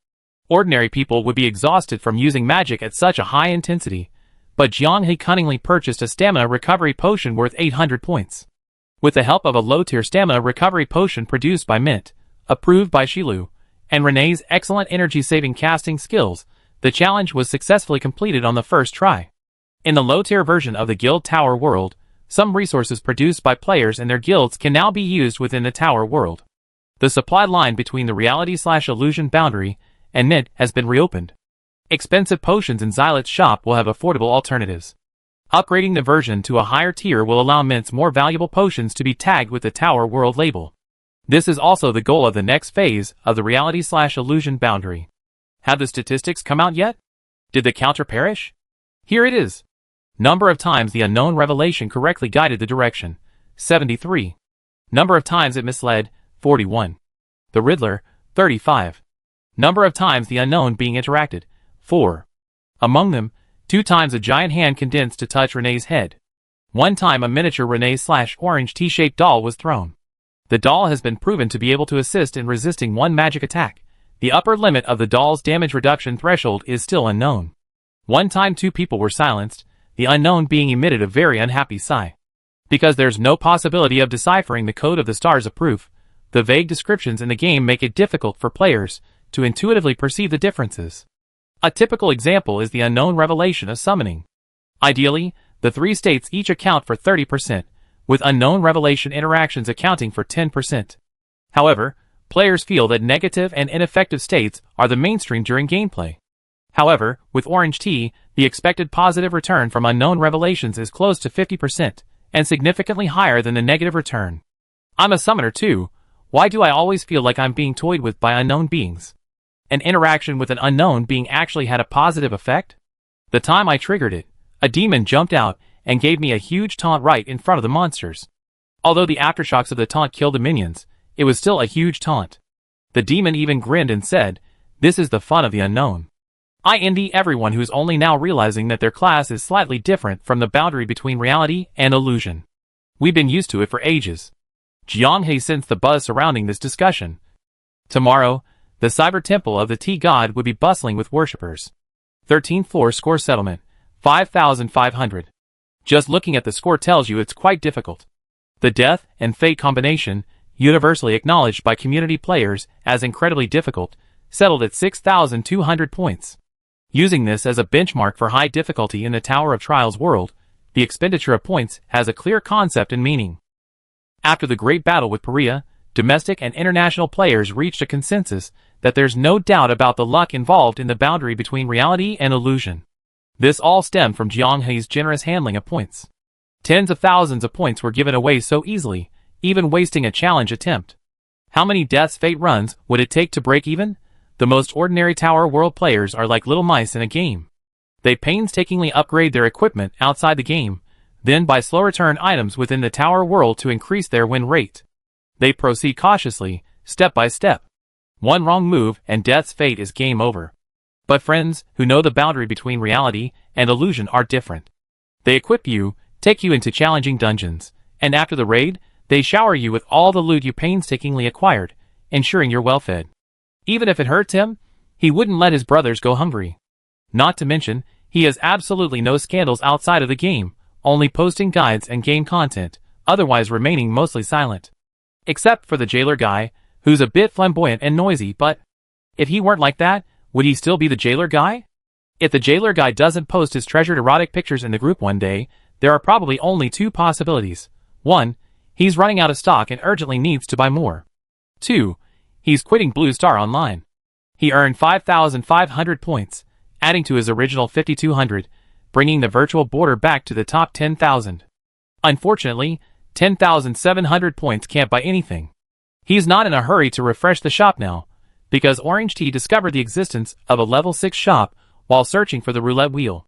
Ordinary people would be exhausted from using magic at such a high intensity, but Jiang He cunningly purchased a stamina recovery potion worth 800 points. With the help of a low-tier stamina recovery potion produced by Mint, approved by Shilu, and Renee's excellent energy-saving casting skills, the challenge was successfully completed on the first try. In the low-tier version of the Guild Tower World, some resources produced by players and their guilds can now be used within the Tower World. The supply line between the reality/illusion boundary and Mint has been reopened. Expensive potions in Xylet's shop will have affordable alternatives. Upgrading the version to a higher tier will allow Mint's more valuable potions to be tagged with the Tower World label. This is also the goal of the next phase of the reality/illusion boundary. Have the statistics come out yet? Did the counter perish? Here it is. Number of times the unknown revelation correctly guided the direction, 73. Number of times it misled, 41. The Riddler, 35. Number of times the unknown being interacted, 4. Among them, 2 times a giant hand condensed to touch Renee's head. 1 time a miniature Renee/Orange T-shaped doll was thrown. The doll has been proven to be able to assist in resisting 1 magic attack. The upper limit of the doll's damage reduction threshold is still unknown. 1 time 2 people were silenced, the unknown being emitted a very unhappy sigh. Because there's no possibility of deciphering the code of the stars of proof, The vague descriptions in the game make it difficult for players to intuitively perceive the differences. A typical example is the unknown revelation of summoning. Ideally, the three states each account for 30%, with unknown revelation interactions accounting for 10%. However, players feel that negative and ineffective states are the mainstream during gameplay. However, with Orange Tea, the expected positive return from unknown revelations is close to 50%, and significantly higher than the negative return. I'm a summoner too. Why do I always feel like I'm being toyed with by unknown beings? An interaction with an unknown being actually had a positive effect? The time I triggered it, a demon jumped out and gave me a huge taunt right in front of the monsters. Although the aftershocks of the taunt killed the minions, it was still a huge taunt. The demon even grinned and said, "This is the fun of the unknown." I envy everyone who's only now realizing that their class is slightly different from the boundary between reality and illusion. We've been used to it for ages. Jianghe sensed the buzz surrounding this discussion. Tomorrow, the cyber temple of the tea god would be bustling with worshippers. 13th floor score settlement, 5,500. Just looking at the score tells you it's quite difficult. The death and fate combination, universally acknowledged by community players as incredibly difficult, settled at 6,200 points. Using this as a benchmark for high difficulty in the Tower of Trials world, the expenditure of points has a clear concept and meaning. After the great battle with Perea, domestic and international players reached a consensus that there's no doubt about the luck involved in the boundary between reality and illusion. This all stemmed from Jianghe's generous handling of points. Tens of thousands of points were given away so easily, even wasting a challenge attempt. How many Death's Fate runs would it take to break even? The most ordinary Tower World players are like little mice in a game. They painstakingly upgrade their equipment outside the game, then buy slow return items within the Tower World to increase their win rate. They proceed cautiously, step by step. One wrong move and Death's Fate is game over. But friends who know the boundary between reality and illusion are different. They equip you, take you into challenging dungeons, and after the raid, they shower you with all the loot you painstakingly acquired, ensuring you're well fed. Even if it hurts him, he wouldn't let his brothers go hungry. Not to mention, he has absolutely no scandals outside of the game, only posting guides and game content, otherwise remaining mostly silent. Except for the jailer guy, who's a bit flamboyant and noisy, but if he weren't like that, would he still be the jailer guy? If the jailer guy doesn't post his treasured erotic pictures in the group one day, there are probably only two possibilities. 1. He's running out of stock and urgently needs to buy more. 2. He's quitting Blue Star Online. He earned 5,500 points, adding to his original 5,200, bringing the virtual border back to the top 10,000. Unfortunately, 10,700 points can't buy anything. He's not in a hurry to refresh the shop now, because Orange Tea discovered the existence of a level 6 shop while searching for the roulette wheel.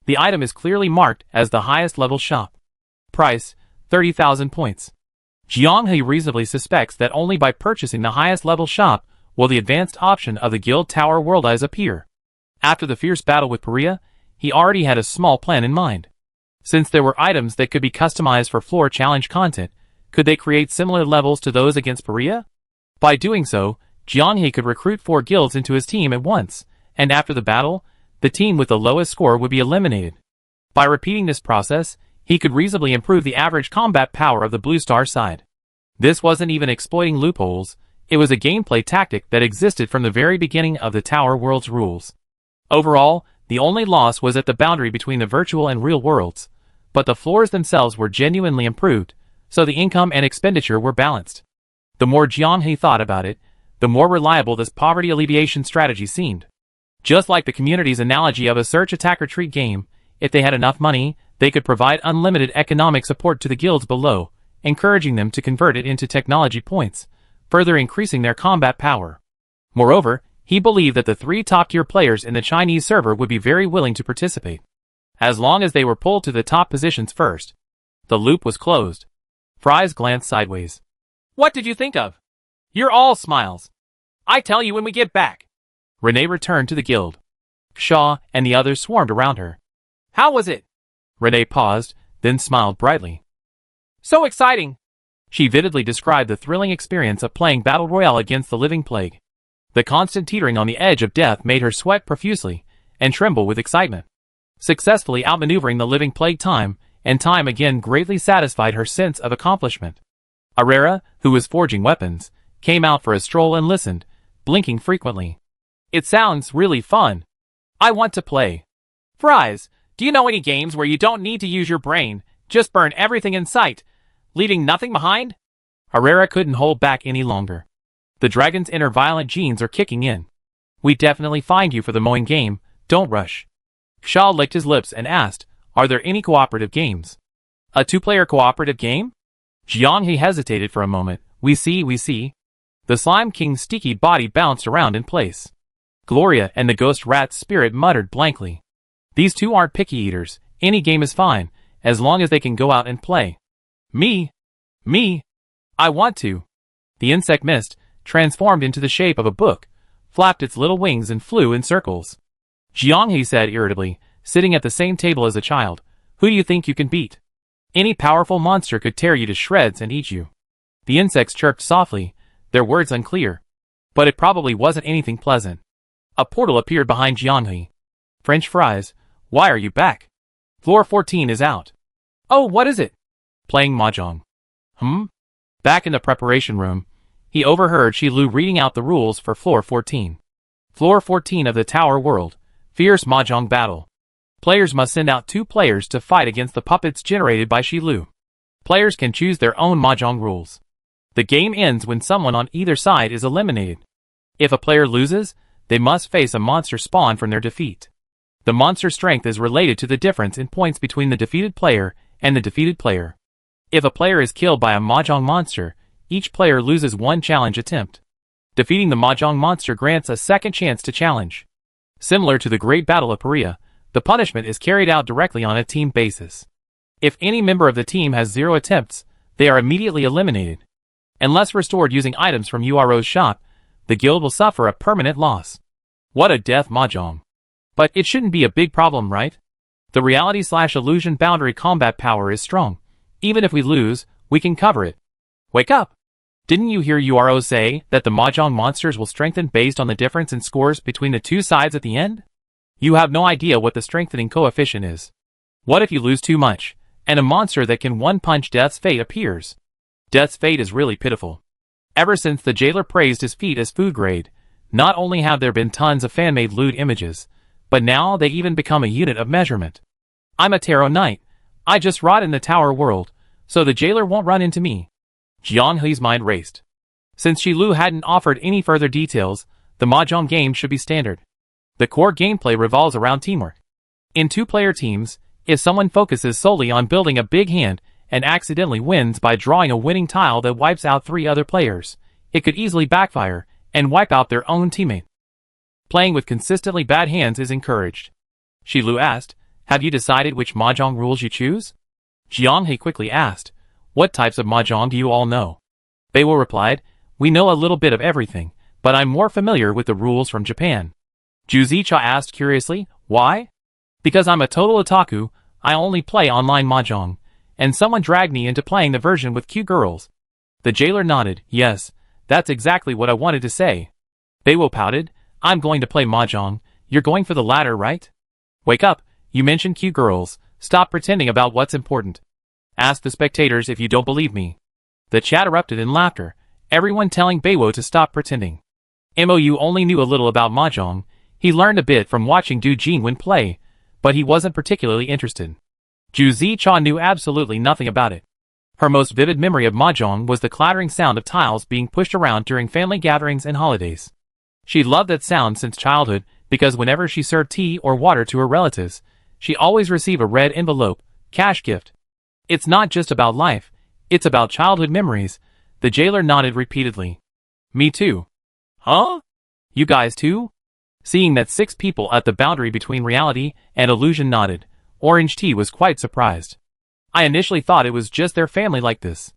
The item is clearly marked as the highest level shop. Price, 30,000 points. Jianghe reasonably suspects that only by purchasing the highest level shop will the advanced option of the Guild Tower World Eyes appear. After the fierce battle with Perea, he already had a small plan in mind. Since there were items that could be customized for floor challenge content, could they create similar levels to those against Perea? By doing so, Jianghe could recruit 4 guilds into his team at once, and after the battle, the team with the lowest score would be eliminated. By repeating this process, he could reasonably improve the average combat power of the Blue Star side. This wasn't even exploiting loopholes, it was a gameplay tactic that existed from the very beginning of the Tower World's rules. Overall, the only loss was at the boundary between the virtual and real worlds, but the floors themselves were genuinely improved, so the income and expenditure were balanced. The more Jianghe thought about it, the more reliable this poverty alleviation strategy seemed. Just like the community's analogy of a search attack retreat game, if they had enough money, they could provide unlimited economic support to the guilds below, encouraging them to convert it into technology points, further increasing their combat power. Moreover, he believed that the 3 top-tier players in the Chinese server would be very willing to participate, as long as they were pulled to the top positions first. The loop was closed. Fries glanced sideways. "What did you think of? You're all smiles. I tell you when we get back." Renee returned to the guild. Shaw and the others swarmed around her. "How was it?" Renee paused, then smiled brightly. "So exciting." She vividly described the thrilling experience of playing Battle Royale against the living plague. The constant teetering on the edge of death made her sweat profusely and tremble with excitement. Successfully outmaneuvering the living plague time and time again greatly satisfied her sense of accomplishment. Arera, who was forging weapons, came out for a stroll and listened, blinking frequently. It sounds really fun. I want to play. Fries, do you know any games where you don't need to use your brain, just burn everything in sight, leaving nothing behind? Herrera couldn't hold back any longer. The dragon's inner violent genes are kicking in. We definitely find you for the mowing game, don't rush. Shaw licked his lips and asked, are there any cooperative games? A two-player cooperative game? Jianghe hesitated for a moment. We see. The Slime King's sticky body bounced around in place. Gloria and the ghost rat's spirit muttered blankly. These two aren't picky eaters. Any game is fine, as long as they can go out and play. Me? I want to. The insect mist, transformed into the shape of a book, flapped its little wings and flew in circles. Jianghe said irritably, sitting at the same table as a child, who do you think you can beat? Any powerful monster could tear you to shreds and eat you. The insects chirped softly, their words unclear. But it probably wasn't anything pleasant. A portal appeared behind Jianghe. French fries, why are you back? Floor 14 is out. Oh, what is it? Playing mahjong. Back in the preparation room, he overheard Shilu reading out the rules for Floor 14. Floor 14 of the Tower World. Fierce mahjong battle. Players must send out 2 players to fight against the puppets generated by Shilu. Players can choose their own mahjong rules. The game ends when someone on either side is eliminated. If a player loses, they must face a monster spawn from their defeat. The monster strength is related to the difference in points between the defeated player and the defeated player. If a player is killed by a mahjong monster, each player loses 1 challenge attempt. Defeating the mahjong monster grants a second chance to challenge. Similar to the Great Battle of Paria, the punishment is carried out directly on a team basis. If any member of the team has 0 attempts, they are immediately eliminated. Unless restored using items from Uro's shop, the guild will suffer a permanent loss. What a death mahjong. But it shouldn't be a big problem, right? The reality/illusion boundary combat power is strong. Even if we lose, we can cover it. Wake up! Didn't you hear Uro say that the mahjong monsters will strengthen based on the difference in scores between the 2 sides at the end? You have no idea what the strengthening coefficient is. What if you lose too much, and a monster that can one-punch Death's Fate appears? Death's Fate is really pitiful. Ever since the jailer praised his feat as food grade, not only have there been tons of fan-made lewd images, but now they even become a unit of measurement. I'm a tarot knight. I just rot in the Tower World, so the jailer won't run into me. Jianghe's mind raced. Since Shilu hadn't offered any further details, the mahjong game should be standard. The core gameplay revolves around teamwork. In 2-player teams, if someone focuses solely on building a big hand and accidentally wins by drawing a winning tile that wipes out 3 other players, it could easily backfire and wipe out their own teammate. Playing with consistently bad hands is encouraged. Shilu asked, have you decided which mahjong rules you choose? Jianghe quickly asked, what types of mahjong do you all know? Beiwo replied, we know a little bit of everything, but I'm more familiar with the rules from Japan. Juzicha asked curiously, why? Because I'm a total otaku, I only play online mahjong, and someone dragged me into playing the version with cute girls. The jailer nodded, yes, that's exactly what I wanted to say. Beiwo pouted, I'm going to play mahjong, you're going for the latter, right? Wake up, you mentioned cute girls, stop pretending about what's important. Ask the spectators if you don't believe me. The chat erupted in laughter, everyone telling Beiwo to stop pretending. MOU only knew a little about mahjong, he learned a bit from watching Du Jingwen play, but he wasn't particularly interested. Ju Zicha knew absolutely nothing about it. Her most vivid memory of mahjong was the clattering sound of tiles being pushed around during family gatherings and holidays. She loved that sound since childhood because whenever she served tea or water to her relatives, she always received a red envelope, cash gift. It's not just about life, it's about childhood memories, the jailer nodded repeatedly. Me too. Huh? You guys too? Seeing that 6 people at the boundary between reality and illusion nodded, Orange Tea was quite surprised. I initially thought it was just their family like this.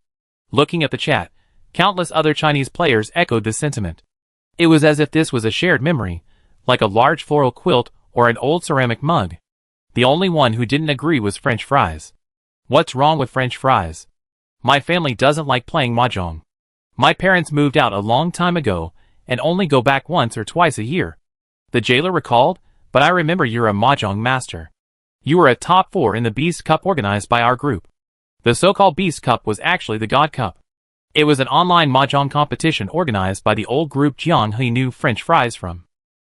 Looking at the chat, countless other Chinese players echoed this sentiment. It was as if this was a shared memory, like a large floral quilt or an old ceramic mug. The only one who didn't agree was French fries. What's wrong with French fries? My family doesn't like playing mahjong. My parents moved out a long time ago and only go back once or twice a year. The jailer recalled, but I remember you're a mahjong master. You were a top 4 in the Beast Cup organized by our group. The so-called Beast Cup was actually the God Cup. It was an online mahjong competition organized by the old group Jiang he knew French fries from.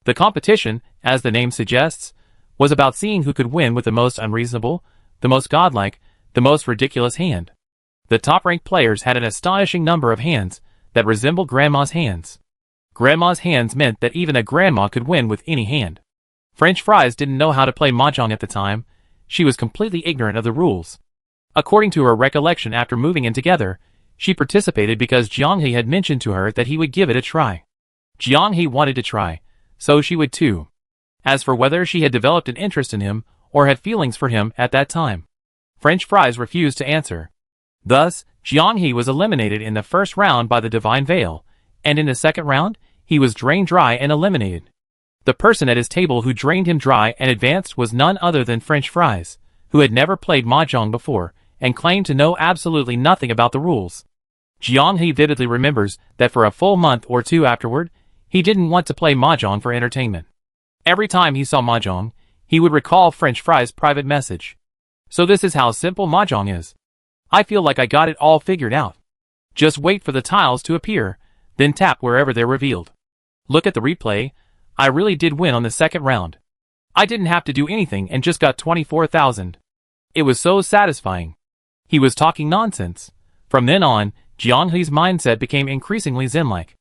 The competition, as the name suggests, was about seeing who could win with the most unreasonable, the most godlike, the most ridiculous hand. The top-ranked players had an astonishing number of hands that resembled Grandma's hands. Grandma's hands meant that even a grandma could win with any hand. French fries didn't know how to play mahjong at the time. She was completely ignorant of the rules. According to her recollection after moving in together, she participated because Jiang He had mentioned to her that he would give it a try. Jiang He wanted to try, so she would too. As for whether she had developed an interest in him or had feelings for him at that time, French fries refused to answer. Thus, Jiang He was eliminated in the first round by the Divine Veil, and in the second round, he was drained dry and eliminated. The person at his table who drained him dry and advanced was none other than French fries, who had never played mahjong before and claimed to know absolutely nothing about the rules. Jiang He vividly remembers that for a full month or two afterward, he didn't want to play mahjong for entertainment. Every time he saw mahjong, he would recall French fries' private message. So this is how simple mahjong is. I feel like I got it all figured out. Just wait for the tiles to appear, then tap wherever they're revealed. Look at the replay. I really did win on the second round. I didn't have to do anything and just got 24,000. It was so satisfying. He was talking nonsense. From then on, Jiang He's mindset became increasingly zen-like.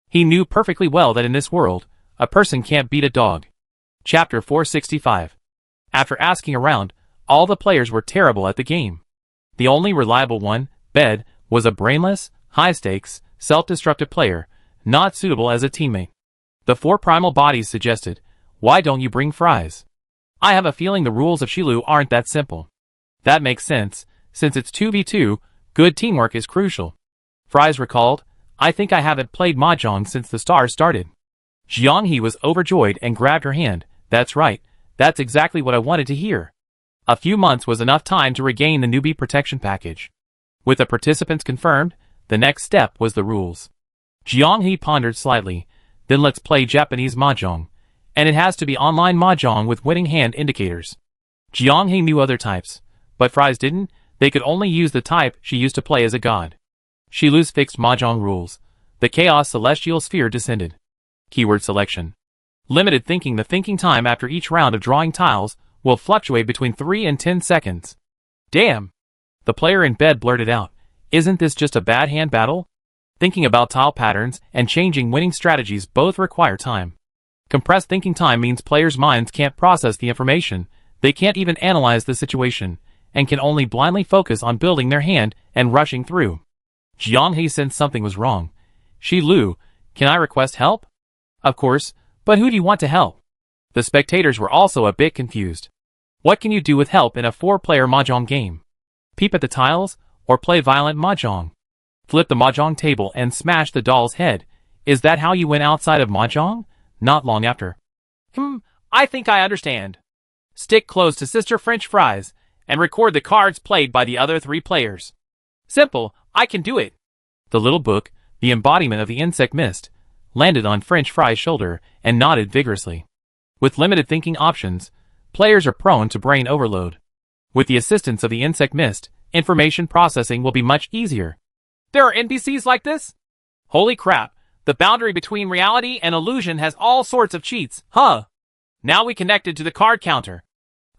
He knew perfectly well that in this world, a person can't beat a dog. Chapter 465. After asking around, all the players were terrible at the game. The only reliable one, Bed, was a brainless, high-stakes, self-destructive player, not suitable as a teammate. The four primal bodies suggested, "Why don't you bring fries? I have a feeling the rules of Shilu aren't that simple." That makes sense, since it's 2v2, good teamwork is crucial. Fries recalled, "I think I haven't played mahjong since the stars started." Jiang He was overjoyed and grabbed her hand. "That's right, that's exactly what I wanted to hear." A few months was enough time to regain the newbie protection package. With the participants confirmed, the next step was the rules. Jiang He pondered slightly, "Then let's play Japanese mahjong. And it has to be online mahjong with winning hand indicators." Jiang He knew other types, but Fries didn't. They could only use the type she used to play as a god. Shilu's fixed mahjong rules. The Chaos Celestial Sphere descended. Keyword selection. Limited thinking. The thinking time after each round of drawing tiles will fluctuate between 3 and 10 seconds. Damn! The player in bed blurted out, "Isn't this just a bad hand battle?" Thinking about tile patterns and changing winning strategies both require time. Compressed thinking time means players' minds can't process the information, they can't even analyze the situation, and can only blindly focus on building their hand and rushing through. Jiang He sensed something was wrong. "Shilu, can I request help?" "Of course, but who do you want to help?" The spectators were also a bit confused. What can you do with help in a 4-player mahjong game? Peep at the tiles, or play violent mahjong? Flip the mahjong table and smash the doll's head. Is that how you win outside of mahjong? Not long after. I think I understand. Stick close to Sister French Fries, and record the cards played by the other 3 players. Simple, I can do it. The little book, the embodiment of the insect mist, landed on French Fries' shoulder and nodded vigorously. With limited thinking options, players are prone to brain overload. With the assistance of the insect mist, information processing will be much easier. There are NPCs like this? Holy crap, the boundary between reality and illusion has all sorts of cheats, huh? Now we connected to the card counter.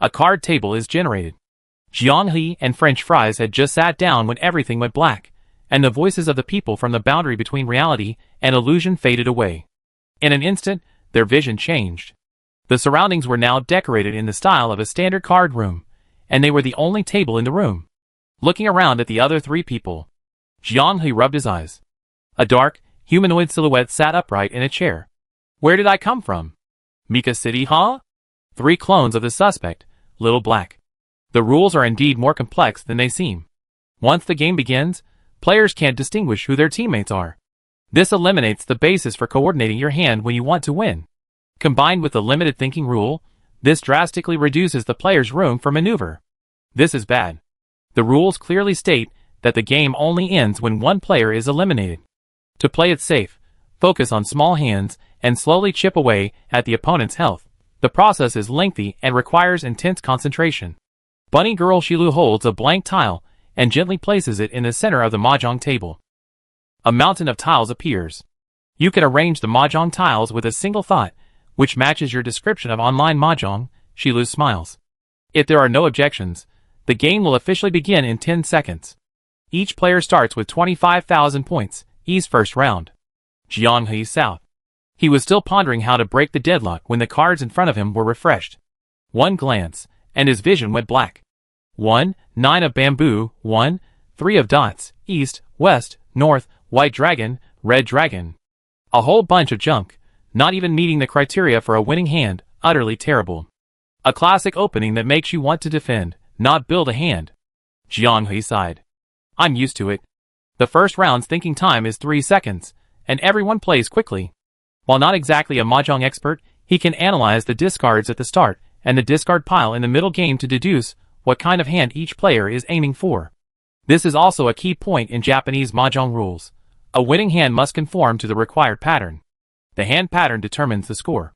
A card table is generated. Jiang He and French Fries had just sat down when everything went black, and the voices of the people from the boundary between reality and illusion faded away. In an instant, their vision changed. The surroundings were now decorated in the style of a standard card room, and they were the only table in the room. Looking around at the other 3 people, Jiang He rubbed his eyes. A dark, humanoid silhouette sat upright in a chair. Where did I come from? Mika City, huh? 3 clones of the suspect, Little Black. The rules are indeed more complex than they seem. Once the game begins, players can't distinguish who their teammates are. This eliminates the basis for coordinating your hand when you want to win. Combined with the limited thinking rule, this drastically reduces the player's room for maneuver. This is bad. The rules clearly state that the game only ends when one player is eliminated. To play it safe, focus on small hands and slowly chip away at the opponent's health. The process is lengthy and requires intense concentration. Bunny Girl Shilu holds a blank tile and gently places it in the center of the mahjong table. A mountain of tiles appears. You can arrange the mahjong tiles with a single thought, which matches your description of online mahjong. Shilu smiles. If there are no objections, the game will officially begin in 10 seconds. Each player starts with 25,000 points, East first round. Jianghe South. He was still pondering how to break the deadlock when the cards in front of him were refreshed. One glance, and his vision went black. 1, 9 of bamboo, 1, 3 of dots, east, west, north, white dragon, red dragon. A whole bunch of junk, not even meeting the criteria for a winning hand, utterly terrible. A classic opening that makes you want to defend, not build a hand. Jianghe sighed. I'm used to it. The first round's thinking time is 3 seconds, and everyone plays quickly. While not exactly a mahjong expert, he can analyze the discards at the start and the discard pile in the middle game to deduce what kind of hand each player is aiming for. This is also a key point in Japanese mahjong rules. A winning hand must conform to the required pattern. The hand pattern determines the score.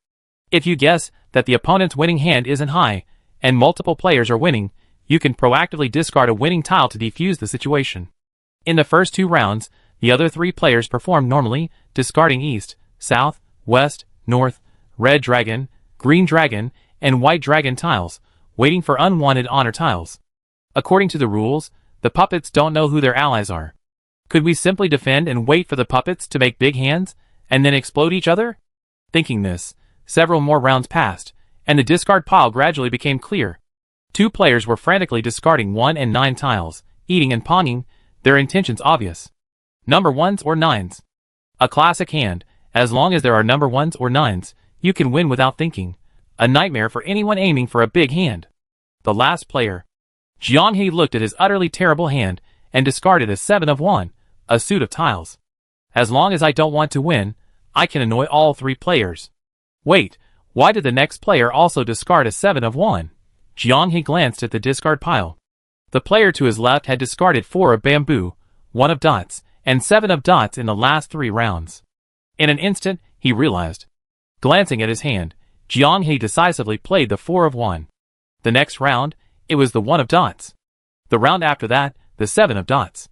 If you guess that the opponent's winning hand isn't high, and multiple players are winning, you can proactively discard a winning tile to defuse the situation. In the first 2 rounds, the other 3 players perform normally, discarding east, south, west, north, red dragon, green dragon, and white dragon tiles, waiting for unwanted honor tiles. According to the rules, the puppets don't know who their allies are. Could we simply defend and wait for the puppets to make big hands, and then explode each other? Thinking this, several more rounds passed, and the discard pile gradually became clear. 2 players were frantically discarding 1 and 9 tiles, eating and pawning, their intentions obvious. Number 1s or 9s. A classic hand, as long as there are number 1s or 9s, you can win without thinking. A nightmare for anyone aiming for a big hand. The last player. Jianghe looked at his utterly terrible hand, and discarded a 7 of 1, a suit of tiles. As long as I don't want to win, I can annoy all 3 players. Wait, why did the next player also discard a 7 of 1? Jianghe glanced at the discard pile. The player to his left had discarded 4 of bamboo, 1 of dots, and 7 of dots in the last 3 rounds. In an instant, he realized. Glancing at his hand, Jianghe decisively played the 4 of 1. The next round, it was the 1 of dots. The round after that, the 7 of dots.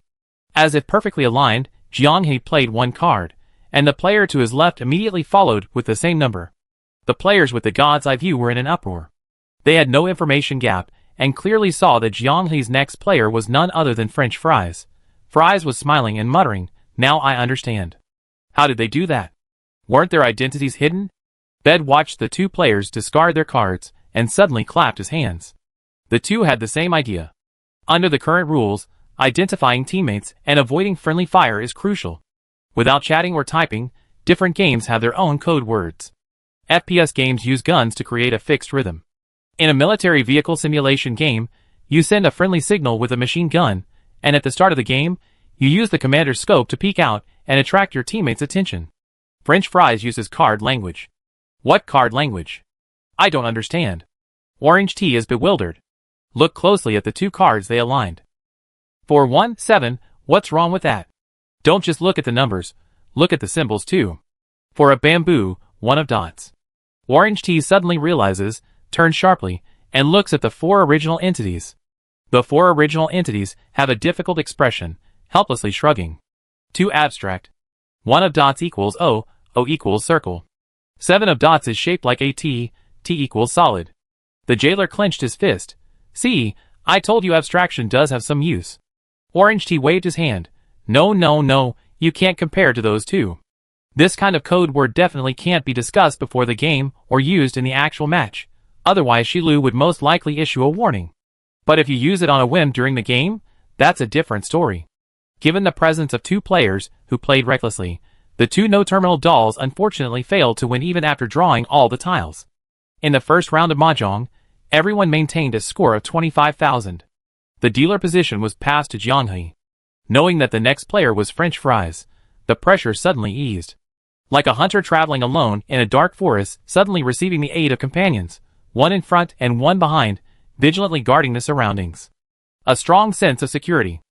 As if perfectly aligned, Jianghe played 1 card, and the player to his left immediately followed with the same number. The players with the God's Eye view were in an uproar. They had no information gap, and clearly saw that Jianghe's next player was none other than French Fries. Fries was smiling and muttering, "Now I understand." How did they do that? Weren't their identities hidden? Bed watched the 2 players discard their cards, and suddenly clapped his hands. The 2 had the same idea. Under the current rules, identifying teammates and avoiding friendly fire is crucial. Without chatting or typing, different games have their own code words. FPS games use guns to create a fixed rhythm. In a military vehicle simulation game, you send a friendly signal with a machine gun, and at the start of the game, you use the commander's scope to peek out and attract your teammates' attention. French Fries uses card language. What card language? I don't understand. Orange Tea is bewildered. Look closely at the 2 cards they aligned. 4, 1, 7, what's wrong with that? Don't just look at the numbers, look at the symbols too. For a bamboo, 1 of dots. Orange Tea suddenly realizes, turns sharply, and looks at the 4 original entities. The 4 original entities have a difficult expression, helplessly shrugging. Too abstract. 1 of dots equals O, O equals circle. 7 of dots is shaped like a T, T equals solid. The jailer clenched his fist. See, I told you abstraction does have some use. Orange Tea waved his hand. No, no, no, you can't compare to those 2. This kind of code word definitely can't be discussed before the game or used in the actual match. Otherwise Shilu would most likely issue a warning. But if you use it on a whim during the game, that's a different story. Given the presence of 2 players who played recklessly, the 2 no-terminal dolls unfortunately failed to win even after drawing all the tiles. In the first round of Mahjong, everyone maintained a score of 25,000. The dealer position was passed to Jianghe. Knowing that the next player was French Fries, the pressure suddenly eased. Like a hunter traveling alone in a dark forest suddenly receiving the aid of companions, 1 in front and 1 behind, vigilantly guarding the surroundings. A strong sense of security.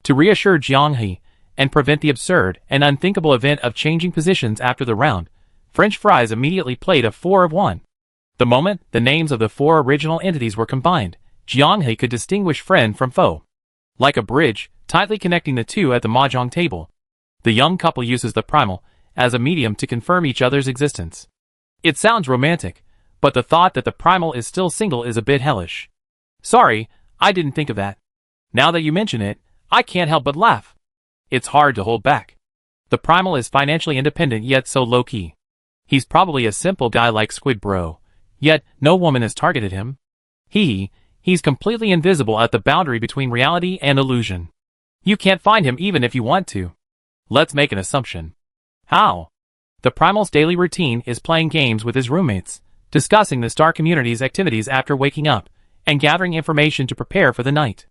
To reassure Jianghe, and prevent the absurd and unthinkable event of changing positions after the round, French Fries immediately played a 4 of 1. The moment the names of the 4 original entities were combined, Jianghe could distinguish friend from foe. Like a bridge, tightly connecting the 2 at the mahjong table. The young couple uses the primal as a medium to confirm each other's existence. It sounds romantic, but the thought that the primal is still single is a bit hellish. Sorry, I didn't think of that. Now that you mention it, I can't help but laugh. It's hard to hold back. The primal is financially independent yet so low-key. He's probably a simple guy like Squid Bro, yet no woman has targeted him. He's completely invisible at the boundary between reality and illusion. You can't find him even if you want to. Let's make an assumption. How? The primal's daily routine is playing games with his roommates, discussing the star community's activities after waking up, and gathering information to prepare for the night.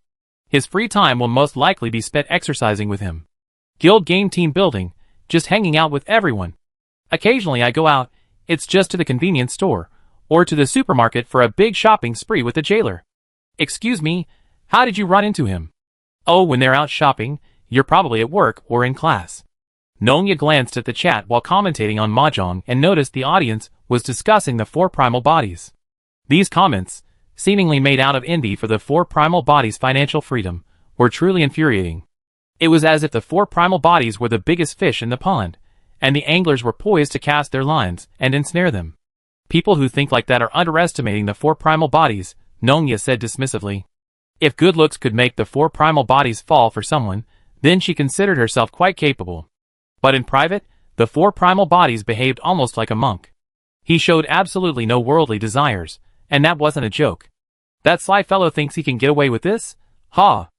His free time will most likely be spent exercising with him. Guild game team building, just hanging out with everyone. Occasionally I go out, it's just to the convenience store, or to the supermarket for a big shopping spree with the jailer. Excuse me, how did you run into him? Oh, when they're out shopping, you're probably at work or in class. Nongya glanced at the chat while commentating on Mahjong and noticed the audience was discussing the 4 primal bodies. These comments, seemingly made out of envy for the 4 primal bodies' financial freedom, were truly infuriating. It was as if the 4 primal bodies were the biggest fish in the pond, and the anglers were poised to cast their lines and ensnare them. People who think like that are underestimating the 4 primal bodies, Nongya said dismissively. If good looks could make the 4 primal bodies fall for someone, then she considered herself quite capable. But in private, the 4 primal bodies behaved almost like a monk. He showed absolutely no worldly desires, and that wasn't a joke. That sly fellow thinks he can get away with this? Ha!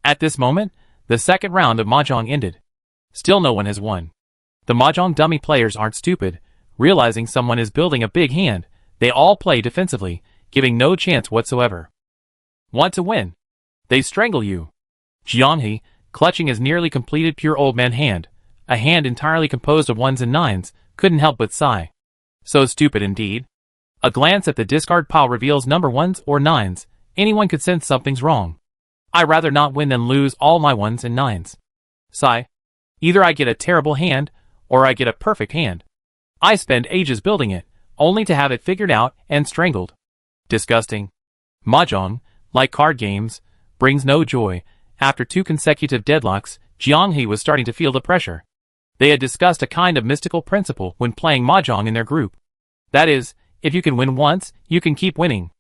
At this moment, the second round of Mahjong ended. Still no one has won. The Mahjong dummy players aren't stupid. Realizing someone is building a big hand, they all play defensively, giving no chance whatsoever. Want to win? They strangle you. Jianghe, clutching his nearly completed pure old man hand, a hand entirely composed of 1s and 9s, couldn't help but sigh. So stupid indeed. A glance at the discard pile reveals number 1s or 9s. Anyone could sense something's wrong. I'd rather not win than lose all my 1s and 9s. Sigh. Either I get a terrible hand, or I get a perfect hand. I spend ages building it, only to have it figured out and strangled. Disgusting. Mahjong, like card games, brings no joy. After 2 consecutive deadlocks, Jianghe was starting to feel the pressure. They had discussed a kind of mystical principle when playing Mahjong in their group. That is, if you can win once, you can keep winning.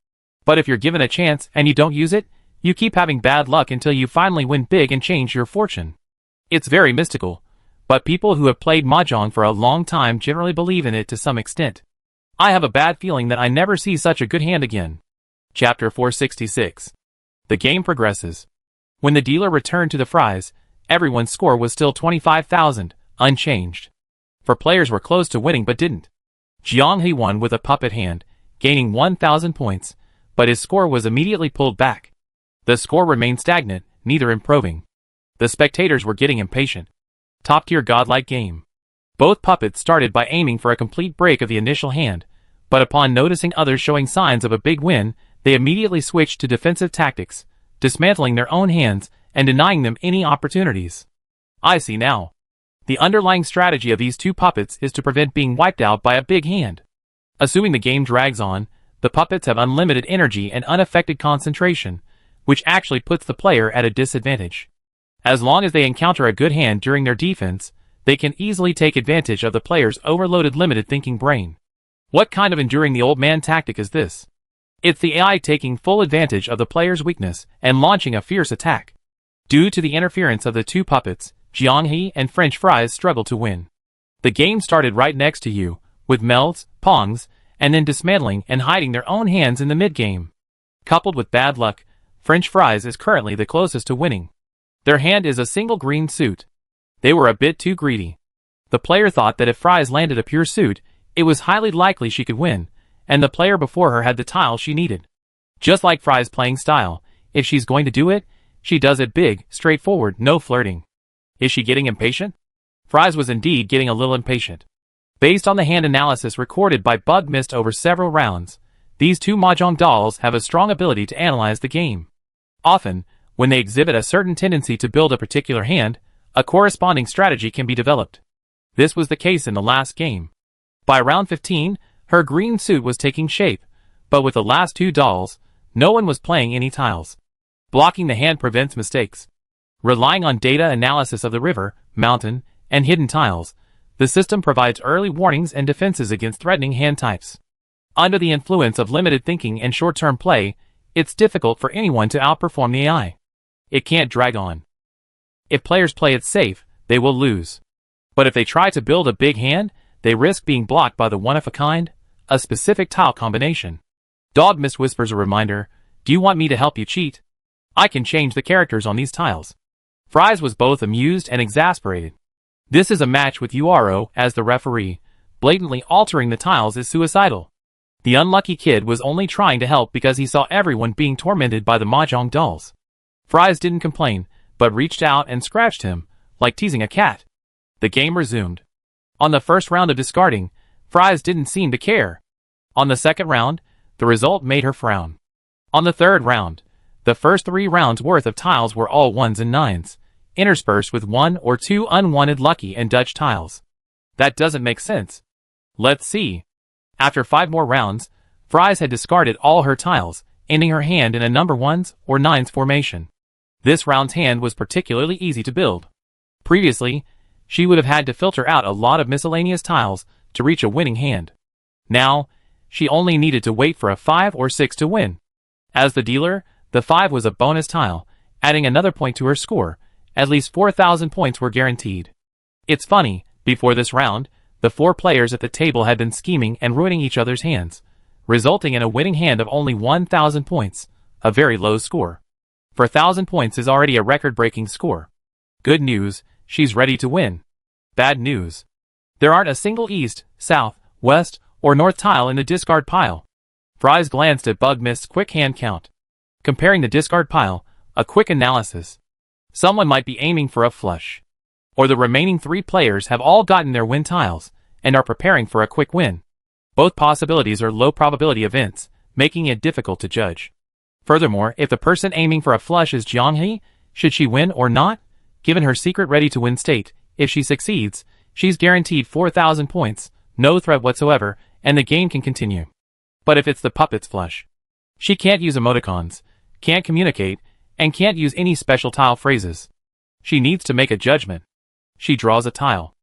But if you're given a chance and you don't use it, you keep having bad luck until you finally win big and change your fortune. It's very mystical, but people who have played Mahjong for a long time generally believe in it to some extent. I have a bad feeling that I never see such a good hand again. Chapter 466. The game progresses. When the dealer returned to the fries, everyone's score was still 25,000, unchanged. For players were close to winning but didn't. Jianghe won with a puppet hand, gaining 1,000 points, but his score was immediately pulled back. The score remained stagnant, neither improving. The spectators were getting impatient. Top-tier godlike game. Both puppets started by aiming for a complete break of the initial hand, but upon noticing others showing signs of a big win, they immediately switched to defensive tactics, dismantling their own hands and denying them any opportunities. I see now. The underlying strategy of these 2 puppets is to prevent being wiped out by a big hand. Assuming the game drags on, the puppets have unlimited energy and unaffected concentration, which actually puts the player at a disadvantage. As long as they encounter a good hand during their defense, they can easily take advantage of the player's overloaded limited thinking brain. What kind of enduring the old man tactic is this? It's the AI taking full advantage of the player's weakness and launching a fierce attack. Due to the interference of the 2 puppets, Jianghe and French Fries struggled to win. The game started right next to you, with melds, pongs, and then dismantling and hiding their own hands in the mid-game. Coupled with bad luck, French Fries is currently the closest to winning. Their hand is a single green suit. They were a bit too greedy. The player thought that if Fries landed a pure suit, it was highly likely she could win, and the player before her had the tile she needed. Just like Fries' playing style, if she's going to do it, she does it big, straightforward, no flirting. Is she getting impatient? Fries was indeed getting a little impatient. Based on the hand analysis recorded by Bug Mist over several rounds, these 2 Mahjong dolls have a strong ability to analyze the game. Often, when they exhibit a certain tendency to build a particular hand, a corresponding strategy can be developed. This was the case in the last game. By round 15, her green suit was taking shape, but with the last 2 dolls, no one was playing any tiles. Blocking the hand prevents mistakes. Relying on data analysis of the river, mountain, and hidden tiles, the system provides early warnings and defenses against threatening hand types. Under the influence of limited thinking and short-term play, it's difficult for anyone to outperform the AI. It can't drag on. If players play it safe, they will lose. But if they try to build a big hand, they risk being blocked by the one-of-a-kind, a specific tile combination. Dog Mist whispers a reminder, "Do you want me to help you cheat? I can change the characters on these tiles." Fries was both amused and exasperated. This is a match with Uro as the referee. Blatantly altering the tiles is suicidal. The unlucky kid was only trying to help because he saw everyone being tormented by the mahjong dolls. Fries didn't complain, but reached out and scratched him, like teasing a cat. The game resumed. On the first round of discarding, Fries didn't seem to care. On the second round, the result made her frown. On the third round, the first 3 rounds worth of tiles were all 1s and 9s, interspersed with 1 or 2 unwanted lucky and Dutch tiles. That doesn't make sense. Let's see. After 5 more rounds, Fries had discarded all her tiles, ending her hand in a number 1s or 9s formation. This round's hand was particularly easy to build. Previously, she would have had to filter out a lot of miscellaneous tiles to reach a winning hand. Now, she only needed to wait for a 5 or 6 to win. As the dealer, the 5 was a bonus tile, adding another point to her score. At least 4,000 points were guaranteed. It's funny, before this round, the 4 players at the table had been scheming and ruining each other's hands, resulting in a winning hand of only 1,000 points, a very low score. For 1,000 points is already a record-breaking score. Good news, she's ready to win. Bad news. There aren't a single east, south, west, or north tile in the discard pile. Fries glanced at Bug Mist's quick hand count. Comparing the discard pile, a quick analysis. Someone might be aiming for a flush. Or the remaining 3 players have all gotten their win tiles, and are preparing for a quick win. Both possibilities are low-probability events, making it difficult to judge. Furthermore, if the person aiming for a flush is Jianghe, should she win or not? Given her secret ready-to-win state, if she succeeds, she's guaranteed 4,000 points, no threat whatsoever, and the game can continue. But if it's the puppet's flush, she can't use emoticons, can't communicate, and can't use any special tile phrases. She needs to make a judgment. She draws a tile.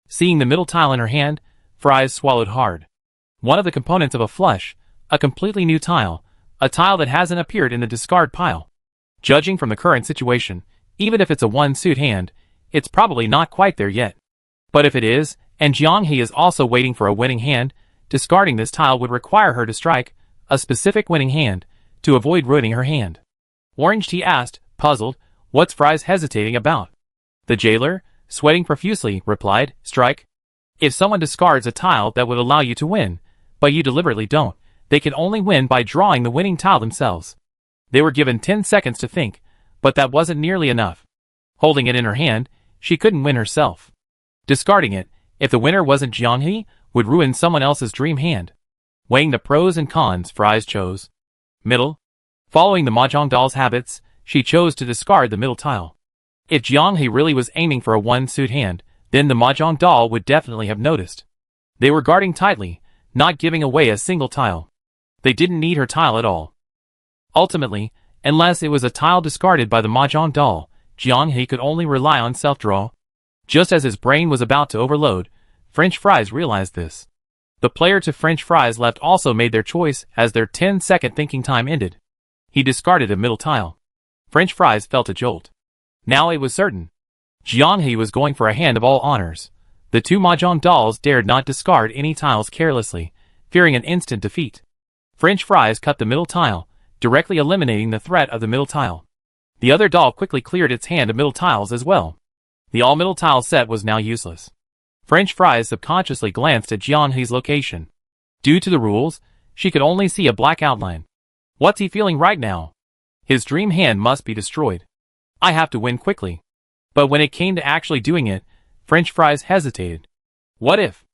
Seeing the middle tile in her hand, Fries swallowed hard. One of the components of a flush, a completely new tile, a tile that hasn't appeared in the discard pile. Judging from the current situation, even if it's a 1-suit hand, it's probably not quite there yet. But if it is, and Jianghe is also waiting for a winning hand, discarding this tile would require her to strike a specific winning hand to avoid ruining her hand. Orange Tea asked, puzzled, what's Fries hesitating about? The jailer, sweating profusely, replied, strike. If someone discards a tile that would allow you to win, but you deliberately don't, they can only win by drawing the winning tile themselves. They were given 10 seconds to think, but that wasn't nearly enough. Holding it in her hand, she couldn't win herself. Discarding it, if the winner wasn't Jianghe, would ruin someone else's dream hand. Weighing the pros and cons, Fries chose middle. Following the mahjong doll's habits, she chose to discard the middle tile. If Jianghe really was aiming for a 1-suit hand, then the mahjong doll would definitely have noticed. They were guarding tightly, not giving away a single tile. They didn't need her tile at all. Ultimately, unless it was a tile discarded by the mahjong doll, Jianghe could only rely on self-draw. Just as his brain was about to overload, French Fries realized this. The player to French Fries left also made their choice as their 10-second thinking time ended. He discarded a middle tile. French Fries felt a jolt. Now it was certain. Jianghe was going for a hand of all honors. The 2 mahjong dolls dared not discard any tiles carelessly, fearing an instant defeat. French Fries cut the middle tile, directly eliminating the threat of the middle tile. The other doll quickly cleared its hand of middle tiles as well. The all-middle tile set was now useless. French Fries subconsciously glanced at Jianghe's location. Due to the rules, she could only see a black outline. What's he feeling right now? His dream hand must be destroyed. I have to win quickly. But when it came to actually doing it, French Fries hesitated. What if?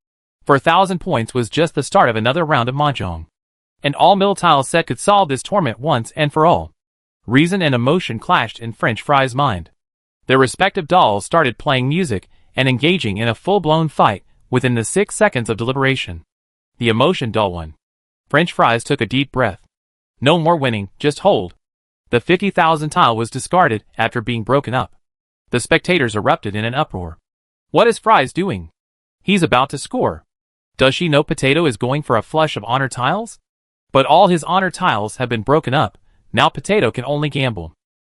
For 1,000 points was just the start of another round of mahjong. An all-middle tile set could solve this torment once and for all. Reason and emotion clashed in French Fries' mind. Their respective dolls started playing music and engaging in a full-blown fight within the 6 seconds of deliberation. The emotion doll won. French Fries took a deep breath. No more winning, just hold. The 50,000 tile was discarded after being broken up. The spectators erupted in an uproar. What is Fries doing? He's about to score. Does she know Potato is going for a flush of honor tiles? But all his honor tiles have been broken up. Now Potato can only gamble.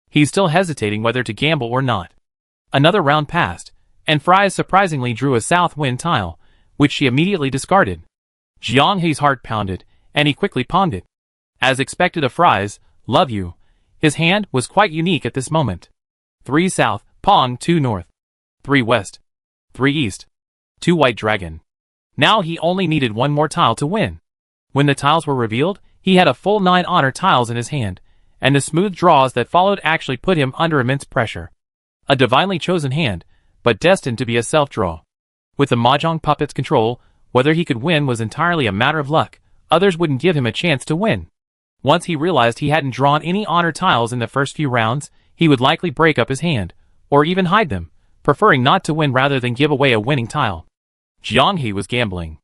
He's still hesitating whether to gamble or not. Another round passed, and Fries surprisingly drew a south wind tile, which she immediately discarded. Jiang He's heart pounded, and he quickly pawned it. As expected of Fries, love you. His hand was quite unique at this moment. 3 south, pawn 2 north. 3 west. 3 east. 2 white dragon. Now he only needed one more tile to win. When the tiles were revealed, he had a full 9 honor tiles in his hand, and the smooth draws that followed actually put him under immense pressure. A divinely chosen hand, but destined to be a self-draw. With the Mahjong puppet's control, whether he could win was entirely a matter of luck. Others wouldn't give him a chance to win. Once he realized he hadn't drawn any honor tiles in the first few rounds, he would likely break up his hand, or even hide them, preferring not to win rather than give away a winning tile. Jiang He was gambling.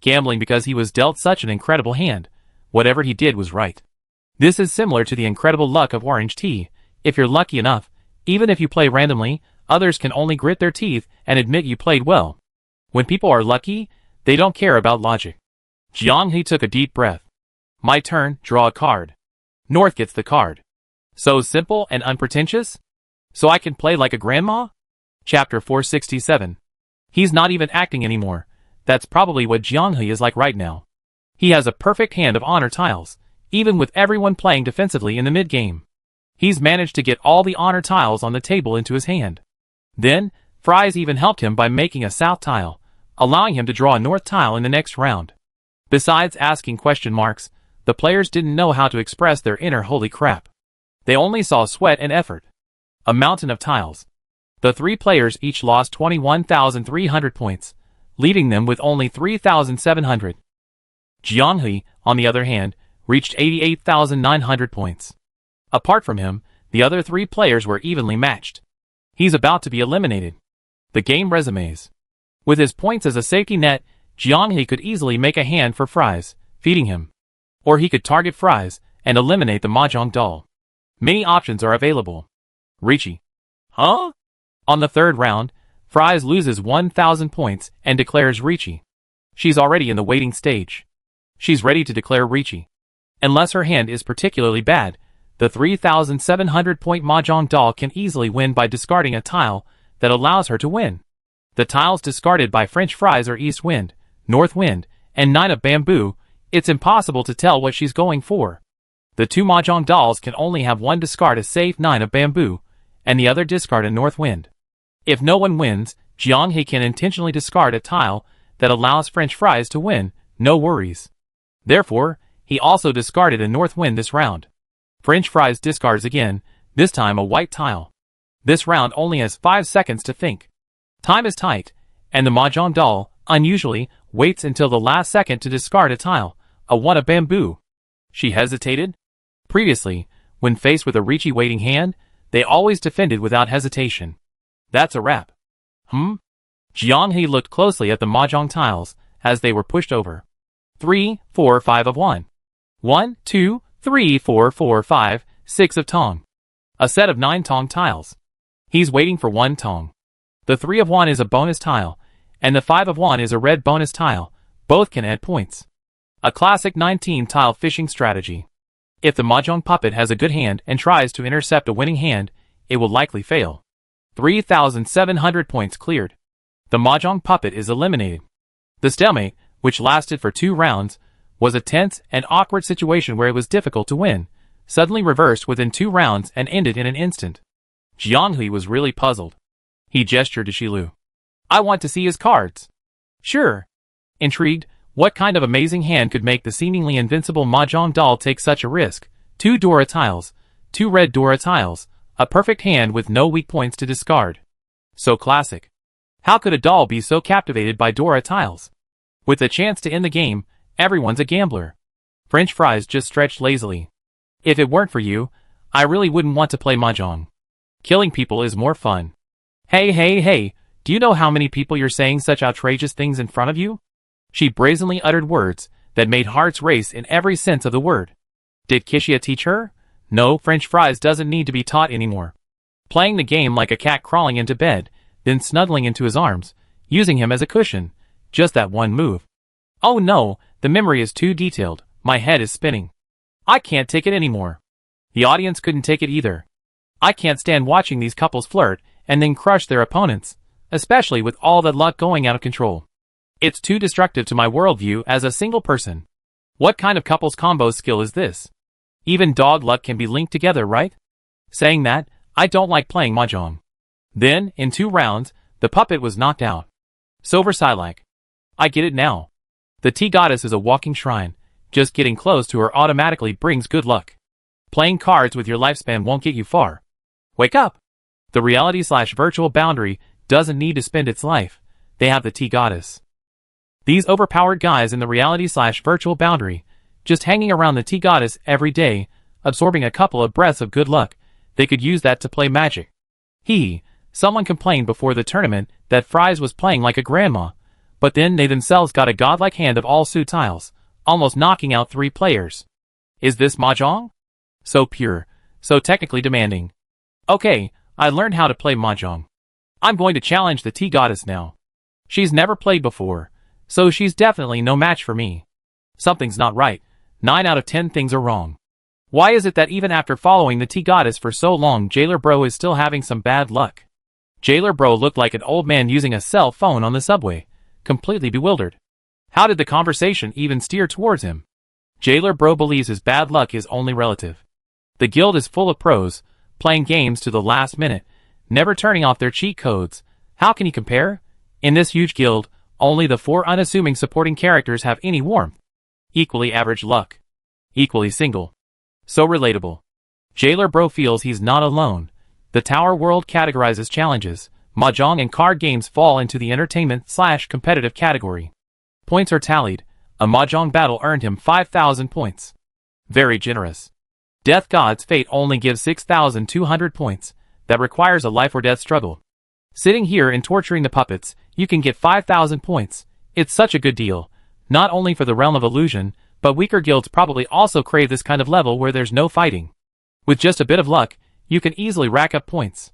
Gambling because he was dealt such an incredible hand. Whatever he did was right. This is similar to the incredible luck of orange tea. If you're lucky enough, even if you play randomly, others can only grit their teeth and admit you played well. When people are lucky, they don't care about logic. Jiang He took a deep breath. My turn, draw a card. North gets the card. So simple and unpretentious? So I can play like a grandma? Chapter 467. He's not even acting anymore. That's probably what Jiang He is like right now. He has a perfect hand of honor tiles, even with everyone playing defensively in the mid-game. He's managed to get all the honor tiles on the table into his hand. Then, Fries even helped him by making a south tile, allowing him to draw a north tile in the next round. Besides asking question marks, the players didn't know how to express their inner holy crap. They only saw sweat and effort. A mountain of tiles. The 3 players each lost 21,300 points, leaving them with only 3,700. Jiang He, on the other hand, reached 88,900 points. Apart from him, the other 3 players were evenly matched. He's about to be eliminated. The game resumes. With his points as a safety net, Jiang He could easily make a hand for Fries, feeding him. Or he could target Fries and eliminate the Mahjong doll. Many options are available. Ricci. Huh? On the 3rd round, Fries loses 1,000 points and declares Ricci. She's already in the waiting stage. She's ready to declare Ricci. Unless her hand is particularly bad, the 3,700-point Mahjong doll can easily win by discarding a tile that allows her to win. The tiles discarded by French Fries are East Wind, North Wind, and 9 of Bamboo. It's impossible to tell what she's going for. The 2 Mahjong dolls can only have one discard a safe 9 of Bamboo, and the other discard a North Wind. If no one wins, Jiang He can intentionally discard a tile that allows French Fries to win, no worries. Therefore, he also discarded a North Wind this round. French Fries discards again, this time a white tile. This round only has 5 seconds to think. Time is tight, and the Mahjong doll, unusually, waits until the last second to discard a tile, a 1 of Bamboo. She hesitated? Previously, when faced with a Ricci waiting hand, they always defended without hesitation. That's a wrap. Jiang He looked closely at the Mahjong tiles as they were pushed over. 3, 4, 5 of 1. 1, 2, 3, 4, 4, 5, 6 of Tong. A set of 9 Tong tiles. He's waiting for 1 Tong. The 3 of 1 is a bonus tile, and the 5 of 1 is a red bonus tile. Both can add points. A classic 19-tile fishing strategy. If the Mahjong puppet has a good hand and tries to intercept a winning hand, it will likely fail. 3,700 points cleared. The Mahjong puppet is eliminated. The stalemate, which lasted for 2 rounds, was a tense and awkward situation where it was difficult to win, suddenly reversed within 2 rounds and ended in an instant. Jiang He was really puzzled. He gestured to Shilu. I want to see his cards. Sure. Intrigued, what kind of amazing hand could make the seemingly invincible Mahjong doll take such a risk? 2 Dora tiles, 2 red Dora tiles, a perfect hand with no weak points to discard. So classic. How could a doll be so captivated by Dora tiles? With a chance to end the game, everyone's a gambler. French Fries just stretched lazily. If it weren't for you, I really wouldn't want to play Mahjong. Killing people is more fun. Hey, do you know how many people you're saying such outrageous things in front of you? She brazenly uttered words that made hearts race in every sense of the word. Did Kishia teach her? No, French Fries doesn't need to be taught anymore. Playing the game like a cat crawling into bed, then snuggling into his arms, using him as a cushion. Just that one move. Oh no, the memory is too detailed, my head is spinning. I can't take it anymore. The audience couldn't take it either. I can't stand watching these couples flirt and then crush their opponents, especially with all that luck going out of control. It's too destructive to my worldview as a single person. What kind of couples combo skill is this? Even dog luck can be linked together, right? Saying that, I don't like playing mahjong. Then, in 2 rounds, the puppet was knocked out. So Versailles-like. I get it now. The tea goddess is a walking shrine. Just getting close to her automatically brings good luck. Playing cards with your lifespan won't get you far. Wake up! The reality/virtual boundary doesn't need to spend its life. They have the tea goddess. These overpowered guys in the reality/virtual boundary, just hanging around the tea goddess every day, absorbing a couple of breaths of good luck, they could use that to play magic. Someone complained before the tournament that Fries was playing like a grandma, but then they themselves got a godlike hand of all suit tiles, almost knocking out 3 players. Is this mahjong? So pure, so technically demanding. Okay, I learned how to play mahjong. I'm going to challenge the tea goddess now. She's never played before, so she's definitely no match for me. Something's not right. 9 out of 10 things are wrong. Why is it that even after following the tea goddess for so long, Jailer Bro is still having some bad luck? Jailer Bro looked like an old man using a cell phone on the subway, completely bewildered. How did the conversation even steer towards him? Jailer Bro believes his bad luck is only relative. The guild is full of pros, playing games to the last minute, never turning off their cheat codes. How can he compare? In this huge guild, only the 4 unassuming supporting characters have any warmth. Equally average luck. Equally single. So relatable. Jailer Bro feels he's not alone. The Tower World categorizes challenges. Mahjong and card games fall into the entertainment/competitive category. Points are tallied. A Mahjong battle earned him 5,000 points. Very generous. Death God's Fate only gives 6,200 points. That requires a life or death struggle. Sitting here and torturing the puppets, you can get 5,000 points. It's such a good deal. Not only for the realm of illusion, but weaker guilds probably also crave this kind of level where there's no fighting. With just a bit of luck, you can easily rack up points.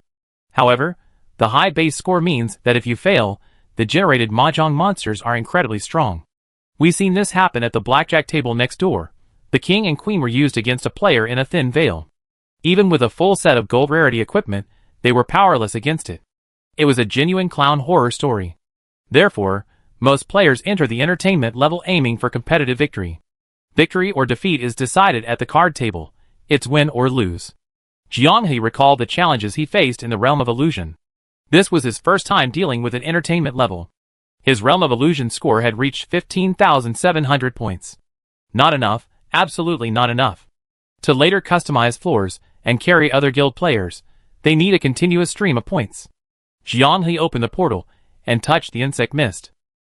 However, the high base score means that if you fail, the generated mahjong monsters are incredibly strong. We've seen this happen at the blackjack table next door. The king and queen were used against a player in a thin veil. Even with a full set of gold rarity equipment, they were powerless against it. It was a genuine clown horror story. Therefore, most players enter the entertainment level aiming for competitive victory. Victory or defeat is decided at the card table. It's win or lose. Jianghe recalled the challenges he faced in the realm of illusion. This was his first time dealing with an entertainment level. His realm of illusion score had reached 15,700 points. Not enough, absolutely not enough. To later customize floors and carry other guild players, they need a continuous stream of points. Jianghe opened the portal and touched the insect mist.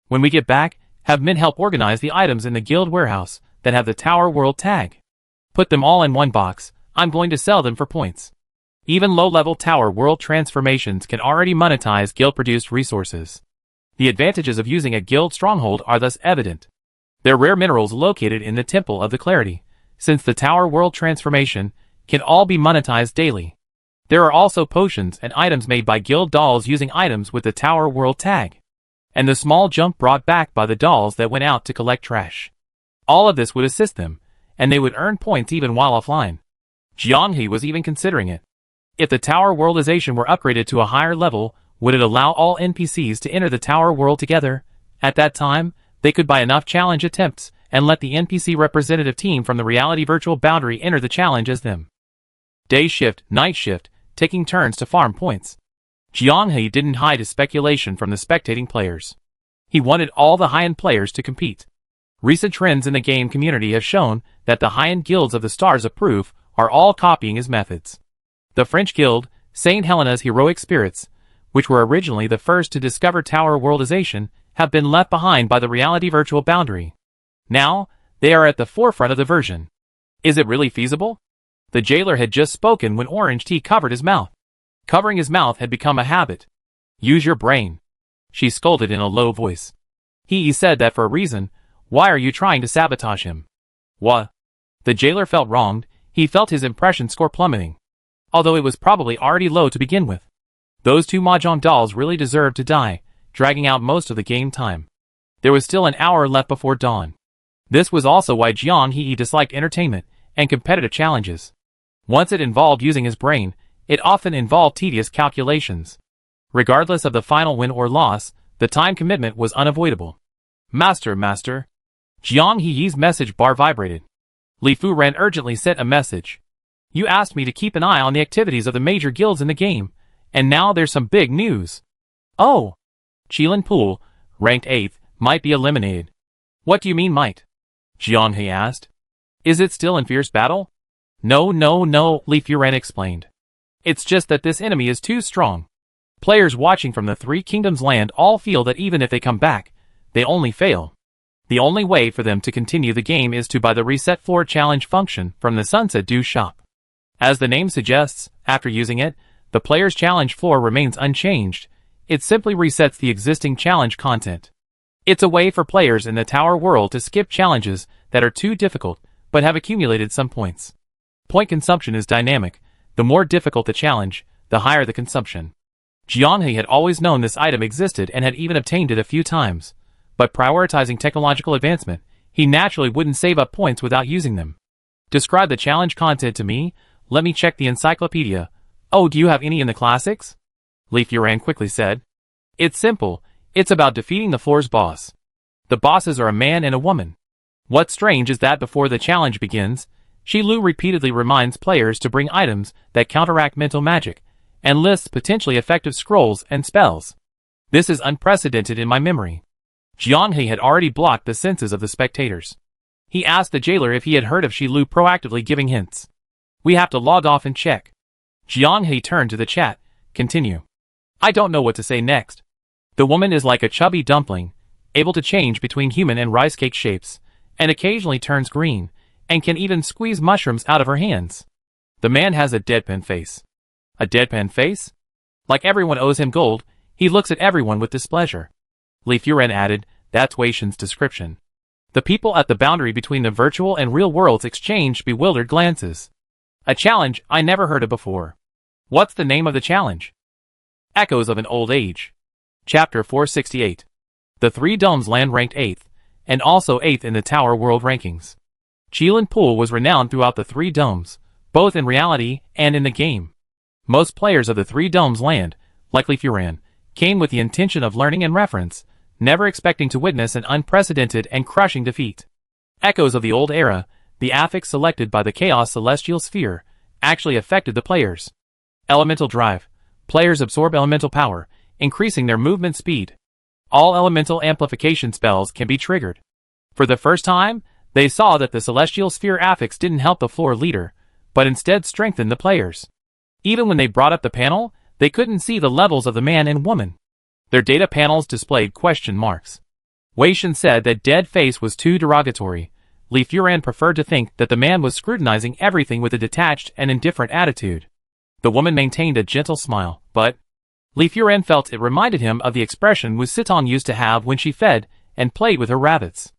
When we get back, have Min help organize the items in the guild warehouse that have the Tower World tag. Put them all in one box. I'm going to sell them for points. Even low-level Tower World transformations can already monetize guild-produced resources. The advantages of using a guild stronghold are thus evident. They're rare minerals located in the Temple of the Clarity, since the Tower World transformation can all be monetized daily. There are also potions and items made by guild dolls using items with the Tower World tag. And the small jump brought back by the dolls that went out to collect trash. All of this would assist them, and they would earn points even while offline. Jianghe was even considering it. If the Tower Worldization were upgraded to a higher level, would it allow all NPCs to enter the Tower World together? At that time, they could buy enough challenge attempts and let the NPC representative team from the reality virtual boundary enter the challenge as them. Day shift, night shift, taking turns to farm points. Jianghe didn't hide his speculation from the spectating players. He wanted all the high-end players to compete. Recent trends in the game community have shown that the high-end guilds of the Stars of Proof are all copying his methods. The French guild, Saint Helena's Heroic Spirits, which were originally the first to discover Tower Worldization, have been left behind by the reality virtual boundary. Now, they are at the forefront of the version. Is it really feasible? The jailer had just spoken when orange tea covered his mouth. Covering his mouth had become a habit. Use your brain. She scolded in a low voice. He said that for a reason. Why are you trying to sabotage him? What? The jailer felt wronged. He felt his impression score plummeting. Although it was probably already low to begin with. Those two mahjong dolls really deserved to die, dragging out most of the game time. There was still an hour left before dawn. This was also why Jiang He disliked entertainment and competitive challenges. Once it involved using his brain, it often involved tedious calculations. Regardless of the final win or loss, the time commitment was unavoidable. Master. Jiang He's message bar vibrated. Li Furen urgently sent a message. You asked me to keep an eye on the activities of the major guilds in the game, and now there's some big news. Oh! Qilin Pool, ranked 8th, might be eliminated. What do you mean might? Jiang He asked. Is it still in fierce battle? No, Li Furen explained. It's just that this enemy is too strong. Players watching from the Three Kingdoms land all feel that even if they come back, they only fail. The only way for them to continue the game is to buy the Reset Floor Challenge function from the Sunset Dew shop. As the name suggests, after using it, the player's challenge floor remains unchanged. It simply resets the existing challenge content. It's a way for players in the Tower world to skip challenges that are too difficult but have accumulated some points. Point consumption is dynamic. The more difficult the challenge, the higher the consumption. Jiang He had always known this item existed and had even obtained it a few times. But prioritizing technological advancement, he naturally wouldn't save up points without using them. Describe the challenge content to me. Let me check the encyclopedia. Oh, do you have any in the classics? Li Furen quickly said. It's simple. It's about defeating the floor's boss. The bosses are a man and a woman. What's strange is that before the challenge begins, Shi Lu repeatedly reminds players to bring items that counteract mental magic, and lists potentially effective scrolls and spells. This is unprecedented in my memory. Jiang He had already blocked the senses of the spectators. He asked the jailer if he had heard of Shi Lu proactively giving hints. We have to log off and check. Jiang He turned to the chat. Continue. I don't know what to say next. The woman is like a chubby dumpling, able to change between human and rice cake shapes, and occasionally turns green, and can even squeeze mushrooms out of her hands. The man has a deadpan face. A deadpan face? Like everyone owes him gold, he looks at everyone with displeasure. Li Furen added, that's Wei Shen's description. The people at the boundary between the virtual and real worlds exchanged bewildered glances. A challenge I never heard of before. What's the name of the challenge? Echoes of an Old Age. Chapter 468. The Three Domes land ranked 8th, and also 8th in the Tower World rankings. Qilin Pool was renowned throughout the Three Domes, both in reality and in the game. Most players of the Three Domes land, like Li Furen, came with the intention of learning and reference, never expecting to witness an unprecedented and crushing defeat. Echoes of the old era, the affix selected by the Chaos Celestial Sphere, actually affected the players. Elemental Drive. Players absorb elemental power, increasing their movement speed. All elemental amplification spells can be triggered. For the first time, they saw that the Celestial Sphere affix didn't help the floor leader, but instead strengthened the players. Even when they brought up the panel, they couldn't see the levels of the man and woman. Their data panels displayed question marks. Wei Shen said that dead face was too derogatory. Li Furen preferred to think that the man was scrutinizing everything with a detached and indifferent attitude. The woman maintained a gentle smile, but Li Furen felt it reminded him of the expression Wu Sitong used to have when she fed and played with her rabbits.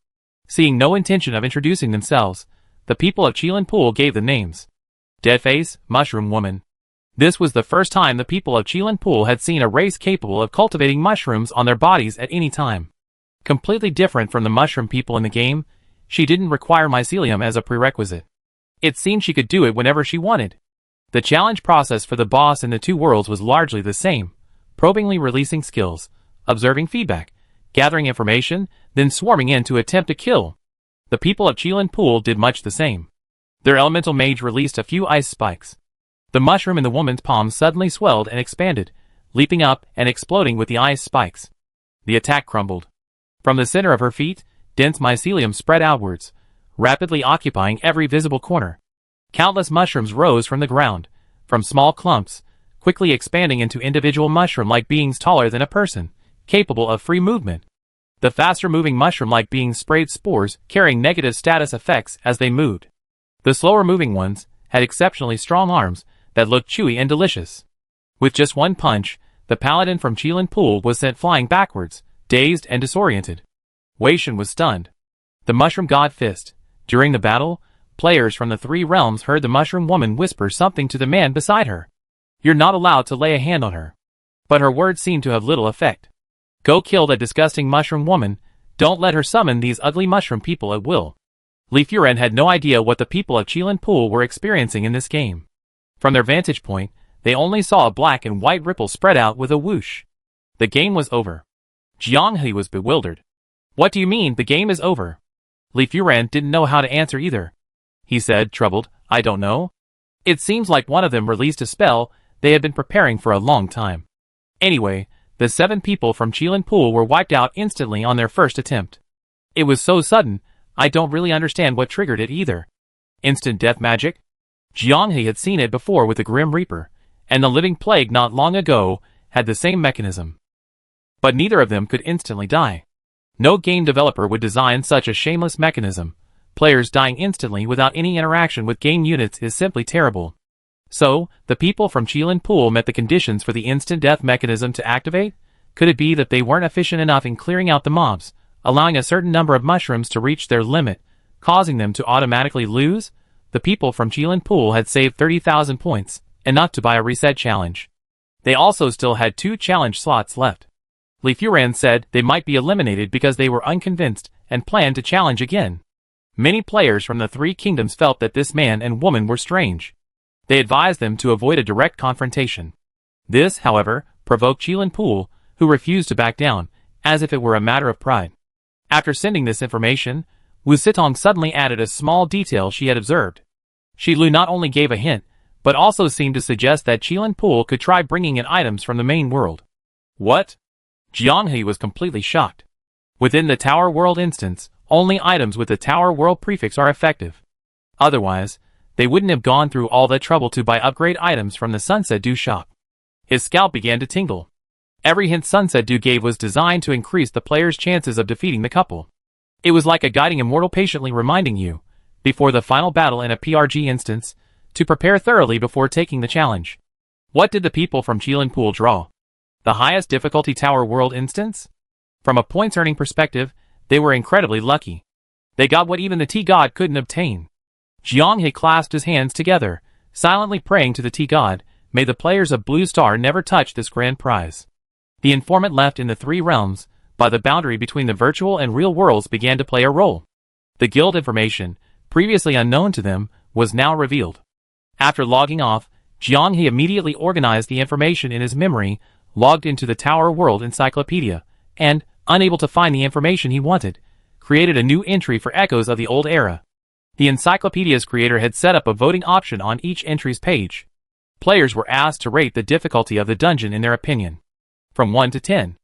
Seeing no intention of introducing themselves, the people of Qilin Pool gave the names. Deadface, Mushroom Woman. This was the first time the people of Qilin Pool had seen a race capable of cultivating mushrooms on their bodies at any time. Completely different from the mushroom people in the game, she didn't require mycelium as a prerequisite. It seemed she could do it whenever she wanted. The challenge process for the boss in the two worlds was largely the same, probingly releasing skills, observing feedback, gathering information, then swarming in to attempt to kill. The people of Qilin Pool did much the same. Their elemental mage released a few ice spikes. The mushroom in the woman's palm suddenly swelled and expanded, leaping up and exploding with the ice spikes. The attack crumbled. From the center of her feet, dense mycelium spread outwards, rapidly occupying every visible corner. Countless mushrooms rose from the ground, from small clumps, quickly expanding into individual mushroom-like beings taller than a person, capable of free movement. The faster-moving mushroom-like beings sprayed spores, carrying negative status effects as they moved. The slower-moving ones had exceptionally strong arms that looked chewy and delicious. With just one punch, the paladin from Qilin Pool was sent flying backwards, dazed and disoriented. Wei Shen was stunned. The Mushroom God Fist. During the battle, players from the three realms heard the mushroom woman whisper something to the man beside her. You're not allowed to lay a hand on her. But her words seemed to have little effect. Go kill that disgusting mushroom woman, don't let her summon these ugly mushroom people at will. Li Furen had no idea what the people of Qilin Pool were experiencing in this game. From their vantage point, they only saw a black and white ripple spread out with a whoosh. The game was over. Jiang He was bewildered. What do you mean, the game is over? Li Furen didn't know how to answer either. He said, troubled, I don't know. It seems like one of them released a spell they had been preparing for a long time. Anyway, the 7 people from Qilin Pool were wiped out instantly on their first attempt. It was so sudden, I don't really understand what triggered it either. Instant death magic? Jiang He had seen it before with the Grim Reaper, and the Living Plague not long ago had the same mechanism. But neither of them could instantly die. No game developer would design such a shameless mechanism. Players dying instantly without any interaction with game units is simply terrible. So, the people from Qilin Pool met the conditions for the instant death mechanism to activate? Could it be that they weren't efficient enough in clearing out the mobs, allowing a certain number of mushrooms to reach their limit, causing them to automatically lose? The people from Qilin Pool had saved 30,000 points, enough to buy a reset challenge. They also still had 2 challenge slots left. Li Furen said they might be eliminated because they were unconvinced and planned to challenge again. Many players from the 3 kingdoms felt that this man and woman were strange. They advised them to avoid a direct confrontation. This, however, provoked Qilin Pool, who refused to back down, as if it were a matter of pride. After sending this information, Wu Sitong suddenly added a small detail she had observed. Shi Lu not only gave a hint, but also seemed to suggest that Qilin Pool could try bringing in items from the main world. What? Jiang He was completely shocked. Within the Tower World instance, only items with the Tower World prefix are effective. Otherwise, they wouldn't have gone through all that trouble to buy upgrade items from the Sunset Dew shop. His scalp began to tingle. Every hint Sunset Dew gave was designed to increase the player's chances of defeating the couple. It was like a guiding immortal patiently reminding you, before the final battle in a PRG instance, to prepare thoroughly before taking the challenge. What did the people from Qilin Pool draw? The highest difficulty Tower World instance? From a points earning perspective, they were incredibly lucky. They got what even the Tea God couldn't obtain. Jiang He clasped his hands together, silently praying to the Tea God, may the players of Blue Star never touch this grand prize. The informant left in the 3 realms, by the boundary between the virtual and real worlds, began to play a role. The guild information, previously unknown to them, was now revealed. After logging off, Jiang He immediately organized the information in his memory, logged into the Tower World Encyclopedia, and, unable to find the information he wanted, created a new entry for echoes of the old era. The encyclopedia's creator had set up a voting option on each entry's page. Players were asked to rate the difficulty of the dungeon in their opinion, from 1 to 10.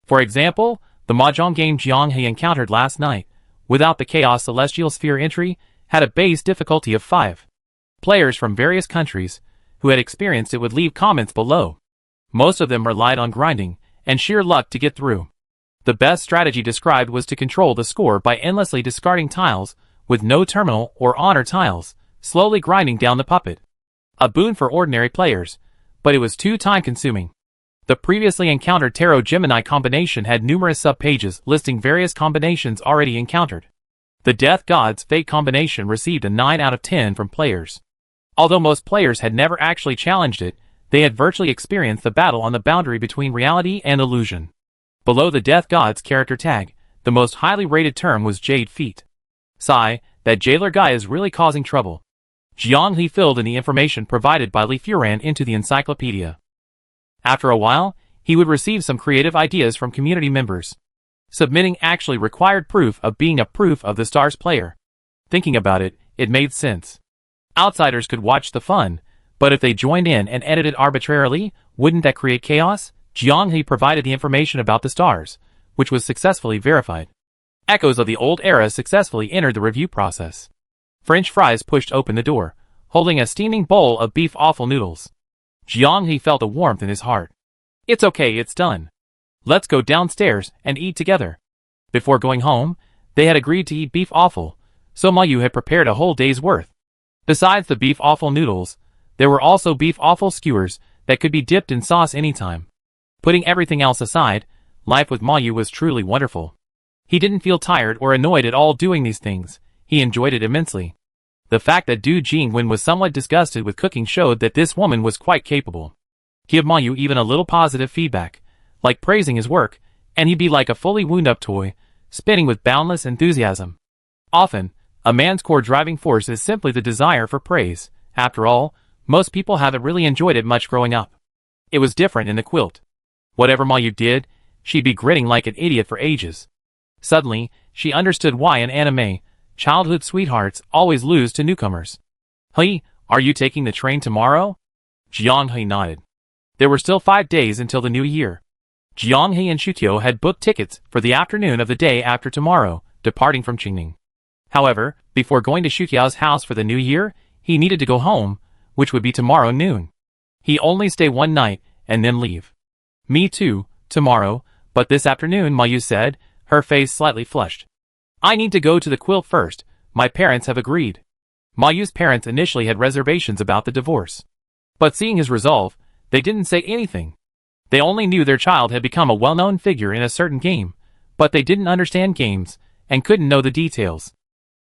For example, the Mahjong game Jiang He encountered last night, without the Chaos Celestial Sphere entry, had a base difficulty of 5. Players from various countries, who had experienced it, would leave comments below. Most of them relied on grinding and sheer luck to get through. The best strategy described was to control the score by endlessly discarding tiles, with no terminal or honor tiles, slowly grinding down the puppet. A boon for ordinary players, but it was too time-consuming. The previously encountered Tarot Gemini combination had numerous sub-pages listing various combinations already encountered. The Death God's Fate combination received a 9 out of 10 from players. Although most players had never actually challenged it, they had virtually experienced the battle on the boundary between reality and illusion. Below the Death God's character tag, the most highly rated term was Jade Feet. Sigh, that jailer guy is really causing trouble. Jiang He filled in the information provided by Li Furen into the encyclopedia. After a while, he would receive some creative ideas from community members. Submitting actually required proof of being a proof of the stars player. Thinking about it, it made sense. Outsiders could watch the fun, but if they joined in and edited arbitrarily, wouldn't that create chaos? Jiang He provided the information about the stars, which was successfully verified. Echoes of the old era successfully entered the review process. French Fries pushed open the door, holding a steaming bowl of beef offal noodles. Jiang He felt a warmth in his heart. It's okay, it's done. Let's go downstairs and eat together. Before going home, they had agreed to eat beef offal, so Ma Yu had prepared a whole day's worth. Besides the beef offal noodles, there were also beef offal skewers that could be dipped in sauce anytime. Putting everything else aside, life with Ma Yu was truly wonderful. He didn't feel tired or annoyed at all doing these things. He enjoyed it immensely. The fact that Du Jingwen was somewhat disgusted with cooking showed that this woman was quite capable. Give Mayu even a little positive feedback, like praising his work, and he'd be like a fully wound-up toy, spinning with boundless enthusiasm. Often, a man's core driving force is simply the desire for praise. After all, most people haven't really enjoyed it much growing up. It was different in the quilt. Whatever Mayu did, she'd be grinning like an idiot for ages. Suddenly, she understood why in anime, childhood sweethearts always lose to newcomers. Hey, are you taking the train tomorrow? Jianghe nodded. There were still 5 days until the new year. Jianghe and Shutio had booked tickets for the afternoon of the day after tomorrow, departing from Qingning. However, before going to Shutio's house for the new year, he needed to go home, which would be tomorrow noon. He only stay one night, and then leave. Me too, tomorrow, but this afternoon, Mayu said, her face slightly flushed. I need to go to the quilt first, my parents have agreed. Mayu's parents initially had reservations about the divorce. But seeing his resolve, they didn't say anything. They only knew their child had become a well-known figure in a certain game, but they didn't understand games, and couldn't know the details.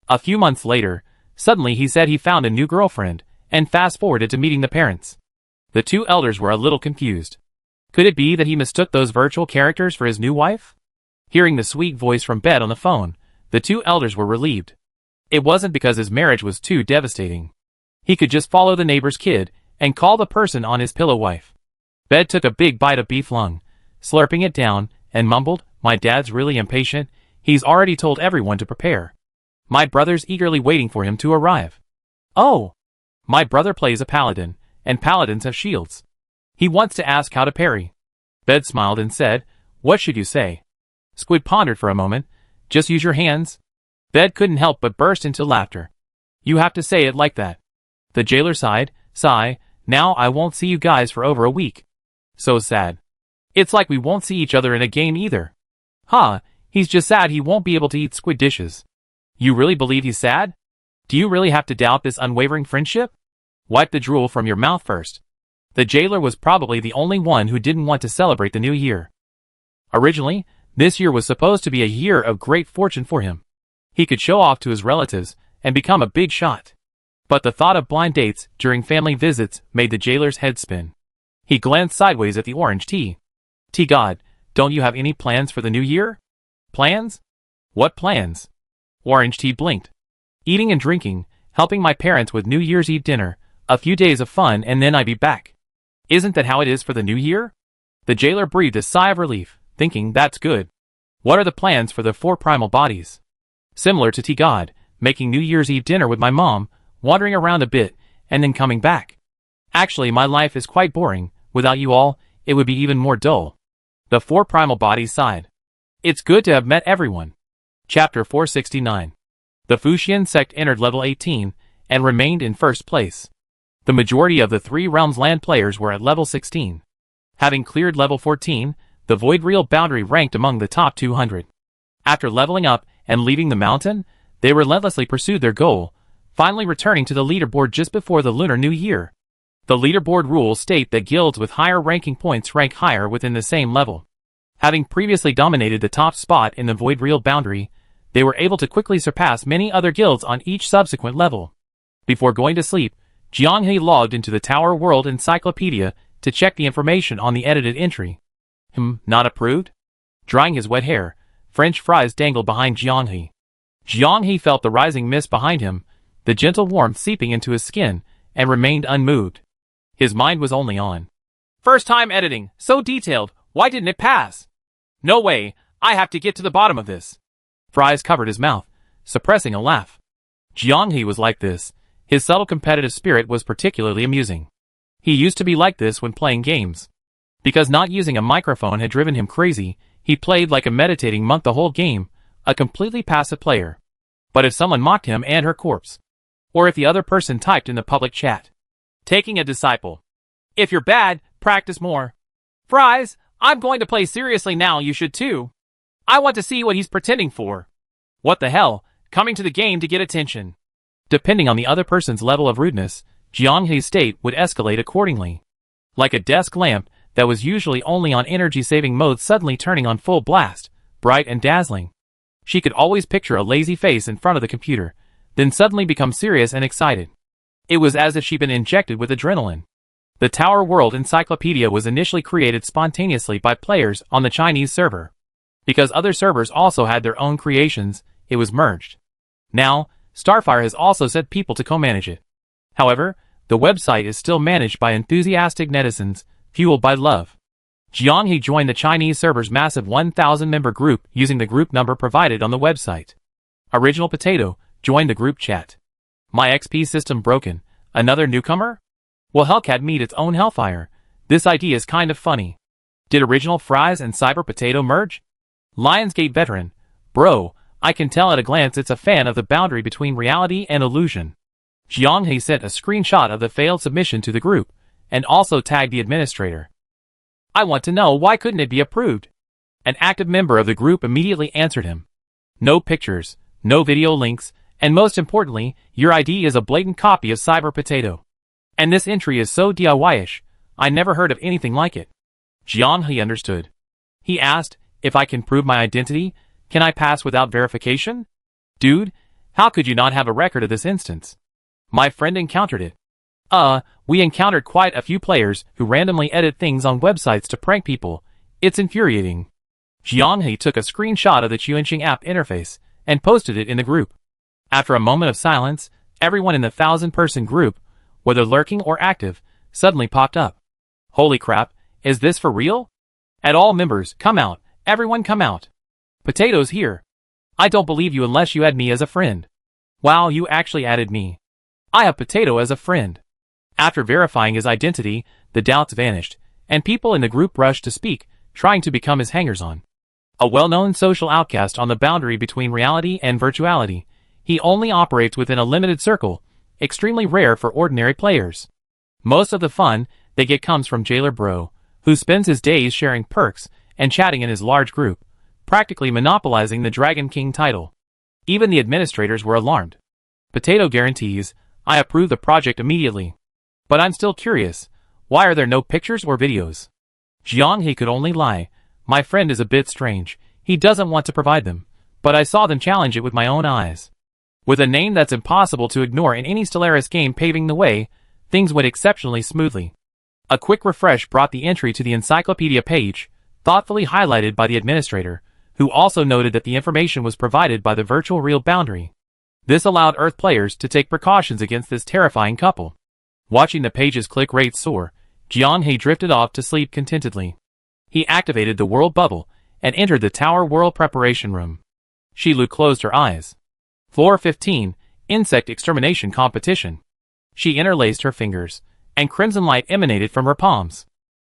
A few months later, suddenly he said he found a new girlfriend, and fast-forwarded to meeting the parents. The two elders were a little confused. Could it be that he mistook those virtual characters for his new wife? Hearing the sweet voice from bed on the phone, the two elders were relieved. It wasn't because his marriage was too devastating. He could just follow the neighbor's kid, and call the person on his pillow wife. Bed took a big bite of beef lung, slurping it down, and mumbled, my dad's really impatient, he's already told everyone to prepare. My brother's eagerly waiting for him to arrive. Oh! My brother plays a paladin, and paladins have shields. He wants to ask how to parry. Bed smiled and said, what should you say? Squid pondered for a moment. Just use your hands. Bed couldn't help but burst into laughter. You have to say it like that. The jailer sighed, sigh, now I won't see you guys for over a week. So sad. It's like we won't see each other in a game either. Ha, he's just sad he won't be able to eat squid dishes. You really believe he's sad? Do you really have to doubt this unwavering friendship? Wipe the drool from your mouth first. The jailer was probably the only one who didn't want to celebrate the new year. Originally, this year was supposed to be a year of great fortune for him. He could show off to his relatives and become a big shot. But the thought of blind dates during family visits made the jailer's head spin. He glanced sideways at the orange tea. Tea god, don't you have any plans for the new year? Plans? What plans? Orange tea blinked. Eating and drinking, helping my parents with New Year's Eve dinner, a few days of fun and then I'd be back. Isn't that how it is for the new year? The jailer breathed a sigh of relief, thinking that's good. What are the plans for the 4 primal bodies? Similar to tea god, making New Year's Eve dinner with my mom, wandering around a bit, and then coming back. Actually, my life is quite boring. Without you all, it would be even more dull. The 4 primal bodies sighed. It's good to have met everyone. Chapter 469. The Fuxian sect entered level 18, and remained in first place. The majority of the 3 realms land players were at level 16. Having cleared level 14, the Void Real boundary ranked among the top 200. After leveling up and leaving the mountain, they relentlessly pursued their goal, finally returning to the leaderboard just before the Lunar New Year. The leaderboard rules state that guilds with higher ranking points rank higher within the same level. Having previously dominated the top spot in the Void Real boundary, they were able to quickly surpass many other guilds on each subsequent level. Before going to sleep, Jianghe logged into the Tower World Encyclopedia to check the information on the edited entry. Not approved? Drying his wet hair, French fries dangled behind Jianghe. Jianghe felt the rising mist behind him, the gentle warmth seeping into his skin, and remained unmoved. His mind was only on. First time editing, so detailed, why didn't it pass? No way, I have to get to the bottom of this. Fries covered his mouth, suppressing a laugh. Jianghe was like this. His subtle competitive spirit was particularly amusing. He used to be like this when playing games. Because not using a microphone had driven him crazy, he played like a meditating monk the whole game, a completely passive player. But if someone mocked him and her corpse, or if the other person typed in the public chat, taking a disciple. If you're bad, practice more. Fries, I'm going to play seriously now, you should too. I want to see what he's pretending for. What the hell, coming to the game to get attention. Depending on the other person's level of rudeness, Jianghe's state would escalate accordingly. Like a desk lamp that was usually only on energy-saving mode suddenly turning on full blast, bright and dazzling. She could always picture a lazy face in front of the computer, then suddenly become serious and excited. It was as if she'd been injected with adrenaline. The Tower World Encyclopedia was initially created spontaneously by players on the Chinese server. Because other servers also had their own creations, it was merged. Now, Starfire has also sent people to co-manage it. However, the website is still managed by enthusiastic netizens, fueled by love. Jianghe joined the Chinese server's massive 1,000-member group using the group number provided on the website. Original Potato joined the group chat. My XP system broken. Another newcomer? Will Hellcat meet its own Hellfire? This idea is kind of funny. Did Original Fries and Cyber Potato merge? Lionsgate Veteran. Bro, I can tell at a glance it's a fan of the boundary between reality and illusion. Jianghe sent a screenshot of the failed submission to the group, and also tagged the administrator. I want to know why couldn't it be approved? An active member of the group immediately answered him. No pictures, no video links, and most importantly, your ID is a blatant copy of Cyber Potato. And this entry is so DIY-ish, I never heard of anything like it. Jianghe understood. He asked, if I can prove my identity, can I pass without verification? Dude, how could you not have a record of this instance? My friend encountered it. We encountered quite a few players who randomly edit things on websites to prank people. It's infuriating. Jianghe took a screenshot of the Chuanxing app interface and posted it in the group. After a moment of silence, everyone in the 1,000-person group, whether lurking or active, suddenly popped up. Holy crap, is this for real? At all members, come out, everyone come out. Potato's here. I don't believe you unless you add me as a friend. Wow, you actually added me. I have Potato as a friend. After verifying his identity, the doubts vanished, and people in the group rushed to speak, trying to become his hangers-on. A well-known social outcast on the boundary between reality and virtuality, he only operates within a limited circle, extremely rare for ordinary players. Most of the fun they get comes from Jailer Bro, who spends his days sharing perks and chatting in his large group, practically monopolizing the Dragon King title. Even the administrators were alarmed. Potato guarantees, I approve the project immediately. But I'm still curious, why are there no pictures or videos? Jianghe could only lie. My friend is a bit strange. He doesn't want to provide them, but I saw them challenge it with my own eyes. With a name that's impossible to ignore in any Stellaris game paving the way, things went exceptionally smoothly. A quick refresh brought the entry to the encyclopedia page, thoughtfully highlighted by the administrator, who also noted that the information was provided by the virtual real boundary. This allowed Earth players to take precautions against this terrifying couple. Watching the page's click rate soar, Jianghe drifted off to sleep contentedly. He activated the world bubble and entered the Tower World preparation room. Shilu closed her eyes. Floor 15, Insect Extermination Competition. She interlaced her fingers, and crimson light emanated from her palms.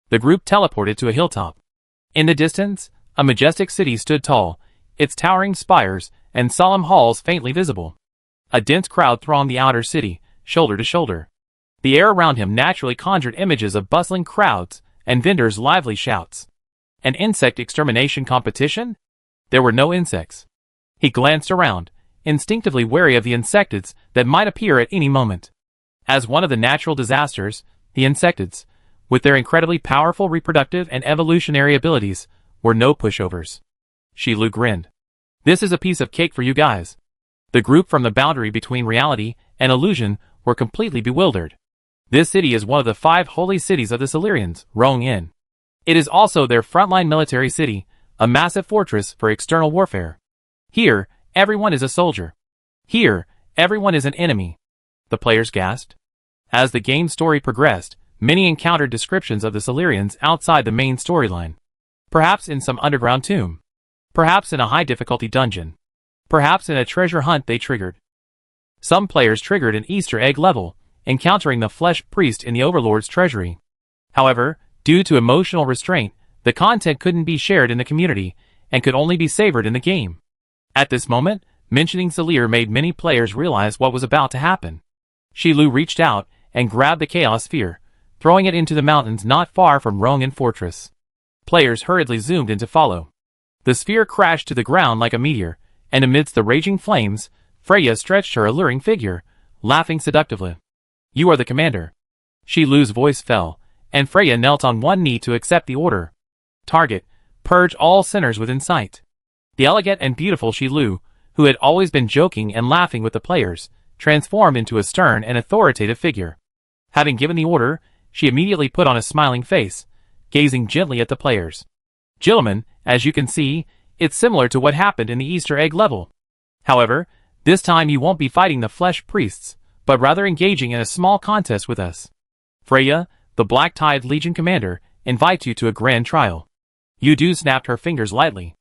The group teleported to a hilltop. In the distance, a majestic city stood tall, its towering spires and solemn halls faintly visible. A dense crowd thronged the outer city, shoulder to shoulder. The air around him naturally conjured images of bustling crowds and vendors' lively shouts. An insect extermination competition? There were no insects. He glanced around, instinctively wary of the insectids that might appear at any moment. As one of the natural disasters, the insectids, with their incredibly powerful reproductive and evolutionary abilities, were no pushovers. Shilu grinned. This is a piece of cake for you guys. The group from the boundary between reality and illusion were completely bewildered. This city is one of the 5 holy cities of the Silurians, Rong-In. It is also their frontline military city, a massive fortress for external warfare. Here, everyone is a soldier. Here, everyone is an enemy. The players gasped. As the game's story progressed, many encountered descriptions of the Silurians outside the main storyline. Perhaps in some underground tomb. Perhaps in a high-difficulty dungeon. Perhaps in a treasure hunt they triggered. Some players triggered an Easter egg level, encountering the Flesh Priest in the Overlord's treasury. However, due to emotional restraint, the content couldn't be shared in the community, and could only be savored in the game. At this moment, mentioning Selir made many players realize what was about to happen. Shilu reached out and grabbed the Chaos Sphere, throwing it into the mountains not far from Rong-In Fortress. Players hurriedly zoomed in to follow. The sphere crashed to the ground like a meteor, and amidst the raging flames, Freya stretched her alluring figure, laughing seductively. You are the commander. Shilu's voice fell, and Freya knelt on one knee to accept the order. Target, purge all sinners within sight. The elegant and beautiful Shilu, who had always been joking and laughing with the players, transformed into a stern and authoritative figure. Having given the order, she immediately put on a smiling face, gazing gently at the players. Gentlemen, as you can see, it's similar to what happened in the Easter egg level. However, this time you won't be fighting the flesh priests, but rather engaging in a small contest with us. Freya, the Black-Tide Legion commander, invites you to a grand trial. Yudu snapped her fingers lightly.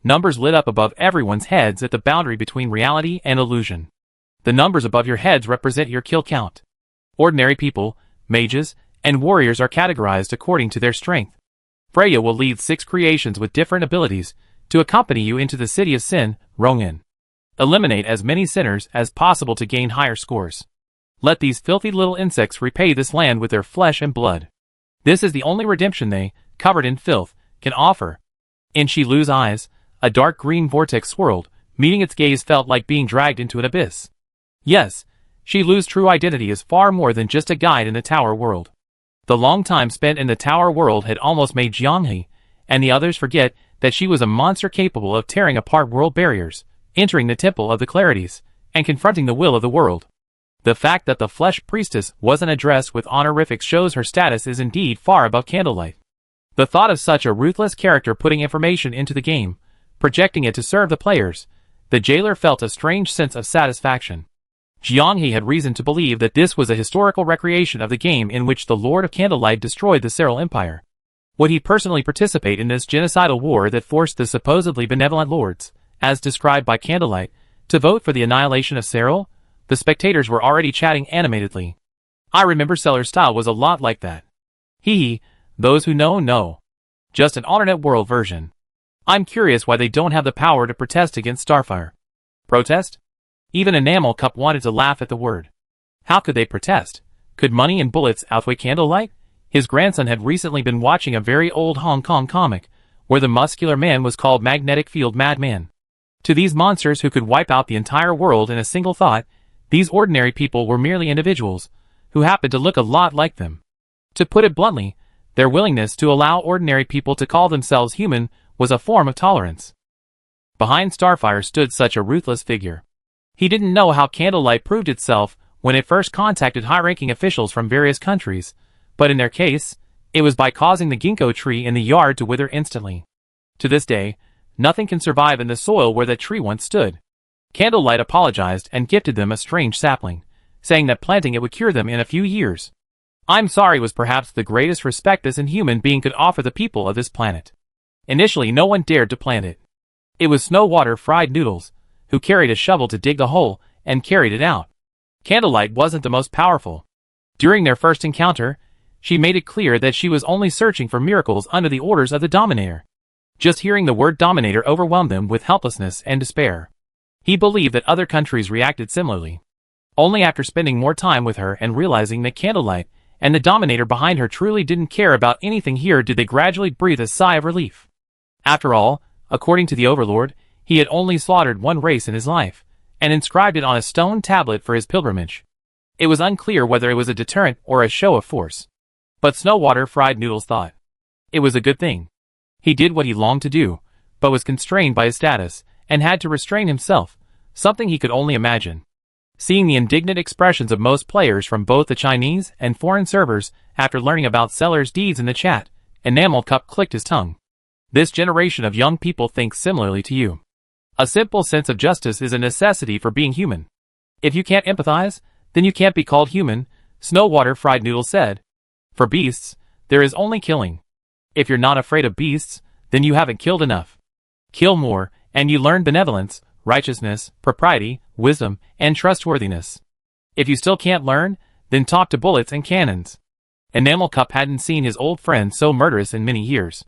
Numbers lit up above everyone's heads at the boundary between reality and illusion. The numbers above your heads represent your kill count. Ordinary people, mages, and warriors are categorized according to their strength. Freya will lead 6 creations with different abilities to accompany you into the city of sin, Rongin. Eliminate as many sinners as possible to gain higher scores. Let these filthy little insects repay this land with their flesh and blood. This is the only redemption they, covered in filth, can offer. In Shilu's eyes, a dark green vortex swirled, meeting its gaze felt like being dragged into an abyss. Yes, Shilu's true identity is far more than just a guide in the Tower world. The long time spent in the Tower world had almost made Jianghe and the others forget that she was a monster capable of tearing apart world barriers, entering the Temple of the Clarities, and confronting the will of the world. The fact that the Flesh Priestess wasn't addressed with honorifics shows her status is indeed far above Candlelight. The thought of such a ruthless character putting information into the game, projecting it to serve the players, the jailer felt a strange sense of satisfaction. Jianghe had reason to believe that this was a historical recreation of the game in which the Lord of Candlelight destroyed the Cyril Empire. Would he personally participate in this genocidal war that forced the supposedly benevolent lords, as described by Candlelight, to vote for the annihilation of Cyril? The spectators were already chatting animatedly. I remember Seller's style was a lot like that. Hee, those who know, know. Just an alternate world version. I'm curious why they don't have the power to protest against Starfire. Protest? Even Enamel Cup wanted to laugh at the word. How could they protest? Could money and bullets outweigh Candlelight? His grandson had recently been watching a very old Hong Kong comic, where the muscular man was called Magnetic Field Madman. To these monsters who could wipe out the entire world in a single thought, these ordinary people were merely individuals, who happened to look a lot like them. To put it bluntly, their willingness to allow ordinary people to call themselves human was a form of tolerance. Behind Starfire stood such a ruthless figure. He didn't know how Candlelight proved itself when it first contacted high-ranking officials from various countries, but in their case, it was by causing the ginkgo tree in the yard to wither instantly. To this day, nothing can survive in the soil where that tree once stood. Candlelight apologized and gifted them a strange sapling, saying that planting it would cure them in a few years. I'm sorry was perhaps the greatest respect this inhuman being could offer the people of this planet. Initially no one dared to plant it. It was Snowwater Fried Noodles, who carried a shovel to dig the hole and carried it out. Candlelight wasn't the most powerful. During their first encounter, she made it clear that she was only searching for miracles under the orders of the Dominator. Just hearing the word Dominator overwhelmed them with helplessness and despair. He believed that other countries reacted similarly. Only after spending more time with her and realizing that Candlelight and the Dominator behind her truly didn't care about anything here did they gradually breathe a sigh of relief. After all, according to the Overlord, he had only slaughtered one race in his life, and inscribed it on a stone tablet for his pilgrimage. It was unclear whether it was a deterrent or a show of force. But Snowwater Fried Noodles thought it was a good thing. He did what he longed to do, but was constrained by his status, and had to restrain himself, something he could only imagine. Seeing the indignant expressions of most players from both the Chinese and foreign servers after learning about Seller's deeds in the chat, Enamel Cup clicked his tongue. This generation of young people thinks similarly to you. A simple sense of justice is a necessity for being human. If you can't empathize, then you can't be called human, Snowwater Fried Noodles said. For beasts, there is only killing. If you're not afraid of beasts, then you haven't killed enough. Kill more, and you learn benevolence, righteousness, propriety, wisdom, and trustworthiness. If you still can't learn, then talk to bullets and cannons. Enamel Cup hadn't seen his old friend so murderous in many years.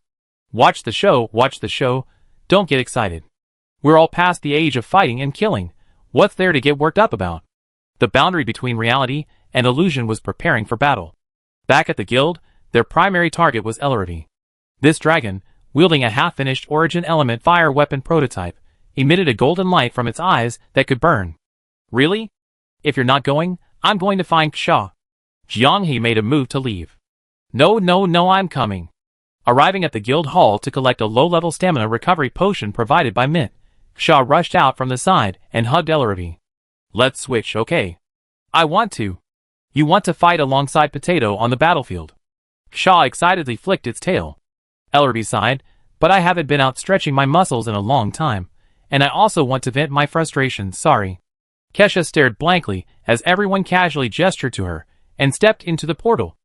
Watch the show, don't get excited. We're all past the age of fighting and killing. What's there to get worked up about? The boundary between reality and illusion was preparing for battle. Back at the guild, their primary target was Ellerity. This dragon, wielding a half-finished Origin Element fire weapon prototype, emitted a golden light from its eyes that could burn. Really? If you're not going, I'm going to find Ksha. Jianghe made a move to leave. No, I'm coming. Arriving at the guild hall to collect a low-level stamina recovery potion provided by Mint, Ksha rushed out from the side and hugged Ellerity. Let's switch, okay? I want to. You want to fight alongside Potato on the battlefield. Shaw excitedly flicked its tail. Ellerby sighed, but I haven't been out stretching my muscles in a long time, and I also want to vent my frustration, sorry. Kesha stared blankly as everyone casually gestured to her and stepped into the portal.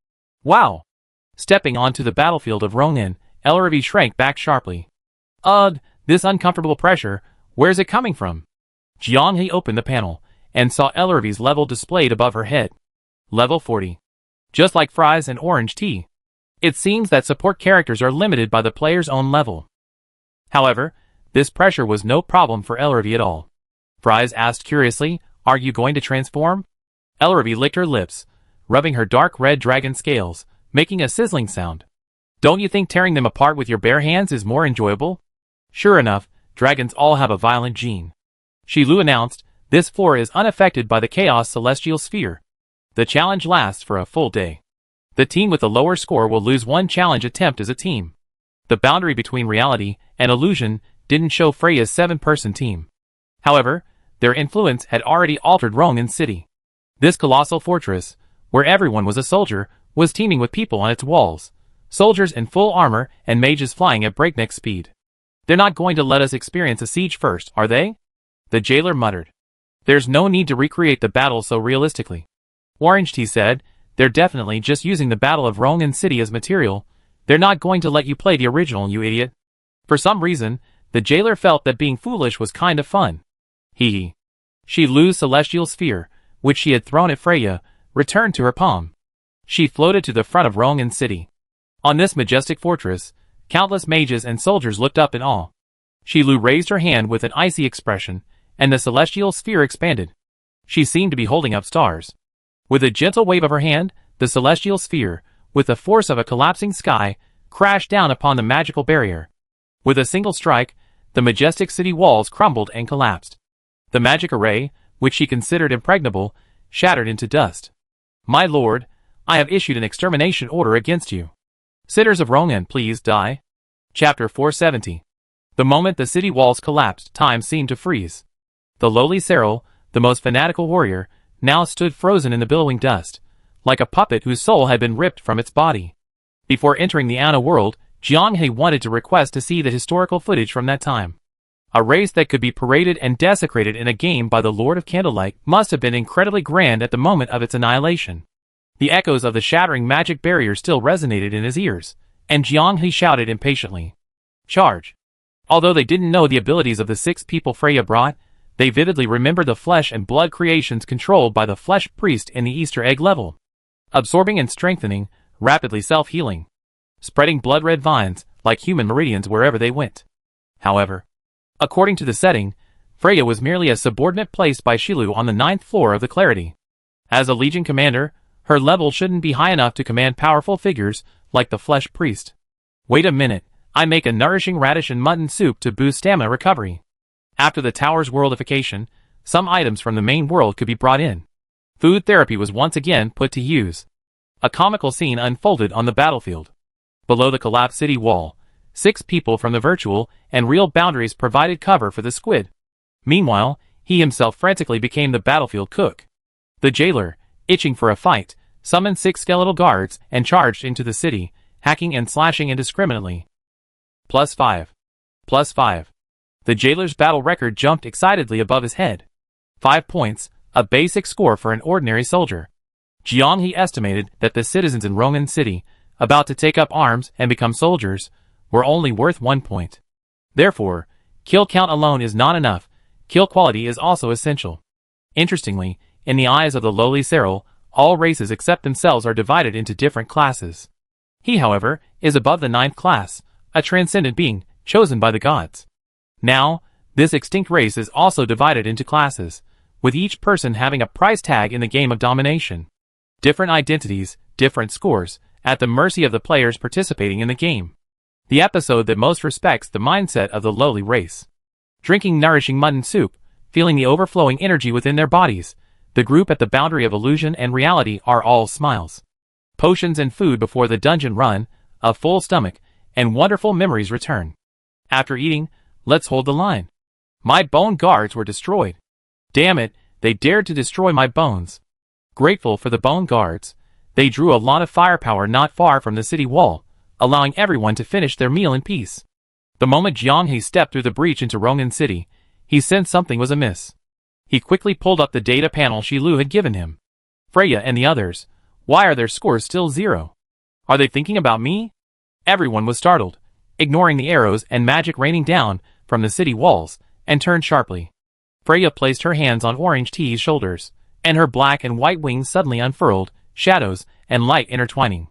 Wow! Stepping onto the battlefield of Ronin, Ellerby shrank back sharply. Ugh, this uncomfortable pressure, where's it coming from? Jianghe opened the panel and saw Ellerby's level displayed above her head. Level 40. Just like fries and orange tea. It seems that support characters are limited by the player's own level. However, this pressure was no problem for Ellerby at all. Fries asked curiously, are you going to transform? Ellerby licked her lips, rubbing her dark red dragon scales, making a sizzling sound. Don't you think tearing them apart with your bare hands is more enjoyable? Sure enough, dragons all have a violent gene. Shilu announced, this floor is unaffected by the Chaos Celestial Sphere. The challenge lasts for a full day. The team with the lower score will lose one challenge attempt as a team. The boundary between reality and illusion didn't show Freya's 7-person team. However, their influence had already altered Ronin City. This colossal fortress, where everyone was a soldier, was teeming with people on its walls. Soldiers in full armor and mages flying at breakneck speed. They're not going to let us experience a siege first, are they? The jailer muttered. There's no need to recreate the battle so realistically. Orange Tea said, they're definitely just using the Battle of Ronin City as material. They're not going to let you play the original, you idiot. For some reason, the jailer felt that being foolish was kind of fun. Hee hee. Shilu's celestial sphere, which she had thrown at Freya, returned to her palm. She floated to the front of Ronin City. On this majestic fortress, countless mages and soldiers looked up in awe. Shilu raised her hand with an icy expression, and the celestial sphere expanded. She seemed to be holding up stars. With a gentle wave of her hand, the celestial sphere, with the force of a collapsing sky, crashed down upon the magical barrier. With a single strike, the majestic city walls crumbled and collapsed. The magic array, which she considered impregnable, shattered into dust. My lord, I have issued an extermination order against you. Sitters of Ronin, please die. Chapter 470. The moment the city walls collapsed, time seemed to freeze. The lowly Cyril, the most fanatical warrior, now stood frozen in the billowing dust, like a puppet whose soul had been ripped from its body. Before entering the Anna world, Jianghe wanted to request to see the historical footage from that time. A race that could be paraded and desecrated in a game by the Lord of Candlelight must have been incredibly grand at the moment of its annihilation. The echoes of the shattering magic barrier still resonated in his ears, and Jianghe shouted impatiently. Charge! Although they didn't know the abilities of the 6 people Freya brought, they vividly remembered the flesh and blood creations controlled by the flesh priest in the Easter egg level. Absorbing and strengthening, rapidly self-healing. Spreading blood-red vines, like human meridians wherever they went. However, according to the setting, Freya was merely a subordinate placed by Shilu on the 9th floor of the Clarity. As a Legion commander, her level shouldn't be high enough to command powerful figures like the flesh priest. Wait a minute, I make a nourishing radish and mutton soup to boost stamina recovery. After the tower's worldification, some items from the main world could be brought in. Food therapy was once again put to use. A comical scene unfolded on the battlefield. Below the collapsed city wall, 6 people from the virtual and real boundaries provided cover for the squid. Meanwhile, he himself frantically became the battlefield cook. The jailer, itching for a fight, summoned 6 skeletal guards and charged into the city, hacking and slashing indiscriminately. +5. +5. The jailer's battle record jumped excitedly above his head. 5 points, a basic score for an ordinary soldier. Jianghe estimated that the citizens in Ronin City, about to take up arms and become soldiers, were only worth 1 point. Therefore, kill count alone is not enough, kill quality is also essential. Interestingly, in the eyes of the lowly Cyril, all races except themselves are divided into different classes. He, however, is above the 9th class, a transcendent being, chosen by the gods. Now, this extinct race is also divided into classes, with each person having a price tag in the game of domination. Different identities, different scores, at the mercy of the players participating in the game. The episode that most respects the mindset of the lowly race. Drinking nourishing mutton soup, feeling the overflowing energy within their bodies, the group at the boundary of illusion and reality are all smiles. Potions and food before the dungeon run, a full stomach, and wonderful memories return. After eating, let's hold the line. My bone guards were destroyed. Damn it, they dared to destroy my bones. Grateful for the bone guards, they drew a lot of firepower not far from the city wall, allowing everyone to finish their meal in peace. The moment Jianghe stepped through the breach into Rongan City, he sensed something was amiss. He quickly pulled up the data panel Shilu had given him. Freya and the others, why are their scores still 0? Are they thinking about me? Everyone was startled, ignoring the arrows and magic raining down from the city walls, and turned sharply. Freya placed her hands on Orange T's shoulders, and her black and white wings suddenly unfurled, shadows and light intertwining.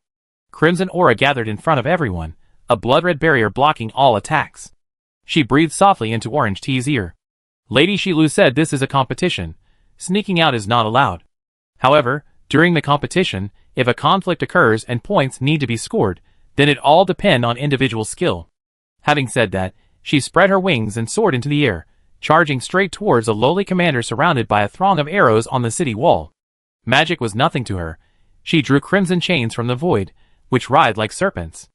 Crimson aura gathered in front of everyone, a blood-red barrier blocking all attacks. She breathed softly into Orange T's ear. Lady Shilu said this is a competition. Sneaking out is not allowed. However, during the competition, if a conflict occurs and points need to be scored, then it all depends on individual skill. Having said that, she spread her wings and soared into the air, charging straight towards a lowly commander surrounded by a throng of arrows on the city wall. Magic was nothing to her. She drew crimson chains from the void, which writhed like serpents.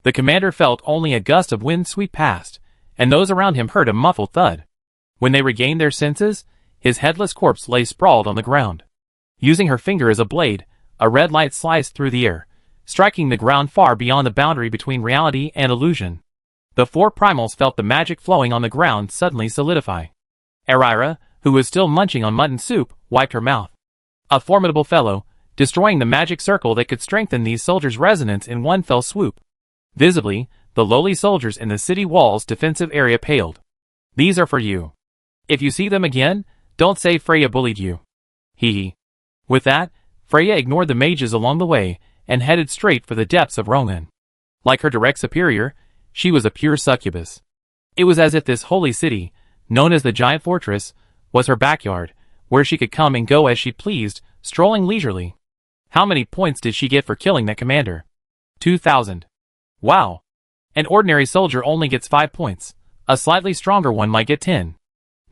The commander felt only a gust of wind sweep past, and those around him heard a muffled thud. When they regained their senses, his headless corpse lay sprawled on the ground. Using her finger as a blade, a red light sliced through the air, striking the ground far beyond the boundary between reality and illusion. The 4 primals felt the magic flowing on the ground suddenly solidify. Erira, who was still munching on mutton soup, wiped her mouth. A formidable fellow, destroying the magic circle that could strengthen these soldiers' resonance in one fell swoop. Visibly, the lowly soldiers in the city wall's defensive area paled. These are for you. If you see them again, don't say Freya bullied you. Hee hee. With that, Freya ignored the mages along the way, and headed straight for the depths of Rongan. Like her direct superior, she was a pure succubus. It was as if this holy city, known as the Giant Fortress, was her backyard, where she could come and go as she pleased, strolling leisurely. How many points did she get for killing that commander? 2,000. Wow. An ordinary soldier only gets 5 points. A slightly stronger one might get 10.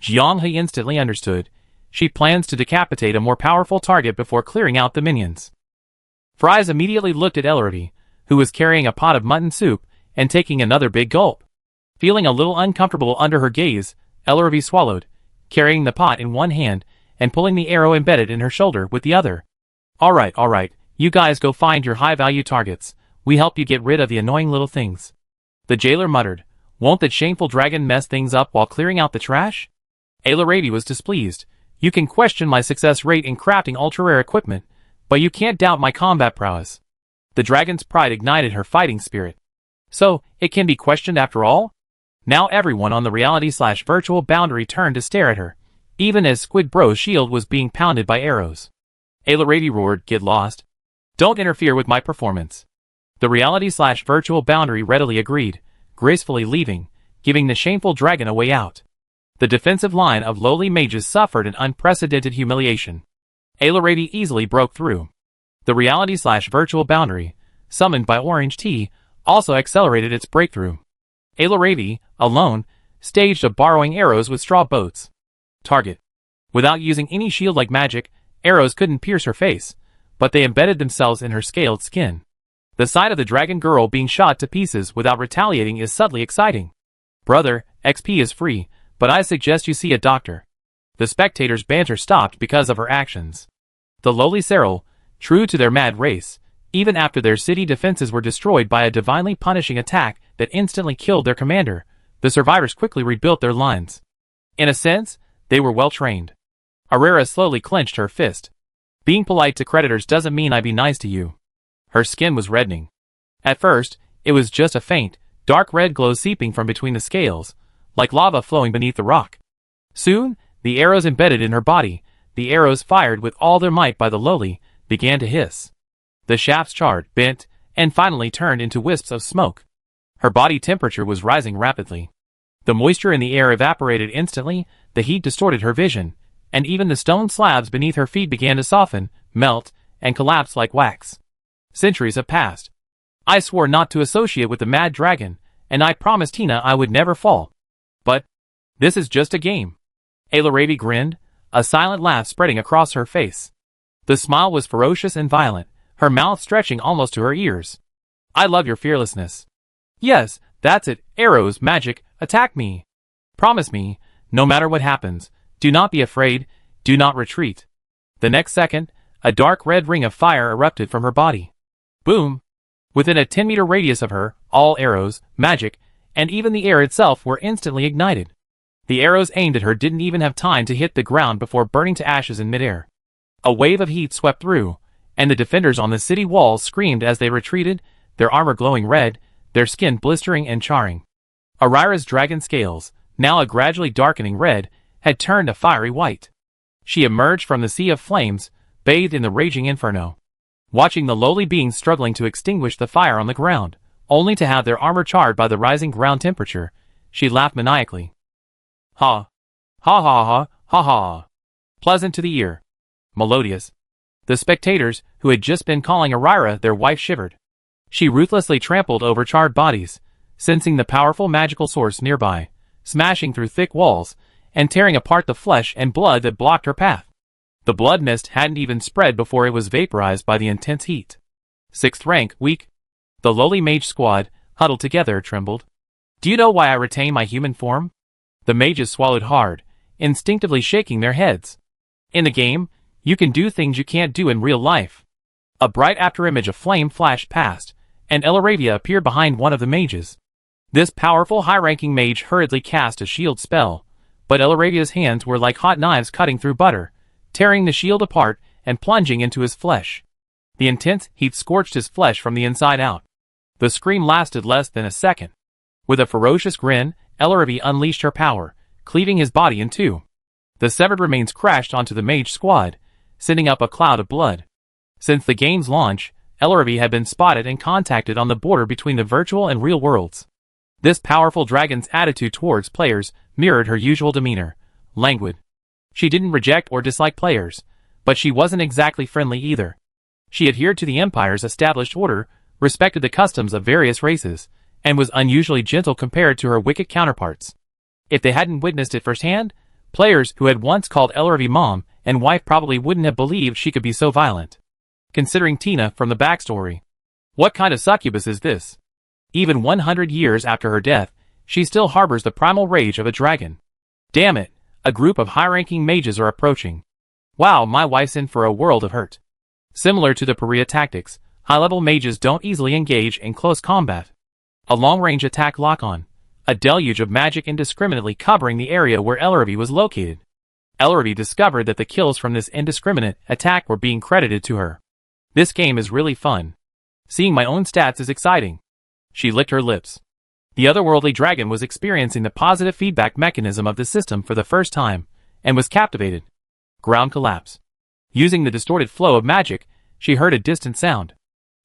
Jianghe instantly understood. She plans to decapitate a more powerful target before clearing out the minions. Fries immediately looked at Ellerby, who was carrying a pot of mutton soup, and taking another big gulp. Feeling a little uncomfortable under her gaze, Ellerby swallowed, carrying the pot in one hand, and pulling the arrow embedded in her shoulder with the other. Alright, you guys go find your high-value targets. We help you get rid of the annoying little things. The jailer muttered, won't that shameful dragon mess things up while clearing out the trash? Ellerby was displeased. You can question my success rate in crafting ultra-rare equipment, but you can't doubt my combat prowess. The dragon's pride ignited her fighting spirit. So, it can be questioned after all? Now everyone on the reality/virtual boundary turned to stare at her, even as Squid Bro's shield was being pounded by arrows. Ellerby roared, get lost. Don't interfere with my performance. The reality/virtual boundary readily agreed, gracefully leaving, giving the shameful dragon a way out. The defensive line of lowly mages suffered an unprecedented humiliation. Ellerby easily broke through. The reality/virtual boundary, summoned by Orange T, also accelerated its breakthrough. Ellerby, alone, staged a borrowing arrows with straw boats. Target. Without using any shield-like magic, arrows couldn't pierce her face, but they embedded themselves in her scaled skin. The sight of the dragon girl being shot to pieces without retaliating is subtly exciting. Brother, XP is free, but I suggest you see a doctor. The spectators' banter stopped because of her actions. The lowly Serral, true to their mad race, even after their city defenses were destroyed by a divinely punishing attack that instantly killed their commander, the survivors quickly rebuilt their lines. In a sense, they were well trained. Erira slowly clenched her fist. Being polite to creditors doesn't mean I be nice to you. Her skin was reddening. At first, it was just a faint, dark red glow seeping from between the scales, like lava flowing beneath the rock. Soon, the arrows embedded in her body, the arrows fired with all their might by the lowly, began to hiss. The shafts charred, bent, and finally turned into wisps of smoke. Her body temperature was rising rapidly. The moisture in the air evaporated instantly, the heat distorted her vision, and even the stone slabs beneath her feet began to soften, melt, and collapse like wax. Centuries have passed. I swore not to associate with the mad dragon, and I promised Tina I would never fall. But this is just a game. Ellerby grinned, a silent laugh spreading across her face. The smile was ferocious and violent, her mouth stretching almost to her ears. I love your fearlessness. Yes, that's it, arrows, magic, attack me. Promise me, no matter what happens, do not be afraid, do not retreat. The next second, A dark red ring of fire erupted from her body. Boom! Within a 10-meter radius of her, all arrows, magic, and even the air itself were instantly ignited. The arrows aimed at her didn't even have time to hit the ground before burning to ashes in midair. A wave of heat swept through, and the defenders on the city walls screamed as they retreated, their armor glowing red, their skin blistering and charring. Arira's dragon scales, now a gradually darkening red, had turned a fiery white. She emerged from the sea of flames, bathed in the raging inferno. Watching the lowly beings struggling to extinguish the fire on the ground, only to have their armor charred by the rising ground temperature, she laughed maniacally. Ha! Ha ha ha ha ha! Pleasant to the ear. Melodious. The spectators, who had just been calling Arira their wife, shivered. She ruthlessly trampled over charred bodies, sensing the powerful magical source nearby, smashing through thick walls, and tearing apart the flesh and blood that blocked her path. The blood mist hadn't even spread before it was vaporized by the intense heat. 6th rank, weak. The lowly mage squad, huddled together, trembled. Do you know why I retain my human form? The mages swallowed hard, instinctively shaking their heads. In the game, you can do things you can't do in real life. A bright afterimage of flame flashed past, and Elaravia appeared behind one of the mages. This powerful high-ranking mage hurriedly cast a shield spell, but Elaravia's hands were like hot knives cutting through butter, tearing the shield apart and plunging into his flesh. The intense heat scorched his flesh from the inside out. The scream lasted less than a second. With a ferocious grin, Elaravia unleashed her power, cleaving his body in two. The severed remains crashed onto the mage squad, sending up a cloud of blood. Since the game's launch, Elaravia had been spotted and contacted on the border between the virtual and real worlds. This powerful dragon's attitude towards players mirrored her usual demeanor, languid. She didn't reject or dislike players, but she wasn't exactly friendly either. She adhered to the Empire's established order, respected the customs of various races, and was unusually gentle compared to her wicked counterparts. If they hadn't witnessed it firsthand, players who had once called Elaravia mom and wife probably wouldn't have believed she could be so violent. Considering Tina from the backstory. What kind of succubus is this? Even 100 years after her death, she still harbors the primal rage of a dragon. Damn it, a group of high-ranking mages are approaching. Wow, my wife's in for a world of hurt. Similar to the Paria tactics, high-level mages don't easily engage in close combat. A long-range attack lock-on, a deluge of magic indiscriminately covering the area where Elaravia was located. Elaravia discovered that the kills from this indiscriminate attack were being credited to her. This game is really fun. Seeing my own stats is exciting. She licked her lips. The otherworldly dragon was experiencing the positive feedback mechanism of the system for the first time, and was captivated. Ground collapse. Using the distorted flow of magic, she heard a distant sound.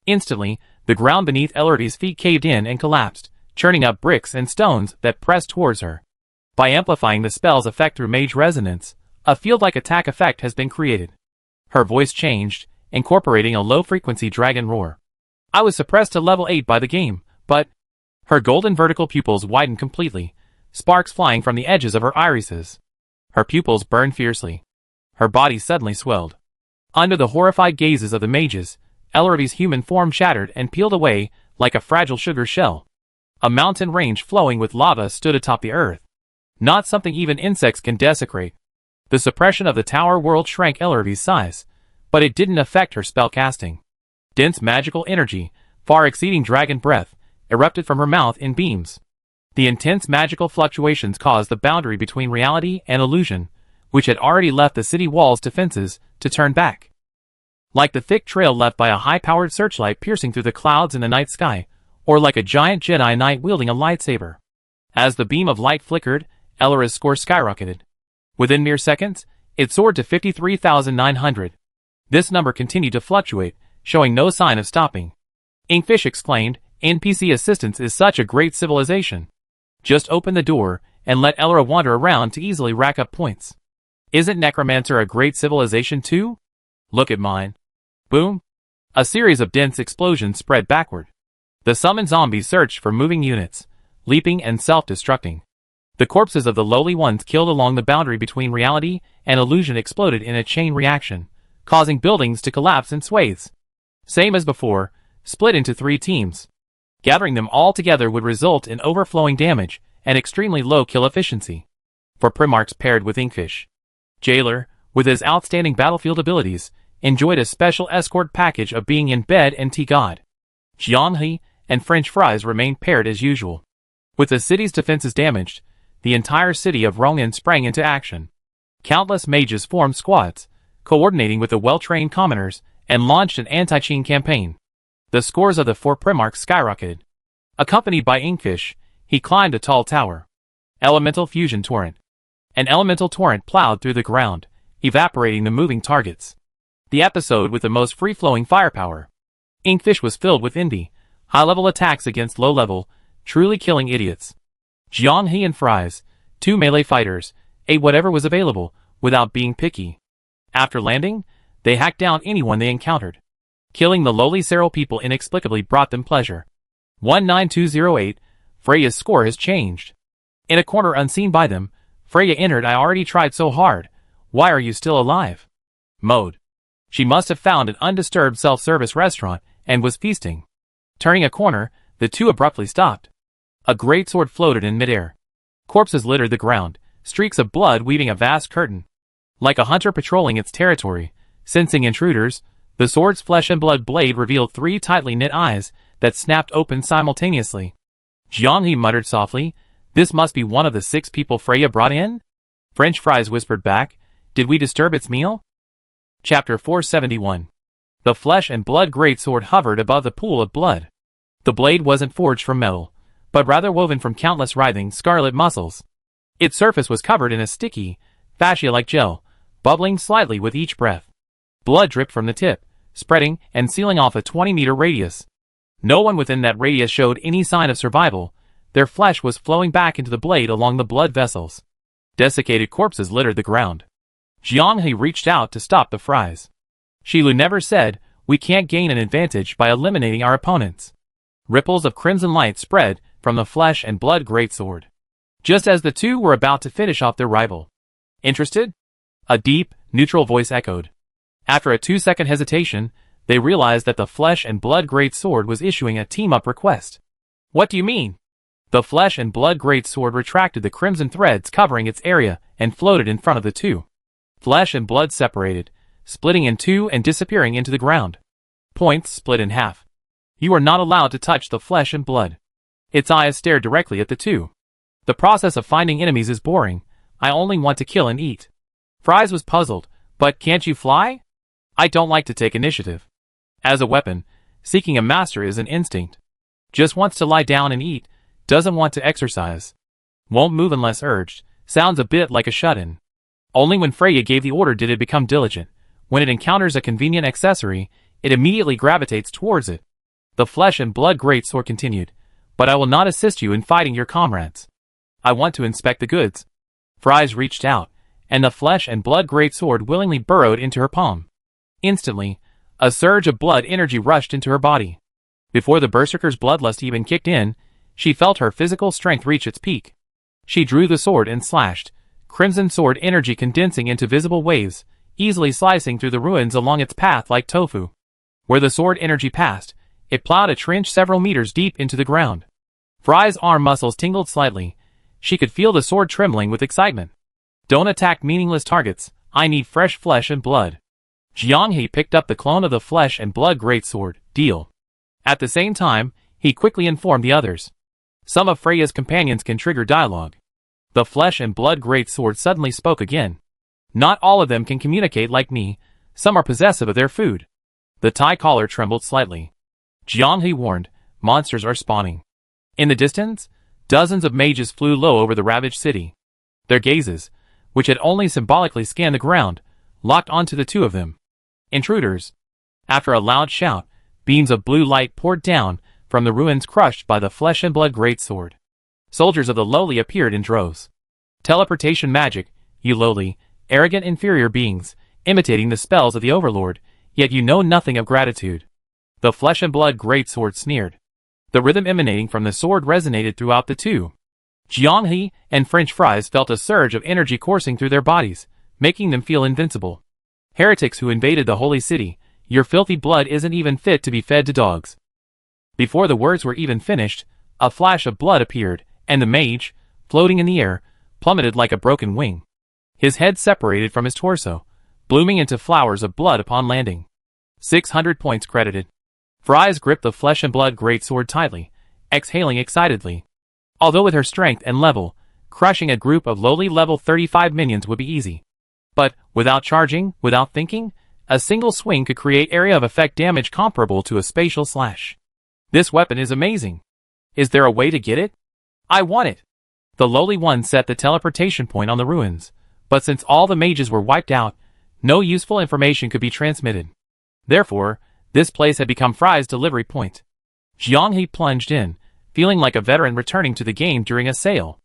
Instantly, the ground beneath Elaravia's feet caved in and collapsed, churning up bricks and stones that pressed towards her. By amplifying the spell's effect through mage resonance, a field-like attack effect has been created. Her voice changed, incorporating a low-frequency dragon roar. I was suppressed to level 8 by the game, but... Her golden vertical pupils widened completely, sparks flying from the edges of her irises. Her pupils burned fiercely. Her body suddenly swelled. Under the horrified gazes of the mages, Elaravia's human form shattered and peeled away like a fragile sugar shell. A mountain range flowing with lava stood atop the earth. Not something even insects can desecrate. The suppression of the tower world shrank Elaravia's size, but it didn't affect her spellcasting. Dense magical energy, far exceeding dragon breath, erupted from her mouth in beams. The intense magical fluctuations caused the boundary between reality and illusion, which had already left the city walls' defenses, to turn back. Like the thick trail left by a high-powered searchlight piercing through the clouds in the night sky, or like a giant Jedi Knight wielding a lightsaber. As the beam of light flickered, Elara's score skyrocketed. Within mere seconds, it soared to 53,900. This number continued to fluctuate, showing no sign of stopping. Inkfish exclaimed, NPC assistance is such a great civilization. Just open the door, and let Elara wander around to easily rack up points. Isn't Necromancer a great civilization too? Look at mine. Boom. A series of dense explosions spread backward. The summoned zombies searched for moving units, leaping and self-destructing. The corpses of the lowly ones killed along the boundary between reality and illusion exploded in a chain reaction, causing buildings to collapse in swathes. Same as before, split into 3 teams. Gathering them all together would result in overflowing damage and extremely low kill efficiency. For Primarchs paired with Inkfish. Jailer, with his outstanding battlefield abilities, enjoyed a special escort package of being in bed and tea god. Jianghe and French fries remained paired as usual. With the city's defenses damaged, the entire city of Rong'an sprang into action. Countless mages formed squads, coordinating with the well-trained commoners, and launched an anti-Qin campaign. The scores of the four primarchs skyrocketed. Accompanied by Inkfish, he climbed a tall tower. Elemental Fusion Torrent. An elemental torrent plowed through the ground, evaporating the moving targets. The episode with the most free-flowing firepower. Inkfish was filled with indie, high-level attacks against low-level, truly killing idiots. Jianghe and Fries, two melee fighters, ate whatever was available, without being picky. After landing, they hacked down anyone they encountered. Killing the lowly Seral people inexplicably brought them pleasure. 19208, Freya's score has changed. In a corner unseen by them, Freya entered "I already tried so hard, why are you still alive?" mode. She must have found an undisturbed self-service restaurant and was feasting. Turning a corner, the two abruptly stopped. A great sword floated in midair. Corpses littered the ground, streaks of blood weaving a vast curtain. Like a hunter patrolling its territory, sensing intruders, the sword's flesh and blood blade revealed three tightly knit eyes that snapped open simultaneously. Jianghe muttered softly, "This must be one of the 6 people Freya brought in?" French Fries whispered back, "Did we disturb its meal?" Chapter 471. The flesh and blood greatsword hovered above the pool of blood. The blade wasn't forged from metal, but rather woven from countless writhing scarlet muscles. Its surface was covered in a sticky, fascia-like gel, bubbling slightly with each breath. Blood dripped from the tip, spreading and sealing off a 20-meter radius. No one within that radius showed any sign of survival. Their flesh was flowing back into the blade along the blood vessels. Desiccated corpses littered the ground. Jianghe reached out to stop the Fries. Shilu never said, "We can't gain an advantage by eliminating our opponents." Ripples of crimson light spread from the flesh and blood greatsword. Just as the two were about to finish off their rival. "Interested?" A deep, neutral voice echoed. After a 2-second hesitation, they realized that the flesh and blood greatsword was issuing a team-up request. "What do you mean?" The flesh and blood greatsword retracted the crimson threads covering its area and floated in front of the two. Flesh and blood separated, splitting in two and disappearing into the ground. Points split in half. You are not allowed to touch the flesh and blood. Its eyes stared directly at the two. "The process of finding enemies is boring. I only want to kill and eat." Fries was puzzled, "But can't you fly?" "I don't like to take initiative. As a weapon, seeking a master is an instinct. Just wants to lie down and eat, doesn't want to exercise. Won't move unless urged, sounds a bit like a shut-in." Only when Freya gave the order did it become diligent. When it encounters a convenient accessory, it immediately gravitates towards it. The flesh and blood greatsword continued, "But I will not assist you in fighting your comrades. I want to inspect the goods." Fries reached out, and the flesh and blood greatsword willingly burrowed into her palm. Instantly, a surge of blood energy rushed into her body. Before the berserker's bloodlust even kicked in, she felt her physical strength reach its peak. She drew the sword and slashed, crimson sword energy condensing into visible waves, easily slicing through the ruins along its path like tofu. Where the sword energy passed, it plowed a trench several meters deep into the ground. Fry's arm muscles tingled slightly. She could feel the sword trembling with excitement. "Don't attack meaningless targets, I need fresh flesh and blood." Jianghe picked up the clone of the flesh and blood greatsword, "Deal." At the same time, he quickly informed the others. Some of Freya's companions can trigger dialogue. The flesh and blood greatsword suddenly spoke again. "Not all of them can communicate like me, some are possessive of their food." The tie collar trembled slightly. Jianghe warned, "Monsters are spawning." In the distance, dozens of mages flew low over the ravaged city. Their gazes, which had only symbolically scanned the ground, locked onto the two of them. Intruders. After a loud shout, beams of blue light poured down from the ruins crushed by the flesh and blood greatsword. Soldiers of the lowly appeared in droves. Teleportation magic, you lowly, arrogant inferior beings, imitating the spells of the overlord, yet you know nothing of gratitude. The flesh and blood greatsword sneered. The rhythm emanating from the sword resonated throughout the two. Jianghe and French Fries felt a surge of energy coursing through their bodies, making them feel invincible. "Heretics who invaded the holy city, your filthy blood isn't even fit to be fed to dogs." Before the words were even finished, a flash of blood appeared, and the mage, floating in the air, plummeted like a broken wing. His head separated from his torso, blooming into flowers of blood upon landing. 600 points credited. Fries gripped the flesh and blood greatsword tightly, exhaling excitedly. Although with her strength and level, crushing a group of lowly level 35 minions would be easy. But, without charging, without thinking, a single swing could create area of effect damage comparable to a spatial slash. This weapon is amazing. Is there a way to get it? I want it. The lowly one set the teleportation point on the ruins, but since all the mages were wiped out, no useful information could be transmitted. Therefore, this place had become Fry's delivery point. Jianghe plunged in, feeling like a veteran returning to the game during a sale.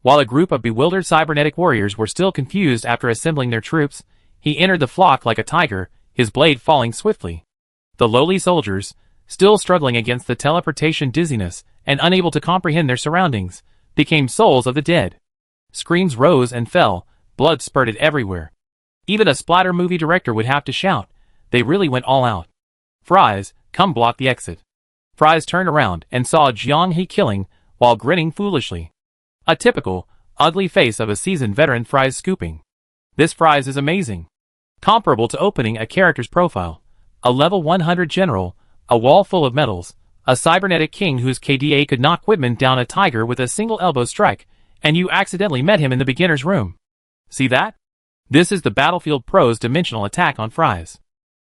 While a group of bewildered cybernetic warriors were still confused after assembling their troops, he entered the flock like a tiger, his blade falling swiftly. The lowly soldiers, still struggling against the teleportation dizziness and unable to comprehend their surroundings, became souls of the dead. Screams rose and fell, blood spurted everywhere. Even a splatter movie director would have to shout. They really went all out. Fries, come block the exit. Fries turned around and saw Jianghe killing, while grinning foolishly. A typical, ugly face of a seasoned veteran Fries scooping. This Fries is amazing. Comparable to opening a character's profile. A level 100 general, a wall full of medals, a cybernetic king whose KDA could knock Whitman down a tiger with a single elbow strike, and you accidentally met him in the beginner's room. See that? This is the Battlefield Pro's dimensional attack on Fries.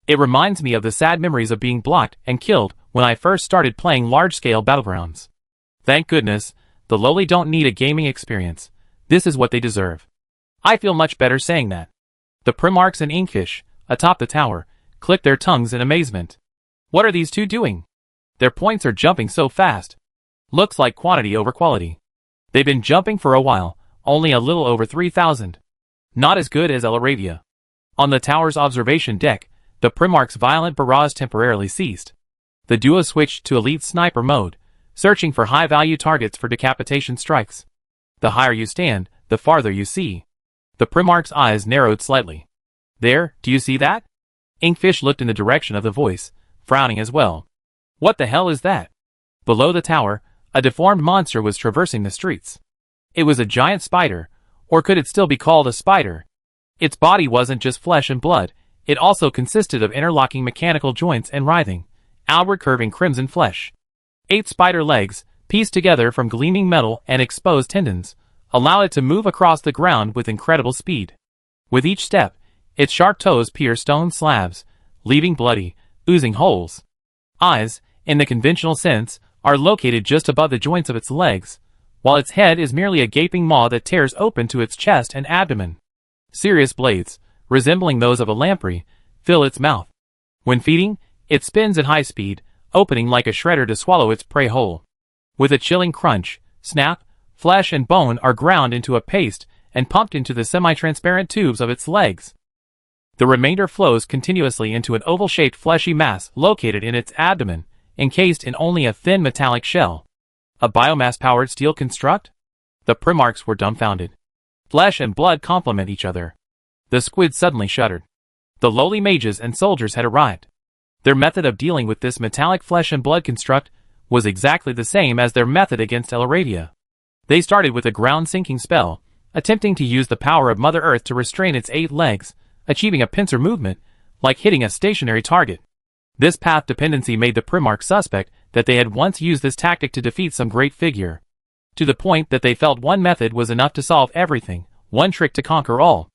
It reminds me of the sad memories of being blocked and killed when I first started playing large-scale battlegrounds. Thank goodness, the lowly don't need a gaming experience. This is what they deserve. I feel much better saying that. The Primarchs and Inkfish, atop the tower, clicked their tongues in amazement. What are these two doing? Their points are jumping so fast. Looks like quantity over quality. They've been jumping for a while, only a little over 3,000. Not as good as El Arabia. On the tower's observation deck, the Primarch's violent barrage temporarily ceased. The duo switched to elite sniper mode, searching for high-value targets for decapitation strikes. The higher you stand, the farther you see. The Primarch's eyes narrowed slightly. There, do you see that? Inkfish looked in the direction of the voice, frowning as well. What the hell is that? Below the tower, a deformed monster was traversing the streets. It was a giant spider, or could it still be called a spider? Its body wasn't just flesh and blood, it also consisted of interlocking mechanical joints and writhing, outward curving crimson flesh. 8 spider legs, pieced together from gleaming metal and exposed tendons, allow it to move across the ground with incredible speed. With each step, its sharp toes pierce stone slabs, leaving bloody, oozing holes. Eyes, in the conventional sense, are located just above the joints of its legs, while its head is merely a gaping maw that tears open to its chest and abdomen. Serious blades, resembling those of a lamprey, fill its mouth. When feeding, it spins at high speed, opening like a shredder to swallow its prey whole. With a chilling crunch, snap, flesh and bone are ground into a paste and pumped into the semi-transparent tubes of its legs. The remainder flows continuously into an oval-shaped fleshy mass located in its abdomen, encased in only a thin metallic shell. A biomass-powered steel construct? The Primarchs were dumbfounded. Flesh and blood complement each other. The squid suddenly shuddered. The lowly mages and soldiers had arrived. Their method of dealing with this metallic flesh and blood construct was exactly the same as their method against El Arabia. They started with a ground-sinking spell, attempting to use the power of Mother Earth to restrain its 8 legs, achieving a pincer movement, like hitting a stationary target. This path dependency made the Primarch suspect that they had once used this tactic to defeat some great figure. To the point that they felt one method was enough to solve everything, one trick to conquer all.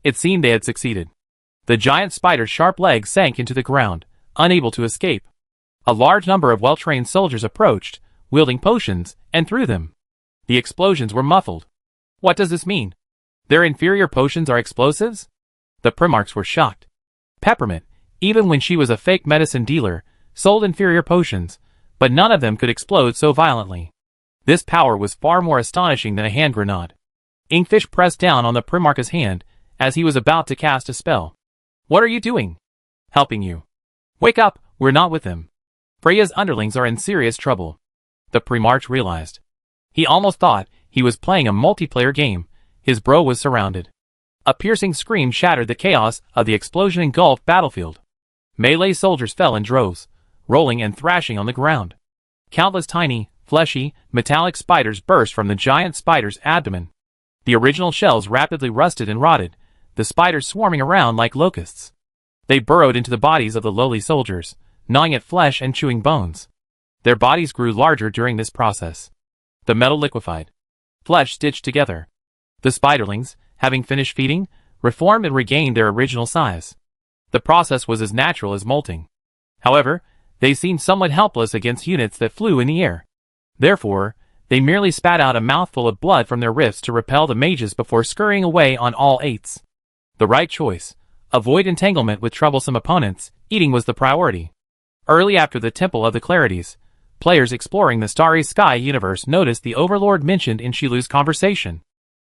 It seemed they had succeeded. The giant spider's sharp legs sank into the ground, unable to escape. A large number of well-trained soldiers approached, wielding potions, and threw them. The explosions were muffled. What does this mean? Their inferior potions are explosives? The Primarchs were shocked. Peppermint, even when she was a fake medicine dealer, sold inferior potions, but none of them could explode so violently. This power was far more astonishing than a hand grenade. Inkfish pressed down on the Primarch's hand as he was about to cast a spell. What are you doing? Helping you. Wake up, we're not with them. Freya's underlings are in serious trouble. The Primarch realized. He almost thought he was playing a multiplayer game. His bro was surrounded. A piercing scream shattered the chaos of the explosion-engulfed battlefield. Melee soldiers fell in droves, rolling and thrashing on the ground. Countless tiny, fleshy, metallic spiders burst from the giant spider's abdomen. The original shells rapidly rusted and rotted, the spiders swarming around like locusts. They burrowed into the bodies of the lowly soldiers, gnawing at flesh and chewing bones. Their bodies grew larger during this process. The metal liquefied. Flesh stitched together. The spiderlings, having finished feeding, reformed and regained their original size. The process was as natural as molting. However, they seemed somewhat helpless against units that flew in the air. Therefore, they merely spat out a mouthful of blood from their rifts to repel the mages before scurrying away on all eights. The right choice. Avoid entanglement with troublesome opponents. Eating was the priority. Early after the Temple of the Clarities, players exploring the Starry Sky universe noticed the Overlord mentioned in Shilu's conversation.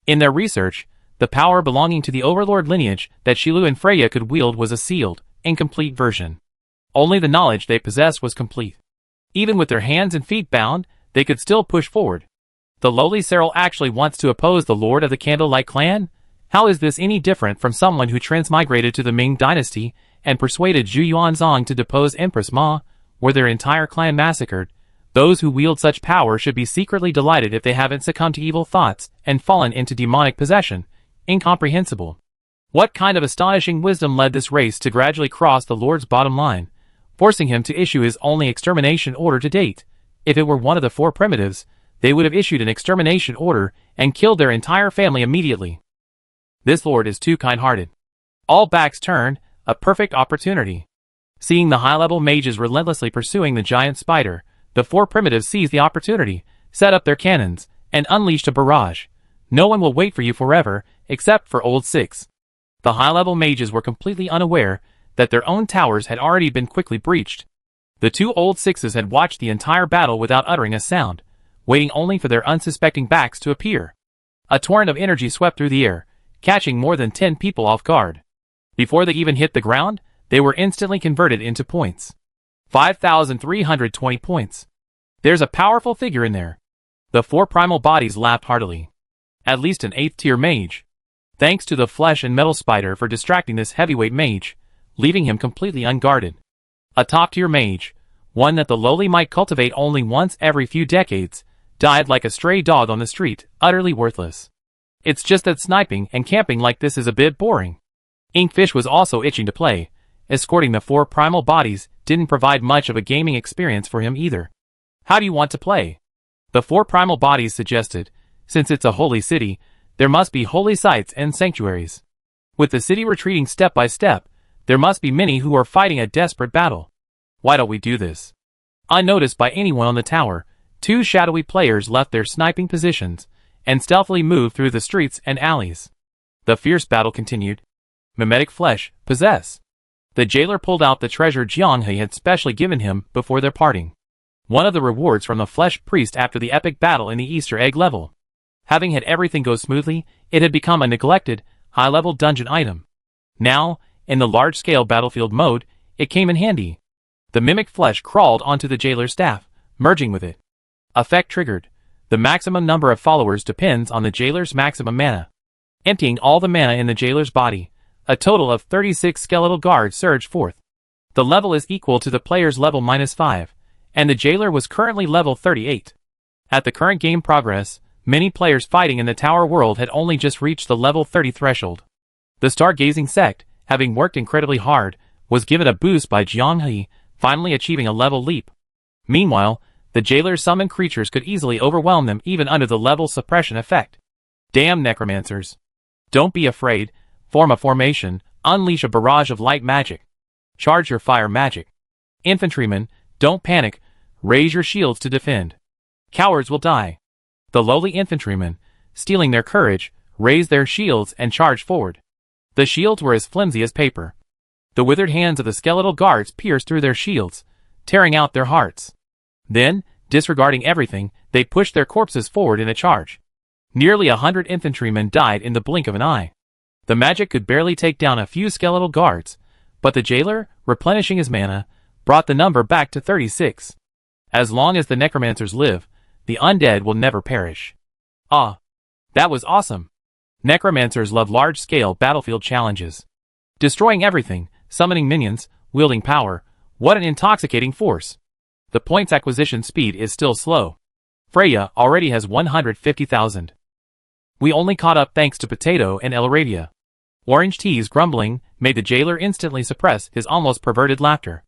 In their research, the power belonging to the Overlord lineage that Shilu and Freya could wield was a sealed, incomplete version. Only the knowledge they possessed was complete. Even with their hands and feet bound, they could still push forward. The lowly Cyril actually wants to oppose the Lord of the Candlelight Clan? How is this any different from someone who transmigrated to the Ming dynasty and persuaded Zhu Yuanzong to depose Empress Ma, were their entire clan massacred? Those who wield such power should be secretly delighted if they haven't succumbed to evil thoughts and fallen into demonic possession. Incomprehensible. What kind of astonishing wisdom led this race to gradually cross the Lord's bottom line, forcing him to issue his only extermination order to date? If it were one of the four primitives, they would have issued an extermination order and killed their entire family immediately. This Lord is too kind-hearted. All backs turned, a perfect opportunity. Seeing the high-level mages relentlessly pursuing the giant spider, the four primitives seized the opportunity, set up their cannons, and unleashed a barrage. No one will wait for you forever, except for Old Six. The high-level mages were completely unaware that their own towers had already been quickly breached. The two Old Sixes had watched the entire battle without uttering a sound, waiting only for their unsuspecting backs to appear. A torrent of energy swept through the air, catching more than 10 people off guard. Before they even hit the ground, they were instantly converted into points. 5,320 points. There's a powerful figure in there. The four primal bodies laughed heartily. At least an 8th tier mage. Thanks to the flesh and metal spider for distracting this heavyweight mage, leaving him completely unguarded. A top tier mage, one that the lowly might cultivate only once every few decades, died like a stray dog on the street, utterly worthless. It's just that sniping and camping like this is a bit boring. Inkfish was also itching to play. Escorting the four primal bodies didn't provide much of a gaming experience for him either. How do you want to play? The four primal bodies suggested, since it's a holy city, there must be holy sites and sanctuaries. With the city retreating step by step, there must be many who are fighting a desperate battle. Why don't we do this? Unnoticed by anyone on the tower, two shadowy players left their sniping positions and stealthily moved through the streets and alleys. The fierce battle continued. Mimetic flesh, possess. The jailer pulled out the treasure Jianghe had specially given him before their parting. One of the rewards from the flesh priest after the epic battle in the Easter egg level. Having had everything go smoothly, it had become a neglected, high-level dungeon item. Now, in the large-scale battlefield mode, it came in handy. The mimic flesh crawled onto the jailer's staff, merging with it. Effect triggered. The maximum number of followers depends on the jailer's maximum mana. Emptying all the mana in the jailer's body, a total of 36 skeletal guards surged forth. The level is equal to the player's level -5, and the jailer was currently level 38. At the current game progress, many players fighting in the tower world had only just reached the level 30 threshold. The stargazing sect, having worked incredibly hard, was given a boost by Jianghe, finally achieving a level leap. Meanwhile, the jailer's summoned creatures could easily overwhelm them even under the level suppression effect. Damn necromancers. Don't be afraid, form a formation, unleash a barrage of light magic. Charge your fire magic. Infantrymen, don't panic, raise your shields to defend. Cowards will die. The lowly infantrymen, stealing their courage, raised their shields and charged forward. The shields were as flimsy as paper. The withered hands of the skeletal guards pierced through their shields, tearing out their hearts. Then, disregarding everything, they pushed their corpses forward in a charge. Nearly 100 infantrymen died in the blink of an eye. The magic could barely take down a few skeletal guards, but the jailer, replenishing his mana, brought the number back to 36. As long as the necromancers live, the undead will never perish. Ah, that was awesome. Necromancers love large-scale battlefield challenges. Destroying everything, summoning minions, wielding power, what an intoxicating force. The points acquisition speed is still slow. Freya already has 150,000. We only caught up thanks to Potato and Elradia. Orange T's grumbling made the jailer instantly suppress his almost perverted laughter.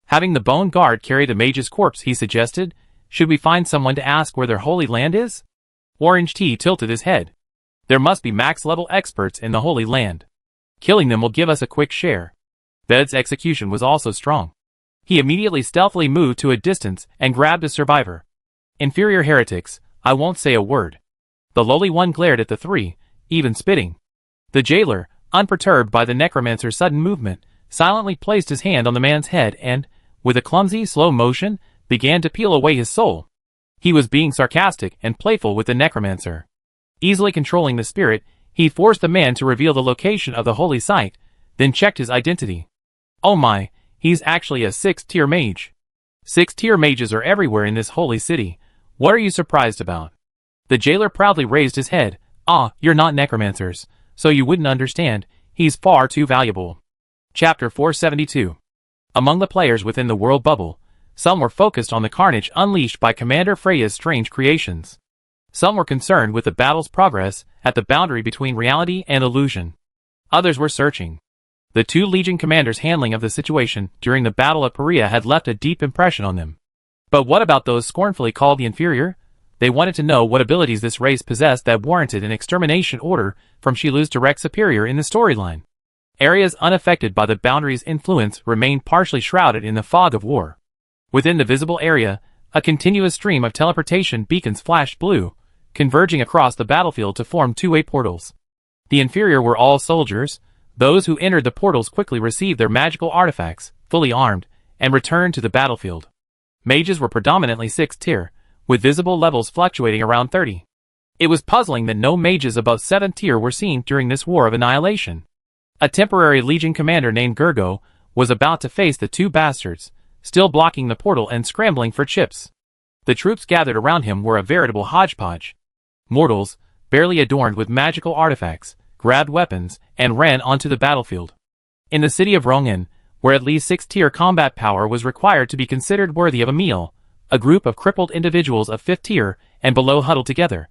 Having the bone guard carry the mage's corpse, he suggested, should we find someone to ask where their holy land is? Orange T tilted his head. There must be max-level experts in the Holy Land. Killing them will give us a quick share. Bed's execution was also strong. He immediately stealthily moved to a distance and grabbed a survivor. Inferior heretics, I won't say a word. The lowly one glared at the three, even spitting. The jailer, unperturbed by the necromancer's sudden movement, silently placed his hand on the man's head and, with a clumsy, slow motion, began to peel away his soul. He was being sarcastic and playful with the necromancer. Easily controlling the spirit, he forced the man to reveal the location of the holy site, then checked his identity. Oh my, he's actually a 6th-tier mage. 6th-tier mages are everywhere in this holy city. What are you surprised about? The jailer proudly raised his head. Ah, you're not necromancers, so you wouldn't understand. He's far too valuable. Chapter 472. Among the players within the world bubble, some were focused on the carnage unleashed by Commander Freya's strange creations. Some were concerned with the battle's progress at the boundary between reality and illusion. Others were searching. The two Legion commanders' handling of the situation during the Battle of Perea had left a deep impression on them. But what about those scornfully called the inferior? They wanted to know what abilities this race possessed that warranted an extermination order from Shilu's direct superior in the storyline. Areas unaffected by the boundary's influence remained partially shrouded in the fog of war. Within the visible area, a continuous stream of teleportation beacons flashed blue, converging across the battlefield to form two-way portals. The inferior were all soldiers. Those who entered the portals quickly received their magical artifacts, fully armed, and returned to the battlefield. Mages were predominantly 6th tier, with visible levels fluctuating around 30. It was puzzling that no mages above 7th tier were seen during this war of annihilation. A temporary Legion commander named Gergo was about to face the two bastards, still blocking the portal and scrambling for chips. The troops gathered around him were a veritable hodgepodge. Mortals, barely adorned with magical artifacts, grabbed weapons, and ran onto the battlefield. In the city of Rongen, where at least 6th-tier combat power was required to be considered worthy of a meal, a group of crippled individuals of 5th tier and below huddled together.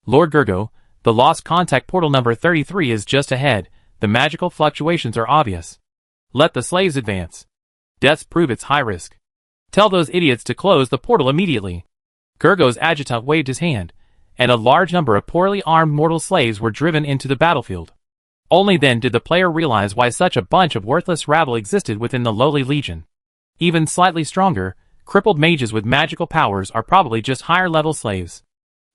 Lord Gergo, the lost contact portal number 33 is just ahead. The magical fluctuations are obvious. Let the slaves advance. Deaths prove its high risk. Tell those idiots to close the portal immediately. Gergo's adjutant waved his hand, and a large number of poorly armed mortal slaves were driven into the battlefield. Only then did the player realize why such a bunch of worthless rabble existed within the lowly legion. Even slightly stronger, crippled mages with magical powers are probably just higher-level slaves.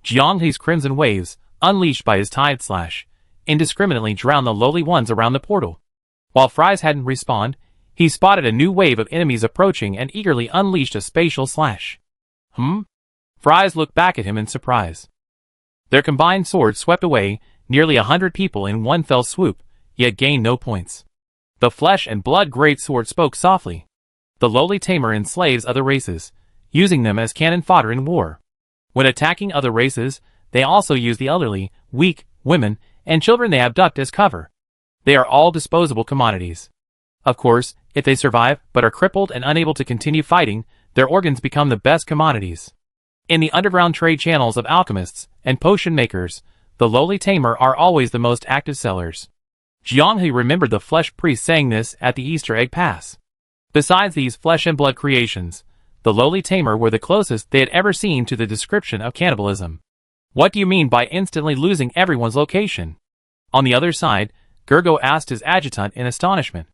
Jianghe's crimson waves, unleashed by his tide slash, indiscriminately drowned the lowly ones around the portal. While Fries hadn't respawned, he spotted a new wave of enemies approaching and eagerly unleashed a spatial slash. Fries looked back at him in surprise. Their combined swords swept away nearly 100 people in one fell swoop, yet gained no points. The flesh and blood greatsword spoke softly. The lowly tamer enslaves other races, using them as cannon fodder in war. When attacking other races, they also use the elderly, weak, women, and children they abduct as cover. They are all disposable commodities. Of course, if they survive but are crippled and unable to continue fighting, their organs become the best commodities. In the underground trade channels of alchemists and potion makers, the lowly tamer are always the most active sellers. Jianghe remembered the flesh priest saying this at the Easter egg pass. Besides these flesh and blood creations, the lowly tamer were the closest they had ever seen to the description of cannibalism. What do you mean by instantly losing everyone's location? On the other side, Gergo asked his adjutant in astonishment.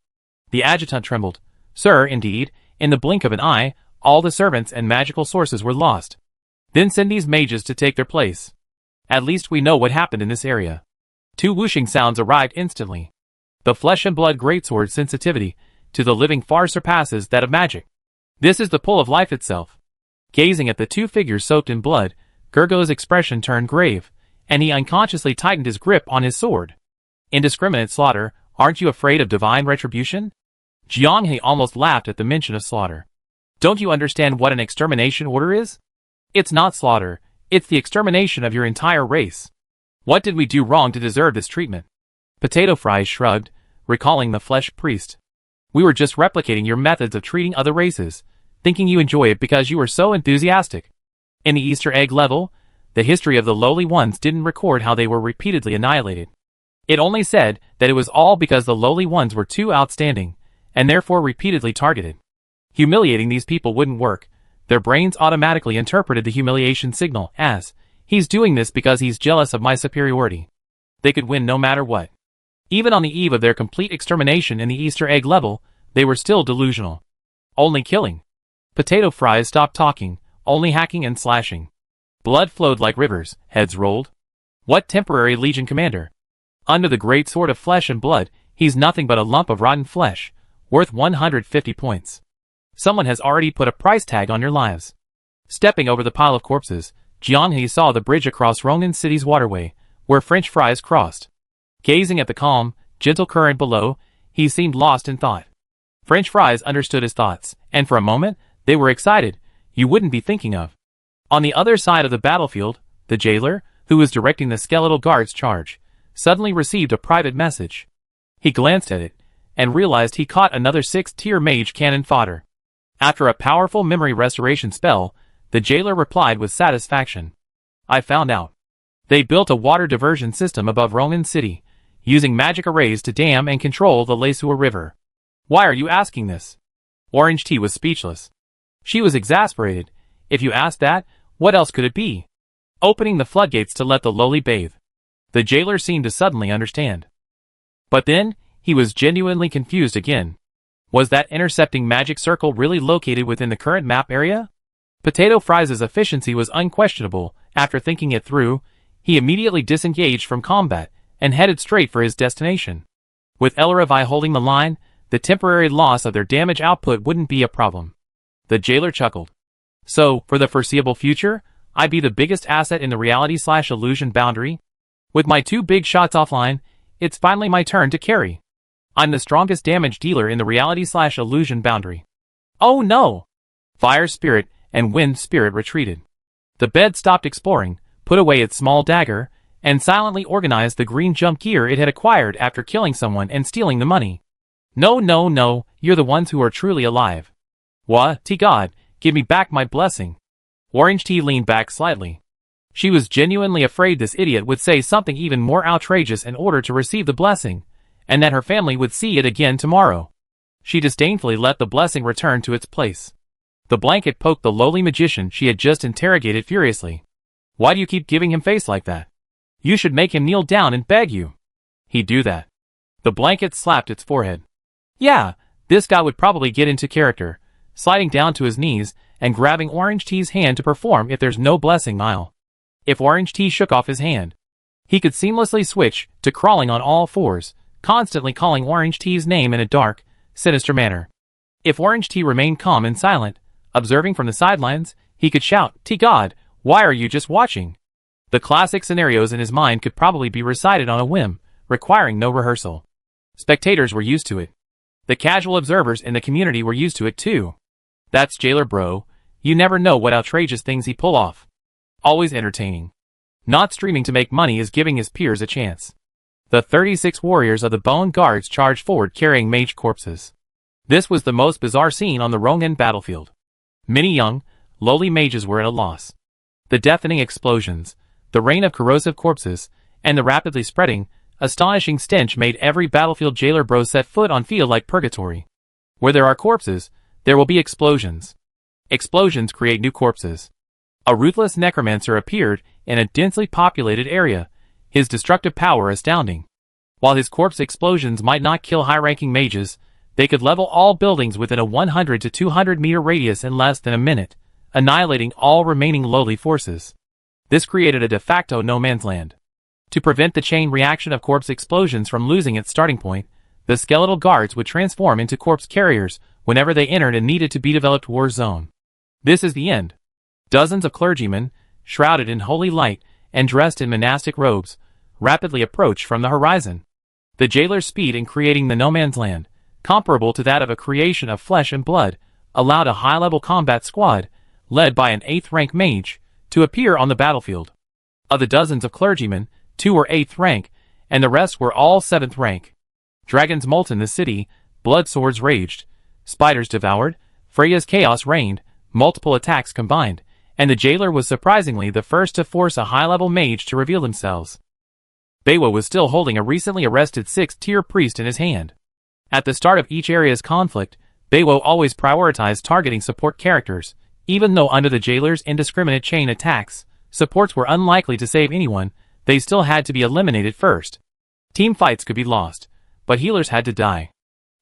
The adjutant trembled. Sir, indeed, in the blink of an eye, all the servants and magical sources were lost. Then send these mages to take their place. At least we know what happened in this area. Two whooshing sounds arrived instantly. The flesh and blood greatsword sensitivity to the living far surpasses that of magic. This is the pull of life itself. Gazing at the two figures soaked in blood, Gergo's expression turned grave, and he unconsciously tightened his grip on his sword. Indiscriminate slaughter, aren't you afraid of divine retribution? Jianghe almost laughed at the mention of slaughter. Don't you understand what an extermination order is? It's not slaughter, it's the extermination of your entire race. What did we do wrong to deserve this treatment? Potato Fries shrugged, recalling the flesh priest. We were just replicating your methods of treating other races, thinking you enjoy it because you were so enthusiastic. In the Easter egg level, the history of the lowly ones didn't record how they were repeatedly annihilated. It only said that it was all because the lowly ones were too outstanding, and therefore repeatedly targeted. Humiliating these people wouldn't work. Their brains automatically interpreted the humiliation signal as, he's doing this because he's jealous of my superiority. They could win no matter what. Even on the eve of their complete extermination in the Easter egg level, they were still delusional. Only killing. Potato Fries stopped talking, only hacking and slashing. Blood flowed like rivers, heads rolled. What temporary Legion commander? Under the great sword of flesh and blood, he's nothing but a lump of rotten flesh, worth 150 points. Someone has already put a price tag on your lives. Stepping over the pile of corpses, Jianghe saw the bridge across Rongan City's waterway, where French Fries crossed. Gazing at the calm, gentle current below, he seemed lost in thought. French Fries understood his thoughts, and for a moment, they were excited. You wouldn't be thinking of. On the other side of the battlefield, the jailer, who was directing the skeletal guard's charge, suddenly received a private message. He glanced at it, and realized he caught another 6th-tier mage cannon fodder. After a powerful memory restoration spell, the jailer replied with satisfaction. I found out. They built a water diversion system above Rongan City, using magic arrays to dam and control the Lesua River. Why are you asking this? Orange Tea was speechless. She was exasperated. If you asked that, what else could it be? Opening the floodgates to let the lowly bathe. The jailer seemed to suddenly understand. But then, he was genuinely confused again. Was that intercepting magic circle really located within the current map area? Potato Fries' efficiency was unquestionable. After thinking it through, he immediately disengaged from combat and headed straight for his destination. With Elaravai holding the line, the temporary loss of their damage output wouldn't be a problem. The jailer chuckled. So, for the foreseeable future, I'd be the biggest asset in the reality/illusion boundary? With my 2 big shots offline, it's finally my turn to carry. I'm the strongest damage dealer in the reality/illusion boundary. Oh no! Fire Spirit and Wind Spirit retreated. The bed stopped exploring, put away its small dagger, and silently organized the green jump gear it had acquired after killing someone and stealing the money. No, no, no, you're the ones who are truly alive. What, God, give me back my blessing. Orange Tea leaned back slightly. She was genuinely afraid this idiot would say something even more outrageous in order to receive the blessing, and that her family would see it again tomorrow. She disdainfully let the blessing return to its place. The blanket poked the lowly magician she had just interrogated furiously. Why do you keep giving him face like that? You should make him kneel down and beg you. He'd do that. The blanket slapped its forehead. Yeah, this guy would probably get into character, sliding down to his knees and grabbing Orange Tea's hand to perform if there's no blessing mile. If Orange Tea shook off his hand, he could seamlessly switch to crawling on all fours, constantly calling Orange Tea's name in a dark, sinister manner. If Orange Tea remained calm and silent, observing from the sidelines, he could shout, God, why are you just watching? The classic scenarios in his mind could probably be recited on a whim, requiring no rehearsal. Spectators were used to it. The casual observers in the community were used to it too. That's Jailer Bro. You never know what outrageous things he pull off. Always entertaining. Not streaming to make money is giving his peers a chance. The 36 warriors of the Bone Guards charged forward carrying mage corpses. This was the most bizarre scene on the Rongan battlefield. Many young, lowly mages were at a loss. The deafening explosions, the rain of corrosive corpses, and the rapidly spreading, astonishing stench made every battlefield jailer bro set foot on feel like purgatory. Where there are corpses, there will be explosions. Explosions create new corpses. A ruthless necromancer appeared in a densely populated area, his destructive power astounding. While his corpse explosions might not kill high-ranking mages, they could level all buildings within a 100 to 200 meter radius in less than a minute, annihilating all remaining lowly forces. This created a de facto no-man's land. To prevent the chain reaction of corpse explosions from losing its starting point, the skeletal guards would transform into corpse carriers whenever they entered a needed to be developed war zone. This is the end. Dozens of clergymen, shrouded in holy light and dressed in monastic robes, rapidly approached from the horizon. The jailer's speed in creating the no-man's land, comparable to that of a creation of flesh and blood, allowed a high-level combat squad, led by an 8th rank mage, to appear on the battlefield. Of the dozens of clergymen, 2 were 8th rank, and the rest were all 7th rank. Dragons molten the city, blood swords raged, spiders devoured, Freya's chaos reigned, multiple attacks combined, and the jailer was surprisingly the first to force a high-level mage to reveal themselves. Beiwo was still holding a recently arrested 6th-tier priest in his hand. At the start of each area's conflict, Beiwo always prioritized targeting support characters. Even though under the jailer's indiscriminate chain attacks, supports were unlikely to save anyone, they still had to be eliminated first. Team fights could be lost, but healers had to die.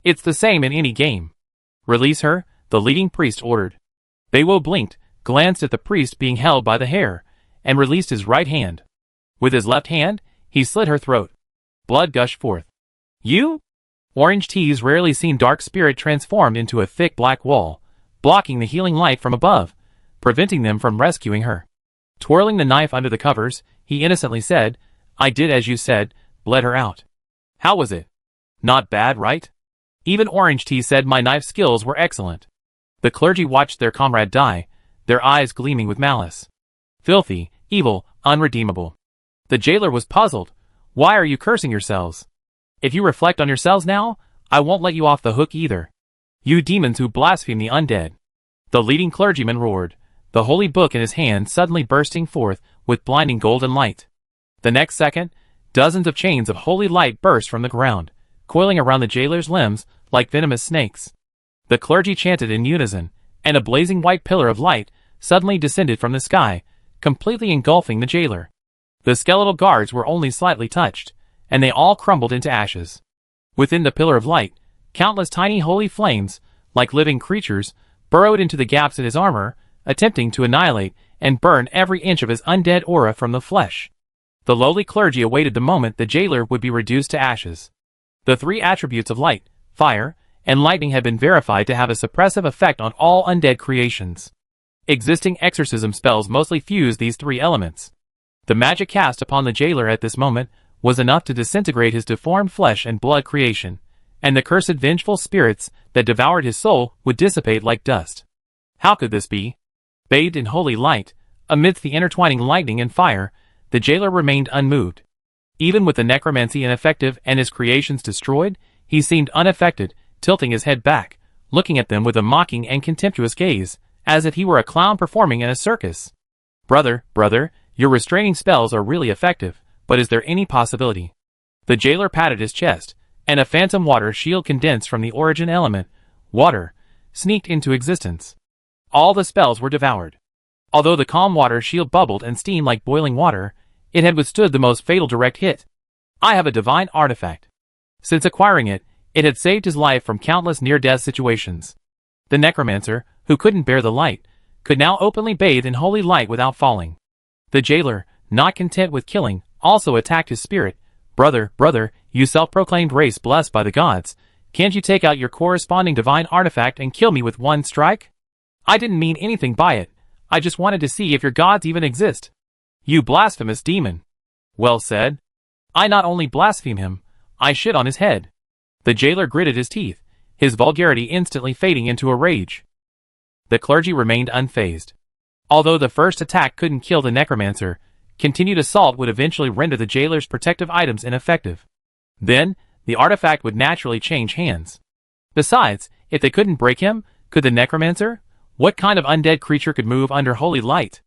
It's the same in any game. Release her, the leading priest ordered. Beiwo blinked, glanced at the priest being held by the hair, and released his right hand. With his left hand, he slit her throat. Blood gushed forth. You? Orange T's rarely seen dark spirit transformed into a thick black wall, blocking the healing light from above, preventing them from rescuing her. Twirling the knife under the covers, he innocently said, I did as you said, bled her out. How was it? Not bad, right? Even Orange T said my knife skills were excellent. The clergy watched their comrade die, their eyes gleaming with malice. Filthy, evil, unredeemable. The jailer was puzzled. Why are you cursing yourselves? If you reflect on yourselves now, I won't let you off the hook either. You demons who blaspheme the undead. The leading clergyman roared, the holy book in his hand suddenly bursting forth with blinding golden light. The next second, dozens of chains of holy light burst from the ground, coiling around the jailer's limbs like venomous snakes. The clergy chanted in unison, and a blazing white pillar of light suddenly descended from the sky, completely engulfing the jailer. The skeletal guards were only slightly touched, and they all crumbled into ashes. Within the pillar of light, countless tiny holy flames, like living creatures, burrowed into the gaps in his armor, attempting to annihilate and burn every inch of his undead aura from the flesh. The lowly clergy awaited the moment the jailer would be reduced to ashes. The three attributes of light, fire, and lightning had been verified to have a suppressive effect on all undead creations. Existing exorcism spells mostly fuse these three elements. The magic cast upon the jailer at this moment was enough to disintegrate his deformed flesh and blood creation, and the cursed vengeful spirits that devoured his soul would dissipate like dust. How could this be? Bathed in holy light, amidst the intertwining lightning and fire, the jailer remained unmoved. Even with the necromancy ineffective and his creations destroyed, he seemed unaffected, tilting his head back, looking at them with a mocking and contemptuous gaze, as if he were a clown performing in a circus. Brother, your restraining spells are really effective, but is there any possibility? The jailer patted his chest, and a phantom water shield condensed from the origin element, water, sneaked into existence. All the spells were devoured. Although the calm water shield bubbled and steamed like boiling water, it had withstood the most fatal direct hit. I have a divine artifact. Since acquiring it, it had saved his life from countless near-death situations. The necromancer, who couldn't bear the light, could now openly bathe in holy light without falling. The jailer, not content with killing, also attacked his spirit. Brother, you self-proclaimed race blessed by the gods, can't you take out your corresponding divine artifact and kill me with one strike? I didn't mean anything by it, I just wanted to see if your gods even exist. You blasphemous demon. Well said. I not only blaspheme him, I shit on his head. The jailer gritted his teeth, his vulgarity instantly fading into a rage. The clergy remained unfazed. Although the first attack couldn't kill the necromancer, continued assault would eventually render the jailer's protective items ineffective. Then, the artifact would naturally change hands. Besides, if they couldn't break him, could the necromancer? What kind of undead creature could move under holy light?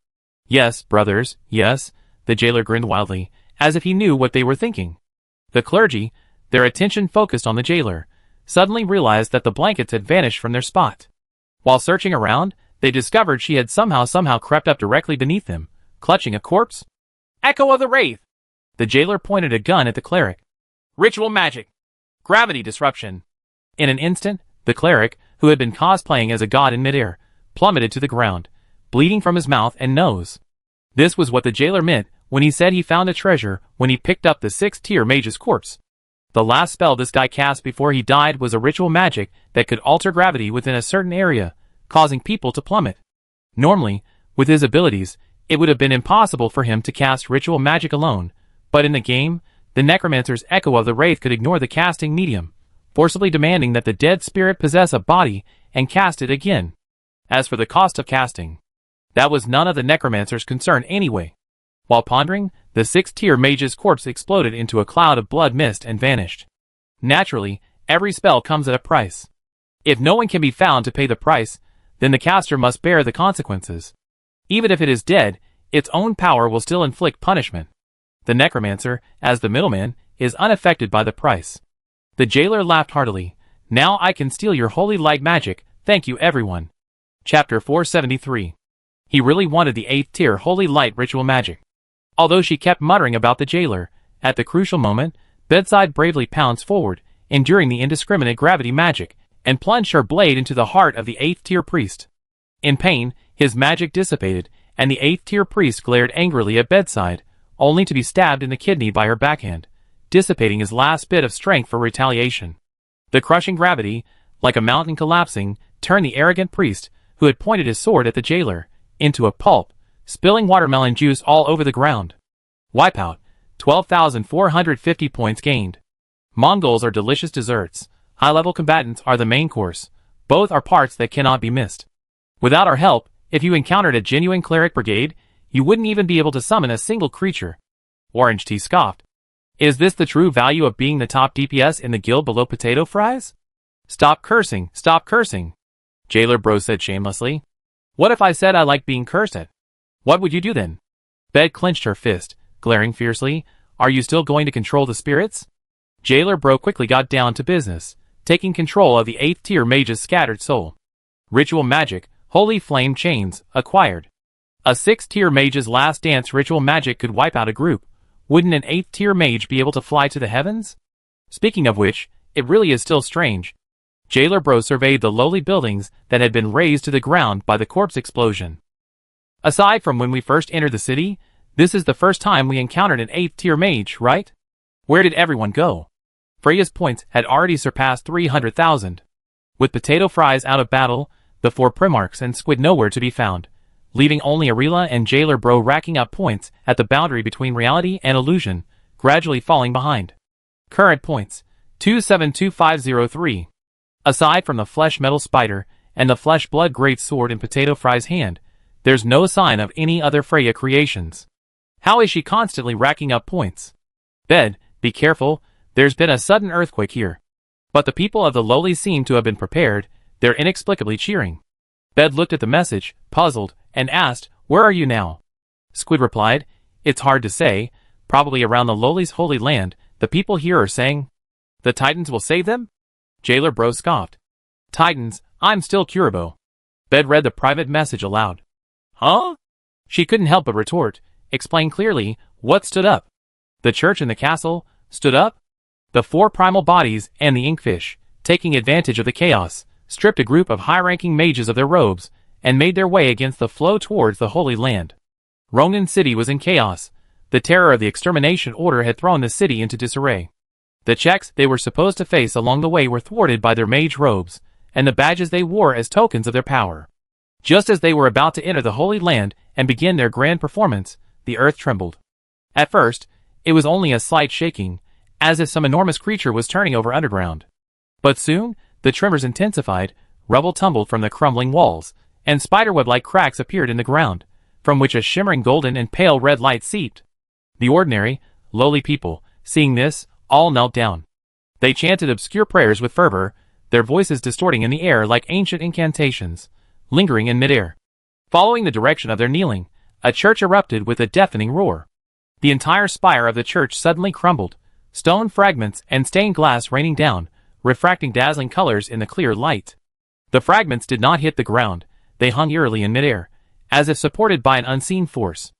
Yes, brothers, yes, the jailer grinned wildly, as if he knew what they were thinking. The clergy, their attention focused on the jailer, suddenly realized that the blankets had vanished from their spot. While searching around, they discovered she had somehow crept up directly beneath them, clutching a corpse. Echo of the Wraith! The jailer pointed a gun at the cleric. Ritual magic! Gravity disruption! In an instant, the cleric, who had been cosplaying as a god in midair, plummeted to the ground, bleeding from his mouth and nose. This was what the jailer meant when he said he found a treasure when he picked up the 6th-tier mage's corpse. The last spell this guy cast before he died was a ritual magic that could alter gravity within a certain area, causing people to plummet. Normally, with his abilities, it would have been impossible for him to cast ritual magic alone, but in the game, the necromancer's Echo of the Wraith could ignore the casting medium, forcibly demanding that the dead spirit possess a body and cast it again. As for the cost of casting, that was none of the necromancer's concern anyway. While pondering, the 6th-tier mage's corpse exploded into a cloud of blood mist and vanished. Naturally, every spell comes at a price. If no one can be found to pay the price, then the caster must bear the consequences. Even if it is dead, its own power will still inflict punishment. The necromancer, as the middleman, is unaffected by the price. The jailer laughed heartily. Now I can steal your holy light magic, thank you everyone. Chapter 473. He really wanted the 8th tier holy light ritual magic. Although she kept muttering about the jailer, at the crucial moment, Bedside bravely pounced forward, enduring the indiscriminate gravity magic, and plunged her blade into the heart of the 8th tier priest. In pain, his magic dissipated, and the 8th tier priest glared angrily at Bedside, only to be stabbed in the kidney by her backhand, dissipating his last bit of strength for retaliation. The crushing gravity, like a mountain collapsing, turned the arrogant priest, who had pointed his sword at the jailer, into a pulp, spilling watermelon juice all over the ground. Wipeout. 12,450 points gained. Mongols are delicious desserts. High-level combatants are the main course. Both are parts that cannot be missed. Without our help, if you encountered a genuine cleric brigade, you wouldn't even be able to summon a single creature. Orange Tea scoffed. Is this the true value of being the top DPS in the guild below potato fries? Stop cursing, Jailer Bro said shamelessly. What if I said I like being cursed at? What would you do then? Bed clenched her fist, glaring fiercely. Are you still going to control the spirits? Jailer Bro quickly got down to business, taking control of the 8th tier mage's scattered soul. Ritual magic, Holy Flame Chains, acquired. A 6th tier mage's last dance ritual magic could wipe out a group. Wouldn't an 8th tier mage be able to fly to the heavens? Speaking of which, it really is still strange. Jailer Bro surveyed the lowly buildings that had been razed to the ground by the corpse explosion. Aside from when we first entered the city, this is the first time we encountered an 8th tier mage, right? Where did everyone go? Freya's points had already surpassed 300,000. With potato fries out of battle, the 4 Primarchs and Squid nowhere to be found, leaving only Arila and Jailer Bro racking up points at the boundary between reality and illusion, gradually falling behind. Current points, 272503. Aside from the flesh metal spider and the flesh blood great sword in Potato Fry's hand, there's no sign of any other Freya creations. How is she constantly racking up points? Bed, be careful, there's been a sudden earthquake here. But the people of the lowly seem to have been prepared, they're inexplicably cheering. Bed looked at the message, puzzled, and asked, where are you now? Squid replied, it's hard to say, probably around the lowly's holy land. The people here are saying, the Titans will save them? Jailer Bro scoffed. Titans, I'm still Kuribo. Bed read the private message aloud. Huh? She couldn't help but retort, explain clearly, what stood up? The church and the castle stood up? The 4 primal bodies and the inkfish, taking advantage of the chaos, stripped a group of high-ranking mages of their robes, and made their way against the flow towards the Holy Land. Ronan City was in chaos. The terror of the extermination order had thrown the city into disarray. The checks they were supposed to face along the way were thwarted by their mage robes, and the badges they wore as tokens of their power. Just as they were about to enter the Holy Land and begin their grand performance, the earth trembled. At first, it was only a slight shaking, as if some enormous creature was turning over underground. But soon, the tremors intensified, rubble tumbled from the crumbling walls, and spiderweb-like cracks appeared in the ground, from which a shimmering golden and pale red light seeped. The ordinary, lowly people, seeing this, all knelt down. They chanted obscure prayers with fervor, their voices distorting in the air like ancient incantations, lingering in midair. Following the direction of their kneeling, a church erupted with a deafening roar. The entire spire of the church suddenly crumbled, stone fragments and stained glass raining down, refracting dazzling colors in the clear light. The fragments did not hit the ground, they hung eerily in midair, as if supported by an unseen force.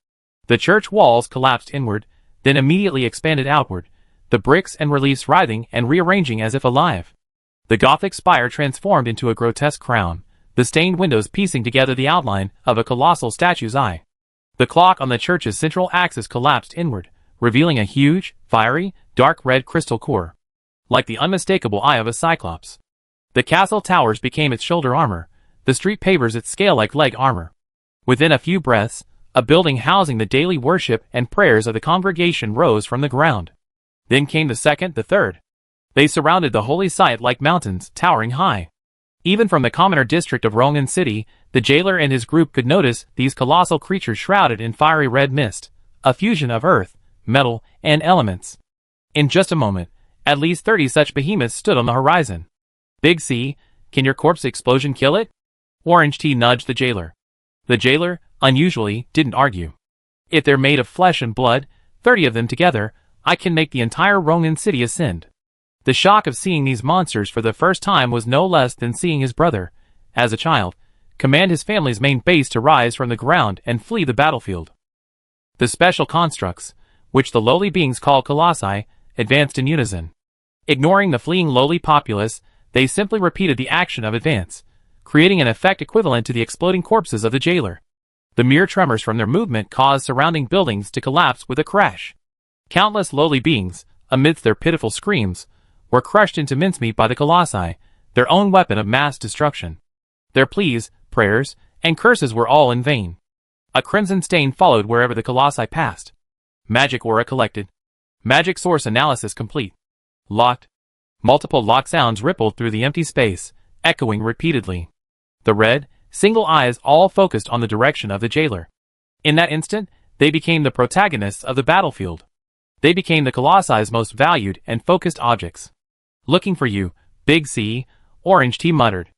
The church walls collapsed inward, then immediately expanded outward, the bricks and reliefs writhing and rearranging as if alive. The Gothic spire transformed into a grotesque crown, the stained windows piecing together the outline of a colossal statue's eye. The clock on the church's central axis collapsed inward, revealing a huge, fiery, dark red crystal core, like the unmistakable eye of a cyclops. The castle towers became its shoulder armor, the street pavers its scale-like leg armor. Within a few breaths, a building housing the daily worship and prayers of the congregation rose from the ground. Then came the second, the third. They surrounded the holy site like mountains, towering high. Even from the commoner district of Ronan City, the jailer and his group could notice these colossal creatures shrouded in fiery red mist, a fusion of earth, metal, and elements. In just a moment, at least 30 such behemoths stood on the horizon. Big C, can your corpse explosion kill it? Orange Tea nudged the jailer. The jailer, unusually, didn't argue. If they're made of flesh and blood, 30 of them together, I can make the entire Ronin city ascend. The shock of seeing these monsters for the first time was no less than seeing his brother, as a child, command his family's main base to rise from the ground and flee the battlefield. The special constructs, which the lowly beings call colossi, advanced in unison. Ignoring the fleeing lowly populace, they simply repeated the action of advance, creating an effect equivalent to the exploding corpses of the jailer. The mere tremors from their movement caused surrounding buildings to collapse with a crash. Countless lowly beings, amidst their pitiful screams, were crushed into mincemeat by the colossi, their own weapon of mass destruction. Their pleas, prayers, and curses were all in vain. A crimson stain followed wherever the colossi passed. Magic aura collected. Magic source analysis complete. Locked. Multiple lock sounds rippled through the empty space, echoing repeatedly. The red, single eyes all focused on the direction of the jailer. In that instant, they became the protagonists of the battlefield. They became the colossi's most valued and focused objects. Looking for you, Big C, Orange T muttered.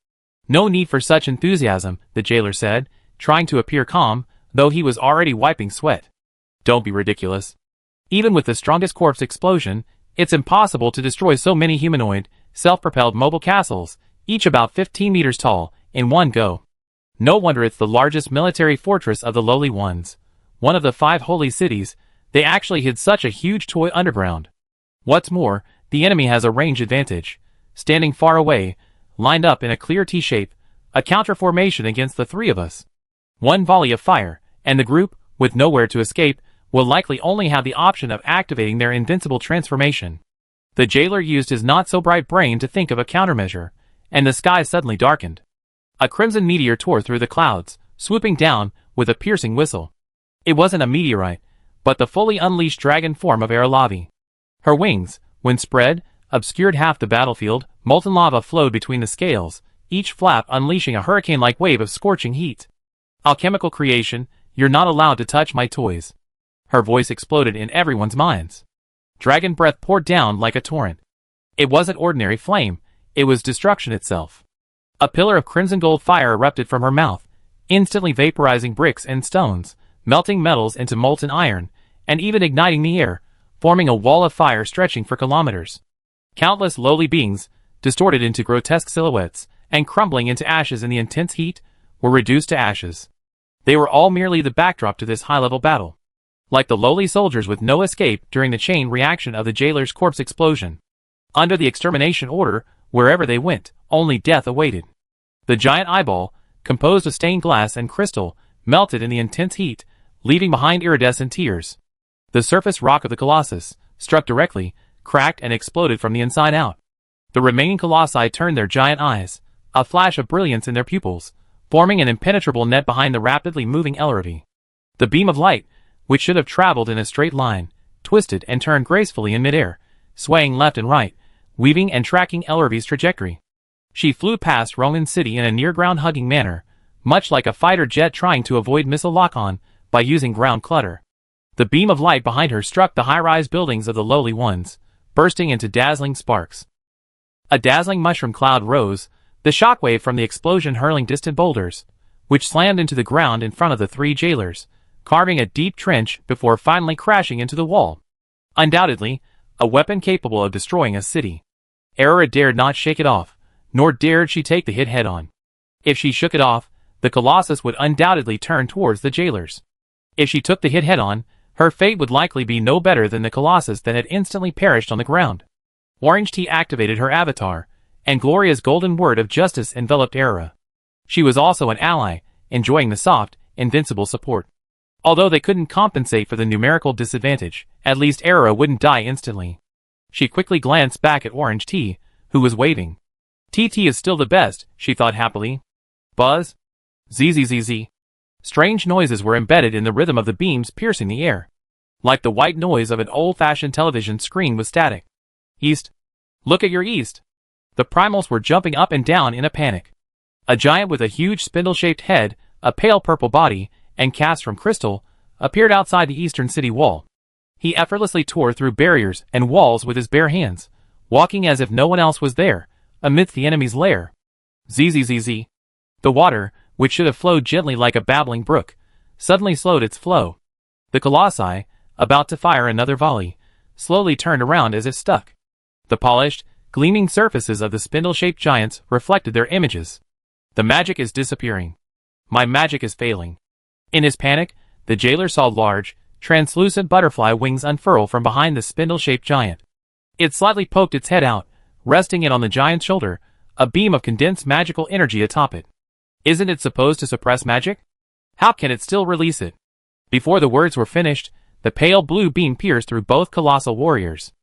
No need for such enthusiasm, the jailer said, trying to appear calm, though he was already wiping sweat. Don't be ridiculous. Even with the strongest corpse explosion, it's impossible to destroy so many humanoid, self-propelled mobile castles, each about 15 meters tall, in one go. No wonder it's the largest military fortress of the lowly ones. One of the 5 holy cities, they actually hid such a huge toy underground. What's more, the enemy has a range advantage. Standing far away, lined up in a clear T-shape, a counter formation against the 3 of us. One volley of fire, and the group, with nowhere to escape, will likely only have the option of activating their invincible transformation. The jailer used his not-so-bright brain to think of a countermeasure, and the sky suddenly darkened. A crimson meteor tore through the clouds, swooping down with a piercing whistle. It wasn't a meteorite, but the fully unleashed dragon form of Erelavi. Her wings, when spread, obscured half the battlefield. Molten lava flowed between the scales, each flap unleashing a hurricane-like wave of scorching heat. Alchemical creation, you're not allowed to touch my toys. Her voice exploded in everyone's minds. Dragon breath poured down like a torrent. It wasn't ordinary flame, it was destruction itself. A pillar of crimson gold fire erupted from her mouth, instantly vaporizing bricks and stones, melting metals into molten iron, and even igniting the air, forming a wall of fire stretching for kilometers. Countless lowly beings, distorted into grotesque silhouettes, and crumbling into ashes in the intense heat, were reduced to ashes. They were all merely the backdrop to this high-level battle. Like the lowly soldiers with no escape during the chain reaction of the jailer's corpse explosion. Under the extermination order, wherever they went, only death awaited. The giant eyeball, composed of stained glass and crystal, melted in the intense heat, leaving behind iridescent tears. The surface rock of the colossus, struck directly, cracked and exploded from the inside out. The remaining colossi turned their giant eyes, a flash of brilliance in their pupils, forming an impenetrable net behind the rapidly moving Ellerby. The beam of light, which should have traveled in a straight line, twisted and turned gracefully in midair, swaying left and right, weaving and tracking Ellerby's trajectory. She flew past Ronin City in a near-ground hugging manner, much like a fighter jet trying to avoid missile lock-on by using ground clutter. The beam of light behind her struck the high-rise buildings of the lowly ones, bursting into dazzling sparks. A dazzling mushroom cloud rose, the shockwave from the explosion hurling distant boulders, which slammed into the ground in front of the 3 jailers, carving a deep trench before finally crashing into the wall. Undoubtedly, a weapon capable of destroying a city. Erra dared not shake it off, nor dared she take the hit head-on. If she shook it off, the Colossus would undoubtedly turn towards the jailers. If she took the hit head-on, her fate would likely be no better than the Colossus that had instantly perished on the ground. Orange Tea activated her avatar, and Gloria's golden word of justice enveloped Erra. She was also an ally, enjoying the soft, invincible support. Although they couldn't compensate for the numerical disadvantage, at least Erra wouldn't die instantly. She quickly glanced back at Orange Tea, who was waving. TT is still the best, she thought happily. Buzz? Zzz. Strange noises were embedded in the rhythm of the beams piercing the air. Like the white noise of an old-fashioned television screen with static. East. Look at your east. The primals were jumping up and down in a panic. A giant with a huge spindle-shaped head, a pale purple body, and cast from crystal, appeared outside the eastern city wall. He effortlessly tore through barriers and walls with his bare hands, walking as if no one else was there, amidst the enemy's lair. Zzz. The water, which should have flowed gently like a babbling brook, suddenly slowed its flow. The colossi, about to fire another volley, slowly turned around as if stuck. The polished, gleaming surfaces of the spindle-shaped giants reflected their images. The magic is disappearing. My magic is failing. In his panic, the jailer saw large, translucent butterfly wings unfurl from behind the spindle-shaped giant. It slightly poked its head out, resting it on the giant's shoulder, a beam of condensed magical energy atop it. Isn't it supposed to suppress magic? How can it still release it? Before the words were finished, the pale blue beam pierced through both colossal warriors.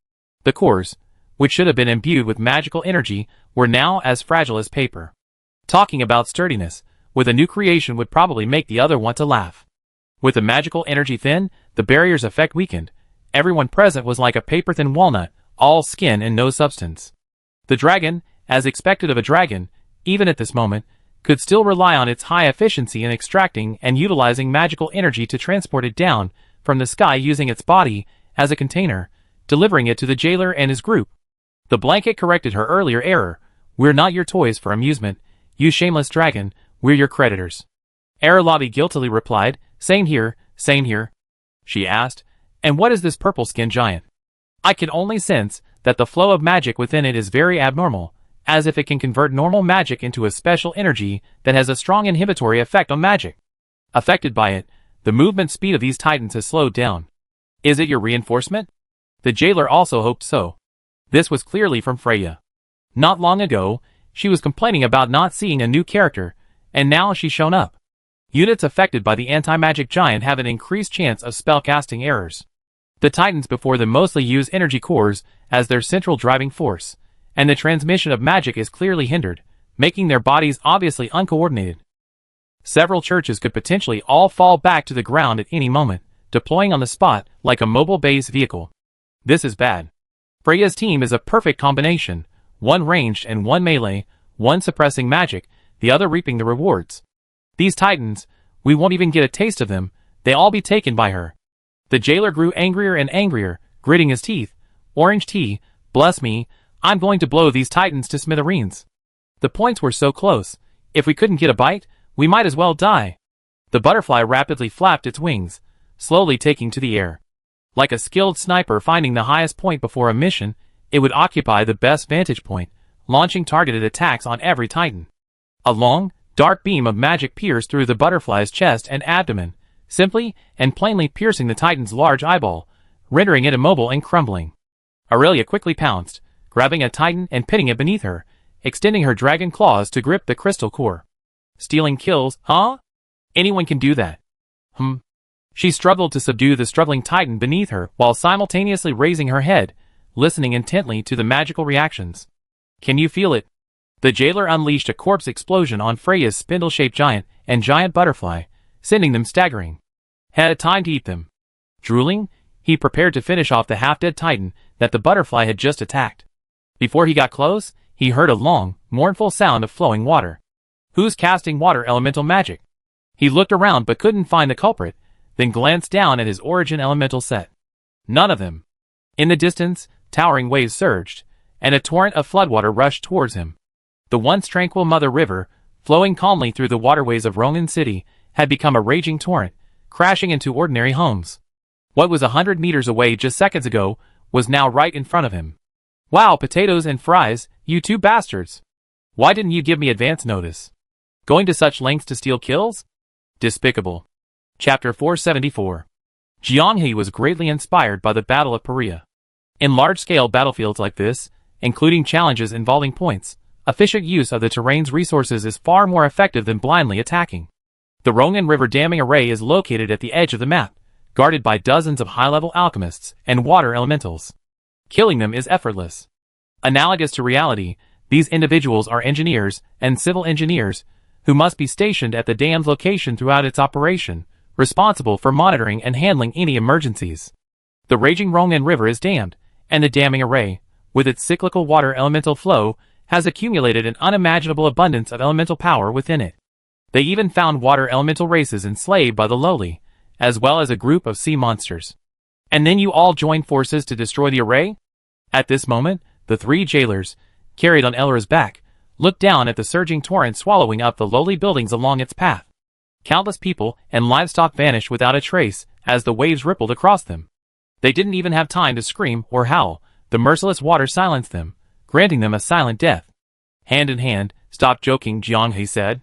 The cores, which should have been imbued with magical energy, were now as fragile as paper. Talking about sturdiness, with a new creation would probably make the other want to laugh. With the magical energy thin, the barrier's effect weakened. Everyone present was like a paper-thin walnut, all skin and no substance. The dragon, as expected of a dragon, even at this moment, could still rely on its high efficiency in extracting and utilizing magical energy to transport it down from the sky using its body as a container, delivering it to the jailer and his group. The blanket corrected her earlier error. We're not your toys for amusement, you shameless dragon, we're your creditors. Erlobby guiltily replied, Same here, she asked, and what is this purple-skinned giant? I can only sense that the flow of magic within it is very abnormal, as if it can convert normal magic into a special energy that has a strong inhibitory effect on magic. Affected by it, the movement speed of these titans has slowed down. Is it your reinforcement? The jailer also hoped so. This was clearly from Freya. Not long ago, she was complaining about not seeing a new character, and now she's shown up. Units affected by the anti-magic giant have an increased chance of spellcasting errors. The titans before them mostly use energy cores as their central driving force, and the transmission of magic is clearly hindered, making their bodies obviously uncoordinated. Several churches could potentially all fall back to the ground at any moment, deploying on the spot like a mobile base vehicle. This is bad. Freya's team is a perfect combination, one ranged and one melee, one suppressing magic, the other reaping the rewards. These titans, we won't even get a taste of them, they all be taken by her. The jailer grew angrier and angrier, gritting his teeth. Orange tea, bless me, I'm going to blow these titans to smithereens. The points were so close, if we couldn't get a bite, we might as well die. The butterfly rapidly flapped its wings, slowly taking to the air. Like a skilled sniper finding the highest point before a mission, it would occupy the best vantage point, launching targeted attacks on every titan. A long, dark beam of magic pierced through the butterfly's chest and abdomen, simply and plainly piercing the titan's large eyeball, rendering it immobile and crumbling. Aurelia quickly pounced, grabbing a titan and pinning it beneath her, extending her dragon claws to grip the crystal core. Stealing kills, huh? Anyone can do that. She struggled to subdue the struggling titan beneath her while simultaneously raising her head, listening intently to the magical reactions. Can you feel it? The jailer unleashed a corpse explosion on Freya's spindle-shaped giant and giant butterfly, sending them staggering. Had time to eat them. Drooling, he prepared to finish off the half-dead titan that the butterfly had just attacked. Before he got close, he heard a long, mournful sound of flowing water. Who's casting water elemental magic? He looked around but couldn't find the culprit, then glanced down at his origin elemental set. None of them. In the distance, towering waves surged, and a torrent of floodwater rushed towards him. The once tranquil Mother River, flowing calmly through the waterways of Ronin City, had become a raging torrent, crashing into ordinary homes. What was 100 meters away just seconds ago was now right in front of him. Wow, potatoes and fries, you two bastards! Why didn't you give me advance notice? Going to such lengths to steal kills? Despicable. Chapter 474. Jianghe was greatly inspired by the Battle of Paria. In large-scale battlefields like this, including challenges involving points, efficient use of the terrain's resources is far more effective than blindly attacking. The Ronin River damming array is located at the edge of the map, guarded by dozens of high-level alchemists and water elementals. Killing them is effortless. Analogous to reality, these individuals are engineers and civil engineers who must be stationed at the dam's location throughout its operation, responsible for monitoring and handling any emergencies. The raging Ronin River is dammed, and the damming array, with its cyclical water elemental flow, has accumulated an unimaginable abundance of elemental power within it. They even found water elemental races enslaved by the lowly, as well as a group of sea monsters. And then you all join forces to destroy the array? At this moment, the three jailers, carried on Elra's back, looked down at the surging torrent swallowing up the lowly buildings along its path. Countless people and livestock vanished without a trace as the waves rippled across them. They didn't even have time to scream or howl. The merciless water silenced them, granting them a silent death. Hand in hand, stop joking, Jianghe said.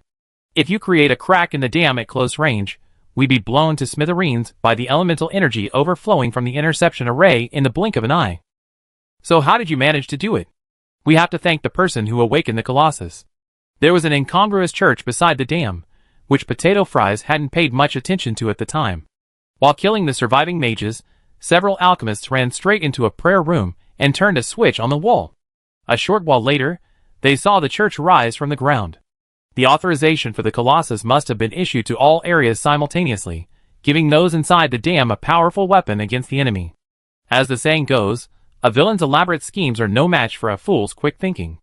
If you create a crack in the dam at close range, we'd be blown to smithereens by the elemental energy overflowing from the interception array in the blink of an eye. So how did you manage to do it? We have to thank the person who awakened the Colossus. There was an incongruous church beside the dam, which Potato Fries hadn't paid much attention to at the time. While killing the surviving mages, several alchemists ran straight into a prayer room and turned a switch on the wall. A short while later, they saw the church rise from the ground. The authorization for the Colossus must have been issued to all areas simultaneously, giving those inside the dam a powerful weapon against the enemy. As the saying goes, a villain's elaborate schemes are no match for a fool's quick thinking.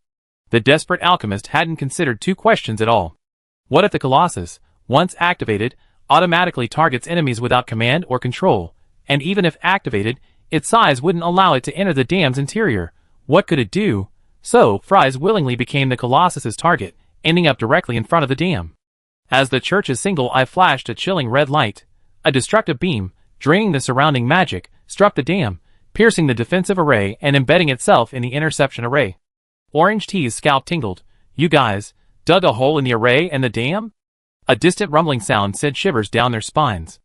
The desperate alchemist hadn't considered two questions at all. What if the Colossus, once activated, automatically targets enemies without command or control, and even if activated, its size wouldn't allow it to enter the dam's interior? What could it do? So, Fries willingly became the Colossus's target, ending up directly in front of the dam. As the church's single eye flashed a chilling red light, a destructive beam, draining the surrounding magic, struck the dam, piercing the defensive array and embedding itself in the interception array. Orange T's scalp tingled. You guys dug a hole in the array and the dam? A distant rumbling sound sent shivers down their spines.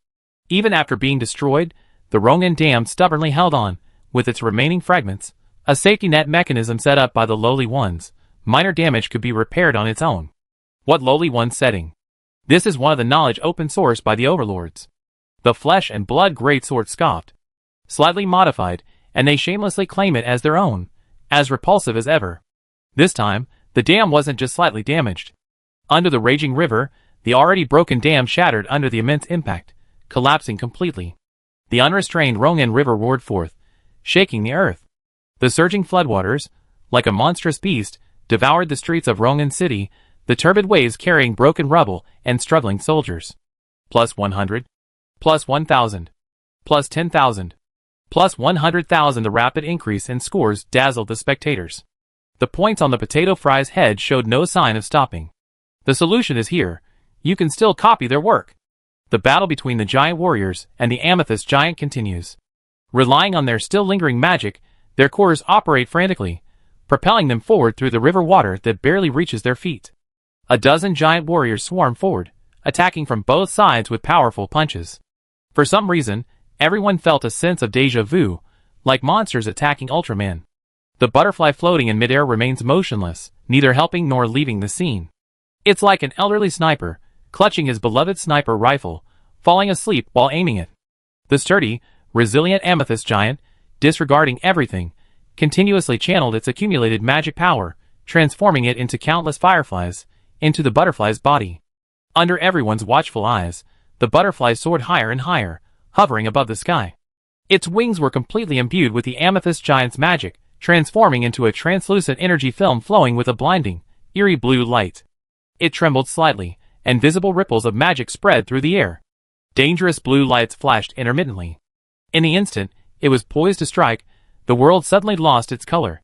Even after being destroyed, the Rongan Dam stubbornly held on, with its remaining fragments, a safety net mechanism set up by the lowly ones. Minor damage could be repaired on its own. What lowly one setting? This is one of the knowledge open source by the overlords. The flesh and blood greatsword scoffed. Slightly modified, and they shamelessly claim it as their own, as repulsive as ever. This time, the dam wasn't just slightly damaged. Under the raging river, the already broken dam shattered under the immense impact, collapsing completely. The unrestrained Rongan River roared forth, shaking the earth. The surging floodwaters, like a monstrous beast, devoured the streets of Rongan City, the turbid waves carrying broken rubble and struggling soldiers. Plus 100. Plus 1,000. Plus 10,000. Plus 100,000. The rapid increase in scores dazzled the spectators. The points on the Potato Fries' head showed no sign of stopping. The solution is here. You can still copy their work. The battle between the giant warriors and the amethyst giant continues. Relying on their still lingering magic, their cores operate frantically, propelling them forward through the river water that barely reaches their feet. A dozen giant warriors swarm forward, attacking from both sides with powerful punches. For some reason, everyone felt a sense of déjà vu, like monsters attacking Ultraman. The butterfly floating in midair remains motionless, neither helping nor leaving the scene. It's like an elderly sniper, clutching his beloved sniper rifle, falling asleep while aiming it. The sturdy, resilient amethyst giant, disregarding everything, continuously channeled its accumulated magic power, transforming it into countless fireflies, into the butterfly's body. Under everyone's watchful eyes, the butterfly soared higher and higher, hovering above the sky. Its wings were completely imbued with the amethyst giant's magic, transforming into a translucent energy film flowing with a blinding, eerie blue light. It trembled slightly, and visible ripples of magic spread through the air. Dangerous blue lights flashed intermittently. In the instant it was poised to strike, the world suddenly lost its color.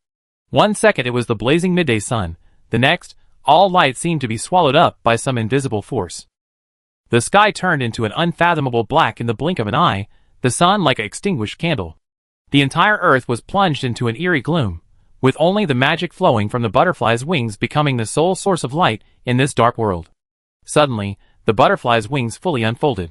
1 second it was the blazing midday sun, the next, all light seemed to be swallowed up by some invisible force. The sky turned into an unfathomable black in the blink of an eye, the sun like an extinguished candle. The entire earth was plunged into an eerie gloom, with only the magic flowing from the butterfly's wings becoming the sole source of light in this dark world. Suddenly, the butterfly's wings fully unfolded.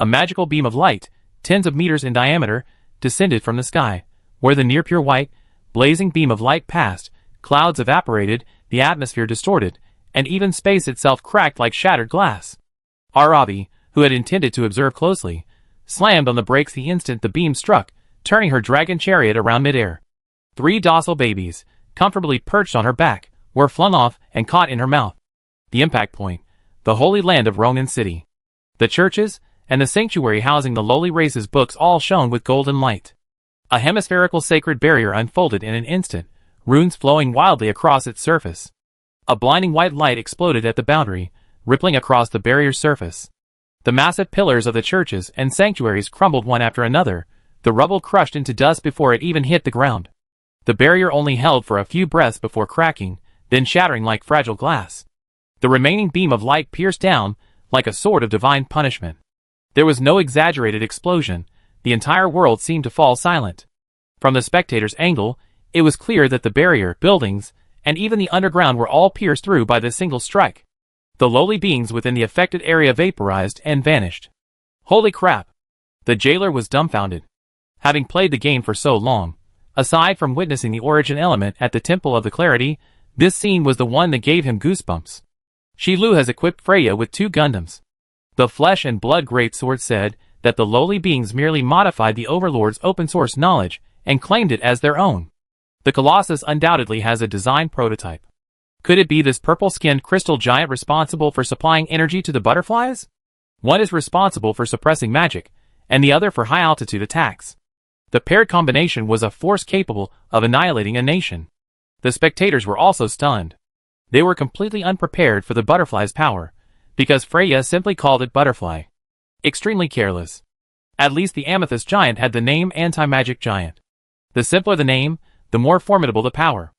A magical beam of light, tens of meters in diameter, descended from the sky. Where the near-pure white, blazing beam of light passed, clouds evaporated, the atmosphere distorted, and even space itself cracked like shattered glass. Arabi, who had intended to observe closely, slammed on the brakes the instant the beam struck, turning her dragon chariot around midair. 3 docile babies, comfortably perched on her back, were flung off and caught in her mouth. The impact point, the holy land of Rongan City. The churches, and the sanctuary housing the lowly race's books all shone with golden light. A hemispherical sacred barrier unfolded in an instant, runes flowing wildly across its surface. A blinding white light exploded at the boundary, rippling across the barrier's surface. The massive pillars of the churches and sanctuaries crumbled one after another, the rubble crushed into dust before it even hit the ground. The barrier only held for a few breaths before cracking, then shattering like fragile glass. The remaining beam of light pierced down, like a sword of divine punishment. There was no exaggerated explosion. the entire world seemed to fall silent. From the spectator's angle, it was clear that the barrier, buildings, and even the underground were all pierced through by this single strike. The lowly beings within the affected area vaporized and vanished. Holy crap! The jailer was dumbfounded. Having played the game for so long, aside from witnessing the origin element at the Temple of the Clarity, this scene was the one that gave him goosebumps. Shilu has equipped Freya with 2 Gundams. The Flesh and Blood Greatsword said that the lowly beings merely modified the Overlord's open-source knowledge and claimed it as their own. The Colossus undoubtedly has a design prototype. Could it be this purple-skinned crystal giant responsible for supplying energy to the butterflies? One is responsible for suppressing magic, and the other for high-altitude attacks. The paired combination was a force capable of annihilating a nation. The spectators were also stunned. They were completely unprepared for the butterfly's power, because Freya simply called it butterfly. Extremely careless. At least the amethyst giant had the name anti-magic giant. The simpler the name, the more formidable the power.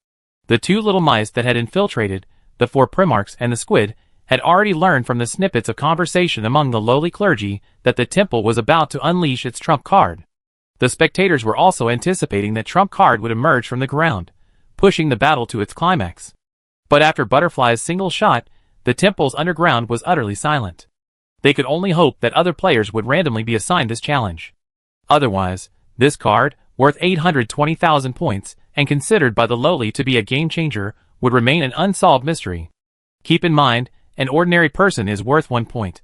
The 2 little mice that had infiltrated, the 4 Primarchs and the squid, had already learned from the snippets of conversation among the lowly clergy that the temple was about to unleash its trump card. The spectators were also anticipating that trump card would emerge from the ground, pushing the battle to its climax. But after Butterfly's single shot, the temple's underground was utterly silent. They could only hope that other players would randomly be assigned this challenge. Otherwise, this card, worth 820,000 points, and considered by the lowly to be a game-changer, would remain an unsolved mystery. Keep in mind, an ordinary person is worth 1 point.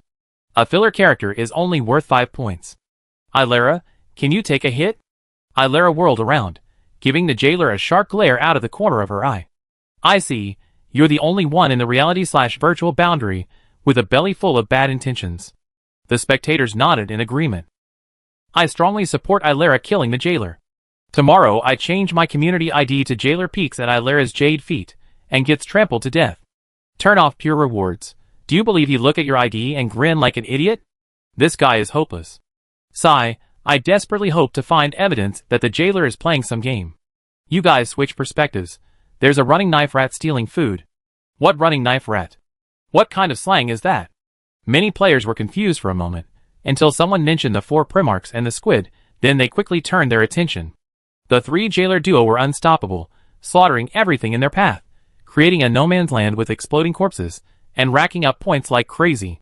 A filler character is only worth 5 points. Ilera, can you take a hit? Ilera whirled around, giving the jailer a sharp glare out of the corner of her eye. I see, you're the only one in the reality/virtual boundary with a belly full of bad intentions. The spectators nodded in agreement. I strongly support Ilera killing the jailer. Tomorrow I change my community ID to Jailer Peaks at Ilera's Jade Feet, and gets trampled to death. Turn off pure rewards. Do you believe you look at your ID and grin like an idiot? This guy is hopeless. Sigh, I desperately hope to find evidence that the jailer is playing some game. You guys switch perspectives. There's a running knife rat stealing food. What running knife rat? What kind of slang is that? Many players were confused for a moment, until someone mentioned the 4 Primarchs and the squid, then they quickly turned their attention. The 3 jailer duo were unstoppable, slaughtering everything in their path, creating a no-man's land with exploding corpses, and racking up points like crazy.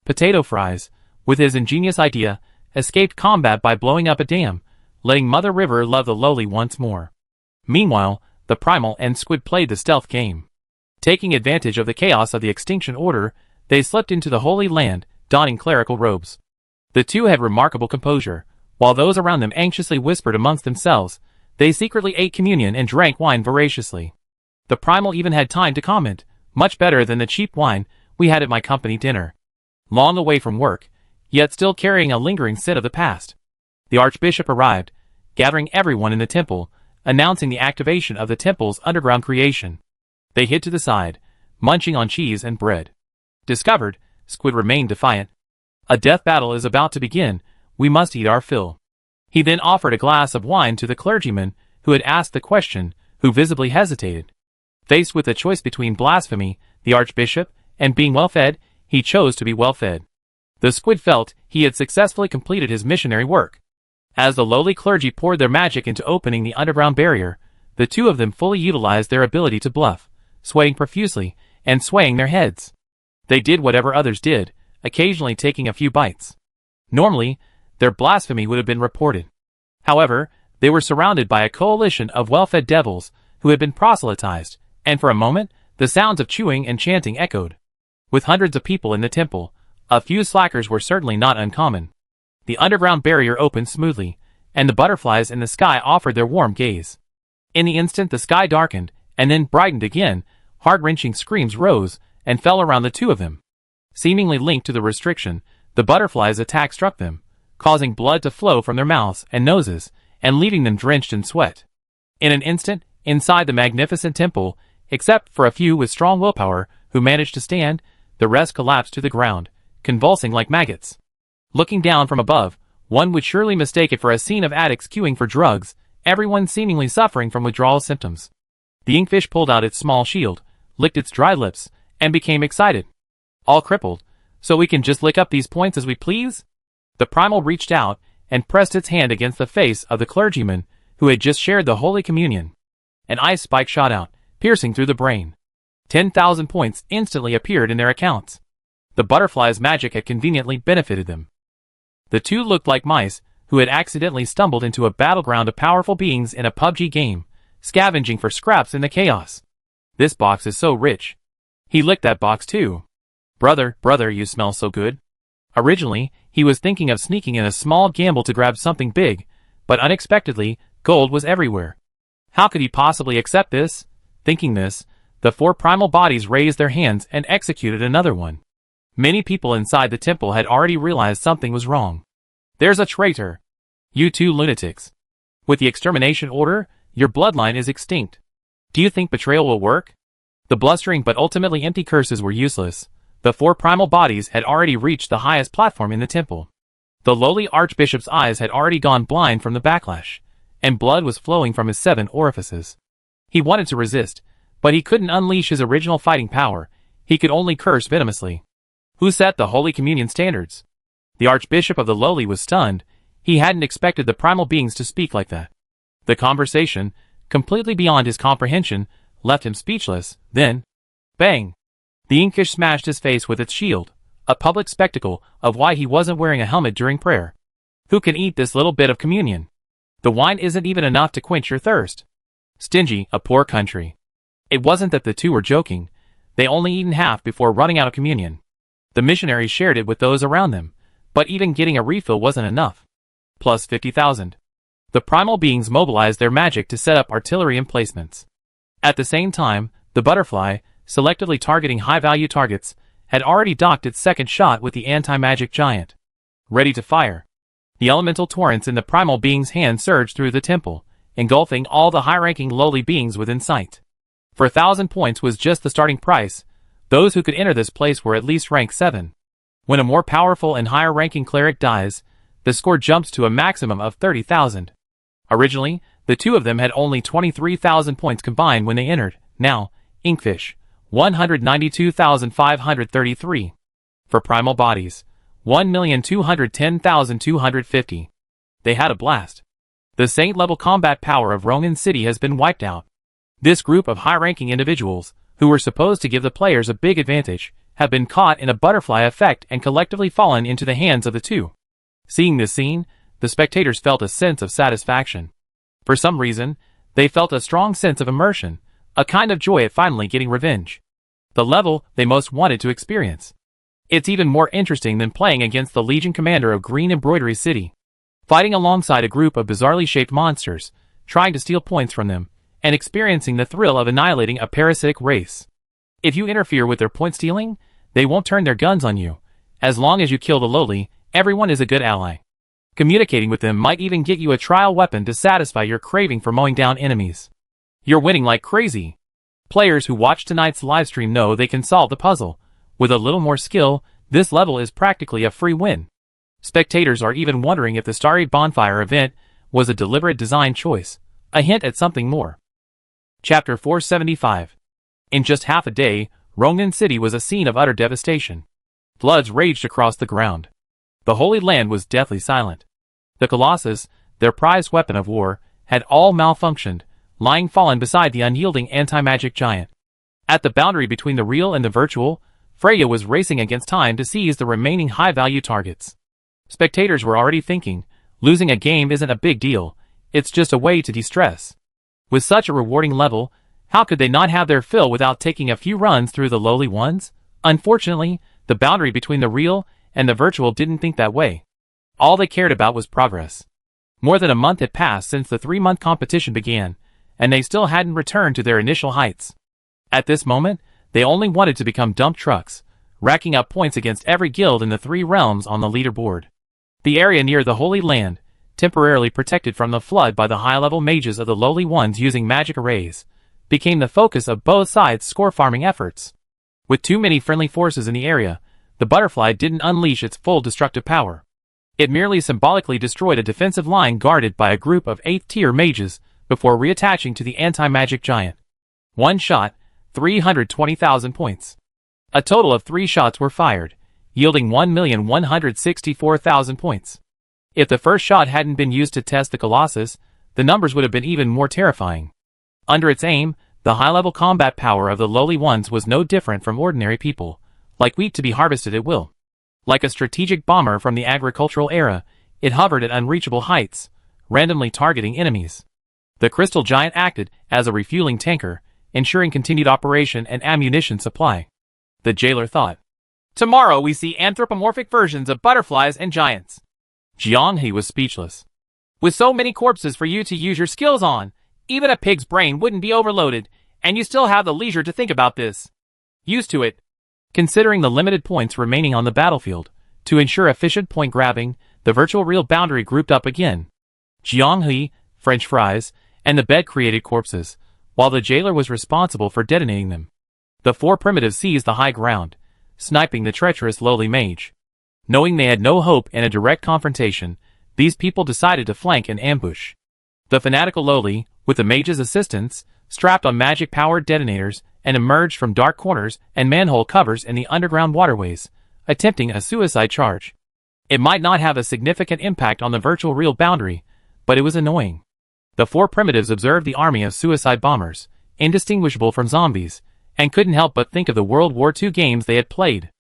Potato Fries, with his ingenious idea, escaped combat by blowing up a dam, letting Mother River love the lowly once more. Meanwhile, the Primal and Squid played the stealth game. Taking advantage of the chaos of the Extinction Order, they slipped into the Holy Land, donning clerical robes. The 2 had remarkable composure. While those around them anxiously whispered amongst themselves, they secretly ate communion and drank wine voraciously. The Primal even had time to comment, much better than the cheap wine we had at my company dinner. Long away from work, yet still carrying a lingering scent of the past. The Archbishop arrived, gathering everyone in the temple, announcing the activation of the temple's underground creation. They hid to the side, munching on cheese and bread. Discovered, Squid remained defiant. A death battle is about to begin, we must eat our fill. He then offered a glass of wine to the clergyman who had asked the question, who visibly hesitated. Faced with a choice between blasphemy, the Archbishop, and being well-fed, he chose to be well-fed. The squid felt he had successfully completed his missionary work. As the lowly clergy poured their magic into opening the underground barrier, the 2 of them fully utilized their ability to bluff, swaying profusely, and swaying their heads. They did whatever others did, occasionally taking a few bites. Normally, their blasphemy would have been reported. However, they were surrounded by a coalition of well-fed devils who had been proselytized, and for a moment, the sounds of chewing and chanting echoed. With hundreds of people in the temple, a few slackers were certainly not uncommon. The underground barrier opened smoothly, and the butterflies in the sky offered their warm gaze. In the instant the sky darkened, and then brightened again, heart-wrenching screams rose and fell around the 2 of them. Seemingly linked to the restriction, the butterflies' attack struck them, causing blood to flow from their mouths and noses, and leaving them drenched in sweat. In an instant, inside the magnificent temple, except for a few with strong willpower who managed to stand, the rest collapsed to the ground, convulsing like maggots. Looking down from above, one would surely mistake it for a scene of addicts queuing for drugs, everyone seemingly suffering from withdrawal symptoms. The inkfish pulled out its small shield, licked its dry lips, and became excited. All crippled, so we can just lick up these points as we please? The Primal reached out, and pressed its hand against the face of the clergyman who had just shared the Holy Communion. An ice spike shot out, piercing through the brain. 10,000 points instantly appeared in their accounts. The butterfly's magic had conveniently benefited them. The two looked like mice who had accidentally stumbled into a battleground of powerful beings in a PUBG game, scavenging for scraps in the chaos. This box is so rich. He licked that box too. Brother, you smell so good. Originally, he was thinking of sneaking in a small gamble to grab something big, but unexpectedly, gold was everywhere. How could he possibly accept this? Thinking this, the four primal bodies raised their hands and executed another one. Many people inside the temple had already realized something was wrong. There's a traitor. You two lunatics. With the extermination order, your bloodline is extinct. Do you think betrayal will work? The blustering but ultimately empty curses were useless. The four primal bodies had already reached the highest platform in the temple. The lowly archbishop's eyes had already gone blind from the backlash, and blood was flowing from his 7 orifices. He wanted to resist, but he couldn't unleash his original fighting power. He could only curse venomously. Who set the Holy Communion standards? The archbishop of the lowly was stunned. He hadn't expected the primal beings to speak like that. The conversation, completely beyond his comprehension, left him speechless. Then, bang! The Inkish smashed his face with its shield, a public spectacle of why he wasn't wearing a helmet during prayer. Who can eat this little bit of communion? The wine isn't even enough to quench your thirst. Stingy, a poor country. It wasn't that the two were joking. They only eaten half before running out of communion. The missionaries shared it with those around them, but even getting a refill wasn't enough. Plus 50,000. The primal beings mobilized their magic to set up artillery emplacements. At the same time, the butterfly, selectively targeting high-value targets, had already docked its second shot with the anti-magic giant. Ready to fire. The elemental torrents in the primal being's hand surged through the temple, engulfing all the high-ranking lowly beings within sight. For 1,000 points was just the starting price. Those who could enter this place were at least rank 7. When a more powerful and higher-ranking cleric dies, the score jumps to a maximum of 30,000. Originally, the two of them had only 23,000 points combined when they entered. Now, Inkfish, 192,533. For primal bodies, 1,210,250. They had a blast. The saint-level combat power of Ronin City has been wiped out. This group of high-ranking individuals, who were supposed to give the players a big advantage, have been caught in a butterfly effect and collectively fallen into the hands of the two. Seeing this scene, the spectators felt a sense of satisfaction. For some reason, they felt a strong sense of immersion, a kind of joy at finally getting revenge. The level they most wanted to experience. It's even more interesting than playing against the Legion commander of Green Embroidery City. Fighting alongside a group of bizarrely shaped monsters, trying to steal points from them, and experiencing the thrill of annihilating a parasitic race. If you interfere with their point stealing, they won't turn their guns on you. As long as you kill the lowly, everyone is a good ally. Communicating with them might even get you a trial weapon to satisfy your craving for mowing down enemies. You're winning like crazy. Players who watch tonight's livestream know they can solve the puzzle. With a little more skill, this level is practically a free win. Spectators are even wondering if the Starry Bonfire event was a deliberate design choice, a hint at something more. Chapter 475. In just half a day, Ronin City was a scene of utter devastation. Floods raged across the ground. The Holy Land was deathly silent. The Colossus, their prized weapon of war, had all malfunctioned, lying fallen beside the unyielding anti-magic giant. At the boundary between the real and the virtual, Freya was racing against time to seize the remaining high-value targets. Spectators were already thinking, losing a game isn't a big deal, it's just a way to de-stress. With such a rewarding level, how could they not have their fill without taking a few runs through the lowly ones? Unfortunately, the boundary between the real and the virtual didn't think that way. All they cared about was progress. More than a month had passed since the 3-month competition began, and they still hadn't returned to their initial heights. At this moment, they only wanted to become dump trucks, racking up points against every guild in the 3 realms on the leaderboard. The area near the Holy Land, temporarily protected from the flood by the high-level mages of the lowly ones using magic arrays, became the focus of both sides' score-farming efforts. With too many friendly forces in the area, the butterfly didn't unleash its full destructive power. It merely symbolically destroyed a defensive line guarded by a group of 8th-tier mages before reattaching to the anti-magic giant. One shot, 320,000 points. A total of 3 shots were fired, yielding 1,164,000 points. If the first shot hadn't been used to test the Colossus, the numbers would have been even more terrifying. Under its aim, the high-level combat power of the lowly ones was no different from ordinary people, like wheat to be harvested at will. Like a strategic bomber from the agricultural era, it hovered at unreachable heights, randomly targeting enemies. The crystal giant acted as a refueling tanker, ensuring continued operation and ammunition supply. The jailer thought. Tomorrow we see anthropomorphic versions of butterflies and giants. Jiang He was speechless. With so many corpses for you to use your skills on, even a pig's brain wouldn't be overloaded, and you still have the leisure to think about this. Used to it. Considering the limited points remaining on the battlefield, to ensure efficient point grabbing, the virtual real boundary grouped up again. Jiang He, French fries, and the bed created corpses, while the jailer was responsible for detonating them. The four primitives seized the high ground, sniping the treacherous lowly mage. Knowing they had no hope in a direct confrontation, these people decided to flank and ambush. The fanatical lowly, with the mage's assistance, strapped on magic-powered detonators and emerged from dark corners and manhole covers in the underground waterways, attempting a suicide charge. It might not have a significant impact on the virtual real boundary, but it was annoying. The four primitives observed the army of suicide bombers, indistinguishable from zombies, and couldn't help but think of the World War II games they had played.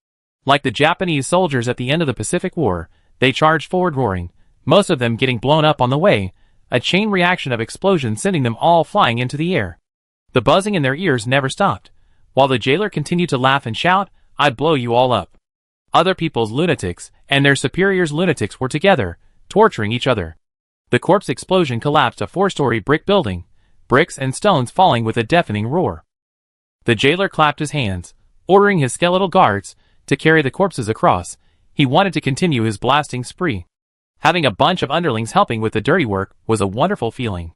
Like the Japanese soldiers at the end of the Pacific War, they charged forward roaring, most of them getting blown up on the way, a chain reaction of explosions sending them all flying into the air. The buzzing in their ears never stopped, while the jailer continued to laugh and shout, "I'd blow you all up." Other people's lunatics and their superiors' lunatics were together, torturing each other. The corpse explosion collapsed a four-story brick building, bricks and stones falling with a deafening roar. The jailer clapped his hands, ordering his skeletal guards to carry the corpses across. He wanted to continue his blasting spree. Having a bunch of underlings helping with the dirty work was a wonderful feeling.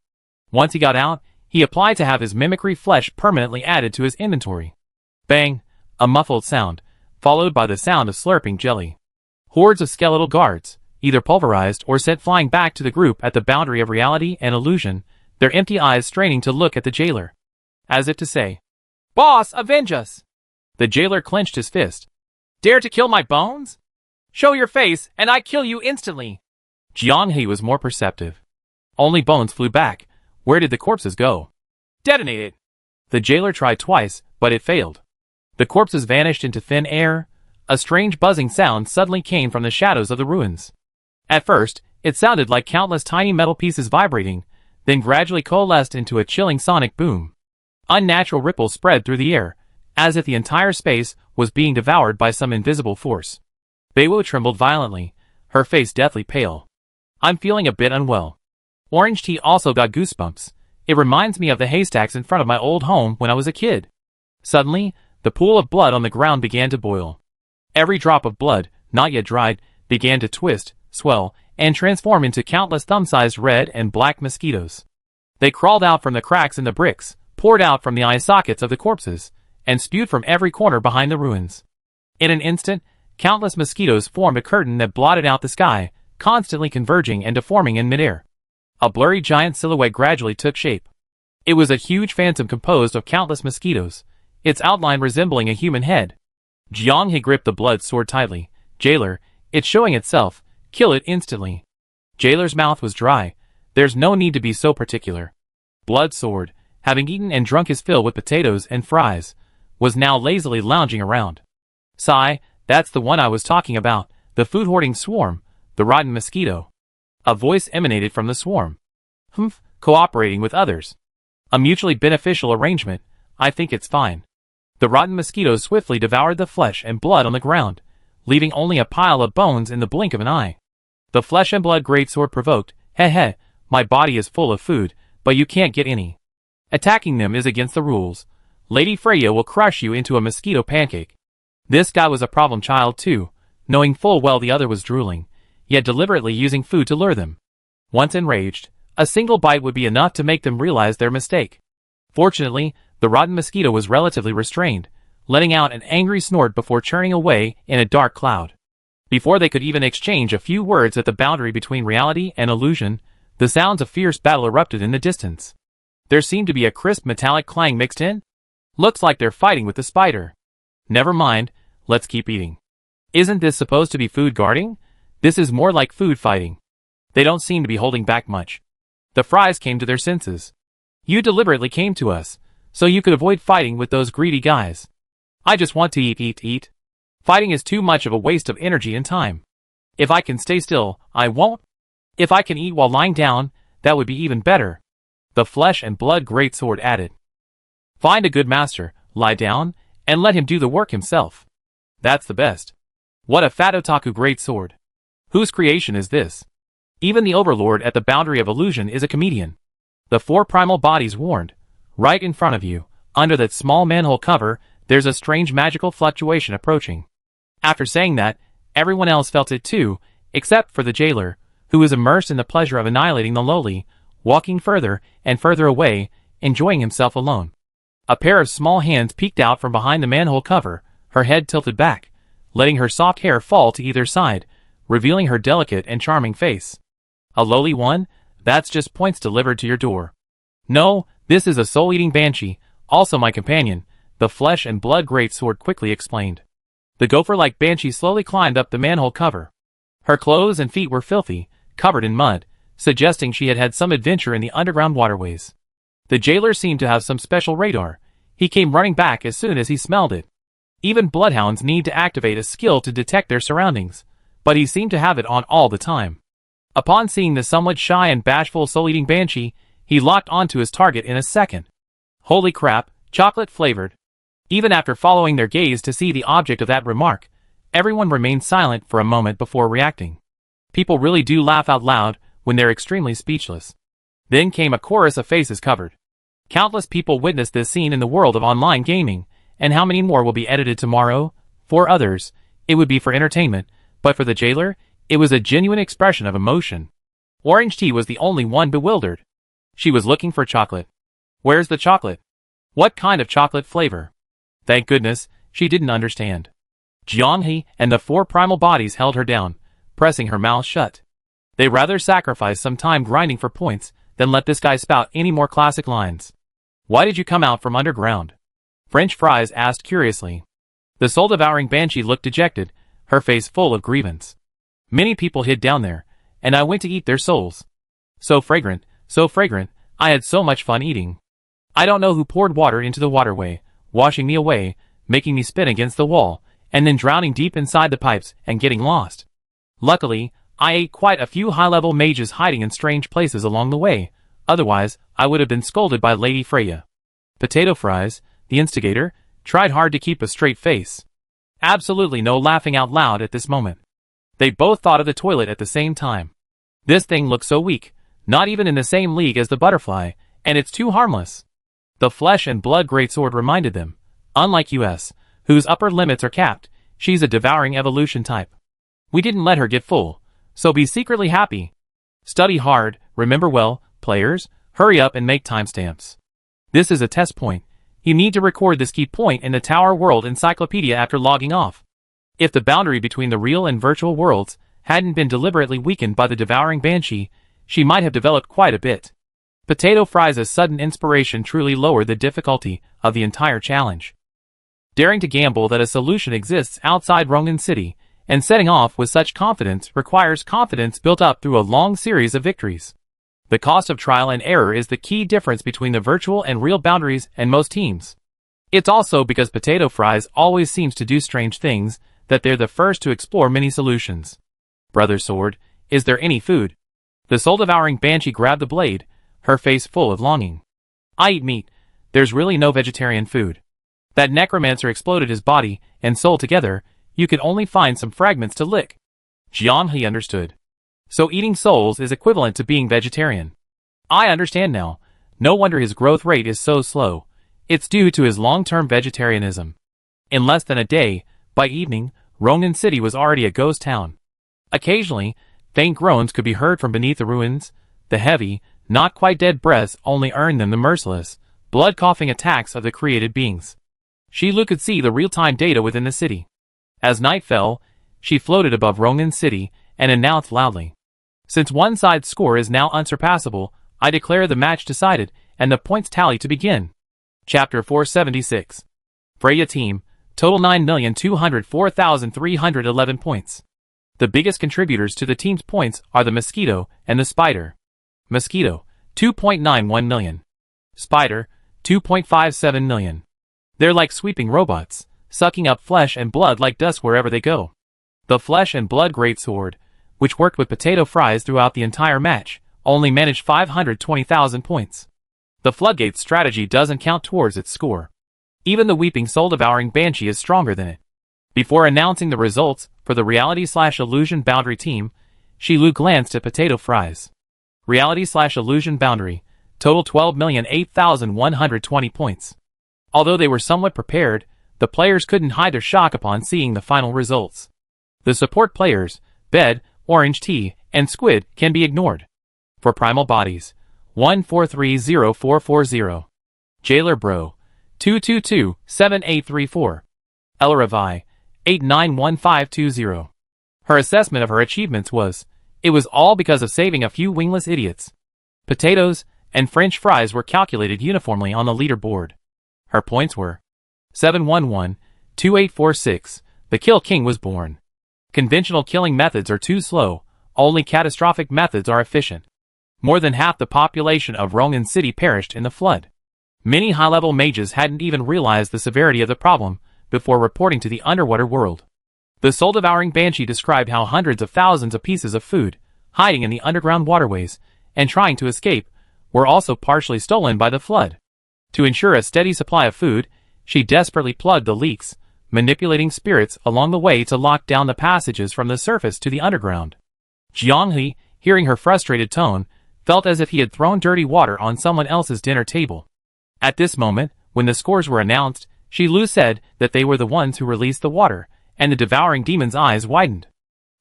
Once he got out, he applied to have his mimicry flesh permanently added to his inventory. Bang! A muffled sound, followed by the sound of slurping jelly. Hordes of skeletal guards, either pulverized or sent flying back to the group at the boundary of reality and illusion, their empty eyes straining to look at the jailer. As if to say, "Boss, avenge us!" The jailer clenched his fist. "Dare to kill my bones? Show your face, and I kill you instantly." Jiang He was more perceptive. Only bones flew back. Where did the corpses go? Detonate it. The jailer tried twice, but it failed. The corpses vanished into thin air. A strange buzzing sound suddenly came from the shadows of the ruins. At first, it sounded like countless tiny metal pieces vibrating, then gradually coalesced into a chilling sonic boom. Unnatural ripples spread through the air, as if the entire space was being devoured by some invisible force. Beiwu trembled violently, her face deathly pale. "I'm feeling a bit unwell." Orange Tea also got goosebumps. "It reminds me of the haystacks in front of my old home when I was a kid." Suddenly, the pool of blood on the ground began to boil. Every drop of blood, not yet dried, began to twist, swell, and transform into countless thumb-sized red and black mosquitoes. They crawled out from the cracks in the bricks, poured out from the eye sockets of the corpses, and spewed from every corner behind the ruins. In an instant, countless mosquitoes formed a curtain that blotted out the sky, constantly converging and deforming in midair. A blurry giant silhouette gradually took shape. It was a huge phantom composed of countless mosquitoes, its outline resembling a human head. Jiang He gripped the blood sword tightly. "Jailer, it's showing itself. Kill it instantly." Jailer's mouth was dry. "There's no need to be so particular." Blood Sword, having eaten and drunk his fill with potatoes and fries, was now lazily lounging around. "Sigh, that's the one I was talking about, the food-hoarding swarm, the rotten mosquito." A voice emanated from the swarm. "Humph, cooperating with others. A mutually beneficial arrangement. I think it's fine." The rotten mosquitoes swiftly devoured the flesh and blood on the ground, leaving only a pile of bones in the blink of an eye. The flesh and blood greatsword provoked, "Heh heh, my body is full of food, but you can't get any. Attacking them is against the rules. Lady Freya will crush you into a mosquito pancake." This guy was a problem child too, knowing full well the other was drooling, yet deliberately using food to lure them. Once enraged, a single bite would be enough to make them realize their mistake. Fortunately, the rotten mosquito was relatively restrained, letting out an angry snort before churning away in a dark cloud. Before they could even exchange a few words at the boundary between reality and illusion, the sounds of fierce battle erupted in the distance. There seemed to be a crisp metallic clang mixed in. "Looks like they're fighting with the spider." "Never mind, let's keep eating." "Isn't this supposed to be food guarding? This is more like food fighting." They don't seem to be holding back much. The Fries came to their senses. You deliberately came to us, so you could avoid fighting with those greedy guys. I just want to eat. Fighting is too much of a waste of energy and time. If I can stay still, I won't. If I can eat while lying down, that would be even better. The flesh and blood greatsword added. Find a good master, lie down, and let him do the work himself. That's the best. What a fat otaku greatsword. Whose creation is this? Even the overlord at the boundary of illusion is a comedian. The 4 primal bodies warned. Right in front of you, under that small manhole cover, there's a strange magical fluctuation approaching. After saying that, everyone else felt it too, except for the jailer, who was immersed in the pleasure of annihilating the lowly, walking further and further away, enjoying himself alone. A pair of small hands peeked out from behind the manhole cover, her head tilted back, letting her soft hair fall to either side, revealing her delicate and charming face. A lowly one? That's just points delivered to your door. No, this is a soul-eating banshee, also my companion, the flesh and blood greatsword quickly explained. The gopher-like banshee slowly climbed up the manhole cover. Her clothes and feet were filthy, covered in mud, suggesting she had had some adventure in the underground waterways. The jailer seemed to have some special radar. He came running back as soon as he smelled it. Even bloodhounds need to activate a skill to detect their surroundings, but he seemed to have it on all the time. Upon seeing the somewhat shy and bashful soul-eating banshee, he locked onto his target in a second. Holy crap, chocolate-flavored. Even after following their gaze to see the object of that remark, everyone remained silent for a moment before reacting. People really do laugh out loud when they're extremely speechless. Then came a chorus of faces covered. Countless people witnessed this scene in the world of online gaming, and how many more will be edited tomorrow? For others, it would be for entertainment, but for the jailer, it was a genuine expression of emotion. Orange Tea was the only one bewildered. She was looking for chocolate. Where's the chocolate? What kind of chocolate flavor? Thank goodness, she didn't understand. Jianghe and the 4 primal bodies held her down, pressing her mouth shut. They rather sacrificed some time grinding for points than let this guy spout any more classic lines. Why did you come out from underground? French Fries asked curiously. The soul-devouring banshee looked dejected, her face full of grievance. Many people hid down there, and I went to eat their souls. So fragrant, I had so much fun eating. I don't know who poured water into the waterway, washing me away, making me spin against the wall, and then drowning deep inside the pipes and getting lost. Luckily, I ate quite a few high-level mages hiding in strange places along the way, otherwise I would have been scolded by Lady Freya. Potato Fries, the instigator, tried hard to keep a straight face. Absolutely no laughing out loud at this moment. They both thought of the toilet at the same time. This thing looks so weak, not even in the same league as the butterfly, and it's too harmless. The flesh and blood greatsword reminded them. Unlike us, whose upper limits are capped, she's a devouring evolution type. We didn't let her get full, so be secretly happy. Study hard, remember well, players, hurry up and make timestamps. This is a test point. You need to record this key point in the Tower World Encyclopedia after logging off. If the boundary between the real and virtual worlds hadn't been deliberately weakened by the devouring banshee, she might have developed quite a bit. Potato Fries' sudden inspiration truly lowered the difficulty of the entire challenge. Daring to gamble that a solution exists outside Rongan City, and setting off with such confidence requires confidence built up through a long series of victories. The cost of trial and error is the key difference between the virtual and real boundaries and most teams. It's also because Potato Fries always seems to do strange things that they're the first to explore many solutions. Brother Sword, is there any food? The soul-devouring banshee grabbed the blade, her face full of longing. I eat meat. There's really no vegetarian food. That necromancer exploded his body and soul together. You could only find some fragments to lick. Jianghe understood. So eating souls is equivalent to being vegetarian. I understand now. No wonder his growth rate is so slow. It's due to his long-term vegetarianism. In less than a day, by evening, Rongan City was already a ghost town. Occasionally, faint groans could be heard from beneath the ruins. The heavy, not quite dead breaths only earned them the merciless, blood-coughing attacks of the created beings. Shilu could see the real-time data within the city. As night fell, she floated above Rongan City and announced loudly. Since one side's score is now unsurpassable, I declare the match decided and the points tally to begin. Chapter 476. Freya Team, total 9,204,311 points. The biggest contributors to the team's points are the Mosquito and the Spider. Mosquito, 2.91 million. Spider, 2.57 million. They're like sweeping robots, sucking up flesh and blood like dust wherever they go. The Flesh and Blood Greatsword, which worked with potato fries throughout the entire match, only managed 520,000 points. The Floodgate's strategy doesn't count towards its score. Even the Weeping Soul-Devouring Banshee is stronger than it. Before announcing the results for the Reality/Illusion Boundary team, Shilu glanced at potato fries. Reality/Illusion Boundary, total 12,008,120 points. Although they were somewhat prepared, the players couldn't hide their shock upon seeing the final results. The support players, Bed, Orange Tea, and Squid, can be ignored. For Primal Bodies, 1430440. Jailer Bro, 2227834. Ella Revi, 891520. Her assessment of her achievements was, it was all because of saving a few wingless idiots. Potatoes and French fries were calculated uniformly on the leaderboard. Her points were 711-2846. The Kill King was born. Conventional killing methods are too slow, only catastrophic methods are efficient. More than half the population of Rongan City perished in the flood. Many high-level mages hadn't even realized the severity of the problem before reporting to the underwater world. The soul-devouring Banshee described how hundreds of thousands of pieces of food, hiding in the underground waterways and trying to escape, were also partially stolen by the flood. To ensure a steady supply of food, she desperately plugged the leaks, manipulating spirits along the way to lock down the passages from the surface to the underground. Jianghe, hearing her frustrated tone, felt as if he had thrown dirty water on someone else's dinner table. At this moment, when the scores were announced, Shilu said that they were the ones who released the water, and the devouring demon's eyes widened.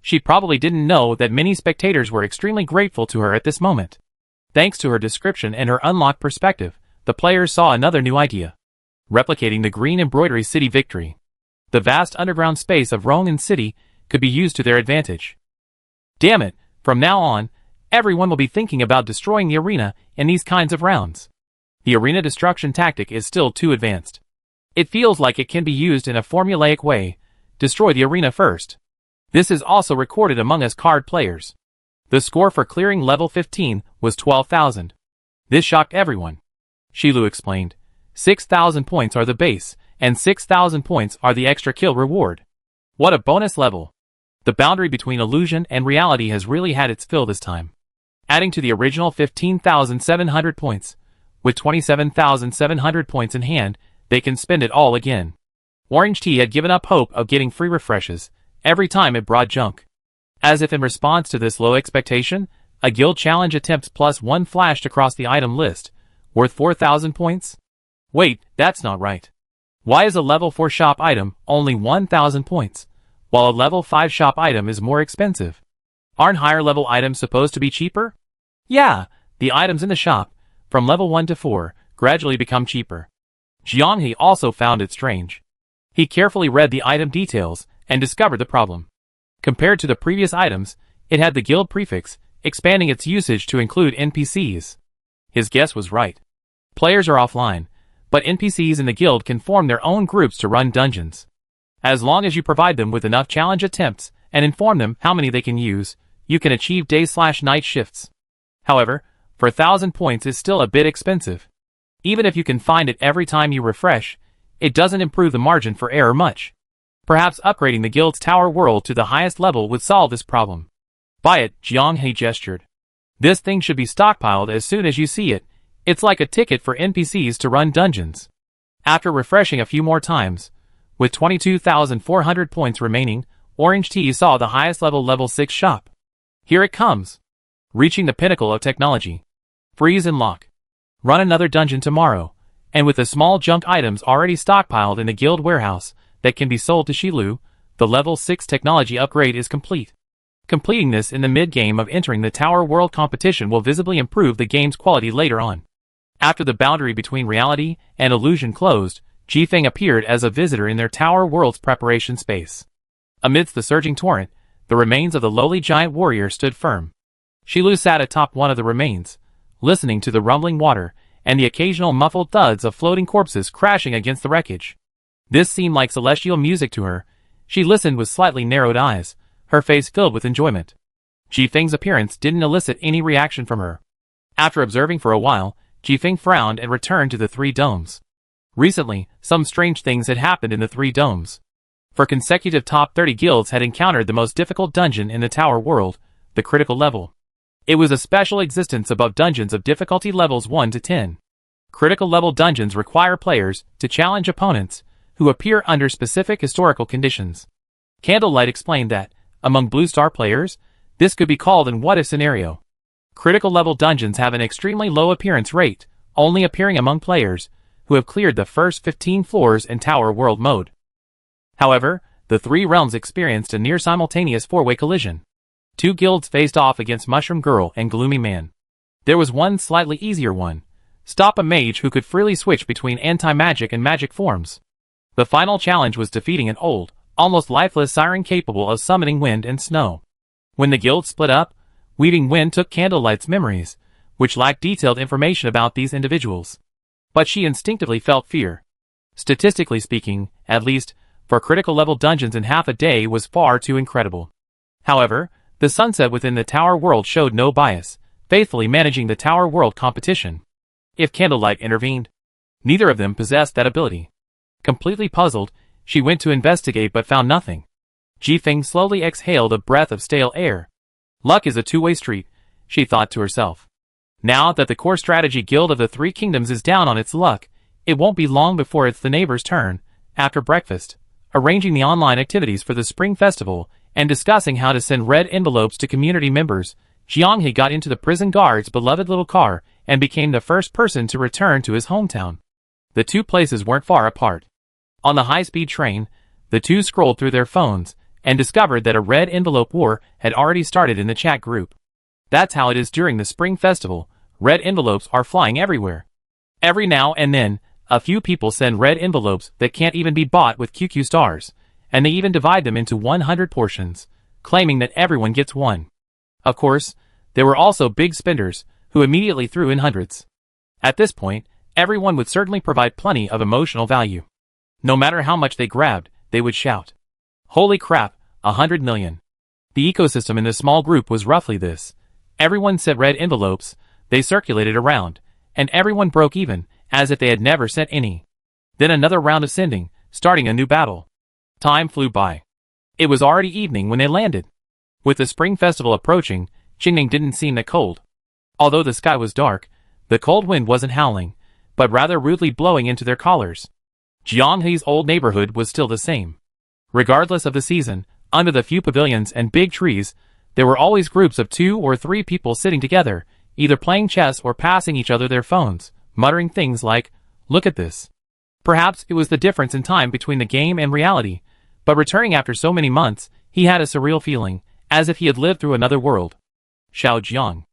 She probably didn't know that many spectators were extremely grateful to her at this moment. Thanks to her description and her unlocked perspective, the players saw another new idea. Replicating the Green Embroidery City victory. The vast underground space of Rongan City could be used to their advantage. Damn it, from now on, everyone will be thinking about destroying the arena in these kinds of rounds. The arena destruction tactic is still too advanced. It feels like it can be used in a formulaic way. Destroy the arena first. This is also recorded among us card players. The score for clearing level 15 was 12,000. This shocked everyone. Shilu explained. 6,000 points are the base, and 6,000 points are the extra kill reward. What a bonus level! The boundary between illusion and reality has really had its fill this time. Adding to the original 15,700 points, with 27,700 points in hand, they can spend it all again. Orange Tea had given up hope of getting free refreshes every time it brought junk. As if in response to this low expectation, a guild challenge attempts +1 flashed across the item list, worth 4,000 points? Wait, that's not right. Why is a level 4 shop item only 1,000 points, while a level 5 shop item is more expensive? Aren't higher level items supposed to be cheaper? Yeah, the items in the shop, from level 1 to 4, gradually become cheaper. Jianghe also found it strange. He carefully read the item details and discovered the problem. Compared to the previous items, it had the guild prefix, expanding its usage to include NPCs. His guess was right. Players are offline, but NPCs in the guild can form their own groups to run dungeons. As long as you provide them with enough challenge attempts and inform them how many they can use, you can achieve day/night shifts. However, for 1,000 points is still a bit expensive. Even if you can find it every time you refresh, it doesn't improve the margin for error much. Perhaps upgrading the guild's tower world to the highest level would solve this problem. Buy it, Jianghe gestured. This thing should be stockpiled as soon as you see it. It's like a ticket for NPCs to run dungeons. After refreshing a few more times, with 22,400 points remaining, Orange Tea saw the highest level 6 shop. Here it comes. Reaching the pinnacle of technology. Freeze and lock. Run another dungeon tomorrow, and with the small junk items already stockpiled in the guild warehouse that can be sold to Shilu, the level 6 technology upgrade is complete. Completing this in the mid-game of entering the Tower World competition will visibly improve the game's quality later on. After the boundary between reality and illusion closed, Jifeng appeared as a visitor in their Tower World's preparation space. Amidst the surging torrent, the remains of the lowly giant warrior stood firm. Shilu sat atop one of the remains, listening to the rumbling water and the occasional muffled thuds of floating corpses crashing against the wreckage. This seemed like celestial music to her. She listened with slightly narrowed eyes, her face filled with enjoyment. Jifeng's appearance didn't elicit any reaction from her. After observing for a while, Jifeng frowned and returned to the three domes. Recently, some strange things had happened in the three domes. For consecutive top 30 guilds had encountered the most difficult dungeon in the tower world, the critical level. It was a special existence above dungeons of difficulty levels 1 to 10. Critical level dungeons require players to challenge opponents who appear under specific historical conditions. Candlelight explained that, among Blue Star players, this could be called an what-if scenario. Critical level dungeons have an extremely low appearance rate, only appearing among players who have cleared the first 15 floors in Tower World mode. However, the three realms experienced a near-simultaneous four-way collision. Two guilds faced off against Mushroom Girl and Gloomy Man. There was one slightly easier one. Stop a mage who could freely switch between anti-magic and magic forms. The final challenge was defeating an old, almost lifeless siren capable of summoning wind and snow. When the guild split up, Weaving Wind took Candlelight's memories, which lacked detailed information about these individuals. But she instinctively felt fear. Statistically speaking, at least, for critical level dungeons in half a day was far too incredible. However, the sunset within the Tower World showed no bias, faithfully managing the Tower World competition. If Candlelight intervened, neither of them possessed that ability. Completely puzzled, she went to investigate but found nothing. Jifeng slowly exhaled a breath of stale air. Luck is a two-way street, she thought to herself. Now that the core strategy guild of the Three Kingdoms is down on its luck, it won't be long before it's the neighbor's turn. After breakfast, arranging the online activities for the Spring Festival, and discussing how to send red envelopes to community members, Jianghe got into the prison guard's beloved little car and became the first person to return to his hometown. The two places weren't far apart. On the high-speed train, the two scrolled through their phones and discovered that a red envelope war had already started in the chat group. That's how it is during the Spring Festival. Red envelopes are flying everywhere. Every now and then, a few people send red envelopes that can't even be bought with QQ stars, and they even divide them into 100 portions, claiming that everyone gets one. Of course, there were also big spenders, who immediately threw in hundreds. At this point, everyone would certainly provide plenty of emotional value. No matter how much they grabbed, they would shout, "Holy crap, 100 million. The ecosystem in this small group was roughly this. Everyone sent red envelopes, they circulated around, and everyone broke even, as if they had never sent any. Then another round of sending, starting a new battle. Time flew by. It was already evening when they landed. With the Spring Festival approaching, Qingning didn't seem that cold. Although the sky was dark, the cold wind wasn't howling, but rather rudely blowing into their collars. Jianghe's old neighborhood was still the same. Regardless of the season, under the few pavilions and big trees, there were always groups of 2 or 3 people sitting together, either playing chess or passing each other their phones, muttering things like, "Look at this." Perhaps it was the difference in time between the game and reality, but returning after so many months, he had a surreal feeling, as if he had lived through another world. Xiao Jiang.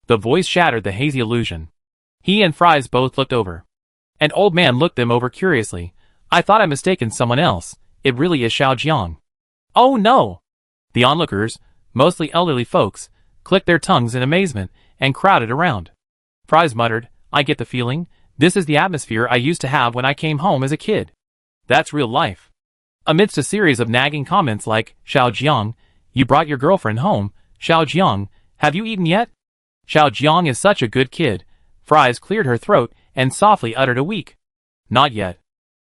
The voice shattered the hazy illusion. He and Fries both looked over. An old man looked them over curiously. "I thought I mistaken someone else. It really is Xiao Jiang." "Oh no!" The onlookers, mostly elderly folks, clicked their tongues in amazement and crowded around. Fries muttered, "I get the feeling, this is the atmosphere I used to have when I came home as a kid. That's real life." Amidst a series of nagging comments like, "Xiao Jiang, you brought your girlfriend home. Xiao Jiang, have you eaten yet? Xiao Jiang is such a good kid." Fries cleared her throat and softly uttered a weak, "Not yet."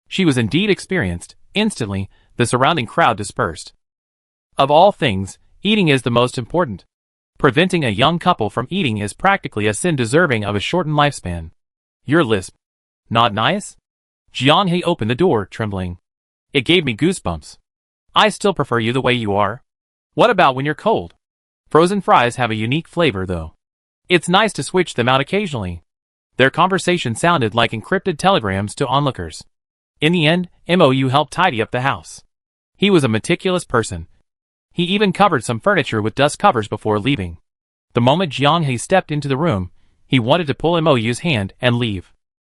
She was indeed experienced. Instantly, the surrounding crowd dispersed. Of all things, eating is the most important. Preventing a young couple from eating is practically a sin deserving of a shortened lifespan. Your lisp. Not nice? Jianghe opened the door, trembling. It gave me goosebumps. I still prefer you the way you are. What about when you're cold? Frozen fries have a unique flavor, though. It's nice to switch them out occasionally. Their conversation sounded like encrypted telegrams to onlookers. In the end, Mou helped tidy up the house. He was a meticulous person. He even covered some furniture with dust covers before leaving. The moment Jianghe stepped into the room, he wanted to pull Mou's hand and leave.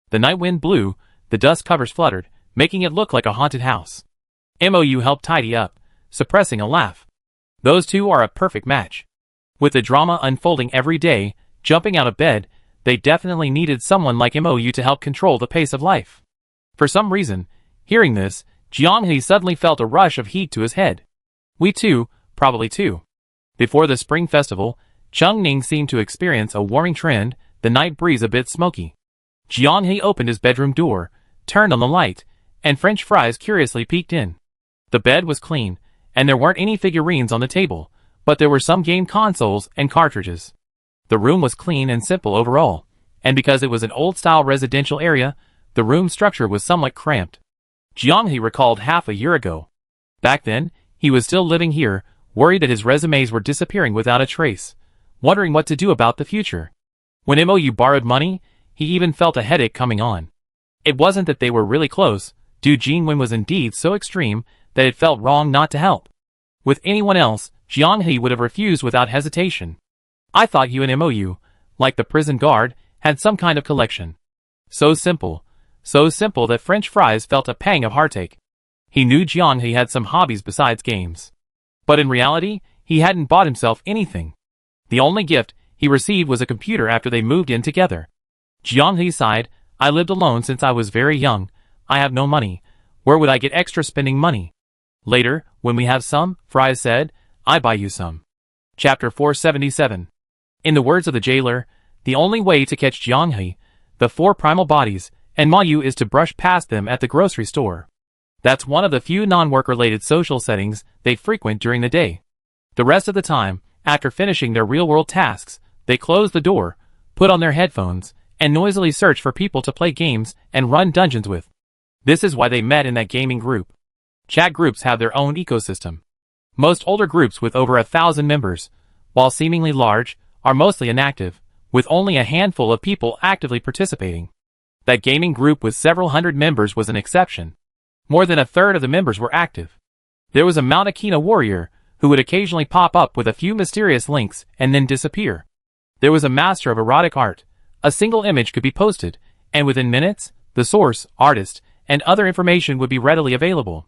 The night wind blew, the dust covers fluttered, making it look like a haunted house. Mou helped tidy up, suppressing a laugh. Those two are a perfect match. With the drama unfolding every day, jumping out of bed, they definitely needed someone like Mou to help control the pace of life. For some reason, hearing this, Jianghe suddenly felt a rush of heat to his head. We too, probably 2. Before the Spring Festival, Chungning seemed to experience a warming trend, the night breeze a bit smoky. Jianghe opened his bedroom door, turned on the light, and French fries curiously peeked in. The bed was clean, and there weren't any figurines on the table, but there were some game consoles and cartridges. The room was clean and simple overall, and because it was an old-style residential area, the room structure was somewhat cramped. Jianghe recalled half a year ago. Back then, he was still living here, worried that his resumes were disappearing without a trace, wondering what to do about the future. When MOU borrowed money, he even felt a headache coming on. It wasn't that they were really close, Du Jinwen was indeed so extreme that it felt wrong not to help. With anyone else, Jianghe would have refused without hesitation. I thought you and MOU, like the prison guard, had some kind of collection. So simple that French fries felt a pang of heartache. He knew Jianghe had some hobbies besides games. But in reality, he hadn't bought himself anything. The only gift he received was a computer after they moved in together. Jianghe sighed, I lived alone since I was very young. I have no money. Where would I get extra spending money? Later, when we have some, Fries said, I buy you some. Chapter 477. In the words of the jailer, the only way to catch Jianghe, the 4 primal bodies, and Mayu is to brush past them at the grocery store. That's one of the few non-work-related social settings they frequent during the day. The rest of the time, after finishing their real-world tasks, they close the door, put on their headphones, and noisily search for people to play games and run dungeons with. This is why they met in that gaming group. Chat groups have their own ecosystem. Most older groups with over 1,000 members, while seemingly large, are mostly inactive, with only a handful of people actively participating. That gaming group with several hundred members was an exception. More than a third of the members were active. There was a Mount Akina warrior, who would occasionally pop up with a few mysterious links and then disappear. There was a master of erotic art. A single image could be posted, and within minutes, the source, artist, and other information would be readily available.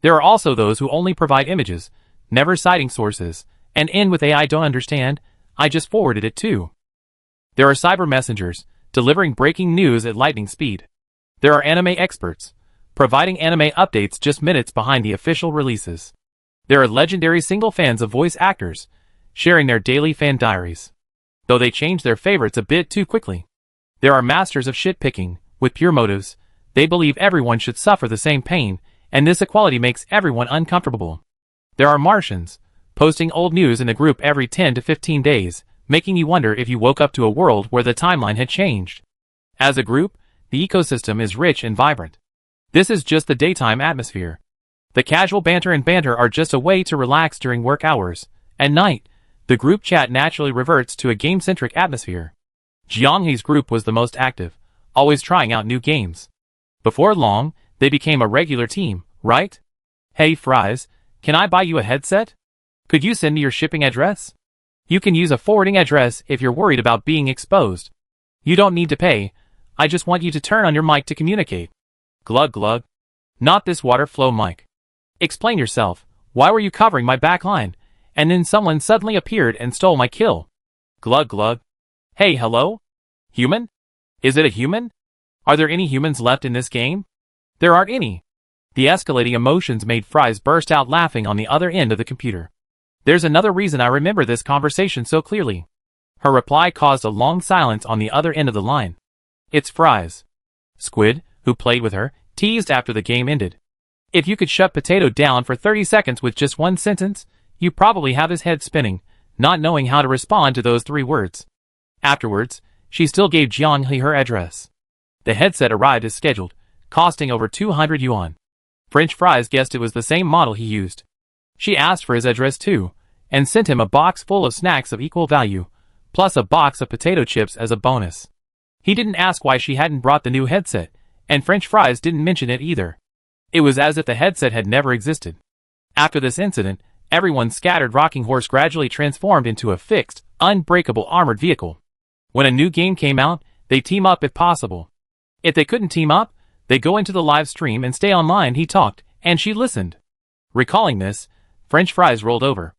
There are also those who only provide images, never citing sources, and end with I don't understand, I just forwarded it too. There are cyber messengers, delivering breaking news at lightning speed. There are anime experts, providing anime updates just minutes behind the official releases. There are legendary single fans of voice actors, sharing their daily fan diaries, though they change their favorites a bit too quickly. There are masters of shit-picking, with pure motives. They believe everyone should suffer the same pain, and this equality makes everyone uncomfortable. There are Martians, posting old news in the group every 10 to 15 days, making you wonder if you woke up to a world where the timeline had changed. As a group, the ecosystem is rich and vibrant. This is just the daytime atmosphere. The casual banter and banter are just a way to relax during work hours. At night, the group chat naturally reverts to a game-centric atmosphere. Jianghe's group was the most active, always trying out new games. Before long, they became a regular team, right? Hey Fries, can I buy you a headset? Could you send me your shipping address? You can use a forwarding address if you're worried about being exposed. You don't need to pay, I just want you to turn on your mic to communicate. Glug glug. Not this water flow mic. Explain yourself, why were you covering my back line? And then someone suddenly appeared and stole my kill. Glug glug. Hey hello? Human? Is it a human? Are there any humans left in this game? There aren't any. The escalating emotions made Fries burst out laughing on the other end of the computer. There's another reason I remember this conversation so clearly. Her reply caused a long silence on the other end of the line. It's Fries. Squid, who played with her, teased after the game ended. If you could shut Potato down for 30 seconds with just one sentence, you probably have his head spinning, not knowing how to respond to those 3 words. Afterwards, she still gave Jianghe her address. The headset arrived as scheduled, costing over 200 yuan. French Fries guessed it was the same model he used. She asked for his address too, and sent him a box full of snacks of equal value, plus a box of potato chips as a bonus. He didn't ask why she hadn't brought the new headset, and French Fries didn't mention it either. It was as if the headset had never existed. After this incident, everyone's scattered rocking horse gradually transformed into a fixed, unbreakable armored vehicle. When a new game came out, they team up if possible. If they couldn't team up, they go into the live stream and stay online. He talked, and she listened. Recalling this, French Fries rolled over.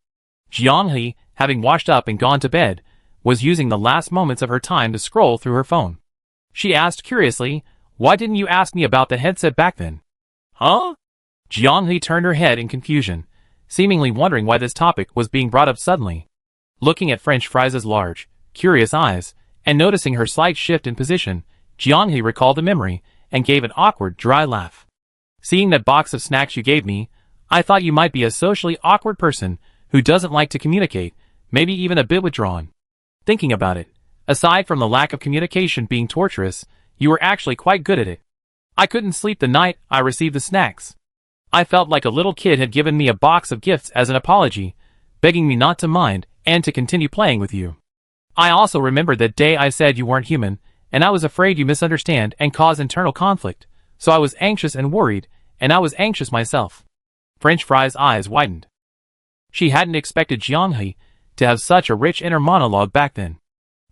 Jianghe, having washed up and gone to bed, was using the last moments of her time to scroll through her phone. She asked curiously, why didn't you ask me about the headset back then? Huh? Jianghe turned her head in confusion, seemingly wondering why this topic was being brought up suddenly. Looking at French Fries' large, curious eyes, and noticing her slight shift in position, Jianghe recalled a memory and gave an awkward, dry laugh. Seeing that box of snacks you gave me, I thought you might be a socially awkward person who doesn't like to communicate, maybe even a bit withdrawn. Thinking about it, aside from the lack of communication being torturous, you were actually quite good at it. I couldn't sleep the night I received the snacks. I felt like a little kid had given me a box of gifts as an apology, begging me not to mind and to continue playing with you. I also remembered that day I said you weren't human, and I was afraid you misunderstand and cause internal conflict, so I was anxious and worried, and I was anxious myself. French Fries' eyes widened. She hadn't expected Jianghe to have such a rich inner monologue back then.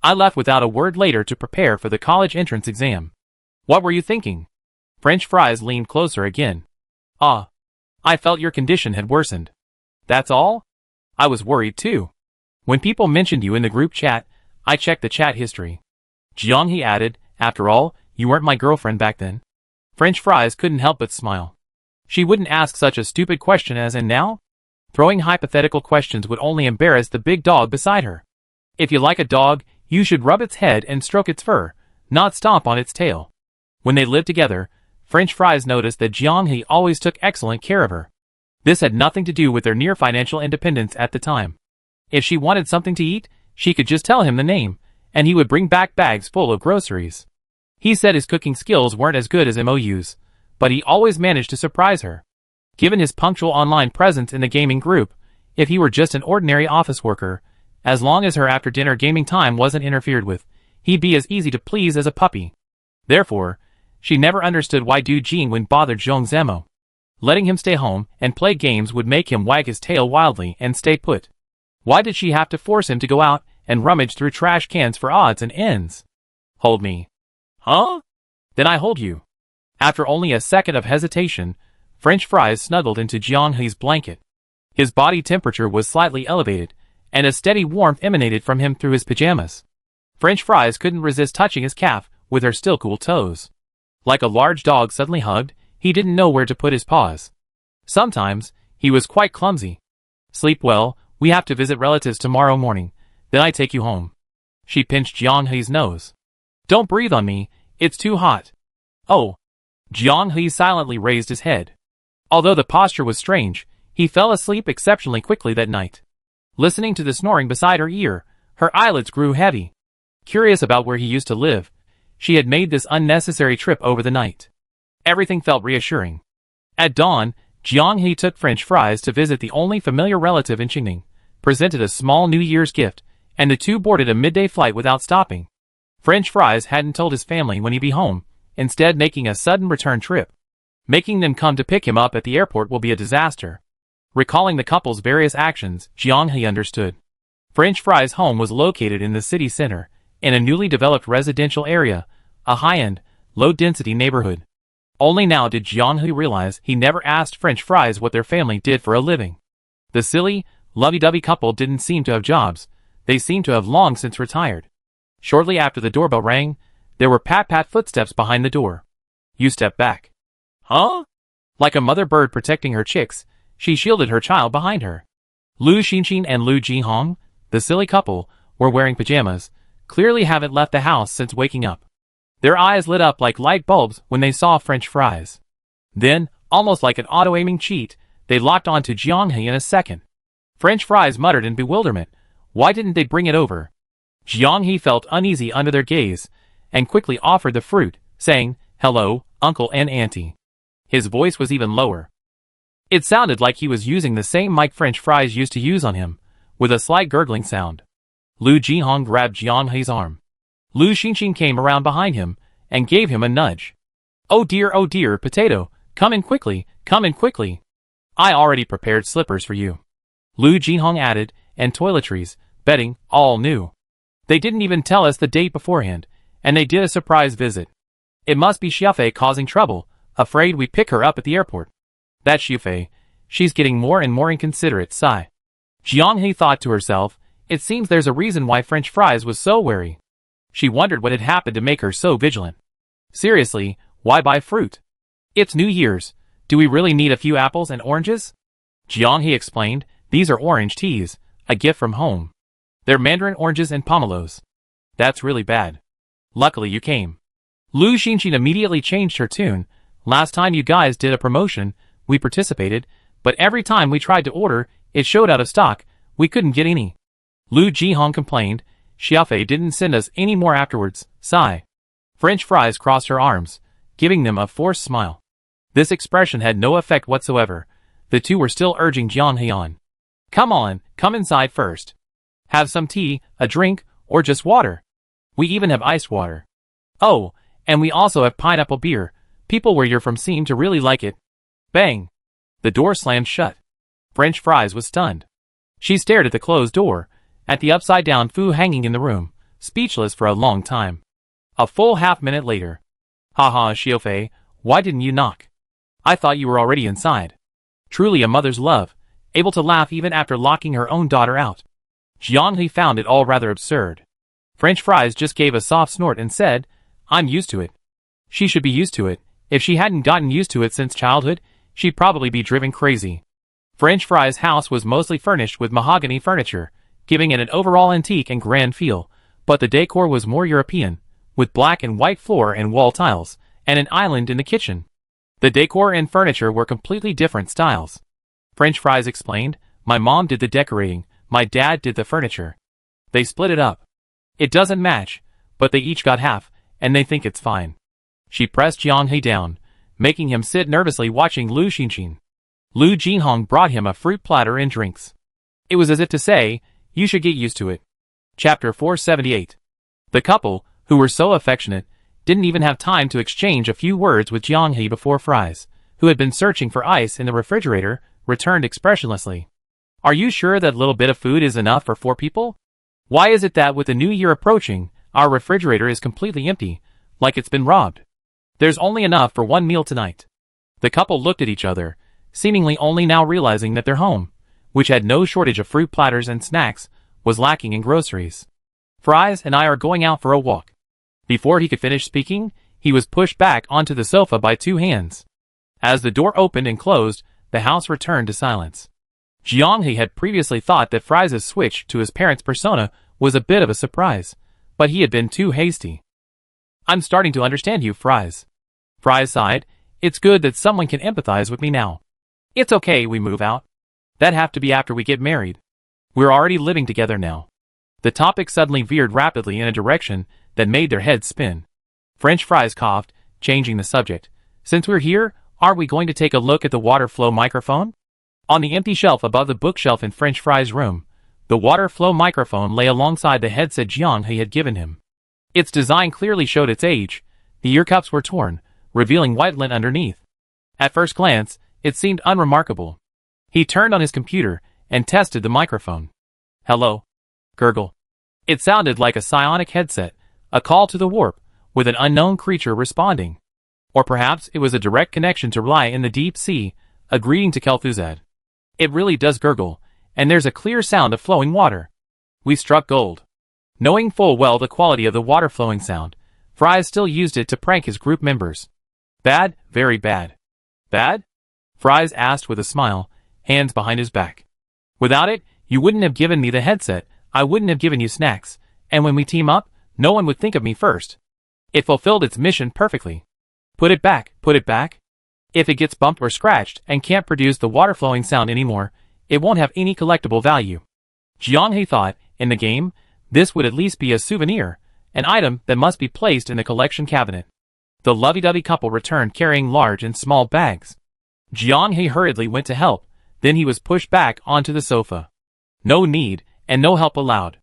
I left without a word later to prepare for the college entrance exam. What were you thinking? French Fries leaned closer again. Ah. I felt your condition had worsened. That's all? I was worried too. When people mentioned you in the group chat, I checked the chat history. Jianghe added, after all, you weren't my girlfriend back then. French Fries couldn't help but smile. She wouldn't ask such a stupid question as in now? Throwing hypothetical questions would only embarrass the big dog beside her. If you like a dog, you should rub its head and stroke its fur, not stomp on its tail. When they lived together, French Fries noticed that Jianghe always took excellent care of her. This had nothing to do with their near financial independence at the time. If she wanted something to eat, she could just tell him the name, and he would bring back bags full of groceries. He said his cooking skills weren't as good as MOU's, but he always managed to surprise her. Given his punctual online presence in the gaming group, if he were just an ordinary office worker, as long as her after-dinner gaming time wasn't interfered with, he'd be as easy to please as a puppy. Therefore, she never understood why Du Jin bothered Zhong Zemo. Letting him stay home and play games would make him wag his tail wildly and stay put. Why did she have to force him to go out and rummage through trash cans for odds and ends? Hold me. Huh? Then I hold you. After only a second of hesitation, French Fries snuggled into Jianghe's blanket. His body temperature was slightly elevated, and a steady warmth emanated from him through his pajamas. French Fries couldn't resist touching his calf with her still cool toes. Like a large dog suddenly hugged, he didn't know where to put his paws. Sometimes, he was quite clumsy. Sleep well, we have to visit relatives tomorrow morning, then I take you home. She pinched Jianghe's nose. Don't breathe on me, it's too hot. Oh. Jianghe silently raised his head. Although the posture was strange, he fell asleep exceptionally quickly that night. Listening to the snoring beside her ear, her eyelids grew heavy. Curious about where he used to live, she had made this unnecessary trip over the night. Everything felt reassuring. At dawn, Jianghe took French Fries to visit the only familiar relative in Qingning, presented a small New Year's gift, and the two boarded a midday flight without stopping. French Fries hadn't told his family when he'd be home, instead making a sudden return trip. Making them come to pick him up at the airport will be a disaster. Recalling the couple's various actions, Jianghe understood. French Fries' home was located in the city center, in a newly developed residential area, a high-end, low-density neighborhood. Only now did Jianghe realize he never asked French Fries what their family did for a living. The silly, lovey-dovey couple didn't seem to have jobs, they seemed to have long since retired. Shortly after the doorbell rang, there were pat-pat footsteps behind the door. You stepped back. Huh? Like a mother bird protecting her chicks, she shielded her child behind her. Lu Xinxin and Lu Jihong, the silly couple, were wearing pajamas, clearly haven't left the house since waking up. Their eyes lit up like light bulbs when they saw French Fries. Then, almost like an auto-aiming cheat, they locked onto Jianghe in a second. French Fries muttered in bewilderment. Why didn't they bring it over? Jianghe felt uneasy under their gaze, and quickly offered the fruit, saying, Hello, Uncle and Auntie. His voice was even lower. It sounded like he was using the same mic French Fries used to use on him, with a slight gurgling sound. Lu Jihong grabbed Jianghe's arm. Lu Xinxin came around behind him, and gave him a nudge. Oh dear, potato, come in quickly, come in quickly. I already prepared slippers for you. Lu Jihong added, and toiletries, bedding, all new. They didn't even tell us the date beforehand, and they did a surprise visit. It must be Xiaofei causing trouble, afraid we pick her up at the airport. That Xiaofei, she's getting more and more inconsiderate, sigh. Jianghe thought to herself, it seems there's a reason why French Fries was so wary. She wondered what had happened to make her so vigilant. Seriously, why buy fruit? It's New Year's. Do we really need a few apples and oranges? Jianghe explained, these are orange teas, a gift from home. They're mandarin oranges and pomelos. That's really bad. Luckily you came. Lu Xinxin immediately changed her tune. Last time you guys did a promotion, we participated, but every time we tried to order, it showed out of stock, we couldn't get any. Lu Jihong complained, Xiaofei didn't send us any more afterwards, sigh. French fries crossed her arms, giving them a forced smile. This expression had no effect whatsoever. The two were still urging Jianghe on. Come on, come inside first. Have some tea, a drink, or just water. We even have iced water. Oh, and we also have pineapple beer. People where you're from seem to really like it. Bang! The door slammed shut. French fries was stunned. She stared at the closed door, at the upside-down food hanging in the room, speechless for a long time. A full half-minute later. Haha, Xiaofei, why didn't you knock? I thought you were already inside. Truly a mother's love, able to laugh even after locking her own daughter out. Jianghe found it all rather absurd. French fries just gave a soft snort and said, I'm used to it. She should be used to it. If she hadn't gotten used to it since childhood, she'd probably be driven crazy. French fries' house was mostly furnished with mahogany furniture, giving it an overall antique and grand feel, but the decor was more European, with black and white floor and wall tiles, and an island in the kitchen. The decor and furniture were completely different styles. French fries explained, my mom did the decorating, my dad did the furniture. They split it up. It doesn't match, but they each got half, and they think it's fine. She pressed Jianghe down, making him sit nervously watching Lu Xinxin. Lu Jinhong brought him a fruit platter and drinks. It was as if to say, you should get used to it. Chapter 478. The couple, who were so affectionate, didn't even have time to exchange a few words with Jianghe before Fries, who had been searching for ice in the refrigerator, returned expressionlessly. Are you sure that little bit of food is enough for 4 people? Why is it that with the new year approaching, our refrigerator is completely empty, like it's been robbed? There's only enough for 1 meal tonight. The couple looked at each other, seemingly only now realizing that their home, which had no shortage of fruit platters and snacks, was lacking in groceries. Fries and I are going out for a walk. Before he could finish speaking, he was pushed back onto the sofa by 2 hands. As the door opened and closed, the house returned to silence. Jianghe had previously thought that Fries' switch to his parents' persona was a bit of a surprise, but he had been too hasty. I'm starting to understand you, Fries. Fries sighed, it's good that someone can empathize with me now. It's okay we move out. That'd have to be after we get married. We're already living together now. The topic suddenly veered rapidly in a direction that made their heads spin. French Fries coughed, changing the subject. Since we're here, aren't we going to take a look at the water flow microphone? On the empty shelf above the bookshelf in French Fries' room, the water flow microphone lay alongside the headset Jianghe had given him. Its design clearly showed its age. The ear cups were torn, revealing white lint underneath. At first glance, it seemed unremarkable. He turned on his computer and tested the microphone. Hello? Gurgle. It sounded like a psionic headset, a call to the warp, with an unknown creature responding. Or perhaps it was a direct connection to Rai in the deep sea, a greeting to Kel'Thuzad. It really does gurgle, and there's a clear sound of flowing water. We struck gold. Knowing full well the quality of the water flowing sound, Fries still used it to prank his group members. Bad, very bad. Bad? Fries asked with a smile, hands behind his back. Without it, you wouldn't have given me the headset, I wouldn't have given you snacks, and when we team up, no one would think of me first. It fulfilled its mission perfectly. Put it back, put it back. If it gets bumped or scratched and can't produce the water flowing sound anymore, it won't have any collectible value. Jianghe thought, in the game, this would at least be a souvenir, an item that must be placed in the collection cabinet. The lovey-dovey couple returned carrying large and small bags. Jianghe hurriedly went to help, then he was pushed back onto the sofa. No need, and no help allowed.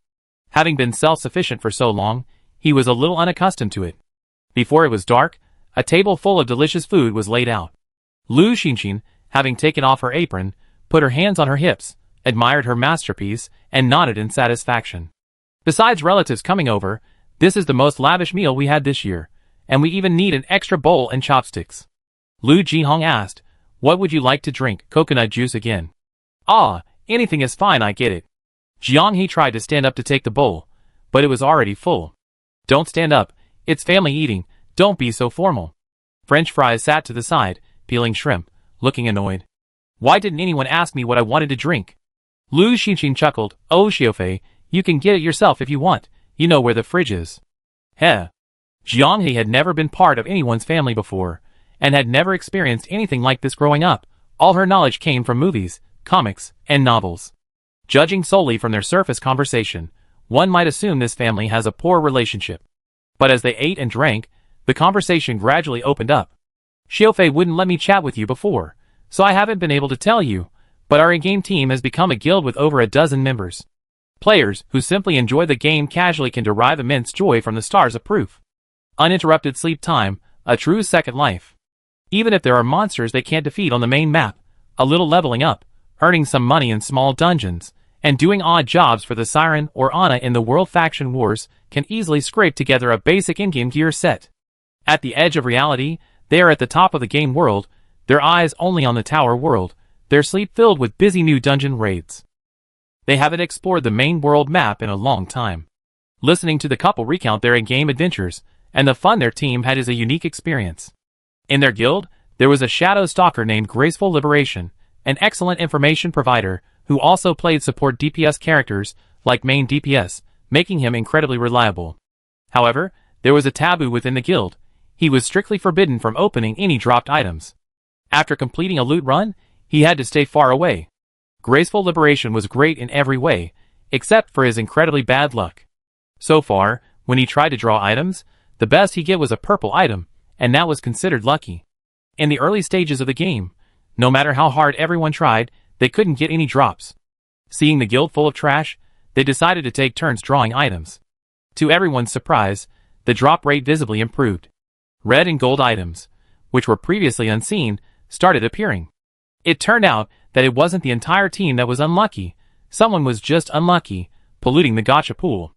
Having been self-sufficient for so long, he was a little unaccustomed to it. Before it was dark, a table full of delicious food was laid out. Lu Xinxin, having taken off her apron, put her hands on her hips, admired her masterpiece, and nodded in satisfaction. Besides relatives coming over, this is the most lavish meal we had this year, and we even need an extra bowl and chopsticks. Lu Jihong asked, what would you like to drink, coconut juice again? Ah, anything is fine, I get it. Jianghe tried to stand up to take the bowl, but it was already full. Don't stand up, it's family eating, don't be so formal. French Fries sat to the side, peeling shrimp, looking annoyed. Why didn't anyone ask me what I wanted to drink? Lu Xinxin chuckled. Oh Xiaofei, you can get it yourself if you want. You know where the fridge is. Heh. Jiang He had never been part of anyone's family before, and had never experienced anything like this growing up. All her knowledge came from movies, comics, and novels. Judging solely from their surface conversation, one might assume this family has a poor relationship. But as they ate and drank, the conversation gradually opened up. Xiaofei wouldn't let me chat with you before, so I haven't been able to tell you, but our in-game team has become a guild with over a dozen members. Players who simply enjoy the game casually can derive immense joy from the stars of proof. Uninterrupted sleep time, a true second life. Even if there are monsters they can't defeat on the main map, a little leveling up, earning some money in small dungeons, and doing odd jobs for the Siren or Ana in the World Faction Wars can easily scrape together a basic in-game gear set. At the edge of reality, they are at the top of the game world, their eyes only on the tower world, their sleep filled with busy new dungeon raids. They haven't explored the main world map in a long time. Listening to the couple recount their in-game adventures, and the fun their team had is a unique experience. In their guild, there was a shadow stalker named Graceful Liberation, an excellent information provider who also played support DPS characters like main DPS, making him incredibly reliable. However, there was a taboo within the guild. He was strictly forbidden from opening any dropped items. After completing a loot run, he had to stay far away. Graceful Liberation was great in every way, except for his incredibly bad luck. So far, when he tried to draw items, the best he get was a purple item, and that was considered lucky. In the early stages of the game, no matter how hard everyone tried, they couldn't get any drops. Seeing the guild full of trash, they decided to take turns drawing items. To everyone's surprise, the drop rate visibly improved. Red and gold items, which were previously unseen, started appearing. It turned out that it wasn't the entire team that was unlucky, someone was just unlucky, polluting the gacha pool.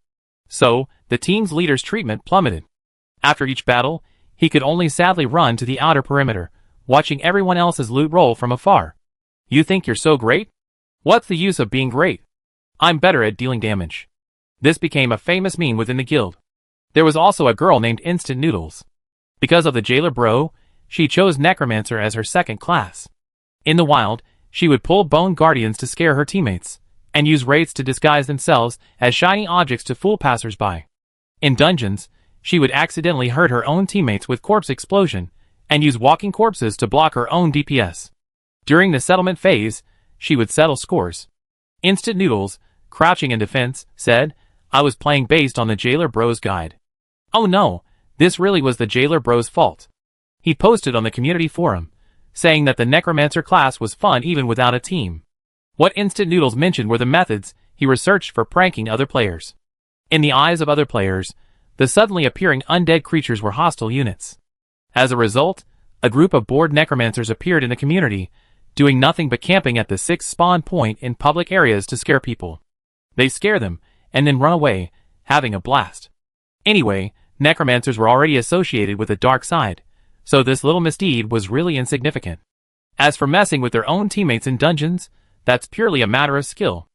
So, the team's leader's treatment plummeted. After each battle, he could only sadly run to the outer perimeter, watching everyone else's loot roll from afar. You think you're so great? What's the use of being great? I'm better at dealing damage. This became a famous meme within the guild. There was also a girl named Instant Noodles. Because of the jailer bro, she chose Necromancer as her second class. In the wild, she would pull bone guardians to scare her teammates, and use wraiths to disguise themselves as shiny objects to fool passersby. In dungeons, she would accidentally hurt her own teammates with corpse explosion, and use walking corpses to block her own DPS. During the settlement phase, she would settle scores. Instant Noodles, crouching in defense, said, I was playing based on the Jailer Bro's guide. Oh no, this really was the Jailer Bro's fault. He posted on the community forum, saying that the Necromancer class was fun even without a team. What Instant Noodles mentioned were the methods he researched for pranking other players. In the eyes of other players, the suddenly appearing undead creatures were hostile units. As a result, a group of bored necromancers appeared in the community, doing nothing but camping at the 6th spawn point in public areas to scare people. They scare them, and then run away, having a blast. Anyway, necromancers were already associated with the dark side, so this little misdeed was really insignificant. As for messing with their own teammates in dungeons, that's purely a matter of skill.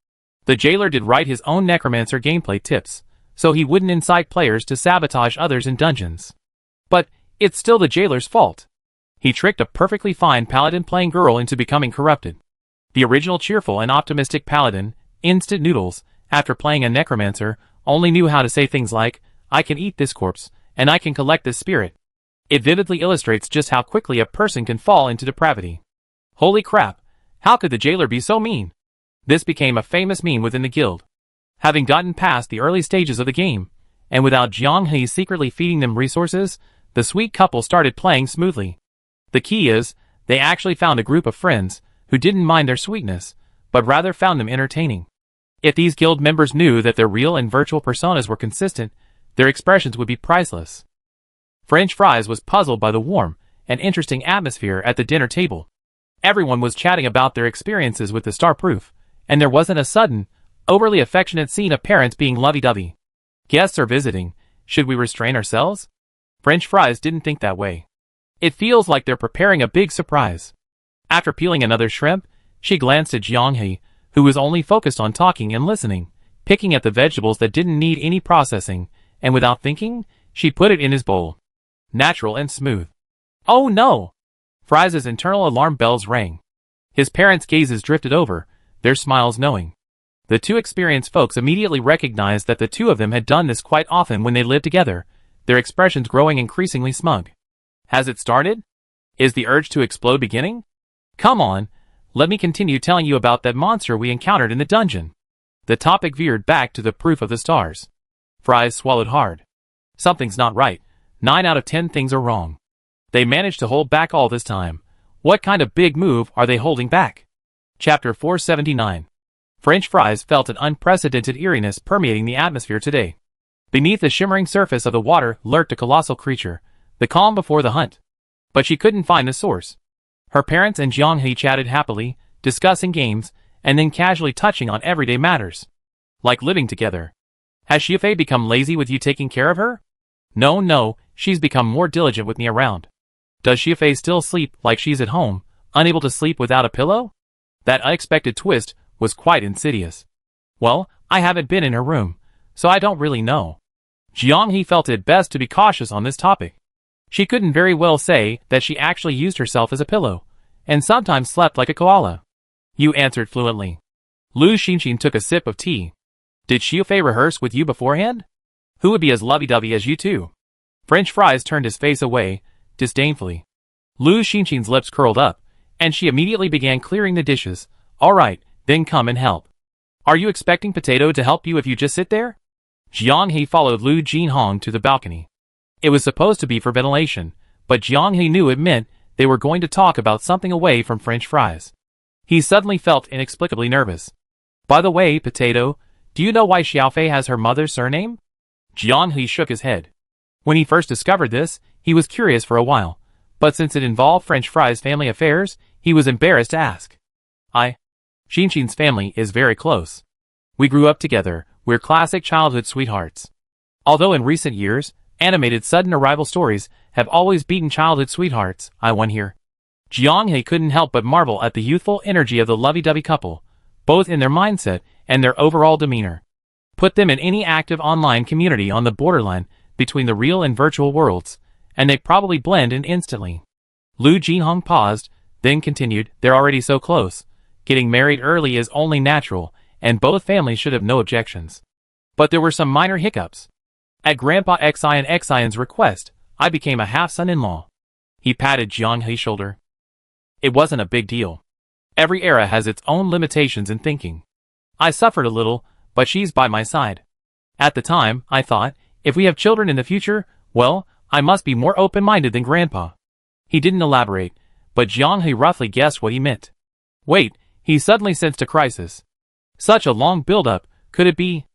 The jailer did write his own necromancer gameplay tips, so he wouldn't incite players to sabotage others in dungeons. But it's still the jailer's fault. He tricked a perfectly fine paladin playing girl into becoming corrupted. The original cheerful and optimistic paladin, Instant Noodles, after playing a necromancer, only knew how to say things like, I can eat this corpse, and I can collect this spirit. It vividly illustrates just how quickly a person can fall into depravity. Holy crap, how could the jailer be so mean? This became a famous meme within the guild. Having gotten past the early stages of the game, and without Jiang He secretly feeding them resources, the sweet couple started playing smoothly. The key is, they actually found a group of friends who didn't mind their sweetness, but rather found them entertaining. If these guild members knew that their real and virtual personas were consistent, their expressions would be priceless. French Fries was puzzled by the warm and interesting atmosphere at the dinner table. Everyone was chatting about their experiences with the Starproof, and there wasn't a sudden, overly affectionate scene of parents being lovey-dovey. Guests are visiting, should we restrain ourselves? French Fries didn't think that way. It feels like they're preparing a big surprise. After peeling another shrimp, she glanced at Jiang He, who was only focused on talking and listening, picking at the vegetables that didn't need any processing, and without thinking, she put it in his bowl. Natural and smooth. Oh no! Fries' internal alarm bells rang. His parents' gazes drifted over, their smiles knowing. The two experienced folks immediately recognized that the two of them had done this quite often when they lived together, their expressions growing increasingly smug. Has it started? Is the urge to explode beginning? Come on, let me continue telling you about that monster we encountered in the dungeon. The topic veered back to the proof of the stars. Fries swallowed hard. Something's not right. 9 out of 10 things are wrong. They managed to hold back all this time. What kind of big move are they holding back? Chapter 479. French Fries felt an unprecedented eeriness permeating the atmosphere today. Beneath the shimmering surface of the water lurked a colossal creature, the calm before the hunt. But she couldn't find the source. Her parents and Jianghe chatted happily, discussing games, and then casually touching on everyday matters. Like living together. Has Xiufei become lazy with you taking care of her? No, she's become more diligent with me around. Does Xiufei still sleep like she's at home, unable to sleep without a pillow? That unexpected twist was quite insidious. Well, I haven't been in her room, so I don't really know. Jianghe felt it best to be cautious on this topic. She couldn't very well say that she actually used herself as a pillow, and sometimes slept like a koala. You answered fluently. Lu Xinxin took a sip of tea. Did Xiufei rehearse with you beforehand? Who would be as lovey-dovey as you two? French Fries turned his face away, disdainfully. Lu Xinxin's lips curled up, and she immediately began clearing the dishes. All right, then come and help. Are you expecting Potato to help you if you just sit there? Jianghe followed Lu Jinhong to the balcony. It was supposed to be for ventilation, but Jianghe knew it meant they were going to talk about something away from French Fries. He suddenly felt inexplicably nervous. By the way, Potato, do you know why Xiaofei has her mother's surname? Jianghe shook his head. When he first discovered this, he was curious for a while, but since it involved French Fries' family affairs, he was embarrassed to ask. Xinxin's family is very close. We grew up together, we're classic childhood sweethearts. Although in recent years, animated sudden arrival stories have always beaten childhood sweethearts, I won here. Jianghe couldn't help but marvel at the youthful energy of the lovey-dovey couple, both in their mindset and their overall demeanor. Put them in any active online community on the borderline between the real and virtual worlds, and they probably blend in instantly. Lu Jinhong paused, then continued, they're already so close. Getting married early is only natural, and both families should have no objections. But there were some minor hiccups. At Grandpa Xion's request, I became a half-son-in-law. He patted Jianghe's shoulder. It wasn't a big deal. Every era has its own limitations in thinking. I suffered a little, but she's by my side. At the time, I thought, if we have children in the future, well, I must be more open-minded than Grandpa. He didn't elaborate, but Jianghe roughly guessed what he meant. Wait, he suddenly sensed a crisis. Such a long build-up, could it be?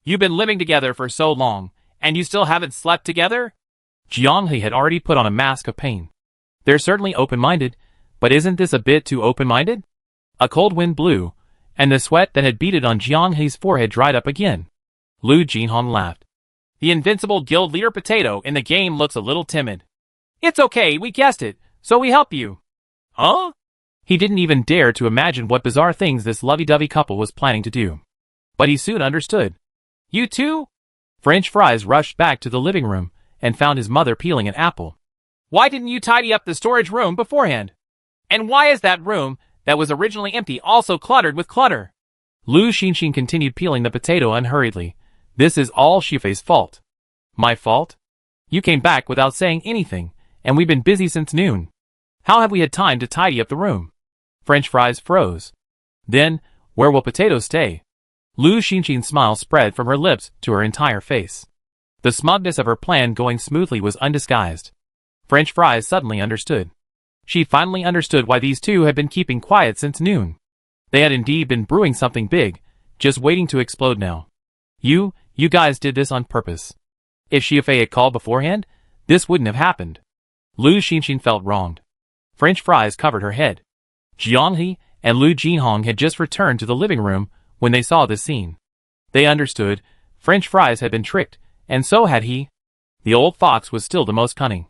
You've been living together for so long, and you still haven't slept together? Jianghe had already put on a mask of pain. They're certainly open-minded, but isn't this a bit too open-minded? A cold wind blew, and the sweat that had beaded on Jianghe's forehead dried up again. Lu Jinhong laughed. The invincible guild leader Potato in the game looks a little timid. It's okay, we guessed it, so we help you. Huh? He didn't even dare to imagine what bizarre things this lovey-dovey couple was planning to do. But he soon understood. You too? French Fries rushed back to the living room and found his mother peeling an apple. Why didn't you tidy up the storage room beforehand? And why is that room, that was originally empty, also cluttered with clutter? Lu Xinxin continued peeling the potato unhurriedly. This is all Xiufei's fault. My fault? You came back without saying anything, and we've been busy since noon. How have we had time to tidy up the room? French Fries froze. Then, where will Potato stay? Lu Xinxin's smile spread from her lips to her entire face. The smugness of her plan going smoothly was undisguised. French Fries suddenly understood. She finally understood why these two had been keeping quiet since noon. They had indeed been brewing something big, just waiting to explode now. You guys did this on purpose. If Xiufei had called beforehand, this wouldn't have happened. Lu Xinxin felt wronged. French Fries covered her head. Jianghe and Lu Jinhong had just returned to the living room when they saw this scene. They understood, French Fries had been tricked, and so had he. The old fox was still the most cunning.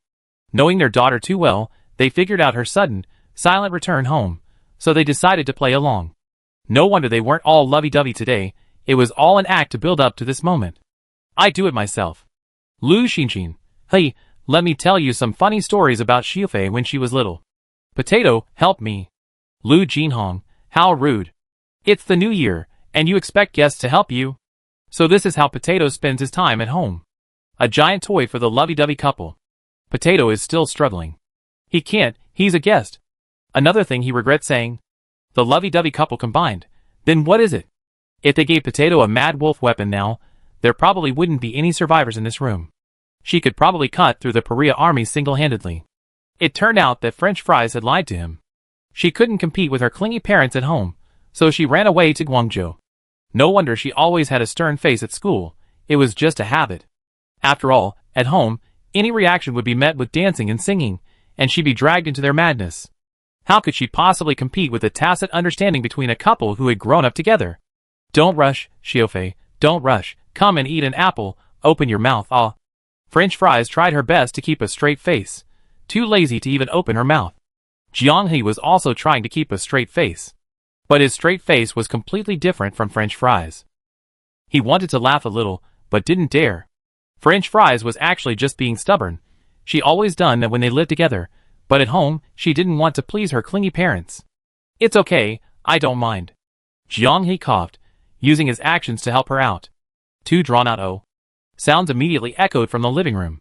Knowing their daughter too well, they figured out her sudden, silent return home, so they decided to play along. No wonder they weren't all lovey-dovey today, it was all an act to build up to this moment. I do it myself. Lu Xinxin, hey, let me tell you some funny stories about Xiufei when she was little. Potato, help me. Lu Jinhong, how rude. It's the new year, and you expect guests to help you? So this is how Potato spends his time at home. A giant toy for the lovey-dovey couple. Potato is still struggling. He can't, he's a guest. Another thing he regrets saying. The lovey-dovey couple combined. Then what is it? If they gave Potato a Mad Wolf weapon now, there probably wouldn't be any survivors in this room. She could probably cut through the Pariah army single-handedly. It turned out that French Fries had lied to him. She couldn't compete with her clingy parents at home, so she ran away to Guangzhou. No wonder she always had a stern face at school. It was just a habit. After all, at home, any reaction would be met with dancing and singing, and she'd be dragged into their madness. How could she possibly compete with the tacit understanding between a couple who had grown up together? Don't rush, Xiaofei, don't rush. Come and eat an apple, open your mouth, ah. French Fries tried her best to keep a straight face, too lazy to even open her mouth. Jianghe was also trying to keep a straight face. But his straight face was completely different from French Fries. He wanted to laugh a little, but didn't dare. French Fries was actually just being stubborn. She always done that when they lived together, but at home, she didn't want to please her clingy parents. It's okay, I don't mind. Jianghe coughed, using his actions to help her out. Too drawn out, oh. Sounds immediately echoed from the living room.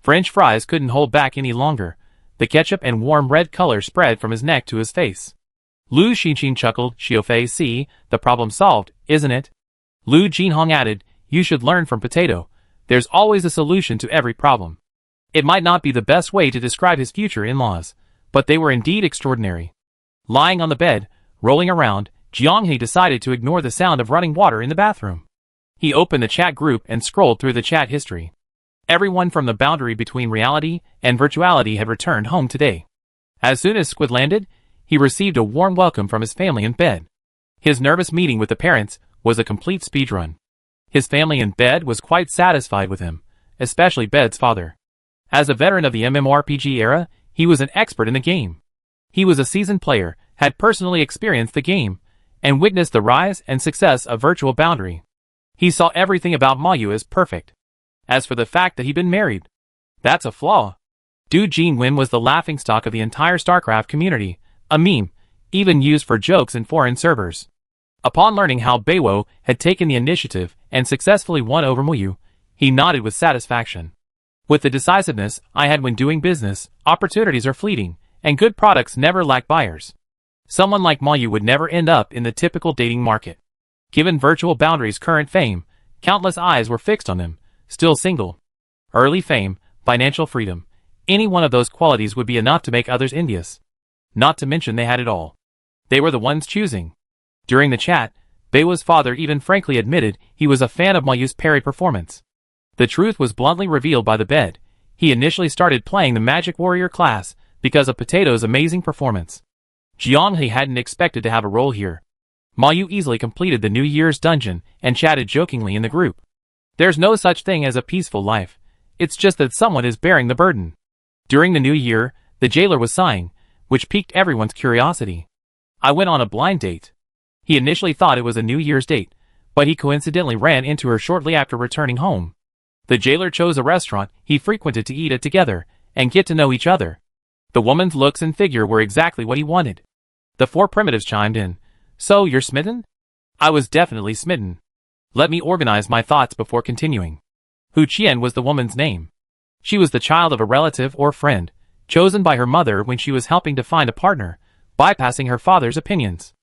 French Fries couldn't hold back any longer. The ketchup and warm red color spread from his neck to his face. Lu Xinqin chuckled. Xiaofei, see, the problem solved, isn't it? Lu Jinhong added, you should learn from Potato. There's always a solution to every problem. It might not be the best way to describe his future in-laws, but they were indeed extraordinary. Lying on the bed, rolling around, Jianghe decided to ignore the sound of running water in the bathroom. He opened the chat group and scrolled through the chat history. Everyone from the boundary between reality and virtuality had returned home today. As soon as Squid landed, he received a warm welcome from his family in bed. His nervous meeting with the parents was a complete speedrun. His family in bed was quite satisfied with him, especially Bed's father. As a veteran of the MMORPG era, he was an expert in the game. He was a seasoned player, had personally experienced the game, and witnessed the rise and success of Virtual Boundary. He saw everything about Mayu as perfect. As for the fact that he'd been married, that's a flaw. Du Jinwen was the laughingstock of the entire StarCraft community, a meme, even used for jokes in foreign servers. Upon learning how Beiwo had taken the initiative and successfully won over Mayu, he nodded with satisfaction. With the decisiveness I had when doing business, opportunities are fleeting, and good products never lack buyers. Someone like Mayu would never end up in the typical dating market. Given Virtual Boundary's current fame, countless eyes were fixed on him, still single. Early fame, financial freedom, any one of those qualities would be enough to make others envious. Not to mention they had it all. They were the ones choosing. During the chat, Beiwa's father even frankly admitted he was a fan of Mayu's parry performance. The truth was bluntly revealed by the bed. He initially started playing the Magic Warrior class because of Potato's amazing performance. Jianghe hadn't expected to have a role here. Mayu easily completed the New Year's dungeon and chatted jokingly in the group. There's no such thing as a peaceful life. It's just that someone is bearing the burden. During the new year, the jailer was sighing, which piqued everyone's curiosity. I went on a blind date. He initially thought it was a New Year's date, but he coincidentally ran into her shortly after returning home. The jailer chose a restaurant he frequented to eat at together and get to know each other. The woman's looks and figure were exactly what he wanted. The four primitives chimed in. So, you're smitten? I was definitely smitten. Let me organize my thoughts before continuing. Hu Qian was the woman's name. She was the child of a relative or friend, chosen by her mother when she was helping to find a partner, bypassing her father's opinions.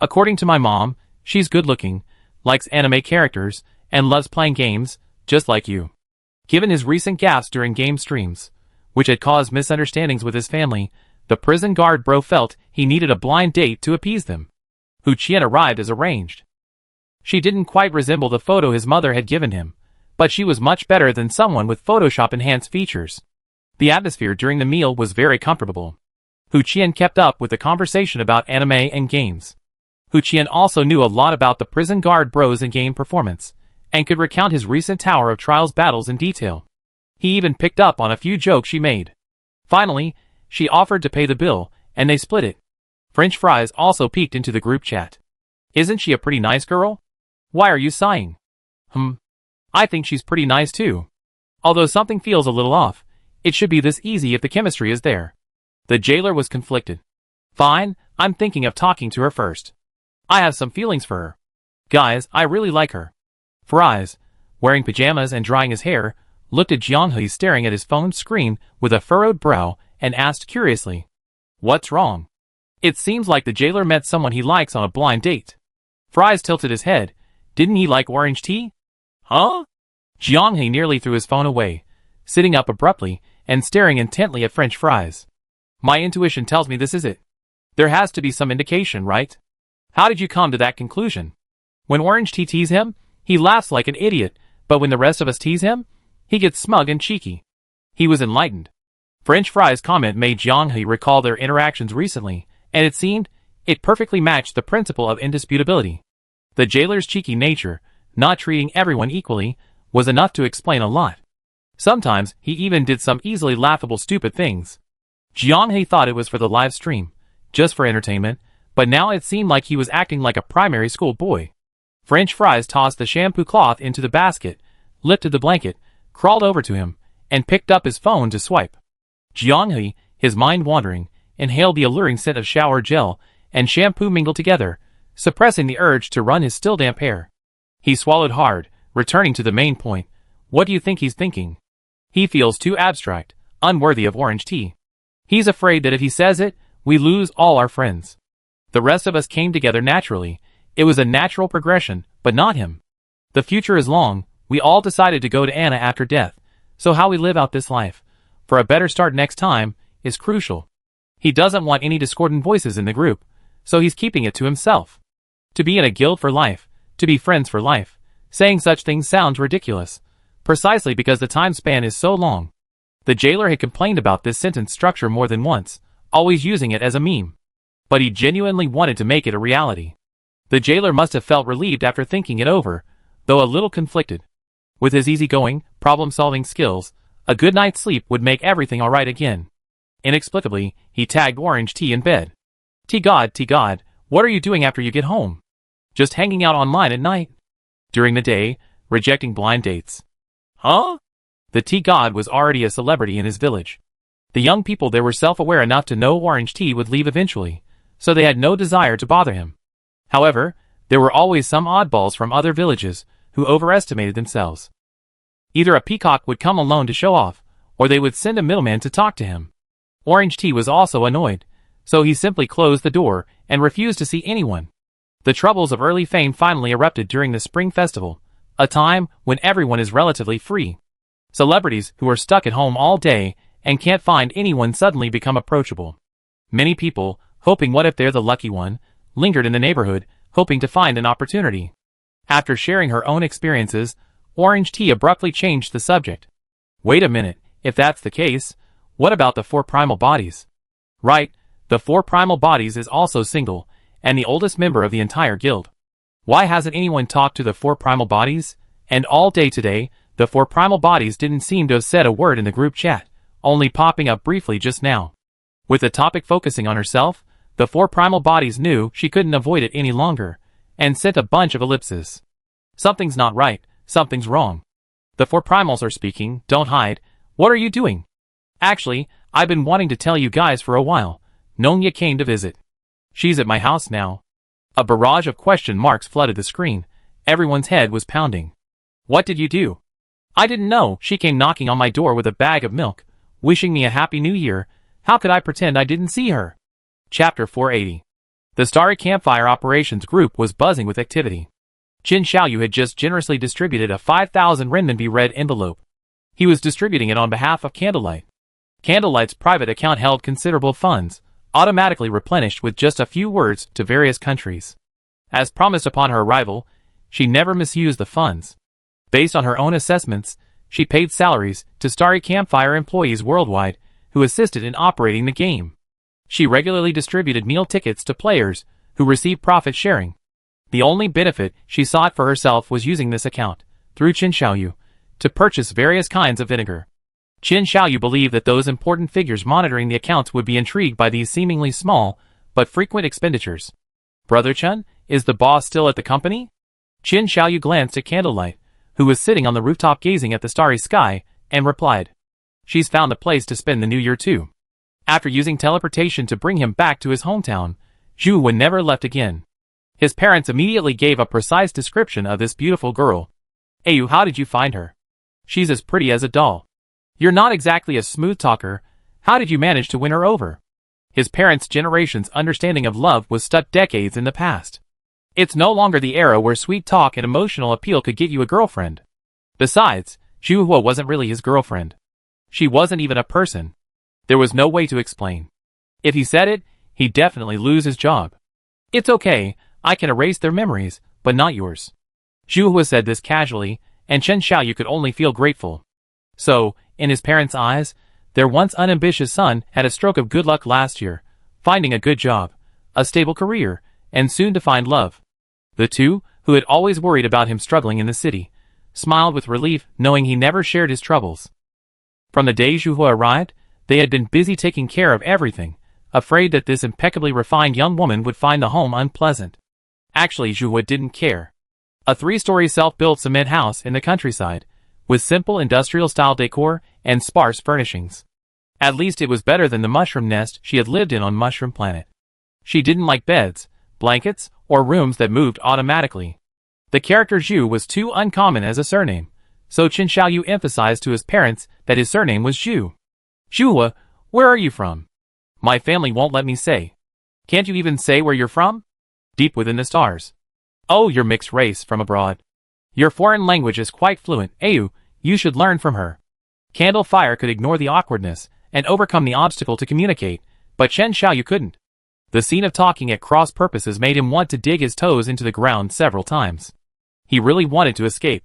According to my mom, she's good-looking, likes anime characters, and loves playing games, just like you. Given his recent gaffes during game streams, which had caused misunderstandings with his family, the prison guard bro felt he needed a blind date to appease them. Hu Qian arrived as arranged. She didn't quite resemble the photo his mother had given him, but she was much better than someone with Photoshop-enhanced features. The atmosphere during the meal was very comfortable. Hu Qian kept up with the conversation about anime and games. Hu Qian also knew a lot about the prison guard bros and game performance, and could recount his recent Tower of Trials battles in detail. He even picked up on a few jokes she made. Finally, she offered to pay the bill, and they split it. French Fries also peeked into the group chat. Isn't she a pretty nice girl? Why are you sighing? I think she's pretty nice too. Although something feels a little off, it should be this easy if the chemistry is there. The jailer was conflicted. Fine, I'm thinking of talking to her first. I have some feelings for her. Guys, I really like her. Fries, wearing pajamas and drying his hair, looked at Jianghe staring at his phone screen with a furrowed brow and asked curiously, "What's wrong?" It seems like the jailer met someone he likes on a blind date. Fries tilted his head. Didn't he like orange tea? Huh? Jianghe nearly threw his phone away, sitting up abruptly and staring intently at French fries. My intuition tells me this is it. There has to be some indication, right? How did you come to that conclusion? When orange tea tease him, he laughs like an idiot, but when the rest of us tease him, he gets smug and cheeky. He was enlightened. French fries' comment made Jianghe recall their interactions recently, and it seemed it perfectly matched the principle of indisputability. The jailer's cheeky nature, not treating everyone equally, was enough to explain a lot. Sometimes he even did some easily laughable stupid things. Jianghe thought it was for the live stream, just for entertainment, but now it seemed like he was acting like a primary school boy. French fries tossed the shampoo cloth into the basket, lifted the blanket, crawled over to him, and picked up his phone to swipe. Jianghe, his mind wandering, inhaled the alluring scent of shower gel and shampoo mingled together, suppressing the urge to run his still damp hair. He swallowed hard, returning to the main point. What do you think he's thinking? He feels too abstract, unworthy of orange tea. He's afraid that if he says it, we lose all our friends. The rest of us came together naturally. It was a natural progression, but not him. The future is long. We all decided to go to Anna after death, so how we live out this life, for a better start next time, is crucial. He doesn't want any discordant voices in the group, so he's keeping it to himself. To be in a guild for life, to be friends for life, saying such things sounds ridiculous, precisely because the time span is so long. The jailer had complained about this sentence structure more than once, always using it as a meme. But he genuinely wanted to make it a reality. The jailer must have felt relieved after thinking it over, though a little conflicted. With his easygoing, problem-solving skills, a good night's sleep would make everything alright again. Inexplicably, he tagged orange tea in bed. Tea God, what are you doing after you get home? Just hanging out online at night? During the day, rejecting blind dates. Huh? The tea god was already a celebrity in his village. The young people there were self-aware enough to know orange tea would leave eventually, so they had no desire to bother him. However, there were always some oddballs from other villages who overestimated themselves. Either a peacock would come alone to show off, or they would send a middleman to talk to him. Orange tea was also annoyed, so he simply closed the door and refused to see anyone. The troubles of early fame finally erupted during the spring festival, a time when everyone is relatively free. Celebrities who are stuck at home all day and can't find anyone suddenly become approachable. Many people, hoping what if they're the lucky one, lingered in the neighborhood, hoping to find an opportunity. After sharing her own experiences, Orange Tea abruptly changed the subject. Wait a minute, if that's the case, what about the 4 primal bodies? Right, the 4 primal bodies is also single, and the oldest member of the entire guild. Why hasn't anyone talked to the 4 primal bodies? And all day today, the 4 primal bodies didn't seem to have said a word in the group chat, only popping up briefly just now. With the topic focusing on herself, the 4 primal bodies knew she couldn't avoid it any longer, and sent a bunch of ellipses. Something's not right, something's wrong. The 4 primals are speaking, don't hide, what are you doing? Actually, I've been wanting to tell you guys for a while, Nonya came to visit. She's at my house now. A barrage of question marks flooded the screen, everyone's head was pounding. What did you do? I didn't know, she came knocking on my door with a bag of milk, wishing me a happy new year, how could I pretend I didn't see her? Chapter 480. The Starry Campfire Operations Group was buzzing with activity. Qin Xiaoyu had just generously distributed a 5,000 renminbi red envelope. He was distributing it on behalf of Candlelight. Candlelight's private account held considerable funds, automatically replenished with just a few words to various countries. As promised upon her arrival, she never misused the funds. Based on her own assessments, she paid salaries to Starry Campfire employees worldwide who assisted in operating the game. She regularly distributed meal tickets to players who received profit sharing. The only benefit she sought for herself was using this account, through Qin Xiaoyu, to purchase various kinds of vinegar. Qin Xiaoyu believed that those important figures monitoring the accounts would be intrigued by these seemingly small, but frequent expenditures. Brother Chun, is the boss still at the company? Qin Xiaoyu glanced at Candlelight, who was sitting on the rooftop gazing at the starry sky, and replied. She's found a place to spend the new year too. After using teleportation to bring him back to his hometown, Zhu never left again. His parents immediately gave a precise description of this beautiful girl. Ayu, how did you find her? She's as pretty as a doll. You're not exactly a smooth talker. How did you manage to win her over? His parents' generation's understanding of love was stuck decades in the past. It's no longer the era where sweet talk and emotional appeal could get you a girlfriend. Besides, Zhu wasn't really his girlfriend. She wasn't even a person. There was no way to explain. If he said it, he'd definitely lose his job. It's okay, I can erase their memories, but not yours. Zhu said this casually, and Chen Xiaoyu could only feel grateful. So, in his parents' eyes, their once unambitious son had a stroke of good luck last year, finding a good job, a stable career, and soon to find love. The two, who had always worried about him struggling in the city, smiled with relief knowing he never shared his troubles. From the day Zhu arrived, they had been busy taking care of everything, afraid that this impeccably refined young woman would find the home unpleasant. Actually, Zhu didn't care. A 3-story self-built cement house in the countryside, with simple industrial-style decor and sparse furnishings. At least it was better than the mushroom nest she had lived in on Mushroom Planet. She didn't like beds, blankets, or rooms that moved automatically. The character Zhu was too uncommon as a surname, so Chen Xiaoyu emphasized to his parents that his surname was Zhu. Zhu, where are you from? My family won't let me say. Can't you even say where you're from? Deep within the stars. Oh, you're mixed race from abroad. Your foreign language is quite fluent, Ayu, you should learn from her. Candle Fire could ignore the awkwardness and overcome the obstacle to communicate, but Chen Xiaoyu couldn't. The scene of talking at cross purposes made him want to dig his toes into the ground several times. He really wanted to escape.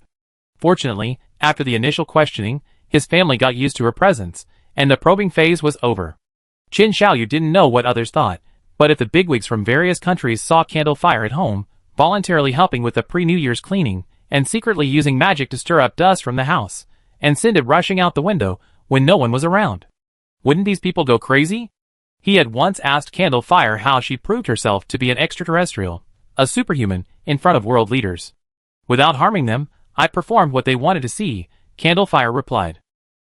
Fortunately, after the initial questioning, his family got used to her presence, and the probing phase was over. Chen Xiaoyu didn't know what others thought, but if the bigwigs from various countries saw Candle Fire at home, voluntarily helping with the pre-New Year's cleaning, and secretly using magic to stir up dust from the house, and send it rushing out the window when no one was around, wouldn't these people go crazy? He had once asked Candle Fire how she proved herself to be an extraterrestrial, a superhuman, in front of world leaders. Without harming them, I performed what they wanted to see, Candle Fire replied.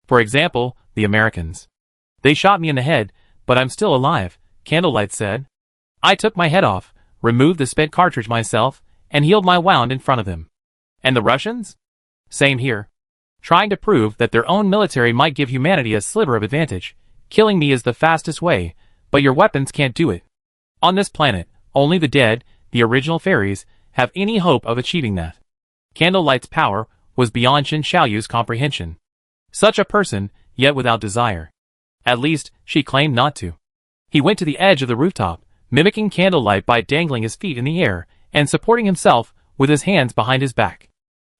For example, the Americans. They shot me in the head, but I'm still alive, Candlelight said. I took my head off, removed the spent cartridge myself, and healed my wound in front of them. And the Russians? Same here. Trying to prove that their own military might give humanity a sliver of advantage. Killing me is the fastest way, but your weapons can't do it. On this planet, only the dead, the original fairies, have any hope of achieving that. Candlelight's power was beyond Chen Xiaoyu's comprehension. Such a person, yet without desire. At least, she claimed not to. He went to the edge of the rooftop, mimicking Candlelight by dangling his feet in the air, and supporting himself with his hands behind his back.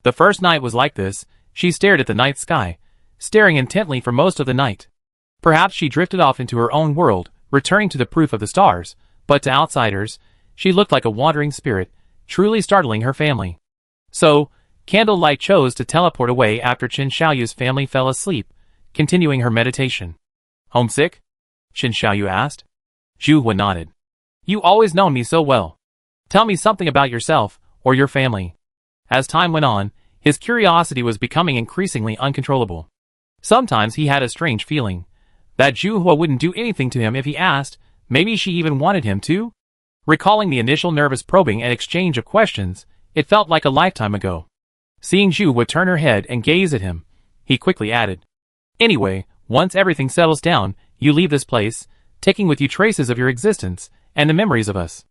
The first night was like this. She stared at the night sky, staring intently for most of the night. Perhaps she drifted off into her own world, returning to the proof of the stars, but to outsiders, she looked like a wandering spirit, truly startling her family. So, Candlelight chose to teleport away after Chen Xiaoyu's family fell asleep, continuing her meditation. Homesick? Chen Xiaoyu asked. Zhu nodded. You always known me so well. Tell me something about yourself, or your family. As time went on, his curiosity was becoming increasingly uncontrollable. Sometimes he had a strange feeling that Zhu wouldn't do anything to him if he asked, maybe she even wanted him to? Recalling the initial nervous probing and exchange of questions, it felt like a lifetime ago. Seeing Zhu turn her head and gaze at him, he quickly added, Anyway, once everything settles down, you leave this place, taking with you traces of your existence and the memories of us.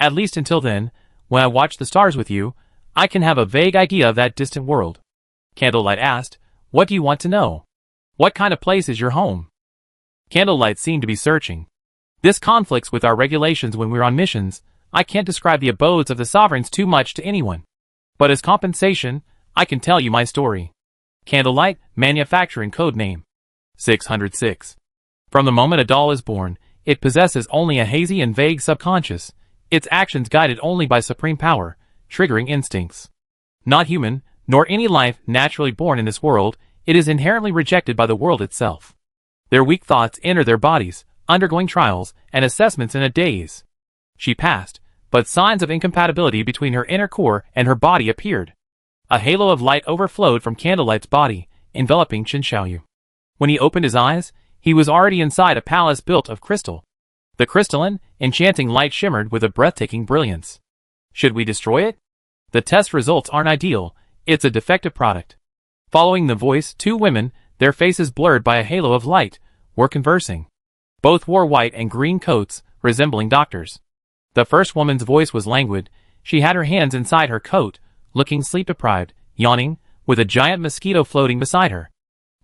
At least until then, when I watch the stars with you, I can have a vague idea of that distant world. Candlelight asked, What do you want to know? What kind of place is your home? Candlelight seemed to be searching. This conflicts with our regulations when we're on missions. I can't describe the abodes of the sovereigns too much to anyone. But as compensation, I can tell you my story. Candlelight, manufacturing code name. 606. From the moment a doll is born, it possesses only a hazy and vague subconscious, its actions guided only by supreme power, triggering instincts. Not human, nor any life naturally born in this world, it is inherently rejected by the world itself. Their weak thoughts enter their bodies, undergoing trials and assessments in a daze. She passed, but signs of incompatibility between her inner core and her body appeared. A halo of light overflowed from Candlelight's body, enveloping Chen Xiaoyu. When he opened his eyes, he was already inside a palace built of crystal. The crystalline, enchanting light shimmered with a breathtaking brilliance. Should we destroy it? The test results aren't ideal, it's a defective product. Following the voice, two women, their faces blurred by a halo of light, were conversing. Both wore white and green coats, resembling doctors. The first woman's voice was languid. She had her hands inside her coat, looking sleep-deprived, yawning, with a giant mosquito floating beside her.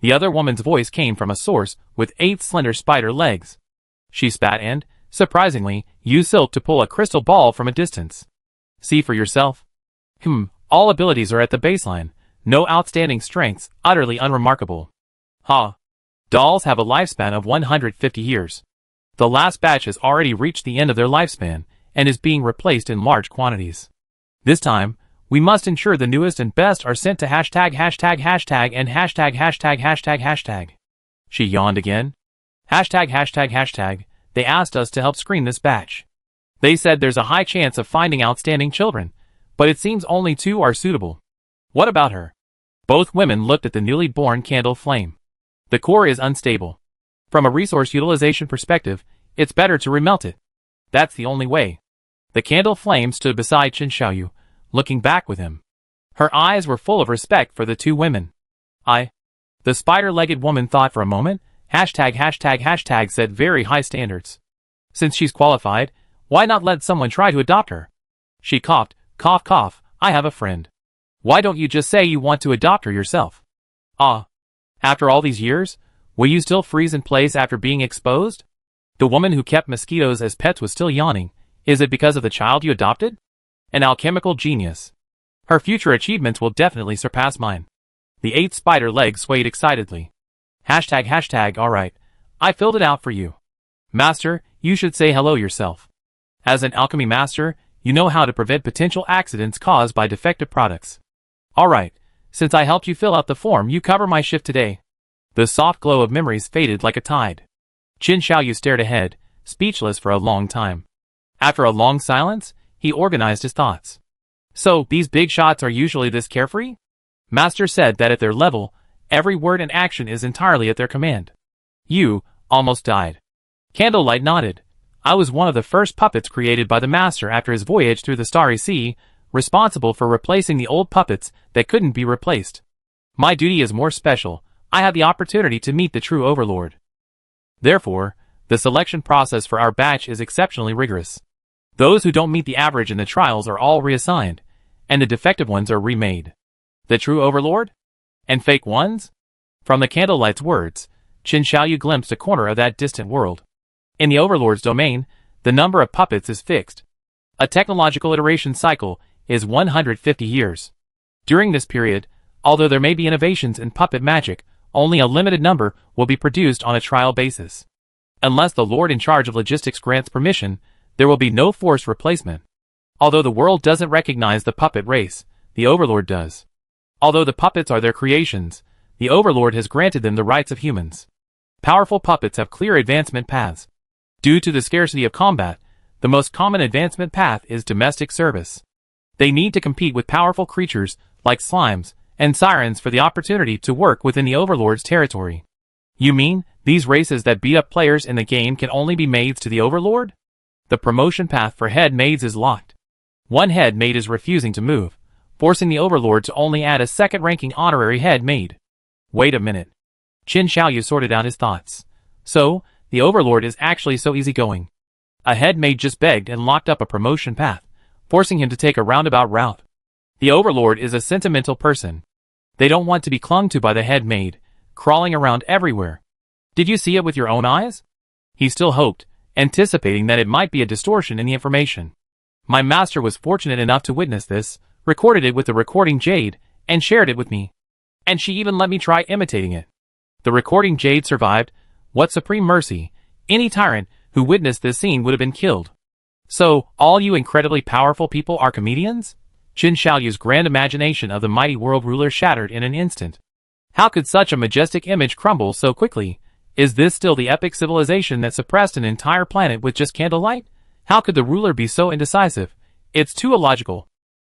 The other woman's voice came from a source with 8 slender spider legs. She spat and, surprisingly, used silk to pull a crystal ball from a distance. See for yourself. All abilities are at the baseline. No outstanding strengths, utterly unremarkable. Dolls have a lifespan of 150 years. The last batch has already reached the end of their lifespan, and is being replaced in large quantities. This time, we must ensure the newest and best are sent to hashtag and hashtag. She yawned again. Hashtag. They asked us to help screen this batch. They said there's a high chance of finding outstanding children, but it seems only 2 are suitable. What about her? Both women looked at the newly born candle flame. The core is unstable. From a resource utilization perspective, it's better to remelt it. That's the only way. The candle flame stood beside Qin Xiaoyu, looking back with him. Her eyes were full of respect for the 2 women. The spider-legged woman thought for a moment. Hashtag set very high standards. Since she's qualified, why not let someone try to adopt her? She coughed. Cough. I have a friend. Why don't you just say you want to adopt her yourself? After all these years, will you still freeze in place after being exposed? The woman who kept mosquitoes as pets was still yawning. Is it because of the child you adopted? An alchemical genius. Her future achievements will definitely surpass mine. The 8 spider legs swayed excitedly. Hashtag, alright. I filled it out for you. Master, you should say hello yourself. As an alchemy master, you know how to prevent potential accidents caused by defective products. Alright, since I helped you fill out the form, you cover my shift today. The soft glow of memories faded like a tide. Qin Xiaoyu stared ahead, speechless for a long time. After a long silence, he organized his thoughts. So, these big shots are usually this carefree? Master said that at their level, every word and action is entirely at their command. You almost died. Candlelight nodded. I was one of the first puppets created by the Master after his voyage through the Starry Sea, responsible for replacing the old puppets that couldn't be replaced. My duty is more special. I had the opportunity to meet the true Overlord. Therefore, the selection process for our batch is exceptionally rigorous. Those who don't meet the average in the trials are all reassigned, and the defective ones are remade. The true Overlord? And fake ones? From the Candlelight's words, Qin Xiaoyu glimpsed a corner of that distant world. In the Overlord's domain, the number of puppets is fixed. A technological iteration cycle is 150 years. During this period, although there may be innovations in puppet magic, only a limited number will be produced on a trial basis. Unless the Lord in charge of logistics grants permission, there will be no forced replacement. Although the world doesn't recognize the puppet race, the Overlord does. Although the puppets are their creations, the Overlord has granted them the rights of humans. Powerful puppets have clear advancement paths. Due to the scarcity of combat, the most common advancement path is domestic service. They need to compete with powerful creatures, like slimes, and sirens for the opportunity to work within the Overlord's territory. You mean, these races that beat up players in the game can only be maids to the Overlord? The promotion path for head maids is locked. One head maid is refusing to move, forcing the Overlord to only add a second-ranking honorary head maid. Wait a minute. Qin Xiaoyu sorted out his thoughts. So, the Overlord is actually so easygoing. A head maid just begged and locked up a promotion path, forcing him to take a roundabout route. The Overlord is a sentimental person. They don't want to be clung to by the head maid, crawling around everywhere. Did you see it with your own eyes? He still hoped, anticipating that it might be a distortion in the information. My master was fortunate enough to witness this, recorded it with the recording jade, and shared it with me. And she even let me try imitating it. The recording jade survived. What supreme mercy! Any tyrant who witnessed this scene would have been killed. So, all you incredibly powerful people are comedians? Qin Xiaoyu's grand imagination of the mighty world ruler shattered in an instant. How could such a majestic image crumble so quickly? Is this still the epic civilization that suppressed an entire planet with just candlelight? How could the ruler be so indecisive? It's too illogical.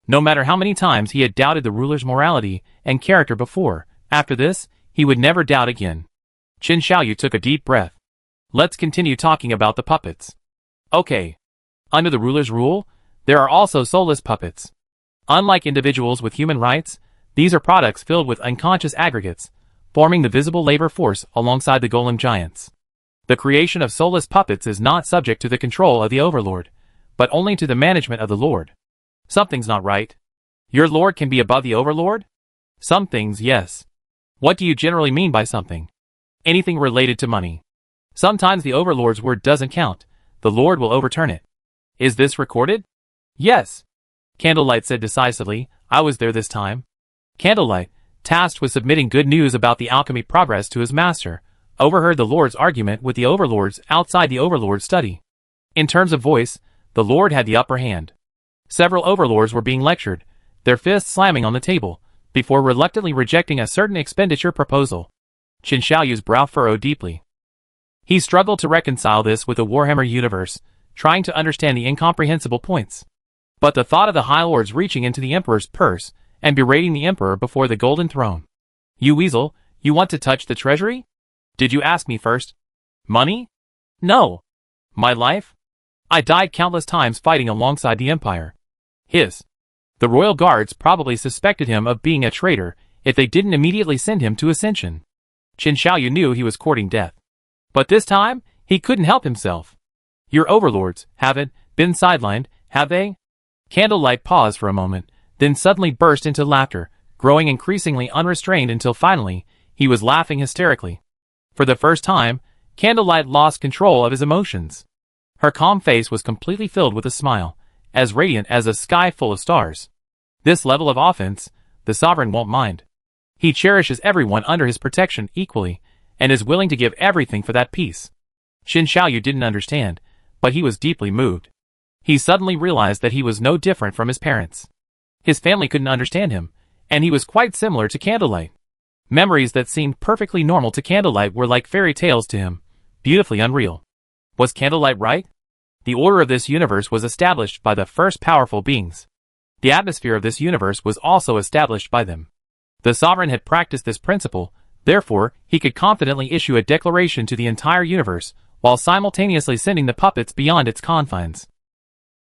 No matter how many times he had doubted the ruler's morality and character before, after this, he would never doubt again. Qin Xiaoyu took a deep breath. Let's continue talking about the puppets. Okay. Under the ruler's rule, there are also soulless puppets. Unlike individuals with human rights, these are products filled with unconscious aggregates, forming the visible labor force alongside the golem giants. The creation of soulless puppets is not subject to the control of the overlord, but only to the management of the lord. Something's not right. Your lord can be above the overlord? Some things, yes. What do you generally mean by something? Anything related to money. Sometimes the overlord's word doesn't count. The lord will overturn it. Is this recorded? Yes. Candlelight said decisively. I was there this time. Candlelight, tasked with submitting good news about the alchemy progress to his master, overheard the lord's argument with the overlords outside the overlord's study. In terms of voice, the lord had the upper hand. Several overlords were being lectured, their fists slamming on the table, before reluctantly rejecting a certain expenditure proposal. Qin Xiaoyu's brow furrowed deeply. He struggled to reconcile this with the Warhammer universe, trying to understand the incomprehensible points. But the thought of the High Lords reaching into the Emperor's purse and berating the Emperor before the Golden Throne. You weasel, you want to touch the treasury? Did you ask me first? Money? No. My life? I died countless times fighting alongside the Empire. The royal guards probably suspected him of being a traitor if they didn't immediately send him to Ascension. Qin Xiaoyu knew he was courting death. But this time, he couldn't help himself. Your overlords haven't been sidelined, have they? Candlelight paused for a moment, then suddenly burst into laughter, growing increasingly unrestrained until finally, he was laughing hysterically. For the first time, Candlelight lost control of his emotions. Her calm face was completely filled with a smile, as radiant as a sky full of stars. This level of offense, the sovereign won't mind. He cherishes everyone under his protection equally, and is willing to give everything for that peace. Qin Xiaoyu didn't understand, but he was deeply moved. He suddenly realized that he was no different from his parents. His family couldn't understand him, and he was quite similar to Candlelight. Memories that seemed perfectly normal to Candlelight were like fairy tales to him, beautifully unreal. Was Candlelight right? The order of this universe was established by the first powerful beings. The atmosphere of this universe was also established by them. The sovereign had practiced this principle, therefore, he could confidently issue a declaration to the entire universe, while simultaneously sending the puppets beyond its confines.